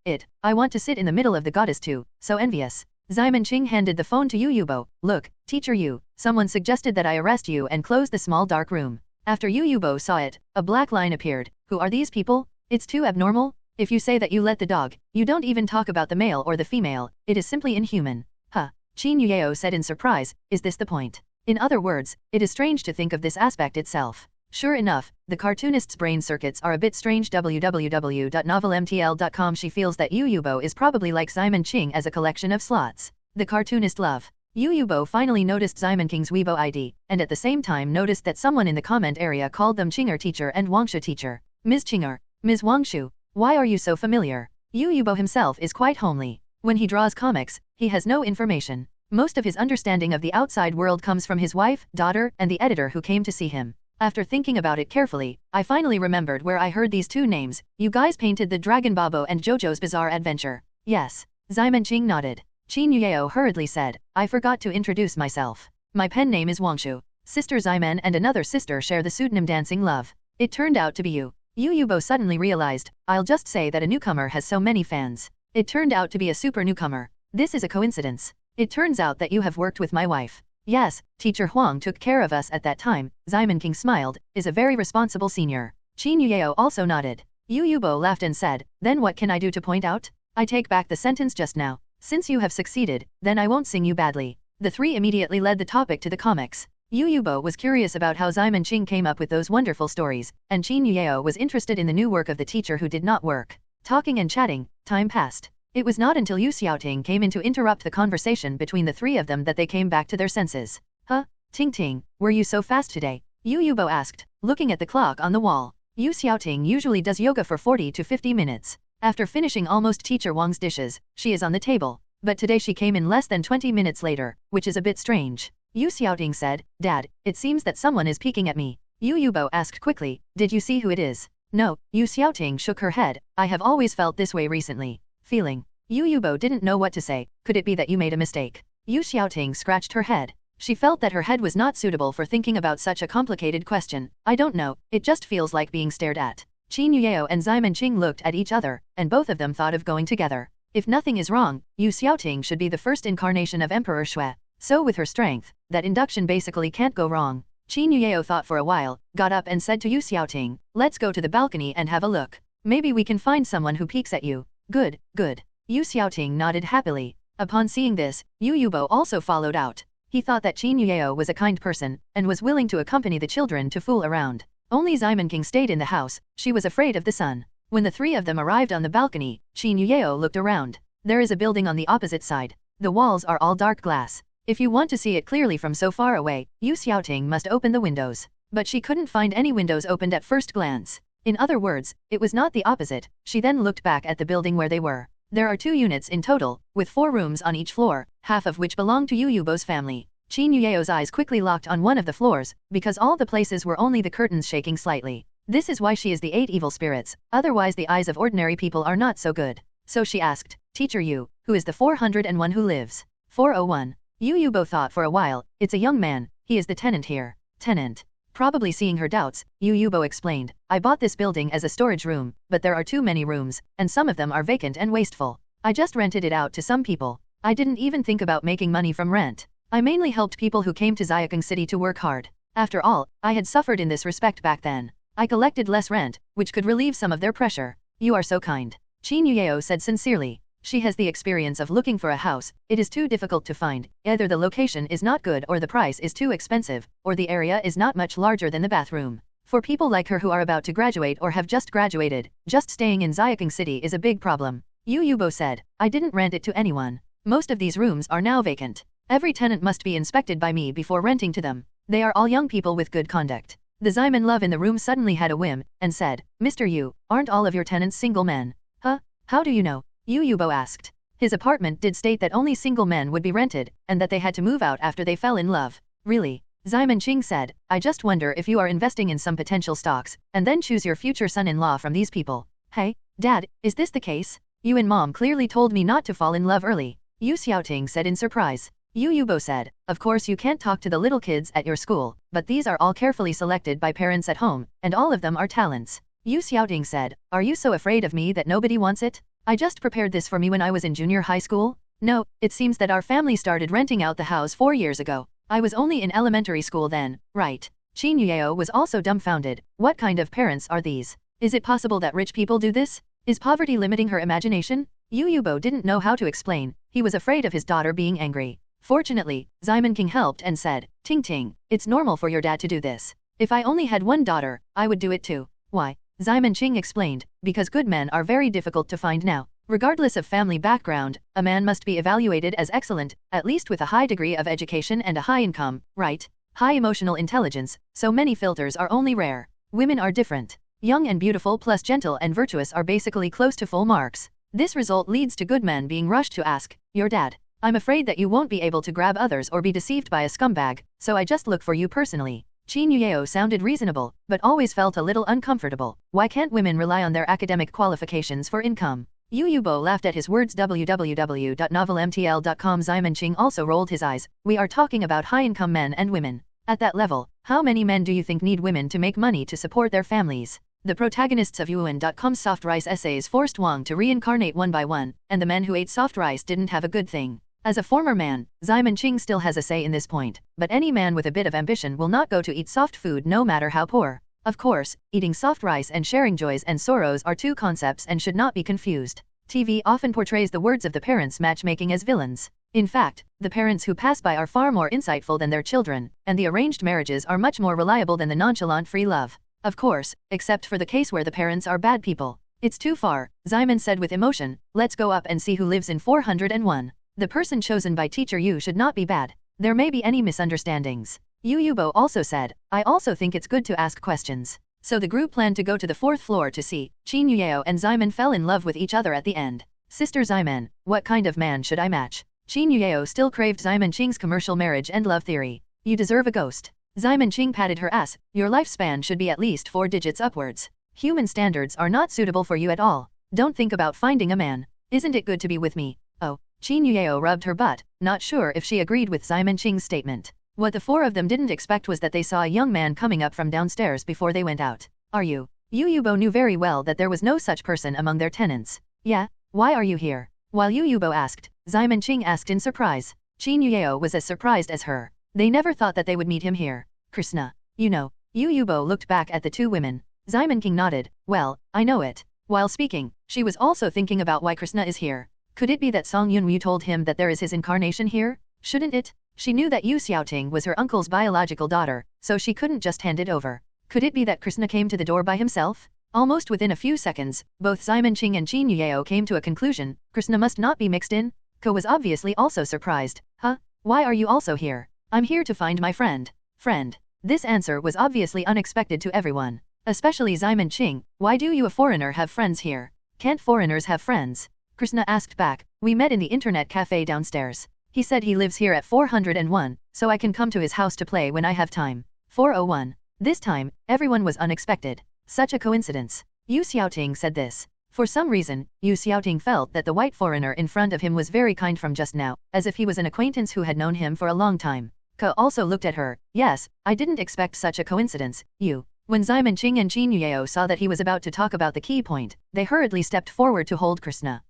I want to sit in the middle of the goddess too, so envious. Ximon Qing handed the phone to Yu Yubo. Look, teacher Yu, someone suggested that I arrest you and close the small dark room. After Yu Yubo saw it, a black line appeared. Who are these people? It's too abnormal. If you say that you let the dog, you don't even talk about the male or the female, it is simply inhuman. Huh. Qin Yuyeo said in surprise, is this the point? In other words, it is strange to think of this aspect itself. Sure enough, the cartoonist's brain circuits are a bit strange. www.novelmtl.com. She feels that Yu Yubo is probably like Ximon Qing as a collection of slots. The cartoonist love. Yu Yubo finally noticed Ximon Qing's Weibo ID, and at the same time noticed that someone in the comment area called them Qinger teacher and Wangshu teacher. Ms. Qinger, Ms. Wangshu, why are you so familiar? Yu Yubo himself is quite homely. When he draws comics, he has no information. Most of his understanding of the outside world comes from his wife, daughter, and the editor who came to see him. After thinking about it carefully, I finally remembered where I heard these two names. You guys painted the Dragon Babo and JoJo's Bizarre Adventure. Yes. Ximon Qing nodded. Qin Yuyeo hurriedly said, I forgot to introduce myself. My pen name is Wangshu. Sister Ximon and another sister share the pseudonym Dancing Love. It turned out to be you. Yu Yubo suddenly realized, I'll just say that a newcomer has so many fans. It turned out to be a super newcomer. This is a coincidence. It turns out that you have worked with my wife. Yes, Teacher Huang took care of us at that time. Ximon Qing smiled, is a very responsible senior. Qin Yuyeo also nodded. Yu Yubo laughed and said, then what can I do to point out? I take back the sentence just now. Since you have succeeded, then I won't sing you badly. The three immediately led the topic to the comics. Yu Yubo was curious about how Ximon Qing came up with those wonderful stories, and Qin Yuyeo was interested in the new work of the teacher who did not work. Talking and chatting, time passed. It was not until Yu Xiaoting came in to interrupt the conversation between the three of them that they came back to their senses. Huh? Ting Ting, were you so fast today? Yu Yubo asked, looking at the clock on the wall. Yu Xiaoting usually does yoga for 40 to 50 minutes. After finishing almost Teacher Wang's dishes, she is on the table. But today she came in less than 20 minutes later, which is a bit strange. Yu Xiaoting said, Dad, it seems that someone is peeking at me. Yu Yubo asked quickly, did you see who it is? No, Yu Xiaoting shook her head, I have always felt this way recently. Feeling. Yu Yubo didn't know what to say, could it be that you made a mistake? Yu Xiaoting scratched her head. She felt that her head was not suitable for thinking about such a complicated question. I don't know, it just feels like being stared at. Qin Yuyeo and Ximon Qing looked at each other, and both of them thought of going together. If nothing is wrong, Yu Xiaoting should be the first incarnation of Emperor Shui. So with her strength, that induction basically can't go wrong. Qin Yuyeo thought for a while, got up and said to Yu Xiaoting, let's go to the balcony and have a look. Maybe we can find someone who peeks at you. Good, good. Yu Xiaoting nodded happily. Upon seeing this, Yu Yubo also followed out. He thought that Qin Yuyeo was a kind person, and was willing to accompany the children to fool around. Only Ximon Qing stayed in the house, she was afraid of the sun. When the three of them arrived on the balcony, Qin Yuyeo looked around. There is a building on the opposite side. The walls are all dark glass. If you want to see it clearly from so far away, Yu Xiaoting must open the windows. But she couldn't find any windows opened at first glance. In other words, it was not the opposite. She then looked back at the building where they were. There are 2 units in total, with 4 rooms on each floor, half of which belong to Yu Yubo's family. Qin Yuyeo's eyes quickly locked on one of the floors, because all the places were only the curtains shaking slightly. This is why she is the 8 evil spirits, otherwise the eyes of ordinary people are not so good. So she asked, Teacher Yu, who is the 401 who lives? 401. Yu Yubo thought for a while, it's a young man, he is the tenant here. Tenant. Probably seeing her doubts, Yu Yubo explained, I bought this building as a storage room, but there are too many rooms, and some of them are vacant and wasteful. I just rented it out to some people. I didn't even think about making money from rent. I mainly helped people who came to Xiaokeng City to work hard. After all, I had suffered in this respect back then. I collected less rent, which could relieve some of their pressure. You are so kind. Qin Yuyeo said sincerely. She has the experience of looking for a house. It is too difficult to find. Either the location is not good or the price is too expensive, or the area is not much larger than the bathroom. For people like her who are about to graduate or have just graduated, just staying in Xiaokeng City is a big problem. Yu Yubo said, I didn't rent it to anyone. Most of these rooms are now vacant. Every tenant must be inspected by me before renting to them. They are all young people with good conduct. The Ximon Love in the room suddenly had a whim, and said, Mr. Yu, aren't all of your tenants single men? Huh? How do you know? Yu Yubo asked. His apartment did state that only single men would be rented, and that they had to move out after they fell in love. Really? Ximon Qing said, I just wonder if you are investing in some potential stocks, and then choose your future son-in-law from these people. Hey, Dad, is this the case? You and Mom clearly told me not to fall in love early. Yu Xiaoting said in surprise. Yu Yubo said, of course you can't talk to the little kids at your school, but these are all carefully selected by parents at home, and all of them are talents. Yu Xiaoting said, are you so afraid of me that nobody wants it? I just prepared this for me when I was in junior high school? No, it seems that our family started renting out the house 4 years ago. I was only in elementary school then, right? Qin Yueo was also dumbfounded. What kind of parents are these? Is it possible that rich people do this? Is poverty limiting her imagination? Yu Yubo didn't know how to explain. He was afraid of his daughter being angry. Fortunately, Ximon King helped and said, Ting Ting, it's normal for your dad to do this. If I only had one daughter, I would do it too. Why? Ximon Qing explained, because good men are very difficult to find now. Regardless of family background, a man must be evaluated as excellent, at least with a high degree of education and a high income, right? High emotional intelligence, so many filters are only rare. Women are different. Young and beautiful plus gentle and virtuous are basically close to full marks. This result leads to good men being rushed to ask, your dad. I'm afraid that you won't be able to grab others or be deceived by a scumbag, so I just look for you personally. Qin Yueo sounded reasonable, but always felt a little uncomfortable. Why can't women rely on their academic qualifications for income? Yu Yubo laughed at his words. www.novelmtl.com. Ximon Qing also rolled his eyes. We are talking about high-income men and women. At that level, how many men do you think need women to make money to support their families? The protagonists of Yuan.com's soft rice essays forced Wang to reincarnate one by one, and the men who ate soft rice didn't have a good thing. As a former man, Ximon Qing still has a say in this point, but any man with a bit of ambition will not go to eat soft food no matter how poor. Of course, eating soft rice and sharing joys and sorrows are two concepts and should not be confused. TV often portrays the words of the parents matchmaking as villains. In fact, the parents who pass by are far more insightful than their children, and the arranged marriages are much more reliable than the nonchalant free love. Of course, except for the case where the parents are bad people. It's too far, Ximon said with emotion. Let's go up and see who lives in 401. The person chosen by teacher Yu should not be bad. There may be any misunderstandings. Yu Yubo also said, I also think it's good to ask questions. So the group planned to go to the 4th floor to see. Qin Yueo and Ximon fell in love with each other at the end. Sister Ximon, what kind of man should I match? Qin Yueo still craved Ximon Qing's commercial marriage and love theory. You deserve a ghost. Ximon Qing patted her ass. Your lifespan should be at least 4 digits upwards. Human standards are not suitable for you at all. Don't think about finding a man. Isn't it good to be with me? Oh. Qin Yueo rubbed her butt, not sure if she agreed with Ximon Qing's statement. What the four of them didn't expect was that they saw a young man coming up from downstairs before they went out. Are you? Yu Yubo knew very well that there was no such person among their tenants. Yeah, why are you here? While Yu Yubo asked, Ximon Qing asked in surprise. Qin Yueo was as surprised as her. They never thought that they would meet him here. Krishna. You know. Yu Yubo looked back at the two women. Ximon Qing nodded. Well, I know it. While speaking, she was also thinking about why Krishna is here. Could it be that Song Yunwu told him that there is his incarnation here? Shouldn't it? She knew that Yu Xiaoting was her uncle's biological daughter, so she couldn't just hand it over. Could it be that Krishna came to the door by himself? Almost within a few seconds, both Ximon Qing and Qin Yueo came to a conclusion. Krishna must not be mixed in. Ko was obviously also surprised. Huh? Why are you also here? I'm here to find my friend. Friend. This answer was obviously unexpected to everyone. Especially Ximon Qing. Why do you a foreigner have friends here? Can't foreigners have friends? Krishna asked back. We met in the internet cafe downstairs. He said he lives here at 401, so I can come to his house to play when I have time. 401. This time, everyone was unexpected. Such a coincidence. Yu Xiaoting said this. For some reason, Yu Xiaoting felt that the white foreigner in front of him was very kind from just now, as if he was an acquaintance who had known him for a long time. Ke also looked at her. Yes, I didn't expect such a coincidence, Yu. When Ximon Qing and Qin Yueo saw that he was about to talk about the key point, they hurriedly stepped forward to hold Krishna.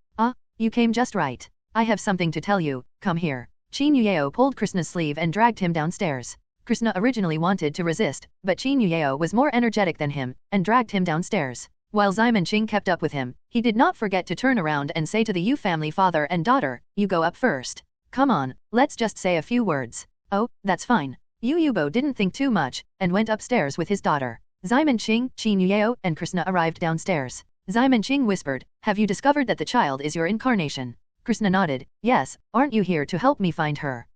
You came just right. I have something to tell you, come here. Qin Yueo pulled Krishna's sleeve and dragged him downstairs. Krishna originally wanted to resist, but Qin Yueo was more energetic than him, and dragged him downstairs. While Ximon Qing kept up with him, he did not forget to turn around and say to the Yu family father and daughter, you go up first. Come on, let's just say a few words. Oh, that's fine. Yu Yubo didn't think too much, and went upstairs with his daughter. Ximon Qing, Qin Yueo, and Krishna arrived downstairs. Ximon Qing whispered, have you discovered that the child is your incarnation? Krishna nodded, yes, aren't you here to help me find her?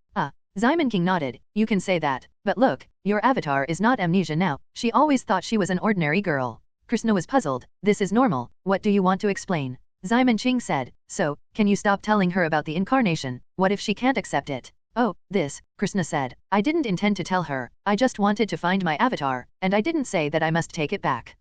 Ximon Qing nodded, you can say that, but look, your avatar is not amnesia now, she always thought she was an ordinary girl. Krishna was puzzled, this is normal, what do you want to explain? Ximon Qing said, so, can you stop telling her about the incarnation, what if she can't accept it? Oh, this, Krishna said, I didn't intend to tell her, I just wanted to find my avatar, and I didn't say that I must take it back.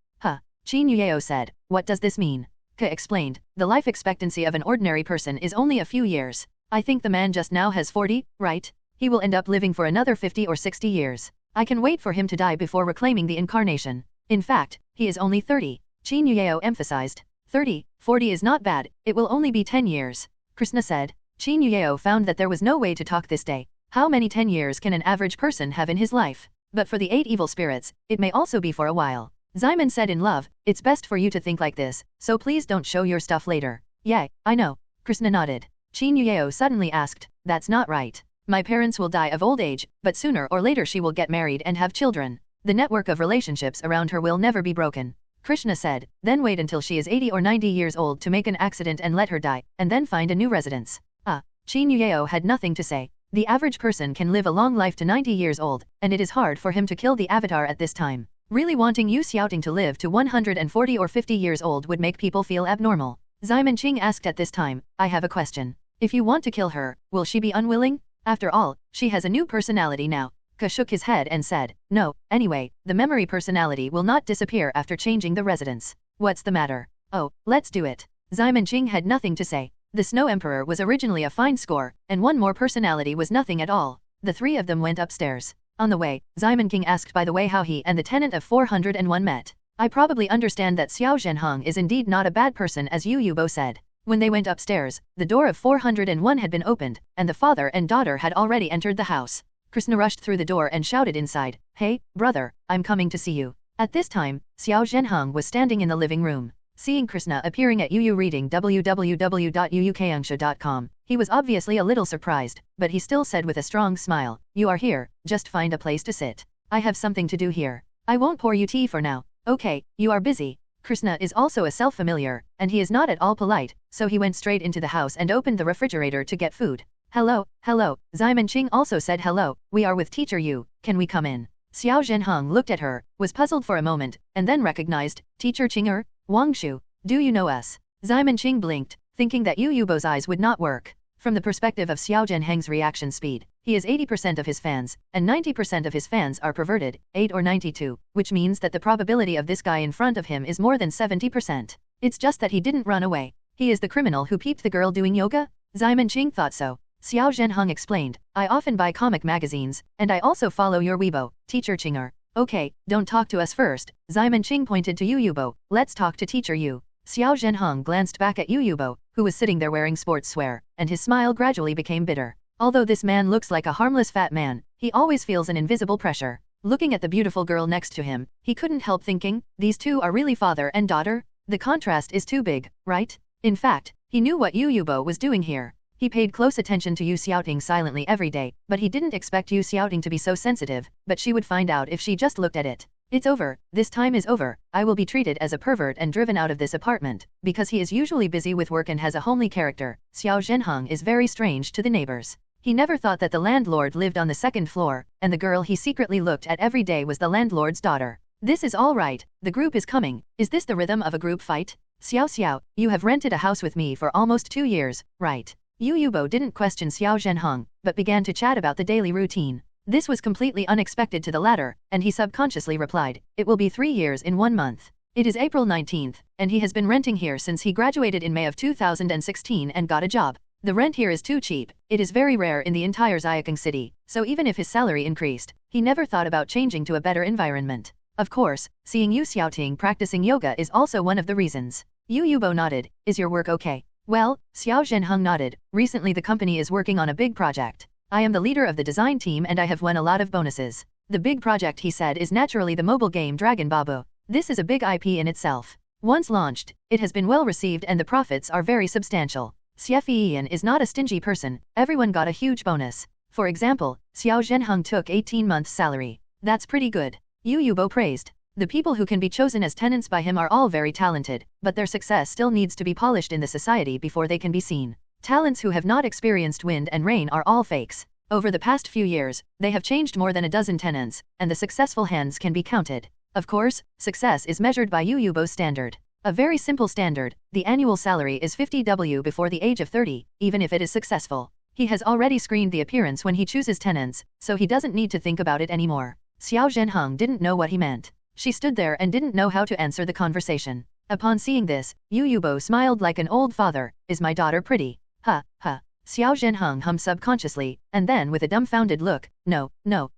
Qin Yueo said, what does this mean? Ke explained, the life expectancy of an ordinary person is only a few years. I think the man just now has 40, right? He will end up living for another 50 or 60 years. I can wait for him to die before reclaiming the incarnation. In fact, he is only 30. Qin Yueo emphasized. 30, 40 is not bad, it will only be 10 years. Krishna said. Qin Yueo found that there was no way to talk this day. How many 10 years can an average person have in his life? But for the 8 evil spirits, it may also be for a while. Simon said in love, it's best for you to think like this, so please don't show your stuff later. Yeah, I know. Krishna nodded. Qin Yueo suddenly asked, that's not right. My parents will die of old age, but sooner or later she will get married and have children. The network of relationships around her will never be broken. Krishna said, then wait until she is 80 or 90 years old to make an accident and let her die, and then find a new residence. Qin Yueo had nothing to say. The average person can live a long life to 90 years old, and it is hard for him to kill the avatar at this time. Really wanting Yu Xiaoting to live to 140 or 50 years old would make people feel abnormal. Simon Qing asked at this time, I have a question. If you want to kill her, will she be unwilling? After all, she has a new personality now. Ka shook his head and said, no, anyway, the memory personality will not disappear after changing the residence. What's the matter? Oh, let's do it. Simon Qing had nothing to say. The Snow Emperor was originally a fine score, and one more personality was nothing at all. The three of them went upstairs. On the way, Simon King asked by the way how he and the tenant of 401 met. I probably understand that Xiao Zhenheng is indeed not a bad person as Yu Yubo said. When they went upstairs, the door of 401 had been opened, and the father and daughter had already entered the house. Krishna rushed through the door and shouted inside, hey, brother, I'm coming to see you. At this time, Xiao Zhenheng was standing in the living room. Seeing Krishna appearing at Yu reading www.uukangsha.com, he was obviously a little surprised, but he still said with a strong smile, you are here, just find a place to sit. I have something to do here. I won't pour you tea for now. Okay, you are busy. Krishna is also a self-familiar, and he is not at all polite, so he went straight into the house and opened the refrigerator to get food. Hello, hello, Simon Qing also said hello, we are with teacher Yu, can we come in? Xiao Zhenheng looked at her, was puzzled for a moment, and then recognized, teacher Qinger? Wang Shu, do you know us? Simon Qing blinked, thinking that Yu Yubo's eyes would not work. From the perspective of Xiao Zhenheng's reaction speed, he is 80% of his fans, and 90% of his fans are perverted, 8 or 92, which means that the probability of this guy in front of him is more than 70%. It's just that he didn't run away. He is the criminal who peeped the girl doing yoga? Simon Qing thought so. Xiao Zhenheng explained, I often buy comic magazines, and I also follow your Weibo, teacher Qinger. Okay, don't talk to us first. Simon Qing pointed to Yu Yubo, let's talk to teacher Yu. Xiao Zhenheng glanced back at Yu Yubo, who was sitting there wearing sportswear, and his smile gradually became bitter. Although this man looks like a harmless fat man, he always feels an invisible pressure. Looking at the beautiful girl next to him, he couldn't help thinking, these two are really father and daughter? The contrast is too big, right? In fact, he knew what Yu Yubo was doing here. He paid close attention to Yu Xiaoting silently every day, but he didn't expect Yu Xiaoting to be so sensitive, but she would find out if she just looked at it. It's over, this time is over, I will be treated as a pervert and driven out of this apartment, because he is usually busy with work and has a homely character. Xiao Zhenheng is very strange to the neighbors. He never thought that the landlord lived on the second floor, and the girl he secretly looked at every day was the landlord's daughter. This is all right, the group is coming, is this the rhythm of a group fight? Xiao, you have rented a house with me for almost 2 years, right? Yu Yubo didn't question Xiao Zhenheng, but began to chat about the daily routine. This was completely unexpected to the latter, and he subconsciously replied, it will be 3 years in 1 month. It is April 19th, and he has been renting here since he graduated in May of 2016 and got a job. The rent here is too cheap, it is very rare in the entire Xiaokang city, so even if his salary increased, he never thought about changing to a better environment. Of course, seeing Yu Xiaoting practicing yoga is also one of the reasons. Yu Yubo nodded, is your work okay? Well, Xiao Zhenheng nodded, recently the company is working on a big project. I am the leader of the design team and I have won a lot of bonuses. The big project he said is naturally the mobile game Dragon Babu. This is a big IP in itself. Once launched, it has been well received and the profits are very substantial. Xiaofian is not a stingy person, everyone got a huge bonus. For example, Xiao Zhenheng took 18 months salary. That's pretty good. Yu Yubo praised. The people who can be chosen as tenants by him are all very talented, but their success still needs to be polished in the society before they can be seen. Talents who have not experienced wind and rain are all fakes. Over the past few years, they have changed more than a dozen tenants, and the successful hands can be counted. Of course, success is measured by Yu Yubo's standard. A very simple standard, the annual salary is 50W before the age of 30, even if it is successful. He has already screened the appearance when he chooses tenants, so he doesn't need to think about it anymore. Xiao Zhenheng didn't know what he meant. She stood there and didn't know how to answer the conversation. Upon seeing this, Yu Yubo smiled like an old father, is my daughter pretty? Ha, ha. Xiao Zhenheng hummed subconsciously, and then with a dumbfounded look, no,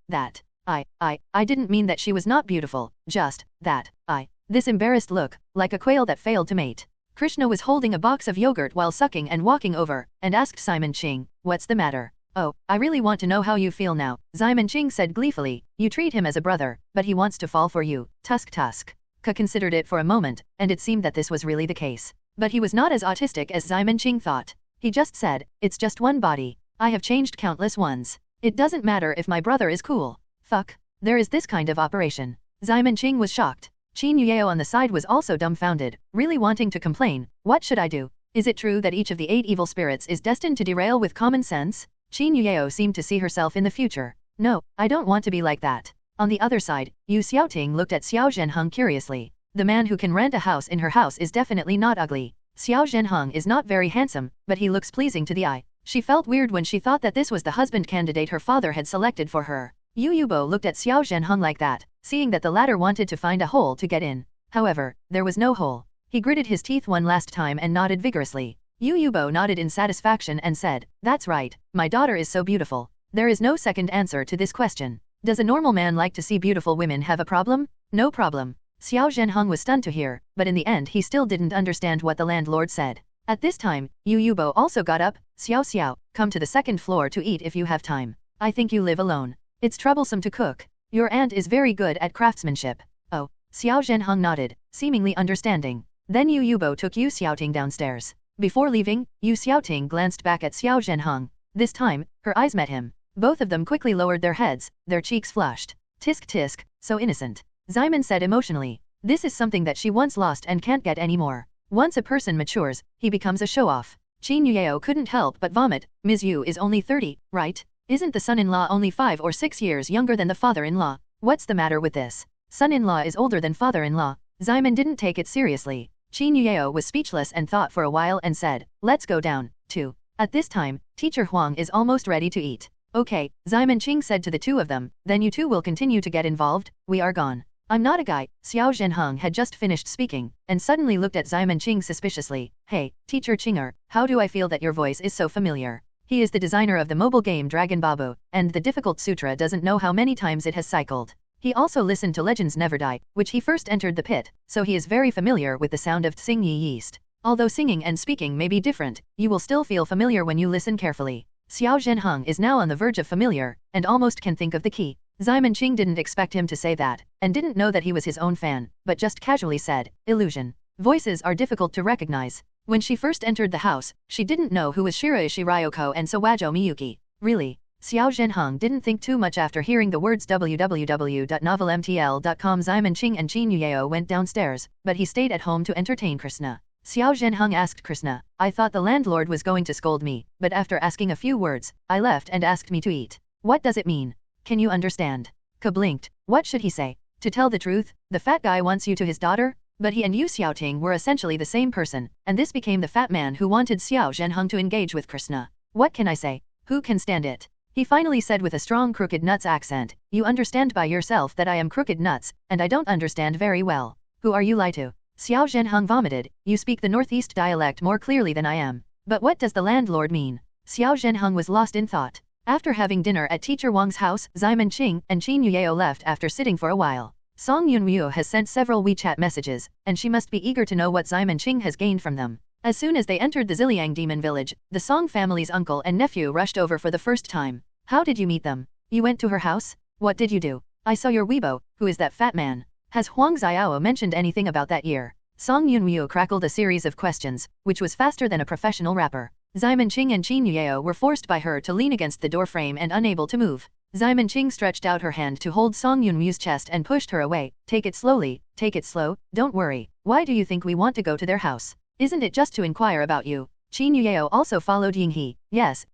that. I didn't mean that she was not beautiful, just, that, This embarrassed look, like a quail that failed to mate. Krishna was holding a box of yogurt while sucking and walking over, and asked Simon Ching, what's the matter? Oh, I really want to know how you feel now, Simon Ching said gleefully, you treat him as a brother, but he wants to fall for you, tusk. Ka considered it for a moment, and it seemed that this was really the case. But he was not as autistic as Simon Ching thought. He just said, it's just one body. I have changed countless ones. It doesn't matter if my brother is cool. Fuck. There is this kind of operation. Simon Ching was shocked. Qin Yueo on the side was also dumbfounded, really wanting to complain. What should I do? Is it true that each of the 8 evil spirits is destined to derail with common sense? Qin Yueo seemed to see herself in the future. No, I don't want to be like that. On the other side, Yu Xiaoting looked at Xiao Zhenheng curiously. The man who can rent a house in her house is definitely not ugly. Xiao Zhenheng is not very handsome, but he looks pleasing to the eye. She felt weird when she thought that this was the husband candidate her father had selected for her. Yu Yubo looked at Xiao Zhenheng like that, seeing that the latter wanted to find a hole to get in. However, there was no hole. He gritted his teeth one last time and nodded vigorously. Yu Yubo nodded in satisfaction and said, that's right, my daughter is so beautiful. There is no second answer to this question. Does a normal man like to see beautiful women have a problem? No problem. Xiao Zhenheng was stunned to hear, but in the end he still didn't understand what the landlord said. At this time, Yu Yubo also got up. Xiao, come to the second floor to eat if you have time. I think you live alone. It's troublesome to cook. Your aunt is very good at craftsmanship. Oh, Xiao Zhenheng nodded, seemingly understanding. Then Yu Yubo took Yu Xiaoting downstairs. Before leaving, Yu Xiaoting glanced back at Xiao Zhenheng. This time, her eyes met him. Both of them quickly lowered their heads, their cheeks flushed. Tisk, so innocent. Simon said emotionally. This is something that she once lost and can't get anymore. Once a person matures, he becomes a show-off. Qin Yueo couldn't help but vomit. Ms. Yu is only 30, right? Isn't the son-in-law only 5 or 6 years younger than the father-in-law? What's the matter with this? Son-in-law is older than father-in-law. Simon didn't take it seriously. Qin Yueo was speechless and thought for a while and said, let's go down, too. At this time, Teacher Huang is almost ready to eat. Okay, Simon Ching said to the two of them, then you two will continue to get involved, we are gone. I'm not a guy. Xiao Zhenheng had just finished speaking, and suddenly looked at Simon Ching suspiciously. Hey, Teacher Chinger, how do I feel that your voice is so familiar? He is the designer of the mobile game Dragon Babu, and the difficult sutra doesn't know how many times it has cycled. He also listened to Legends Never Die, which he first entered the pit, so he is very familiar with the sound of Tsing Yi Yeast. Although singing and speaking may be different, you will still feel familiar when you listen carefully. Xiao Zhenheng is now on the verge of familiar, and almost can think of the key. Simon Ching didn't expect him to say that, and didn't know that he was his own fan, but just casually said, illusion. Voices are difficult to recognize. When she first entered the house, she didn't know who was Shiraishi Ryoko and Sawajo Miyuki. Really? Xiao Zhenheng didn't think too much after hearing the words www.novelmtl.com. Simon Ching and Qin Yueo went downstairs, but he stayed at home to entertain Krishna. Xiao Zhenheng asked Krishna, I thought the landlord was going to scold me, but after asking a few words, I left and asked me to eat. What does it mean? Can you understand? Ka blinked. What should he say? To tell the truth, the fat guy wants you to his daughter? But he and Yu Xiaoting were essentially the same person, and this became the fat man who wanted Xiao Zhenheng to engage with Krishna. What can I say? Who can stand it? He finally said with a strong crooked nuts accent, you understand by yourself that I am crooked nuts, and I don't understand very well. Who are you lie to? Xiao Zhenheng vomited, you speak the northeast dialect more clearly than I am. But what does the landlord mean? Xiao Zhenheng was lost in thought. After having dinner at Teacher Wang's house, Simon Ching and Qin Yueo left after sitting for a while. Song Yunryu has sent several WeChat messages, and she must be eager to know what Simon Ching has gained from them. As soon as they entered the Ziliang demon village, the Song family's uncle and nephew rushed over for the first time. How did you meet them? You went to her house? What did you do? I saw your Weibo. Who is that fat man? Has Huang Xiao mentioned anything about that year? Song Yunryu crackled a series of questions, which was faster than a professional rapper. Simon Ching and Qin Yueo were forced by her to lean against the door frame and unable to move. Simon Ching stretched out her hand to hold Song Yunryu's chest and pushed her away. Take it slowly, take it slow, don't worry. Why do you think we want to go to their house? Isn't it just to inquire about you? Qin Yueo also followed Yinghe. Yes.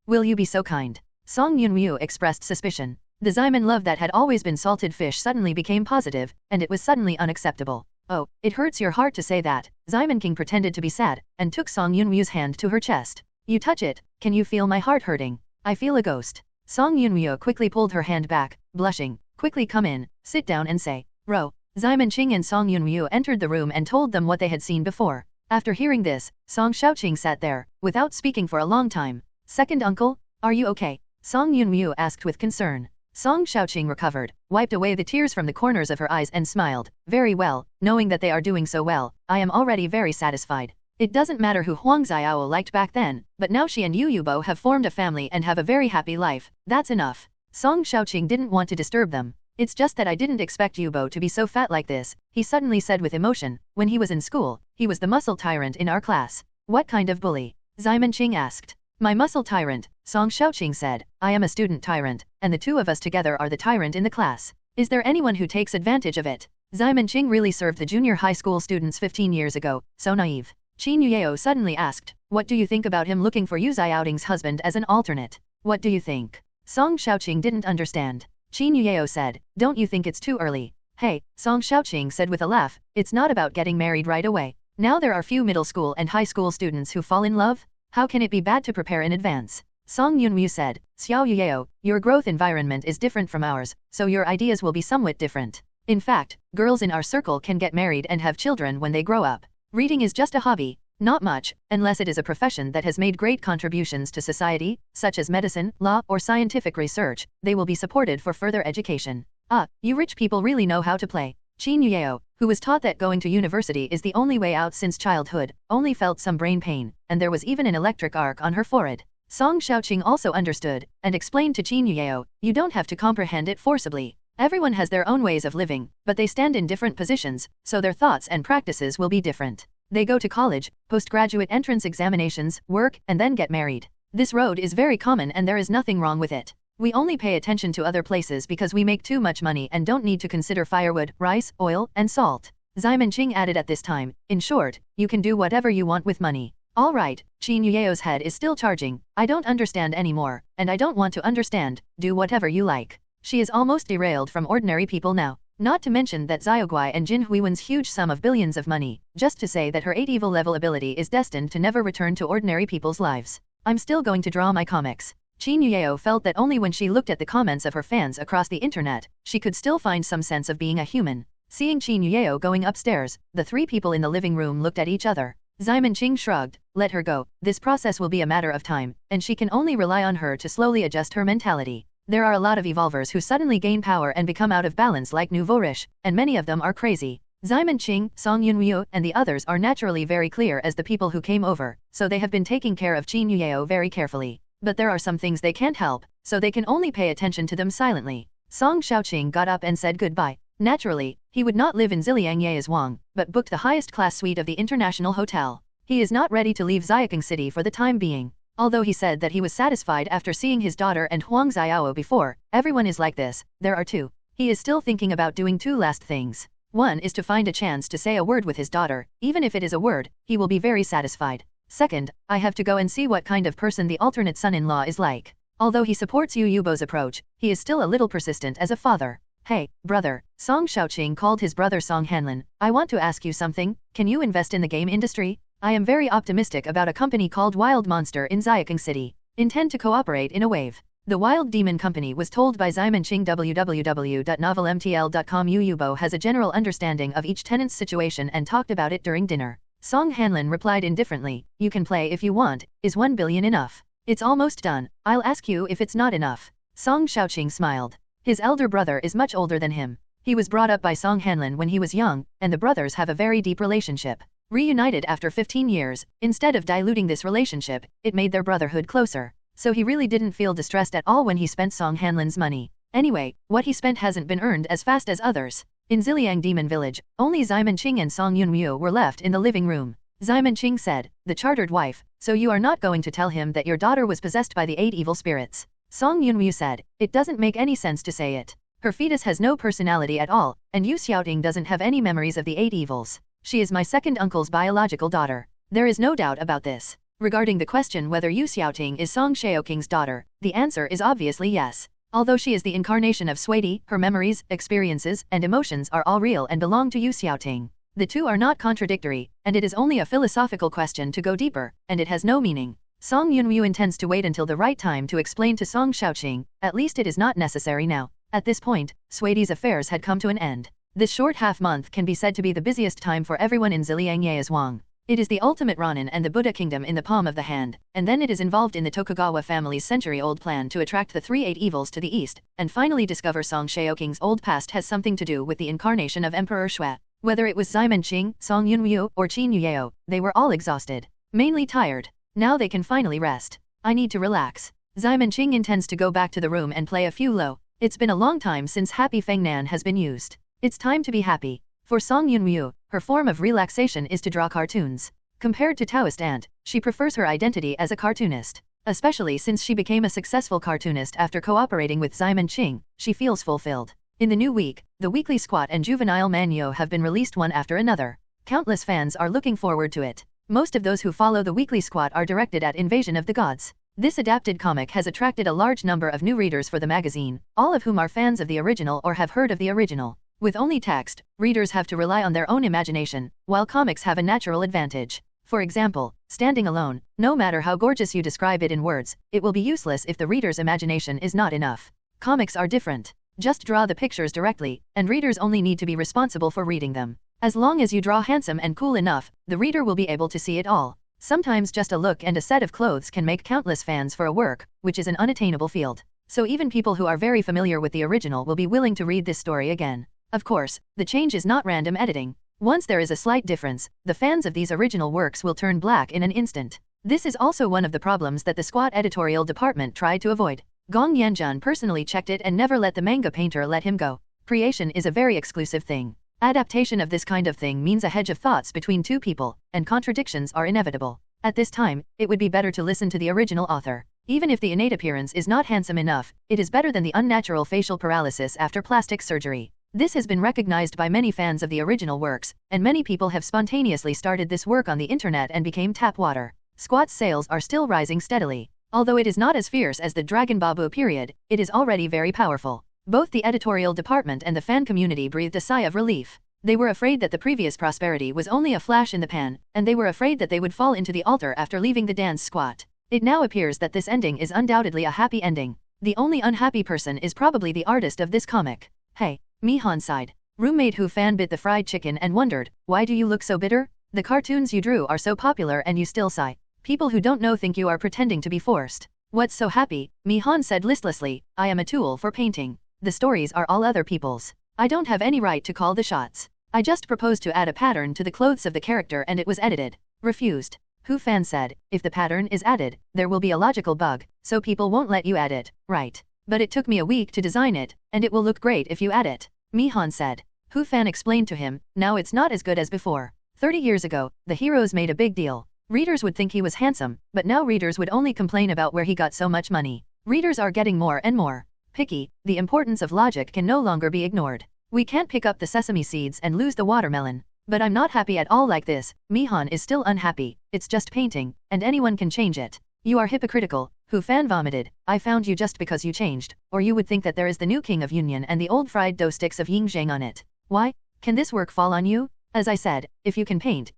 Will you be so kind? Song Yunryu expressed suspicion. The Simon love that had always been salted fish suddenly became positive, and it was suddenly unacceptable. Oh, it hurts your heart to say that. Simon King pretended to be sad, and took Song Yunryu's hand to her chest. You touch it, can you feel my heart hurting? I feel a ghost. Song Yunryu quickly pulled her hand back, blushing. Quickly come in, sit down and say, Ro. Simon Ching and Song Yunryu entered the room and told them what they had seen before. After hearing this, Song Xiaoqing sat there, without speaking for a long time. Second uncle, are you okay? Song Yunyu asked with concern. Song Xiaoqing recovered, wiped away the tears from the corners of her eyes and smiled. Very well, knowing that they are doing so well, I am already very satisfied. It doesn't matter who Huang Xiao liked back then, but now she and Yu Yubo have formed a family and have a very happy life. That's enough. Song Xiaoqing didn't want to disturb them. It's just that I didn't expect Yubo to be so fat like this, he suddenly said with emotion. When he was in school, he was the muscle tyrant in our class. What kind of bully? Ximenqing asked. My muscle tyrant, Song Xiaoqing said. I am a student tyrant, and the two of us together are the tyrant in the class. Is there anyone who takes advantage of it? Ximenqing really served the junior high school students 15 years ago, so naive. Qin Yueo suddenly asked, what do you think about him looking for Yu Xiaoting's husband as an alternate? What do you think? Song Xiaoqing didn't understand. Qin Yueo said, don't you think it's too early? Hey, Song Xiaoqing said with a laugh, it's not about getting married right away. Now there are few middle school and high school students who fall in love? How can it be bad to prepare in advance? Song Yunyu said, Xiao Yueo, your growth environment is different from ours, so your ideas will be somewhat different. In fact, girls in our circle can get married and have children when they grow up. Reading is just a hobby, not much, unless it is a profession that has made great contributions to society, such as medicine, law, or scientific research, they will be supported for further education. Ah, you rich people really know how to play. Qin Yueo, who was taught that going to university is the only way out since childhood, only felt some brain pain, and there was even an electric arc on her forehead. Song Xiaoqing also understood, and explained to Qin Yueo, you don't have to comprehend it forcibly. Everyone has their own ways of living, but they stand in different positions, so their thoughts and practices will be different. They go to college, postgraduate entrance examinations, work, and then get married. This road is very common and there is nothing wrong with it. We only pay attention to other places because we make too much money and don't need to consider firewood, rice, oil, and salt. Ximenqing added at this time, in short, you can do whatever you want with money. All right, Qin Yueo's head is still charging. I don't understand anymore, and I don't want to understand. Do whatever you like. She is almost derailed from ordinary people now. Not to mention that Xiaoguai and Jin Huiwen's huge sum of billions of money, just to say that her 8 evil level ability is destined to never return to ordinary people's lives. I'm still going to draw my comics. Qin Yueo felt that only when she looked at the comments of her fans across the internet, she could still find some sense of being a human. Seeing Qin Yueo going upstairs, the three people in the living room looked at each other. Ximenqing shrugged, let her go, this process will be a matter of time, and she can only rely on her to slowly adjust her mentality. There are a lot of evolvers who suddenly gain power and become out of balance like Nouveau Riche, and many of them are crazy. Ximenqing, Song Yunyu, and the others are naturally very clear as the people who came over, so they have been taking care of Qin Yueo very carefully. But there are some things they can't help, so they can only pay attention to them silently. Song Xiaoqing got up and said goodbye. Naturally, he would not live in Ziliang as Wang, but booked the highest class suite of the international hotel. He is not ready to leave Xiaking City for the time being. Although he said that he was satisfied after seeing his daughter and Huang Xiao before, everyone is like this, there are two. He is still thinking about doing two last things. One is to find a chance to say a word with his daughter, even if it is a word, he will be very satisfied. Second, I have to go and see what kind of person the alternate son-in-law is like. Although he supports Yu Yubo's approach, he is still a little persistent as a father. Hey, brother, Song Xiaoqing called his brother Song Hanlin, I want to ask you something, can you invest in the game industry? I am very optimistic about a company called Wild Monster in Xiaking City. Intend to cooperate in a wave. The Wild Demon Company was told by Ximenqing www.novelmtl.com. Yu Yubo has a general understanding of each tenant's situation and talked about it during dinner. Song Hanlin replied indifferently, you can play if you want, is 1 billion enough? It's almost done, I'll ask you if it's not enough. Song Xiaoqing smiled. His elder brother is much older than him. He was brought up by Song Hanlin when he was young, and the brothers have a very deep relationship. Reunited after 15 years, instead of diluting this relationship, it made their brotherhood closer. So he really didn't feel distressed at all when he spent Song Hanlin's money. Anyway, what he spent hasn't been earned as fast as others. In Ziliang Demon Village, only Ximenqing and Song Yunyu were left in the living room. Ximenqing said, the chartered wife, so you are not going to tell him that your daughter was possessed by the 8 evil spirits. Song Yunyu said, it doesn't make any sense to say it. Her fetus has no personality at all, and Yu Xiaoting doesn't have any memories of the 8 evils. She is my second uncle's biological daughter. There is no doubt about this. Regarding the question whether Yu Xiaoting is Song Xiaoking's daughter, the answer is obviously yes. Although she is the incarnation of Suidi, her memories, experiences, and emotions are all real and belong to Yu Xiaoting. The two are not contradictory, and it is only a philosophical question to go deeper, and it has no meaning. Song Yunyu intends to wait until the right time to explain to Song Xiaoqing, at least it is not necessary now. At this point, Suidi's affairs had come to an end. This short half-month can be said to be the busiest time for everyone in Ziliang Yazhuang. It is the ultimate Ronin and the Buddha kingdom in the palm of the hand, and then it is involved in the Tokugawa family's century-old plan to attract the 3 evils to the east, and finally discover Song Xiaoking's old past has something to do with the incarnation of Emperor Shui. Whether it was Simon Qing, Song Yunryu, or Qin Yuyeo, they were all exhausted. Mainly tired. Now they can finally rest. I need to relax. Simon Qing intends to go back to the room and play a few low. It's been a long time since Happy Feng Nan has been used. It's time to be happy. For Song Yunryu, her form of relaxation is to draw cartoons. Compared to Taoist Aunt, she prefers her identity as a cartoonist. Especially since she became a successful cartoonist after cooperating with Simon Qing, she feels fulfilled. In the new week, the weekly Squat and Juvenile Manyo have been released one after another. Countless fans are looking forward to it. Most of those who follow the weekly Squat are directed at Invasion of the Gods. This adapted comic has attracted a large number of new readers for the magazine, all of whom are fans of the original or have heard of the original. With only text, readers have to rely on their own imagination, while comics have a natural advantage. For example, standing alone, no matter how gorgeous you describe it in words, it will be useless if the reader's imagination is not enough. Comics are different. Just draw the pictures directly, and readers only need to be responsible for reading them. As long as you draw handsome and cool enough, the reader will be able to see it all. Sometimes just a look and a set of clothes can make countless fans for a work, which is an unattainable field. So even people who are very familiar with the original will be willing to read this story again. Of course, the change is not random editing. Once there is a slight difference, the fans of these original works will turn black in an instant. This is also one of the problems that the Squat editorial department tried to avoid. Gong Yanjun personally checked it and never let the manga painter let him go. Creation is a very exclusive thing. Adaptation of this kind of thing means a hedge of thoughts between two people, and contradictions are inevitable. At this time, it would be better to listen to the original author. Even if the innate appearance is not handsome enough, it is better than the unnatural facial paralysis after plastic surgery. This has been recognized by many fans of the original works, and many people have spontaneously started this work on the internet and became tap water. Squat's sales are still rising steadily. Although it is not as fierce as the Dragon Babu period, it is already very powerful. Both the editorial department and the fan community breathed a sigh of relief. They were afraid that the previous prosperity was only a flash in the pan, and they were afraid that they would fall into the altar after leaving the dance Squat. It now appears that this ending is undoubtedly a happy ending. The only unhappy person is probably the artist of this comic. Hey. Mihan sighed. Roommate Hu Fan bit the fried chicken and wondered, why do you look so bitter? The cartoons you drew are so popular and you still sigh. People who don't know think you are pretending to be forced. What's so happy? Mihan said listlessly, I am a tool for painting. The stories are all other people's. I don't have any right to call the shots. I just proposed to add a pattern to the clothes of the character and it was edited. Refused. Hu Fan said, if the pattern is added, there will be a logical bug, so people won't let you add it, right? But it took me a week to design it, and it will look great if you add it. Mihan said. Hu Fan explained to him, now it's not as good as before. 30 years ago, the heroes made a big deal. Readers would think he was handsome, but now readers would only complain about where he got so much money. Readers are getting more and more picky. The importance of logic can no longer be ignored. We can't pick up the sesame seeds and lose the watermelon. But I'm not happy at all like this. Mihan is still unhappy. It's just painting, and anyone can change it. You are hypocritical. Hu Fan vomited. I found you just because you changed, or you would think that there is the new king of Union and the old fried dough sticks of Yingzheng on it. Why? Can this work fall on you? As I said, if you can paint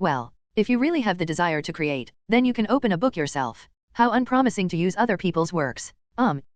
well. If you really have the desire to create, then you can open a book yourself. How unpromising to use other people's works.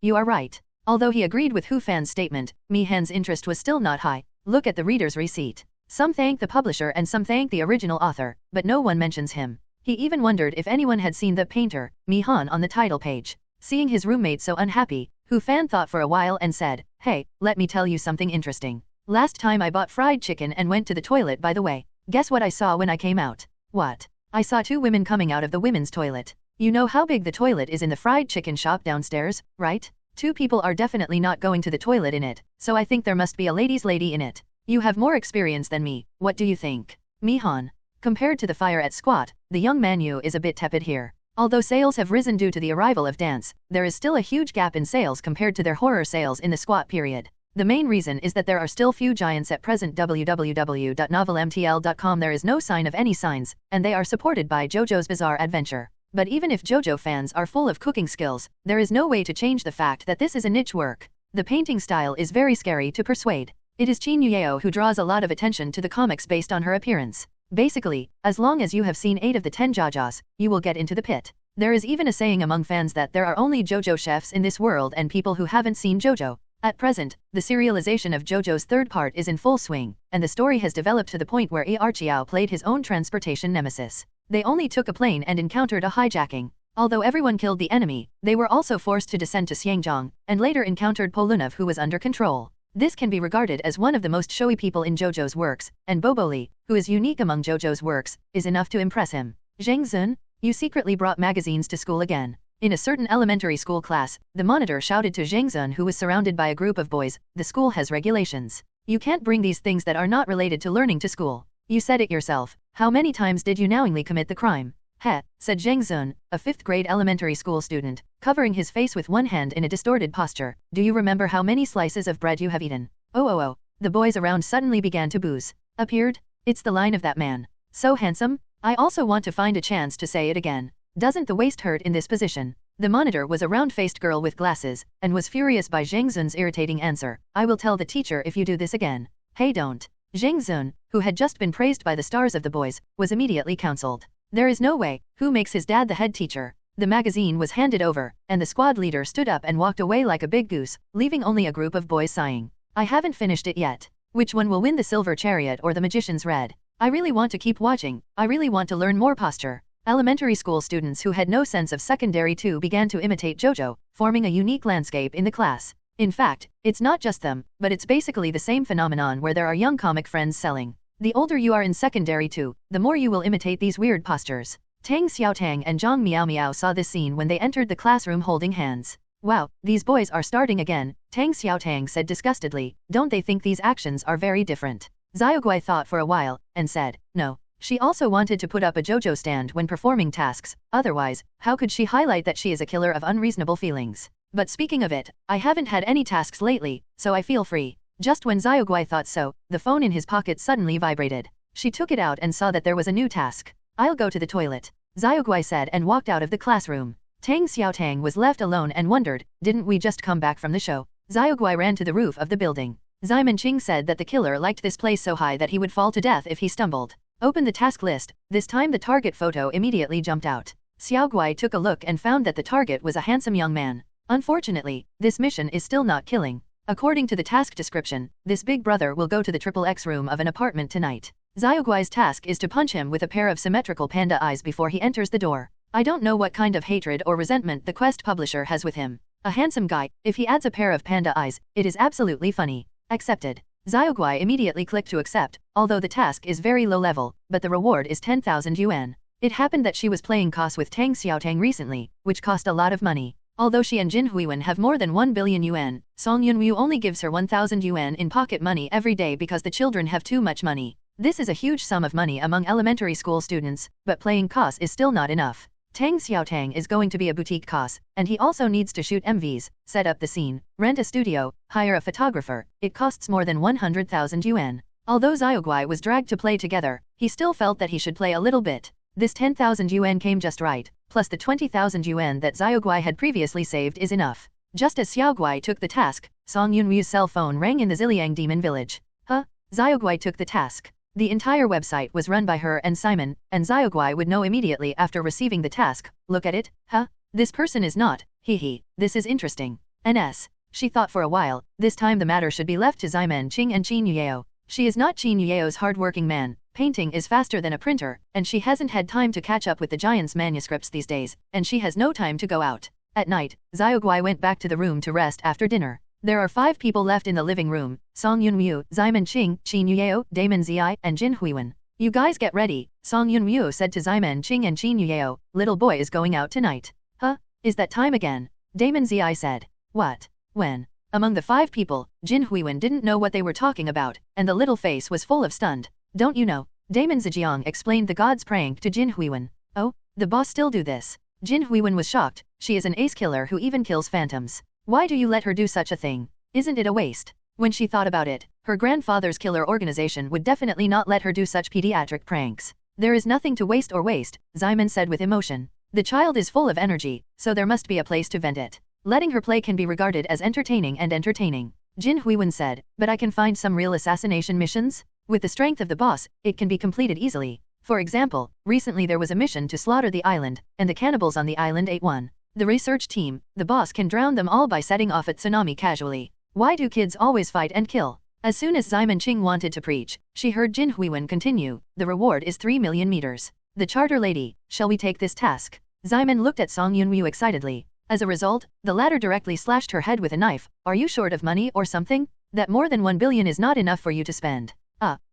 You are right. Although he agreed with Hu Fan's statement, Mihan's interest was still not high. Look at the reader's receipt. Some thank the publisher and some thank the original author, but no one mentions him. He even wondered if anyone had seen the painter, Mihan, on the title page. Seeing his roommate so unhappy, Hu Fan thought for a while and said, hey, let me tell you something interesting. Last time I bought fried chicken and went to the toilet by the way. Guess what I saw when I came out? What? I saw 2 women coming out of the women's toilet. You know how big the toilet is in the fried chicken shop downstairs, right? 2 people are definitely not going to the toilet in it, so I think there must be a lady in it. You have more experience than me, what do you think? Mihan. Compared to the fire at Squat, the young Manu is a bit tepid here. Although sales have risen due to the arrival of dance, there is still a huge gap in sales compared to their horror sales in the Squat period. The main reason is that there are still few giants at present. www.novelmtl.com. There is no sign of any signs, and they are supported by JoJo's Bizarre Adventure. But even if JoJo fans are full of cooking skills, there is no way to change the fact that this is a niche work. The painting style is very scary to persuade. It is Qin Yuyeo who draws a lot of attention to the comics based on her appearance. Basically, as long as you have seen 8 of the 10 JoJos, you will get into the pit. There is even a saying among fans that there are only JoJo chefs in this world and people who haven't seen JoJo. At present, the serialization of JoJo's third part is in full swing, and the story has developed to the point where Archiao played his own transportation nemesis. They only took a plane and encountered a hijacking. Although everyone killed the enemy, they were also forced to descend to Xiangjiang, and later encountered Polunov, who was under control. This can be regarded as one of the most showy people in JoJo's works, and Boboli, who is unique among JoJo's works, is enough to impress him. Zhang Zun, you secretly brought magazines to school again. In a certain elementary school class, the monitor shouted to Zhang Zun, who was surrounded by a group of boys, the school has regulations. You can't bring these things that are not related to learning to school. You said it yourself. How many times did you knowingly commit the crime? Heh, said Zhang Zun, a 5th grade elementary school student, covering his face with one hand in a distorted posture. Do you remember how many slices of bread you have eaten? Oh. The boys around suddenly began to booze. Appeared? It's the line of that man. So handsome? I also want to find a chance to say it again. Doesn't the waist hurt in this position? The monitor was a round-faced girl with glasses, and was furious by Zhang Zun's irritating answer. I will tell the teacher if you do this again. Hey, don't. Zhang Zun, who had just been praised by the stars of the boys, was immediately counseled. There is no way. Who makes his dad the head teacher? The magazine was handed over, and the squad leader stood up and walked away like a big goose, leaving only a group of boys sighing. I haven't finished it yet. Which one will win, the silver chariot or the magician's red? I really want to keep watching. I really want to learn more posture. Elementary school students who had no sense of secondary too began to imitate JoJo, forming a unique landscape in the class. In fact, it's not just them, but it's basically the same phenomenon where there are young comic friends selling. The older you are in secondary too, the more you will imitate these weird postures. Tang Xiaotang and Zhang Miao saw this scene when they entered the classroom holding hands. Wow, these boys are starting again, Tang Xiaotang said disgustedly. Don't they think these actions are very different? Xiaoguai thought for a while, and said, no. She also wanted to put up a JoJo stand when performing tasks, otherwise, how could she highlight that she is a killer of unreasonable feelings? But speaking of it, I haven't had any tasks lately, so I feel free. Just when Xiaoguai thought so, the phone in his pocket suddenly vibrated. She took it out and saw that there was a new task. I'll go to the toilet, Xiaoguai said and walked out of the classroom. Tang Xiaotang was left alone and wondered, didn't we just come back from the show? Xiaoguai ran to the roof of the building. Xiaoman Qing said that the killer liked this place so high that he would fall to death if he stumbled. Open the task list. This time the target photo immediately jumped out. Xiaoguai took a look and found that the target was a handsome young man. Unfortunately, this mission is still not killing. According to the task description, this big brother will go to the XXX room of an apartment tonight. Xiaoguai's task is to punch him with a pair of symmetrical panda eyes before he enters the door. I don't know what kind of hatred or resentment the quest publisher has with him. A handsome guy, if he adds a pair of panda eyes, it is absolutely funny. Accepted. Xiaoguai immediately clicked to accept, although the task is very low level, but the reward is 10,000 yuan. It happened that she was playing COS with Tang Xiaotang recently, which cost a lot of money. Although she and Jin Huiwen have more than 1 billion yuan, Song Yunwu only gives her 1,000 yuan in pocket money every day because the children have too much money. This is a huge sum of money among elementary school students, but playing COS is still not enough. Tang Xiaotang is going to be a boutique COS, and he also needs to shoot MVs, set up the scene, rent a studio, hire a photographer. It costs more than 100,000 yuan. Although Xiaoguai was dragged to play together, he still felt that he should play a little bit. This 10,000 yuan came just right, plus the 20,000 yuan that Xiaoguai had previously saved is enough. Just as Xiaoguai took the task, Song Yunwu's cell phone rang in the Ziliang Demon Village. Huh? Xiaoguai took the task. The entire website was run by her and Simon, and Xiaoguai would know immediately after receiving the task. Look at it, huh? This person is not, this is interesting. NS. She thought for a while, this time the matter should be left to Xiaoman Qing and Qin Yueyao. She is not Qin Yueyao's hard-working man, painting is faster than a printer, and she hasn't had time to catch up with the giant's manuscripts these days, and she has no time to go out. At night, Xiaoguai went back to the room to rest after dinner. There are 5 people left in the living room, Song Yunwu, Xiaoman Qing, Qin Yueyao, Damon Zi, and Jin Huiwen. You guys get ready, Song Yunwu said to Xiaoman Qing and Qin Yueyao, little boy is going out tonight. Huh? Is that time again? Damon Zi said. What? When? Among the 5 people, Jin Huiwen didn't know what they were talking about, and the little face was full of stunned. Don't you know? Damon Zijiang explained the god's prank to Jin Huiwen. Oh, the boss still do this? Jin Huiwen was shocked. She is an ace killer who even kills phantoms. Why do you let her do such a thing? Isn't it a waste? When she thought about it, her grandfather's killer organization would definitely not let her do such pediatric pranks. There is nothing to waste, Xiaoman said with emotion. The child is full of energy, so there must be a place to vent it. Letting her play can be regarded as entertaining. Jin Huiwen said, but I can find some real assassination missions? With the strength of the boss, it can be completed easily. For example, recently there was a mission to slaughter the island, and the cannibals on the island ate one. The research team, the boss can drown them all by setting off a tsunami casually. Why do kids always fight and kill? As soon as Simon Ching wanted to preach, she heard Jin Huiwen continue, the reward is 3 million meters. The charter lady, shall we take this task? Simon looked at Song Yunryu excitedly. As a result, the latter directly slashed her head with a knife. Are you short of money or something? That more than 1 billion is not enough for you to spend.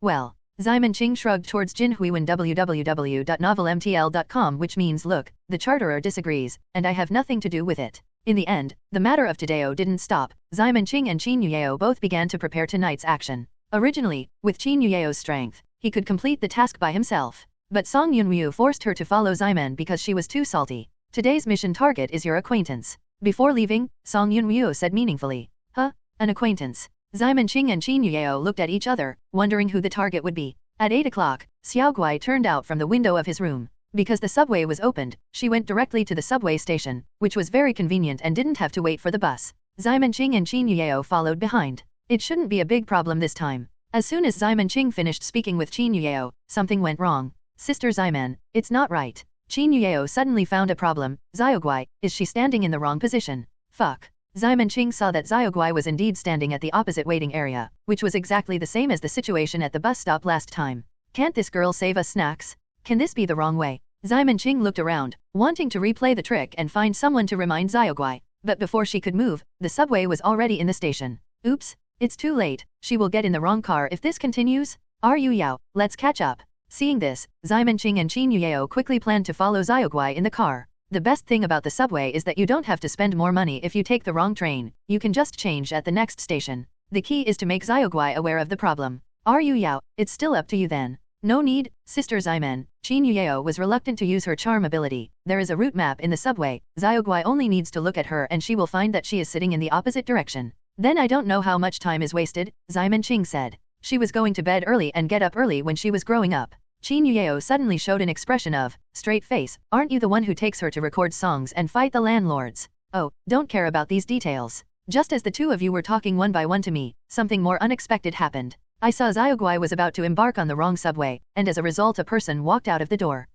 Well. Simon Ching shrugged towards Jin Huiwen www.novelmtl.com, which means look, the charterer disagrees, and I have nothing to do with it. In the end, the matter of Tadeo didn't stop. Simon Ching and Qin Yuyeo both began to prepare tonight's action. Originally, with Qin Yuyeo's strength, he could complete the task by himself. But Song Yunryu forced her to follow Simon because she was too salty. Today's mission target is your acquaintance. Before leaving, Song Yunryu said meaningfully. An acquaintance. Simon Ching and Qin Yuyeo looked at each other, wondering who the target would be. At 8 o'clock, Xiao Guai turned out from the window of his room. Because the subway was opened, she went directly to the subway station, which was very convenient and didn't have to wait for the bus. Simon Ching and Qin Yuyeo followed behind. It shouldn't be a big problem this time. As soon as Simon Ching finished speaking with Qin Yuyeo, something went wrong. Sister Simon, it's not right. Qin Yuyeo suddenly found a problem. Xiaoguai, is she standing in the wrong position? Fuck. Simon Ching saw that Xiaoguai was indeed standing at the opposite waiting area, which was exactly the same as the situation at the bus stop last time. Can't this girl save us snacks? Can this be the wrong way? Simon Ching looked around, wanting to replay the trick and find someone to remind Xiaoguai, but before she could move, the subway was already in the station. Oops, it's too late, she will get in the wrong car if this continues. Yu Yao, let's catch up. Seeing this, Simon Ching and Qin Yuyeo quickly planned to follow Xiaoguai in the car. The best thing about the subway is that you don't have to spend more money if you take the wrong train, you can just change at the next station. The key is to make Xiaoguai aware of the problem. Yu Yao, it's still up to you then. No need, Sister Ximen. Qin Yuyeo was reluctant to use her charm ability. There is a route map in the subway. Xiaoguai only needs to look at her and she will find that she is sitting in the opposite direction. Then I don't know how much time is wasted, Simon Ching said. She was going to bed early and get up early when she was growing up. Qin Yuyeo suddenly showed an expression of straight face. Aren't you the one who takes her to record songs and fight the landlords? Oh, don't care about these details. Just as the two of you were talking one by one to me, something more unexpected happened. I saw Xiaoguai was about to embark on the wrong subway, and as a result a person walked out of the door.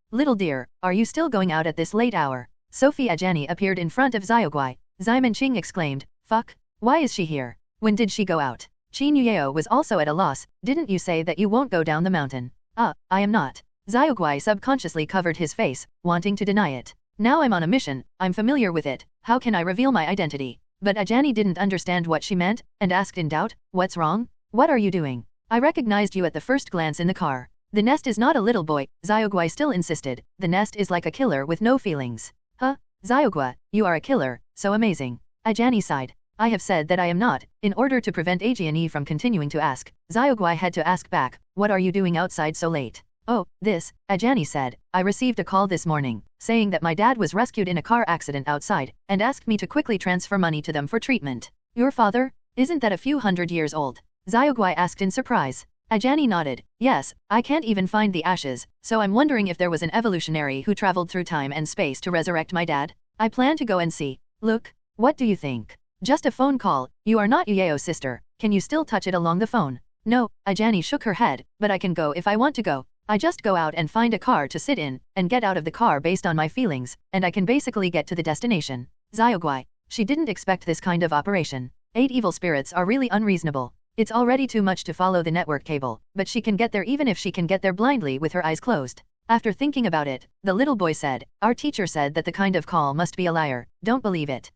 Little dear, are you still going out at this late hour? Sophie Ajani appeared in front of Xiaoguai. Simon Ching exclaimed, fuck, why is she here? When did she go out? Qin Yuyeo was also at a loss. Didn't you say that you won't go down the mountain? I am not. Xiaoguai subconsciously covered his face, wanting to deny it. Now I'm on a mission, I'm familiar with it, how can I reveal my identity? But Ajani didn't understand what she meant, and asked in doubt, what's wrong? What are you doing? I recognized you at the first glance in the car. The nest is not a little boy, Xiaoguai still insisted, the nest is like a killer with no feelings. Xiaoguai, you are a killer, so amazing. Ajani sighed. I have said that I am not. In order to prevent Ajani from continuing to ask, Xiaoguai had to ask back, what are you doing outside so late? Oh, this, Ajani said, I received a call this morning, saying that my dad was rescued in a car accident outside, and asked me to quickly transfer money to them for treatment. Your father? Isn't that a few hundred years old? Xiaoguai asked in surprise. Ajani nodded. Yes, I can't even find the ashes, so I'm wondering if there was an evolutionary who traveled through time and space to resurrect my dad. I plan to go and see. Look, what do you think? Just a phone call, you are not Yuyeo's sister, can you still touch it along the phone? No, Ajani shook her head, but I can go if I want to go. I just go out and find a car to sit in, and get out of the car based on my feelings, and I can basically get to the destination. Xiaoguai. She didn't expect this kind of operation. 8 evil spirits are really unreasonable. It's already too much to follow the network cable, but she can get there even if she can get there blindly with her eyes closed. After thinking about it, the little boy said, our teacher said that the kind of call must be a liar, don't believe it.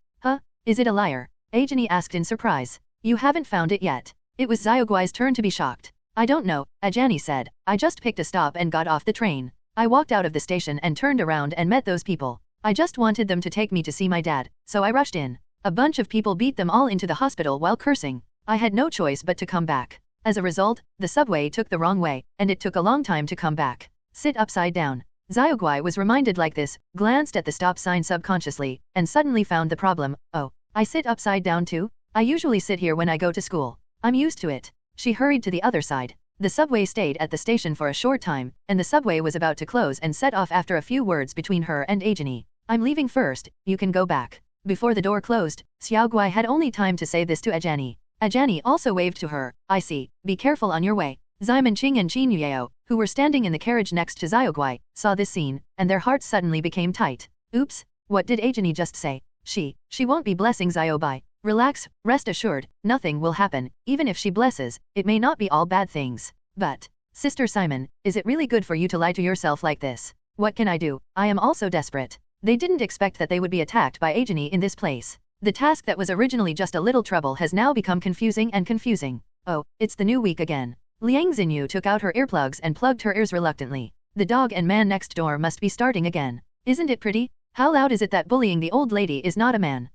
Is it a liar? Ajani asked in surprise. You haven't found it yet. It was Xiaoguai's turn to be shocked. I don't know, Ajani said. I just picked a stop and got off the train. I walked out of the station and turned around and met those people. I just wanted them to take me to see my dad, so I rushed in. A bunch of people beat them all into the hospital while cursing. I had no choice but to come back. As a result, the subway took the wrong way, and it took a long time to come back. Sit upside down. Xiaoguai was reminded like this, glanced at the stop sign subconsciously, and suddenly found the problem. Oh, I sit upside down too? I usually sit here when I go to school. I'm used to it. She hurried to the other side. The subway stayed at the station for a short time, and the subway was about to close and set off after a few words between her and Ajani. I'm leaving first, you can go back. Before the door closed, Xiaoguai had only time to say this to Ajani. Ajani also waved to her. I see, be careful on your way. Simon Ching and Qin Yuyeo, who were standing in the carriage next to Xiaoguai, saw this scene, and their hearts suddenly became tight. Oops, what did Ajani just say? She won't be blessing Xiaobai. Relax, rest assured, nothing will happen. Even if she blesses, it may not be all bad things. But, Sister Simon, is it really good for you to lie to yourself like this? What can I do? I am also desperate. They didn't expect that they would be attacked by agony in this place. The task that was originally just a little trouble has now become confusing and confusing. Oh, it's the new week again. Liang Xinyu took out her earplugs and plugged her ears reluctantly. The dog and man next door must be starting again. Isn't it pretty? How loud is it that bullying the old lady is not a man?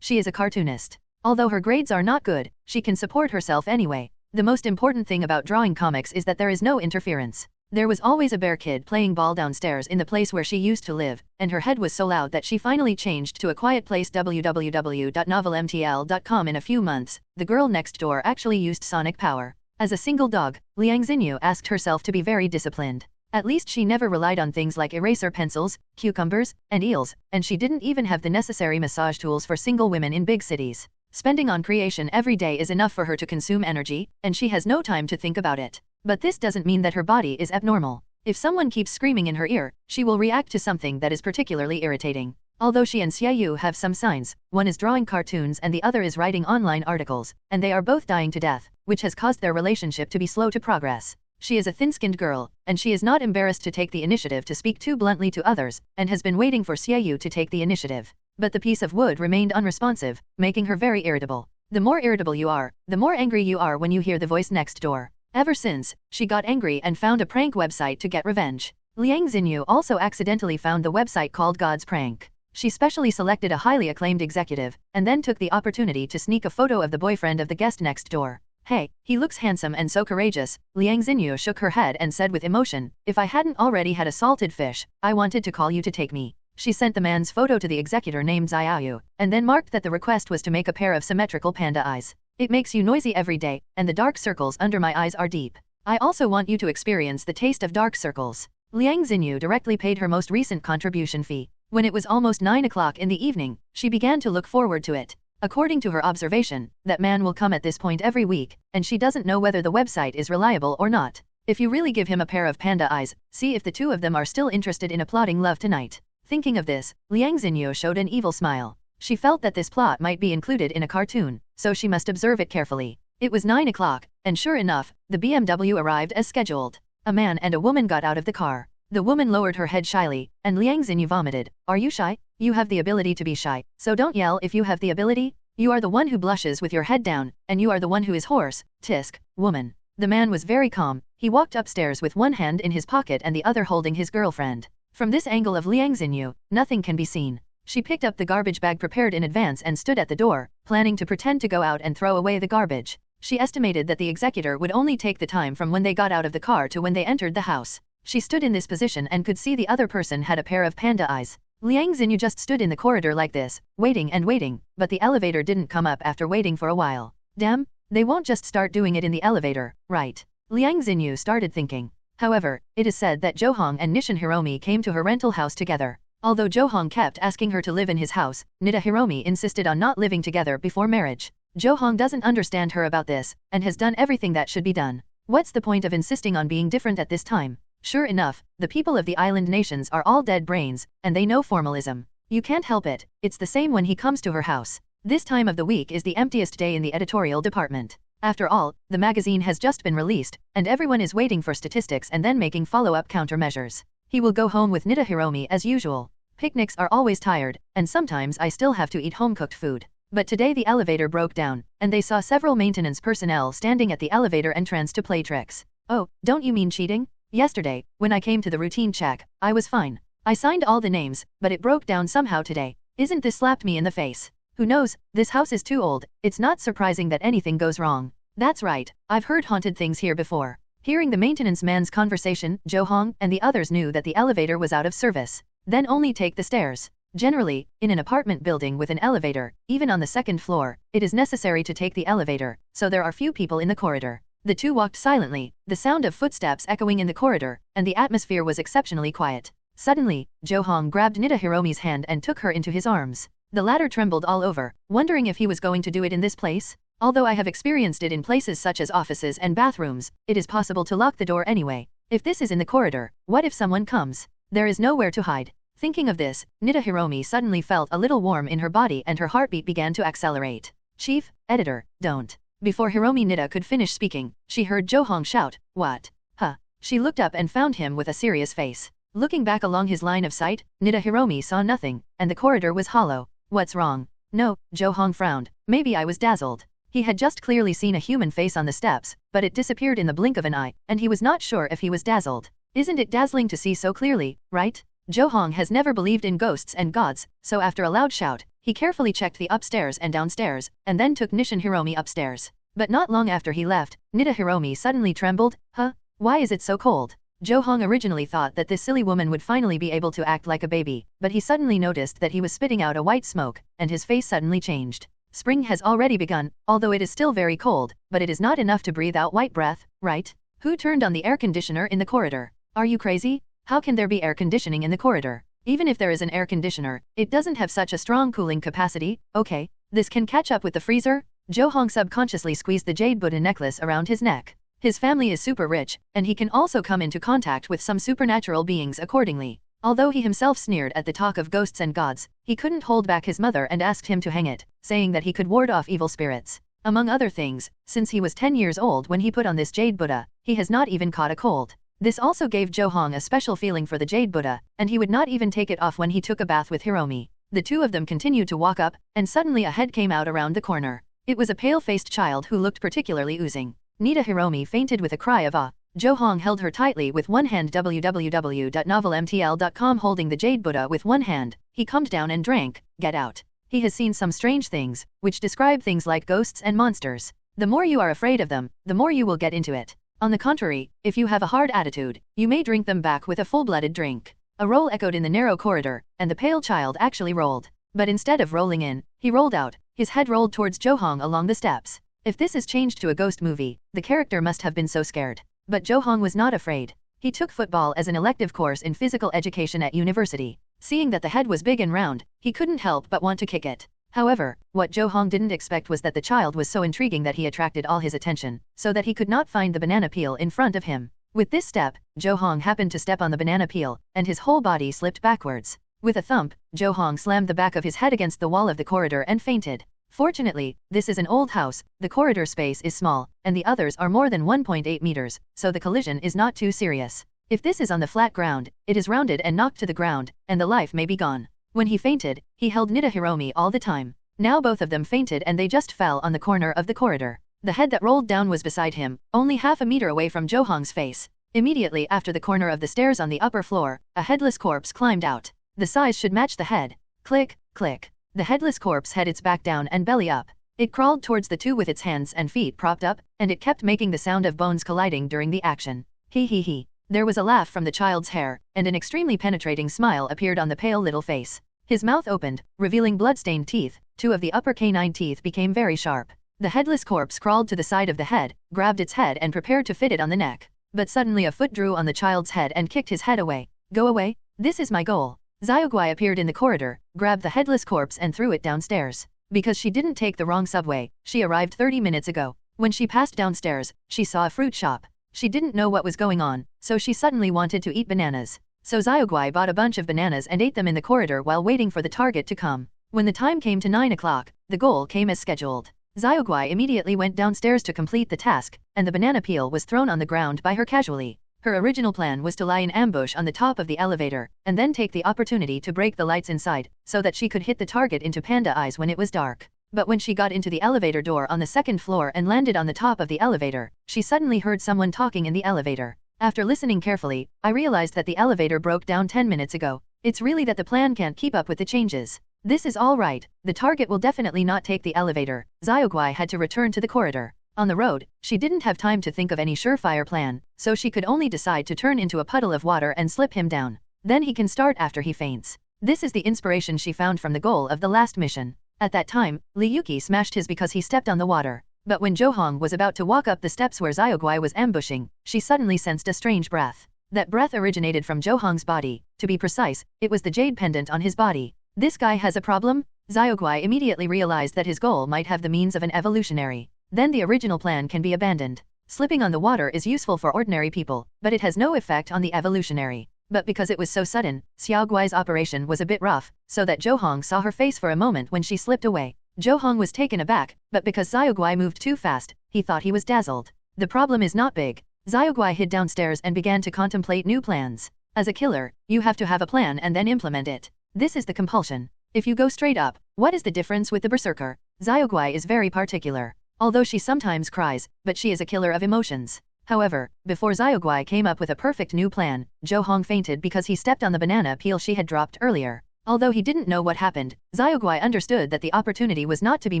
She is a cartoonist. Although her grades are not good, she can support herself anyway. The most important thing about drawing comics is that there is no interference. There was always a bear kid playing ball downstairs in the place where she used to live, and her head was so loud that she finally changed to a quiet place. www.novelmtl.com. In a few months, the girl next door actually used sonic power. As a single dog, Liang Xinyu asked herself to be very disciplined. At least she never relied on things like eraser pencils, cucumbers, and eels, and she didn't even have the necessary massage tools for single women in big cities. Spending on creation every day is enough for her to consume energy, and she has no time to think about it. But this doesn't mean that her body is abnormal. If someone keeps screaming in her ear, she will react to something that is particularly irritating. Although she and Xiaoyu have some signs, one is drawing cartoons and the other is writing online articles, and they are both dying to death, which has caused their relationship to be slow to progress. She is a thin-skinned girl, and she is not embarrassed to take the initiative to speak too bluntly to others, and has been waiting for Xiaoyu to take the initiative. But the piece of wood remained unresponsive, making her very irritable. The more irritable you are, the more angry you are when you hear the voice next door. Ever since, she got angry and found a prank website to get revenge. Liang Xinyu also accidentally found the website called God's Prank. She specially selected a highly acclaimed executive, and then took the opportunity to sneak a photo of the boyfriend of the guest next door. Hey, he looks handsome and so courageous. Liang Xinyu shook her head and said with emotion, if I hadn't already had a salted fish, I wanted to call you to take me. She sent the man's photo to the executor named Xiaoyu, and then marked that the request was to make a pair of symmetrical panda eyes. It makes you noisy every day, and the dark circles under my eyes are deep. I also want you to experience the taste of dark circles. Liang Xinyu directly paid her most recent contribution fee. When it was almost 9 o'clock in the evening, she began to look forward to it. According to her observation, that man will come at this point every week, and she doesn't know whether the website is reliable or not. If you really give him a pair of panda eyes, see if the two of them are still interested in applauding love tonight. Thinking of this, Liang Xinyu showed an evil smile. She felt that this plot might be included in a cartoon, so she must observe it carefully. It was 9 o'clock, and sure enough, the BMW arrived as scheduled. A man and a woman got out of the car. The woman lowered her head shyly, and Liang Xinyu vomited. Are you shy? You have the ability to be shy, so don't yell if you have the ability. You are the one who blushes with your head down, and you are the one who is hoarse. Tisk, woman. The man was very calm. He walked upstairs with one hand in his pocket and the other holding his girlfriend. From this angle of Liang Xinyu, nothing can be seen. She picked up the garbage bag prepared in advance and stood at the door, planning to pretend to go out and throw away the garbage. She estimated that the executor would only take the time from when they got out of the car to when they entered the house. She stood in this position and could see the other person had a pair of panda eyes. Liang Xinyu just stood in the corridor like this, waiting and waiting, but the elevator didn't come up after waiting for a while. Damn, they won't just start doing it in the elevator, right? Liang Xinyu started thinking. However, it is said that Johong and Nishin Hiromi came to her rental house together. Although Johong kept asking her to live in his house, Nida Hiromi insisted on not living together before marriage. Johong doesn't understand her about this, and has done everything that should be done. What's the point of insisting on being different at this time? Sure enough, the people of the island nations are all dead brains, and they know formalism. You can't help it, it's the same when he comes to her house. This time of the week is the emptiest day in the editorial department. After all, the magazine has just been released, and everyone is waiting for statistics and then making follow-up countermeasures. He will go home with Nida Hiromi as usual. Picnics are always tired, and sometimes I still have to eat home-cooked food. But today the elevator broke down, and they saw several maintenance personnel standing at the elevator entrance to play tricks. Oh, don't you mean cheating? Yesterday, when I came to the routine check, I was fine. I signed all the names, but it broke down somehow today. Isn't this slapped me in the face? Who knows, this house is too old, it's not surprising that anything goes wrong. That's right, I've heard haunted things here before. Hearing the maintenance man's conversation, Johong and the others knew that the elevator was out of service. Then only take the stairs. Generally, in an apartment building with an elevator, even on the second floor, it is necessary to take the elevator, so there are few people in the corridor. The two walked silently, the sound of footsteps echoing in the corridor, and the atmosphere was exceptionally quiet. Suddenly, Johong grabbed Nida Hiromi's hand and took her into his arms. The latter trembled all over, wondering if he was going to do it in this place. Although I have experienced it in places such as offices and bathrooms, it is possible to lock the door anyway. If this is in the corridor, what if someone comes? There is nowhere to hide. Thinking of this, Nita Hiromi suddenly felt a little warm in her body and her heartbeat began to accelerate. Chief, editor, don't. Before Hiromi Nita could finish speaking, she heard Jo Hong shout, "What? Huh?" She looked up and found him with a serious face. Looking back along his line of sight, Nita Hiromi saw nothing, and the corridor was hollow. "What's wrong?" "No," Jo Hong frowned. "Maybe I was dazzled." He had just clearly seen a human face on the steps, but it disappeared in the blink of an eye, and he was not sure if he was dazzled. "Isn't it dazzling to see so clearly, right?" Jo Hong has never believed in ghosts and gods, so after a loud shout, he carefully checked the upstairs and downstairs, and then took Nishin Hiromi upstairs. But not long after he left, Nita Hiromi suddenly trembled. "Huh? Why is it so cold?" Jo Hong originally thought that this silly woman would finally be able to act like a baby, but he suddenly noticed that he was spitting out a white smoke, and his face suddenly changed. Spring has already begun, although it is still very cold, but it is not enough to breathe out white breath, right? Who turned on the air conditioner in the corridor? Are you crazy? How can there be air conditioning in the corridor? Even if there is an air conditioner, it doesn't have such a strong cooling capacity. Okay, this can catch up with the freezer? Jo Hong subconsciously squeezed the jade Buddha necklace around his neck. His family is super rich, and he can also come into contact with some supernatural beings accordingly. Although he himself sneered at the talk of ghosts and gods, he couldn't hold back his mother and asked him to hang it, saying that he could ward off evil spirits. Among other things, since he was 10 years old when he put on this jade Buddha, he has not even caught a cold. This also gave Jo Hong a special feeling for the jade Buddha, and he would not even take it off when he took a bath with Hiromi. The two of them continued to walk up, and suddenly a head came out around the corner. It was a pale-faced child who looked particularly oozing. Nita Hiromi fainted with a cry of awe. Jo Hong held her tightly with one hand. www.novelmtl.com. Holding the jade Buddha with one hand, he calmed down and drank. "Get out." He has seen some strange things, which describe things like ghosts and monsters. The more you are afraid of them, the more you will get into it. On the contrary, if you have a hard attitude, you may drink them back with a full-blooded drink. A roll echoed in the narrow corridor, and the pale child actually rolled. But instead of rolling in, he rolled out. His head rolled towards Jo Hong along the steps. If this is changed to a ghost movie, the character must have been so scared. But Jo Hong was not afraid. He took football as an elective course in physical education at university. Seeing that the head was big and round, he couldn't help but want to kick it. However, what Jo Hong didn't expect was that the child was so intriguing that he attracted all his attention, so that he could not find the banana peel in front of him. With this step, Jo Hong happened to step on the banana peel, and his whole body slipped backwards. With a thump, Jo Hong slammed the back of his head against the wall of the corridor and fainted. Fortunately, this is an old house, the corridor space is small, and the others are more than 1.8 meters, so the collision is not too serious. If this is on the flat ground, it is rounded and knocked to the ground, and the life may be gone. When he fainted, he held Nita Hiromi all the time. Now both of them fainted and they just fell on the corner of the corridor. The head that rolled down was beside him, only half a meter away from Jo Hong's face. Immediately after the corner of the stairs on the upper floor, a headless corpse climbed out. The size should match the head. Click, click. The headless corpse had its back down and belly up. It crawled towards the two with its hands and feet propped up, and it kept making the sound of bones colliding during the action. He he he. There was a laugh from the child's hair, and an extremely penetrating smile appeared on the pale little face. His mouth opened, revealing blood-stained teeth. Two of the upper canine teeth became very sharp. The headless corpse crawled to the side of the head, grabbed its head and prepared to fit it on the neck. But suddenly a foot drew on the child's head and kicked his head away. "Go away. This is my goal." Xiaoguai appeared in the corridor, grabbed the headless corpse and threw it downstairs. Because she didn't take the wrong subway, she arrived 30 minutes ago. When she passed downstairs, she saw a fruit shop. She didn't know what was going on, so she suddenly wanted to eat bananas. So Xiaoguai bought a bunch of bananas and ate them in the corridor while waiting for the target to come. When the time came to 9 o'clock, the goal came as scheduled. Xiaoguai immediately went downstairs to complete the task, and the banana peel was thrown on the ground by her casually. Her original plan was to lie in ambush on the top of the elevator, and then take the opportunity to break the lights inside, so that she could hit the target into Panda Eyes when it was dark. But when she got into the elevator door on the second floor and landed on the top of the elevator, she suddenly heard someone talking in the elevator. After listening carefully, I realized that the elevator broke down 10 minutes ago. It's really that the plan can't keep up with the changes. This is all right. The target will definitely not take the elevator. Xiaoguai had to return to the corridor. On the road, she didn't have time to think of any surefire plan, so she could only decide to turn into a puddle of water and slip him down. Then he can start after he faints. This is the inspiration she found from the goal of the last mission. At that time, Li Yuki smashed his because he stepped on the water. But when Jo Hong was about to walk up the steps where Xiaoguai was ambushing, she suddenly sensed a strange breath. That breath originated from Jo Hong's body. To be precise, it was the jade pendant on his body. This guy has a problem? Xiaoguai immediately realized that his goal might have the means of an evolutionary. Then the original plan can be abandoned. Slipping on the water is useful for ordinary people, but it has no effect on the evolutionary. but because it was so sudden, Xiao Guai's operation was a bit rough, so that Zhou Hong saw her face for a moment when she slipped away. Zhou Hong was taken aback, but because Xiao Guai moved too fast, he thought he was dazzled. The problem is not big. Xiao Guai hid downstairs and began to contemplate new plans. As a killer, you have to have a plan and then implement it. This is the compulsion. If you go straight up, what is the difference with the berserker? Xiao Guai is very particular. Although she sometimes cries, but she is a killer of emotions. However, before Xiao Guai came up with a perfect new plan, Zhou Hong fainted because he stepped on the banana peel she had dropped earlier. Although he didn't know what happened, Xiao Guai understood that the opportunity was not to be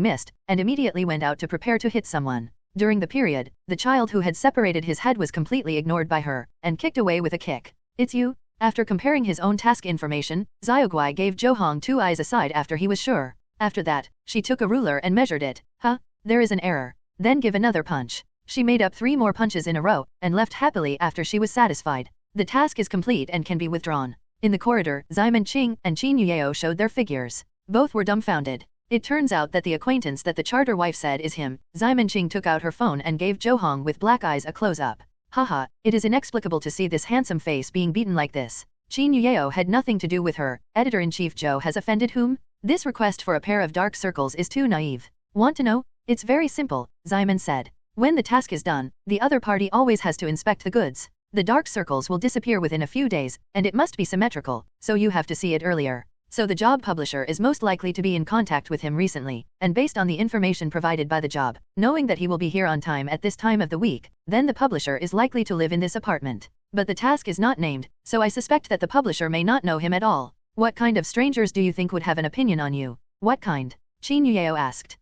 missed, and immediately went out to prepare to hit someone. During the period, the child who had separated his head was completely ignored by her, and kicked away with a kick. It's you? After comparing his own task information, Xiao Guai gave Zhou Hong 2 eyes aside after he was sure. After that, she took a ruler and measured it. Huh? There is an error. Then give another punch. She made up 3 more punches in a row, and left happily after she was satisfied. The task is complete and can be withdrawn. In the corridor, Xiamen Qing and Qin Yueyao showed their figures. Both were dumbfounded. It turns out that the acquaintance that the charter wife said is him. Xiamen Qing took out her phone and gave Zhou Hong with black eyes a close-up. Haha, it is inexplicable to see this handsome face being beaten like this. Qin Yueyao had nothing to do with her. Editor-in-Chief Zhou has offended whom? This request for a pair of dark circles is too naive. Want to know? It's very simple, Xiamen said. When the task is done, the other party always has to inspect the goods. The dark circles will disappear within a few days, and it must be symmetrical, so you have to see it earlier. So the job publisher is most likely to be in contact with him recently, and based on the information provided by the job, knowing that he will be here on time at this time of the week, then the publisher is likely to live in this apartment. But the task is not named, so I suspect that the publisher may not know him at all. What kind of strangers do you think would have an opinion on you? What kind? Qin Yueyao asked.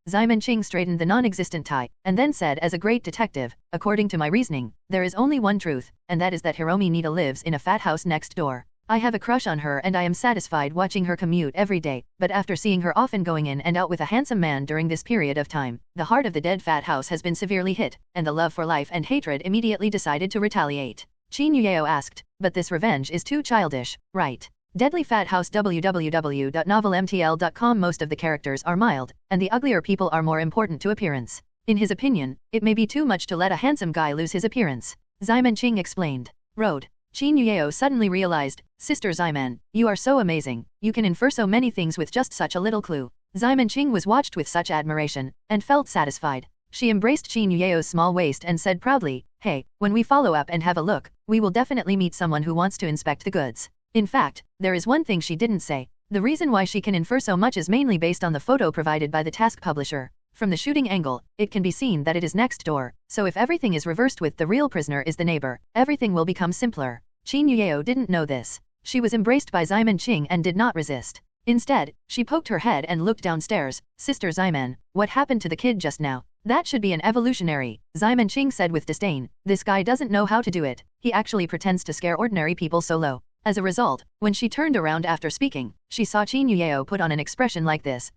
Xiamen Qing straightened the non-existent tie, and then said as a great detective, according to my reasoning, there is only one truth, and that is that Hiromi Nita lives in a fat house next door. I have a crush on her and I am satisfied watching her commute every day, but after seeing her often going in and out with a handsome man during this period of time, the heart of the dead fat house has been severely hit, and the love for life and hatred immediately decided to retaliate. Qin Yueyao asked, but this revenge is too childish, right? Deadly Fat House www.novelmtl.com. Most of the characters are mild, and the uglier people are more important to appearance. In his opinion, it may be too much to let a handsome guy lose his appearance. Xiamen Qing explained. Road. Qin Yueyao suddenly realized, Sister Xiamen, you are so amazing, you can infer so many things with just such a little clue. Xiamen Qing was watched with such admiration, and felt satisfied. She embraced Qin Yueyao's small waist and said proudly, hey, when we follow up and have a look, we will definitely meet someone who wants to inspect the goods. In fact, there is one thing she didn't say. The reason why she can infer so much is mainly based on the photo provided by the task publisher. From the shooting angle, it can be seen that it is next door, so if everything is reversed with the real prisoner is the neighbor, everything will become simpler. Qin Yueyao didn't know this. She was embraced by Xiamen Qing and did not resist. Instead, she poked her head and looked downstairs. Sister Xiamen, what happened to the kid just now? That should be an evolutionary, Xiamen Qing said with disdain. This guy doesn't know how to do it. He actually pretends to scare ordinary people so low. As a result, when she turned around after speaking, she saw Qin Yueyao put on an expression like this,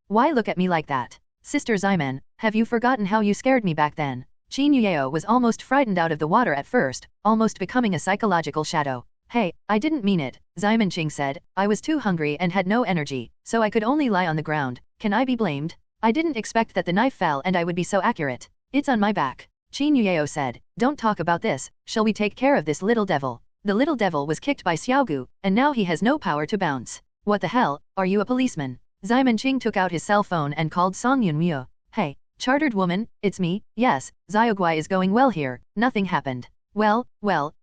Why look at me like that? Sister Xiamen, have you forgotten how you scared me back then? Qin Yueyao was almost frightened out of the water at first, almost becoming a psychological shadow. Hey, I didn't mean it, Xiamen Qing said. I was too hungry and had no energy, so I could only lie on the ground. Can I be blamed? I didn't expect that the knife fell and I would be so accurate. It's on my back. Qin Yueyao said. Don't talk about this, shall we take care of this little devil? The little devil was kicked by Xiaogu, and now he has no power to bounce. What the hell, are you a policeman? Xiamen Qing took out his cell phone and called Song Yunmyo. Hey, chartered woman, it's me. Yes, Xiaoguai is going well here, nothing happened. Well,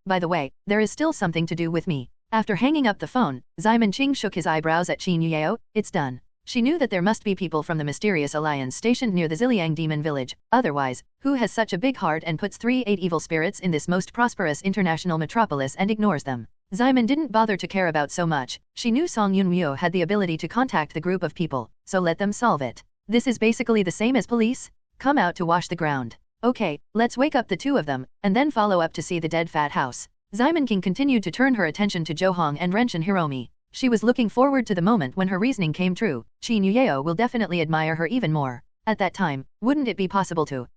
by the way, there is still something to do with me. After hanging up the phone, Xiamen Qing shook his eyebrows at Qin Yueyao. It's done. She knew that there must be people from the mysterious alliance stationed near the Ziliang demon village, otherwise, who has such a big heart and puts 3 evil spirits in this most prosperous international metropolis and ignores them? Xiamen didn't bother to care about so much. She knew Song Yunmyo had the ability to contact the group of people, so let them solve it. This is basically the same as police? Come out to wash the ground. Okay, let's wake up the 2 of them, and then follow up to see the dead fat house. Xiamen Qing continued to turn her attention to Zhou Hong and Renshin Hiromi. She was looking forward to the moment when her reasoning came true. Qin Yueyao will definitely admire her even more. At that time, wouldn't it be possible to,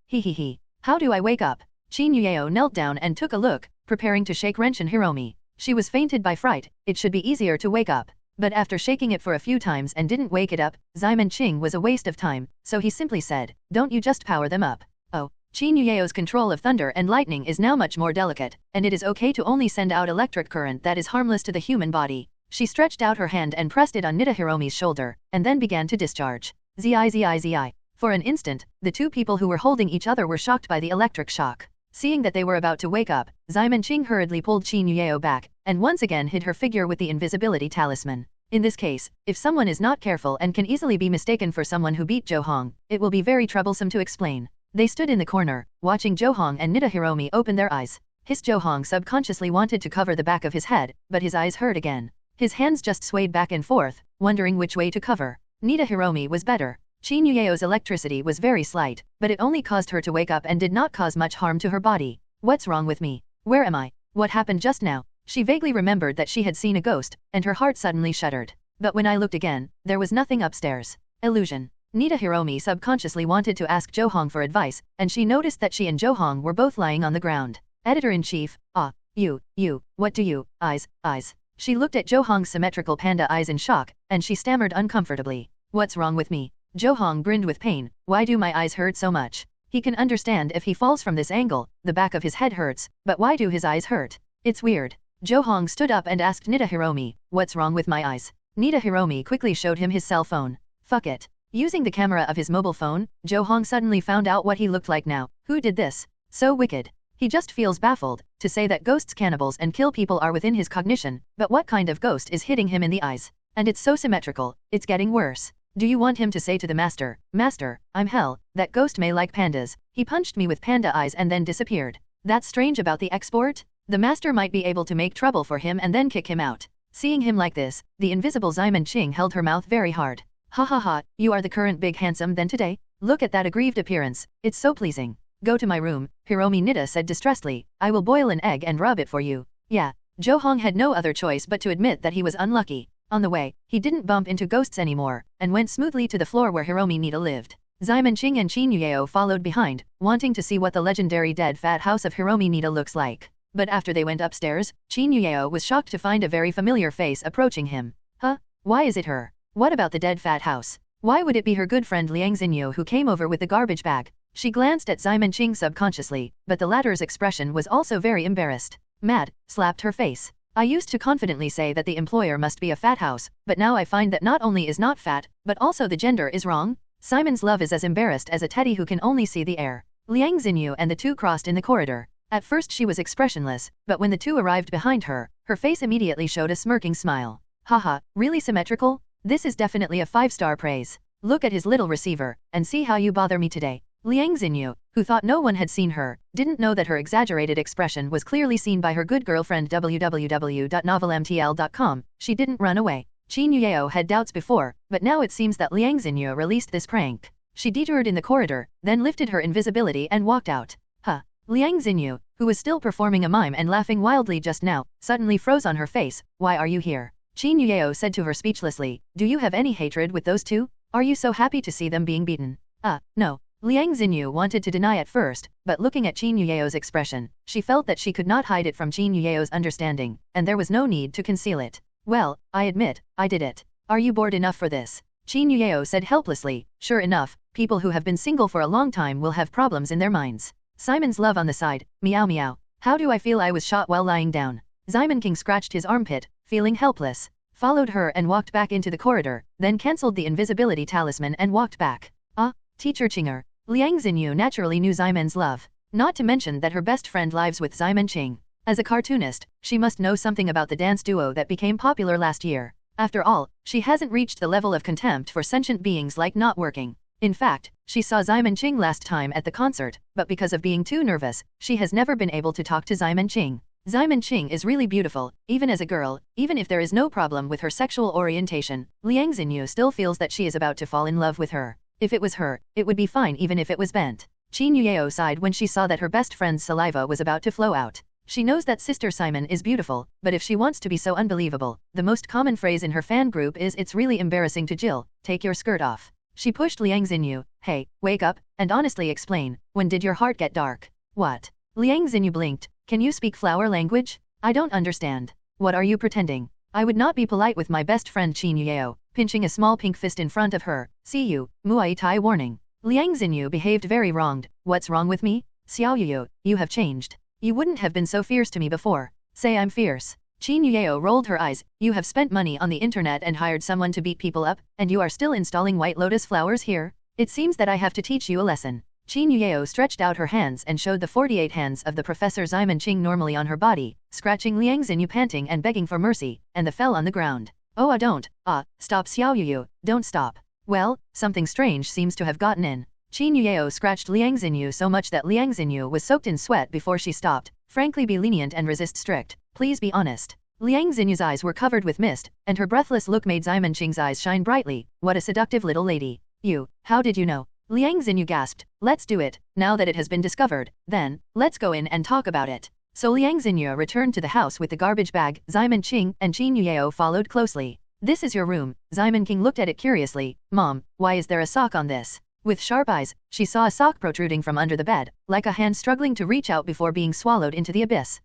How do I wake up? Qin Yueyao knelt down and took a look, preparing to shake Renshin Hiromi. She was fainted by fright, it should be easier to wake up. But after shaking it for a few times and didn't wake it up, Xiamen Qing was a waste of time, so he simply said, don't you just power them up? Oh, Qin Yueo's control of thunder and lightning is now much more delicate, and it is okay to only send out electric current that is harmless to the human body. She stretched out her hand and pressed it on Nida Hiromi's shoulder, and then began to discharge. Zi. For an instant, the two people who were holding each other were shocked by the electric shock. Seeing that they were about to wake up, Ximen Qing hurriedly pulled Qin Yueo back, and once again hid her figure with the invisibility talisman. In this case, if someone is not careful and can easily be mistaken for someone who beat Zhou Hong, it will be very troublesome to explain. They stood in the corner, watching Zhou Hong and Nida Hiromi open their eyes. Zhou Hong subconsciously wanted to cover the back of his head, but his eyes hurt again. His hands just swayed back and forth, wondering which way to cover. Nida Hiromi was better. Qin Yueo's electricity was very slight, but it only caused her to wake up and did not cause much harm to her body. What's wrong with me? Where am I? What happened just now? She vaguely remembered that she had seen a ghost, and her heart suddenly shuddered. But when I looked again, there was nothing upstairs. Illusion. Nida Hiromi subconsciously wanted to ask Zhou Hong for advice, and she noticed that she and Zhou Hong were both lying on the ground. Editor-in-Chief, what do you, eyes. She looked at Zhou Hong's symmetrical panda eyes in shock, and she stammered uncomfortably. What's wrong with me? Zhou Hong grinned with pain. Why do my eyes hurt so much? He can understand if he falls from this angle, the back of his head hurts, but why do his eyes hurt? It's weird. Zhou Hong stood up and asked Nida Hiromi, what's wrong with my eyes? Nida Hiromi quickly showed him his cell phone. Fuck it. Using the camera of his mobile phone, Zhou Hong suddenly found out what he looked like now. Who did this? So wicked. He just feels baffled, to say that ghosts cannibals and kill people are within his cognition, but what kind of ghost is hitting him in the eyes? And it's so symmetrical, it's getting worse. Do you want him to say to the master, Master, I'm hell, that ghost may like pandas, he punched me with panda eyes and then disappeared. That's strange about the export? The master might be able to make trouble for him and then kick him out. Seeing him like this, the invisible Ximen Qing held her mouth very hard. Ha, you are the current big handsome then today? Look at that aggrieved appearance, it's so pleasing. Go to my room, Hiromi Nida said distressedly, I will boil an egg and rub it for you. Yeah, Zhou Hong had no other choice but to admit that he was unlucky. On the way, he didn't bump into ghosts anymore, and went smoothly to the floor where Hiromi Nida lived. Ximen Qing and Qin Yueo followed behind, wanting to see what the legendary dead fat house of Hiromi Nida looks like. But after they went upstairs, Qin Yueo was shocked to find a very familiar face approaching him. Huh? Why is it her? What about the dead fat house? Why would it be her good friend Liang Xinyu who came over with the garbage bag? She glanced at Ximen Qing subconsciously, but the latter's expression was also very embarrassed. Mad, slapped her face. I used to confidently say that the employer must be a fat house, but now I find that not only is not fat, but also the gender is wrong. Simon's love is as embarrassed as a teddy who can only see the air. Liang Xinyu and the two crossed in the corridor. At first she was expressionless, but when the two arrived behind her, her face immediately showed a smirking smile. Haha, really symmetrical? This is definitely a 5-star praise. Look at his little receiver, and see how you bother me today. Liang Xinyu, who thought no one had seen her, didn't know that her exaggerated expression was clearly seen by her good girlfriend www.novelmtl.com. She didn't run away. Qin Yueo had doubts before, but now it seems that Liang Xinyu released this prank. She detoured in the corridor, then lifted her invisibility and walked out. Liang Xinyu, who was still performing a mime and laughing wildly just now, suddenly froze on her face. Why are you here? Qin Yueo said to her speechlessly, do you have any hatred with those two? Are you so happy to see them being beaten? No. Liang Xinyu wanted to deny at first, but looking at Qin Yueo's expression, she felt that she could not hide it from Qin Yueo's understanding, and there was no need to conceal it. Well, I admit, I did it. Are you bored enough for this? Qin Yueo said helplessly. Sure enough, people who have been single for a long time will have problems in their minds. Simon's love on the side, meow meow. How do I feel I was shot while lying down? Ximen King scratched his armpit, feeling helpless. Followed her and walked back into the corridor, then cancelled the invisibility talisman and walked back. Teacher Chinger. Liang Xinyu naturally knew Ximen's love. Not to mention that her best friend lives with Ximen Qing. As a cartoonist, she must know something about the dance duo that became popular last year. After all, she hasn't reached the level of contempt for sentient beings like not working. In fact, she saw Ximen Qing last time at the concert, but because of being too nervous, she has never been able to talk to Ximen Qing. Ximen Qing is really beautiful, even as a girl, even if there is no problem with her sexual orientation. Liang Xinyu still feels that she is about to fall in love with her. If it was her, it would be fine even if it was bent. Qin Yueo sighed when she saw that her best friend's saliva was about to flow out. She knows that Sister Simon is beautiful, but if she wants to be so unbelievable, the most common phrase in her fan group is it's really embarrassing to Jill, take your skirt off. She pushed Liang Xinyu, hey, wake up, and honestly explain, when did your heart get dark? What? Liang Xinyu blinked, can you speak flower language? I don't understand. What are you pretending? I would not be polite with my best friend Qin Yueo, pinching a small pink fist in front of her. See you, Muay Thai warning. Liang Xinyu behaved very wronged. What's wrong with me? Xiao Yuyu, you have changed. You wouldn't have been so fierce to me before. Say I'm fierce. Qin Yuyo rolled her eyes. You have spent money on the internet and hired someone to beat people up, and you are still installing white lotus flowers here? It seems that I have to teach you a lesson. Qin Yuyo stretched out her hands and showed the 48 hands of the Professor Ximen Qing normally on her body, scratching Liang Xinyu panting and begging for mercy, and the fell on the ground. Oh don't, stop Xiao Yuyu, don't stop. Well, something strange seems to have gotten in. Qin Yuyo scratched Liang Xinyu so much that Liang Xinyu was soaked in sweat before she stopped. Frankly, be lenient and resist strict. Please be honest. Liang Xinyu's eyes were covered with mist, and her breathless look made Ximen Qing's eyes shine brightly. What a seductive little lady. You, how did you know? Liang Xinyu gasped. Let's do it. Now that it has been discovered, then, let's go in and talk about it. So Liang Xinyu returned to the house with the garbage bag. Ximen Qing and Qin Yuyo followed closely. This is your room. Ximen Qing looked at it curiously. Mom, why is there a sock on this? With sharp eyes, she saw a sock protruding from under the bed, like a hand struggling to reach out before being swallowed into the abyss.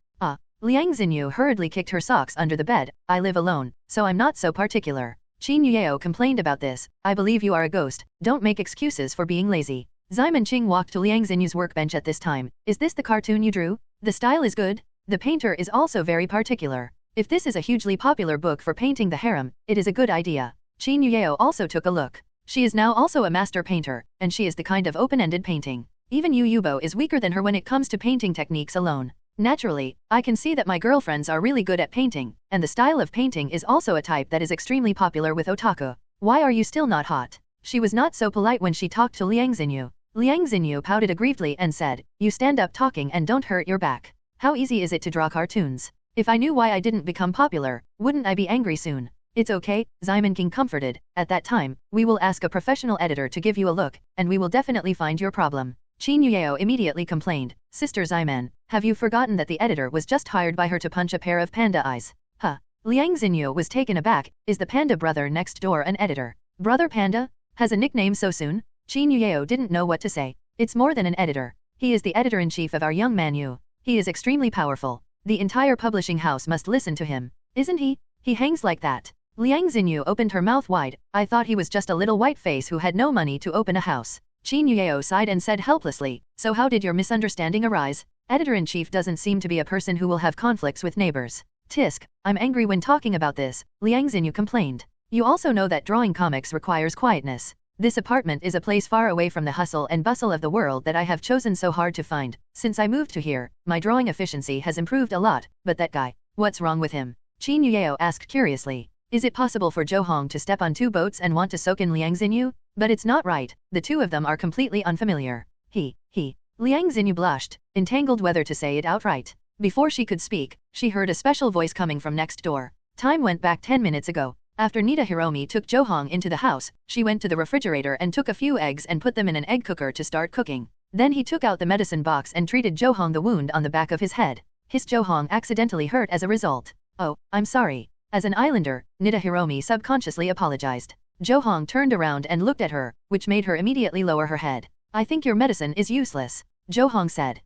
Liang Xinyu hurriedly kicked her socks under the bed. I live alone, so I'm not so particular. Qin Yuyo complained about this. I believe you are a ghost. Don't make excuses for being lazy. Ximen Qing walked to Liang Xinyu's workbench at this time. Is this the cartoon you drew? The style is good. The painter is also very particular. If this is a hugely popular book for painting the harem, it is a good idea. Qin Yuyo also took a look. She is now also a master painter, and she is the kind of open-ended painting. Even Yu Yubo is weaker than her when it comes to painting techniques alone. Naturally, I can see that my girlfriends are really good at painting, and the style of painting is also a type that is extremely popular with otaku. Why are you still not hot? She was not so polite when she talked to Liang Xinyu. Liang Xinyu pouted aggrievedly and said, you stand up talking and don't hurt your back. How easy is it to draw cartoons? If I knew why I didn't become popular, wouldn't I be angry soon? It's okay, Ximen Qing comforted. At that time, we will ask a professional editor to give you a look, and we will definitely find your problem. Qin Yuyo immediately complained, Sister Ximen, have you forgotten that the editor was just hired by her to punch a pair of panda eyes? Huh. Liang Xinyu was taken aback. Is the panda brother next door an editor? Brother Panda? Has a nickname so soon? Qin Yuyo didn't know what to say. It's more than an editor. He is the editor-in-chief of our young man Yu. He is extremely powerful. The entire publishing house must listen to him. Isn't he? He hangs like that. Liang Xinyu opened her mouth wide. I thought he was just a little white face who had no money to open a house. Qin Yuyo sighed and said helplessly, so how did your misunderstanding arise? Editor-in-chief doesn't seem to be a person who will have conflicts with neighbors. Tisk, I'm angry when talking about this, Liang Xinyu complained. You also know that drawing comics requires quietness. This apartment is a place far away from the hustle and bustle of the world that I have chosen so hard to find. Since I moved to here, my drawing efficiency has improved a lot, but that guy, what's wrong with him? Qin Yuyo asked curiously. Is it possible for Zhou Hong to step on two boats and want to soak in Liang Xinyu? But it's not right, the two of them are completely unfamiliar. Liang Xinyu blushed, entangled whether to say it outright. Before she could speak, she heard a special voice coming from next door. Time went back 10 minutes ago. After Nita Hiromi took Zhou Hong into the house, she went to the refrigerator and took a few eggs and put them in an egg cooker to start cooking. Then he took out the medicine box and treated Zhou Hong the wound on the back of his head. His Zhou Hong accidentally hurt as a result. Oh, I'm sorry. As an islander, Nita Hiromi subconsciously apologized. Zhou Hong turned around and looked at her, which made her immediately lower her head. I think your medicine is useless. Zhou Hong said.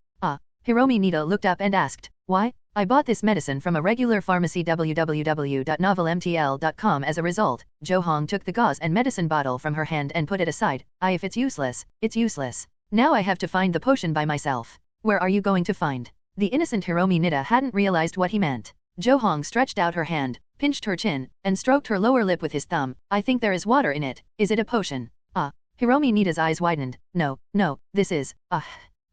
Hiromi Nita looked up and asked, why? I bought this medicine from a regular pharmacy www.novelmtl.com. As a result, Zhou Hong took the gauze and medicine bottle from her hand and put it aside. If it's useless, it's useless. Now I have to find the potion by myself. Where are you going to find? The innocent Hiromi Nita hadn't realized what he meant. Zhou Hong stretched out her hand, pinched her chin, and stroked her lower lip with his thumb. I think there is water in it. Is it a potion? Hiromi Nita's eyes widened. No, this is,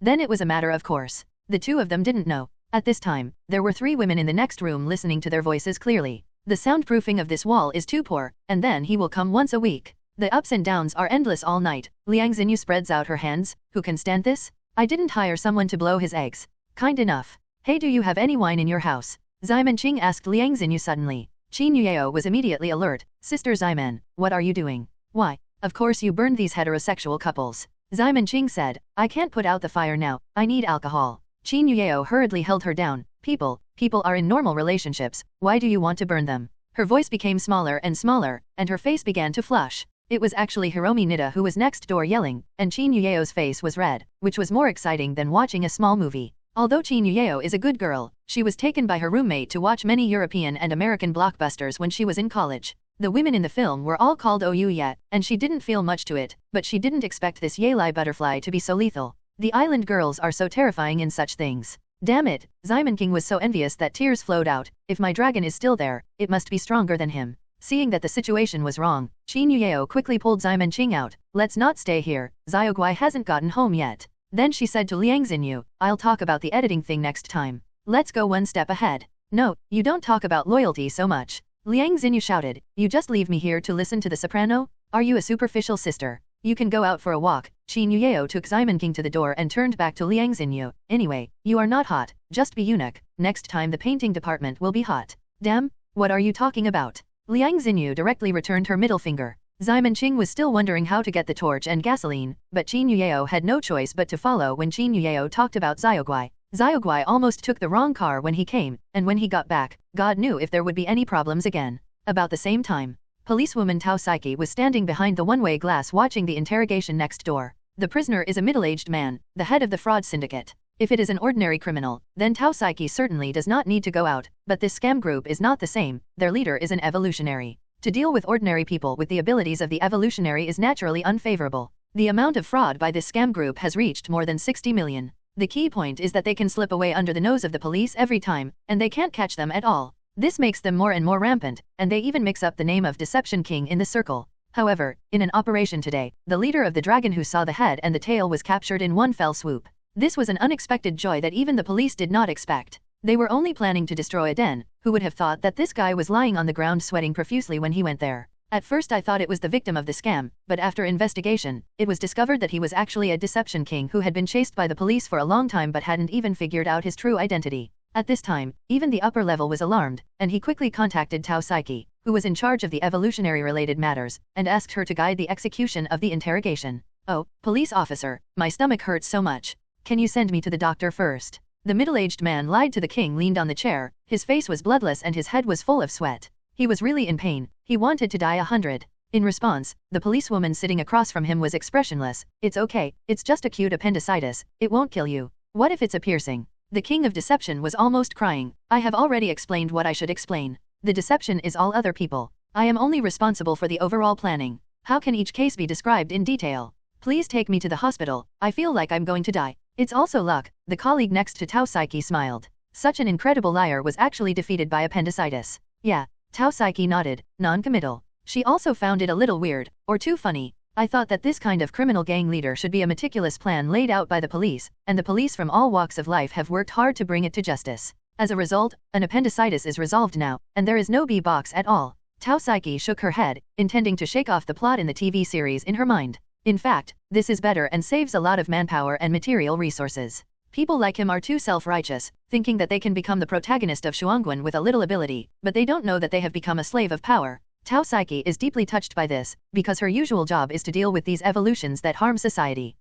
Then it was a matter of course. The two of them didn't know. At this time, there were 3 women in the next room listening to their voices clearly. The soundproofing of this wall is too poor, and then he will come once a week. The ups and downs are endless all night. Liang Xinyu spreads out her hands. Who can stand this? I didn't hire someone to blow his eggs. Kind enough. Hey, do you have any wine in your house? Ximen Qing asked Liang Xinyu suddenly. Qin Yuyo was immediately alert. Sister Ximen, what are you doing? Why? Of course you burned these heterosexual couples. Ximen Qing said, I can't put out the fire now, I need alcohol. Qin Yuyo hurriedly held her down. People are in normal relationships, why do you want to burn them? Her voice became smaller, and her face began to flush. It was actually Hiromi Nita who was next door yelling, and Qin Yuyo's face was red, which was more exciting than watching a small movie. Although Qin Yuyo is a good girl, she was taken by her roommate to watch many European and American blockbusters when she was in college. The women in the film were all called OU yet, and she didn't feel much to it, but she didn't expect this Yalai butterfly to be so lethal. The island girls are so terrifying in such things. Damn it, Ximon King was so envious that tears flowed out. If my dragon is still there, it must be stronger than him. Seeing that the situation was wrong, Qin Yuyeo quickly pulled Ximon King out. Let's not stay here, Xiaoguai hasn't gotten home yet. Then she said to Liang Xinyu, I'll talk about the editing thing next time. Let's go one step ahead. No, you don't talk about loyalty so much. Liang Xinyu shouted, you just leave me here to listen to the soprano? Are you a superficial sister? You can go out for a walk. Qin Yuyeo took Ximon King to the door and turned back to Liang Xinyu. Anyway, you are not hot, just be eunuch. Next time the painting department will be hot. Damn, what are you talking about? Liang Xinyu directly returned her middle finger. Ximon King was still wondering how to get the torch and gasoline, but Qin Yuyeo had no choice but to follow when Qin Yuyeo talked about Xiaoguai. Xiaoguai almost took the wrong car when he came, and when he got back, God knew if there would be any problems again. About the same time, policewoman Tao Saiki was standing behind the one-way glass watching the interrogation next door. The prisoner is a middle-aged man, the head of the fraud syndicate. If it is an ordinary criminal, then Tao Saiki certainly does not need to go out, but this scam group is not the same, their leader is an evolutionary. To deal with ordinary people with the abilities of the evolutionary is naturally unfavorable. The amount of fraud by this scam group has reached more than 60 million. The key point is that they can slip away under the nose of the police every time, and they can't catch them at all. This makes them more and more rampant, and they even mix up the name of Deception King in the circle. However, in an operation today, the leader of the dragon who saw the head and the tail was captured in one fell swoop. This was an unexpected joy that even the police did not expect. They were only planning to destroy a den. Who would have thought that this guy was lying on the ground sweating profusely when he went there? At first I thought it was the victim of the scam, but after investigation, it was discovered that he was actually a Deception King who had been chased by the police for a long time but hadn't even figured out his true identity. At this time, even the upper level was alarmed, and he quickly contacted Tao Saiki, who was in charge of the evolutionary-related matters, and asked her to guide the execution of the interrogation. Oh, police officer, my stomach hurts so much. Can you send me to the doctor first? The middle-aged man lied to the king, leaned on the chair, his face was bloodless and his head was full of sweat. He was really in pain, he wanted to die 100. In response, the policewoman sitting across from him was expressionless. It's okay, it's just acute appendicitis, it won't kill you. What if it's a piercing? The king of deception was almost crying. I have already explained what I should explain. The deception is all other people. I am only responsible for the overall planning. How can each case be described in detail? Please take me to the hospital, I feel like I'm going to die. It's also luck, the colleague next to Tao Saiki smiled. Such an incredible liar was actually defeated by appendicitis. Yeah, Tao Saiki nodded, non-committal. She also found it a little weird, or too funny. I thought that this kind of criminal gang leader should be a meticulous plan laid out by the police, and the police from all walks of life have worked hard to bring it to justice. As a result, an appendicitis is resolved now, and there is no B-box at all. Tao Saiki shook her head, intending to shake off the plot in the TV series in her mind. In fact, this is better and saves a lot of manpower and material resources. People like him are too self-righteous, thinking that they can become the protagonist of Shuangguan with a little ability, but they don't know that they have become a slave of power. Tao Saiki is deeply touched by this, because her usual job is to deal with these evolutions that harm society.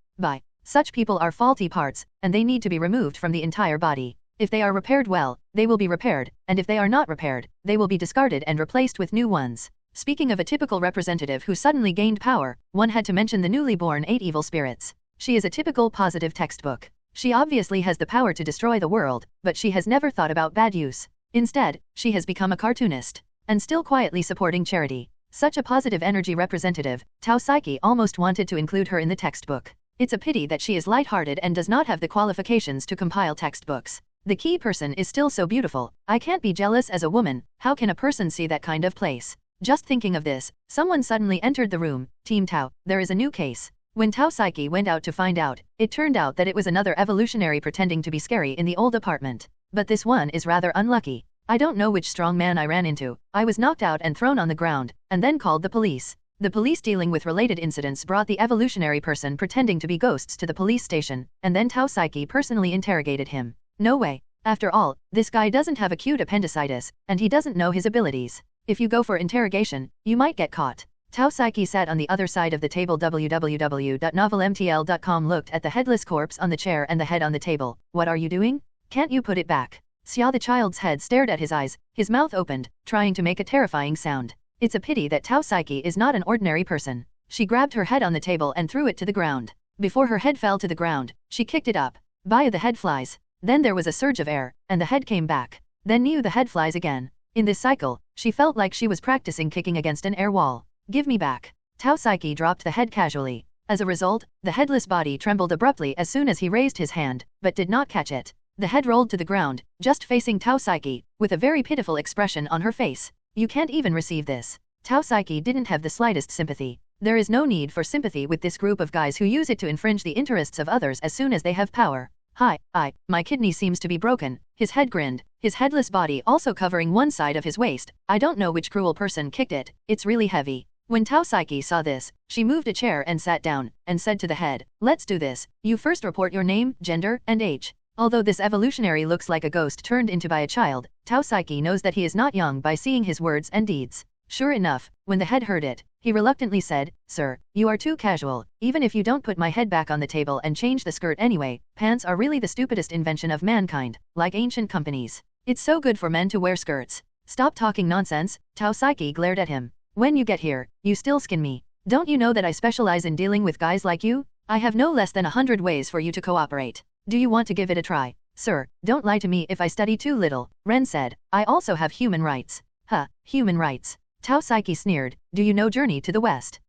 Such people are faulty parts, and they need to be removed from the entire body. If they are repaired well, they will be repaired, and if they are not repaired, they will be discarded and replaced with new ones. Speaking of a typical representative who suddenly gained power, one had to mention the newly born 8 evil spirits. She is a typical positive textbook. She obviously has the power to destroy the world, but she has never thought about bad use. Instead, she has become a cartoonist, and still quietly supporting charity. Such a positive energy representative, Tao Saiki almost wanted to include her in the textbook. It's a pity that she is light-hearted and does not have the qualifications to compile textbooks. The key person is still so beautiful. I can't be jealous as a woman. How can a person see that kind of place? Just thinking of this, someone suddenly entered the room. Team Tao, there is a new case. When Tao Saiki went out to find out, it turned out that it was another evolutionary pretending to be scary in the old apartment. But this one is rather unlucky. I don't know which strong man I ran into. I was knocked out and thrown on the ground, and then called the police. The police dealing with related incidents brought the evolutionary person pretending to be ghosts to the police station, and then Tao Saiki personally interrogated him. No way. After all, this guy doesn't have acute appendicitis, and he doesn't know his abilities. If you go for interrogation, you might get caught. Tao Saiki sat on the other side of the table. www.novelmtl.com looked at the headless corpse on the chair and the head on the table. What are you doing? Can't you put it back? Xia the child's head stared at his eyes, his mouth opened, trying to make a terrifying sound. It's a pity that Tao Saiki is not an ordinary person. She grabbed her head on the table and threw it to the ground. Before her head fell to the ground, she kicked it up. Via the head flies. Then there was a surge of air, and the head came back. Then the head flies again. In this cycle, she felt like she was practicing kicking against an air wall. Give me back. Tao Saiki dropped the head casually. As a result, the headless body trembled abruptly as soon as he raised his hand, but did not catch it. The head rolled to the ground, just facing Tao Saiki, with a very pitiful expression on her face. You can't even receive this. Tao Saiki didn't have the slightest sympathy. There is no need for sympathy with this group of guys who use it to infringe the interests of others as soon as they have power. Hi, my kidney seems to be broken. His head grinned, his headless body also covering one side of his waist. I don't know which cruel person kicked it, it's really heavy. When Tao Saiki saw this, she moved a chair and sat down, and said to the head, let's do this. You first report your name, gender, and age. Although this evolutionary looks like a ghost turned into by a child, Tao Saiki knows that he is not young by seeing his words and deeds. Sure enough, when the head heard it, he reluctantly said, Sir, you are too casual. Even if you don't put my head back on the table and change the skirt anyway, pants are really the stupidest invention of mankind, like ancient companies. It's so good for men to wear skirts. Stop talking nonsense, Tao Saiki glared at him. When you get here, you still skin me. Don't you know that I specialize in dealing with guys like you? I have no less than 100 ways for you to cooperate. Do you want to give it a try? Sir, don't lie to me if I study too little, Ren said. I also have human rights. Huh, human rights. Tao Saiki sneered. Do you know Journey to the West?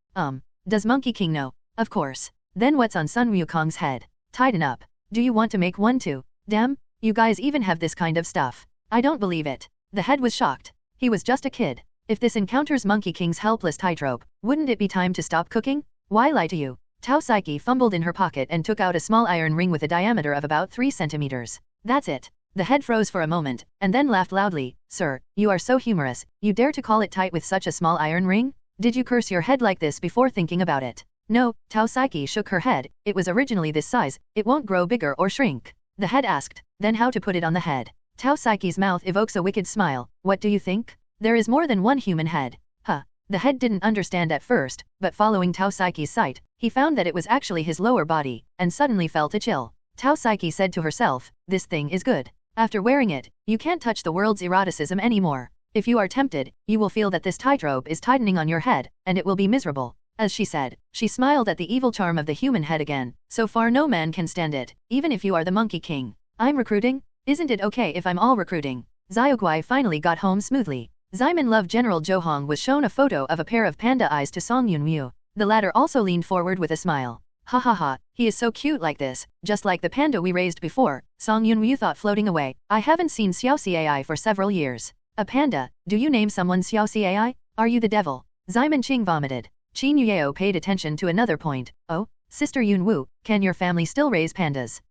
Does Monkey King know? Of course. Then what's on Sun Wukong's head? Tighten up. Do you want to make one too? Damn, you guys even have this kind of stuff. I don't believe it. The head was shocked. He was just a kid. If this encounters Monkey King's helpless tightrope, wouldn't it be time to stop cooking? Why lie to you? Tao Saiki fumbled in her pocket and took out a small iron ring with a diameter of about 3 centimeters. That's it. The head froze for a moment, and then laughed loudly. Sir, you are so humorous. You dare to call it tight with such a small iron ring? Did you curse your head like this before thinking about it? No, Tao Saiki shook her head. It was originally this size. It won't grow bigger or shrink. The head asked, then how to put it on the head? Tao Saiki's mouth evokes a wicked smile. What do you think? There is more than one human head. Huh. The head didn't understand at first, but following Tao Saiki's sight, he found that it was actually his lower body, and suddenly felt a chill. Tao Saiki said to herself, this thing is good. After wearing it, you can't touch the world's eroticism anymore. If you are tempted, you will feel that this tightrope is tightening on your head, and it will be miserable. As she said, she smiled at the evil charm of the human head again. So far no man can stand it, even if you are the Monkey King. I'm recruiting? Isn't it okay if I'm all recruiting? Xiaoguai finally got home smoothly. Xiamen Love General Zhou was shown a photo of a pair of panda eyes to Song Yunwu. The latter also leaned forward with a smile. Ha ha ha, he is so cute like this, just like the panda we raised before, Song Yunwu thought floating away. I haven't seen Xiao Cai for several years. A panda? Do you name someone Xiao Cai? Are you the devil? Xiamen Qing vomited. Qin Yueo paid attention to another point. Oh, Sister Yunwu, can your family still raise pandas?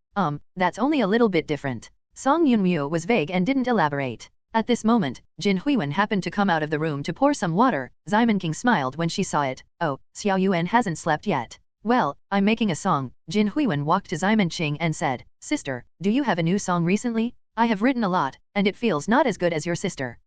That's only a little bit different. Song Yunwu was vague and didn't elaborate. At this moment, Jin Huiwen happened to come out of the room to pour some water. Xiamen King smiled when she saw it. Oh, Xiao Yuan hasn't slept yet. Well, I'm making a song. Jin Huiwen walked to Xiamen Qing and said, Sister, do you have a new song recently? I have written a lot, and it feels not as good as your sister.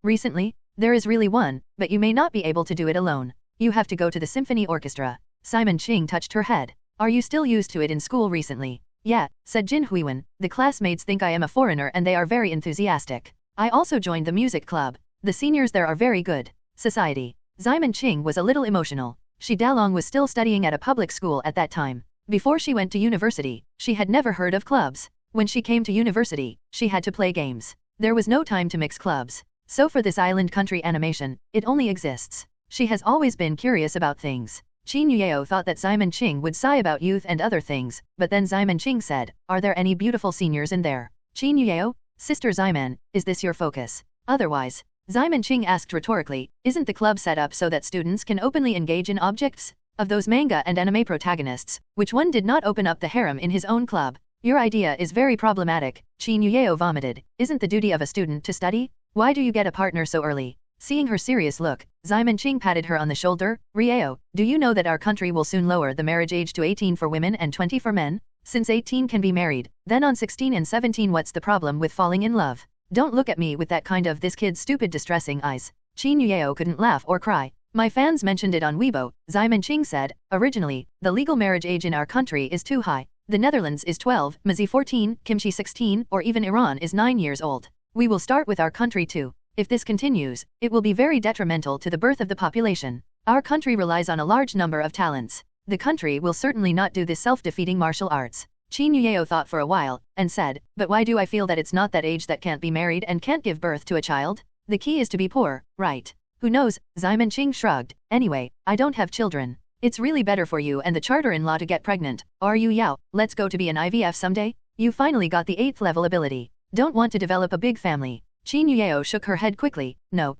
Recently? There is really one, but you may not be able to do it alone. You have to go to the symphony orchestra. Xiamen Qing touched her head. Are you still used to it in school recently? Yeah, said Jin Huiwen. The classmates think I am a foreigner and they are very enthusiastic. I also joined the music club. The seniors there are very good. Society. Xiamen Qing was a little emotional. Shi Dalong was still studying at a public school at that time. Before she went to university, she had never heard of clubs. When she came to university, she had to play games. There was no time to mix clubs. So for this island country animation, it only exists. She has always been curious about things. Qin Yueo thought that Xiamen Qing would sigh about youth and other things, but then Xiamen Qing said, are there any beautiful seniors in there? Qin Yueo? Sister Xiamen, is this your focus? Otherwise, Xiamen Qing asked rhetorically, isn't the club set up so that students can openly engage in objects? Of those manga and anime protagonists, which one did not open up the harem in his own club? Your idea is very problematic, Qin Yueo vomited. Isn't the duty of a student to study? Why do you get a partner so early? Seeing her serious look, Xiamen Qing patted her on the shoulder. Rieo, do you know that our country will soon lower the marriage age to 18 for women and 20 for men? Since 18 can be married, then on 16 and 17 what's the problem with falling in love? Don't look at me with that kind of this kid's stupid distressing eyes. Qin Yueo couldn't laugh or cry. My fans mentioned it on Weibo, Xiamen Qing said. Originally, the legal marriage age in our country is too high. The Netherlands is 12, Mazi 14, Kimchi 16, or even Iran is 9 years old. We will start with our country too. If this continues, it will be very detrimental to the birth of the population. Our country relies on a large number of talents. The country will certainly not do this self-defeating martial arts. Qin Yueo thought for a while, and said, but why do I feel that it's not that age that can't be married and can't give birth to a child? The key is to be poor, right? Who knows? Simon Ching shrugged. Anyway, I don't have children. It's really better for you and the charter-in-law to get pregnant. Are you Yao? Let's go to be an IVF someday? You finally got the 8th level ability. Don't want to develop a big family. Qin Yao shook her head quickly. No,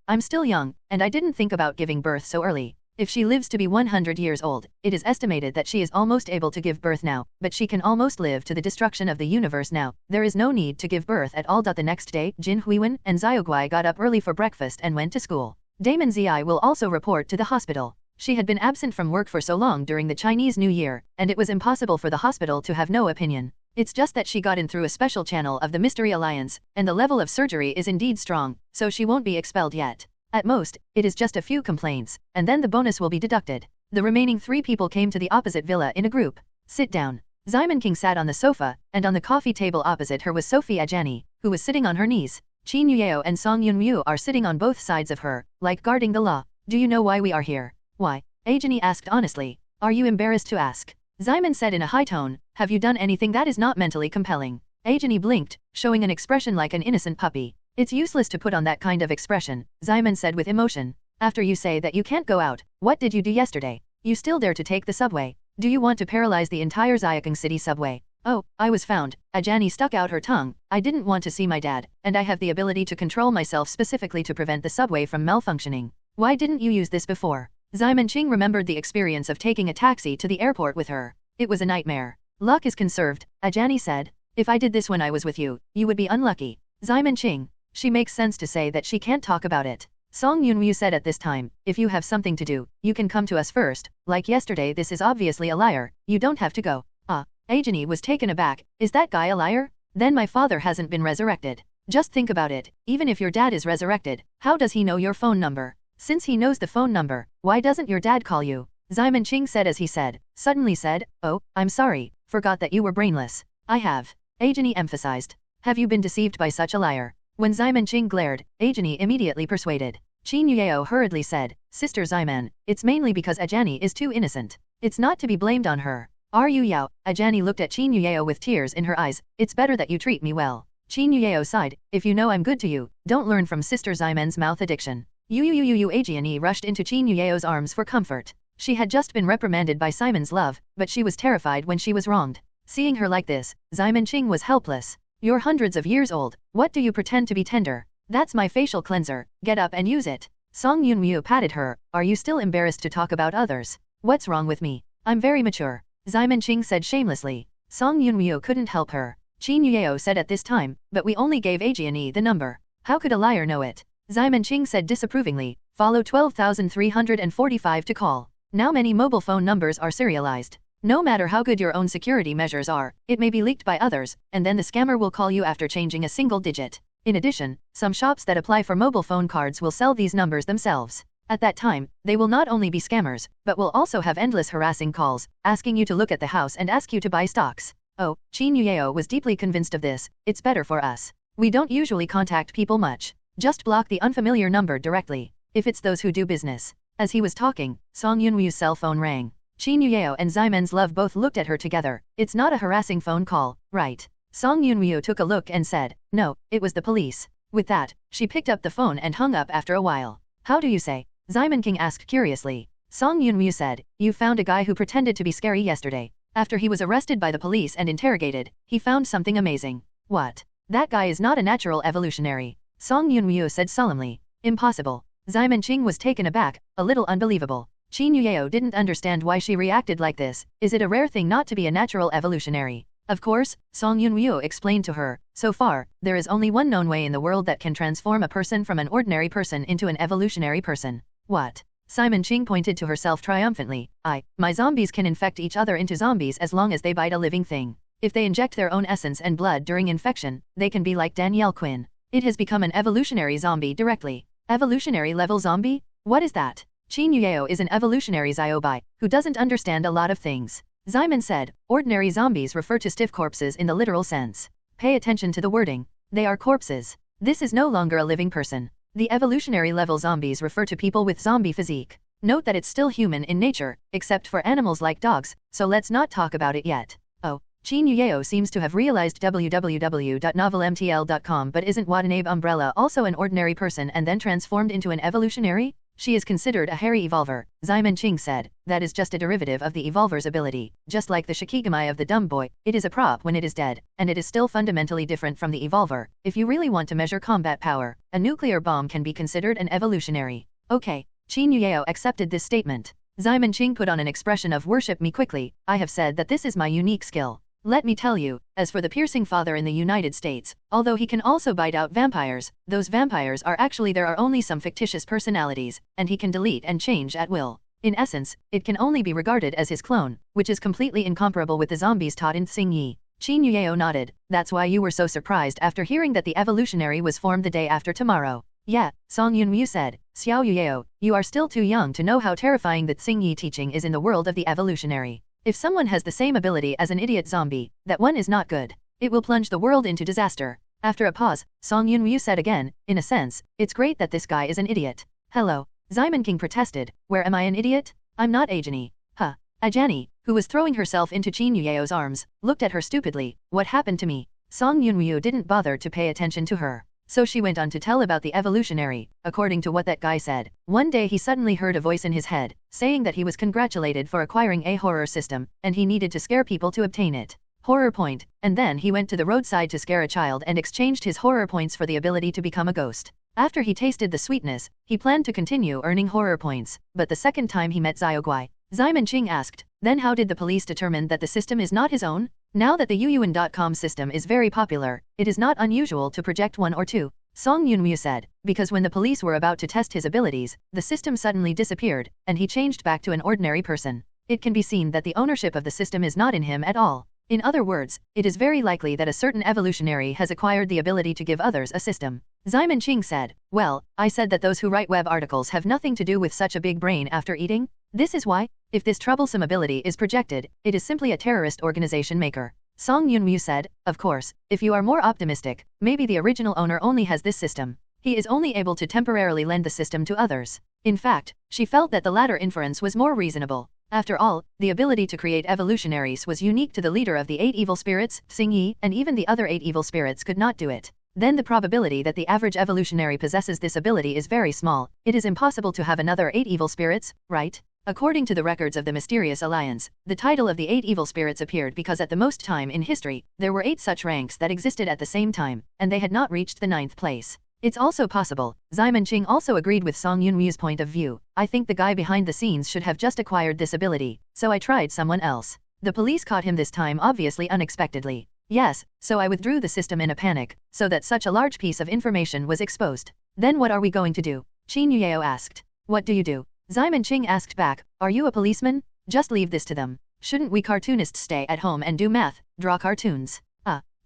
I'm still young, and I didn't think about giving birth so early. If she lives to be 100 years old, it is estimated that she is almost able to give birth now, but she can almost live to the destruction of the universe now. There is no need to give birth at all. The next day, Jin Huiwen and Xiaoguai got up early for breakfast and went to school. Damon Zi will also report to the hospital. She had been absent from work for so long during the Chinese New Year, and it was impossible for the hospital to have no opinion. It's just that she got in through a special channel of the Mystery Alliance, and the level of surgery is indeed strong, so she won't be expelled yet. At most, it is just a few complaints, and then the bonus will be deducted. The remaining 3 people came to the opposite villa in a group. Sit down. Simon King sat on the sofa, and on the coffee table opposite her was Sophie Ajani, who was sitting on her knees. Qin Yuyao and Song Yunryu are sitting on both sides of her, like guarding the law. Do you know why we are here? Why? Ajani asked honestly. Are you embarrassed to ask? Simon said in a high tone, have you done anything that is not mentally compelling? Ajani blinked, showing an expression like an innocent puppy. It's useless to put on that kind of expression, Simon said with emotion. After you say that you can't go out, what did you do yesterday? You still dare to take the subway? Do you want to paralyze the entire Xiaokang City subway? Oh, I was found. Ajani stuck out her tongue. I didn't want to see my dad, and I have the ability to control myself specifically to prevent the subway from malfunctioning. Why didn't you use this before? Simon Ching remembered the experience of taking a taxi to the airport with her. It was a nightmare. Luck is conserved, Ajani said. If I did this when I was with you, you would be unlucky. Simon Ching. She makes sense to say that she can't talk about it. Song Yunryu said at this time, if you have something to do, you can come to us first. Like yesterday, this is obviously a liar. You don't have to go. Ajani was taken aback. Is that guy a liar? Then my father hasn't been resurrected. Just think about it. Even if your dad is resurrected, how does he know your phone number? Since he knows the phone number, why doesn't your dad call you? Simon Ching said as he suddenly said, oh, I'm sorry, forgot that you were brainless. I have. Ajani emphasized. Have you been deceived by such a liar? When Simon Ching glared, Ajani immediately persuaded. Qin Yuyao hurriedly said, Sister Simon, it's mainly because Ajani is too innocent. It's not to be blamed on her. Are you Yao? Ajani looked at Qin Yuyao with tears in her eyes. It's better that you treat me well. Qin Yuyao sighed. If you know I'm good to you, don't learn from Sister Simon's mouth addiction. Ajani rushed into Qin Yuyao's arms for comfort. She had just been reprimanded by Simon's love, but she was terrified when she was wronged. Seeing her like this, Simon Ching was helpless. You're hundreds of years old. What do you pretend to be tender? That's my facial cleanser. Get up and use it. Song Yunryu patted her. Are you still embarrassed to talk about others? What's wrong with me? I'm very mature. Simon Ching said shamelessly. Song Yunryu couldn't help her. Qin Yuyao said at this time, but we only gave Ajani the number. How could a liar know it? Simon Ching said disapprovingly. Follow 12,345 to call. Now many mobile phone numbers are serialized. No matter how good your own security measures are, it may be leaked by others, and then the scammer will call you after changing a single digit. In addition, some shops that apply for mobile phone cards will sell these numbers themselves. At that time, they will not only be scammers, but will also have endless harassing calls, asking you to look at the house and ask you to buy stocks. Oh, Qin Yuyao was deeply convinced of this. It's better for us. We don't usually contact people much. Just block the unfamiliar number directly, if it's those who do business. As he was talking, Song Yunryu's cell phone rang. Qin Yuyao and Simon's love both looked at her together. It's not a harassing phone call, right? Song Yunryu took a look and said, no, it was the police. With that, she picked up the phone and hung up after a while. How do you say? Simon King asked curiously. Song Yunryu said, you found a guy who pretended to be scary yesterday. After he was arrested by the police and interrogated, he found something amazing. What? That guy is not a natural evolutionary. Song Yunryu said solemnly. Impossible. Simon Ching was taken aback, a little unbelievable. Qin Yuyao didn't understand why she reacted like this. Is it a rare thing not to be a natural evolutionary? Of course, Song Yunryu explained to her. So far, there is only one known way in the world that can transform a person from an ordinary person into an evolutionary person. What? Simon Ching pointed to herself triumphantly. My zombies can infect each other into zombies as long as they bite a living thing. If they inject their own essence and blood during infection, they can be like Danielle Quinn. It has become an evolutionary zombie directly. Evolutionary level zombie? What is that? Qin Yuyao is an evolutionary ziobi, who doesn't understand a lot of things. Simon said, ordinary zombies refer to stiff corpses in the literal sense. Pay attention to the wording. They are corpses. This is no longer a living person. The evolutionary level zombies refer to people with zombie physique. Note that it's still human in nature, except for animals like dogs, so let's not talk about it yet. Oh, Qin Yuyeo seems to have realized www.novelmtl.com, but isn't Watanabe Umbrella also an ordinary person and then transformed into an evolutionary? She is considered a hairy evolver, Zyman Ching said. That is just a derivative of the evolver's ability. Just like the Shikigami of the dumb boy, it is a prop when it is dead, and it is still fundamentally different from the evolver. If you really want to measure combat power, a nuclear bomb can be considered an evolutionary. Okay, Qin Yuyeo accepted this statement. Zyman Ching put on an expression of worship me quickly. I have said that this is my unique skill. Let me tell you, as for the piercing father in the United States, although he can also bite out vampires, those vampires are actually there are only some fictitious personalities, and he can delete and change at will. In essence, it can only be regarded as his clone, which is completely incomparable with the zombies taught in Xing Yi. Qin Yuyeo nodded. That's why you were so surprised after hearing that the evolutionary was formed the day after tomorrow. Yeah, Song Yunwu said. Xiao Yuyeo, you are still too young to know how terrifying that Xing Yi teaching is in the world of the evolutionary. If someone has the same ability as an idiot zombie, that one is not good. It will plunge the world into disaster. After a pause, Song Yunwu said again, in a sense, it's great that this guy is an idiot. Hello. Zyman King protested. Where am I an idiot? I'm not Ajani. Huh. Ajani, who was throwing herself into Qin Yuyeo's arms, looked at her stupidly. What happened to me? Song Yunwu didn't bother to pay attention to her. So she went on to tell about the evolutionary. According to what that guy said, one day he suddenly heard a voice in his head, saying that he was congratulated for acquiring a horror system, and he needed to scare people to obtain it. Horror point, and then he went to the roadside to scare a child and exchanged his horror points for the ability to become a ghost. After he tasted the sweetness, he planned to continue earning horror points, but the second time he met Xiaoguai, Zyman Ching asked, then how did the police determine that the system is not his own? Now that the Yuyuan.com system is very popular, it is not unusual to project one or two. Song Yunwu said, because when the police were about to test his abilities, the system suddenly disappeared, and he changed back to an ordinary person. It can be seen that the ownership of the system is not in him at all. In other words, it is very likely that a certain evolutionary has acquired the ability to give others a system. Zyman Ching said, well, I said that those who write web articles have nothing to do with such a big brain after eating. This is why, if this troublesome ability is projected, it is simply a terrorist organization maker. Song Yunwu said, of course, if you are more optimistic, maybe the original owner only has this system. He is only able to temporarily lend the system to others. In fact, she felt that the latter inference was more reasonable. After all, the ability to create evolutionaries was unique to the leader of the 8 evil spirits, Xing Yi, and even the other 8 evil spirits could not do it. Then the probability that the average evolutionary possesses this ability is very small. It is impossible to have another 8 evil spirits, right? According to the records of the Mysterious Alliance, the title of the 8 evil spirits appeared because at the most time in history, there were 8 such ranks that existed at the same time, and they had not reached the 9th place. It's also possible. Zyman Ching also agreed with Song Yunwu's point of view. I think the guy behind the scenes should have just acquired this ability, so I tried someone else. The police caught him this time obviously unexpectedly. Yes, so I withdrew the system in a panic, so that such a large piece of information was exposed. Then what are we going to do? Qin Yuyeo asked. What do you do? Zyman Ching asked back, are you a policeman? Just leave this to them. Shouldn't we cartoonists stay at home and do math, draw cartoons?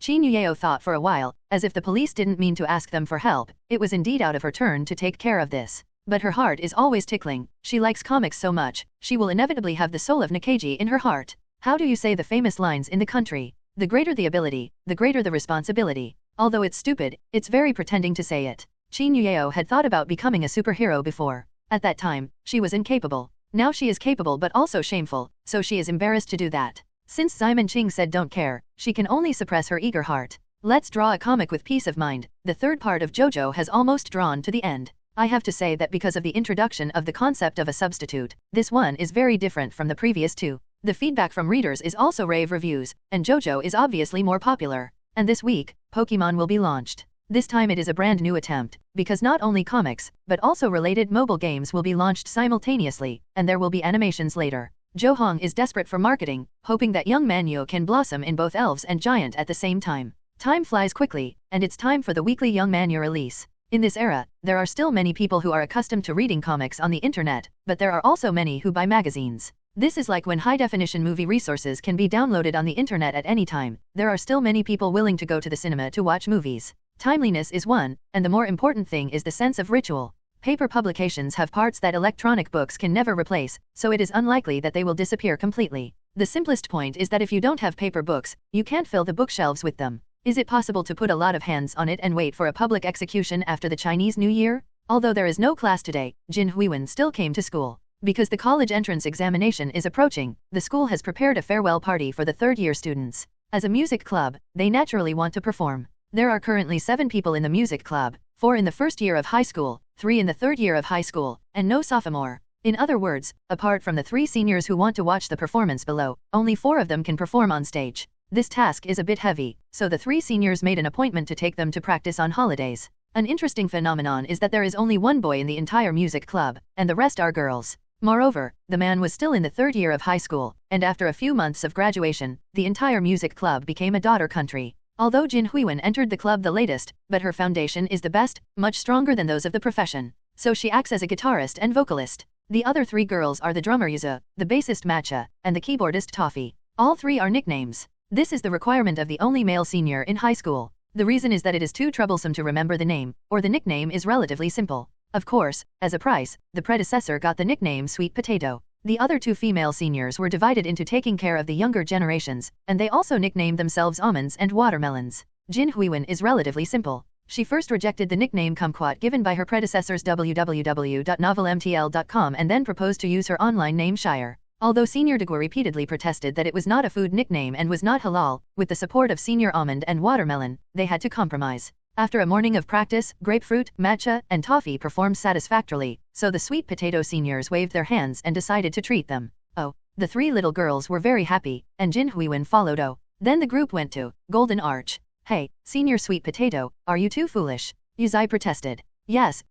Qin Yuyeo thought for a while, as if the police didn't mean to ask them for help. It was indeed out of her turn to take care of this. But her heart is always tickling. She likes comics so much, she will inevitably have the soul of Nikkeiji in her heart. How do you say the famous lines in the country? The greater the ability, the greater the responsibility. Although it's stupid, it's very pretending to say it. Qin Yuyeo had thought about becoming a superhero before. At that time, she was incapable. Now she is capable but also shameful, so she is embarrassed to do that. Since Zyman Ching said don't care, she can only suppress her eager heart. Let's draw a comic with peace of mind. The third part of JoJo has almost drawn to the end. I have to say that because of the introduction of the concept of a substitute, this one is very different from the previous two. The feedback from readers is also rave reviews, and JoJo is obviously more popular. And this week, Pokemon will be launched. This time it is a brand new attempt, because not only comics, but also related mobile games will be launched simultaneously, and there will be animations later. Jo Hong is desperate for marketing, hoping that young Manyo can blossom in both elves and giant at the same time. Time flies quickly, and it's time for the weekly Young Manyo release. In this era, there are still many people who are accustomed to reading comics on the internet, but there are also many who buy magazines. This is like when high-definition movie resources can be downloaded on the internet at any time. There are still many people willing to go to the cinema to watch movies. Timeliness is one, and the more important thing is the sense of ritual. Paper publications have parts that electronic books can never replace, so it is unlikely that they will disappear completely. The simplest point is that if you don't have paper books, you can't fill the bookshelves with them. Is it possible to put a lot of hands on it and wait for a public execution after the Chinese New Year? Although there is no class today, Jin Huiwen still came to school. Because the college entrance examination is approaching, the school has prepared a farewell party for the third-year students. As a music club, they naturally want to perform. There are currently 7 people in the music club, 4 in the first year of high school, 3 in the third year of high school, and no sophomore. In other words, apart from the 3 seniors who want to watch the performance below, only 4 of them can perform on stage. This task is a bit heavy, so the 3 seniors made an appointment to take them to practice on holidays. An interesting phenomenon is that there is only 1 boy in the entire music club, and the rest are girls. Moreover, the man was still in the 3rd year of high school, and after a few months of graduation, the entire music club became a daughter country. Although Jin Huiwen entered the club the latest, but her foundation is the best, much stronger than those of the profession. So she acts as a guitarist and vocalist. The other 3 girls are the drummer Yuza, the bassist Matcha, and the keyboardist Toffee. All 3 are nicknames. This is the requirement of the only male senior in high school. The reason is that it is too troublesome to remember the name, or the nickname is relatively simple. Of course, as a price, the predecessor got the nickname Sweet Potato. The other 2 female seniors were divided into taking care of the younger generations, and they also nicknamed themselves almonds and watermelons. Jin Huiwen is relatively simple. She first rejected the nickname kumquat given by her predecessors www.novelmtl.com and then proposed to use her online name Shire. Although Senior Degua repeatedly protested that it was not a food nickname and was not halal, with the support of Senior Almond and Watermelon, they had to compromise. After a morning of practice, Grapefruit, Matcha, and Toffee performed satisfactorily, so the Sweet Potato seniors waved their hands and decided to treat them. Oh, the 3 little girls were very happy, and Jin Huiwen followed. Oh, then the group went to Golden Arch. Hey, Senior Sweet Potato, are you too foolish? Yuzai protested. Yes,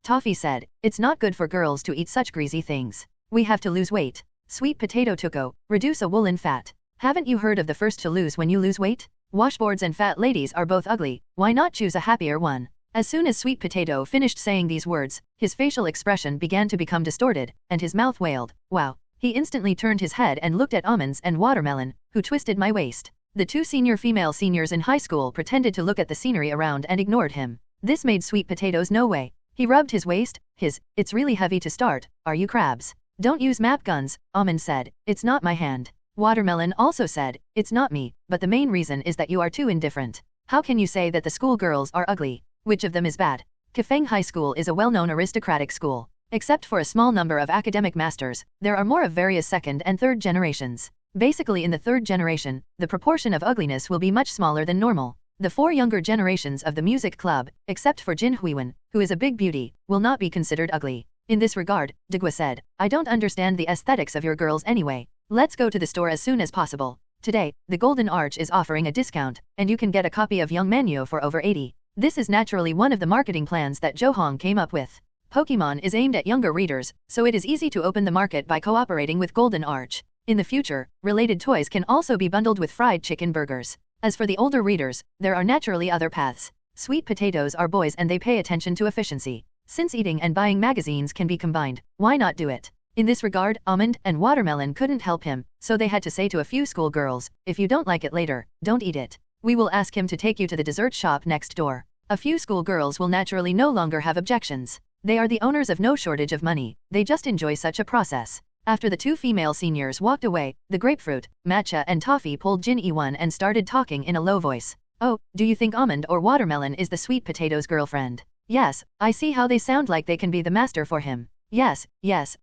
Toffee said, it's not good for girls to eat such greasy things. We have to lose weight. Sweet Potato Tuko, reduce a woolen fat. Haven't you heard of the first to lose when you lose weight? Washboards and fat ladies are both ugly, why not choose a happier one? As soon as Sweet Potato finished saying these words, his facial expression began to become distorted, and his mouth wailed. Wow. He instantly turned his head and looked at Almonds and Watermelon, who twisted my waist. The 2 senior female seniors in high school pretended to look at the scenery around and ignored him. This made Sweet Potato's no way. He rubbed his waist. It's really heavy to start, are you crabs? Don't use map guns, Almond said, it's not my hand. Watermelon also said, it's not me, but the main reason is that you are too indifferent. How can you say that the school girls are ugly? Which of them is bad? Kafeng High School is a well-known aristocratic school. Except for a small number of academic masters, there are more of various 2nd and 3rd generations. Basically in the 3rd generation, the proportion of ugliness will be much smaller than normal. The 4 younger generations of the music club, except for Jin Huiwen, who is a big beauty, will not be considered ugly. In this regard, Degua said, I don't understand the aesthetics of your girls anyway. Let's go to the store as soon as possible. Today, the Golden Arch is offering a discount, and you can get a copy of Young Manyo for over 80. This is naturally one of the marketing plans that Jo Hong came up with. Pokemon is aimed at younger readers, so it is easy to open the market by cooperating with Golden Arch. In the future, related toys can also be bundled with fried chicken burgers. As for the older readers, there are naturally other paths. Sweet Potatoes are boys and they pay attention to efficiency. Since eating and buying magazines can be combined, why not do it? In this regard, Almond and Watermelon couldn't help him, so they had to say to a few schoolgirls, if you don't like it later, don't eat it. We will ask him to take you to the dessert shop next door. A few schoolgirls will naturally no longer have objections. They are the owners of no shortage of money, they just enjoy such a process. After the 2 female seniors walked away, the Grapefruit, Matcha and Toffee pulled Jin Iwan and started talking in a low voice. Oh, do you think Almond or Watermelon is the Sweet Potato's girlfriend? Yes, I see how they sound like they can be the master for him. Yes,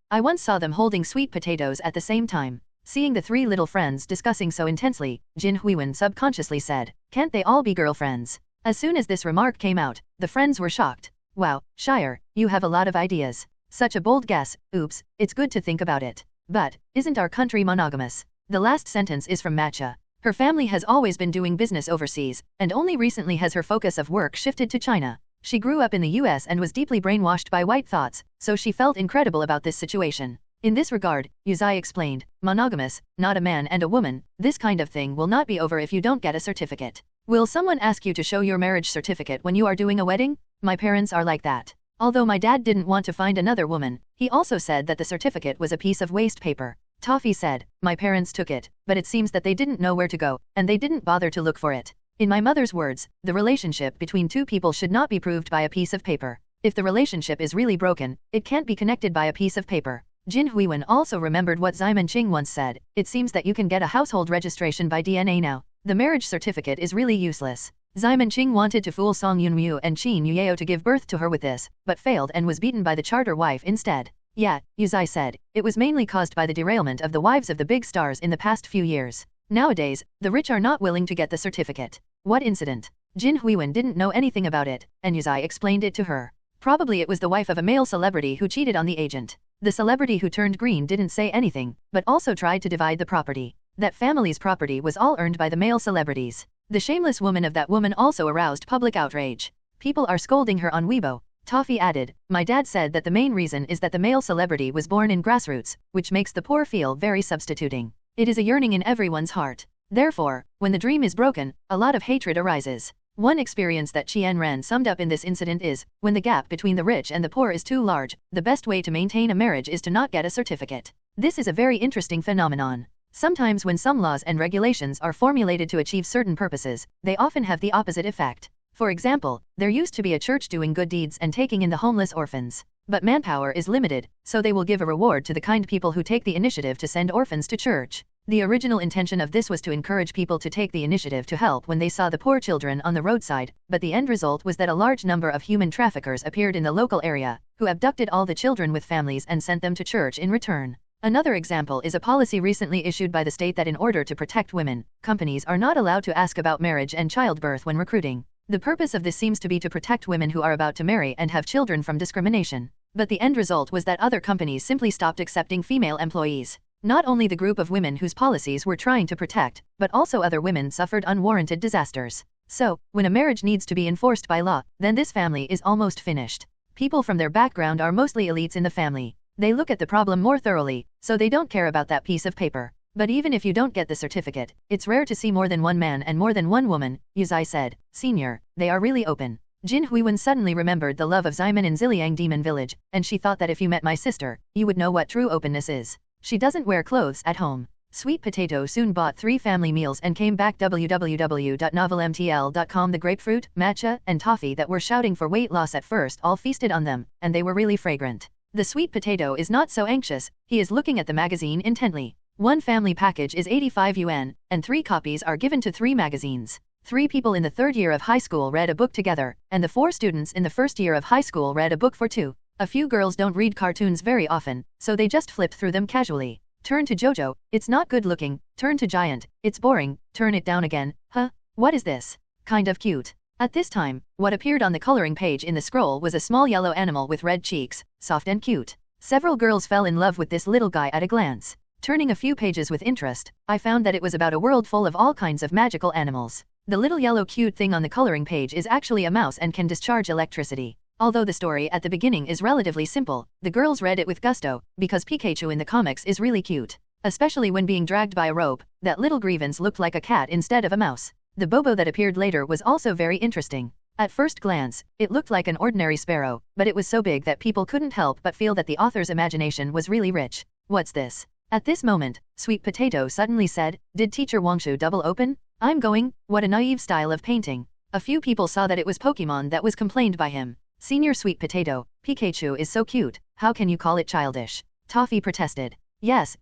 I once saw them holding Sweet Potatoes at the same time. Seeing the 3 little friends discussing so intensely, Jin Huiwen subconsciously said, can't they all be girlfriends? As soon as this remark came out, the friends were shocked. Wow, Shire, you have a lot of ideas. Such a bold guess, oops, it's good to think about it. But, isn't our country monogamous? The last sentence is from Matcha. Her family has always been doing business overseas, and only recently has her focus of work shifted to China. She grew up in the US and was deeply brainwashed by white thoughts, so she felt incredible about this situation. In this regard, Yuzai explained, monogamous, not a man and a woman, this kind of thing will not be over if you don't get a certificate. Will someone ask you to show your marriage certificate when you are doing a wedding? My parents are like that. Although my dad didn't want to find another woman, he also said that the certificate was a piece of waste paper. Toffee said, my parents took it, but it seems that they didn't know where to go, and they didn't bother to look for it. In my mother's words, the relationship between 2 people should not be proved by a piece of paper. If the relationship is really broken, it can't be connected by a piece of paper. Jin Huiwen also remembered what Ximen Qing once said, it seems that you can get a household registration by DNA now. The marriage certificate is really useless. Ximen Qing wanted to fool Song Yunryu and Qin Yuyeo to give birth to her with this, but failed and was beaten by the charter wife instead. Yeah, Yuzai said, it was mainly caused by the derailment of the wives of the big stars in the past few years. Nowadays, the rich are not willing to get the certificate. What incident? Jin Huiwen didn't know anything about it, and Yuzai explained it to her. Probably it was the wife of a male celebrity who cheated on the agent. The celebrity who turned green didn't say anything, but also tried to divide the property. That family's property was all earned by the male celebrities. The shameless woman of that woman also aroused public outrage. People are scolding her on Weibo. Toffee added, my dad said that the main reason is that the male celebrity was born in grassroots, which makes the poor feel very substituting. It is a yearning in everyone's heart. Therefore, when the dream is broken, a lot of hatred arises. One experience that Qian Ran summed up in this incident is, when the gap between the rich and the poor is too large, the best way to maintain a marriage is to not get a certificate. This is a very interesting phenomenon. Sometimes when some laws and regulations are formulated to achieve certain purposes, they often have the opposite effect. For example, there used to be a church doing good deeds and taking in the homeless orphans. But manpower is limited, so they will give a reward to the kind people who take the initiative to send orphans to church. The original intention of this was to encourage people to take the initiative to help when they saw the poor children on the roadside, but the end result was that a large number of human traffickers appeared in the local area, who abducted all the children with families and sent them to church in return. Another example is a policy recently issued by the state that in order to protect women, companies are not allowed to ask about marriage and childbirth when recruiting. The purpose of this seems to be to protect women who are about to marry and have children from discrimination. But the end result was that other companies simply stopped accepting female employees. Not only the group of women whose policies were trying to protect, but also other women suffered unwarranted disasters. So, when a marriage needs to be enforced by law, then this family is almost finished. People from their background are mostly elites in the family. They look at the problem more thoroughly, so they don't care about that piece of paper. But even if you don't get the certificate, it's rare to see more than one man and more than one woman, Yuzai said. Senior, they are really open. Jin Huiwen suddenly remembered the love of Ximen in Ziliang Demon Village, and she thought that if you met my sister, you would know what true openness is. She doesn't wear clothes at home. Sweet Potato soon bought 3 family meals and came back www.novelmtl.com. The grapefruit, matcha, and toffee that were shouting for weight loss at first all feasted on them, and they were really fragrant. The Sweet Potato is not so anxious, he is looking at the magazine intently. One family package is 85 yuan, and 3 copies are given to 3 magazines. 3 people in the 3rd year of high school read a book together, and the 4 students in the 1st year of high school read a book for 2. A few girls don't read cartoons very often, so they just flipped through them casually. Turn to Jojo, it's not good looking. Turn to Giant, it's boring. Turn it down again. Huh? What is this? Kind of cute. At this time, what appeared on the coloring page in the scroll was a small yellow animal with red cheeks, soft and cute. Several girls fell in love with this little guy at a glance. Turning a few pages with interest, I found that it was about a world full of all kinds of magical animals. The little yellow cute thing on the coloring page is actually a mouse and can discharge electricity. Although the story at the beginning is relatively simple, the girls read it with gusto, because Pikachu in the comics is really cute. Especially when being dragged by a rope, that little grievance looked like a cat instead of a mouse. The Bobo that appeared later was also very interesting. At first glance, it looked like an ordinary sparrow, but it was so big that people couldn't help but feel that the author's imagination was really rich. What's this? At this moment, Sweet Potato suddenly said, did Teacher Wangshu double open? I'm going. What a naive style of painting. A few people saw that it was Pokemon that was complained by him. Senior Sweet Potato, Pikachu is so cute, how can you call it childish? Toffee protested. Yes,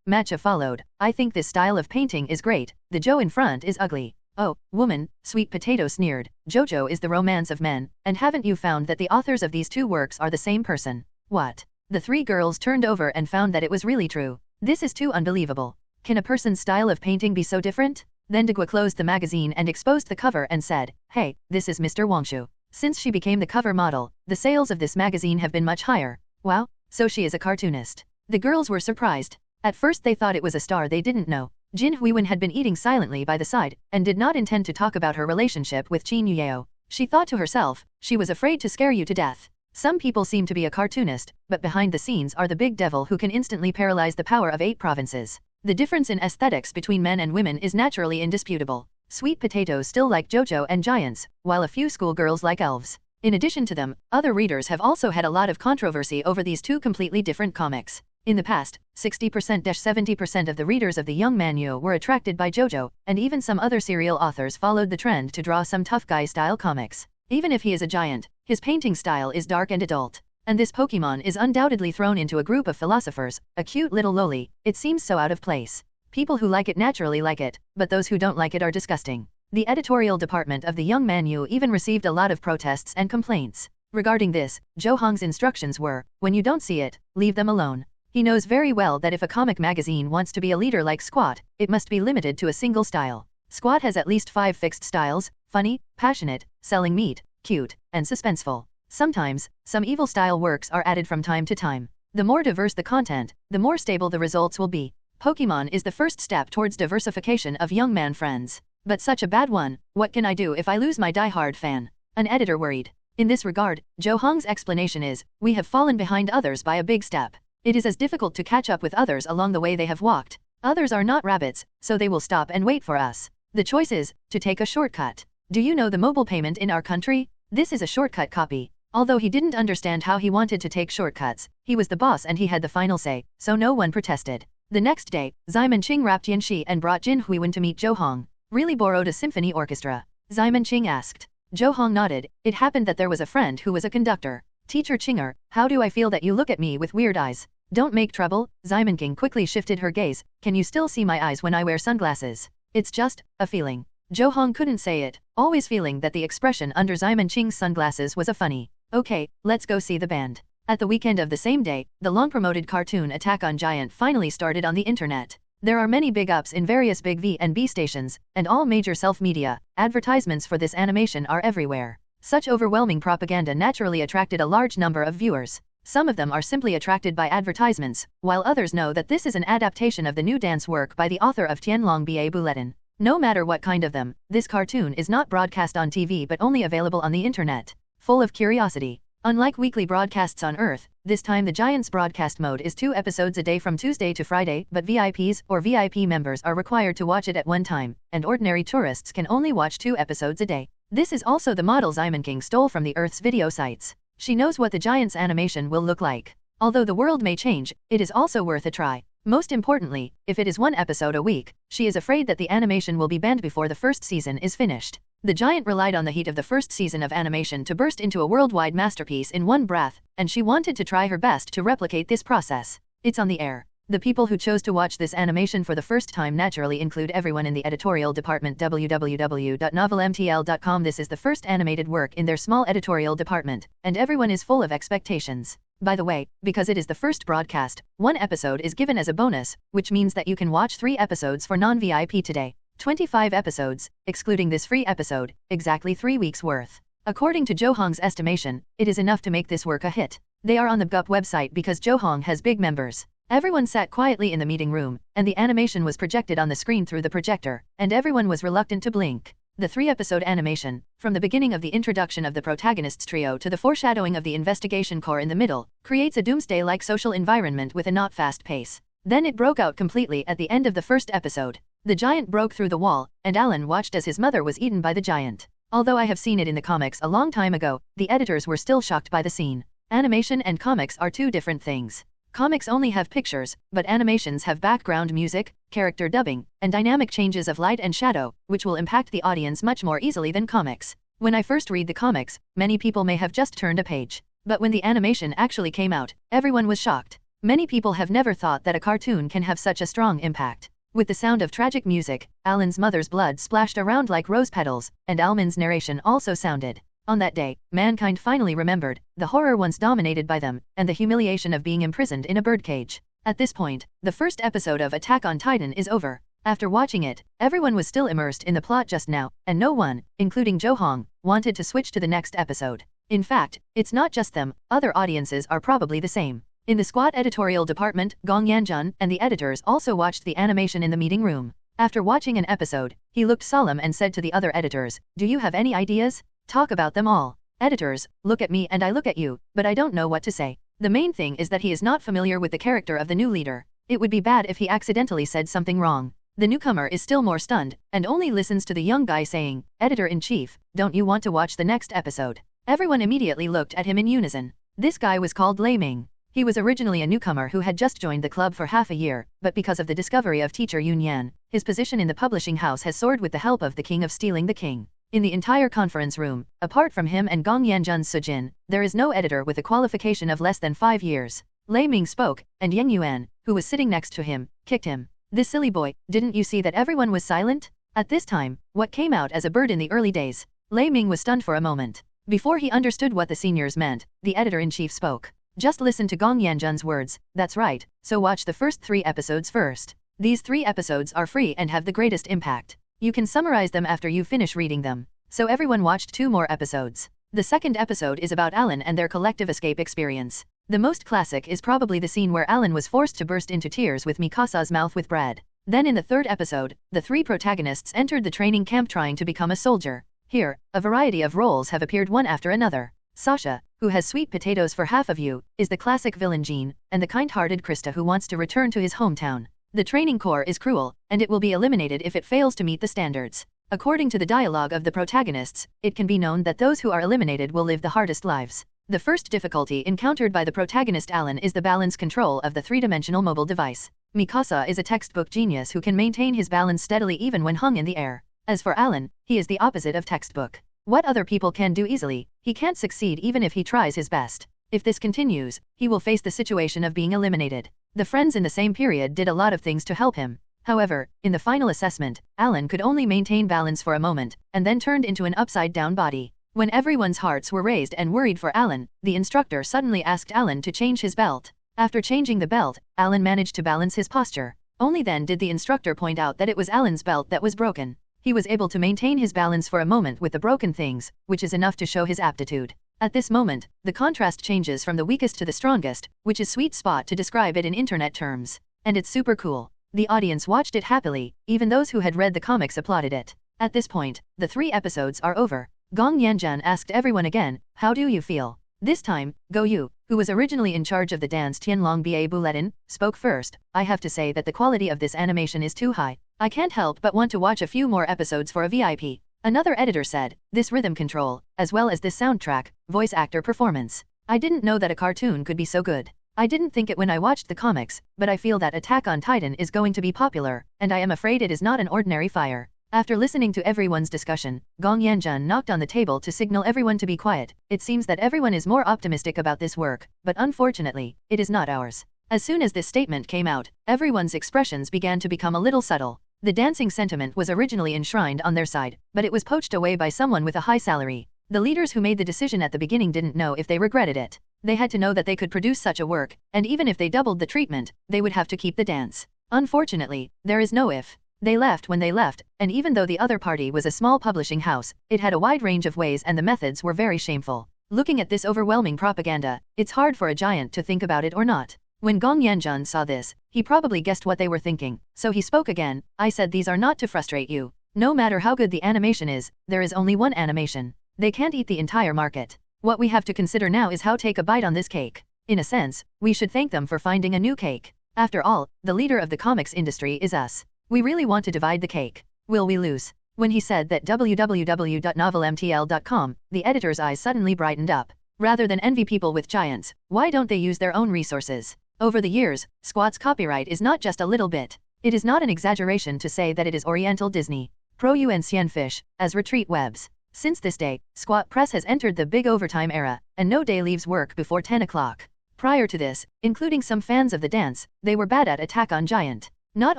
Matcha followed. I think this style of painting is great, the Joe in front is ugly. Oh, woman, Sweet Potato sneered. Jojo is the romance of men, and haven't you found that the authors of these 2 works are the same person? What? The 3 girls turned over and found that it was really true. This is too unbelievable. Can a person's style of painting be so different? Then Degua closed the magazine and exposed the cover and said, hey, this is Mr. Wangshu. Since she became the cover model, the sales of this magazine have been much higher. Wow, so she is a cartoonist. The girls were surprised. At first they thought it was a star they didn't know. Jin Huiwen had been eating silently by the side, and did not intend to talk about her relationship with Qin Yuyeo. She thought to herself, she was afraid to scare you to death. Some people seem to be a cartoonist, but behind the scenes are the big devil who can instantly paralyze the power of 8 provinces. The difference in aesthetics between men and women is naturally indisputable. Sweet Potatoes still like JoJo and giants, while a few schoolgirls like elves. In addition to them, other readers have also had a lot of controversy over these 2 completely different comics. In the past, 60%-70% of the readers of the young Manyu were attracted by JoJo, and even some other serial authors followed the trend to draw some tough guy style comics. Even if he is a giant, his painting style is dark and adult. And this Pokemon is undoubtedly thrown into a group of philosophers, a cute little loli. It seems so out of place. People who like it naturally like it, but those who don't like it are disgusting. The editorial department of the Young Manyu even received a lot of protests and complaints. Regarding this, Zhou Hong's instructions were, when you don't see it, leave them alone. He knows very well that if a comic magazine wants to be a leader like Squat, it must be limited to a single style. Squat has at least 5 fixed styles: funny, passionate, selling meat, cute, and suspenseful. Sometimes, some evil style works are added from time to time. The more diverse the content, the more stable the results will be. Pokemon is the first step towards diversification of young man friends. But such a bad one, what can I do if I lose my die-hard fan? An editor worried. In this regard, Jo Hong's explanation is, we have fallen behind others by a big step. It is as difficult to catch up with others along the way they have walked. Others are not rabbits, so they will stop and wait for us. The choice is, to take a shortcut. Do you know the mobile payment in our country? This is a shortcut copy. Although he didn't understand how he wanted to take shortcuts, he was the boss and he had the final say, so no one protested. The next day, Xiamen Qing wrapped Yanxi and brought Jin Huiwen to meet Jo Hong. Really borrowed a symphony orchestra? Xiamen Qing asked. Jo Hong nodded. It happened that there was a friend who was a conductor. Teacher Qinger, how do I feel that you look at me with weird eyes? Don't make trouble. Xiamen Qing quickly shifted her gaze. Can you still see my eyes when I wear sunglasses? It's just a feeling. Jo Hong couldn't say it, always feeling that the expression under Xiamen Qing's sunglasses was a funny. Okay, let's go see the band. At the weekend of the same day, the long-promoted cartoon Attack on Giant finally started on the internet. There are many big ups in various big V and B stations, and all major self-media, advertisements for this animation are everywhere. Such overwhelming propaganda naturally attracted a large number of viewers. Some of them are simply attracted by advertisements, while others know that this is an adaptation of the new dance work by the author of Tianlong Ba Bulletin. No matter what kind of them, this cartoon is not broadcast on TV but only available on the internet. Full of curiosity. Unlike weekly broadcasts on Earth, this time the Giants' broadcast mode is 2 episodes a day from Tuesday to Friday, but VIPs or VIP members are required to watch it at one time, and ordinary tourists can only watch 2 episodes a day. This is also the model Xiamen Qing stole from the Earth's video sites. She knows what the Giants' animation will look like. Although the world may change, it is also worth a try. Most importantly, if it is 1 episode a week, she is afraid that the animation will be banned before the first season is finished. The Giant relied on the heat of the first season of animation to burst into a worldwide masterpiece in one breath, and she wanted to try her best to replicate this process. It's on the air. The people who chose to watch this animation for the first time naturally include everyone in the editorial department www.novelmtl.com. This is the first animated work in their small editorial department, and everyone is full of expectations. By the way, because it is the first broadcast, 1 episode is given as a bonus, which means that you can watch 3 episodes for non-VIP today. 25 episodes, excluding this free episode, exactly 3 weeks worth. According to Jo Hong's estimation, it is enough to make this work a hit. They are on the GUP website because Jo Hong has big members. Everyone sat quietly in the meeting room, and the animation was projected on the screen through the projector, and everyone was reluctant to blink. The 3-episode animation, from the beginning of the introduction of the protagonists trio to the foreshadowing of the investigation core in the middle, creates a doomsday-like social environment with a not fast pace. Then it broke out completely at the end of the first episode. The giant broke through the wall, and Alan watched as his mother was eaten by the giant. Although I have seen it in the comics a long time ago, the editors were still shocked by the scene. Animation and comics are 2 different things. Comics only have pictures, but animations have background music, character dubbing, and dynamic changes of light and shadow, which will impact the audience much more easily than comics. When I first read the comics, many people may have just turned a page. But when the animation actually came out, everyone was shocked. Many people have never thought that a cartoon can have such a strong impact. With the sound of tragic music, Alan's mother's blood splashed around like rose petals, and Almond's narration also sounded. On that day, mankind finally remembered the horror once dominated by them, and the humiliation of being imprisoned in a birdcage. At this point, the first episode of Attack on Titan is over. After watching it, everyone was still immersed in the plot just now, and no one, including Jo Hong, wanted to switch to the next episode. In fact, it's not just them, other audiences are probably the same. In the squad editorial department, Gong Yanjun and the editors also watched the animation in the meeting room. After watching an episode, he looked solemn and said to the other editors, "Do you have any ideas? Talk about them all." Editors, look at me and I look at you, but I don't know what to say. The main thing is that he is not familiar with the character of the new leader. It would be bad if he accidentally said something wrong. The newcomer is still more stunned, and only listens to the young guy saying, "Editor-in-chief, don't you want to watch the next episode?" Everyone immediately looked at him in unison. This guy was called Lei Ming. He was originally a newcomer who had just joined the club for half a year, but because of the discovery of teacher Yun Yan, his position in the publishing house has soared with the help of the king of stealing the king. In the entire conference room, apart from him and Gong Yanjun's Sujin, there is no editor with a qualification of less than 5 years. Lei Ming spoke, and Yang Yuan, who was sitting next to him, kicked him. "This silly boy, didn't you see that everyone was silent?" At this time, what came out as a bird in the early days, Lei Ming was stunned for a moment. Before he understood what the seniors meant, the editor-in-chief spoke. Just listen to Gong Yanjun's words, that's right, so watch the first 3 episodes first. These 3 episodes are free and have the greatest impact. You can summarize them after you finish reading them. So everyone watched 2 more episodes. The second episode is about Alan and their collective escape experience. The most classic is probably the scene where Alan was forced to burst into tears with Mikasa's mouth with bread. Then in the third episode, the 3 protagonists entered the training camp trying to become a soldier. Here, a variety of roles have appeared one after another. Sasha, who has sweet potatoes for half of you, is the classic villain Jean, and the kind-hearted Krista who wants to return to his hometown. The training corps is cruel, and it will be eliminated if it fails to meet the standards. According to the dialogue of the protagonists, it can be known that those who are eliminated will live the hardest lives. The first difficulty encountered by the protagonist Alan is the balance control of the 3-dimensional mobile device. Mikasa is a textbook genius who can maintain his balance steadily even when hung in the air. As for Alan, he is the opposite of textbook. What other people can do easily, he can't succeed even if he tries his best. If this continues, he will face the situation of being eliminated. The friends in the same period did a lot of things to help him. However, in the final assessment, Alan could only maintain balance for a moment, and then turned into an upside-down body. When everyone's hearts were raised and worried for Alan, the instructor suddenly asked Alan to change his belt. After changing the belt, Alan managed to balance his posture. Only then did the instructor point out that it was Alan's belt that was broken. He was able to maintain his balance for a moment with the broken things, which is enough to show his aptitude. At this moment, the contrast changes from the weakest to the strongest, which is sweet spot to describe it in internet terms. And it's super cool. The audience watched it happily, even those who had read the comics applauded it. At this point, the 3 episodes are over. Gong Yanjun asked everyone again, how do you feel? This time, Go Yu, who was originally in charge of the dance Tianlong Ba Bulletin, spoke first. I have to say that the quality of this animation is too high. I can't help but want to watch a few more episodes for a VIP. Another editor said, this rhythm control, as well as this soundtrack, voice actor performance. I didn't know that a cartoon could be so good. I didn't think it when I watched the comics, but I feel that Attack on Titan is going to be popular, and I am afraid it is not an ordinary fire. After listening to everyone's discussion, Gong Yanjun knocked on the table to signal everyone to be quiet. It seems that everyone is more optimistic about this work, but unfortunately, it is not ours. As soon as this statement came out, everyone's expressions began to become a little subtle. The dancing sentiment was originally enshrined on their side, but it was poached away by someone with a high salary. The leaders who made the decision at the beginning didn't know if they regretted it. They had to know that they could produce such a work, and even if they doubled the treatment, they would have to keep the dance. Unfortunately, there is no if. They left when they left, and even though the other party was a small publishing house, it had a wide range of ways and the methods were very shameful. Looking at this overwhelming propaganda, it's hard for a giant to think about it or not. When Gong Yanjun saw this, he probably guessed what they were thinking, so he spoke again. I said these are not to frustrate you. No matter how good the animation is, there is only one animation. They can't eat the entire market. What we have to consider now is how to take a bite on this cake. In a sense, we should thank them for finding a new cake. After all, the leader of the comics industry is us. We really want to divide the cake. Will we lose? When he said that www.novelmtl.com, the editor's eyes suddenly brightened up. Rather than envy people with giants, why don't they use their own resources? Over the years, Squat's copyright is not just a little bit. It is not an exaggeration to say that it is Oriental Disney, Pro Un Fish, as retreat webs. Since this day, Squat Press has entered the big overtime era, and no day leaves work before 10 o'clock. Prior to this, including some fans of the dance, they were bad at Attack on Giant. Not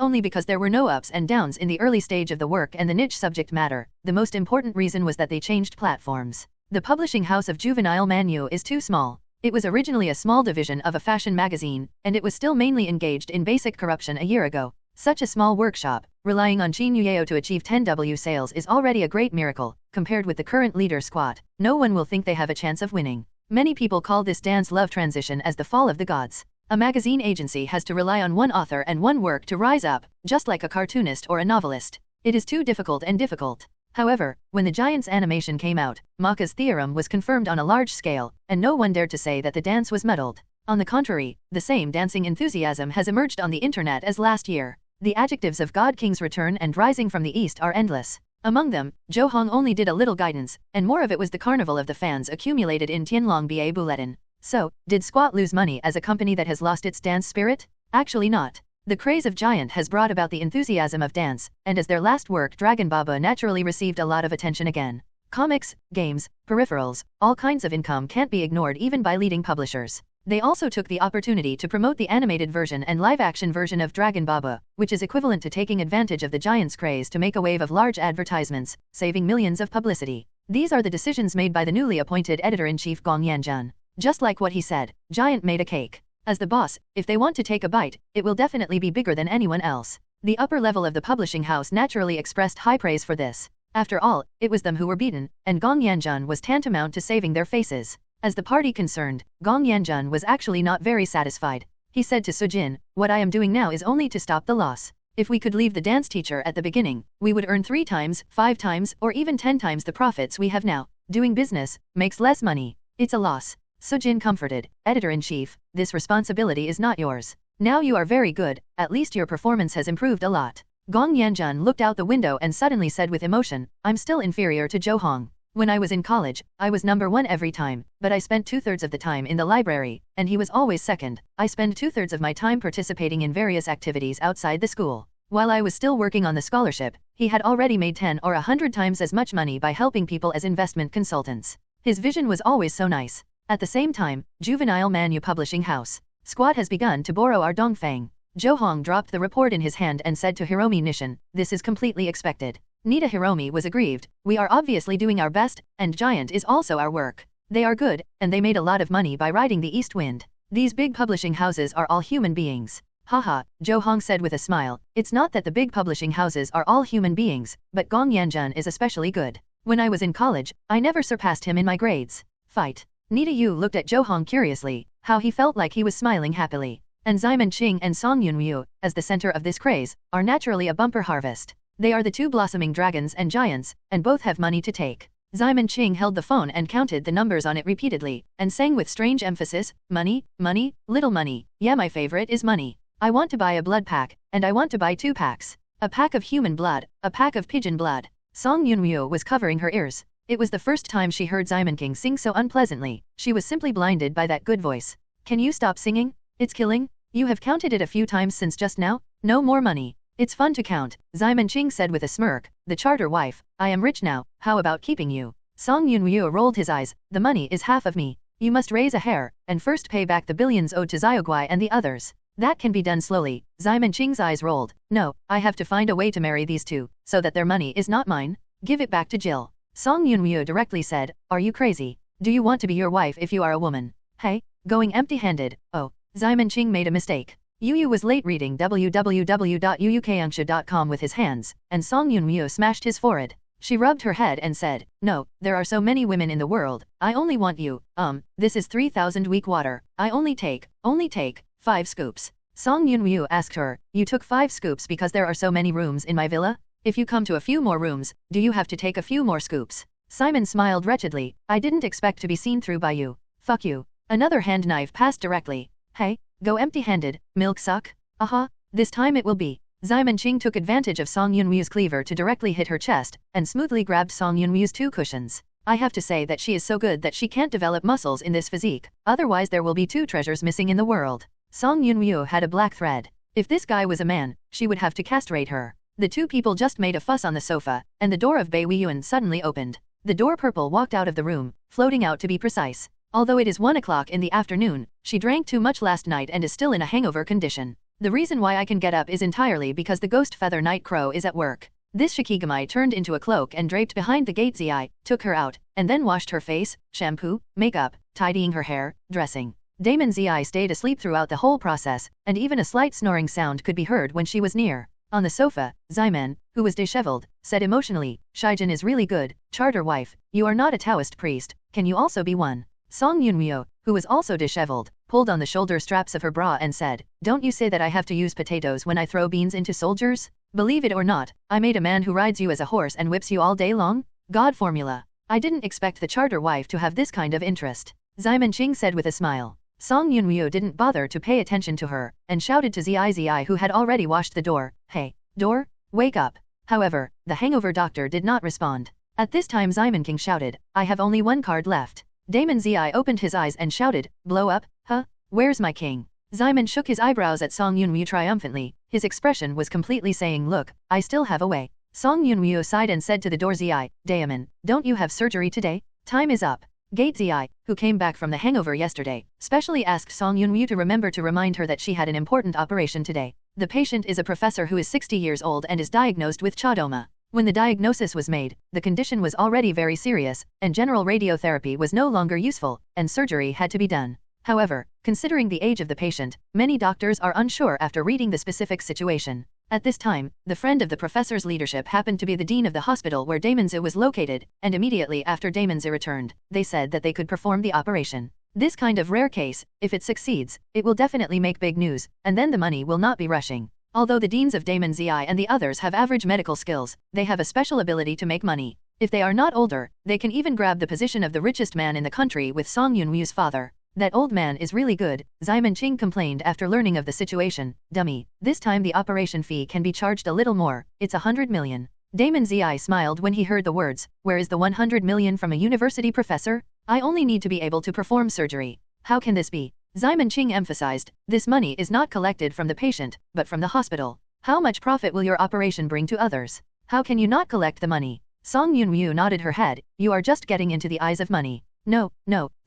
only because there were no ups and downs in the early stage of the work and the niche subject matter, the most important reason was that they changed platforms. The publishing house of Juvenile Manu is too small. It was originally a small division of a fashion magazine, and it was still mainly engaged in basic corruption a year ago. Such a small workshop, relying on Chin Yuyeo to achieve 10W sales is already a great miracle. Compared with the current leader Squat, no one will think they have a chance of winning. Many people call this dance love transition as the fall of the gods. A magazine agency has to rely on one author and one work to rise up, just like a cartoonist or a novelist. It is too difficult and difficult. However, when the Giants animation came out, Maka's theorem was confirmed on a large scale, and no one dared to say that the dance was muddled. On the contrary, the same dancing enthusiasm has emerged on the internet as last year. The adjectives of God King's return and rising from the east are endless. Among them, Zhou Hong only did a little guidance, and more of it was the carnival of the fans accumulated in Tianlong Ba Bulletin. So, did Squat lose money as a company that has lost its dance spirit? Actually not. The craze of Giant has brought about the enthusiasm of dance, and as their last work Dragon Baba naturally received a lot of attention again. Comics, games, peripherals, all kinds of income can't be ignored even by leading publishers. They also took the opportunity to promote the animated version and live-action version of Dragon Baba, which is equivalent to taking advantage of the Giant's craze to make a wave of large advertisements, saving millions of publicity. These are the decisions made by the newly appointed editor-in-chief Gong Yanjun. Just like what he said, Giant made a cake. As the boss, if they want to take a bite, it will definitely be bigger than anyone else. The upper level of the publishing house naturally expressed high praise for this. After all, it was them who were beaten, and Gong Yanjun was tantamount to saving their faces. As the party concerned, Gong Yanjun was actually not very satisfied. He said to Sujin, "What I am doing now is only to stop the loss. If we could leave the dance teacher at the beginning, we would earn 3 times, 5 times, or even 10 times the profits we have now. Doing business makes less money. It's a loss." Sujin comforted, "Editor-in-chief, this responsibility is not yours. Now you are very good, at least your performance has improved a lot." Gong Yanjun looked out the window and suddenly said with emotion, "I'm still inferior to Zhou Hong. When I was in college, I was number 1 every time, but I spent 2/3 of the time in the library, and he was always second. I spend 2/3 of my time participating in various activities outside the school. While I was still working on the scholarship, he had already made 10 or 100 times as much money by helping people as investment consultants. His vision was always so nice." At the same time, Juvenile Manu Publishing House. Squad has begun to borrow our Dongfang. Zhou Hong dropped the report in his hand and said to Hiromi Nishin, "This is completely expected." Nita Hiromi was aggrieved. "We are obviously doing our best, and Giant is also our work. They are good, and they made a lot of money by riding the east wind. These big publishing houses are all human beings." "Haha," Zhou Hong said with a smile, "it's not that the big publishing houses are all human beings, but Gong Yanjun is especially good. When I was in college, I never surpassed him in my grades." Fight. Nita Yu looked at Zhou Hong curiously, how he felt like he was smiling happily. And Ximen Qing and Song Yunryu, as the center of this craze, are naturally a bumper harvest. They are the 2 blossoming dragons and giants, and both have money to take. Ximen Qing held the phone and counted the numbers on it repeatedly, and sang with strange emphasis, "Money, money, little money. Yeah, my favorite is money. I want to buy a blood pack, and I want to buy 2 packs. A pack of human blood, a pack of pigeon blood." Song Yunryu was covering her ears. It was the first time she heard Ximen King sing so unpleasantly. She was simply blinded by that good voice. "Can you stop singing? It's killing. You have counted it a few times since just now? No more money. It's fun to count," Ximen Qing said with a smirk. "The charter wife, I am rich now, how about keeping you?" Song Yunryu rolled his eyes. "The money is half of me. You must raise a hair, and first pay back the billions owed to Xiaoguai and the others. That can be done slowly." Ximen Qing's eyes rolled. "No, I have to find a way to marry these 2, so that their money is not mine. Give it back to Jill." Song Yunryu directly said, "Are you crazy? Do you want to be your wife if you are a woman? Hey, going empty-handed." "Oh." Ximen Qing made a mistake. Yu was late reading www.yuukangsha.com with his hands, and Song Yunryu smashed his forehead. She rubbed her head and said, "No, there are so many women in the world. I only want you. This is 3,000 weak water. I only take 5 scoops." Song Yunryu asked her, "You took 5 scoops because there are so many rooms in my villa? If you come to a few more rooms, do you have to take a few more scoops?" Simon smiled wretchedly. "I didn't expect to be seen through by you. Fuck you." Another hand knife passed directly. "Hey, go empty-handed, milk suck. Aha, this time it will be." Ximen Qing took advantage of Song Yunryu's cleaver to directly hit her chest, and smoothly grabbed Song Yunryu's 2 cushions. "I have to say that she is so good that she can't develop muscles in this physique, otherwise there will be 2 treasures missing in the world." Song Yunryu had a black thread. If this guy was a man, she would have to castrate her. The 2 people just made a fuss on the sofa, and the door of Bei Weiyuan suddenly opened. The door purple walked out of the room, floating out to be precise. Although it is 1 o'clock in the afternoon, she drank too much last night and is still in a hangover condition. "The reason why I can get up is entirely because the ghost feather night crow is at work." This Shikigami turned into a cloak and draped behind the gate. Zi took her out, and then washed her face, shampoo, makeup, tidying her hair, dressing. Damon Zi stayed asleep throughout the whole process, and even a slight snoring sound could be heard when she was near. On the sofa, Ximen, who was disheveled, said emotionally, "Shaijin is really good, charter wife, you are not a Taoist priest, can you also be one?" Song Yunryu, who was also disheveled, pulled on the shoulder straps of her bra and said, "Don't you say that I have to use potatoes when I throw beans into soldiers? Believe it or not, I made a man who rides you as a horse and whips you all day long? God formula. I didn't expect the charter wife to have this kind of interest." Ximen Qing said with a smile. Song Yunryu didn't bother to pay attention to her, and shouted to Zi who had already washed the door, "Hey, door, wake up." However, the hangover doctor did not respond. At this time Ximen King shouted, "I have only 1 card left." Damon Zi opened his eyes and shouted, "Blow up, huh? Where's my king?" Ximen shook his eyebrows at Song Yunryu triumphantly. His expression was completely saying, "Look, I still have a way." Song Yunryu sighed and said to the door, "Zi, Daemon, don't you have surgery today? Time is up." Gate Zi, who came back from the hangover yesterday, specially asked Song Yunryu to remember to remind her that she had an important operation today. The patient is a professor who is 60 years old and is diagnosed with chordoma. When the diagnosis was made, the condition was already very serious, and general radiotherapy was no longer useful, and surgery had to be done. However, considering the age of the patient, many doctors are unsure after reading the specific situation. At this time, the friend of the professor's leadership happened to be the dean of the hospital where Damon's was located, and immediately after Damon's returned, they said that they could perform the operation. This kind of rare case, if it succeeds, it will definitely make big news, and then the money will not be rushing. Although the deans of Damon's and the others have average medical skills, they have a special ability to make money. If they are not older, they can even grab the position of the richest man in the country with Song Yun-woo's father. That old man is really good, Xiamen Qing complained after learning of the situation. Dummy, this time the operation fee can be charged a little more, it's 100 million. Damon Zi smiled when he heard the words, where is the 100 million from a university professor? I only need to be able to perform surgery. How can this be? Xiamen Qing emphasized, this money is not collected from the patient, but from the hospital. How much profit will your operation bring to others? How can you not collect the money? Song Yun-woo nodded her head, you are just getting into the eyes of money. No,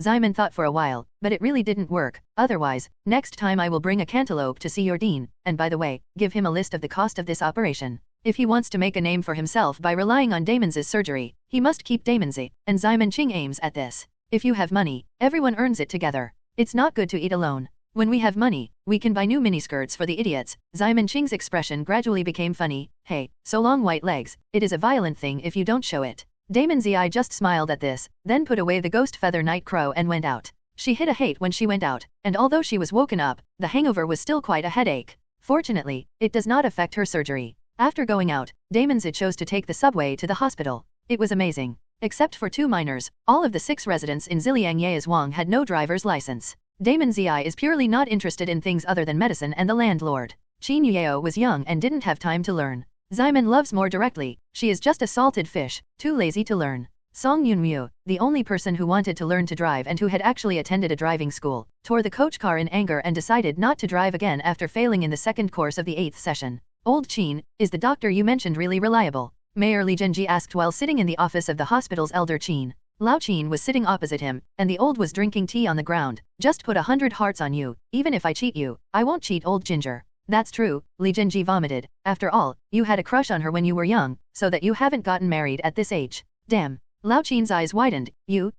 Xiamen thought for a while, but it really didn't work. Otherwise, next time I will bring a cantaloupe to see your dean, and by the way, give him a list of the cost of this operation. If he wants to make a name for himself by relying on Damon's surgery, he must keep Damon's, and Xiamen Qing aims at this. If you have money, everyone earns it together. It's not good to eat alone. When we have money, we can buy new miniskirts for the idiots. Xiamen Qing's expression gradually became funny. Hey, so long white legs, it is a violent thing if you don't show it. Damon Zi just smiled at this, then put away the ghost feather night crow and went out. She hit a hate when she went out, and although she was woken up, the hangover was still quite a headache. Fortunately, it does not affect her surgery. After going out, Damon Zi chose to take the subway to the hospital. It was amazing. Except for 2 minors, all of the 6 residents in Ziliang Yaezhuang had no driver's license. Damon Zi is purely not interested in things other than medicine and the landlord. Qin Yao was young and didn't have time to learn. Xiamen loves more directly, she is just a salted fish, too lazy to learn. Song Yun-woo, the only person who wanted to learn to drive and who had actually attended a driving school, tore the coach car in anger and decided not to drive again after failing in the 2nd course of the 8th session. Old Qin, is the doctor you mentioned really reliable? Mayor Li Zhenji asked while sitting in the office of the hospital's elder Qin. Lao Qin was sitting opposite him, and the old was drinking tea on the ground. Just put 100 hearts on you, even if I cheat you, I won't cheat old ginger. That's true, Li Zhenji vomited. After all, you had a crush on her when you were young, so that you haven't gotten married at this age. Damn. Lao Qin's eyes widened. You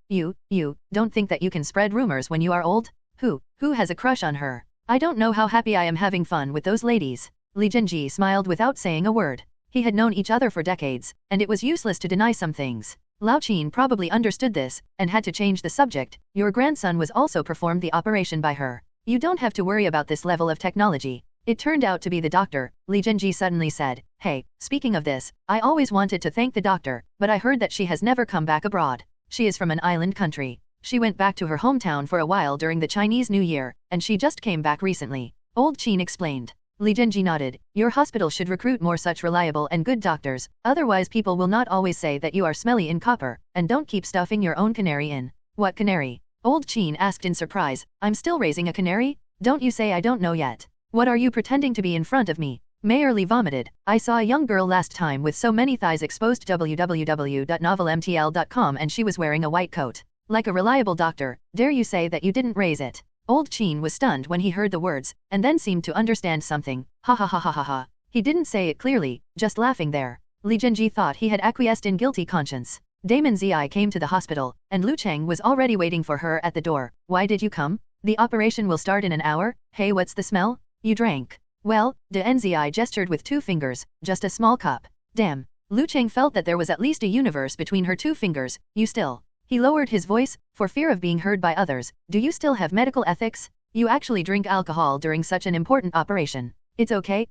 don't think that you can spread rumors when you are old? Who has a crush on her? I don't know how happy I am having fun with those ladies. Li Zhenji smiled without saying a word. He had known each other for decades, and it was useless to deny some things. Lao Qin probably understood this, and had to change the subject. Your grandson was also performed the operation by her. You don't have to worry about this level of technology. It turned out to be the doctor, Li Zhenji suddenly said. Hey, speaking of this, I always wanted to thank the doctor, but I heard that she has never come back abroad. She is from an island country. She went back to her hometown for a while during the Chinese New Year, and she just came back recently. Old Qin explained. Li Zhenji nodded. Your hospital should recruit more such reliable and good doctors, otherwise people will not always say that you are smelly in copper, and don't keep stuffing your own canary in. What canary? Old Qin asked in surprise. I'm still raising a canary? Don't you say I don't know yet. What are you pretending to be in front of me? Mayor Li vomited. I saw a young girl last time with so many thighs exposed www.novelmtl.com and she was wearing a white coat. Like a reliable doctor, dare you say that you didn't raise it? Old Qin was stunned when he heard the words, and then seemed to understand something. Ha ha ha ha ha ha. He didn't say it clearly, just laughing there. Li Zhenji thought he had acquiesced in guilty conscience. Damon Zi came to the hospital, and Lu Cheng was already waiting for her at the door. Why did you come? The operation will start in an hour. Hey, what's the smell? You drank. Well, De Nzi gestured with 2 fingers, just a small cup. Damn. Lu Cheng felt that there was at least a universe between her 2 fingers. You still. He lowered his voice, for fear of being heard by others. Do you still have medical ethics? You actually drink alcohol during such an important operation. It's okay,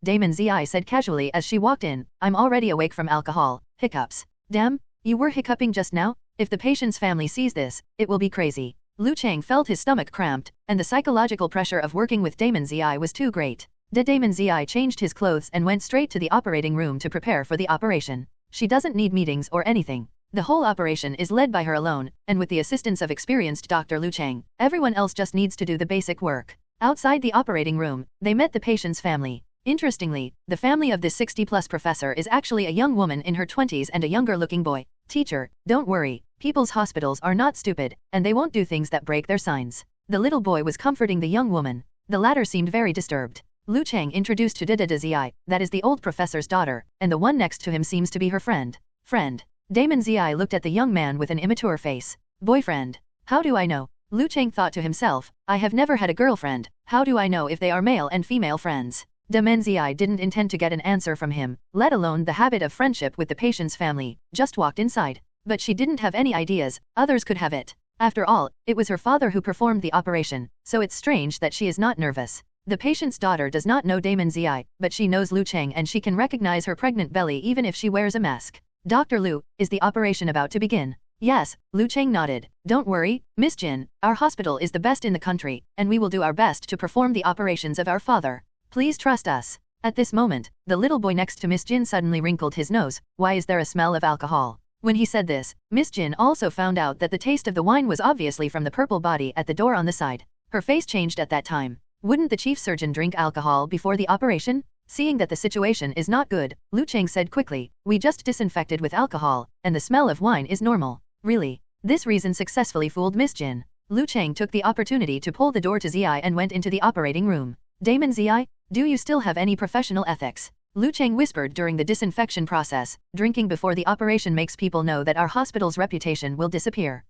Damon Zi said casually as she walked in. I'm already awake from alcohol. Hiccups. Damn, you were hiccuping just now? If the patient's family sees this, it will be crazy. Lu Cheng felt his stomach cramped, and the psychological pressure of working with Damon Zi was too great. Damon Zi changed his clothes and went straight to the operating room to prepare for the operation. She doesn't need meetings or anything. The whole operation is led by her alone, and with the assistance of experienced Dr. Lu Cheng, everyone else just needs to do the basic work. Outside the operating room, they met the patient's family. Interestingly, the family of this 60-plus professor is actually a young woman in her 20s and a younger-looking boy. Teacher, don't worry, people's hospitals are not stupid, and they won't do things that break their signs. The little boy was comforting the young woman. The latter seemed very disturbed. Lu Cheng introduced to Dida Zi, that is the old professor's daughter, and the one next to him seems to be her friend. Friend. Damon Zi looked at the young man with an immature face. Boyfriend. How do I know? Lu Cheng thought to himself, I have never had a girlfriend, how do I know if they are male and female friends? Damon Zi didn't intend to get an answer from him, let alone the habit of friendship with the patient's family, just walked inside. But she didn't have any ideas, others could have it. After all, it was her father who performed the operation, so it's strange that she is not nervous. The patient's daughter does not know Damon Zi, but she knows Lu Cheng and she can recognize her pregnant belly even if she wears a mask. Dr. Lu, is the operation about to begin? Yes, Lu Cheng nodded. Don't worry, Miss Jin, our hospital is the best in the country, and we will do our best to perform the operations of our father. Please trust us. At this moment, the little boy next to Miss Jin suddenly wrinkled his nose. Why is there a smell of alcohol? When he said this, Miss Jin also found out that the taste of the wine was obviously from the purple body at the door on the side. Her face changed at that time. Wouldn't the chief surgeon drink alcohol before the operation? Seeing that the situation is not good, Lu Cheng said quickly, we just disinfected with alcohol, and the smell of wine is normal. Really? This reason successfully fooled Miss Jin. Lu Cheng took the opportunity to pull the door to Zi and went into the operating room. Damon Zi, do you still have any professional ethics? Lu Cheng whispered during the disinfection process, drinking before the operation makes people know that our hospital's reputation will disappear.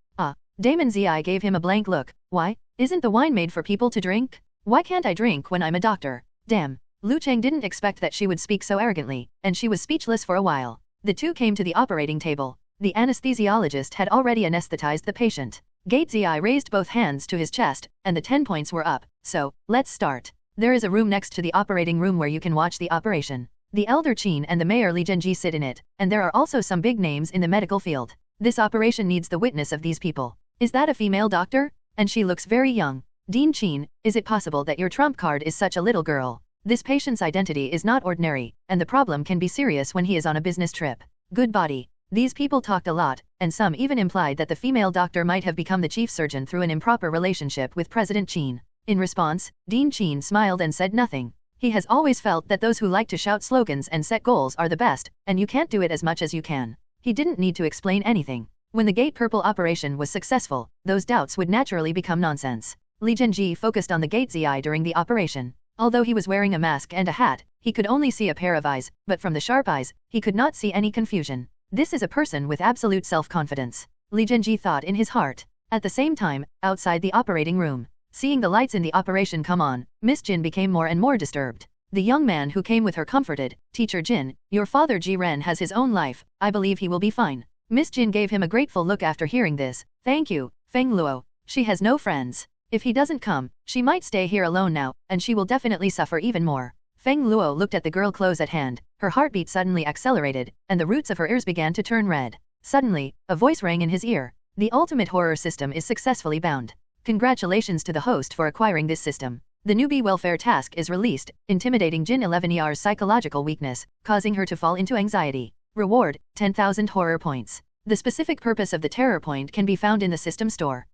Damon Zi gave him a blank look. Why? Isn't the wine made for people to drink? Why can't I drink when I'm a doctor? Damn. Lu Cheng didn't expect that she would speak so arrogantly, and she was speechless for a while. The two came to the operating table. The anesthesiologist had already anesthetized the patient. Gate Zi raised both hands to his chest, and the 10 points were up. So, let's start. There is a room next to the operating room where you can watch the operation. The elder Qin and the mayor Li Zhenji sit in it, and there are also some big names in the medical field. This operation needs the witness of these people. Is that a female doctor? And she looks very young. Dean Qin, is it possible that your trump card is such a little girl? This patient's identity is not ordinary, and the problem can be serious when he is on a business trip. Good body. These people talked a lot, and some even implied that the female doctor might have become the chief surgeon through an improper relationship with President Qin. In response, Dean Qin smiled and said nothing. He has always felt that those who like to shout slogans and set goals are the best, and you can't do it as much as you can. He didn't need to explain anything. When the Gate Purple operation was successful, those doubts would naturally become nonsense. Li Zhenji focused on the Gate Zi during the operation. Although he was wearing a mask and a hat, he could only see a pair of eyes, but from the sharp eyes, he could not see any confusion. This is a person with absolute self-confidence. Li Zhenji thought in his heart. At the same time, outside the operating room, seeing the lights in the operation come on, Miss Jin became more and more disturbed. The young man who came with her comforted, Teacher Jin, your father Ji Ren has his own life, I believe he will be fine. Miss Jin gave him a grateful look after hearing this. Thank you, Feng Luo. She has no friends. If he doesn't come, she might stay here alone now, and she will definitely suffer even more. Feng Luo looked at the girl close at hand, her heartbeat suddenly accelerated, and the roots of her ears began to turn red. Suddenly, a voice rang in his ear. The ultimate horror system is successfully bound. Congratulations to the host for acquiring this system. The newbie welfare task is released, intimidating Jin 11ER's psychological weakness, causing her to fall into anxiety. Reward, 10,000 horror points. The specific purpose of the terror point can be found in the system store.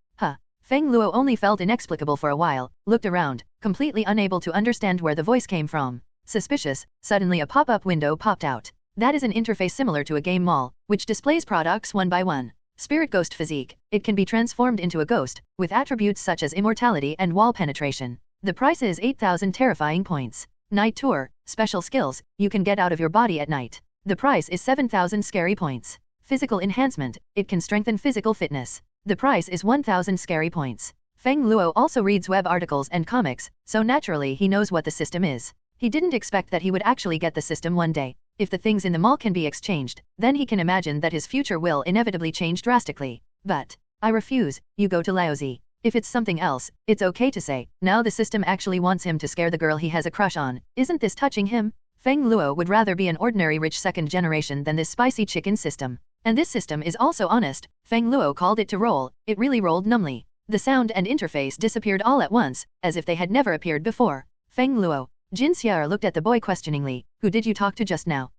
Feng Luo only felt inexplicable for a while, looked around, completely unable to understand where the voice came from. Suspicious, suddenly a pop-up window popped out. That is an interface similar to a game mall, which displays products one by one. Spirit Ghost Physique, it can be transformed into a ghost, with attributes such as immortality and wall penetration. The price is 8,000 terrifying points. Night Tour, special skills, you can get out of your body at night. The price is 7,000 scary points. Physical enhancement, it can strengthen physical fitness. The price is 1,000 scary points. Feng Luo also reads web articles and comics, so naturally he knows what the system is. He didn't expect that he would actually get the system one day. If the things in the mall can be exchanged, then he can imagine that his future will inevitably change drastically. But, I refuse, you go to Laozi. If it's something else, it's okay to say, now the system actually wants him to scare the girl he has a crush on. Isn't this touching him? Feng Luo would rather be an ordinary rich second generation than this spicy chicken system. And this system is also honest. Feng Luo called it to roll, it really rolled numbly. The sound and interface disappeared all at once, as if they had never appeared before. Feng Luo. Jin Xiar looked at the boy questioningly. Who did you talk to just now?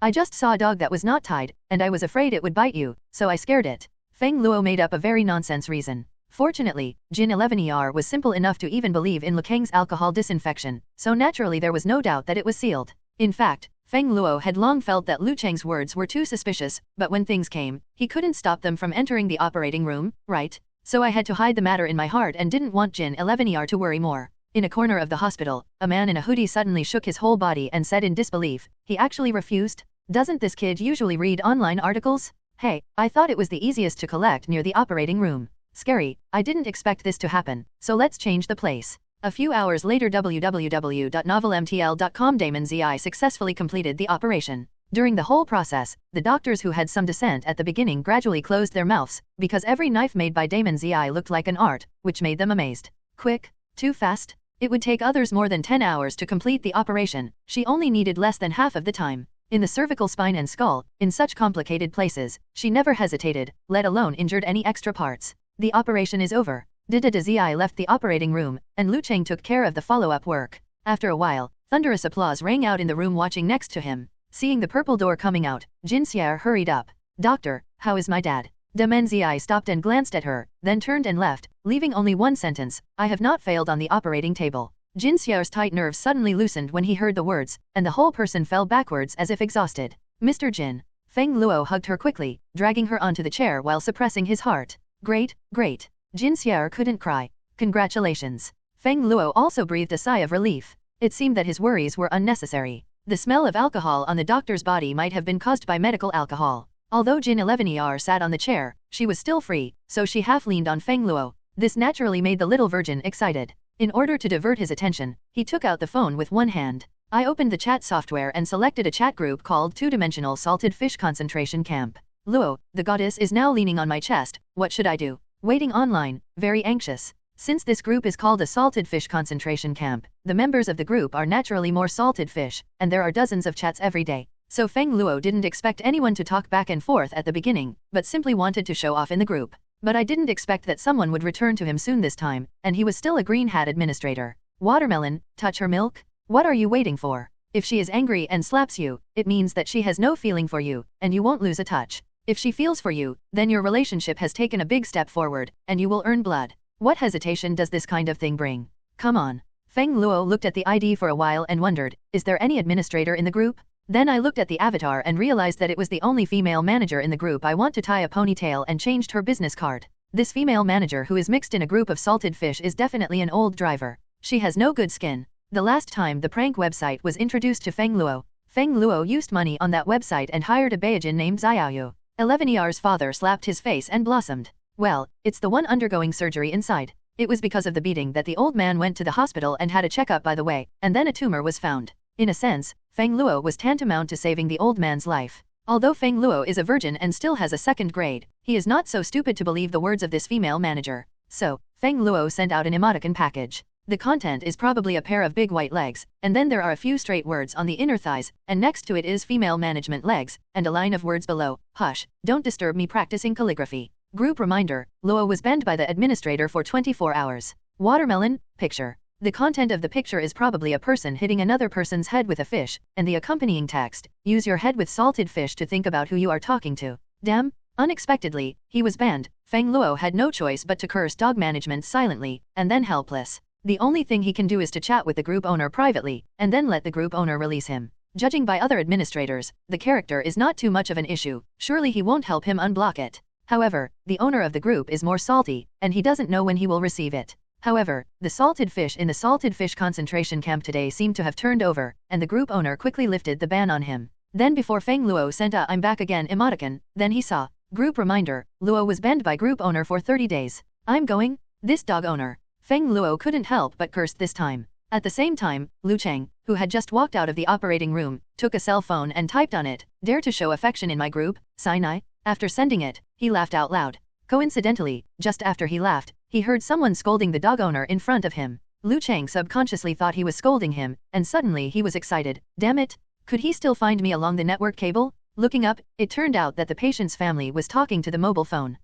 I just saw a dog that was not tied, and I was afraid it would bite you, so I scared it. Feng Luo made up a very nonsense reason. Fortunately, Jin 11ER was simple enough to even believe in Lekang's alcohol disinfection, so naturally there was no doubt that it was sealed. In fact, Feng Luo had long felt that Lu Cheng's words were too suspicious, but when things came, he couldn't stop them from entering the operating room, right? So I had to hide the matter in my heart and didn't want Jin 11ER to worry more. In a corner of the hospital, a man in a hoodie suddenly shook his whole body and said in disbelief, "He actually refused? Doesn't this kid usually read online articles? Hey, I thought it was the easiest to collect near the operating room. Scary, I didn't expect this to happen, so let's change the place." A few hours later www.novelmtl.com Damon Zi successfully completed the operation. During the whole process, the doctors who had some dissent at the beginning gradually closed their mouths, because every knife made by Damon Zi looked like an art, which made them amazed. Quick? Too fast? It would take others more than 10 hours to complete the operation. She only needed less than half of the time. In the cervical spine and skull, in such complicated places, she never hesitated, let alone injured any extra parts. The operation is over. Dida Zi left the operating room, and Lu Cheng took care of the follow-up work. After a while, thunderous applause rang out in the room watching next to him. Seeing the purple door coming out, Jin Xier hurried up. "Doctor, how is my dad?" Damon Zi stopped and glanced at her, then turned and left, leaving only one sentence, "I have not failed on the operating table." Jin Xiao's tight nerves suddenly loosened when he heard the words, and the whole person fell backwards as if exhausted. "Mr. Jin." Feng Luo hugged her quickly, dragging her onto the chair while suppressing his heart. "Great, great." Jin Xiao couldn't cry. "Congratulations." Feng Luo also breathed a sigh of relief. It seemed that his worries were unnecessary. The smell of alcohol on the doctor's body might have been caused by medical alcohol. Although Jin 11er sat on the chair, she was still free, so she half leaned on Feng Luo. This naturally made the little virgin excited. In order to divert his attention, he took out the phone with one hand. I opened the chat software and selected a chat group called Two-Dimensional Salted Fish Concentration Camp. "Luo, the goddess is now leaning on my chest, what should I do?" Waiting online, very anxious. Since this group is called a salted fish concentration camp, the members of the group are naturally more salted fish, and there are dozens of chats every day. So Feng Luo didn't expect anyone to talk back and forth at the beginning, but simply wanted to show off in the group. But I didn't expect that someone would return to him soon this time, and he was still a green hat administrator. "Watermelon, touch her milk? What are you waiting for? If she is angry and slaps you, it means that she has no feeling for you, and you won't lose a touch. If she feels for you, then your relationship has taken a big step forward, and you will earn blood. What hesitation does this kind of thing bring? Come on." Feng Luo looked at the ID for a while and wondered, is there any administrator in the group? Then I looked at the avatar and realized that it was the only female manager in the group. I want to tie a ponytail and changed her business card. This female manager who is mixed in a group of salted fish is definitely an old driver. She has no good skin. The last time the prank website was introduced to Feng Luo used money on that website and hired a Beijing named Xiaoyu. 11er's father slapped his face and blossomed. Well, it's the one undergoing surgery inside. It was because of the beating that the old man went to the hospital and had a checkup by the way, and then a tumor was found. In a sense, Feng Luo was tantamount to saving the old man's life. Although Feng Luo is a virgin and still has a second grade, he is not so stupid to believe the words of this female manager. So, Feng Luo sent out an emoticon package. The content is probably a pair of big white legs, and then there are a few straight words on the inner thighs, and next to it is female management legs, and a line of words below, "Hush, don't disturb me practicing calligraphy." Group reminder, Luo was banned by the administrator for 24 hours. Watermelon, picture. The content of the picture is probably a person hitting another person's head with a fish, and the accompanying text, "Use your head with salted fish to think about who you are talking to." Damn. Unexpectedly, he was banned. Feng Luo had no choice but to curse dog management silently, and then helpless. The only thing he can do is to chat with the group owner privately, and then let the group owner release him. Judging by other administrators, the character is not too much of an issue, surely he won't help him unblock it. However, the owner of the group is more salty, and he doesn't know when he will receive it. However, the salted fish in the salted fish concentration camp today seemed to have turned over, and the group owner quickly lifted the ban on him. Then before Feng Luo sent a "I'm back again" emoticon, then he saw. Group reminder, Luo was banned by group owner for 30 days. "I'm going." This dog owner. Feng Luo couldn't help but cursed this time. At the same time, Lu Cheng, who had just walked out of the operating room, took a cell phone and typed on it, "Dare to show affection in my group, Sinai?" After sending it, he laughed out loud. Coincidentally, just after he laughed, he heard someone scolding the dog owner in front of him. Lu Cheng subconsciously thought he was scolding him, and suddenly he was excited. Damn it! Could he still find me along the network cable? Looking up, it turned out that the patient's family was talking to the mobile phone.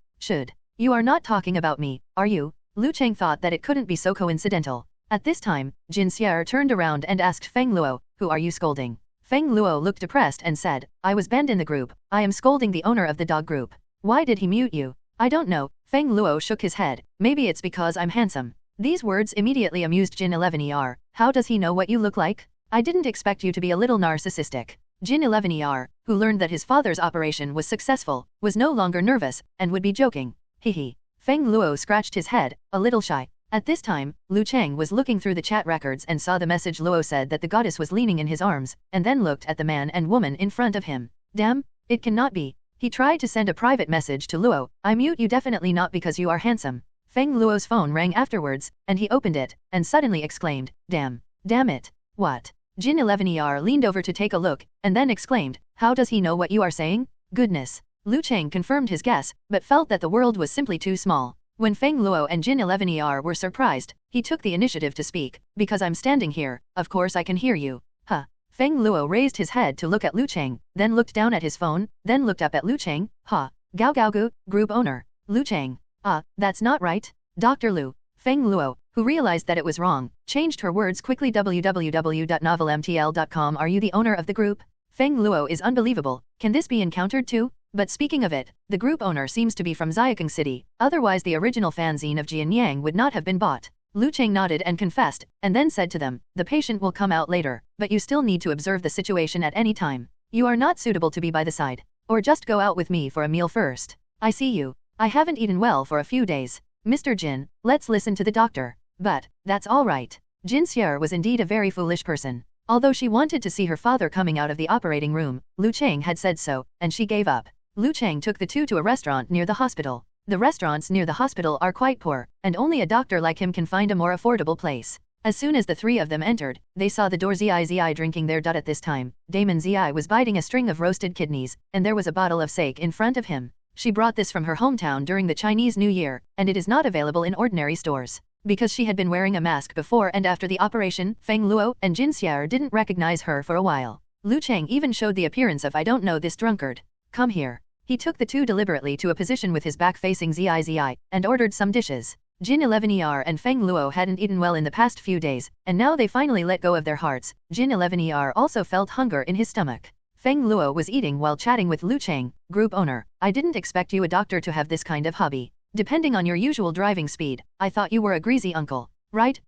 You are not talking about me, are you? Lu Cheng thought that it couldn't be so coincidental. At this time, Jin Xier turned around and asked Feng Luo, "Who are you scolding?" Feng Luo looked depressed and said, "I was banned in the group. I am scolding the owner of the dog group." "Why did he mute you?" "I don't know." Feng Luo shook his head. "Maybe it's because I'm handsome." These words immediately amused Jin 11er. "How does he know what you look like? I didn't expect you to be a little narcissistic." Jin 11er, who learned that his father's operation was successful, was no longer nervous, and would be joking. Hehe. Feng Luo scratched his head, a little shy. At this time, Lu Cheng was looking through the chat records and saw the message Luo said that the goddess was leaning in his arms, and then looked at the man and woman in front of him. Damn, it cannot be. He tried to send a private message to Luo. I mute you, definitely not because you are handsome. Feng Luo's phone rang afterwards, and he opened it, and suddenly exclaimed, damn it. What? Jin 11er leaned over to take a look, and then exclaimed, how does he know what you are saying? Goodness. Lu Cheng confirmed his guess, but felt that the world was simply too small. When Feng Luo and Jin 11er were surprised, he took the initiative to speak, because I'm standing here, of course I can hear you. Huh. Feng Luo raised his head to look at Lu Cheng, then looked down at his phone, then looked up at Lu Cheng. Ha. Gao Gaogu, group owner. Lu Cheng. That's not right. Dr. Lu. Feng Luo, who realized that it was wrong, changed her words quickly. www.novelmtl.com. Are you the owner of the group? Feng Luo is unbelievable. Can this be encountered too? But speaking of it, the group owner seems to be from Xiaokang City, otherwise the original fanzine of Jian Yang would not have been bought. Lu Cheng nodded and confessed, and then said to them, the patient will come out later, but you still need to observe the situation at any time. You are not suitable to be by the side. Or just go out with me for a meal first. I see you. I haven't eaten well for a few days. Mr. Jin, let's listen to the doctor. But, that's all right. Jin Xier was indeed a very foolish person. Although she wanted to see her father coming out of the operating room, Lu Cheng had said so, and she gave up. Lu Cheng took the two to a restaurant near the hospital. The restaurants near the hospital are quite poor, and only a doctor like him can find a more affordable place. As soon as the three of them entered, they saw the door Zi drinking their dut. At this time, Damon Zi was biting a string of roasted kidneys, and there was a bottle of sake in front of him. She brought this from her hometown during the Chinese New Year, and it is not available in ordinary stores. Because she had been wearing a mask before and after the operation, Feng Luo and Jin Xier didn't recognize her for a while. Lu Cheng even showed the appearance of I don't know this drunkard. Come here. He took the two deliberately to a position with his back facing Zi, and ordered some dishes. Jin 11er and Feng Luo hadn't eaten well in the past few days, and now they finally let go of their hearts. Jin 11er also felt hunger in his stomach. Feng Luo was eating while chatting with Lu Cheng, group owner. I didn't expect you a doctor to have this kind of hobby. Depending on your usual driving speed, I thought you were a greasy uncle. Right,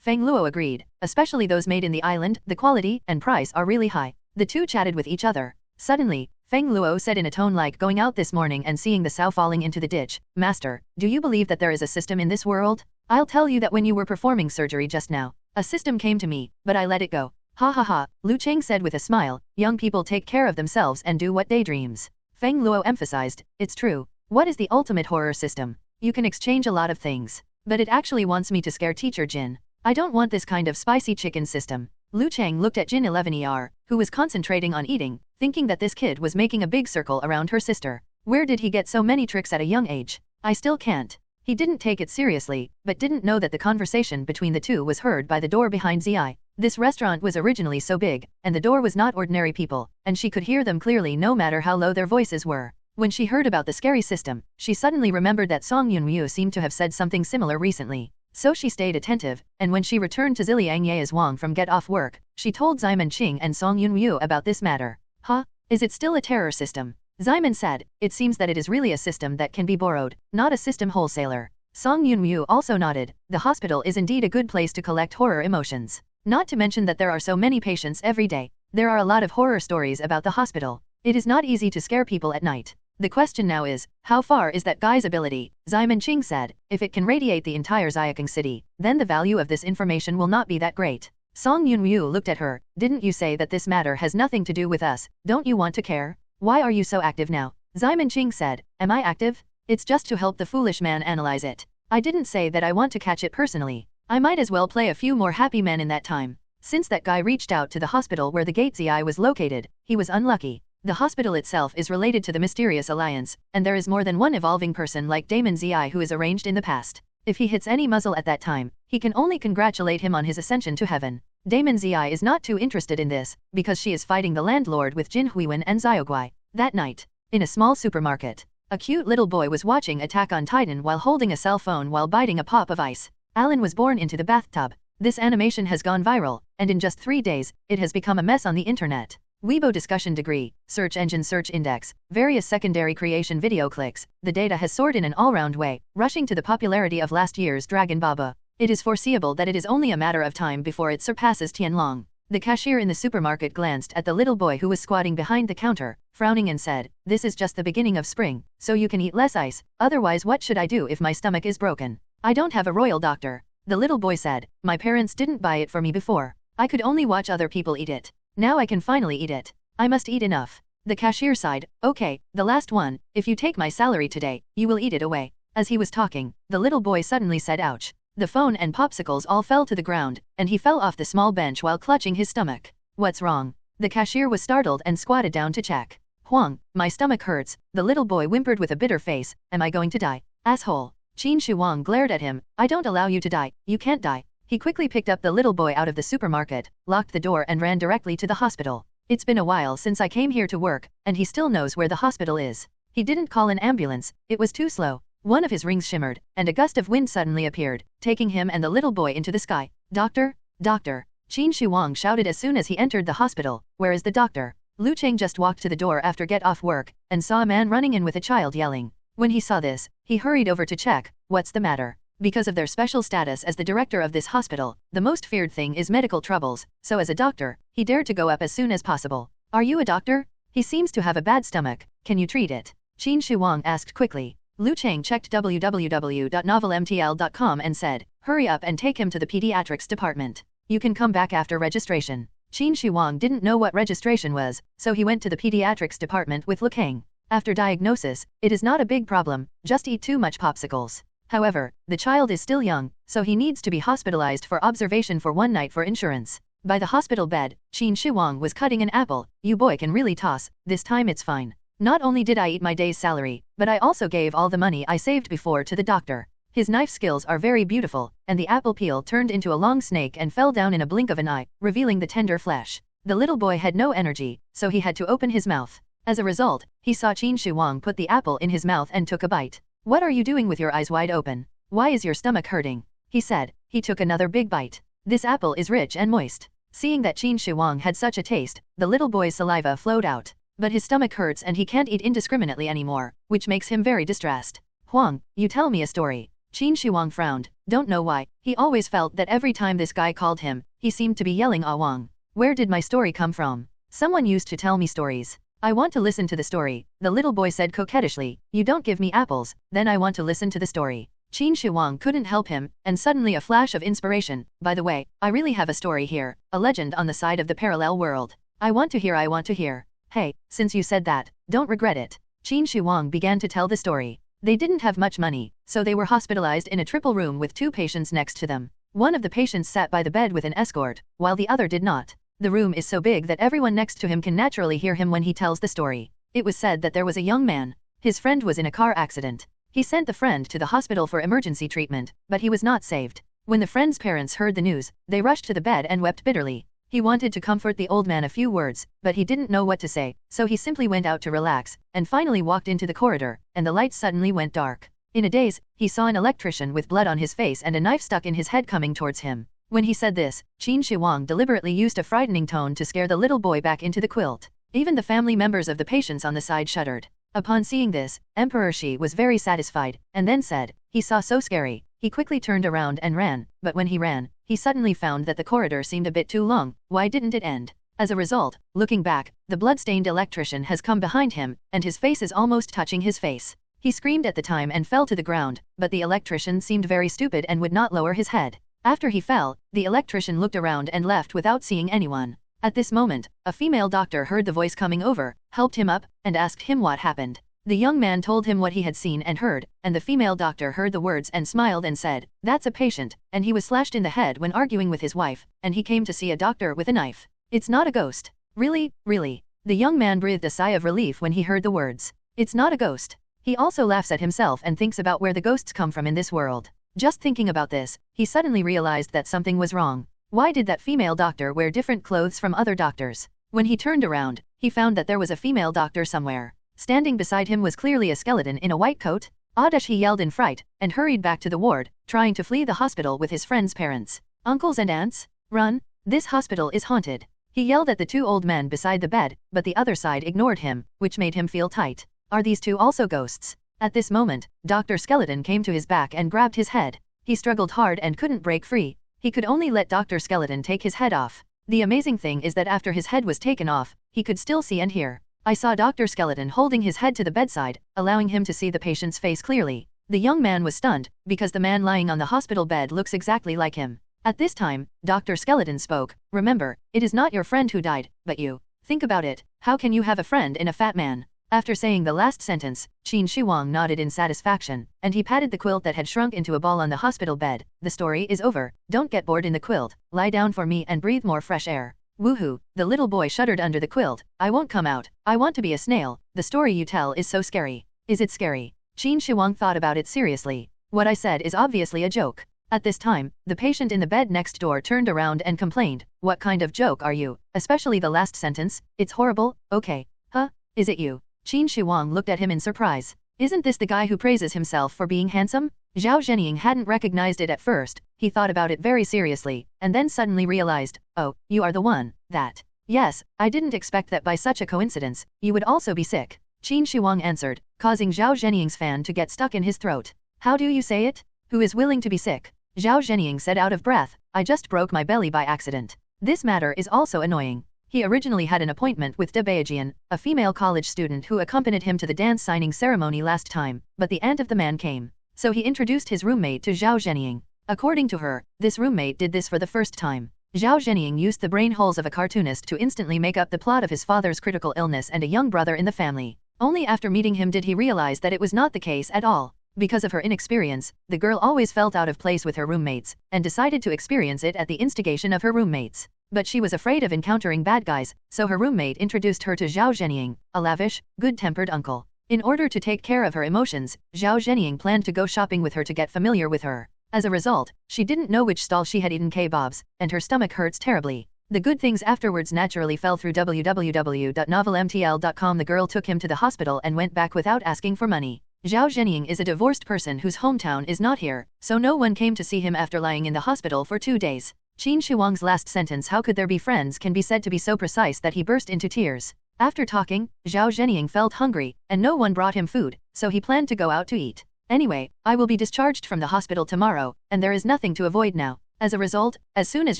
Feng Luo agreed. Especially those made in the island, the quality and price are really high. The two chatted with each other. Suddenly, Feng Luo said in a tone like going out this morning and seeing the sow falling into the ditch, Master, do you believe that there is a system in this world? I'll tell you that when you were performing surgery just now, a system came to me, but I let it go. Ha ha ha, Lu Cheng said with a smile, young people take care of themselves and do what daydreams. Feng Luo emphasized, it's true. What is the ultimate horror system? You can exchange a lot of things. But it actually wants me to scare Teacher Jin. I don't want this kind of spicy chicken system. Lu Cheng looked at Jin 11er, who was concentrating on eating, thinking that this kid was making a big circle around her sister. Where did he get so many tricks at a young age? I still can't. He didn't take it seriously, but didn't know that the conversation between the two was heard by the door behind Zi. This restaurant was originally so big, and the door was not ordinary people, and she could hear them clearly no matter how low their voices were. When she heard about the scary system, she suddenly remembered that Song Yunryu seemed to have said something similar recently. So she stayed attentive, and when she returned to Ziliang Ye's Wang from get off work, she told Ximan Qing and Song Yunryu about this matter. Huh? Is it still a terror system? Ximan said, it seems that it is really a system that can be borrowed, not a system wholesaler. Song Yunryu also nodded, the hospital is indeed a good place to collect horror emotions. Not to mention that there are so many patients every day. There are a lot of horror stories about the hospital. It is not easy to scare people at night. The question now is, how far is that guy's ability? Ximan Qing said, if it can radiate the entire Xiaokang city, then the value of this information will not be that great. Song Yunryu looked at her, didn't you say that this matter has nothing to do with us? Don't you want to care? Why are you so active now? Ximan Qing said, am I active? It's just to help the foolish man analyze it. I didn't say that I want to catch it personally. I might as well play a few more happy men in that time. Since that guy reached out to the hospital where the gate Zi was located, he was unlucky. The hospital itself is related to the mysterious alliance, and there is more than one evolving person like Damon Zi who is arranged in the past. If he hits any muzzle at that time, he can only congratulate him on his ascension to heaven. Damon Zi is not too interested in this, because she is fighting the landlord with Jin Huiwen and Xiaoguai. That night, in a small supermarket, a cute little boy was watching Attack on Titan while holding a cell phone while biting a pop of ice. Alan was born into the bathtub. This animation has gone viral, and in just 3 days, it has become a mess on the internet. Weibo discussion degree, search engine search index, various secondary creation video clicks, the data has soared in an all-round way, rushing to the popularity of last year's Dragon Baba. It is foreseeable that it is only a matter of time before it surpasses Tianlong. The cashier in the supermarket glanced at the little boy who was squatting behind the counter, frowning and said, this is just the beginning of spring, so you can eat less ice, otherwise what should I do if my stomach is broken? I don't have a royal doctor. The little boy said, my parents didn't buy it for me before. I could only watch other people eat it. Now I can finally eat it. I must eat enough. The cashier sighed, okay, the last one, if you take my salary today, you will eat it away. As he was talking, the little boy suddenly said ouch. The phone and popsicles all fell to the ground, and he fell off the small bench while clutching his stomach. What's wrong? The cashier was startled and squatted down to check. Huang, my stomach hurts, the little boy whimpered with a bitter face, am I going to die? Asshole. Qin Shi Huang glared at him, I don't allow you to die, you can't die. He quickly picked up the little boy out of the supermarket, locked the door and ran directly to the hospital. It's been a while since I came here to work, and he still knows where the hospital is. He didn't call an ambulance, it was too slow. One of his rings shimmered, and a gust of wind suddenly appeared, taking him and the little boy into the sky. Doctor? Doctor! Qin Shi Huang shouted as soon as he entered the hospital, where is the doctor? Lu Cheng just walked to the door after get off work, and saw a man running in with a child yelling. When he saw this, he hurried over to check, what's the matter? Because of their special status as the director of this hospital, the most feared thing is medical troubles, so as a doctor, he dared to go up as soon as possible. Are you a doctor? He seems to have a bad stomach, can you treat it? Qin Shi Huang asked quickly. Lu Cheng checked www.novelmtl.com and said, hurry up and take him to the pediatrics department. You can come back after registration. Qin Shi Huang didn't know what registration was, so he went to the pediatrics department with Lu Kang. After diagnosis, it is not a big problem, just eat too much popsicles. However, the child is still young, so he needs to be hospitalized for observation for 1 night for insurance. By the hospital bed, Qin Shi Huang was cutting an apple. You boy can really toss, this time it's fine. Not only did I eat my day's salary, but I also gave all the money I saved before to the doctor. His knife skills are very beautiful, and the apple peel turned into a long snake and fell down in a blink of an eye, revealing the tender flesh. The little boy had no energy, so he had to open his mouth. As a result, he saw Qin Shi Huang put the apple in his mouth and took a bite. What are you doing with your eyes wide open? Why is your stomach hurting? He said. He took another big bite. This apple is rich and moist. Seeing that Qin Shi Huang had such a taste, the little boy's saliva flowed out. But his stomach hurts and he can't eat indiscriminately anymore, which makes him very distressed. Huang, you tell me a story. Qin Shi Huang frowned. Don't know why, he always felt that every time this guy called him, he seemed to be yelling Ah Wang. Where did my story come from? Someone used to tell me stories. I want to listen to the story, the little boy said coquettishly. You don't give me apples, then I want to listen to the story. Qin Shi Huang couldn't help him, and suddenly a flash of inspiration. By the way, I really have a story here, a legend on the side of the parallel world. I want to hear. Hey, since you said that, don't regret it. Qin Shi Huang began to tell the story. They didn't have much money, so they were hospitalized in a triple room with 2 patients next to them. One of the patients sat by the bed with an escort, while the other did not. The room is so big that everyone next to him can naturally hear him when he tells the story. It was said that there was a young man. His friend was in a car accident. He sent the friend to the hospital for emergency treatment, but he was not saved. When the friend's parents heard the news, they rushed to the bed and wept bitterly. He wanted to comfort the old man a few words, but he didn't know what to say, so he simply went out to relax, and finally walked into the corridor, and the lights suddenly went dark. In a daze, he saw an electrician with blood on his face and a knife stuck in his head coming towards him. When he said this, Qin Shi Huang deliberately used a frightening tone to scare the little boy back into the quilt. Even the family members of the patients on the side shuddered. Upon seeing this, Emperor Shi was very satisfied, and then said, he saw so scary. He quickly turned around and ran, but when he ran, he suddenly found that the corridor seemed a bit too long. Why didn't it end? As a result, looking back, the blood-stained electrician has come behind him, and his face is almost touching his face. He screamed at the time and fell to the ground, but the electrician seemed very stupid and would not lower his head. After he fell, the electrician looked around and left without seeing anyone. At this moment, a female doctor heard the voice coming over, helped him up, and asked him what happened. The young man told him what he had seen and heard, and the female doctor heard the words and smiled and said, that's a patient, and he was slashed in the head when arguing with his wife, and he came to see a doctor with a knife. It's not a ghost. Really? The young man breathed a sigh of relief when he heard the words. It's not a ghost. He also laughs at himself and thinks about where the ghosts come from in this world. Just thinking about this, he suddenly realized that something was wrong. Why did that female doctor wear different clothes from other doctors? When he turned around, he found that there was a female doctor somewhere. Standing beside him was clearly a skeleton in a white coat. Oddish, he yelled in fright, and hurried back to the ward, trying to flee the hospital with his friend's parents. Uncles and aunts? Run! This hospital is haunted. He yelled at the 2 old men beside the bed, but the other side ignored him, which made him feel tight. Are these 2 also ghosts? At this moment, Dr. Skeleton came to his back and grabbed his head. He struggled hard and couldn't break free. He could only let Dr. Skeleton take his head off. The amazing thing is that after his head was taken off, he could still see and hear. I saw Dr. Skeleton holding his head to the bedside, allowing him to see the patient's face clearly. The young man was stunned, because the man lying on the hospital bed looks exactly like him. At this time, Dr. Skeleton spoke. Remember, it is not your friend who died, but you. Think about it, how can you have a friend in a fat man? After saying the last sentence, Qin Shi Huang nodded in satisfaction, and he patted the quilt that had shrunk into a ball on the hospital bed. The story is over, don't get bored in the quilt, lie down for me and breathe more fresh air. Woohoo, the little boy shuddered under the quilt. I won't come out, I want to be a snail, the story you tell is so scary. Is it scary? Qin Shi Huang thought about it seriously. What I said is obviously a joke. At this time, the patient in the bed next door turned around and complained, what kind of joke are you? Especially the last sentence, it's horrible, okay. Huh? Is it you? Qin Shi Huang looked at him in surprise. Isn't this the guy who praises himself for being handsome? Zhao Zhenying hadn't recognized it at first, he thought about it very seriously, and then suddenly realized, oh, you are the one, that. Yes, I didn't expect that by such a coincidence, you would also be sick. Qin Shi Huang answered, causing Zhao Zhenying's fan to get stuck in his throat. How do you say it? Who is willing to be sick? Zhao Zhenying said out of breath, I just broke my belly by accident. This matter is also annoying. He originally had an appointment with De Baojian, a female college student who accompanied him to the dance signing ceremony last time, but the aunt of the man came. So he introduced his roommate to Zhao Zhenying. According to her, this roommate did this for the first time. Zhao Zhenying used the brain holes of a cartoonist to instantly make up the plot of his father's critical illness and a young brother in the family. Only after meeting him did he realize that it was not the case at all. Because of her inexperience, the girl always felt out of place with her roommates, and decided to experience it at the instigation of her roommates. But she was afraid of encountering bad guys, so her roommate introduced her to Zhao Zhenying, a lavish, good-tempered uncle. In order to take care of her emotions, Zhao Zhenying planned to go shopping with her to get familiar with her. As a result, she didn't know which stall she had eaten kebabs, and her stomach hurts terribly. The good things afterwards naturally fell through www.novelmtl.com. The girl took him to the hospital and went back without asking for money. Zhao Zhenying is a divorced person whose hometown is not here, so no one came to see him after lying in the hospital for 2 days. Qin Shi Huang's last sentence, how could there be friends, can be said to be so precise that he burst into tears. After talking, Zhao Zhenying felt hungry, and no one brought him food, so he planned to go out to eat. Anyway, I will be discharged from the hospital tomorrow, and there is nothing to avoid now. As a result, as soon as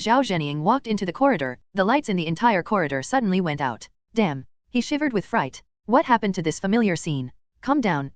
Zhao Zhenying walked into the corridor, the lights in the entire corridor suddenly went out. Damn. He shivered with fright. What happened to this familiar scene? Calm down,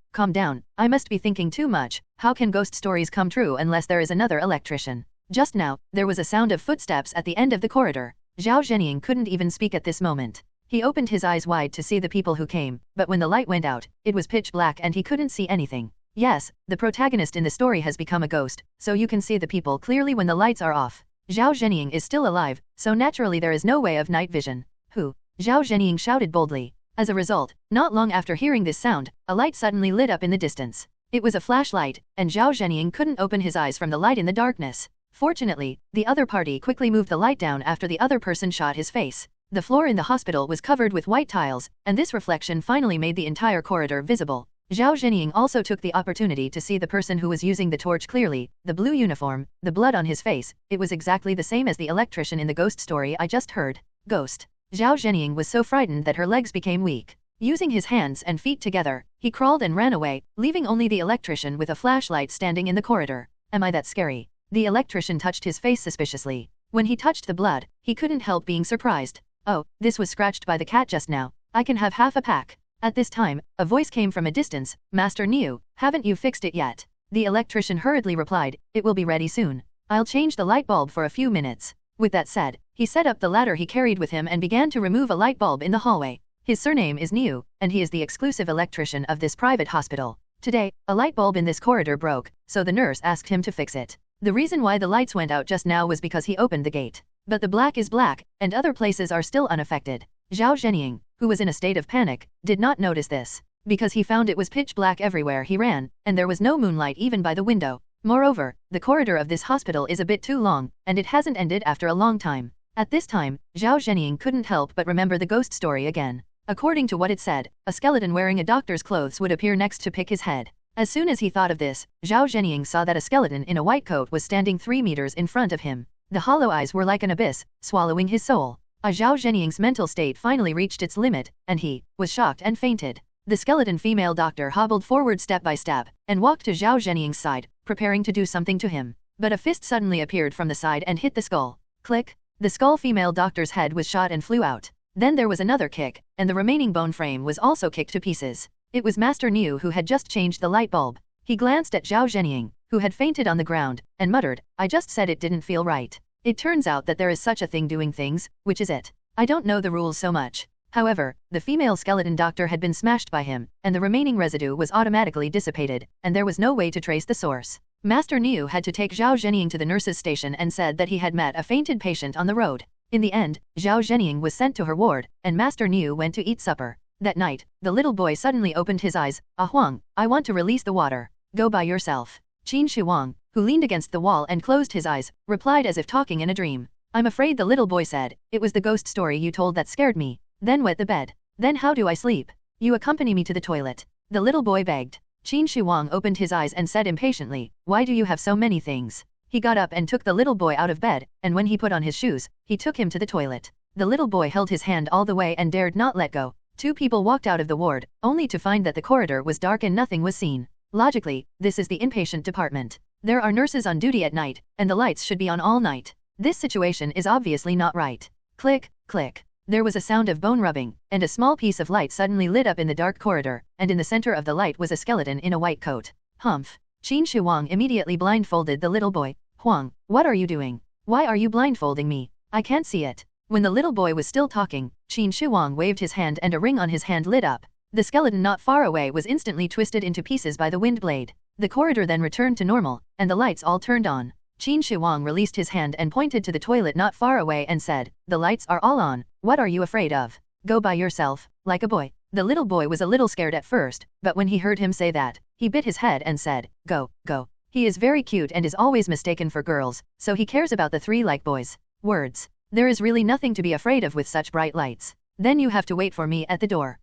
I must be thinking too much. How can ghost stories come true unless there is another electrician? Just now, there was a sound of footsteps at the end of the corridor. Zhao Zhenying couldn't even speak at this moment. He opened his eyes wide to see the people who came, but when the light went out, it was pitch black and he couldn't see anything. Yes, the protagonist in the story has become a ghost, so you can see the people clearly when the lights are off. Zhao Zhenying is still alive, so naturally there is no way of night vision. Who? Zhao Zhenying shouted boldly. As a result, not long after hearing this sound, a light suddenly lit up in the distance. It was a flashlight, and Zhao Zhenying couldn't open his eyes from the light in the darkness. Fortunately, the other party quickly moved the light down after the other person shot his face. The floor in the hospital was covered with white tiles, and this reflection finally made the entire corridor visible. Zhao Zhenying also took the opportunity to see the person who was using the torch clearly, the blue uniform, the blood on his face, it was exactly the same as the electrician in the ghost story I just heard. Ghost. Zhao Zhenying was so frightened that her legs became weak. Using his hands and feet together, he crawled and ran away, leaving only the electrician with a flashlight standing in the corridor. Am I that scary? The electrician touched his face suspiciously. When he touched the blood, he couldn't help being surprised. Oh, this was scratched by the cat just now. I can have half a pack. At this time, a voice came from a distance. Master Niu, haven't you fixed it yet? The electrician hurriedly replied, it will be ready soon. I'll change the light bulb for a few minutes. With that said, he set up the ladder he carried with him and began to remove a light bulb in the hallway. His surname is Niu, and he is the exclusive electrician of this private hospital. Today, a light bulb in this corridor broke, so the nurse asked him to fix it. The reason why the lights went out just now was because he opened the gate. But the black is black, and other places are still unaffected. Zhao Zhenying, who was in a state of panic, did not notice this, because he found it was pitch black everywhere he ran, and there was no moonlight even by the window. Moreover, the corridor of this hospital is a bit too long, and it hasn't ended after a long time. At this time, Zhao Zhenying couldn't help but remember the ghost story again. According to what it said, a skeleton wearing a doctor's clothes would appear next to pick his head. As soon as he thought of this, Zhao Zhenying saw that a skeleton in a white coat was standing 3 meters in front of him. The hollow eyes were like an abyss, swallowing his soul. Zhao Zhenying's mental state finally reached its limit, and he was shocked and fainted. The skeleton female doctor hobbled forward step by step, and walked to Zhao Zhenying's side, preparing to do something to him. But a fist suddenly appeared from the side and hit the skull. Click! The skull female doctor's head was shot and flew out. Then there was another kick, and the remaining bone frame was also kicked to pieces. It was Master Niu who had just changed the light bulb. He glanced at Zhao Zhenying, who had fainted on the ground, and muttered, I just said it didn't feel right. It turns out that there is such a thing doing things, which is it. I don't know the rules so much. However, the female skeleton doctor had been smashed by him, and the remaining residue was automatically dissipated, and there was no way to trace the source. Master Niu had to take Zhao Zhenying to the nurse's station and said that he had met a fainted patient on the road. In the end, Zhao Zhenying was sent to her ward, and Master Niu went to eat supper. That night, the little boy suddenly opened his eyes. Ah Huang, I want to release the water. Go by yourself. Qin Shi Huang, who leaned against the wall and closed his eyes, replied as if talking in a dream. I'm afraid, the little boy said, it was the ghost story you told that scared me. Then wet the bed. Then how do I sleep? You accompany me to the toilet. The little boy begged. Qin Shi Huang opened his eyes and said impatiently, why do you have so many things? He got up and took the little boy out of bed, and when he put on his shoes, he took him to the toilet. The little boy held his hand all the way and dared not let go. Two people walked out of the ward, only to find that the corridor was dark and nothing was seen. Logically, this is the inpatient department. There are nurses on duty at night, and the lights should be on all night. This situation is obviously not right. Click, click. There was a sound of bone rubbing, and a small piece of light suddenly lit up in the dark corridor, and in the center of the light was a skeleton in a white coat. Humph. Qin Shi Huang immediately blindfolded the little boy. Huang, what are you doing? Why are you blindfolding me? I can't see it. When the little boy was still talking, Qin Shi Huang waved his hand and a ring on his hand lit up. The skeleton not far away was instantly twisted into pieces by the wind blade. The corridor then returned to normal, and the lights all turned on. Qin Shi Huang released his hand and pointed to the toilet not far away and said, the lights are all on, what are you afraid of? Go by yourself, like a boy. The little boy was a little scared at first, but when he heard him say that, he bit his head and said, go, go. He is very cute and is always mistaken for girls, so he cares about the three like boys. Words. There is really nothing to be afraid of with such bright lights. Then you have to wait for me at the door.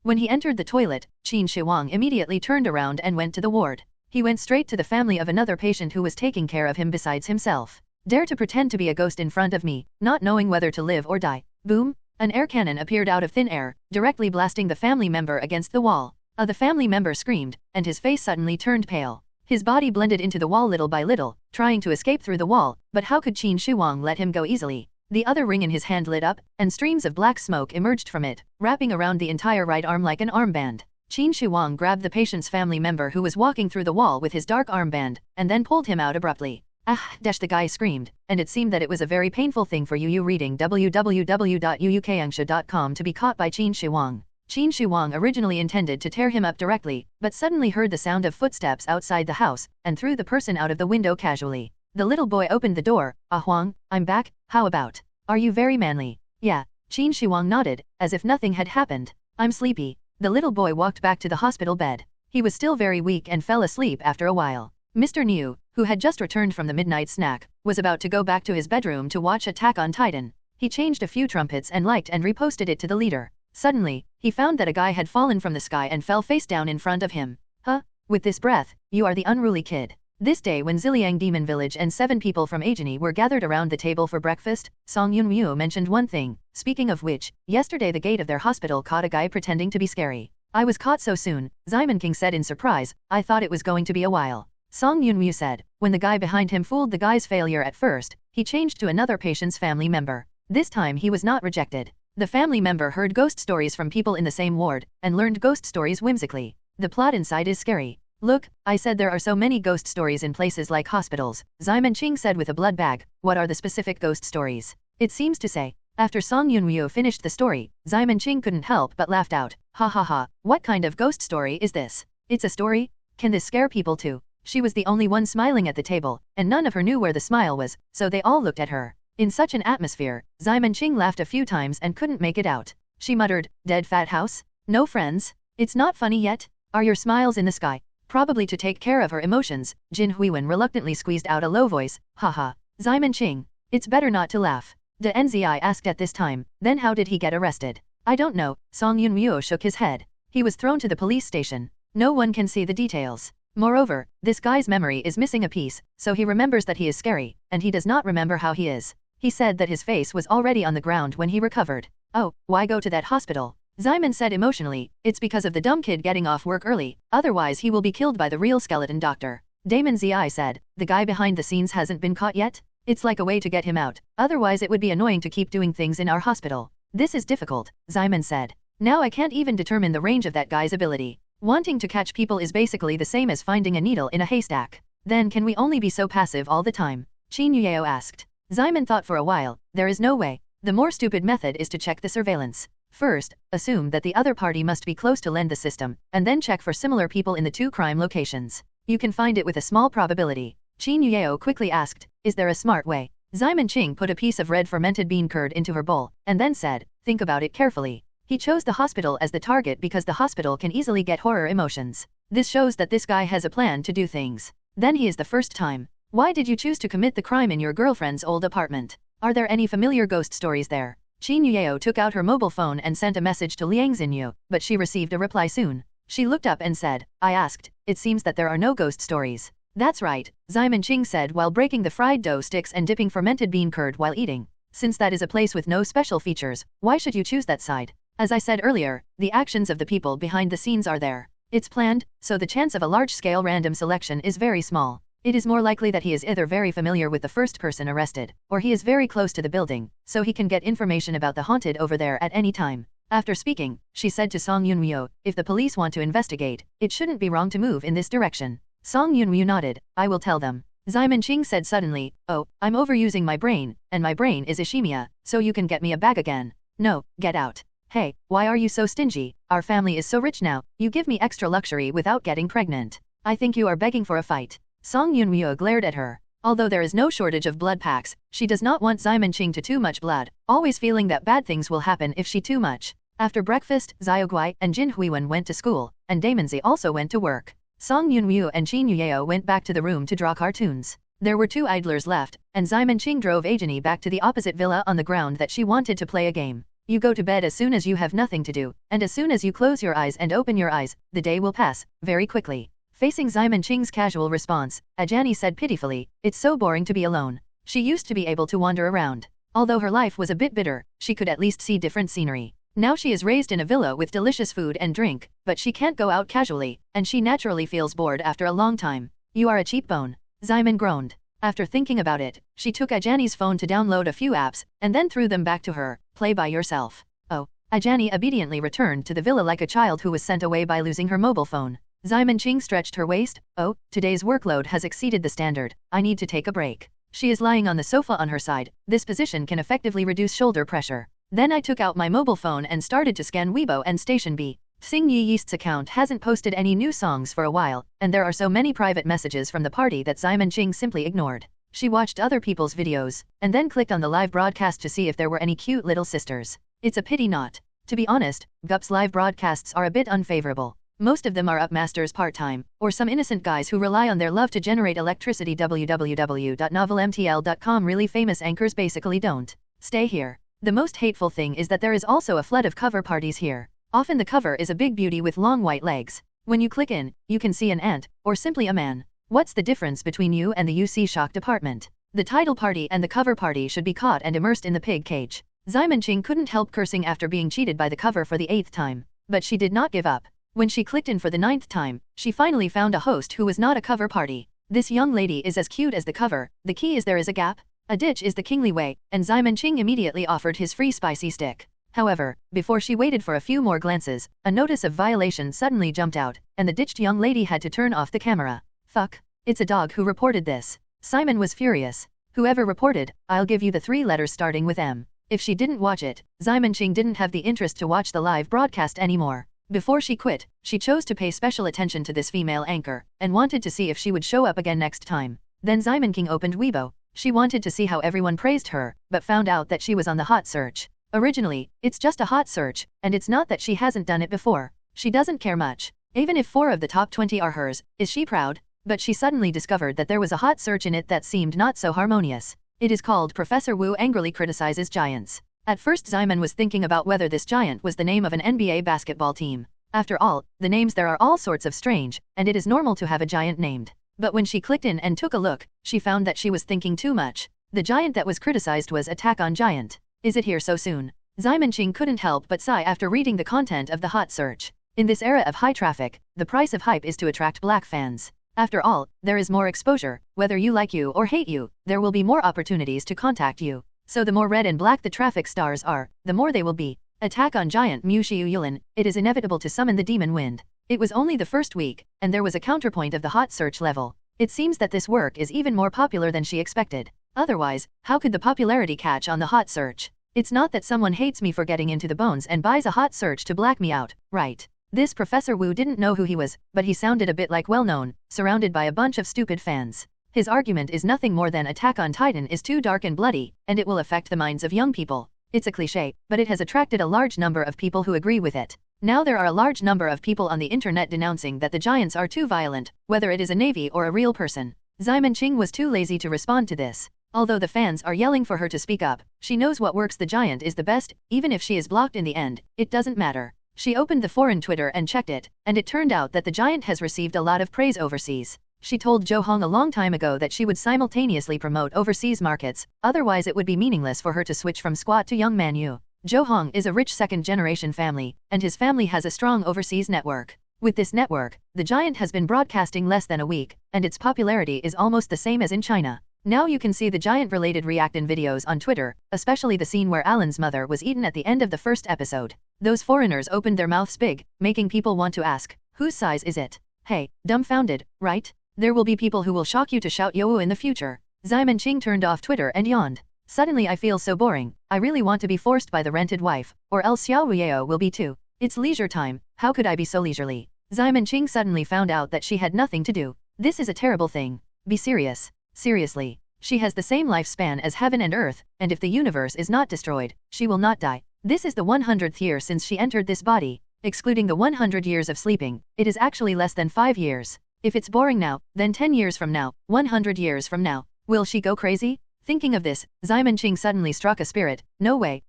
When he entered the toilet, Qin Shi Huang immediately turned around and went to the ward. He went straight to the family of another patient who was taking care of him besides himself. Dare to pretend to be a ghost in front of me, not knowing whether to live or die. Boom! An air cannon appeared out of thin air, directly blasting the family member against the wall. The family member screamed, and his face suddenly turned pale. His body blended into the wall little by little, trying to escape through the wall, but how could Qin Shi Huang let him go easily? The other ring in his hand lit up, and streams of black smoke emerged from it, wrapping around the entire right arm like an armband. Qin Shi Huang grabbed the patient's family member who was walking through the wall with his dark armband, and then pulled him out abruptly. Ah, dash, the guy screamed, and it seemed that it was a very painful thing for you reading www.uukangsha.com to be caught by Qin Shi Huang. Qin Shi Huang originally intended to tear him up directly, but suddenly heard the sound of footsteps outside the house, and threw the person out of the window casually. The little boy opened the door. Ah Huang, I'm back, how about? Are you very manly? Yeah. Qin Shi Huang nodded, as if nothing had happened. I'm sleepy. The little boy walked back to the hospital bed. He was still very weak and fell asleep after a while. Mr. Niu, who had just returned from the midnight snack, was about to go back to his bedroom to watch Attack on Titan. He changed a few trumpets and liked and reposted it to the leader. Suddenly, he found that a guy had fallen from the sky and fell face down in front of him. Huh? With this breath, you are the unruly kid. This day when Ziliang Demon Village and 7 people from Ageni were gathered around the table for breakfast, Song Yunmu mentioned one thing. Speaking of which, yesterday the gate of their hospital caught a guy pretending to be scary. I was caught so soon, Xiamen King said in surprise, I thought it was going to be a while. Song Yunmu said, when the guy behind him fooled the guy's failure at first, he changed to another patient's family member. This time he was not rejected. The family member heard ghost stories from people in the same ward, and learned ghost stories whimsically. The plot inside is scary. Look, I said there are so many ghost stories in places like hospitals, Xiamen Qing said with a blood bag. What are the specific ghost stories? It seems to say. After Song Yunryu finished the story, Xiamen Qing couldn't help but laughed out. Ha ha ha, what kind of ghost story is this? It's a story? Can this scare people too? She was the only one smiling at the table, and none of her knew where the smile was, so they all looked at her. In such an atmosphere, Xiamen Qing laughed a few times and couldn't make it out. She muttered, dead fat house? No friends? It's not funny yet? Are your smiles in the sky? Probably to take care of her emotions, Jin Huiwen reluctantly squeezed out a low voice. Haha. Xiamen Qing. It's better not to laugh. De Nzi asked at this time, then how did he get arrested? I don't know, Song Yunryu shook his head. He was thrown to the police station. No one can see the details. Moreover, this guy's memory is missing a piece, so he remembers that he is scary, and he does not remember how he is. He said that his face was already on the ground when he recovered. Oh, why go to that hospital? Xiamen said emotionally, it's because of the dumb kid getting off work early, otherwise he will be killed by the real skeleton doctor. Damon Zi said, the guy behind the scenes hasn't been caught yet? It's like a way to get him out, otherwise it would be annoying to keep doing things in our hospital. This is difficult, Xiamen said. Now I can't even determine the range of that guy's ability. Wanting to catch people is basically the same as finding a needle in a haystack. Then can we only be so passive all the time? Qin Yueo asked. Simon thought for a while. There is no way. The more stupid method is to check the surveillance. First, assume that the other party must be close to lend the system, and then check for similar people in the two crime locations. You can find it with a small probability. Qin Yueo quickly asked, is there a smart way? Simon Ching put a piece of red fermented bean curd into her bowl, and then said, think about it carefully. He chose the hospital as the target because the hospital can easily get horror emotions. This shows that this guy has a plan to do things. Then he is the first time. Why did you choose to commit the crime in your girlfriend's old apartment? Are there any familiar ghost stories there? Qin Yueo took out her mobile phone and sent a message to Liang Xinyu, but she received a reply soon. She looked up and said, I asked, it seems that there are no ghost stories. That's right, Simon Ching said while breaking the fried dough sticks and dipping fermented bean curd while eating. Since that is a place with no special features, why should you choose that side? As I said earlier, the actions of the people behind the scenes are there. It's planned, so the chance of a large-scale random selection is very small. It is more likely that he is either very familiar with the first person arrested, or he is very close to the building, so he can get information about the haunted over there at any time. After speaking, she said to Song Yunryu, if the police want to investigate, it shouldn't be wrong to move in this direction. Song Yunryu nodded, I will tell them. Simon Ching said suddenly, oh, I'm overusing my brain, and my brain is ischemia, so you can get me a bag again. No, get out. Hey, why are you so stingy? Our family is so rich now, you give me extra luxury without getting pregnant. I think you are begging for a fight. Song Yunryu glared at her. Although there is no shortage of blood packs, she does not want Simon Ching to too much blood, always feeling that bad things will happen if she too much. After breakfast, Xiaoguai and Jin Huiwen went to school, and Damonzi also went to work. Song Yunryu and Qin Yueo went back to the room to draw cartoons. There were 2 idlers left, and Simon Ching drove Ajani back to the opposite villa on the ground that she wanted to play a game. You go to bed as soon as you have nothing to do, and as soon as you close your eyes and open your eyes, the day will pass, very quickly. Facing Simon Ching's casual response, Ajani said pitifully, it's so boring to be alone. She used to be able to wander around. Although her life was a bit bitter, she could at least see different scenery. Now she is raised in a villa with delicious food and drink, but she can't go out casually, and she naturally feels bored after a long time. You are a cheap bone. Simon groaned. After thinking about it, she took Ajani's phone to download a few apps, and then threw them back to her, play by yourself. Oh. Ajani obediently returned to the villa like a child who was sent away by losing her mobile phone. Simon Ching stretched her waist. Oh, today's workload has exceeded the standard. I need to take a break. She is lying on the sofa on her side. This position can effectively reduce shoulder pressure. Then I took out my mobile phone and started to scan Weibo and Station B. Xing Yi Yeast's account hasn't posted any new songs for a while, and there are so many private messages from the party that Simon Ching simply ignored. She watched other people's videos, and then clicked on the live broadcast to see if there were any cute little sisters. It's a pity not. To be honest, Gup's live broadcasts are a bit unfavorable. Most of them are upmasters part-time, or some innocent guys who rely on their love to generate electricity. www.novelmtl.com. Really famous anchors basically don't stay here. The most hateful thing is that there is also a flood of cover parties here. Often the cover is a big beauty with long white legs. When you click in, you can see an ant, or simply a man. What's the difference between you and the UC shock department? The title party and the cover party should be caught and immersed in the pig cage. Simon Ching couldn't help cursing after being cheated by the cover for the 8th time. But she did not give up. When she clicked in for the 9th time, she finally found a host who was not a cover party. This young lady is as cute as the cover. The key is there is a gap. A ditch is the kingly way, and Simon Ching immediately offered his free spicy stick. However, before she waited for a few more glances, a notice of violation suddenly jumped out, and the ditched young lady had to turn off the camera. Fuck. It's a dog who reported this. Simon was furious. Whoever reported, I'll give you the 3 letters starting with M. If she didn't watch it, Simon Ching didn't have the interest to watch the live broadcast anymore. Before she quit, she chose to pay special attention to this female anchor, and wanted to see if she would show up again next time. Then Simon King opened Weibo. She wanted to see how everyone praised her, but found out that she was on the hot search. Originally, it's just a hot search, and it's not that she hasn't done it before. She doesn't care much. Even if 4 of the top 20 are hers, is she proud? But she suddenly discovered that there was a hot search in it that seemed not so harmonious. It is called Professor Wu Angrily Criticizes Giants. At first Simon was thinking about whether this giant was the name of an NBA basketball team. After all, the names there are all sorts of strange, and it is normal to have a giant named. But when she clicked in and took a look, she found that she was thinking too much. The giant that was criticized was Attack on Giant. Is it here so soon? Simon Ching couldn't help but sigh after reading the content of the hot search. In this era of high traffic, the price of hype is to attract black fans. After all, there is more exposure. Whether you like you or hate you, there will be more opportunities to contact you. So the more red and black the traffic stars are, the more they will be. Attack on Giant Mu Shiu Yulin, it is inevitable to summon the demon wind. It was only the first week, and there was a counterpoint of the hot search level. It seems that this work is even more popular than she expected. Otherwise, how could the popularity catch on the hot search? It's not that someone hates me for getting into the bones and buys a hot search to black me out, right? This Professor Wu didn't know who he was, but he sounded a bit like well-known, surrounded by a bunch of stupid fans. His argument is nothing more than Attack on Titan is too dark and bloody, and it will affect the minds of young people. It's a cliché, but it has attracted a large number of people who agree with it. Now there are a large number of people on the internet denouncing that the giants are too violent, whether it is a navy or a real person. Xiaomenqing was too lazy to respond to this. Although the fans are yelling for her to speak up, she knows what works. The giant is the best, even if she is blocked in the end, it doesn't matter. She opened the foreign Twitter and checked it, and it turned out that the giant has received a lot of praise overseas. She told Zhou Hong a long time ago that she would simultaneously promote overseas markets, otherwise it would be meaningless for her to switch from squat to young man Yu. Zhou Hong is a rich second-generation family, and his family has a strong overseas network. With this network, the giant has been broadcasting less than a week, and its popularity is almost the same as in China. Now you can see the giant-related reaction videos on Twitter, especially the scene where Alan's mother was eaten at the end of the first episode. Those foreigners opened their mouths big, making people want to ask, whose size is it? Hey, dumbfounded, right? There will be people who will shock you to shout yo in the future. Xiaomenqing turned off Twitter and yawned. Suddenly I feel so boring, I really want to be forced by the rented wife, or else Xiao Ruiyao will be too. It's leisure time, how could I be so leisurely? Xiaomenqing suddenly found out that she had nothing to do. This is a terrible thing. Be serious. Seriously. She has the same lifespan as heaven and earth, and if the universe is not destroyed, she will not die. This is the 100th year since she entered this body. Excluding the 100 years of sleeping, it is actually less than 5 years. If it's boring now, then 10 years from now, 100 years from now, will she go crazy? Thinking of this, Xiaomenqing suddenly struck a spirit. No way,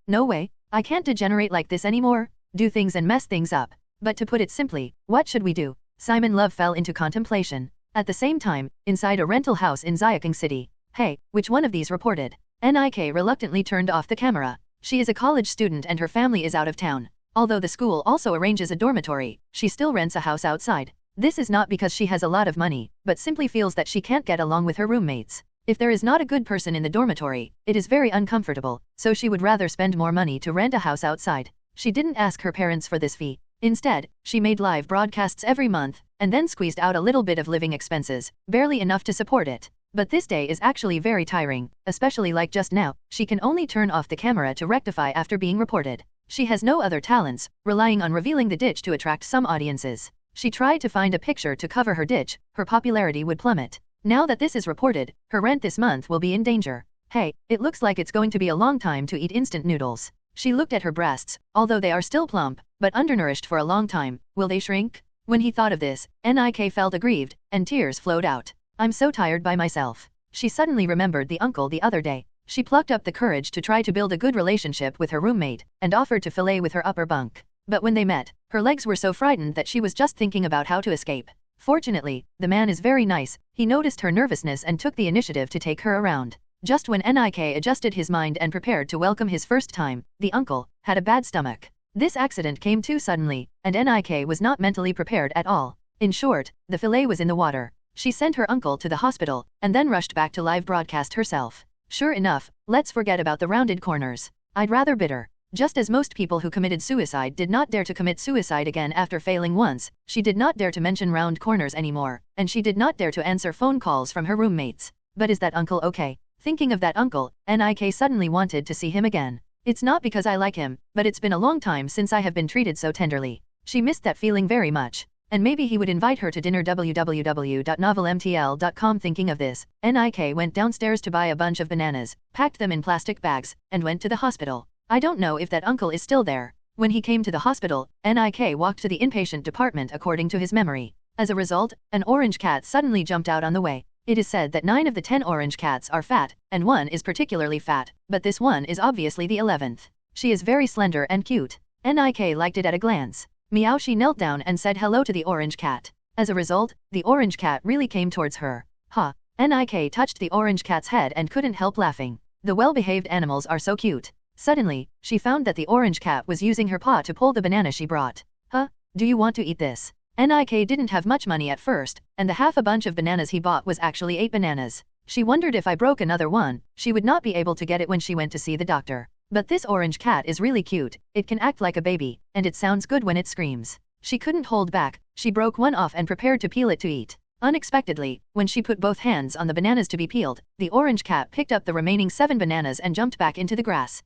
I can't degenerate like this anymore, do things and mess things up. But to put it simply, what should we do? Simon Love fell into contemplation. At the same time, inside a rental house in Xiaoqing City. Hey, which one of these reported? Nik reluctantly turned off the camera. She is a college student and her family is out of town. Although the school also arranges a dormitory, she still rents a house outside. This is not because she has a lot of money, but simply feels that she can't get along with her roommates. If there is not a good person in the dormitory, it is very uncomfortable, so she would rather spend more money to rent a house outside. She didn't ask her parents for this fee. Instead, she made live broadcasts every month, and then squeezed out a little bit of living expenses, barely enough to support it. But this day is actually very tiring, especially like just now, she can only turn off the camera to rectify after being reported. She has no other talents, relying on revealing the ditch to attract some audiences. She tried to find a picture to cover her ditch, her popularity would plummet. Now that this is reported, her rent this month will be in danger. Hey, it looks like it's going to be a long time to eat instant noodles. She looked at her breasts, although they are still plump, but undernourished for a long time, will they shrink? When he thought of this, Nik felt aggrieved, and tears flowed out. I'm so tired by myself. She suddenly remembered the uncle the other day. She plucked up the courage to try to build a good relationship with her roommate, and offered to fillet with her upper bunk. But when they met, her legs were so frightened that she was just thinking about how to escape. Fortunately, the man is very nice, he noticed her nervousness and took the initiative to take her around. Just when Nik adjusted his mind and prepared to welcome his first time, the uncle had a bad stomach. This accident came too suddenly, and Nik was not mentally prepared at all. In short, the fillet was in the water. She sent her uncle to the hospital, and then rushed back to live broadcast herself. Sure enough, let's forget about the rounded corners. I'd rather bitter. Just as most people who committed suicide did not dare to commit suicide again after failing once, she did not dare to mention round corners anymore, and she did not dare to answer phone calls from her roommates. But is that uncle okay? Thinking of that uncle, Nik suddenly wanted to see him again. It's not because I like him, but it's been a long time since I have been treated so tenderly. She missed that feeling very much. And maybe he would invite her to dinner. www.novelmtl.com. Thinking of this, Nik went downstairs to buy a bunch of bananas, packed them in plastic bags, and went to the hospital. I don't know if that uncle is still there. When he came to the hospital, Nik walked to the inpatient department according to his memory. As a result, an orange cat suddenly jumped out on the way. It is said that 9 of the 10 orange cats are fat, and one is particularly fat, but this one is obviously the 11th. She is very slender and cute. Nik liked it at a glance. Meow. She knelt down and said hello to the orange cat. As a result, the orange cat really came towards her. Ha! Nik touched the orange cat's head and couldn't help laughing. The well-behaved animals are so cute. Suddenly, she found that the orange cat was using her paw to pull the banana she brought. Huh? Do you want to eat this? Nik didn't have much money at first, and the half a bunch of bananas he bought was actually 8 bananas. She wondered if I broke another one, she would not be able to get it when she went to see the doctor. But this orange cat is really cute, it can act like a baby, and it sounds good when it screams. She couldn't hold back, she broke one off and prepared to peel it to eat. Unexpectedly, when she put both hands on the bananas to be peeled, the orange cat picked up the remaining 7 bananas and jumped back into the grass.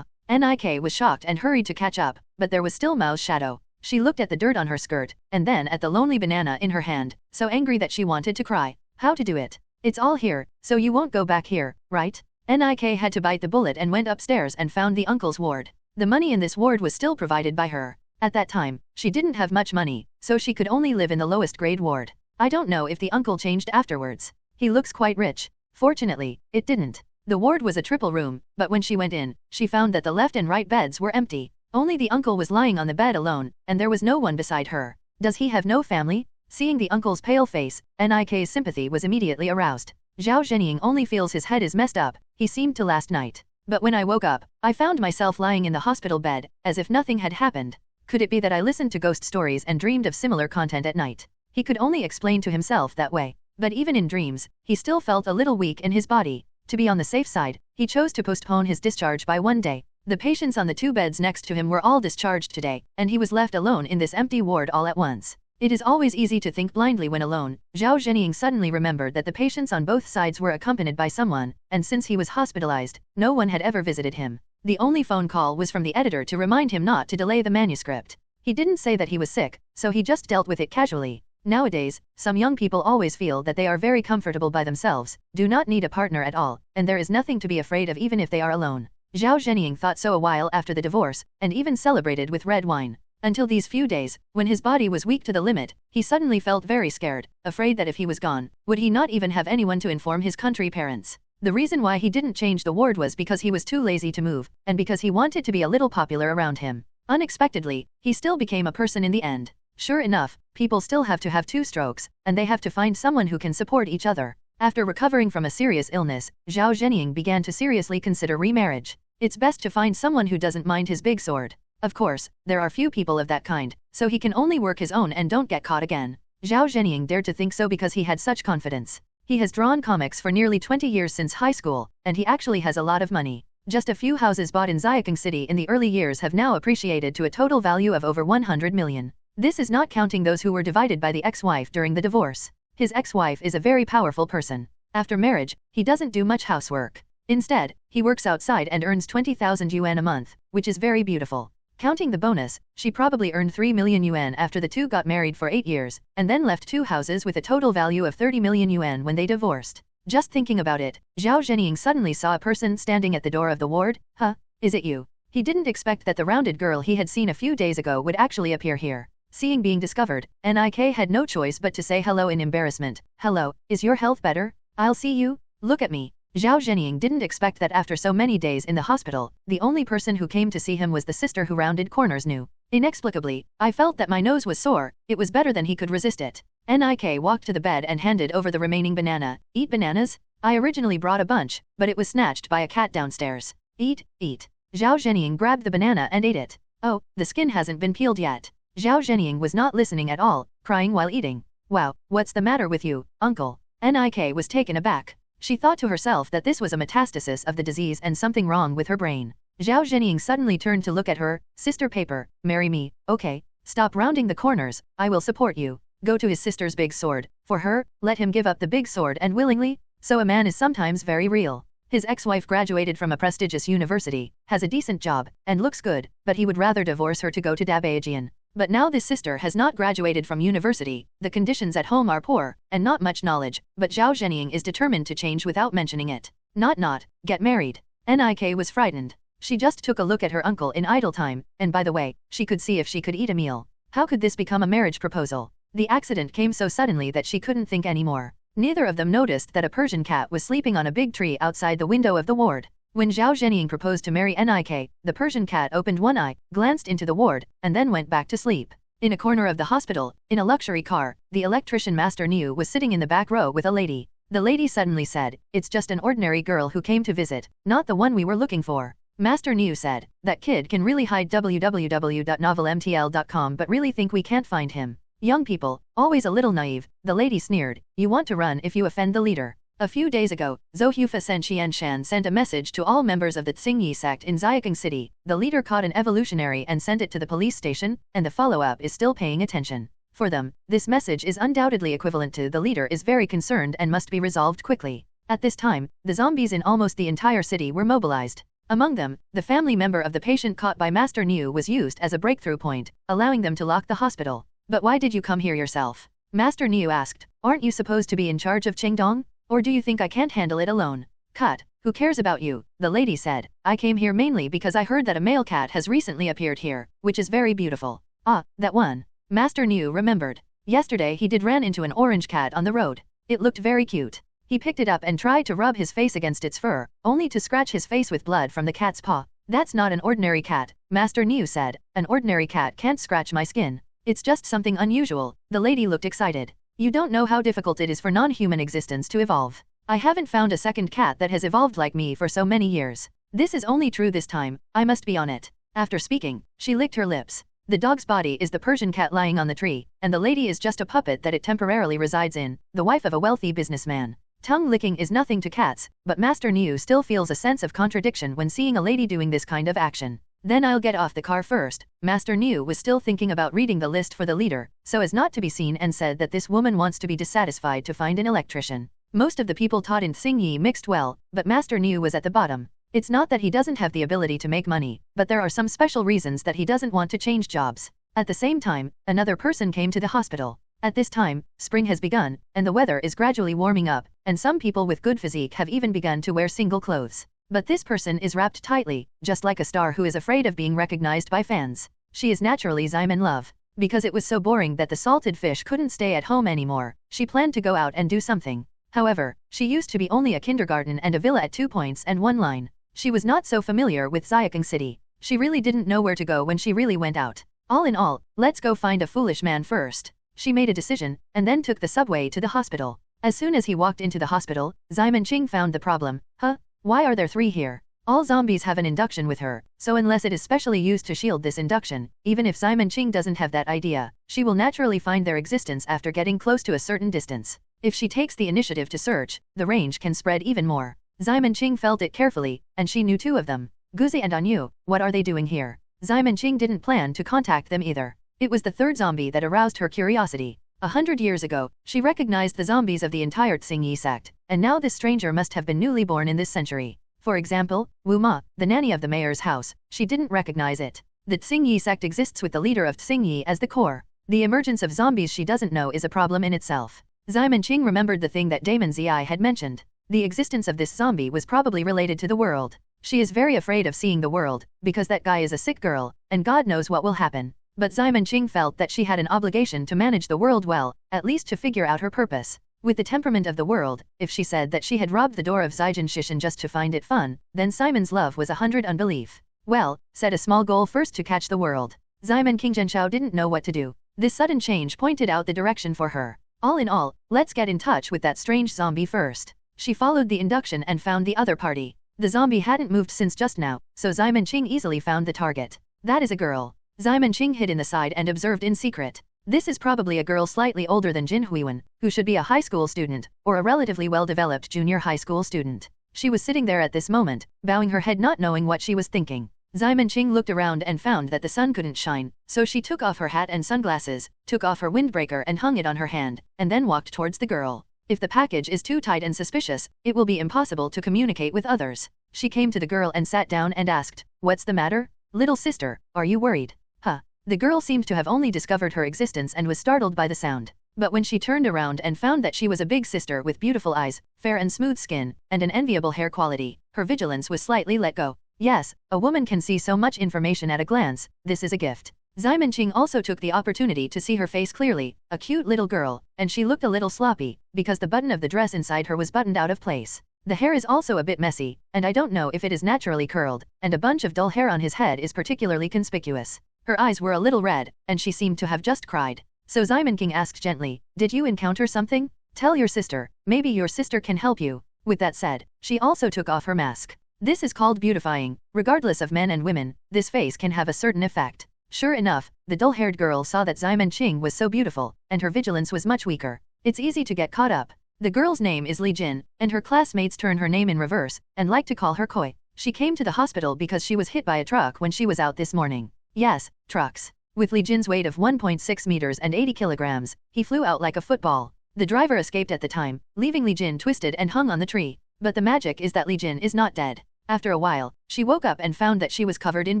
Nik was shocked and hurried to catch up, but there was still Mao's shadow. She looked at the dirt on her skirt, and then at the lonely banana in her hand, so angry that she wanted to cry. How to do it? It's all here, so you won't go back here, right? Nik had to bite the bullet and went upstairs and found the uncle's ward. The money in this ward was still provided by her. At that time, she didn't have much money, so she could only live in the lowest grade ward. I don't know if the uncle changed afterwards. He looks quite rich. Fortunately, it didn't. The ward was a triple room, but when she went in, she found that the left and right beds were empty. Only the uncle was lying on the bed alone, and there was no one beside her. Does he have no family? Seeing the uncle's pale face, Nik's sympathy was immediately aroused. Zhao Zhenying only feels his head is messed up, he seemed to last night. But when I woke up, I found myself lying in the hospital bed, as if nothing had happened. Could it be that I listened to ghost stories and dreamed of similar content at night? He could only explain to himself that way. But even in dreams, he still felt a little weak in his body. To be on the safe side, he chose to postpone his discharge by 1 day. The patients on the 2 beds next to him were all discharged today, and he was left alone in this empty ward all at once. It is always easy to think blindly when alone. Zhao Zhenying suddenly remembered that the patients on both sides were accompanied by someone, and since he was hospitalized, no one had ever visited him. The only phone call was from the editor to remind him not to delay the manuscript. He didn't say that he was sick, so he just dealt with it casually. Nowadays, some young people always feel that they are very comfortable by themselves, do not need a partner at all, and there is nothing to be afraid of even if they are alone. Zhao Zhenying thought so a while after the divorce, and even celebrated with red wine. Until these few days, when his body was weak to the limit, he suddenly felt very scared, afraid that if he was gone, would he not even have anyone to inform his country parents. The reason why he didn't change the ward was because he was too lazy to move, and because he wanted to be a little popular around him. Unexpectedly, he still became a person in the end. Sure enough, people still have to have 2 strokes, and they have to find someone who can support each other. After recovering from a serious illness, Zhao Zhenying began to seriously consider remarriage. It's best to find someone who doesn't mind his big sword. Of course, there are few people of that kind, so he can only work his own and don't get caught again. Zhao Zhenying dared to think so because he had such confidence. He has drawn comics for nearly 20 years since high school, and he actually has a lot of money. Just a few houses bought in Xiaking City in the early years have now appreciated to a total value of over 100 million. This is not counting those who were divided by the ex-wife during the divorce. His ex-wife is a very powerful person. After marriage, he doesn't do much housework. Instead, he works outside and earns 20,000 yuan a month, which is very beautiful. Counting the bonus, she probably earned 3 million yuan after the 2 got married for 8 years, and then left 2 houses with a total value of 30 million yuan when they divorced. Just thinking about it, Zhao Zhenying suddenly saw a person standing at the door of the ward. Huh? Is it you? He didn't expect that the rounded girl he had seen a few days ago would actually appear here. Seeing being discovered, Nik had no choice but to say hello in embarrassment. Hello, is your health better? I'll see you. Look at me. Zhao Zhenying didn't expect that after so many days in the hospital, the only person who came to see him was the sister who rounded corners knew. Inexplicably, I felt that my nose was sore, it was better than he could resist it. Nik walked to the bed and handed over the remaining banana. Eat bananas? I originally brought a bunch, but it was snatched by a cat downstairs. Eat, eat. Zhao Zhenying grabbed the banana and ate it. Oh, the skin hasn't been peeled yet. Zhao Zhenying was not listening at all, crying while eating. Wow, what's the matter with you, uncle? Nik was taken aback. She thought to herself that this was a metastasis of the disease and something wrong with her brain. Zhao Zhenying suddenly turned to look at her. Sister Paper, marry me, okay? Stop rounding the corners, I will support you. Go to his sister's big sword. For her, let him give up the big sword and willingly. So a man is sometimes very real. His ex-wife graduated from a prestigious university, has a decent job, and looks good, but he would rather divorce her to go to Dabajian. But now this sister has not graduated from university, the conditions at home are poor, and not much knowledge, but Zhao Zhenying is determined to change without mentioning it. Not, get married. Nik was frightened. She just took a look at her uncle in idle time, and by the way, she could see if she could eat a meal. How could this become a marriage proposal? The accident came so suddenly that she couldn't think anymore. Neither of them noticed that a Persian cat was sleeping on a big tree outside the window of the ward. When Zhao Zhenying proposed to marry Nik, the Persian cat opened one eye, glanced into the ward, and then went back to sleep. In a corner of the hospital, in a luxury car, the electrician Master Niu was sitting in the back row with a lady. The lady suddenly said, "It's just an ordinary girl who came to visit, not the one we were looking for." Master Niu said, "That kid can really hide www.novelmtl.com but really think we can't find him. Young people, always a little naive," the lady sneered. "You want to run if you offend the leader. A few days ago, Zohufa Senqianshan sent a message to all members of the Tsingyi sect in Xiaking City. The leader caught an evolutionary and sent it to the police station, and the follow-up is still paying attention. For them, this message is undoubtedly equivalent to the leader is very concerned and must be resolved quickly. At this time, the zombies in almost the entire city were mobilized. Among them, the family member of the patient caught by Master Niu was used as a breakthrough point, allowing them to lock the hospital. But why did you come here yourself? Master Niu asked. Aren't you supposed to be in charge of Qingdong? Or do you think I can't handle it alone? Cut. Who cares about you? The lady said. I came here mainly because I heard that a male cat has recently appeared here, which is very beautiful. Ah, that one. Master Niu remembered. Yesterday he did ran into an orange cat on the road. It looked very cute. He picked it up and tried to rub his face against its fur, only to scratch his face with blood from the cat's paw. That's not an ordinary cat, Master Niu said. An ordinary cat can't scratch my skin. It's just something unusual. The lady looked excited. You don't know how difficult it is for non-human existence to evolve. I haven't found a second cat that has evolved like me for so many years. This is only true this time, I must be on it. After speaking, she licked her lips. The dog's body is the Persian cat lying on the tree, and the lady is just a puppet that it temporarily resides in, the wife of a wealthy businessman. Tongue licking is nothing to cats, but Master Niu still feels a sense of contradiction when seeing a lady doing this kind of action. Then I'll get off the car first. Master Niu was still thinking about reading the list for the leader, so as not to be seen, and said that this woman wants to be dissatisfied to find an electrician. Most of the people taught in Xingyi mixed well, but Master Niu was at the bottom. It's not that he doesn't have the ability to make money, but there are some special reasons that he doesn't want to change jobs. At the same time, another person came to the hospital. At this time, spring has begun, and the weather is gradually warming up, and some people with good physique have even begun to wear single clothes. But this person is wrapped tightly, just like a star who is afraid of being recognized by fans. She is naturally Ximen Love. Because it was so boring that the salted fish couldn't stay at home anymore, she planned to go out and do something. However, she used to be only a kindergarten and a villa at 2 points and 1 line. She was not so familiar with Xiaking City. She really didn't know where to go when she really went out. All in all, let's go find a foolish man first. She made a decision, and then took the subway to the hospital. As soon as he walked into the hospital, Ximen Qing found the problem. Huh? Why are there 3 here? All zombies have an induction with her, so unless it is specially used to shield this induction, even if Ximen Qing doesn't have that idea, she will naturally find their existence after getting close to a certain distance. If she takes the initiative to search, the range can spread even more. Ximen Qing felt it carefully, and she knew 2 of them. Guzi and Anyu, what are they doing here? Ximen Qing didn't plan to contact them either. It was the 3rd zombie that aroused her curiosity. 100 years ago, she recognized the zombies of the entire Tsingyi sect, and now this stranger must have been newly born in this century. For example, Wu Ma, the nanny of the mayor's house, she didn't recognize it. The Tsingyi sect exists with the leader of Tsingyi as the core. The emergence of zombies she doesn't know is a problem in itself. Ximen Qing remembered the thing that Damon Zi had mentioned. The existence of this zombie was probably related to the world. She is very afraid of seeing the world, because that guy is a sick girl, and God knows what will happen. But Ximen Qing felt that she had an obligation to manage the world well, at least to figure out her purpose. With the temperament of the world, if she said that she had robbed the door of Zijin Shishin just to find it fun, then Simon's love was 100 unbelief. Well, set a small goal first to catch the world. Ximen King Zhenshao didn't know what to do. This sudden change pointed out the direction for her. All in all, let's get in touch with that strange zombie first. She followed the induction and found the other party. The zombie hadn't moved since just now, so Ximen Qing easily found the target. That is a girl. Ximen Qing hid in the side and observed in secret. This is probably a girl slightly older than Jin Huiwen, who should be a high school student, or a relatively well-developed junior high school student. She was sitting there at this moment, bowing her head not knowing what she was thinking. Ximen Qing looked around and found that the sun couldn't shine, so she took off her hat and sunglasses, took off her windbreaker and hung it on her hand, and then walked towards the girl. If the package is too tight and suspicious, it will be impossible to communicate with others. She came to the girl and sat down and asked, "What's the matter? Little sister, are you worried?" Huh. The girl seemed to have only discovered her existence and was startled by the sound. But when she turned around and found that she was a big sister with beautiful eyes, fair and smooth skin, and an enviable hair quality, her vigilance was slightly let go. Yes, a woman can see so much information at a glance. This is a gift. Ximen Qing also took the opportunity to see her face clearly, a cute little girl, and she looked a little sloppy, because the button of the dress inside her was buttoned out of place. The hair is also a bit messy, and I don't know if it is naturally curled, and a bunch of dull hair on his head is particularly conspicuous. Her eyes were a little red, and she seemed to have just cried. So Ximen King asked gently, "Did you encounter something? Tell your sister, maybe your sister can help you." With that said, she also took off her mask. This is called beautifying. Regardless of men and women, this face can have a certain effect. Sure enough, the dull-haired girl saw that Ximen Qing was so beautiful, and her vigilance was much weaker. It's easy to get caught up. The girl's name is Li Jin, and her classmates turn her name in reverse and like to call her Koi. She came to the hospital because she was hit by a truck when she was out this morning. Yes, trucks. With Li Jin's weight of 1.6 meters and 80 kilograms, he flew out like a football. The driver escaped at the time, leaving Li Jin twisted and hung on the tree. But the magic is that Li Jin is not dead. After a while, she woke up and found that she was covered in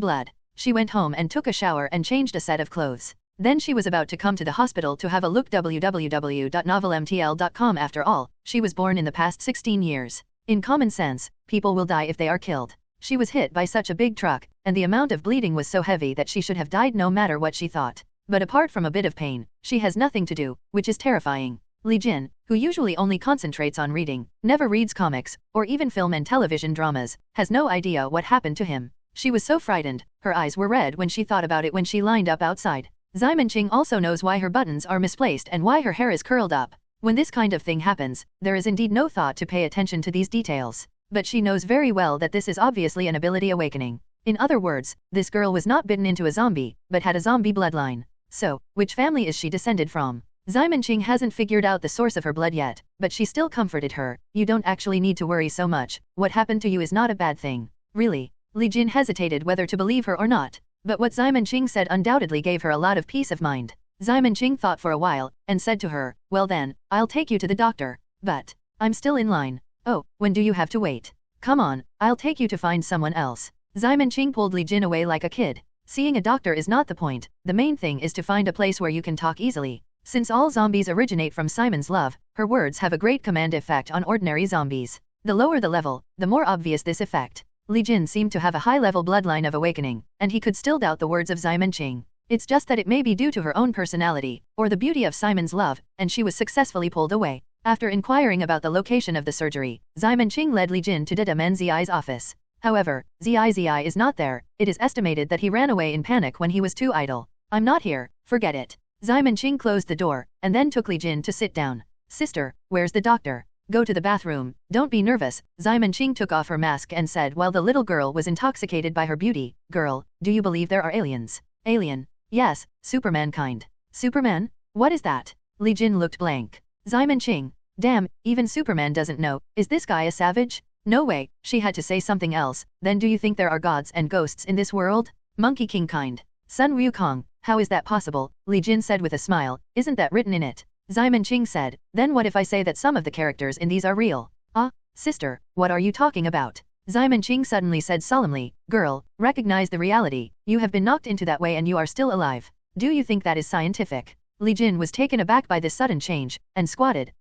blood. She went home and took a shower and changed a set of clothes. Then she was about to come to the hospital to have a look www.novelmtl.com. After all, she was born in the past 16 years. In common sense, people will die if they are killed. She was hit by such a big truck, and the amount of bleeding was so heavy that she should have died no matter what she thought. But apart from a bit of pain, she has nothing to do, which is terrifying. Li Jin, who usually only concentrates on reading, never reads comics, or even film and television dramas, has no idea what happened to him. She was so frightened, her eyes were red when she thought about it when she lined up outside. Ximenqing also knows why her buttons are misplaced and why her hair is curled up. When this kind of thing happens, there is indeed no thought to pay attention to these details. But she knows very well that this is obviously an ability awakening. In other words, this girl was not bitten into a zombie, but had a zombie bloodline. So, which family is she descended from? Ximenqing hasn't figured out the source of her blood yet, but she still comforted her. You don't actually need to worry so much. What happened to you is not a bad thing. Really? Li Jin hesitated whether to believe her or not. But what Ximenqing said undoubtedly gave her a lot of peace of mind. Ximenqing thought for a while, and said to her, well then, I'll take you to the doctor. But, I'm still in line. Oh, when do you have to wait? Come on, I'll take you to find someone else. Ximenqing pulled Li Jin away like a kid. Seeing a doctor is not the point, the main thing is to find a place where you can talk easily. Since all zombies originate from Simon's love, her words have a great command effect on ordinary zombies. The lower the level, the more obvious this effect. Li Jin seemed to have a high-level bloodline of awakening, and he could still doubt the words of Ximenqing. It's just that it may be due to her own personality, or the beauty of Simon's love, and she was successfully pulled away. After inquiring about the location of the surgery, Ximenqing led Li Jin to Didamen Zi's office. However, Zi is not there. It is estimated that he ran away in panic when he was too idle. I'm not here, forget it. Ximenqing closed the door, and then took Li Jin to sit down. Sister, where's the doctor? Go to the bathroom, don't be nervous. Ximenqing took off her mask and said while the little girl was intoxicated by her beauty, girl, do you believe there are aliens? Alien? Yes, Superman kind. Superman? What is that? Li Jin looked blank. Ximenqing, damn, even Superman doesn't know. Is this guy a savage? No way, she had to say something else. Then do you think there are gods and ghosts in this world? Monkey King kind. Sun Wukong, how is that possible? Li Jin said with a smile, isn't that written in it? Ximenqing said, then what if I say that some of the characters in these are real? Ah, sister, what are you talking about? Ximenqing suddenly said solemnly, girl, recognize the reality, you have been knocked into that way and you are still alive. Do you think that is scientific? Li Jin was taken aback by this sudden change, and squatted,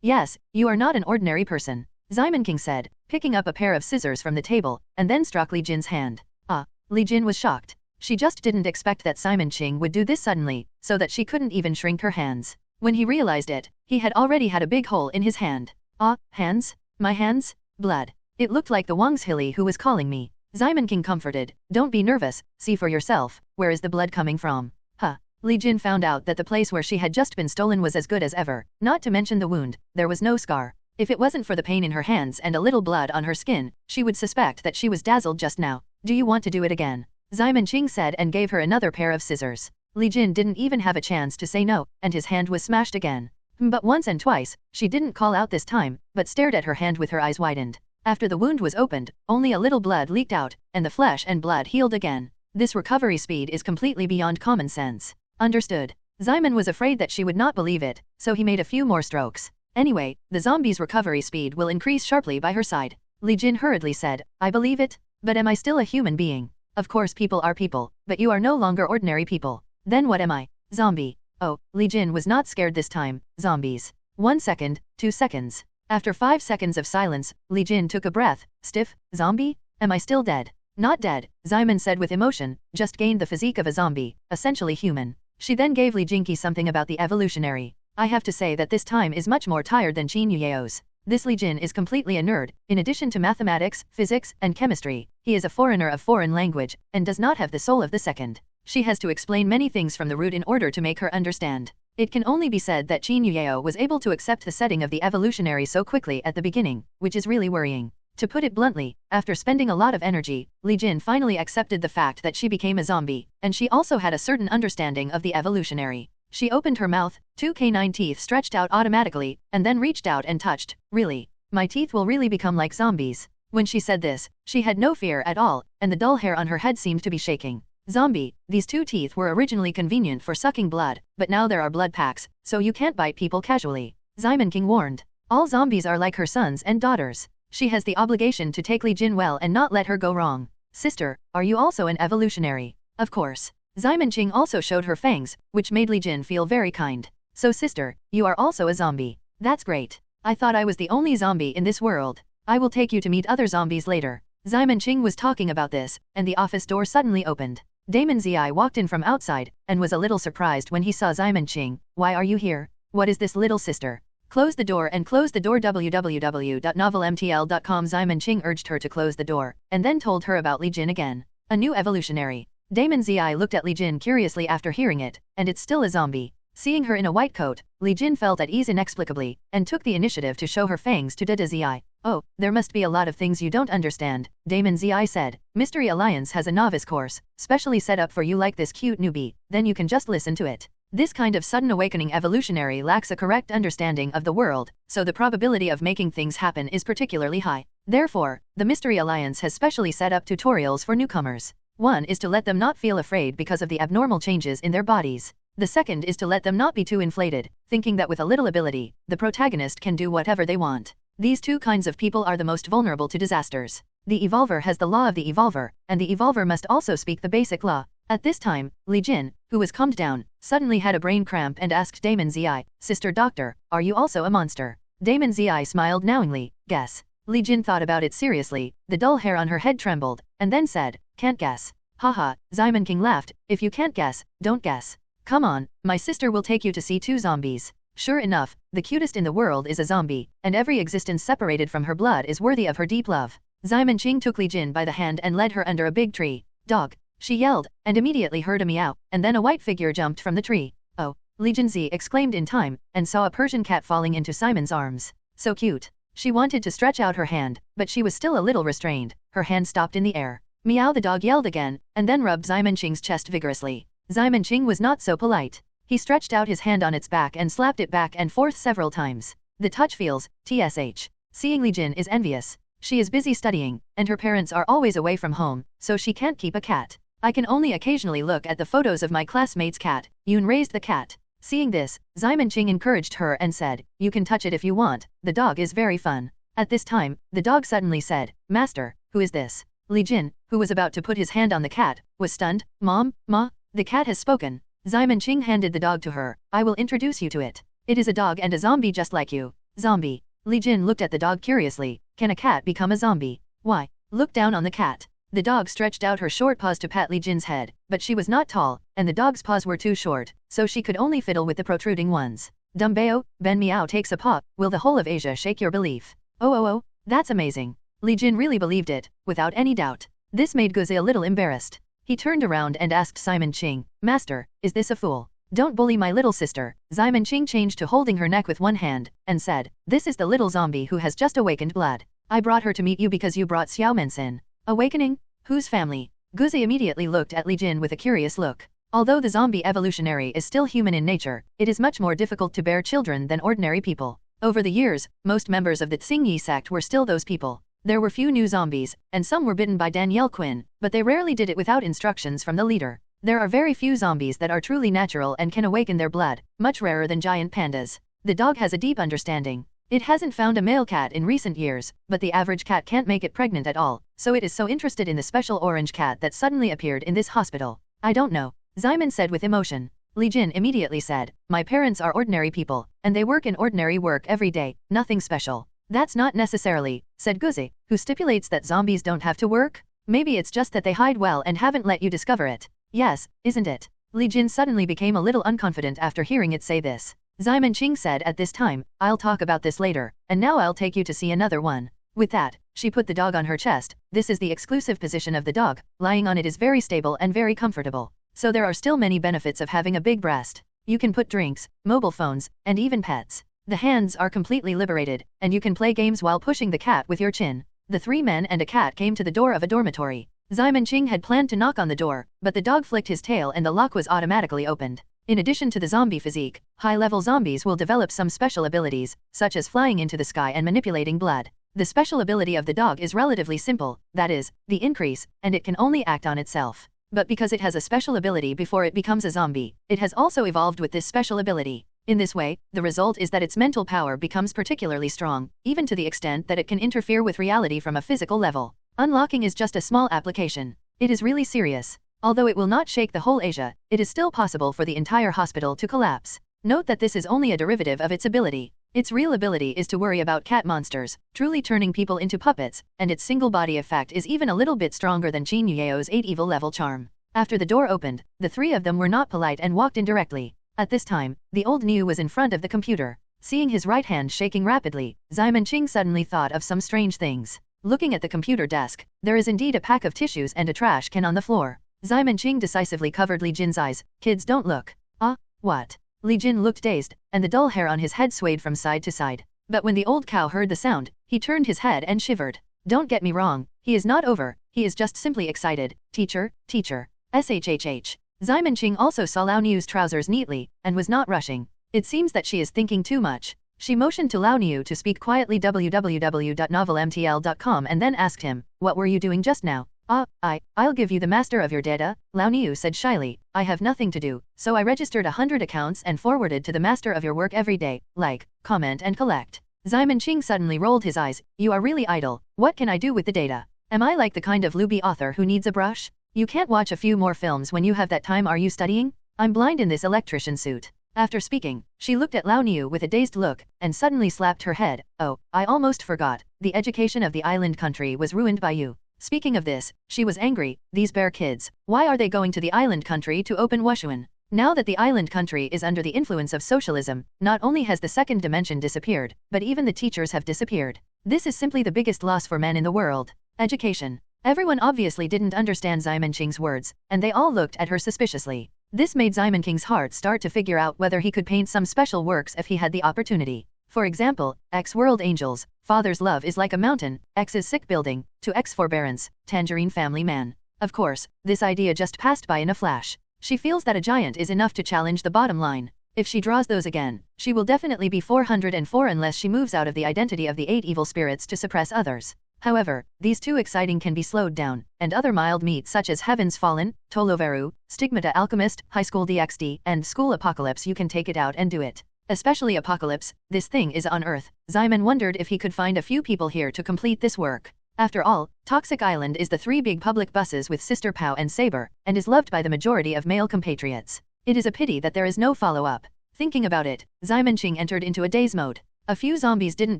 yes, you are not an ordinary person. Ximenqing said, picking up a pair of scissors from the table, and then struck Li Jin's hand. Ah, Li Jin was shocked. She just didn't expect that Ximenqing would do this suddenly, so that she couldn't even shrink her hands. When he realized it, he had already had a big hole in his hand. Ah, hands? My hands? Blood. It looked like the Wangshili who was calling me. Ximenqing comforted, don't be nervous, see for yourself, where is the blood coming from? Huh. Li Jin found out that the place where she had just been stolen was as good as ever, not to mention the wound, there was no scar. If it wasn't for the pain in her hands and a little blood on her skin, she would suspect that she was dazzled just now. Do you want to do it again? Ximenqing said and gave her another pair of scissors. Li Jin didn't even have a chance to say no, and his hand was smashed again. But once and twice, she didn't call out this time, but stared at her hand with her eyes widened. After the wound was opened, only a little blood leaked out, and the flesh and blood healed again. This recovery speed is completely beyond common sense. Understood. Ximen was afraid that she would not believe it, so he made a few more strokes. Anyway, the zombie's recovery speed will increase sharply by her side. Li Jin hurriedly said, I believe it, but am I still a human being? Of course people are people, but you are no longer ordinary people. Then what am I? Zombie. Oh, Li Jin was not scared this time. Zombies. 1 second, 2 seconds. After 5 seconds of silence, Li Jin took a breath. Stiff? Zombie? Am I still dead? Not dead, Ximen said with emotion, just gained the physique of a zombie, essentially human. She then gave Li Jinki something about the evolutionary. I have to say that this time is much more tired than Qin Yuyeo's. This Li Jin is completely a nerd. In addition to mathematics, physics, and chemistry, he is a foreigner of foreign language, and does not have the soul of the second. She has to explain many things from the root in order to make her understand. It can only be said that Qin Yuyeo was able to accept the setting of the evolutionary so quickly at the beginning, which is really worrying. To put it bluntly, after spending a lot of energy, Li Jin finally accepted the fact that she became a zombie, and she also had a certain understanding of the evolutionary. She opened her mouth, 2 canine teeth stretched out automatically, and then reached out and touched. Really? My teeth will really become like zombies. When she said this, she had no fear at all, and the dull hair on her head seemed to be shaking. Zombie, these 2 teeth were originally convenient for sucking blood, but now there are blood packs, so you can't bite people casually. Ximon King warned. All zombies are like her sons and daughters. She has the obligation to take Li Jin well and not let her go wrong. Sister, are you also an evolutionary? Of course. Ximon King also showed her fangs, which made Li Jin feel very kind. So sister, you are also a zombie. That's great. I thought I was the only zombie in this world. I will take you to meet other zombies later. Ximon King was talking about this, and the office door suddenly opened. Damon Zi walked in from outside, and was a little surprised when he saw Ximon King. Why are you here? What is this, little sister? Close the door and close the door. www.novelmtl.com. Ximon King urged her to close the door, and then told her about Li Jin again. A new evolutionary. Damon Zi looked at Li Jin curiously after hearing it, and it's still a zombie. Seeing her in a white coat, Li Jin felt at ease inexplicably, and took the initiative to show her fangs to Dada Zi. Oh, there must be a lot of things you don't understand, Damon Zi said. Mystery Alliance has a novice course, specially set up for you like this cute newbie, then you can just listen to it. This kind of sudden awakening evolutionary lacks a correct understanding of the world, so the probability of making things happen is particularly high. Therefore, the Mystery Alliance has specially set up tutorials for newcomers. One is to let them not feel afraid because of the abnormal changes in their bodies. The second is to let them not be too inflated, thinking that with a little ability, the protagonist can do whatever they want. These 2 kinds of people are the most vulnerable to disasters. The Evolver has the law of the Evolver, and the Evolver must also speak the basic law. At this time, Li Jin, who was calmed down, suddenly had a brain cramp and asked Damon Zi, Sister Doctor, are you also a monster? Damon Zi smiled knowingly, guess. Li Jin thought about it seriously, the dull hair on her head trembled, and then said, can't guess. Haha, Ximon King laughed, if you can't guess, don't guess. Come on, my sister will take you to see 2 zombies. Sure enough, the cutest in the world is a zombie, and every existence separated from her blood is worthy of her deep love. Ximon King took Li Jin by the hand and led her under a big tree. Dog, she yelled, and immediately heard a meow, and then a white figure jumped from the tree. Oh, Li Jin Z exclaimed in time, and saw a Persian cat falling into Simon's arms. So cute. She wanted to stretch out her hand, but she was still a little restrained. Her hand stopped in the air. Meow, the dog yelled again, and then rubbed Ximon King's chest vigorously. Ximon King was not so polite. He stretched out his hand on its back and slapped it back and forth several times. The touch feels, tsh. Seeing Li Jin is envious. She is busy studying, and her parents are always away from home, so she can't keep a cat. I can only occasionally look at the photos of my classmate's cat. Yoon raised the cat. Seeing this, Ximon King encouraged her and said, you can touch it if you want, the dog is very fun. At this time, the dog suddenly said, Master, who is this? Li Jin, who was about to put his hand on the cat, was stunned. Mom, Ma, the cat has spoken. Ximon King handed the dog to her. I will introduce you to it. It is a dog and a zombie just like you. Zombie. Li Jin looked at the dog curiously. Can a cat become a zombie? Why? Look down on the cat. The dog stretched out her short paws to pat Li Jin's head, but she was not tall, and the dog's paws were too short, so she could only fiddle with the protruding ones. Dumbeo, Ben Meow takes a paw. Will the whole of Asia shake your belief? Oh, that's amazing. Li Jin really believed it, without any doubt. This made Guzi a little embarrassed. He turned around and asked Ximon King, Master, is this a fool? Don't bully my little sister. Ximon King changed to holding her neck with one hand, and said, this is the little zombie who has just awakened blood. I brought her to meet you because you brought Xiao Mensin. Awakening? Whose family? Guzi immediately looked at Li Jin with a curious look. Although the zombie evolutionary is still human in nature, it is much more difficult to bear children than ordinary people. Over the years, most members of the Tsingyi sect were still those people. There were few new zombies, and some were bitten by Danielle Quinn, but they rarely did it without instructions from the leader. There are very few zombies that are truly natural and can awaken their blood, much rarer than giant pandas. The dog has a deep understanding. It hasn't found a male cat in recent years, but the average cat can't make it pregnant at all, so it is so interested in the special orange cat that suddenly appeared in this hospital. I don't know, Ximon said with emotion. Li Jin immediately said, my parents are ordinary people, and they work in ordinary work every day, nothing special. That's not necessarily, said Guzi, who stipulates that zombies don't have to work? Maybe it's just that they hide well and haven't let you discover it. Yes, isn't it? Li Jin suddenly became a little unconfident after hearing it say this. Ximon King said at this time, I'll talk about this later, and now I'll take you to see another one. With that, she put the dog on her chest. This is the exclusive position of the dog. Lying on it is very stable and very comfortable. So there are still many benefits of having a big breast. You can put drinks, mobile phones, and even pets. The hands are completely liberated, and you can play games while pushing the cat with your chin. The 3 men and a cat came to the door of a dormitory. Ximon King had planned to knock on the door, but the dog flicked his tail and the lock was automatically opened. In addition to the zombie physique, high-level zombies will develop some special abilities, such as flying into the sky and manipulating blood. The special ability of the dog is relatively simple, that is, the increase, and it can only act on itself. But because it has a special ability before it becomes a zombie, it has also evolved with this special ability. In this way, the result is that its mental power becomes particularly strong, even to the extent that it can interfere with reality from a physical level. Unlocking is just a small application. It is really serious. Although it will not shake the whole Asia, it is still possible for the entire hospital to collapse. Note that this is only a derivative of its ability. Its real ability is to worry about cat monsters, truly turning people into puppets, and its single body effect is even a little bit stronger than Qin Yueo's 8 evil level charm. After the door opened, the three of them were not polite and walked in directly. At this time, the old Niu was in front of the computer. Seeing his right hand shaking rapidly, Xiamen Qing suddenly thought of some strange things. Looking at the computer desk, there is indeed a pack of tissues and a trash can on the floor. Xiamen Qing decisively covered Li Jin's eyes. Kids, don't look. Ah, what? Li Jin looked dazed, and the dull hair on his head swayed from side to side. But when the old cow heard the sound, he turned his head and shivered. Don't get me wrong, he is not over, he is just simply excited. Teacher, teacher. SHHH. Xiamen Qing also saw Lao Niu's trousers neatly, and was not rushing. It seems that she is thinking too much. She motioned to Lao Niu to speak quietly www.novelmtl.com and then asked him, what were you doing just now? I'll give you the master of your data, Lao Niu said shyly. I have nothing to do, so I registered 100 accounts and forwarded to the master of your work every day, like, comment and collect. Xiamen Qing suddenly rolled his eyes. You are really idle. What can I do with the data? Am I like the kind of loopy author who needs a brush? You can't watch a few more films when you have that time. Are you studying? I'm blind in this electrician suit. After speaking, she looked at Lao Niu with a dazed look, and suddenly slapped her head. Oh, I almost forgot. The education of the island country was ruined by you. Speaking of this, she was angry. These bear kids, why are they going to the island country to open Wushuan? Now that the island country is under the influence of socialism, not only has the second dimension disappeared, but even the teachers have disappeared. This is simply the biggest loss for men in the world. Education. Everyone obviously didn't understand Xiamen Qing's words, and they all looked at her suspiciously. This made Xiamen Qing's heart start to figure out whether he could paint some special works if he had the opportunity. For example, X World Angels, Father's Love is Like a Mountain, X is Sick Building, to X Forbearance, Tangerine Family Man. Of course, this idea just passed by in a flash. She feels that a giant is enough to challenge the bottom line. If she draws those again, she will definitely be 404 unless she moves out of the identity of the 8 evil spirits to suppress others. However, these two exciting can be slowed down, and other mild meat such as Heaven's Fallen, Toloveru, Stigmata Alchemist, High School DxD, and School Apocalypse you can take it out and do it. Especially Apocalypse, this thing is on Earth. Xiamen wondered if he could find a few people here to complete this work. After all, Toxic Island is the 3 big public buses with Sister Pao and Saber, and is loved by the majority of male compatriots. It is a pity that there is no follow-up. Thinking about it, Xiamen Qing entered into a daze mode. A few zombies didn't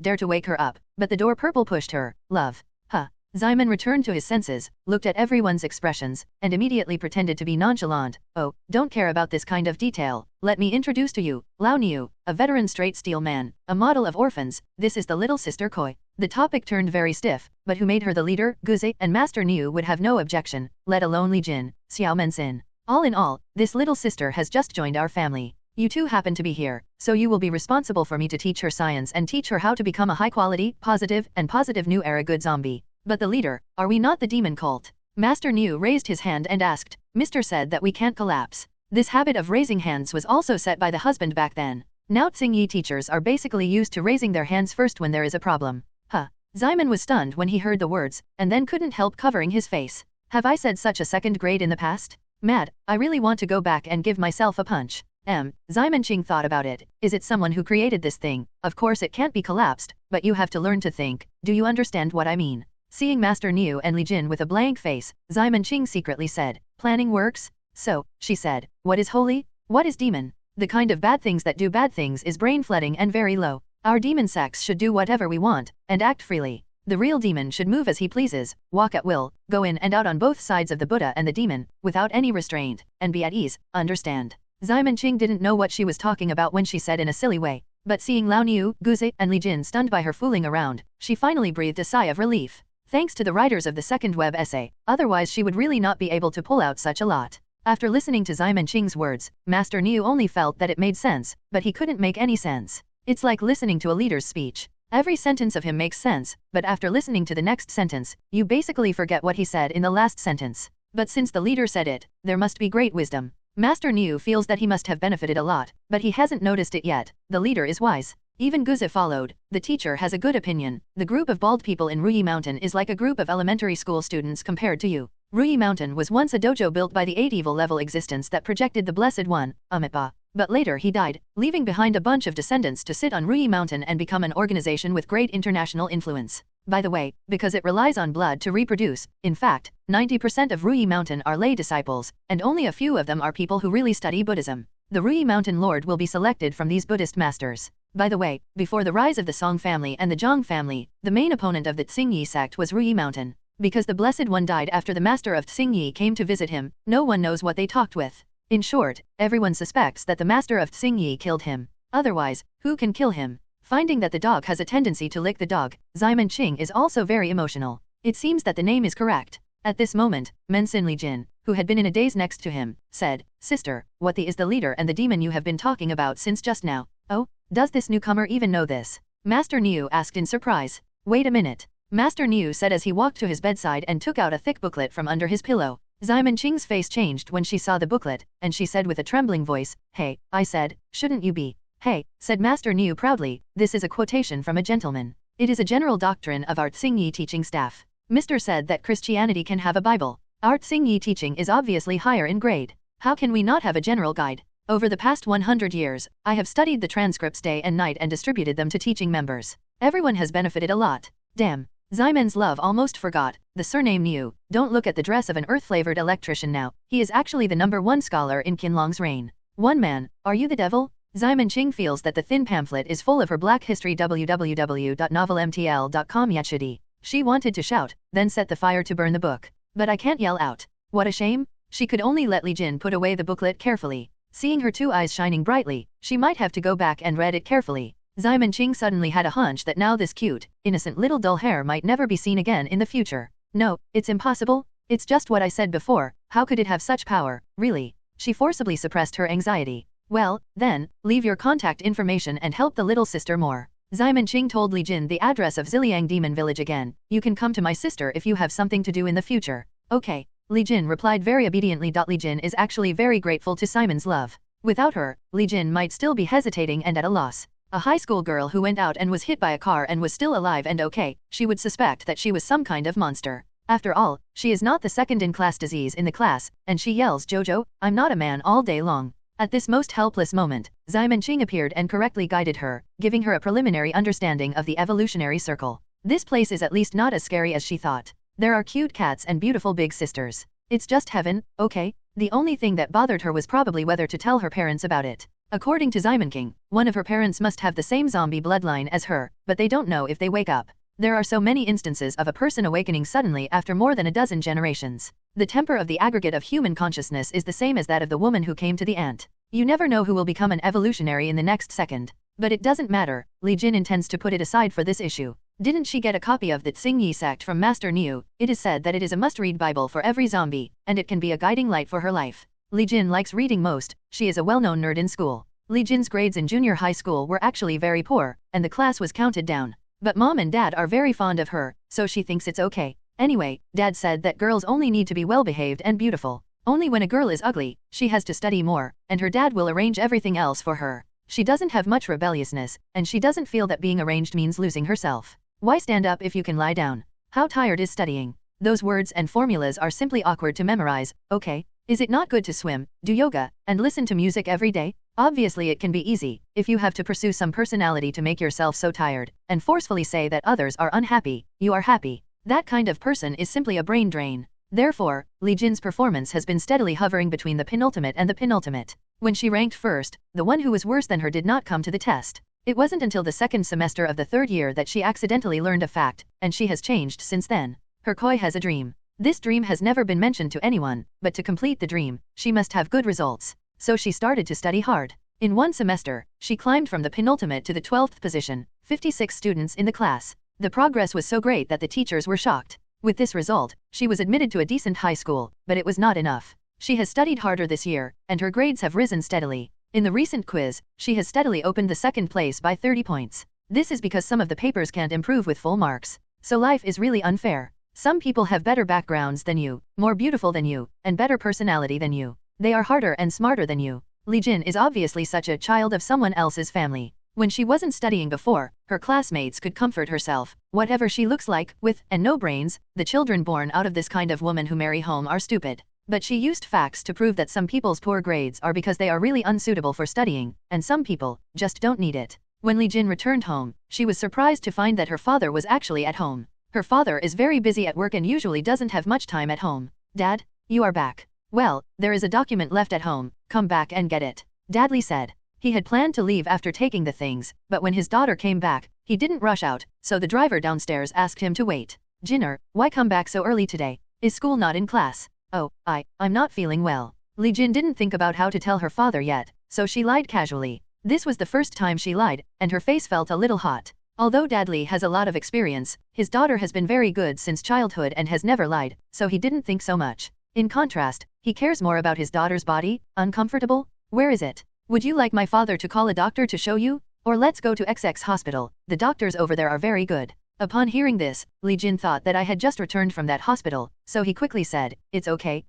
dare to wake her up, but the door purple pushed her. Love. Huh. Xiamen returned to his senses, looked at everyone's expressions, and immediately pretended to be nonchalant. Oh, don't care about this kind of detail. Let me introduce to you, Lao Niu, a veteran straight steel man, a model of orphans. This is the little sister Koi. The topic turned very stiff, but who made her the leader? Guzi and Master Niu would have no objection, let alone Li Jin, Xiao Menxin. All in all, this little sister has just joined our family. You two happen to be here, so you will be responsible for me to teach her science and teach her how to become a high-quality, positive new era good zombie. But the leader, are we not the demon cult? Master Niu raised his hand and asked. Mr. said that we can't collapse. This habit of raising hands was also set by the husband back then. Now Tsingyi teachers are basically used to raising their hands first when there is a problem. Huh. Xiamen was stunned when he heard the words, and then couldn't help covering his face. Have I said such a second grade in the past? Mad, I really want to go back and give myself a punch. Xiamen Qing thought about it. Is it someone who created this thing? Of course it can't be collapsed, but you have to learn to think. Do you understand what I mean? Seeing Master Niu and Li Jin with a blank face, Xiamen Qing secretly said, planning works? So, she said, what is holy? What is demon? The kind of bad things that do bad things is brain flooding and very low. Our demon sex should do whatever we want, and act freely. The real demon should move as he pleases, walk at will, go in and out on both sides of the Buddha and the demon, without any restraint, and be at ease, understand? Xiamen Qing didn't know what she was talking about when she said in a silly way, but seeing Lao Niu, Guzi, and Li Jin stunned by her fooling around, she finally breathed a sigh of relief. Thanks to the writers of the second web essay, otherwise she would really not be able to pull out such a lot. After listening to Xiamen Qing's words, Master Niu only felt that it made sense, but he couldn't make any sense. It's like listening to a leader's speech. Every sentence of him makes sense, but after listening to the next sentence, you basically forget what he said in the last sentence. But since the leader said it, there must be great wisdom. Master Niu feels that he must have benefited a lot, but he hasn't noticed it yet. The leader is wise. Even Guze followed. The teacher has a good opinion. The group of bald people in Ruyi Mountain is like a group of elementary school students compared to you. Ruyi Mountain was once a dojo built by the 8 evil level existence that projected the Blessed One, Amitabha. But later he died, leaving behind a bunch of descendants to sit on Ruyi Mountain and become an organization with great international influence. By the way, because it relies on blood to reproduce, in fact, 90% of Ruyi Mountain are lay disciples, and only a few of them are people who really study Buddhism. The Ruyi Mountain Lord will be selected from these Buddhist masters. By the way, before the rise of the Song family and the Zhang family, the main opponent of the Xingyi sect was Ruyi Mountain. Because the Blessed One died after the master of Xingyi came to visit him, no one knows what they talked with. In short, everyone suspects that the master of Xingyi killed him. Otherwise, who can kill him? Finding that the dog has a tendency to lick the dog, Ximen Qing is also very emotional. It seems that the name is correct. At this moment, Mensin Li Jin, who had been in a daze next to him, said, "Sister, what is the leader and the demon you have been talking about since just now? Oh, does this newcomer even know this?" Master Niu asked in surprise. "Wait a minute." Master Niu said as he walked to his bedside and took out a thick booklet from under his pillow. Ximen Qing's face changed when she saw the booklet, and she said with a trembling voice, "Hey, I said, shouldn't you be?" "Hey," said Master Niu proudly, "this is a quotation from a gentleman. It is a general doctrine of our Xingyi teaching staff. Mr. said that Christianity can have a Bible. Our Xingyi teaching is obviously higher in grade. How can we not have a general guide? Over the past 100 years, I have studied the transcripts day and night and distributed them to teaching members. Everyone has benefited a lot. Damn." Ximen's love almost forgot the surname Niu. Don't look at the dress of an earth-flavored electrician now. He is actually the #1 scholar in Qinlong's reign. One man, are you the devil? Ximen Qing feels that the thin pamphlet is full of her black history www.novelmtl.com Yachidi. She wanted to shout, then set the fire to burn the book. But I can't yell out. What a shame. She could only let Li Jin put away the booklet carefully. Seeing her 2 eyes shining brightly, she might have to go back and read it carefully. Ximen Qing suddenly had a hunch that now this cute, innocent little dull hair might never be seen again in the future. No, it's impossible. It's just what I said before. How could it have such power, really? She forcibly suppressed her anxiety. Well, then, leave your contact information and help the little sister more. Ximen Qing told Li Jin the address of Ziliang Demon Village again. You can come to my sister if you have something to do in the future. Okay. Li Jin replied very obediently. Li Jin is actually very grateful to Simon's love. Without her, Li Jin might still be hesitating and at a loss. A high school girl who went out and was hit by a car and was still alive and okay, she would suspect that she was some kind of monster. After all, she is not the second-in-class disease in the class, and she yells, "Jojo, I'm not a man," all day long. At this most helpless moment, Ximen Qing appeared and correctly guided her, giving her a preliminary understanding of the evolutionary circle. This place is at least not as scary as she thought. There are cute cats and beautiful big sisters. It's just heaven, okay? The only thing that bothered her was probably whether to tell her parents about it. According to Ximen Qing, one of her parents must have the same zombie bloodline as her, but they don't know if they wake up. There are so many instances of a person awakening suddenly after more than a dozen generations. The temper of the aggregate of human consciousness is the same as that of the woman who came to the ant. You never know who will become an evolutionary in the next second. But it doesn't matter, Li Jin intends to put it aside for this issue. Didn't she get a copy of the Xingyi sect from Master Niu? It is said that it is a must-read Bible for every zombie, and it can be a guiding light for her life. Li Jin likes reading most. She is a well-known nerd in school. Li Jin's grades in junior high school were actually very poor, and the class was counted down. But mom and dad are very fond of her, so she thinks it's okay. Anyway, dad said that girls only need to be well-behaved and beautiful. Only when a girl is ugly, she has to study more, and her dad will arrange everything else for her. She doesn't have much rebelliousness, and she doesn't feel that being arranged means losing herself. Why stand up if you can lie down? How tired is studying? Those words and formulas are simply awkward to memorize, okay? Is it not good to swim, do yoga, and listen to music every day? Obviously it can be easy, if you have to pursue some personality to make yourself so tired, and forcefully say that others are unhappy, you are happy. That kind of person is simply a brain drain. Therefore, Li Jin's performance has been steadily hovering between the penultimate and the penultimate. When she ranked first, the one who was worse than her did not come to the test. It wasn't until the second semester of the third year that she accidentally learned a fact, and she has changed since then. Her koi has a dream. This dream has never been mentioned to anyone, but to complete the dream, she must have good results. So she started to study hard. In one semester, she climbed from the penultimate to the 12th position, 56 students in the class. The progress was so great that the teachers were shocked. With this result, she was admitted to a decent high school, but it was not enough. She has studied harder this year, and her grades have risen steadily. In the recent quiz, she has steadily opened the second place by 30 points. This is because some of the papers can't improve with full marks. So life is really unfair. Some people have better backgrounds than you, more beautiful than you, and better personality than you. They are harder and smarter than you. Li Jin is obviously such a child of someone else's family. When she wasn't studying before, her classmates could comfort herself. Whatever she looks like, with and no brains, the children born out of this kind of woman who marry home are stupid. But she used facts to prove that some people's poor grades are because they are really unsuitable for studying, and some people just don't need it. When Li Jin returned home, she was surprised to find that her father was actually at home. Her father is very busy at work and usually doesn't have much time at home. Dad, you are back. Well, there is a document left at home, come back and get it. Dadly said. He had planned to leave after taking the things, but when his daughter came back, he didn't rush out, so the driver downstairs asked him to wait. Jinner, why come back so early today? Is school not in class? Oh, I'm not feeling well. Li Jin didn't think about how to tell her father yet, so she lied casually. This was the first time she lied, and her face felt a little hot. Although Dadly has a lot of experience, his daughter has been very good since childhood and has never lied, so he didn't think so much. In contrast, he cares more about his daughter's body. Uncomfortable? Where is it? Would you like my father to call a doctor to show you? Or let's go to XX hospital, the doctors over there are very good. Upon hearing this, Li Jin thought that I had just returned from that hospital, so he quickly said, it's okay,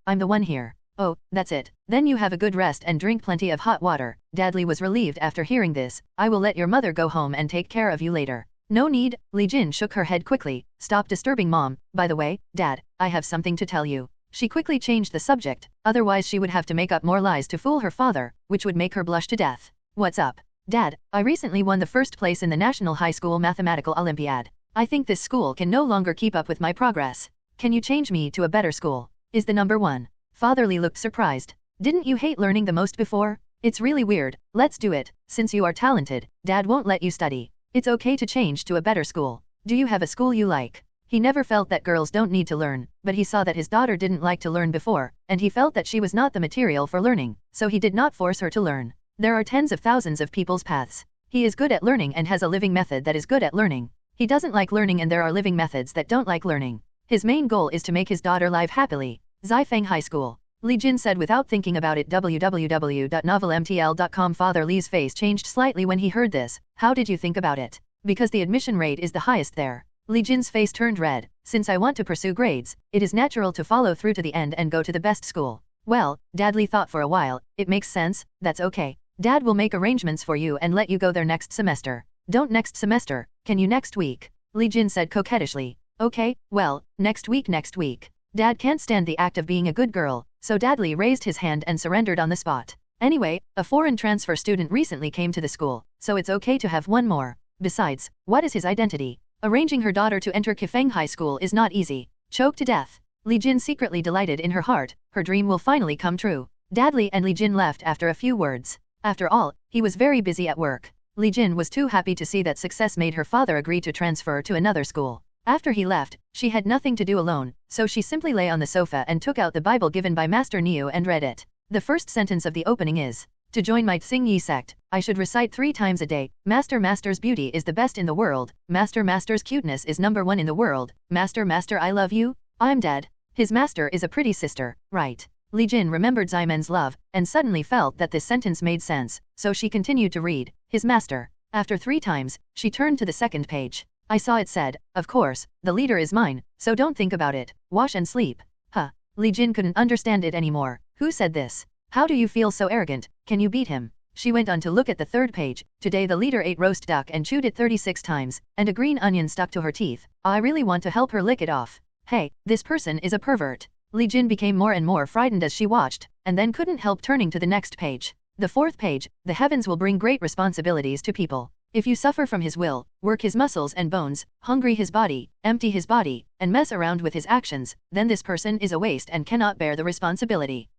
I'm the one here. Oh, that's it. Then you have a good rest and drink plenty of hot water. Dadly was relieved after hearing this. I will let your mother go home and take care of you later. No need, Li Jin shook her head quickly. Stop disturbing mom. By the way, Dad, I have something to tell you. She quickly changed the subject, otherwise she would have to make up more lies to fool her father, which would make her blush to death. What's up? Dad, I recently won the first place in the National High School Mathematical Olympiad. I think this school can no longer keep up with my progress. Can you change me to a better school? Is the number one? Fatherly looked surprised. Didn't you hate learning the most before? It's really weird. Let's do it. Since you are talented, Dad won't let you study. It's okay to change to a better school. Do you have a school you like? He never felt that girls don't need to learn, but he saw that his daughter didn't like to learn before, and he felt that she was not the material for learning, so he did not force her to learn. There are tens of thousands of people's paths. He is good at learning and has a living method that is good at learning. He doesn't like learning and there are living methods that don't like learning. His main goal is to make his daughter live happily. Zifeng High School. Li Jin said without thinking about it. www.novelmtl.com. Father Li's face changed slightly when he heard this. How did you think about it? Because the admission rate is the highest there. Li Jin's face turned red. Since I want to pursue grades, it is natural to follow through to the end and go to the best school. Well, Dadly thought for a while. It makes sense, that's okay. Dad will make arrangements for you and let you go there next semester. Don't next semester, can you next week? Li Jin said coquettishly. Okay, well, next week. Dad can't stand the act of being a good girl, so Dadly raised his hand and surrendered on the spot. Anyway, a foreign transfer student recently came to the school, so it's okay to have one more. Besides, what is his identity? Arranging her daughter to enter Kifeng High School is not easy. Choked to death. Li Jin secretly delighted in her heart, her dream will finally come true. Dadly and Li Jin left after a few words. After all, he was very busy at work. Li Jin was too happy to see that success made her father agree to transfer to another school. After he left, she had nothing to do alone, so she simply lay on the sofa and took out the Bible given by Master Neo and read it. The first sentence of the opening is, to join my Tsing Yi sect, I should recite 3 times a day. Master's beauty is the best in the world. Master's cuteness is number 1 in the world. Master I love you. I'm dead. His master is a pretty sister, right? Li Jin remembered Ximen's love, and suddenly felt that this sentence made sense, so she continued to read, his master. After 3 times, she turned to the second page. I saw it said, of course, the leader is mine, so don't think about it, wash and sleep. Huh. Li Jin couldn't understand it anymore. Who said this? How do you feel so arrogant? Can you beat him? She went on to look at the third page. Today the leader ate roast duck and chewed it 36 times, and a green onion stuck to her teeth. I really want to help her lick it off. Hey, this person is a pervert. Li Jin became more and more frightened as she watched, and then couldn't help turning to the next page. The fourth page, the heavens will bring great responsibilities to people. If you suffer from his will, work his muscles and bones, hungry his body, empty his body, and mess around with his actions, then this person is a waste and cannot bear the responsibility.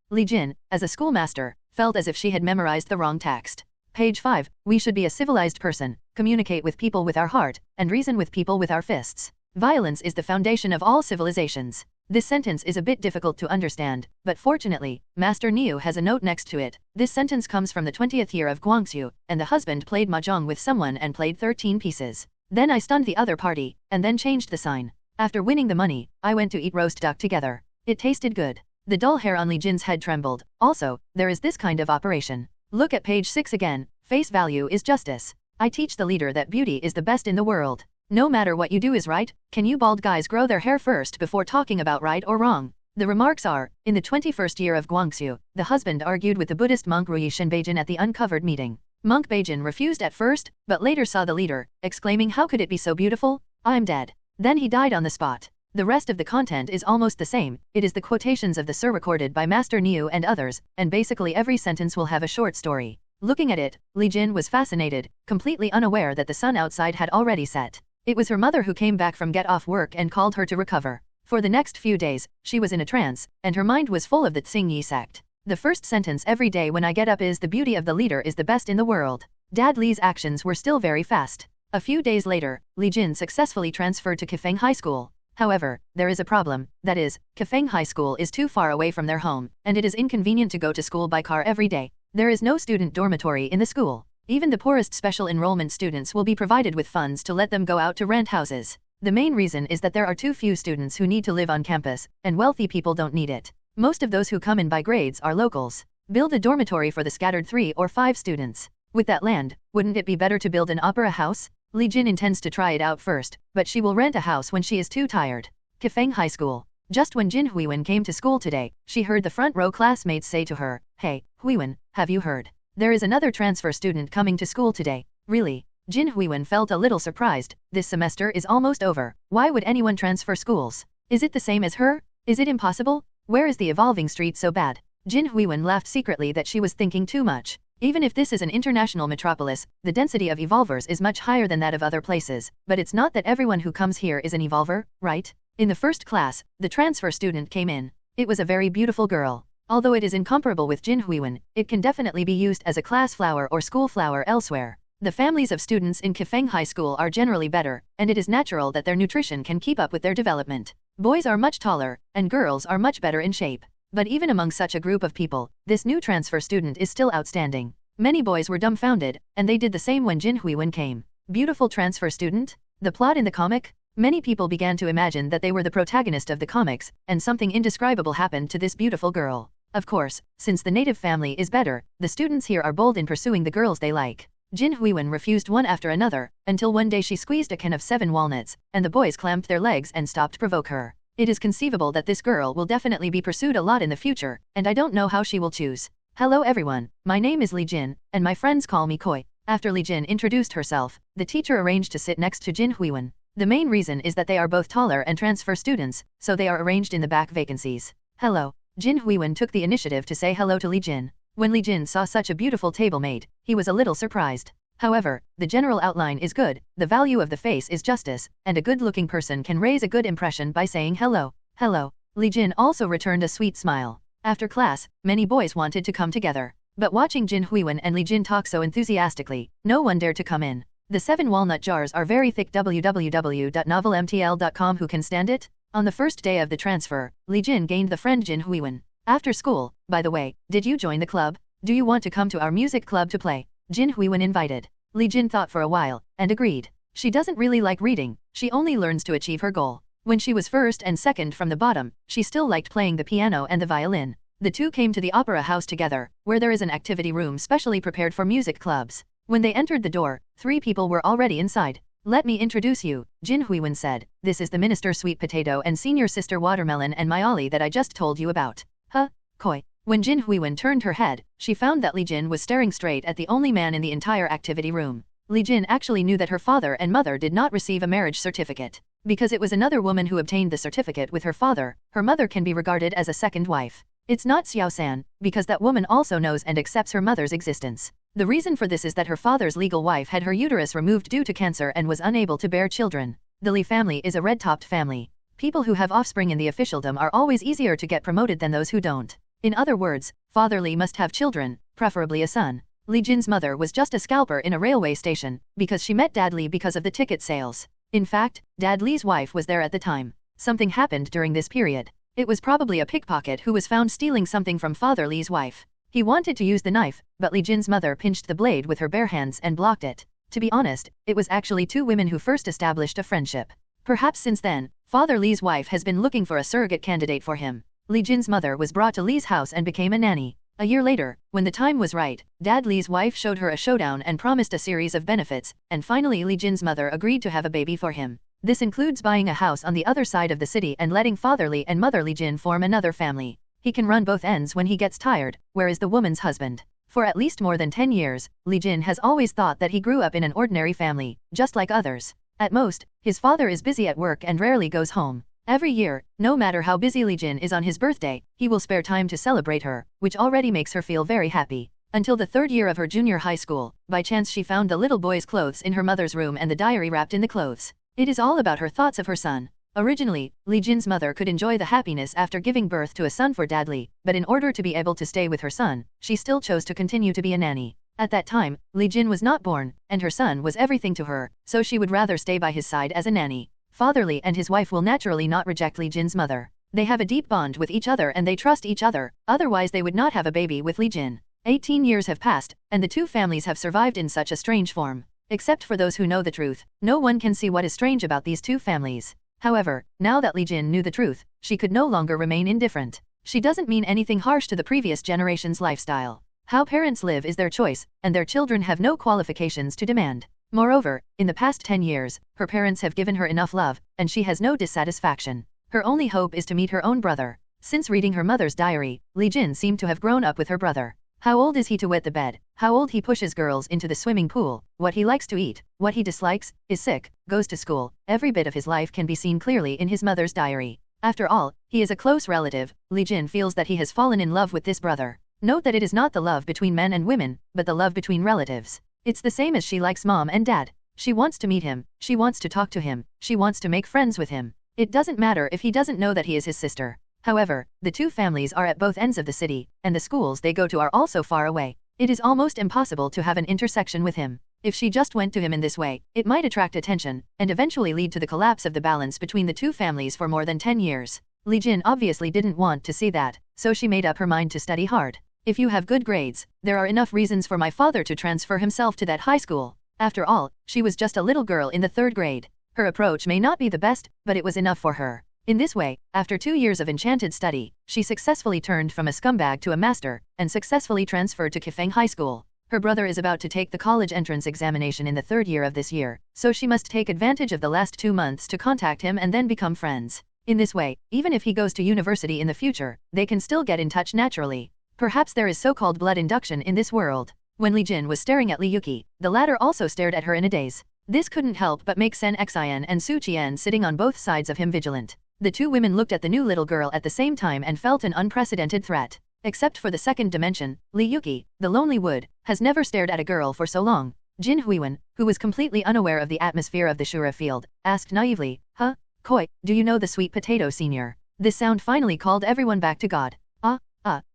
Li Jin, as a schoolmaster, felt as if she had memorized the wrong text. Page 5, we should be a civilized person, communicate with people with our heart, and reason with people with our fists. Violence is the foundation of all civilizations. This sentence is a bit difficult to understand, but fortunately, Master Niu has a note next to it. This sentence comes from the 20th year of Guangxu, and the husband played mahjong with someone and played 13 pieces. Then I stunned the other party, and then changed the sign. After winning the money, I went to eat roast duck together. It tasted good. The dull hair on Li Jin's head trembled. Also, there is this kind of operation. Look at page 6 again. Face value is justice. I teach the leader that beauty is the best in the world. No matter what you do is right. Can you bald guys grow their hair first before talking about right or wrong? The remarks are, in the 21st year of Guangxu, the husband argued with the Buddhist monk Ruyi Shenbeijian at the uncovered meeting. Monk Beijian refused at first, but later saw the leader, exclaiming, "How could it be so beautiful? I'm dead." Then he died on the spot. The rest of the content is almost the same. It is the quotations of the Sir recorded by Master Niu and others, and basically every sentence will have a short story. Looking at it, Li Jin was fascinated, completely unaware that the sun outside had already set. It was her mother who came back from get off work and called her to recover. For the next few days, she was in a trance, and her mind was full of the Tsingyi sect. The first sentence every day when I get up is, "The beauty of the leader is the best in the world." Dad Li's actions were still very fast. A few days later, Li Jin successfully transferred to Kefeng High School. However, there is a problem, that is, Kefeng High School is too far away from their home, and it is inconvenient to go to school by car every day. There is no student dormitory in the school. Even the poorest special enrollment students will be provided with funds to let them go out to rent houses. The main reason is that there are too few students who need to live on campus, and wealthy people don't need it. Most of those who come in by grades are locals. Build a dormitory for the scattered 3 or 5 students. With that land, wouldn't it be better to build an opera house? Li Jin intends to try it out first, but she will rent a house when she is too tired. Kefeng High School. Just when Jin Huiwen came to school today, she heard the front row classmates say to her, "Hey, Huiwen, have you heard? There is another transfer student coming to school today." Really? Jin Huiwen felt a little surprised. This semester is almost over. Why would anyone transfer schools? Is it the same as her? Is it impossible? Where is the evolving street so bad? Jin Huiwen laughed secretly that she was thinking too much. Even if this is an international metropolis, the density of evolvers is much higher than that of other places, but it's not that everyone who comes here is an evolver, right? In the first class, the transfer student came in. It was a very beautiful girl. Although it is incomparable with Jin Huiwen, it can definitely be used as a class flower or school flower elsewhere. The families of students in Kefeng High School are generally better, and it is natural that their nutrition can keep up with their development. Boys are much taller, and girls are much better in shape. But even among such a group of people, this new transfer student is still outstanding. Many boys were dumbfounded, and they did the same when Jin Huiwen came. Beautiful transfer student? The plot in the comic? Many people began to imagine that they were the protagonist of the comics, and something indescribable happened to this beautiful girl. Of course, since the native family is better, the students here are bold in pursuing the girls they like. Jin Huiwen refused one after another, until one day she squeezed a can of 7 walnuts, and the boys clamped their legs and stopped to provoke her. It is conceivable that this girl will definitely be pursued a lot in the future, and I don't know how she will choose. Hello everyone, my name is Li Jin, and my friends call me Koi. After Li Jin introduced herself, the teacher arranged to sit next to Jin Huiwen. The main reason is that they are both taller and transfer students, so they are arranged in the back vacancies. Hello. Jin Huiwen took the initiative to say hello to Li Jin. When Li Jin saw such a beautiful table mate, he was a little surprised. However, the general outline is good, the value of the face is justice, and a good-looking person can raise a good impression by saying hello. Hello. Li Jin also returned a sweet smile. After class, many boys wanted to come together. But watching Jin Huiwen and Li Jin talk so enthusiastically, no one dared to come in. The 7 walnut jars are very thick. www.novelmtl.com. Who can stand it? On the first day of the transfer, Li Jin gained the friend Jin Huiwen. After school, by the way, did you join the club? Do you want to come to our music club to play? Jin Huiwen invited. Li Jin thought for a while, and agreed. She doesn't really like reading, she only learns to achieve her goal. When she was first and second from the bottom, she still liked playing the piano and the violin. The two came to the opera house together, where there is an activity room specially prepared for music clubs. When they entered the door, 3 people were already inside. Let me introduce you, Jin Huiwen said. This is the minister Sweet Potato and senior sister Watermelon and my Ollie that I just told you about. Huh? Koi. When Jin Huiwen turned her head, she found that Li Jin was staring straight at the only man in the entire activity room. Li Jin actually knew that her father and mother did not receive a marriage certificate. Because it was another woman who obtained the certificate with her father, her mother can be regarded as a second wife. It's not Xiao-san, because that woman also knows and accepts her mother's existence. The reason for this is that her father's legal wife had her uterus removed due to cancer and was unable to bear children. The Li family is a red-topped family. People who have offspring in the officialdom are always easier to get promoted than those who don't. In other words, Father Li must have children, preferably a son. Li Jin's mother was just a scalper in a railway station, because she met Dad Li because of the ticket sales. In fact, Dad Li's wife was there at the time. Something happened during this period. It was probably a pickpocket who was found stealing something from Father Li's wife. He wanted to use the knife, but Li Jin's mother pinched the blade with her bare hands and blocked it. To be honest, it was actually 2 women who first established a friendship. Perhaps since then, Father Li's wife has been looking for a surrogate candidate for him. Li Jin's mother was brought to Li's house and became a nanny. A year later, when the time was right, Dad Li's wife showed her a showdown and promised a series of benefits, and finally Li Jin's mother agreed to have a baby for him. This includes buying a house on the other side of the city and letting fatherly and motherly Jin form another family. He can run both ends when he gets tired, where is the woman's husband? For at least more than 10 years, Li Jin has always thought that he grew up in an ordinary family, just like others. At most, his father is busy at work and rarely goes home. Every year, no matter how busy Li Jin is on his birthday, he will spare time to celebrate her, which already makes her feel very happy. Until the third year of her junior high school, by chance she found the little boy's clothes in her mother's room and the diary wrapped in the clothes. It is all about her thoughts of her son. Originally, Li Jin's mother could enjoy the happiness after giving birth to a son for Dad Li, but in order to be able to stay with her son, she still chose to continue to be a nanny. At that time, Li Jin was not born, and her son was everything to her, so she would rather stay by his side as a nanny. Father Li and his wife will naturally not reject Li Jin's mother. They have a deep bond with each other and they trust each other, otherwise they would not have a baby with Li Jin. 18 years have passed, and the two families have survived in such a strange form. Except for those who know the truth, no one can see what is strange about these two families. However, now that Li Jin knew the truth, she could no longer remain indifferent. She doesn't mean anything harsh to the previous generation's lifestyle. How parents live is their choice, and their children have no qualifications to demand. Moreover, in the past 10 years, her parents have given her enough love, and she has no dissatisfaction. Her only hope is to meet her own brother. Since reading her mother's diary, Li Jin seemed to have grown up with her brother. How old is he to wet the bed? How old he pushes girls into the swimming pool? What he likes to eat? What he dislikes? Is sick? Goes to school? Every bit of his life can be seen clearly in his mother's diary. After all, he is a close relative. Li Jin feels that he has fallen in love with this brother. Note that it is not the love between men and women, but the love between relatives. It's the same as she likes mom and dad. She wants to meet him, she wants to talk to him, she wants to make friends with him. It doesn't matter if he doesn't know that he is his sister. However, the two families are at both ends of the city, and the schools they go to are also far away. It is almost impossible to have an intersection with him. If she just went to him in this way, it might attract attention, and eventually lead to the collapse of the balance between the two families for more than 10 years. Li Jin obviously didn't want to see that, so she made up her mind to study hard. If you have good grades, there are enough reasons for my father to transfer himself to that high school. After all, she was just a little girl in the 3rd grade. Her approach may not be the best, but it was enough for her. In this way, after 2 years of enchanted study, she successfully turned from a scumbag to a master, and successfully transferred to Kifeng High School. Her brother is about to take the college entrance examination in the 3rd year of this year, so she must take advantage of the last 2 months to contact him and then become friends. In this way, even if he goes to university in the future, they can still get in touch naturally. Perhaps there is so-called blood induction in this world. When Li Jin was staring at Li Yuki, the latter also stared at her in a daze. This couldn't help but make Sen Xian and Su Qian sitting on both sides of him vigilant. The two women looked at the new little girl at the same time and felt an unprecedented threat. Except for the 2nd dimension, Li Yuki, the lonely wood, has never stared at a girl for so long. Jin Huiwen, who was completely unaware of the atmosphere of the Shura field, asked naively, "Huh? Koi, do you know the sweet potato senior?" This sound finally called everyone back to God.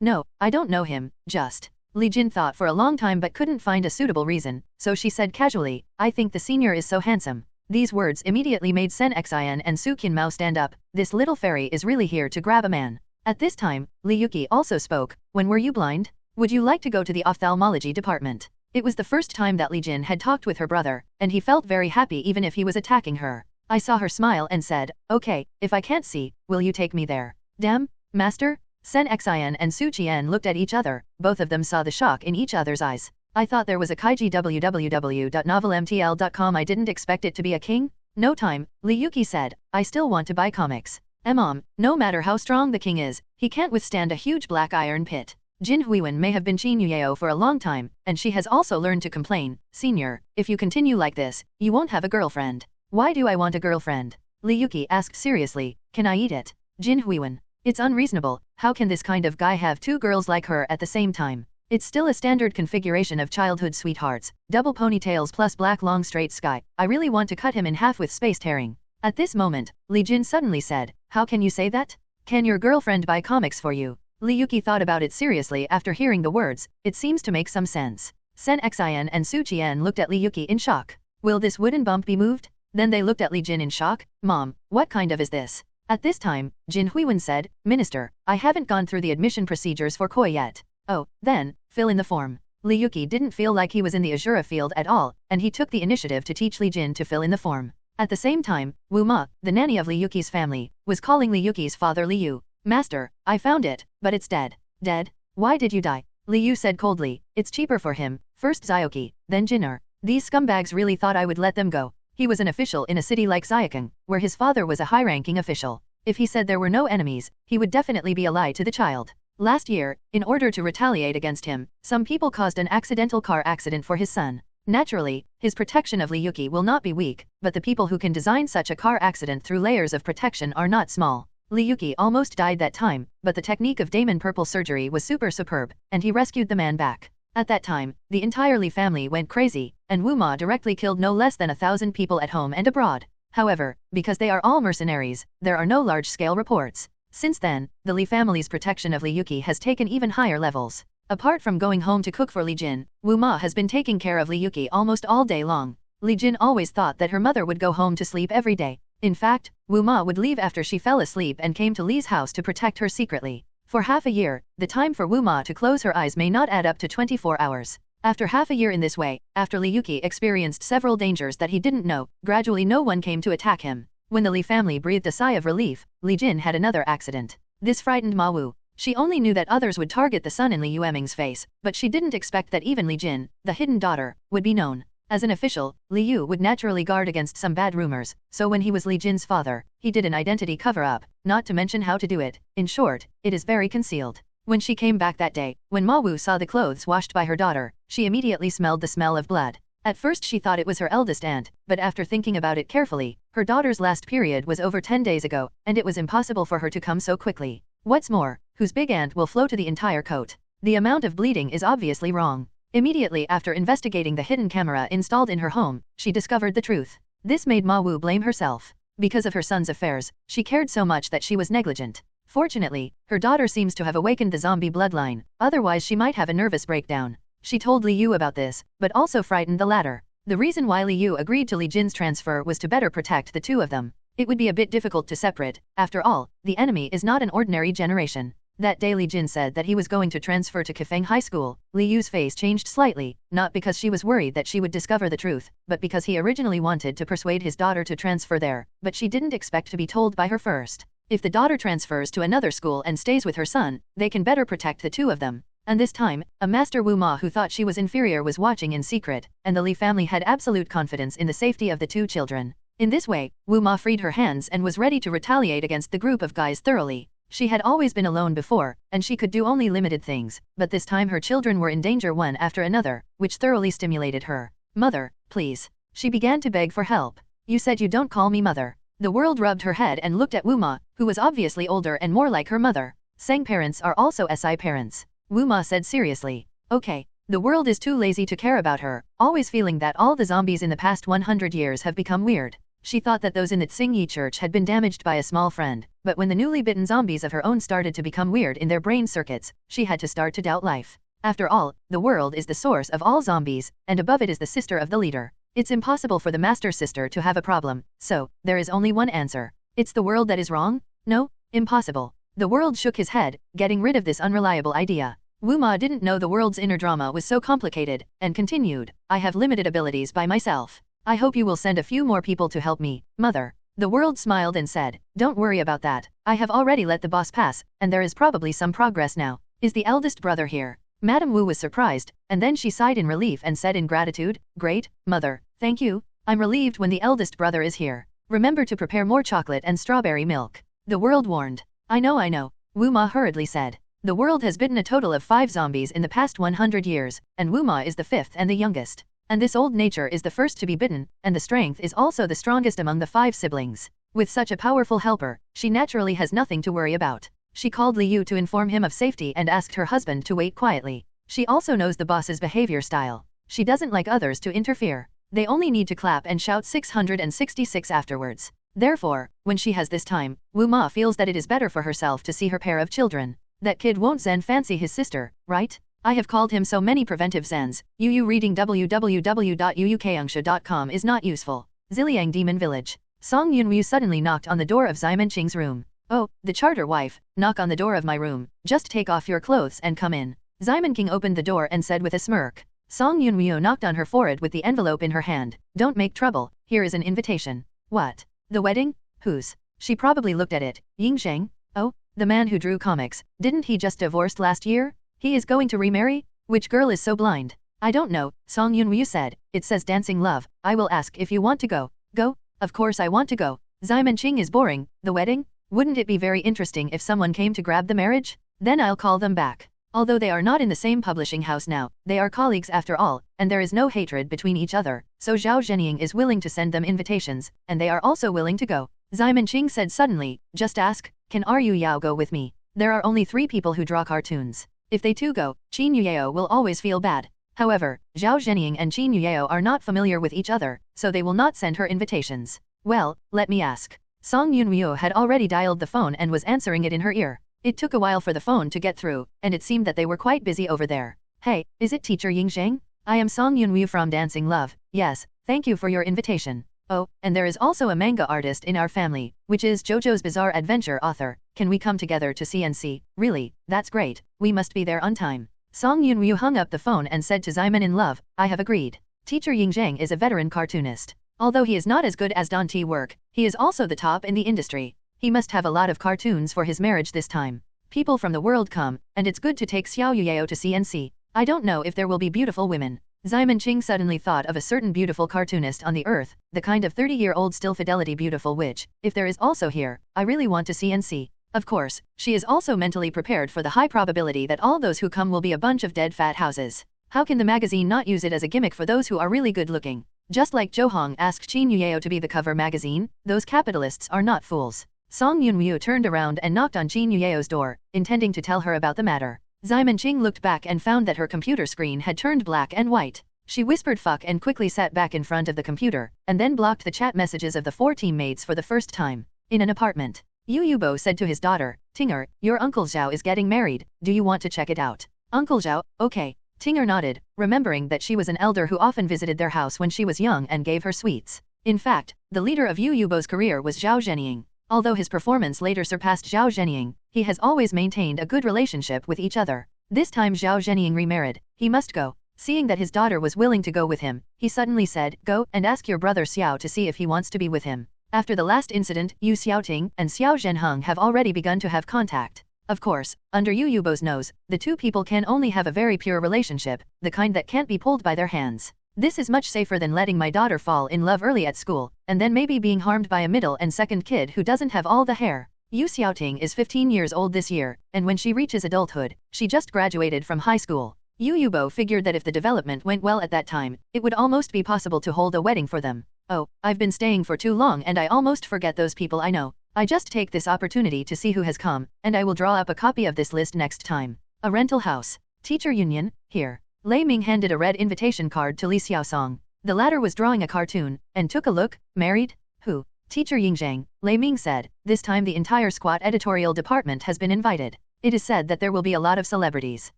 No, I don't know him, just. Li Jin thought for a long time but couldn't find a suitable reason, so she said casually, "I think the senior is so handsome." These words immediately made Sen Xian and Su Qinmao stand up. This little fairy is really here to grab a man. At this time, Li Yuki also spoke. "When were you blind? Would you like to go to the ophthalmology department?" It was the first time that Li Jin had talked with her brother, and he felt very happy even if he was attacking her. I saw her smile and said, "Okay, if I can't see, will you take me there?" "Damn, master?" Sen Xian and Su Qian looked at each other. Both of them saw the shock in each other's eyes. "I thought there was a kaiji www.novelmtl.com. I didn't expect it to be a king?" "No time," Li Yuki said. "I still want to buy comics." "Mom, no matter how strong the king is, he can't withstand a huge black iron pit." Jin Huiwen may have been Qin Yuyao for a long time, and she has also learned to complain. "Senior, if you continue like this, you won't have a girlfriend." "Why do I want a girlfriend?" Li Yuki asked seriously. "Can I eat it?" Jin Huiwen. "It's unreasonable. How can this kind of guy have 2 girls like her at the same time?" It's still a standard configuration of childhood sweethearts, double ponytails plus black long straight sky. I really want to cut him in half with space tearing. At this moment, Li Jin suddenly said, "How can you say that? Can your girlfriend buy comics for you?" Li Yuki thought about it seriously after hearing the words. It seems to make some sense. Sen Xian and Su Qian looked at Li Yuki in shock. Will this wooden bump be moved? Then they looked at Li Jin in shock. "Mom, what kind of is this?" At this time, Jin Huiwen said, "Minister, I haven't gone through the admission procedures for Koi yet." "Oh, then, fill in the form." Li Yuki didn't feel like he was in the Azura field at all, and he took the initiative to teach Li Jin to fill in the form. At the same time, Wu Ma, the nanny of Li Yuki's family, was calling Li Yuki's father Li Yu. "Master, I found it, but it's dead." "Dead? Why did you die?" Li Yu said coldly. "It's cheaper for him, first Zioki, then Jinner. These scumbags really thought I would let them go. He was an official in a city like Xiaokeng, where his father was a high-ranking official. If he said there were no enemies, he would definitely be a lie to the child. Last year, in order to retaliate against him, some people caused an accidental car accident for his son. Naturally, his protection of Li Yuki will not be weak, but the people who can design such a car accident through layers of protection are not small. Li Yuki almost died that time, but the technique of Damon Purple surgery was superb, and he rescued the man back. At that time, the entire Li family went crazy, and Wu Ma directly killed no less than 1,000 people at home and abroad. However, because they are all mercenaries, there are no large-scale reports. Since then, the Li family's protection of Li Yuki has taken even higher levels. Apart from going home to cook for Li Jin, Wu Ma has been taking care of Li Yuki almost all day long. Li Jin always thought that her mother would go home to sleep every day. In fact, Wu Ma would leave after she fell asleep and came to Li's house to protect her secretly. For half a year, the time for Wu Ma to close her eyes may not add up to 24 hours. After half a year in this way, after Li Yuki experienced several dangers that he didn't know, gradually no one came to attack him. When the Li family breathed a sigh of relief, Li Jin had another accident. This frightened Ma Wu. She only knew that others would target the son in Li Yueming's face, but she didn't expect that even Li Jin, the hidden daughter, would be known. As an official, Li Yu would naturally guard against some bad rumors, so when he was Li Jin's father, he did an identity cover-up, not to mention how to do it. In short, it is very concealed. When she came back that day, when Ma Wu saw the clothes washed by her daughter, she immediately smelled the smell of blood. At first she thought it was her eldest aunt, but after thinking about it carefully, her daughter's last period was over 10 days ago, and it was impossible for her to come so quickly. What's more, whose big aunt will flow to the entire coat? The amount of bleeding is obviously wrong. Immediately after investigating the hidden camera installed in her home, she discovered the truth. This made Ma Wu blame herself. Because of her son's affairs, she cared so much that she was negligent. Fortunately, her daughter seems to have awakened the zombie bloodline, otherwise she might have a nervous breakdown. She told Li Yu about this, but also frightened the latter. The reason why Li Yu agreed to Li Jin's transfer was to better protect the two of them. It would be a bit difficult to separate. After all, the enemy is not an ordinary generation. That day Li Jin said that he was going to transfer to Kefeng High School. Li Yu's face changed slightly, not because she was worried that she would discover the truth, but because he originally wanted to persuade his daughter to transfer there, but she didn't expect to be told by her first. If the daughter transfers to another school and stays with her son, they can better protect the two of them. And this time, a Master Wu Ma who thought she was inferior was watching in secret, and the Li family had absolute confidence in the safety of the two children. In this way, Wu Ma freed her hands and was ready to retaliate against the group of guys thoroughly. She had always been alone before, and she could do only limited things, but this time her children were in danger one after another, which thoroughly stimulated her. "Mother, please." She began to beg for help. "You said you don't call me mother." The world rubbed her head and looked at Wu Ma, who was obviously older and more like her mother. Sang parents are also SI parents. Wu Ma said seriously. "Okay." The world is too lazy to care about her, always feeling that all the zombies in the past 100 years have become weird. She thought that those in the Tsingyi church had been damaged by a small friend, but when the newly bitten zombies of her own started to become weird in their brain circuits, she had to start to doubt life. After all, the world is the source of all zombies, and above it is the sister of the leader. It's impossible for the master sister to have a problem, so there is only one answer. It's the world that is wrong? No, impossible. The world shook his head, getting rid of this unreliable idea. Wu Ma didn't know the world's inner drama was so complicated, and continued, "I have limited abilities by myself. I hope you will send a few more people to help me, mother." The world smiled and said, "Don't worry about that. I have already let the boss pass, and there is probably some progress now. Is the eldest brother here?" Madame Wu was surprised, and then she sighed in relief and said in gratitude, "Great, mother, thank you. I'm relieved when the eldest brother is here. Remember to prepare more chocolate and strawberry milk." The world warned. I know, Wu Ma hurriedly said. The world has bitten a total of 5 zombies in the past 100 years, and Wu Ma is the 5th and the youngest. And this old nature is the first to be bitten, and the strength is also the strongest among the 5 siblings. With such a powerful helper, she naturally has nothing to worry about. She called Li Yu to inform him of safety and asked her husband to wait quietly. She also knows the boss's behavior style. She doesn't like others to interfere. They only need to clap and shout 666 afterwards. Therefore, when she has this time, Wu Ma feels that it is better for herself to see her pair of children. That kid won't Zen fancy his sister, right? I have called him so many preventive Zens. Reading www.uukangsha.com is not useful. Ziliang Demon Village. Song Yunwu suddenly knocked on the door of Ximen Qing's room. "Oh, the charter wife, knock on the door of my room. Just take off your clothes and come in." Ximen Qing opened the door and said with a smirk. Song Yunwu knocked on her forehead with the envelope in her hand. "Don't make trouble, here is an invitation." "What? The wedding? Whose?" She probably looked at it. Ying Sheng? "Oh, the man who drew comics. Didn't he just divorced last year? He is going to remarry? Which girl is so blind?" "I don't know," Song Yunwu said. "It says dancing love. I will ask if you want to go." Go? Of course I want to go. Simon Ching is boring. The wedding? Wouldn't it be very interesting if someone came to grab the marriage? Then I'll call them back. Although they are not in the same publishing house now, they are colleagues after all, and there is no hatred between each other, so Zhao Zhenying is willing to send them invitations, and they are also willing to go. Simon Ching said suddenly, just ask, can Ru Yao go with me? There are only 3 people who draw cartoons. If they too go, Qin Yuyao will always feel bad. However, Zhao Zhenying and Qin Yuyao are not familiar with each other, so they will not send her invitations. Well, let me ask. Song Yunryu had already dialed the phone and was answering it in her ear. It took a while for the phone to get through, and it seemed that they were quite busy over there. Hey, is it teacher Yingzheng? I am Song Yunryu from Dancing Love. Yes, thank you for your invitation. Oh, and there is also a manga artist in our family, which is JoJo's Bizarre Adventure author. Can we come together to CNC? Really, that's great. We must be there on time. Song Yunryu hung up the phone and said to Simon in love, I have agreed. Teacher Yingzheng is a veteran cartoonist. Although he is not as good as Don T work, he is also the top in the industry. He must have a lot of cartoons for his marriage this time. People from the world come, and it's good to take Xiao Yuyao to CNC. I don't know if there will be beautiful women. Simon Ching suddenly thought of a certain beautiful cartoonist on the earth, the kind of 30-year-old still fidelity beautiful which, if there is also here, I really want to CNC. Of course, she is also mentally prepared for the high probability that all those who come will be a bunch of dead fat houses. How can the magazine not use it as a gimmick for those who are really good looking? Just like Zhou Hong asked Qin Yuyao to be the cover magazine, those capitalists are not fools. Song Yunryu turned around and knocked on Qin Yuyao's door, intending to tell her about the matter. Simon Ching looked back and found that her computer screen had turned black and white. She whispered fuck and quickly sat back in front of the computer, and then blocked the chat messages of the 4 teammates for the first time. In an apartment, Yu Yubo said to his daughter, Tinger, your Uncle Zhao is getting married, do you want to check it out? Uncle Zhao, okay. Tinger nodded, remembering that she was an elder who often visited their house when she was young and gave her sweets. In fact, the leader of Yu Yubo's career was Zhao Zhenying. Although his performance later surpassed Zhao Zhenying, he has always maintained a good relationship with each other. This time Zhao Zhenying remarried, he must go. Seeing that his daughter was willing to go with him, he suddenly said, go and ask your brother Xiao to see if he wants to be with him. After the last incident, Yu Xiaoting and Xiao Zhenheng have already begun to have contact. Of course, under Yu Yubo's nose, the 2 people can only have a very pure relationship, the kind that can't be pulled by their hands. This is much safer than letting my daughter fall in love early at school, and then maybe being harmed by a middle and second kid who doesn't have all the hair. Yu Xiaoting is 15 years old this year, and when she reaches adulthood, she just graduated from high school. Yu Yubo figured that if the development went well at that time, it would almost be possible to hold a wedding for them. Oh, I've been staying for too long and I almost forget those people I know. I just take this opportunity to see who has come, and I will draw up a copy of this list next time. A rental house. Teacher Union, here. Lei Ming handed a red invitation card to Li Xiaosong. The latter was drawing a cartoon, and took a look. Married? Who? Teacher Yingzheng, Lei Ming said. This time the entire squat editorial department has been invited. It is said that there will be a lot of celebrities.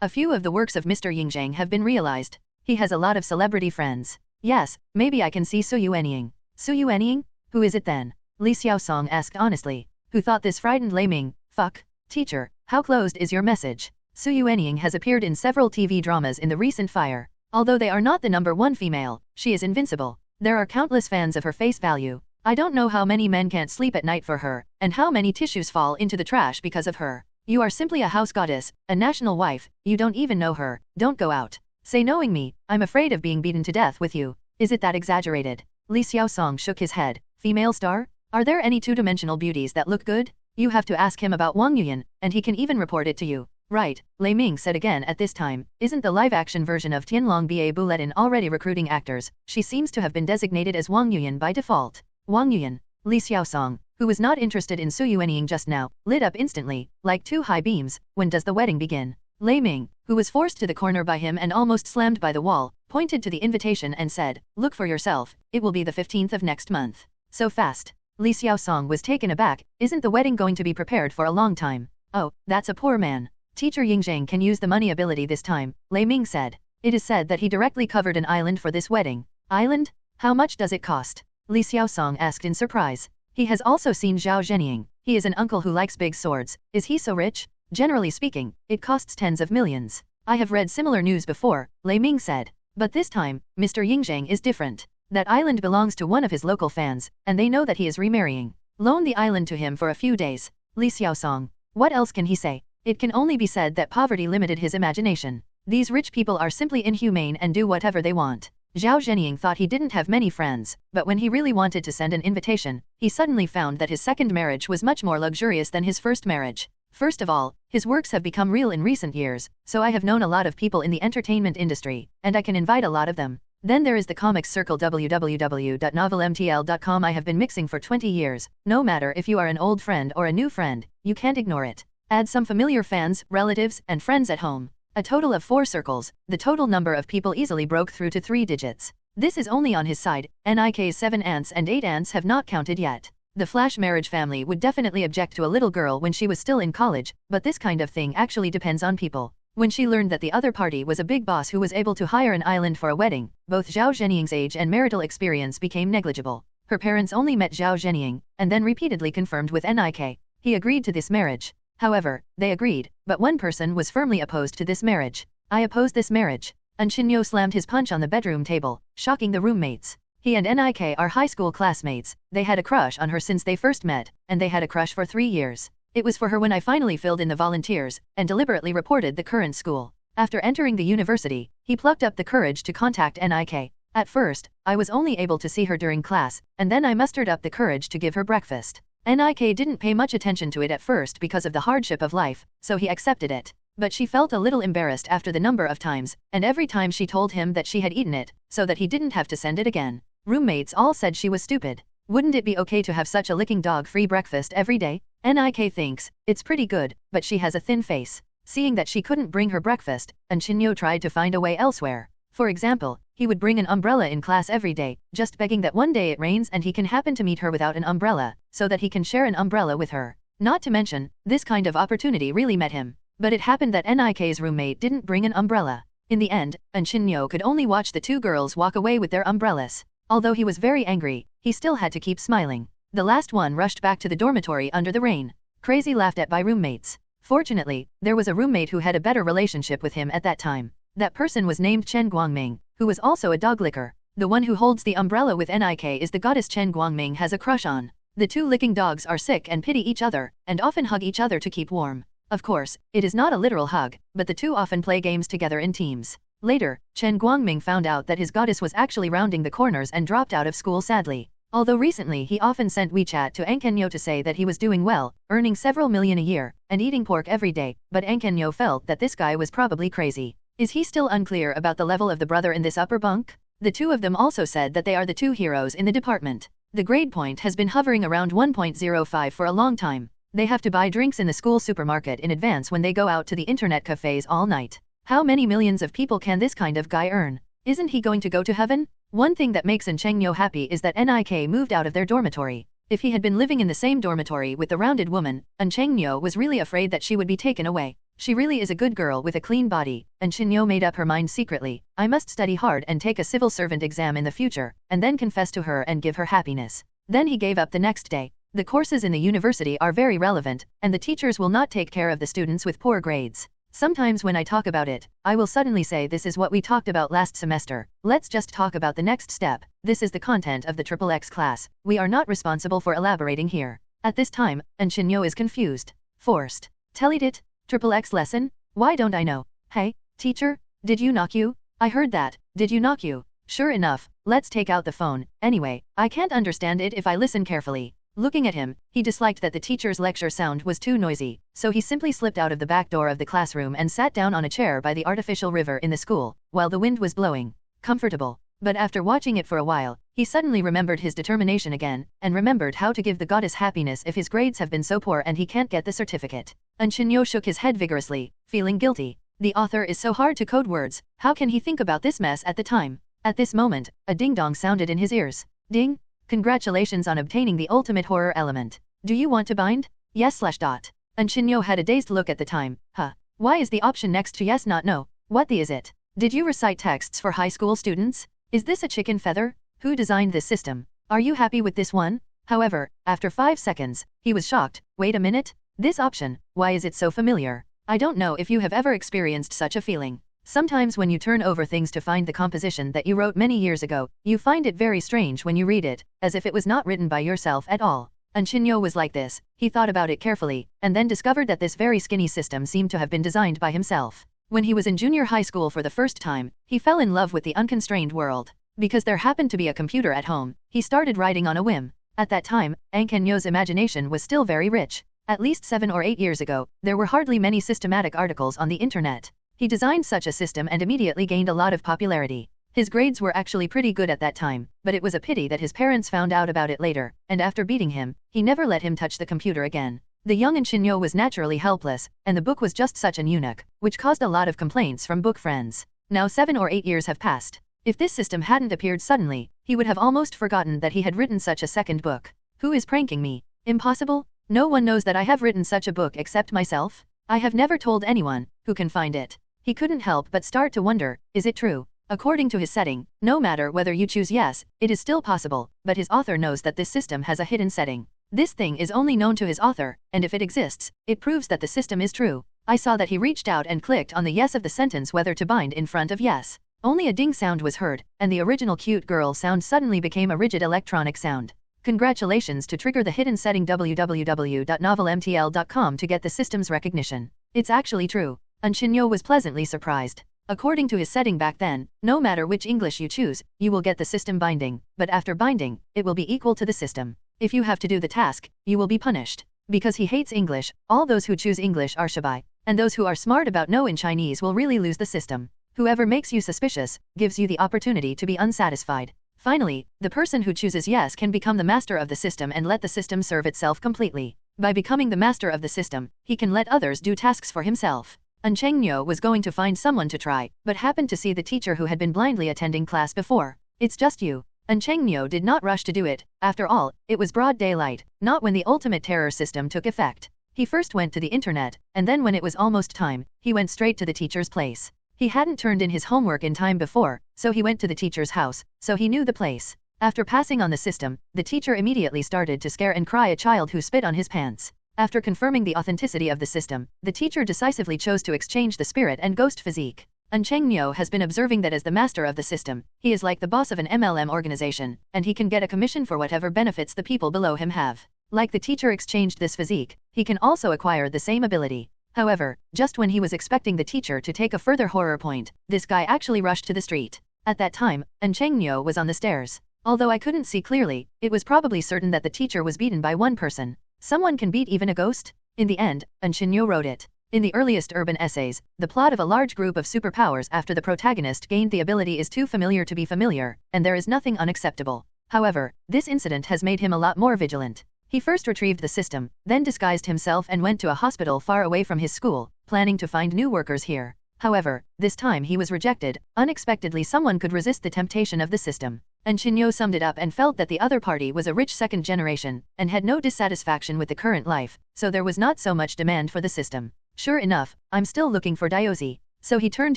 A few of the works of Mr. Yingzheng have been realized. He has a lot of celebrity friends. Yes, maybe I can see Su Yuanying. Su Yuanying? Who is it then? Li Xiaosong asked honestly. Who thought this frightened Lei Ming? Fuck. Teacher, how closed is your message? Su Yuanying has appeared in several TV dramas in the recent fire. Although they are not the #1 female, she is invincible. There are countless fans of her face value. I don't know how many men can't sleep at night for her, and how many tissues fall into the trash because of her. You are simply a house goddess, a national wife, you don't even know her, don't go out. Say knowing me, I'm afraid of being beaten to death with you. Is it that exaggerated? Li Xiaosong shook his head. Female star? Are there any 2-dimensional beauties that look good? You have to ask him about Wang Yuyan, and he can even report it to you. Right, Lei Ming said again at this time. Isn't the live-action version of Tianlong Ba Buletin already recruiting actors? She seems to have been designated as Wang Yuyan by default. Wang Yuyan. Li Xiaosong, who was not interested in Su Yuanying just now, lit up instantly, like 2 high beams. When does the wedding begin? Lei Ming, who was forced to the corner by him and almost slammed by the wall, pointed to the invitation and said, look for yourself, it will be the 15th of next month. So fast. Li Xiaosong was taken aback. Isn't the wedding going to be prepared for a long time? Oh, that's a poor man. Teacher Yingzheng can use the money ability this time, Lei Ming said. It is said that he directly covered an island for this wedding. Island? How much does it cost? Li Xiaosong asked in surprise. He has also seen Zhao Zhenying. He is an uncle who likes big swords. Is he so rich? Generally speaking, it costs tens of millions. I have read similar news before, Lei Ming said. But this time, Mr. Yingzheng is different. That island belongs to one of his local fans, and they know that he is remarrying. Loan the island to him for a few days. Li Xiaosong. What else can he say? It can only be said that poverty limited his imagination. These rich people are simply inhumane and do whatever they want. Zhao Zhenying thought he didn't have many friends, but when he really wanted to send an invitation, he suddenly found that his second marriage was much more luxurious than his first marriage. First of all, his works have become real in recent years, so I have known a lot of people in the entertainment industry, and I can invite a lot of them. Then there is the comics circle www.novelmtl.com. I have been mixing for 20 years. No matter if you are an old friend or a new friend, you can't ignore it. Add some familiar fans, relatives, and friends at home. A total of 4 circles, the total number of people easily broke through to 3 digits. This is only on his side, Nik's 7 aunts and 8 aunts have not counted yet. The flash marriage family would definitely object to a little girl when she was still in college, but this kind of thing actually depends on people. When she learned that the other party was a big boss who was able to hire an island for a wedding, both Zhao Zhenying's age and marital experience became negligible. Her parents only met Zhao Zhenying, and then repeatedly confirmed with Nik. He agreed to this marriage. However, they agreed, but one person was firmly opposed to this marriage. I oppose this marriage. Xinyo slammed his punch on the bedroom table, shocking the roommates. He and Nik are high school classmates. They had a crush on her since they first met, and they had a crush for 3 years. It was for her when I finally filled in the volunteers, and deliberately reported the current school. After entering the university, he plucked up the courage to contact Nik. At first, I was only able to see her during class, and then I mustered up the courage to give her breakfast. Nik didn't pay much attention to it at first because of the hardship of life, so he accepted it. But she felt a little embarrassed after the number of times, and every time she told him that she had eaten it, so that he didn't have to send it again. Roommates all said she was stupid. Wouldn't it be okay to have such a licking dog-free breakfast every day? Nik thinks, it's pretty good, but she has a thin face. Seeing that she couldn't bring her breakfast, Xinyo tried to find a way elsewhere. For example, he would bring an umbrella in class every day, just begging that one day it rains and he can happen to meet her without an umbrella, so that he can share an umbrella with her. Not to mention, this kind of opportunity really met him. But it happened that Nik's roommate didn't bring an umbrella. In the end, Xinyo could only watch the 2 girls walk away with their umbrellas. Although he was very angry, he still had to keep smiling. The last one rushed back to the dormitory under the rain. Crazy laughed at by roommates. Fortunately, there was a roommate who had a better relationship with him at that time. That person was named Chen Guangming, who was also a dog licker. The one who holds the umbrella with Nik is the goddess Chen Guangming has a crush on. The 2 licking dogs are sick and pity each other, and often hug each other to keep warm. Of course, it is not a literal hug, but the 2 often play games together in teams. Later, Chen Guangming found out that his goddess was actually rounding the corners and dropped out of school sadly. Although recently he often sent WeChat to Enkenyo to say that he was doing well, earning several million a year, and eating pork every day, but Enkenyo felt that this guy was probably crazy. Is he still unclear about the level of the brother in this upper bunk? The 2 of them also said that they are the 2 heroes in the department. The grade point has been hovering around 1.05 for a long time. They have to buy drinks in the school supermarket in advance when they go out to the internet cafes all night. How many millions of people can this kind of guy earn? Isn't he going to go to heaven? One thing that makes Chengyo happy is that Nik moved out of their dormitory. If he had been living in the same dormitory with the rounded woman, Chengyo was really afraid that she would be taken away. She really is a good girl with a clean body, and Xinyo made up her mind secretly, I must study hard and take a civil servant exam in the future, and then confess to her and give her happiness. Then he gave up the next day. The courses in the university are very relevant, and the teachers will not take care of the students with poor grades. Sometimes when I talk about it, I will suddenly say this is what we talked about last semester. Let's just talk about the next step. This is the content of the XXX class. We are not responsible for elaborating here. At this time, Xinyo is confused. Forced. Tell it. XXX lesson? Why don't I know? Hey, teacher, did you knock you? I heard that. Did you knock you? Sure enough, let's take out the phone. Anyway, I can't understand it if I listen carefully. Looking at him, he disliked that the teacher's lecture sound was too noisy, so he simply slipped out of the back door of the classroom and sat down on a chair by the artificial river in the school, while the wind was blowing. Comfortable. But after watching it for a while, he suddenly remembered his determination again, and remembered how to give the goddess happiness if his grades have been so poor and he can't get the certificate. Xinyo shook his head vigorously, feeling guilty. The author is so hard to code words, how can he think about this mess at the time? At this moment, a ding-dong sounded in his ears. Ding! Congratulations on obtaining the ultimate horror element. Do you want to bind? Yes /. Xinyo had a dazed look at the time. Huh. Why is the option next to yes not no? What the is it? Did you recite texts for high school students? Is this a chicken feather? Who designed this system? Are you happy with this one? However, after 5 seconds, he was shocked. Wait a minute? This option, why is it so familiar? I don't know if you have ever experienced such a feeling. Sometimes when you turn over things to find the composition that you wrote many years ago, you find it very strange when you read it, as if it was not written by yourself at all. Xinyo was like this. He thought about it carefully, and then discovered that this very skinny system seemed to have been designed by himself. When he was in junior high school for the first time, he fell in love with the unconstrained world. Because there happened to be a computer at home, he started writing on a whim. At that time, Ang Kenyo's imagination was still very rich. At least 7 or 8 years ago, there were hardly many systematic articles on the internet. He designed such a system and immediately gained a lot of popularity. His grades were actually pretty good at that time, but it was a pity that his parents found out about it later, and after beating him, he never let him touch the computer again. The young Shinyo was naturally helpless, and the book was just such an eunuch, which caused a lot of complaints from book friends. Now 7 or 8 years have passed. If this system hadn't appeared suddenly, he would have almost forgotten that he had written such a second book. Who is pranking me? Impossible? No one knows that I have written such a book except myself. I have never told anyone. Who can find it? He couldn't help but start to wonder, is it true? According to his setting, no matter whether you choose yes, it is still possible, but his author knows that this system has a hidden setting. This thing is only known to his author, and if it exists, it proves that the system is true. I saw that he reached out and clicked on the yes of the sentence whether to bind in front of yes. Only a ding sound was heard, and the original cute girl sound suddenly became a rigid electronic sound. Congratulations to trigger the hidden setting www.novelmtl.com to get the system's recognition. It's actually true. Shinyo was pleasantly surprised. According to his setting back then, no matter which English you choose, you will get the system binding, but after binding, it will be equal to the system. If you have to do the task, you will be punished. Because he hates English, all those who choose English are shabai, and those who are smart about no in Chinese will really lose the system. Whoever makes you suspicious, gives you the opportunity to be unsatisfied. Finally, the person who chooses yes can become the master of the system and let the system serve itself completely. By becoming the master of the system, he can let others do tasks for himself. Cheng was going to find someone to try, but happened to see the teacher who had been blindly attending class before. It's just you. Cheng did not rush to do it. After all, it was broad daylight, not when the ultimate terror system took effect. He first went to the internet, and then when it was almost time, he went straight to the teacher's place. He hadn't turned in his homework in time before, so he went to the teacher's house, so he knew the place. After passing on the system, the teacher immediately started to scare and cry a child who spit on his pants. After confirming the authenticity of the system, the teacher decisively chose to exchange the spirit and ghost physique. Cheng has been observing that as the master of the system, he is like the boss of an MLM organization, and he can get a commission for whatever benefits the people below him have. Like the teacher exchanged this physique, he can also acquire the same ability. However, just when he was expecting the teacher to take a further horror point, this guy actually rushed to the street. At that time, Cheng was on the stairs. Although I couldn't see clearly, it was probably certain that the teacher was beaten by one person. Someone can beat even a ghost? In the end, Shinyo wrote it. In the earliest urban essays, the plot of a large group of superpowers after the protagonist gained the ability is too familiar to be familiar, and there is nothing unacceptable. However, this incident has made him a lot more vigilant. He first retrieved the system, then disguised himself and went to a hospital far away from his school, planning to find new workers here. However, this time he was rejected. Unexpectedly someone could resist the temptation of the system. Shinyo summed it up and felt that the other party was a rich second generation, and had no dissatisfaction with the current life, so there was not so much demand for the system. Sure enough, I'm still looking for Diozi. So he turned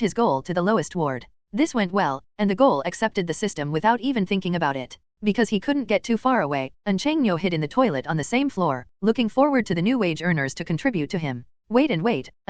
his goal to the lowest ward. This went well, and the goal accepted the system without even thinking about it. Because he couldn't get too far away, Cheng hid in the toilet on the same floor, looking forward to the new wage earners to contribute to him. Wait,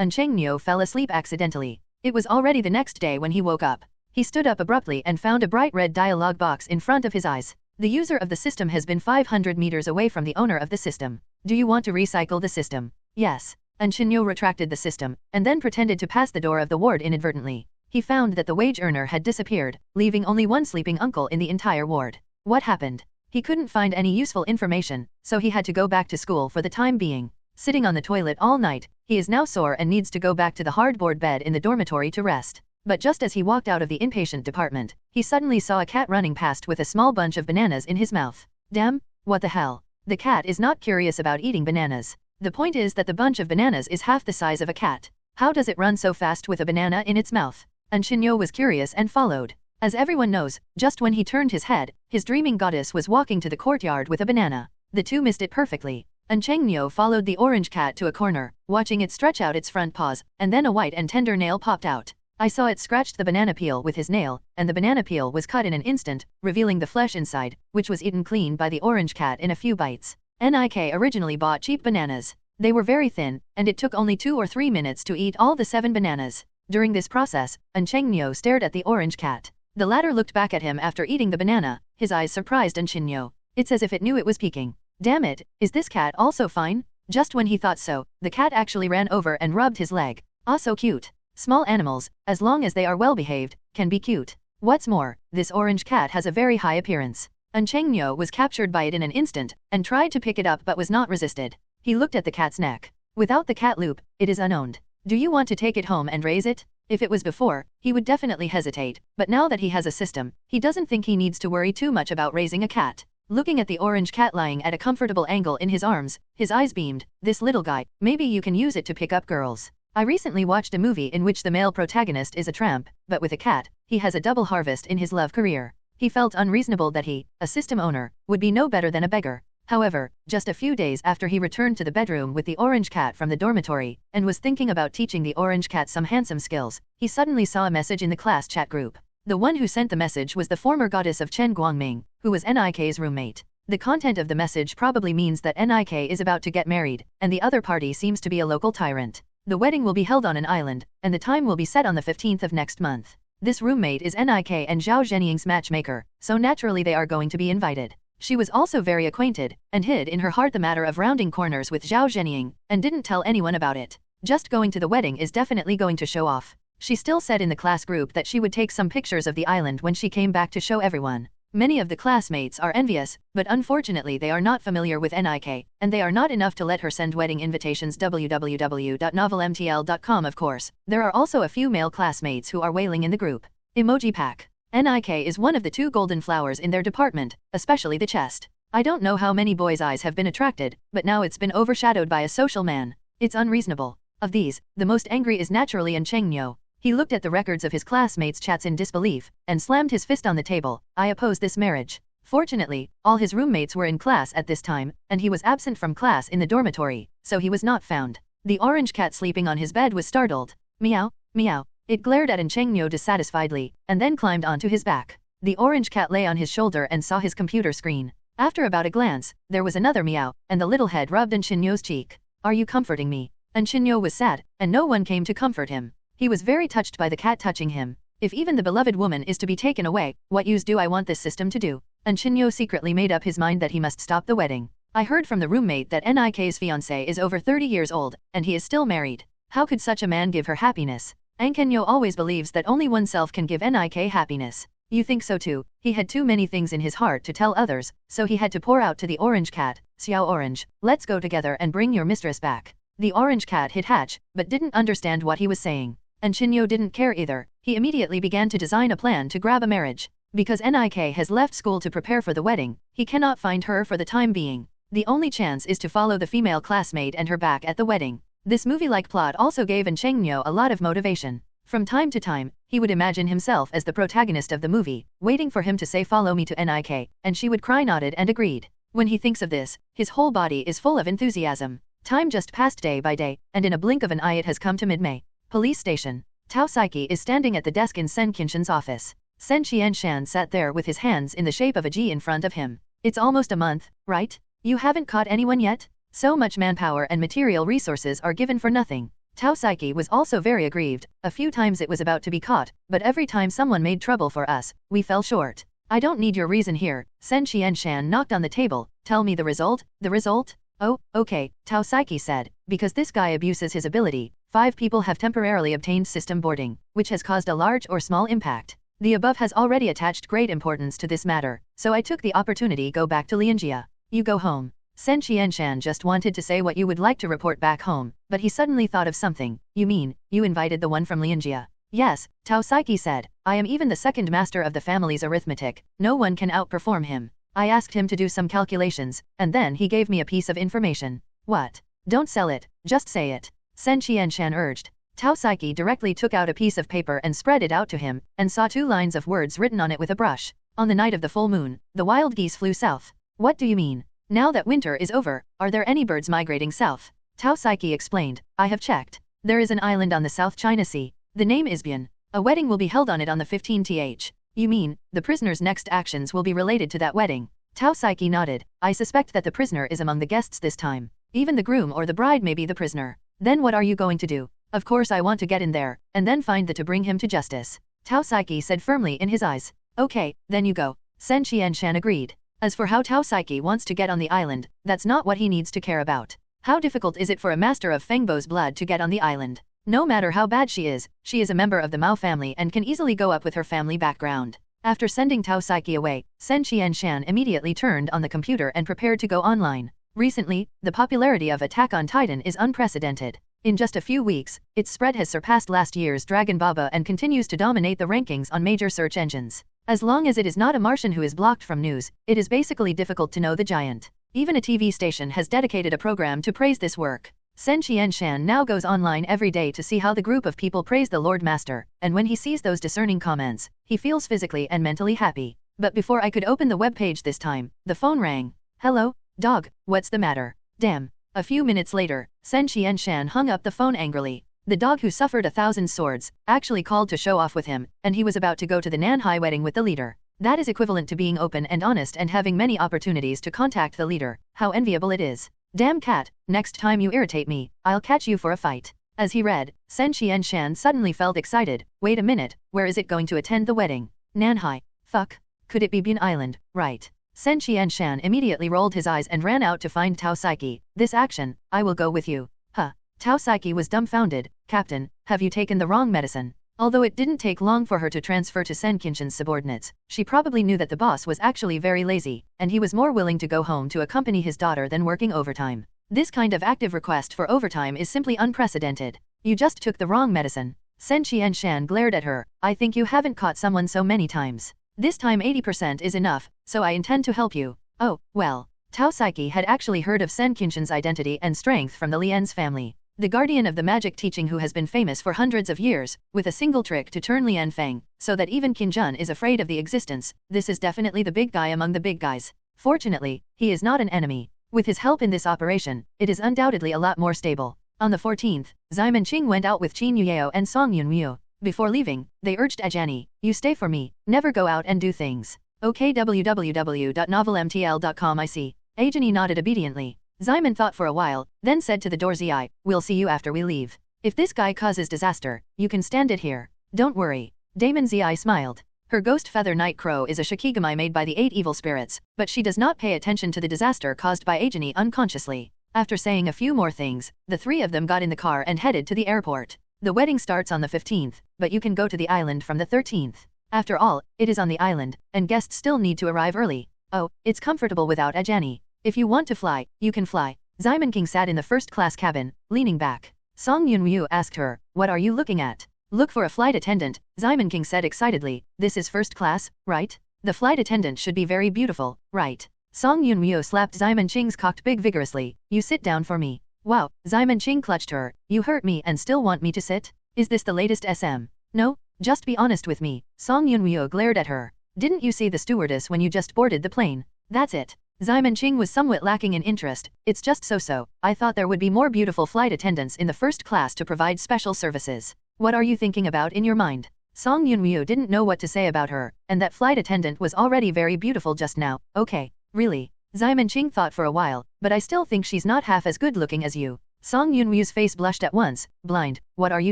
Cheng fell asleep accidentally. It was already the next day when he woke up. He stood up abruptly and found a bright red dialog box in front of his eyes. The user of the system has been 500 meters away from the owner of the system. Do you want to recycle the system? Yes. Shinyo retracted the system, and then pretended to pass the door of the ward inadvertently. He found that the wage earner had disappeared, leaving only one sleeping uncle in the entire ward. What happened? He couldn't find any useful information, so he had to go back to school for the time being. Sitting on the toilet all night, he is now sore and needs to go back to the hardboard bed in the dormitory to rest. But just as he walked out of the inpatient department, he suddenly saw a cat running past with a small bunch of bananas in his mouth. Damn, what the hell? The cat is not curious about eating bananas. The point is that the bunch of bananas is half the size of a cat. How does it run so fast with a banana in its mouth? Shinyo was curious and followed. As everyone knows, just when he turned his head, his dreaming goddess was walking to the courtyard with a banana. The two missed it perfectly. Cheng followed the orange cat to a corner, watching it stretch out its front paws, and then a white and tender nail popped out. I saw it scratched the banana peel with his nail, and the banana peel was cut in an instant, revealing the flesh inside, which was eaten clean by the orange cat in a few bites. Nik originally bought cheap bananas. They were very thin, and it took only 2 or 3 minutes to eat all the 7 bananas. During this process, Cheng stared at the orange cat. The latter looked back at him after eating the banana, his eyes surprised Shinyo. It's as if it knew it was peeking. Damn it, is this cat also fine? Just when he thought so, the cat actually ran over and rubbed his leg. Ah, so cute. Small animals, as long as they are well behaved, can be cute. What's more, this orange cat has a very high appearance. Un-Cheng was captured by it in an instant, and tried to pick it up but was not resisted. He looked at the cat's neck. Without the cat loop, it is unowned. Do you want to take it home and raise it? If it was before, he would definitely hesitate, but now that he has a system, he doesn't think he needs to worry too much about raising a cat. Looking at the orange cat lying at a comfortable angle in his arms, his eyes beamed. This little guy, maybe you can use it to pick up girls. I recently watched a movie in which the male protagonist is a tramp, but with a cat, he has a double harvest in his love career. He felt unreasonable that he, a system owner, would be no better than a beggar. However, just a few days after he returned to the bedroom with the orange cat from the dormitory, and was thinking about teaching the orange cat some handsome skills, he suddenly saw a message in the class chat group. The one who sent the message was the former goddess of Chen Guangming, who was Nik's roommate. The content of the message probably means that Nik is about to get married, and the other party seems to be a local tyrant. The wedding will be held on an island, and the time will be set on the 15th of next month. This roommate is Nik and Zhao Zhenying's matchmaker, so naturally they are going to be invited. She was also very acquainted, and hid in her heart the matter of rounding corners with Zhao Zhenying, and didn't tell anyone about it. Just going to the wedding is definitely going to show off. She still said in the class group that she would take some pictures of the island when she came back to show everyone. Many of the classmates are envious, but unfortunately they are not familiar with Nik, and they are not enough to let her send wedding invitations. www.novelmtl.com. Of course, there are also a few male classmates who are wailing in the group. Emoji pack. Nik is one of the 2 golden flowers in their department, especially the chest. I don't know how many boys' eyes have been attracted, but now it's been overshadowed by a social man. It's unreasonable. Of these, the most angry is naturally Un-Cheng. He looked at the records of his classmates' chats in disbelief, and slammed his fist on the table. I oppose this marriage. Fortunately, all his roommates were in class at this time, and he was absent from class in the dormitory, so he was not found. The orange cat sleeping on his bed was startled. Meow, meow. It glared at Un-Cheng dissatisfiedly, and then climbed onto his back. The orange cat lay on his shoulder and saw his computer screen. After about a glance, there was another meow, and the little head rubbed Un-Cheng cheek. Are you comforting me? Un-Cheng was sad, and no one came to comfort him. He was very touched by the cat touching him. If even the beloved woman is to be taken away, what use do I want this system to do? Un-Cheng secretly made up his mind that he must stop the wedding. I heard from the roommate that Nik's fiancé is over 30 years old, and he is still married. How could such a man give her happiness? Un-Cheng always believes that only oneself can give Nik happiness. You think so too? He had too many things in his heart to tell others, so he had to pour out to the orange cat. Xiao Orange, let's go together and bring your mistress back. The orange cat hit hatch, but didn't understand what he was saying. Un-Cheng didn't care either. He immediately began to design a plan to grab a marriage. Because Nik has left school to prepare for the wedding, he cannot find her for the time being. The only chance is to follow the female classmate and her back at the wedding. This movie-like plot also gave Un-Cheng a lot of motivation. From time to time, he would imagine himself as the protagonist of the movie, waiting for him to say follow me to Nik, and she would cry nodded and agreed. When he thinks of this, his whole body is full of enthusiasm. Time just passed day by day, and in a blink of an eye it has come to mid-May. Police station. Tao Saiki is standing at the desk in Sen Qinshan's office. Sen Qianshan sat there with his hands in the shape of a G in front of him. It's almost a month, right? You haven't caught anyone yet? So much manpower and material resources are given for nothing. Tao Saiki was also very aggrieved. A few times it was about to be caught, but every time someone made trouble for us, we fell short. I don't need your reason here. Sen Qianshan knocked on the table. Tell me the result? The result? Oh, okay, Tao Saiki said. Because this guy abuses his ability, 5 people have temporarily obtained system boarding, which has caused a large or small impact. The above has already attached great importance to this matter, so I took the opportunity go back to Lianjia. You go home. Sen Qianshan just wanted to say what you would like to report back home, but he suddenly thought of something. You mean, you invited the one from Lianjia? Yes, Tao Saiki said. I am even the second master of the family's arithmetic. No one can outperform him. I asked him to do some calculations, and then he gave me a piece of information. What? Don't sell it, just say it. Sen Qianshan urged. Tao Saiki directly took out a piece of paper and spread it out to him, and saw 2 lines of words written on it with a brush. On the night of the full moon, the wild geese flew south. What do you mean? Now that winter is over, are there any birds migrating south? Tao Saiki explained. I have checked. There is an island on the South China Sea. The name is Bian. A wedding will be held on it on the 15th. You mean, the prisoner's next actions will be related to that wedding? Tao Saiki nodded. I suspect that the prisoner is among the guests this time. Even the groom or the bride may be the prisoner. Then what are you going to do? Of course I want to get in there, and then find the to bring him to justice. Tao Saiki said firmly in his eyes. Okay, then you go. Sen Qianshan agreed. As for how Tao Saiki wants to get on the island, that's not what he needs to care about. How difficult is it for a master of Fengbo's blood to get on the island? No matter how bad she is a member of the Mao family and can easily go up with her family background. After sending Tao Saiki away, Sen Qianshan immediately turned on the computer and prepared to go online. Recently, the popularity of Attack on Titan is unprecedented. In just a few weeks, its spread has surpassed last year's Dragon Baba and continues to dominate the rankings on major search engines. As long as it is not a Martian who is blocked from news, it is basically difficult to know the giant. Even a TV station has dedicated a program to praise this work. Sen Qianshan now goes online every day to see how the group of people praise the Lord Master, and when he sees those discerning comments, he feels physically and mentally happy. But before I could open the webpage this time, the phone rang. Hello, dog, what's the matter? Damn. A few minutes later, Sen Qianshan hung up the phone angrily. The dog who suffered 1,000 swords actually called to show off with him, and he was about to go to the Nanhai wedding with the leader. That is equivalent to being open and honest and having many opportunities to contact the leader. How enviable it is. Damn cat, next time you irritate me, I'll catch you for a fight. As he read, Sen Qianshan suddenly felt excited. Wait a minute, where is it going to attend the wedding? Nanhai. Fuck. Could it be Bin Island? Right. Sen Qianshan immediately rolled his eyes and ran out to find Tao Saiki. This action, I will go with you. Huh. Tao Saiki was dumbfounded. Captain, have you taken the wrong medicine? Although it didn't take long for her to transfer to Sen Qianshan's subordinates, she probably knew that the boss was actually very lazy, and he was more willing to go home to accompany his daughter than working overtime. This kind of active request for overtime is simply unprecedented. You just took the wrong medicine. Sen Qianshan glared at her. I think you haven't caught someone so many times. This time 80% is enough, so I intend to help you. Oh, well. Tao Saiki had actually heard of Sen Qianshan's identity and strength from the Lien's family. The guardian of the magic teaching who has been famous for hundreds of years, with a single trick to turn Lian Feng, so that even Qin Jun is afraid of the existence. This is definitely the big guy among the big guys. Fortunately, he is not an enemy. With his help in this operation, it is undoubtedly a lot more stable. On the 14th, Ximen Qing went out with Qin Yuyao and Song Yunyu. Before leaving, they urged Ajani, you stay for me, never go out and do things. Okay, www.novelmtl.com. I see. Ajani nodded obediently. Ximen thought for a while, then said to the door, Zi, we'll see you after we leave. If this guy causes disaster, you can stand it here. Don't worry. Damon Zi smiled. Her ghost feather night crow is a shikigami made by the 8 evil spirits, but she does not pay attention to the disaster caused by Ajani unconsciously. After saying a few more things, the three of them got in the car and headed to the airport. The wedding starts on the 15th, but you can go to the island from the 13th. After all, it is on the island, and guests still need to arrive early. Oh, it's comfortable without Ajani. If you want to fly, you can fly. Ximen King sat in the first-class cabin, leaning back. Song Yunyu asked her, what are you looking at? Look for a flight attendant, Ximen King said excitedly. This is first class, right? The flight attendant should be very beautiful, right? Song Yunyu slapped Ximen Qing's cocked big vigorously. You sit down for me. Wow, Ximen Qing clutched her. You hurt me and still want me to sit? Is this the latest SM? No? Just be honest with me. Song Yunyu glared at her. Didn't you see the stewardess when you just boarded the plane? That's it. Ximen Qing was somewhat lacking in interest. It's just so-so. I thought there would be more beautiful flight attendants in the first class to provide special services. What are you thinking about in your mind? Song Yunyu didn't know what to say about her, and that flight attendant was already very beautiful just now. Okay, really? Ximen Qing thought for a while, but I still think she's not half as good looking as you. Song Yunyu's face blushed at once. Blind, what are you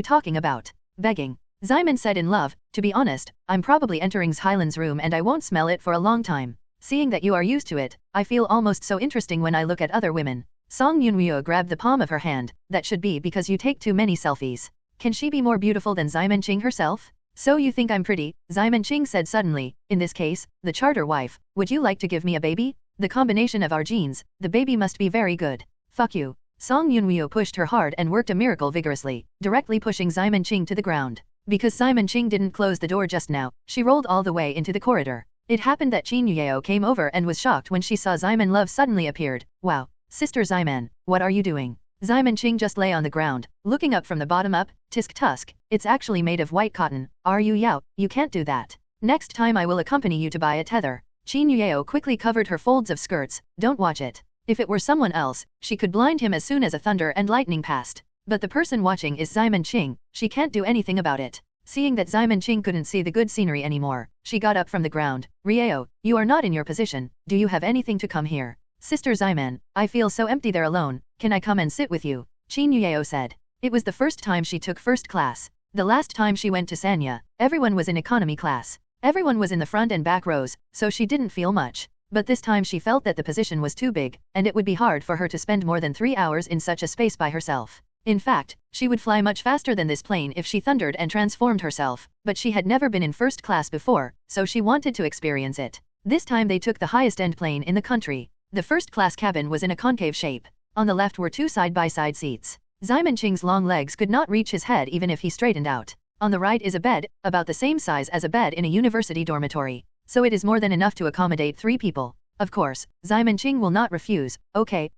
talking about? Begging. Ximen said in love, to be honest, I'm probably entering Hyland's room and I won't smell it for a long time. Seeing that you are used to it, I feel almost so interesting when I look at other women. Song Yunyu grabbed the palm of her hand. That should be because you take too many selfies. Can she be more beautiful than Ximen Qing herself? So you think I'm pretty? Ximen Qing said suddenly. In this case, the charter wife, would you like to give me a baby? The combination of our genes, the baby must be very good. Fuck you. Song Yunyu pushed her hard and worked a miracle vigorously, directly pushing Ximen Qing to the ground. Because Ximen Qing didn't close the door just now, she rolled all the way into the corridor. It happened that Qin Yuyao came over and was shocked when she saw Ximen Love suddenly appeared. Wow. Sister Ximen, what are you doing? Ximen Qing just lay on the ground, looking up from the bottom up. Tisk tusk, it's actually made of white cotton. Are you Yao? You can't do that. Next time I will accompany you to buy a tether. Qin Yuyao quickly covered her folds of skirts. Don't watch it. If it were someone else, she could blind him as soon as a thunder and lightning passed. But the person watching is Ximen Qing. She can't do anything about it. Seeing that Ximen Qing couldn't see the good scenery anymore, she got up from the ground. Rieo, you are not in your position. Do you have anything to come here? Sister Ximen, I feel so empty there alone. Can I come and sit with you? Qin Yuyao said. It was the first time she took first class. The last time she went to Sanya, everyone was in economy class. Everyone was in the front and back rows, so she didn't feel much. But this time she felt that the position was too big, and it would be hard for her to spend more than 3 hours in such a space by herself. In fact, she would fly much faster than this plane if she thundered and transformed herself, but she had never been in first class before, so she wanted to experience it. This time they took the highest-end plane in the country. The first-class cabin was in a concave shape. On the left were two side-by-side seats. Simon Ching's long legs could not reach his head even if he straightened out. On the right is a bed, about the same size as a bed in a university dormitory, so it is more than enough to accommodate 3 people. Of course, Simon Ching will not refuse. Okay,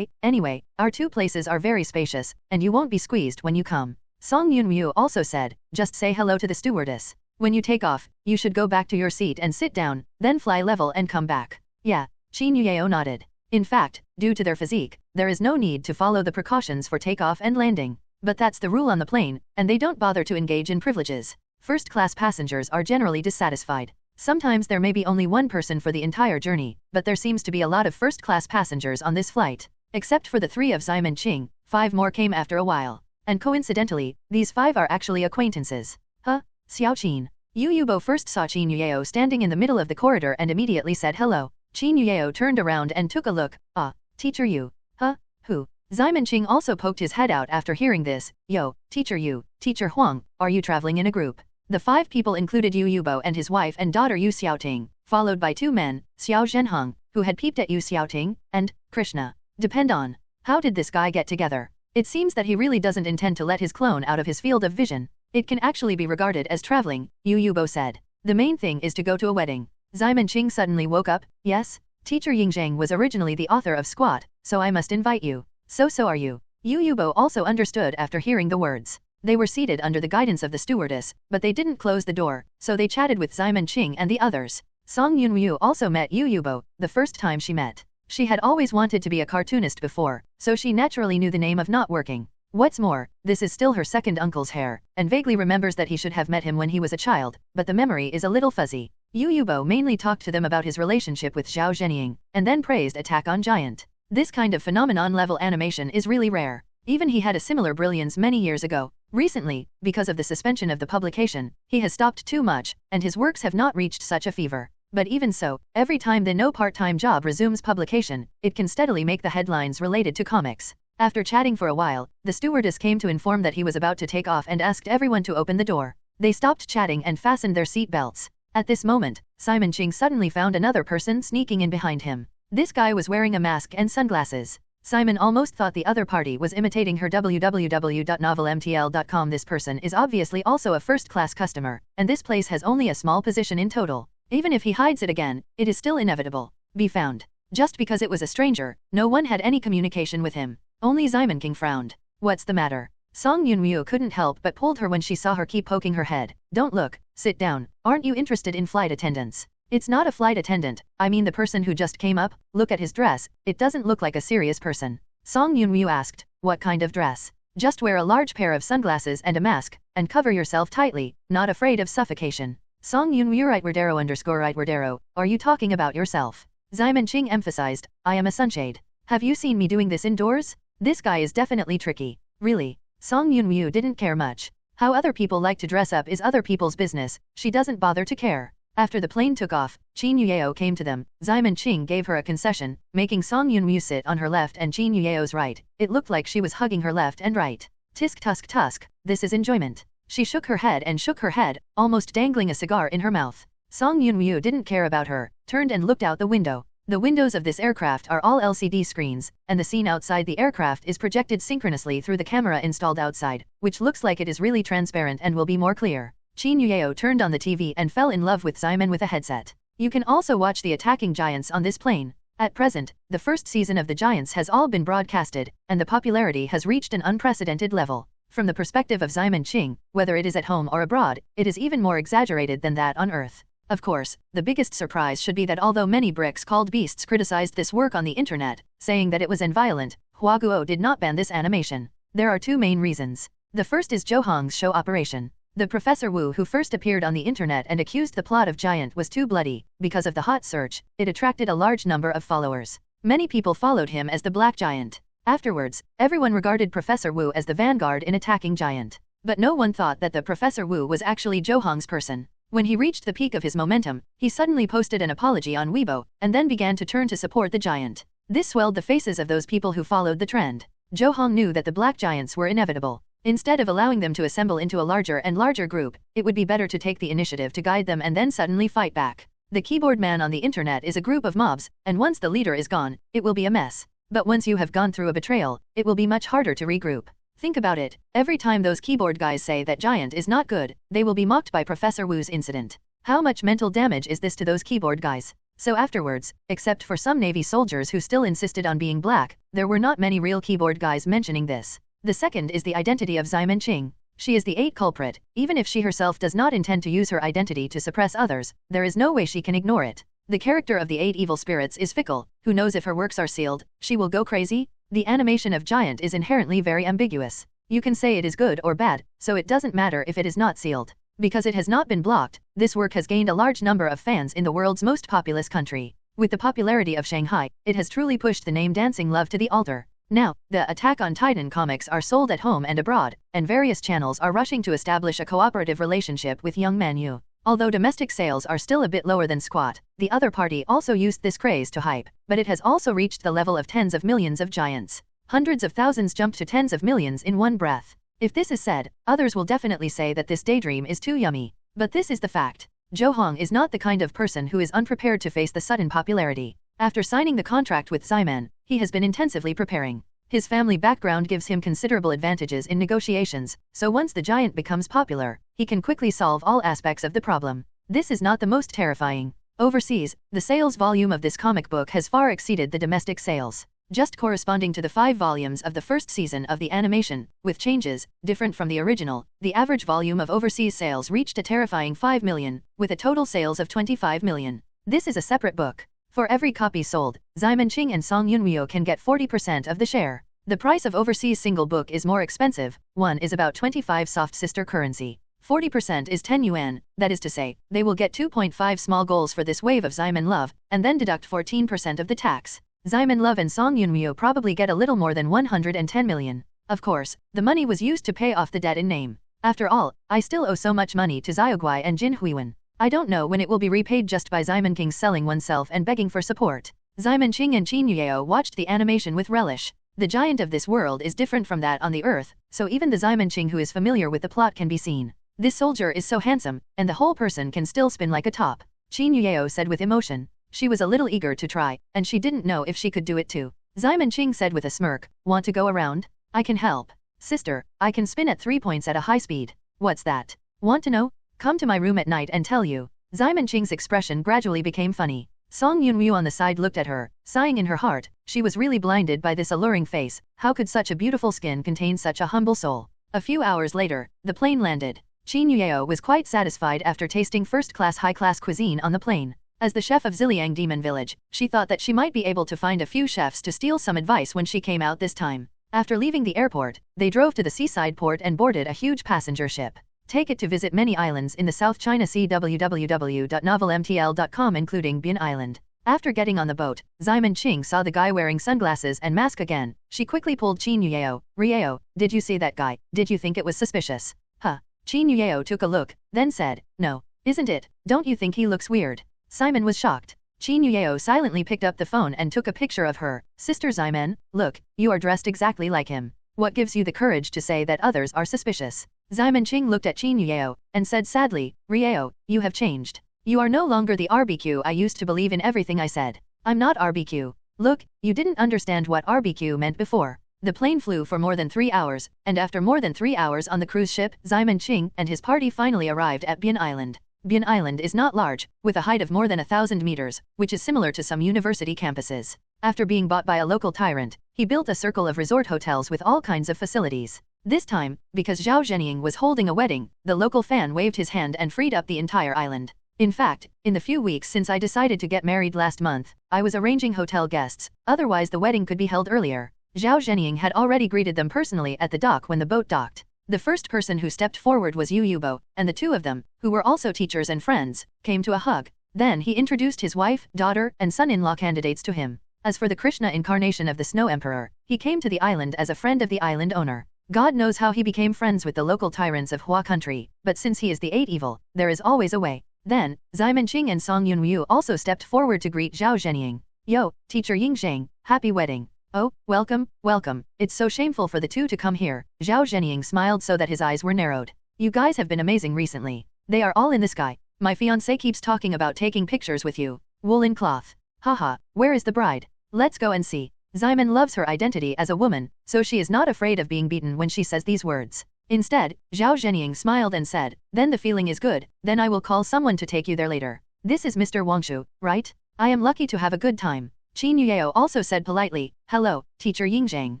anyway, our 2 places are very spacious, and you won't be squeezed when you come. Song Yun-woo also said, just say hello to the stewardess. When you take off, you should go back to your seat and sit down, then fly level and come back. Yeah, Chin Yueo nodded. In fact, due to their physique, there is no need to follow the precautions for takeoff and landing. But that's the rule on the plane, and they don't bother to engage in privileges. First-class passengers are generally dissatisfied. Sometimes there may be only one person for the entire journey, but there seems to be a lot of first-class passengers on this flight. Except for the 3 of Simon Ching, 5 more came after a while. And coincidentally, these 5 are actually acquaintances. Huh? Xiao Qin. Yu Yubo first saw Chin Yueo standing in the middle of the corridor and immediately said hello. Chin Yueo turned around and took a look. Ah, Teacher Yu. Huh? Who? Simon Ching also poked his head out after hearing this. Yo, Teacher Yu, Teacher Huang, are you traveling in a group? The 5 people included Yu Yubo and his wife and daughter Yu Xiaoting, followed by 2 men, Xiao Zhenheng, who had peeped at Yu Xiaoting, and Krishna. Depend on. How did this guy get together? It seems that he really doesn't intend to let his clone out of his field of vision. It can actually be regarded as traveling, Yu Yubo said. The main thing is to go to a wedding. Simon Ching suddenly woke up. Yes, Teacher Yingzhang was originally the author of Squat, so I must invite you. So are you. Yu Yubo also understood after hearing the words. They were seated under the guidance of the stewardess, but they didn't close the door, so they chatted with Simon Ching and the others. Song Yun-woo also met Yu Yubo, the first time she met. She had always wanted to be a cartoonist before, so she naturally knew the name of not working. What's more, this is still her second uncle's hair, and vaguely remembers that he should have met him when he was a child, but the memory is a little fuzzy. Yu Yubo mainly talked to them about his relationship with Zhao Zhenying, and then praised Attack on Giant. This kind of phenomenon-level animation is really rare. Even he had a similar brilliance many years ago. Recently, because of the suspension of the publication, he has stopped too much, and his works have not reached such a fever. But even so, every time the no part-time job resumes publication, it can steadily make the headlines related to comics. After chatting for a while, the stewardess came to inform that he was about to take off and asked everyone to open the door. They stopped chatting and fastened their seat belts. At this moment, Simon Ching suddenly found another person sneaking in behind him. This guy was wearing a mask and sunglasses. Simon almost thought the other party was imitating her www.novelmtl.com. This person is obviously also a first-class customer, and this place has only a small position in total. Even if he hides it again, it is still inevitable. Be found. Just because it was a stranger, no one had any communication with him. Only Simon King frowned. What's the matter? Song Yun-woo couldn't help but pulled her when she saw her keep poking her head. Don't look, sit down. Aren't you interested in flight attendants? It's not a flight attendant, I mean the person who just came up. Look at his dress, it doesn't look like a serious person. Song Yun-woo asked, what kind of dress? Just wear a large pair of sunglasses and a mask, and cover yourself tightly, not afraid of suffocation. Song Yun-woo __, are you talking about yourself? Simon Ching emphasized, I am a sunshade. Have you seen me doing this indoors? This guy is definitely tricky. Really? Song Yun-woo didn't care much. How other people like to dress up is other people's business, she doesn't bother to care. After the plane took off, Chin Yueo came to them. Simon Ching gave her a concession, making Song Yun-woo sit on her left and Chin Yueo's right. It looked like she was hugging her left and right. Tisk tusk tusk, this is enjoyment. She shook her head and shook her head, almost dangling a cigar in her mouth. Song Yun-woo didn't care about her, turned and looked out the window. The windows of this aircraft are all LCD screens, and the scene outside the aircraft is projected synchronously through the camera installed outside, which looks like it is really transparent and will be more clear. Chin Yueo turned on the TV and fell in love with Simon with a headset. You can also watch the attacking giants on this plane. At present, the first season of the Giants has all been broadcasted, and the popularity has reached an unprecedented level. From the perspective of Simon Ching, whether it is at home or abroad, it is even more exaggerated than that on Earth. Of course, the biggest surprise should be that although many bricks called beasts criticized this work on the internet, saying that it was violent, Huaguo did not ban this animation. There are 2 main reasons. The first is Zhou Hong's show operation. The Professor Wu who first appeared on the internet and accused the plot of Giant was too bloody. Because of the hot search, it attracted a large number of followers. Many people followed him as the Black Giant. Afterwards, everyone regarded Professor Wu as the vanguard in attacking Giant. But no one thought that the Professor Wu was actually Zhou Hong's person. When he reached the peak of his momentum, he suddenly posted an apology on Weibo, and then began to turn to support the Giant. This swelled the faces of those people who followed the trend. Zhou Hong knew that the black giants were inevitable. Instead of allowing them to assemble into a larger and larger group, it would be better to take the initiative to guide them and then suddenly fight back. The keyboard man on the internet is a group of mobs, and once the leader is gone, it will be a mess. But once you have gone through a betrayal, it will be much harder to regroup. Think about it, every time those keyboard guys say that giant is not good, they will be mocked by Professor Wu's incident. How much mental damage is this to those keyboard guys? So afterwards, except for some Navy soldiers who still insisted on being black, there were not many real keyboard guys mentioning this. The second is the identity of Ximen Qing. She is the 8 culprit. Even if she herself does not intend to use her identity to suppress others, there is no way she can ignore it. The character of the 8 evil spirits is fickle. Who knows if her works are sealed, she will go crazy? The animation of Giant is inherently very ambiguous. You can say it is good or bad, so it doesn't matter if it is not sealed. Because it has not been blocked, this work has gained a large number of fans in the world's most populous country. With the popularity of Shanghai, it has truly pushed the name Dancing Love to the altar. Now, the Attack on Titan comics are sold at home and abroad, and various channels are rushing to establish a cooperative relationship with young Manu. Although domestic sales are still a bit lower than Squat, the other party also used this craze to hype, but it has also reached the level of tens of millions of giants. Hundreds of thousands jumped to tens of millions in one breath. If this is said, others will definitely say that this daydream is too yummy. But this is the fact. Zhou Hong is not the kind of person who is unprepared to face the sudden popularity. After signing the contract with Ximen, he has been intensively preparing. His family background gives him considerable advantages in negotiations, so once the giant becomes popular, he can quickly solve all aspects of the problem. This is not the most terrifying. Overseas, the sales volume of this comic book has far exceeded the domestic sales, just corresponding to the 5 volumes of the first season of the animation, with changes different from the original. The average volume of overseas sales reached a terrifying 5 million, with a total sales of 25 million. This is a separate book. For every copy sold, Ximen Qing and Song Yunryo can get 40% of the share. The price of overseas single book is more expensive, one is about 25 soft sister currency. 40% is 10 yuan, that is to say, they will get 2.5 small goals for this wave of Ximen Love, and then deduct 14% of the tax. Ximen Love and Song Yunryo probably get a little more than 110 million. Of course, the money was used to pay off the debt in name. After all, I still owe so much money to Xiaoguai and Jin Huiwen. I don't know when it will be repaid just by Ximen King selling oneself and begging for support. Ximen Qing and Qin Yueo watched the animation with relish. The giant of this world is different from that on the earth, so even the Ximen Qing who is familiar with the plot can be seen. This soldier is so handsome, and the whole person can still spin like a top. Qin Yueo said with emotion. She was a little eager to try, and she didn't know if she could do it too. Ximen Qing said with a smirk, want to go around? I can help. Sister, I can spin at 3 points at a high speed. What's that? Want to know? Come to my room at night and tell you. Ximen Qing's expression gradually became funny. Song Yunryu on the side looked at her, sighing in her heart. She was really blinded by this alluring face. How could such a beautiful skin contain such a humble soul? A few hours later, the plane landed. Qin Yueo was quite satisfied after tasting first-class high-class cuisine on the plane. As the chef of Ziliang Demon Village, she thought that she might be able to find a few chefs to steal some advice when she came out this time. After leaving the airport, they drove to the seaside port and boarded a huge passenger ship. Take it to visit many islands in the South China Sea. www.novelmtl.com including Bian Island. After getting on the boat, Ximen Qing saw the guy wearing sunglasses and mask again. She quickly pulled Qin Yueo. Rieo, did you see that guy? Did you think it was suspicious? Huh. Qin Yueo took a look, then said, no. Isn't it? Don't you think he looks weird? Simon was shocked. Qin Yueo silently picked up the phone and took a picture of her. Sister Ximen, look, you are dressed exactly like him. What gives you the courage to say that others are suspicious? Ximen Qing looked at Qin Yueo, and said sadly, Rieo, you have changed. You are no longer the RBQ I used to believe in everything I said. I'm not RBQ. Look, you didn't understand what RBQ meant before. The plane flew for more than 3 hours, and after more than 3 hours on the cruise ship, Ximen Qing and his party finally arrived at Bian Island. Bian Island is not large, with a height of more than 1,000 meters, which is similar to some university campuses. After being bought by a local tyrant, he built a circle of resort hotels with all kinds of facilities. This time, because Zhao Zhenying was holding a wedding, the local fan waved his hand and freed up the entire island. In fact, in the few weeks since I decided to get married last month, I was arranging hotel guests, otherwise the wedding could be held earlier. Zhao Zhenying had already greeted them personally at the dock when the boat docked. The first person who stepped forward was Yu Yubo, and the two of them, who were also teachers and friends, came to a hug. Then he introduced his wife, daughter, and son-in-law candidates to him. As for the Krishna incarnation of the Snow Emperor, he came to the island as a friend of the island owner. God knows how he became friends with the local tyrants of Hua country, but since he is the 8 evil, there is always a way. Then, Ximen Qing and Song Yunryu also stepped forward to greet Zhao Zhenying. Yo, teacher Ying Zhang, happy wedding. Oh, welcome, welcome. It's so shameful for the two to come here. Zhao Zhenying smiled so that his eyes were narrowed. You guys have been amazing recently. They are all in the sky. My fiancé keeps talking about taking pictures with you. Woolen cloth. Haha, where is the bride? Let's go and see. Ximen loves her identity as a woman, so she is not afraid of being beaten when she says these words. Instead, Zhao Zhenying smiled and said, then the feeling is good, then I will call someone to take you there later. This is Mr. Wangshu, right? I am lucky to have a good time. Qin Yueyao also said politely, hello, teacher Yingzhang.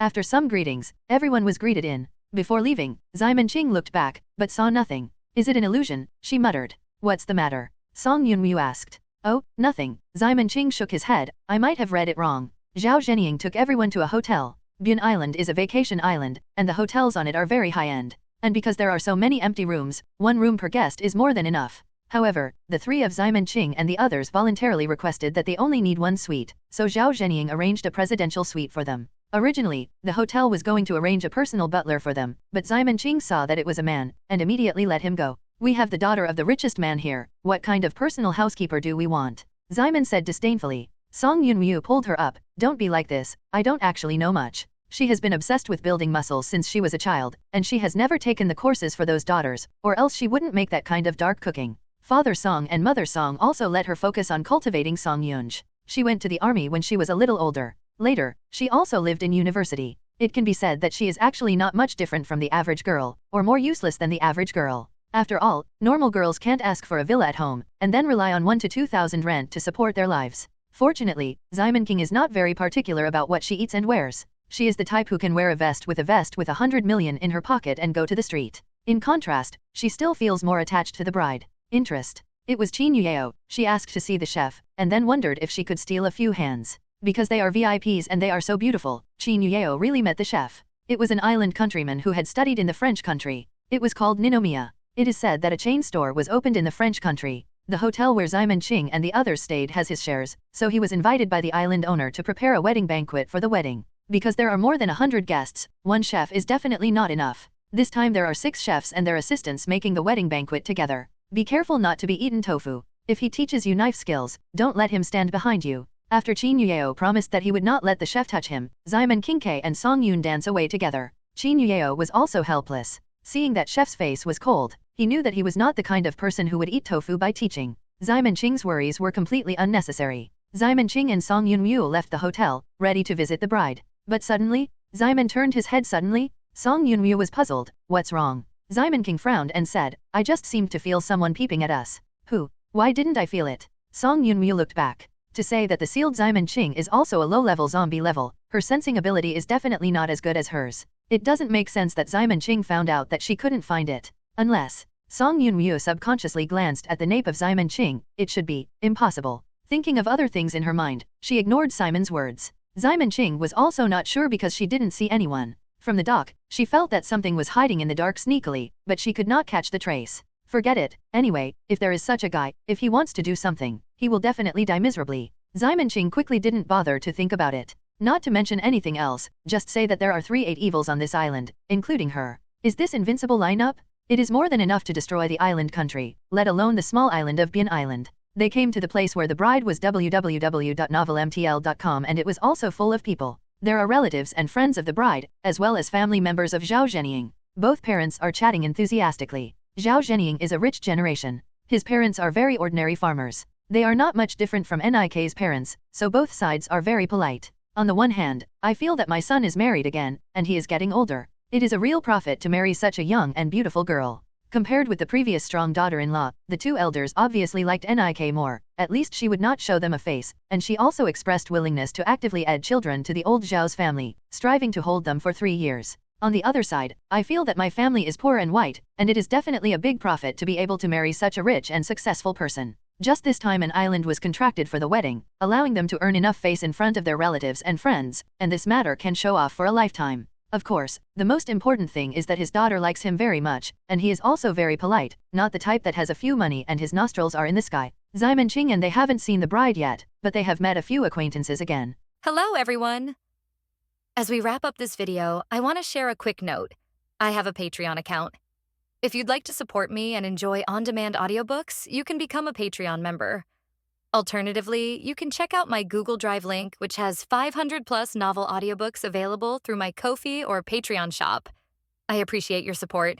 After some greetings, everyone was greeted in. Before leaving, Ximen Qing looked back, but saw nothing. Is it an illusion? She muttered. What's the matter? Song Yunmu asked. Oh, nothing. Ximen Qing shook his head, I might have read it wrong. Zhao Zhenying took everyone to a hotel. Bun Island is a vacation island, and the hotels on it are very high-end. And because there are so many empty rooms, one room per guest is more than enough. However, the three of Ximen Qing and the others voluntarily requested that they only need one suite, so Zhao Zhenying arranged a presidential suite for them. Originally, the hotel was going to arrange a personal butler for them, but Ximen Qing saw that it was a man, and immediately let him go. We have the daughter of the richest man here, what kind of personal housekeeper do we want? Ximen said disdainfully. Song Yunmu pulled her up, don't be like this, I don't actually know much. She has been obsessed with building muscles since she was a child, and she has never taken the courses for those daughters, or else she wouldn't make that kind of dark cooking. Father Song and Mother Song also let her focus on cultivating Song Yunj. She went to the army when she was a little older. Later, she also lived in university. It can be said that she is actually not much different from the average girl, or more useless than the average girl. After all, normal girls can't ask for a villa at home, and then rely on 1 to 2,000 rent to support their lives. Fortunately, Ximen Qing is not very particular about what she eats and wears. She is the type who can wear a vest with 100 million in her pocket and go to the street. In contrast, she still feels more attached to the bride. Interest. It was Qin Yueyao. She asked to see the chef, and then wondered if she could steal a few hands. Because they are VIPs and they are so beautiful, Qin Yueyao really met the chef. It was an island countryman who had studied in the French country. It was called Ninomiya. It is said that a chain store was opened in the French country. The hotel where Ximen Qing and the others stayed has his shares, so he was invited by the island owner to prepare a wedding banquet for the wedding. Because there are more than 100 guests, one chef is definitely not enough. This time there are 6 chefs and their assistants making the wedding banquet together. Be careful not to be eaten tofu. If he teaches you knife skills, don't let him stand behind you. After Qin Yueyao promised that he would not let the chef touch him, Ximen Qingke and Song Yun dance away together. Qin Yueyao was also helpless. Seeing that chef's face was cold, he knew that he was not the kind of person who would eat tofu by teaching. Ximen Qing's worries were completely unnecessary. Ximen Qing and Song Yunmu left the hotel, ready to visit the bride. But suddenly, Ximen turned his head suddenly. Song Yunmu was puzzled. What's wrong? Ximen Qing frowned and said, I just seemed to feel someone peeping at us. Who? Why didn't I feel it? Song Yunmu looked back. To say that the sealed Ximen Qing is also a low-level zombie level, her sensing ability is definitely not as good as hers. It doesn't make sense that Ximen Qing found out that she couldn't find it. Unless, Song Yunmu subconsciously glanced at the nape of Ximen Qing, it should be impossible. Thinking of other things in her mind, she ignored Simon's words. Ximen Qing was also not sure because she didn't see anyone. From the dock, she felt that something was hiding in the dark sneakily, but she could not catch the trace. Forget it. Anyway, if there is such a guy, if he wants to do something, he will definitely die miserably. Ximen Qing quickly didn't bother to think about it. Not to mention anything else, just say that there are 8 evils on this island, including her. Is this invincible lineup? It is more than enough to destroy the island country, let alone the small island of Bian Island. They came to the place where the bride was www.novelmtl.com, and it was also full of people. There are relatives and friends of the bride, as well as family members of Zhao Zhenying. Both parents are chatting enthusiastically. Zhao Zhenying is a rich generation. His parents are very ordinary farmers. They are not much different from Nik's parents, so both sides are very polite. On the one hand, I feel that my son is married again, and he is getting older. It is a real profit to marry such a young and beautiful girl. Compared with the previous strong daughter-in-law, the 2 elders obviously liked Nik more. At least she would not show them a face, and she also expressed willingness to actively add children to the old Zhao's family, striving to hold them for 3 years. On the other side, I feel that my family is poor and white, and it is definitely a big profit to be able to marry such a rich and successful person. Just this time an island was contracted for the wedding, allowing them to earn enough face in front of their relatives and friends, and this matter can show off for a lifetime. Of course, the most important thing is that his daughter likes him very much, and he is also very polite, not the type that has a few money and his nostrils are in the sky. Ximen Qing and they haven't seen the bride yet, but they have met a few acquaintances again. Hello, everyone! As we wrap up this video, I want to share a quick note. I have a Patreon account. If you'd like to support me and enjoy on-demand audiobooks, you can become a Patreon member. Alternatively, you can check out my Google Drive link, which has 500 plus novel audiobooks available through my Ko-fi or Patreon shop. I appreciate your support.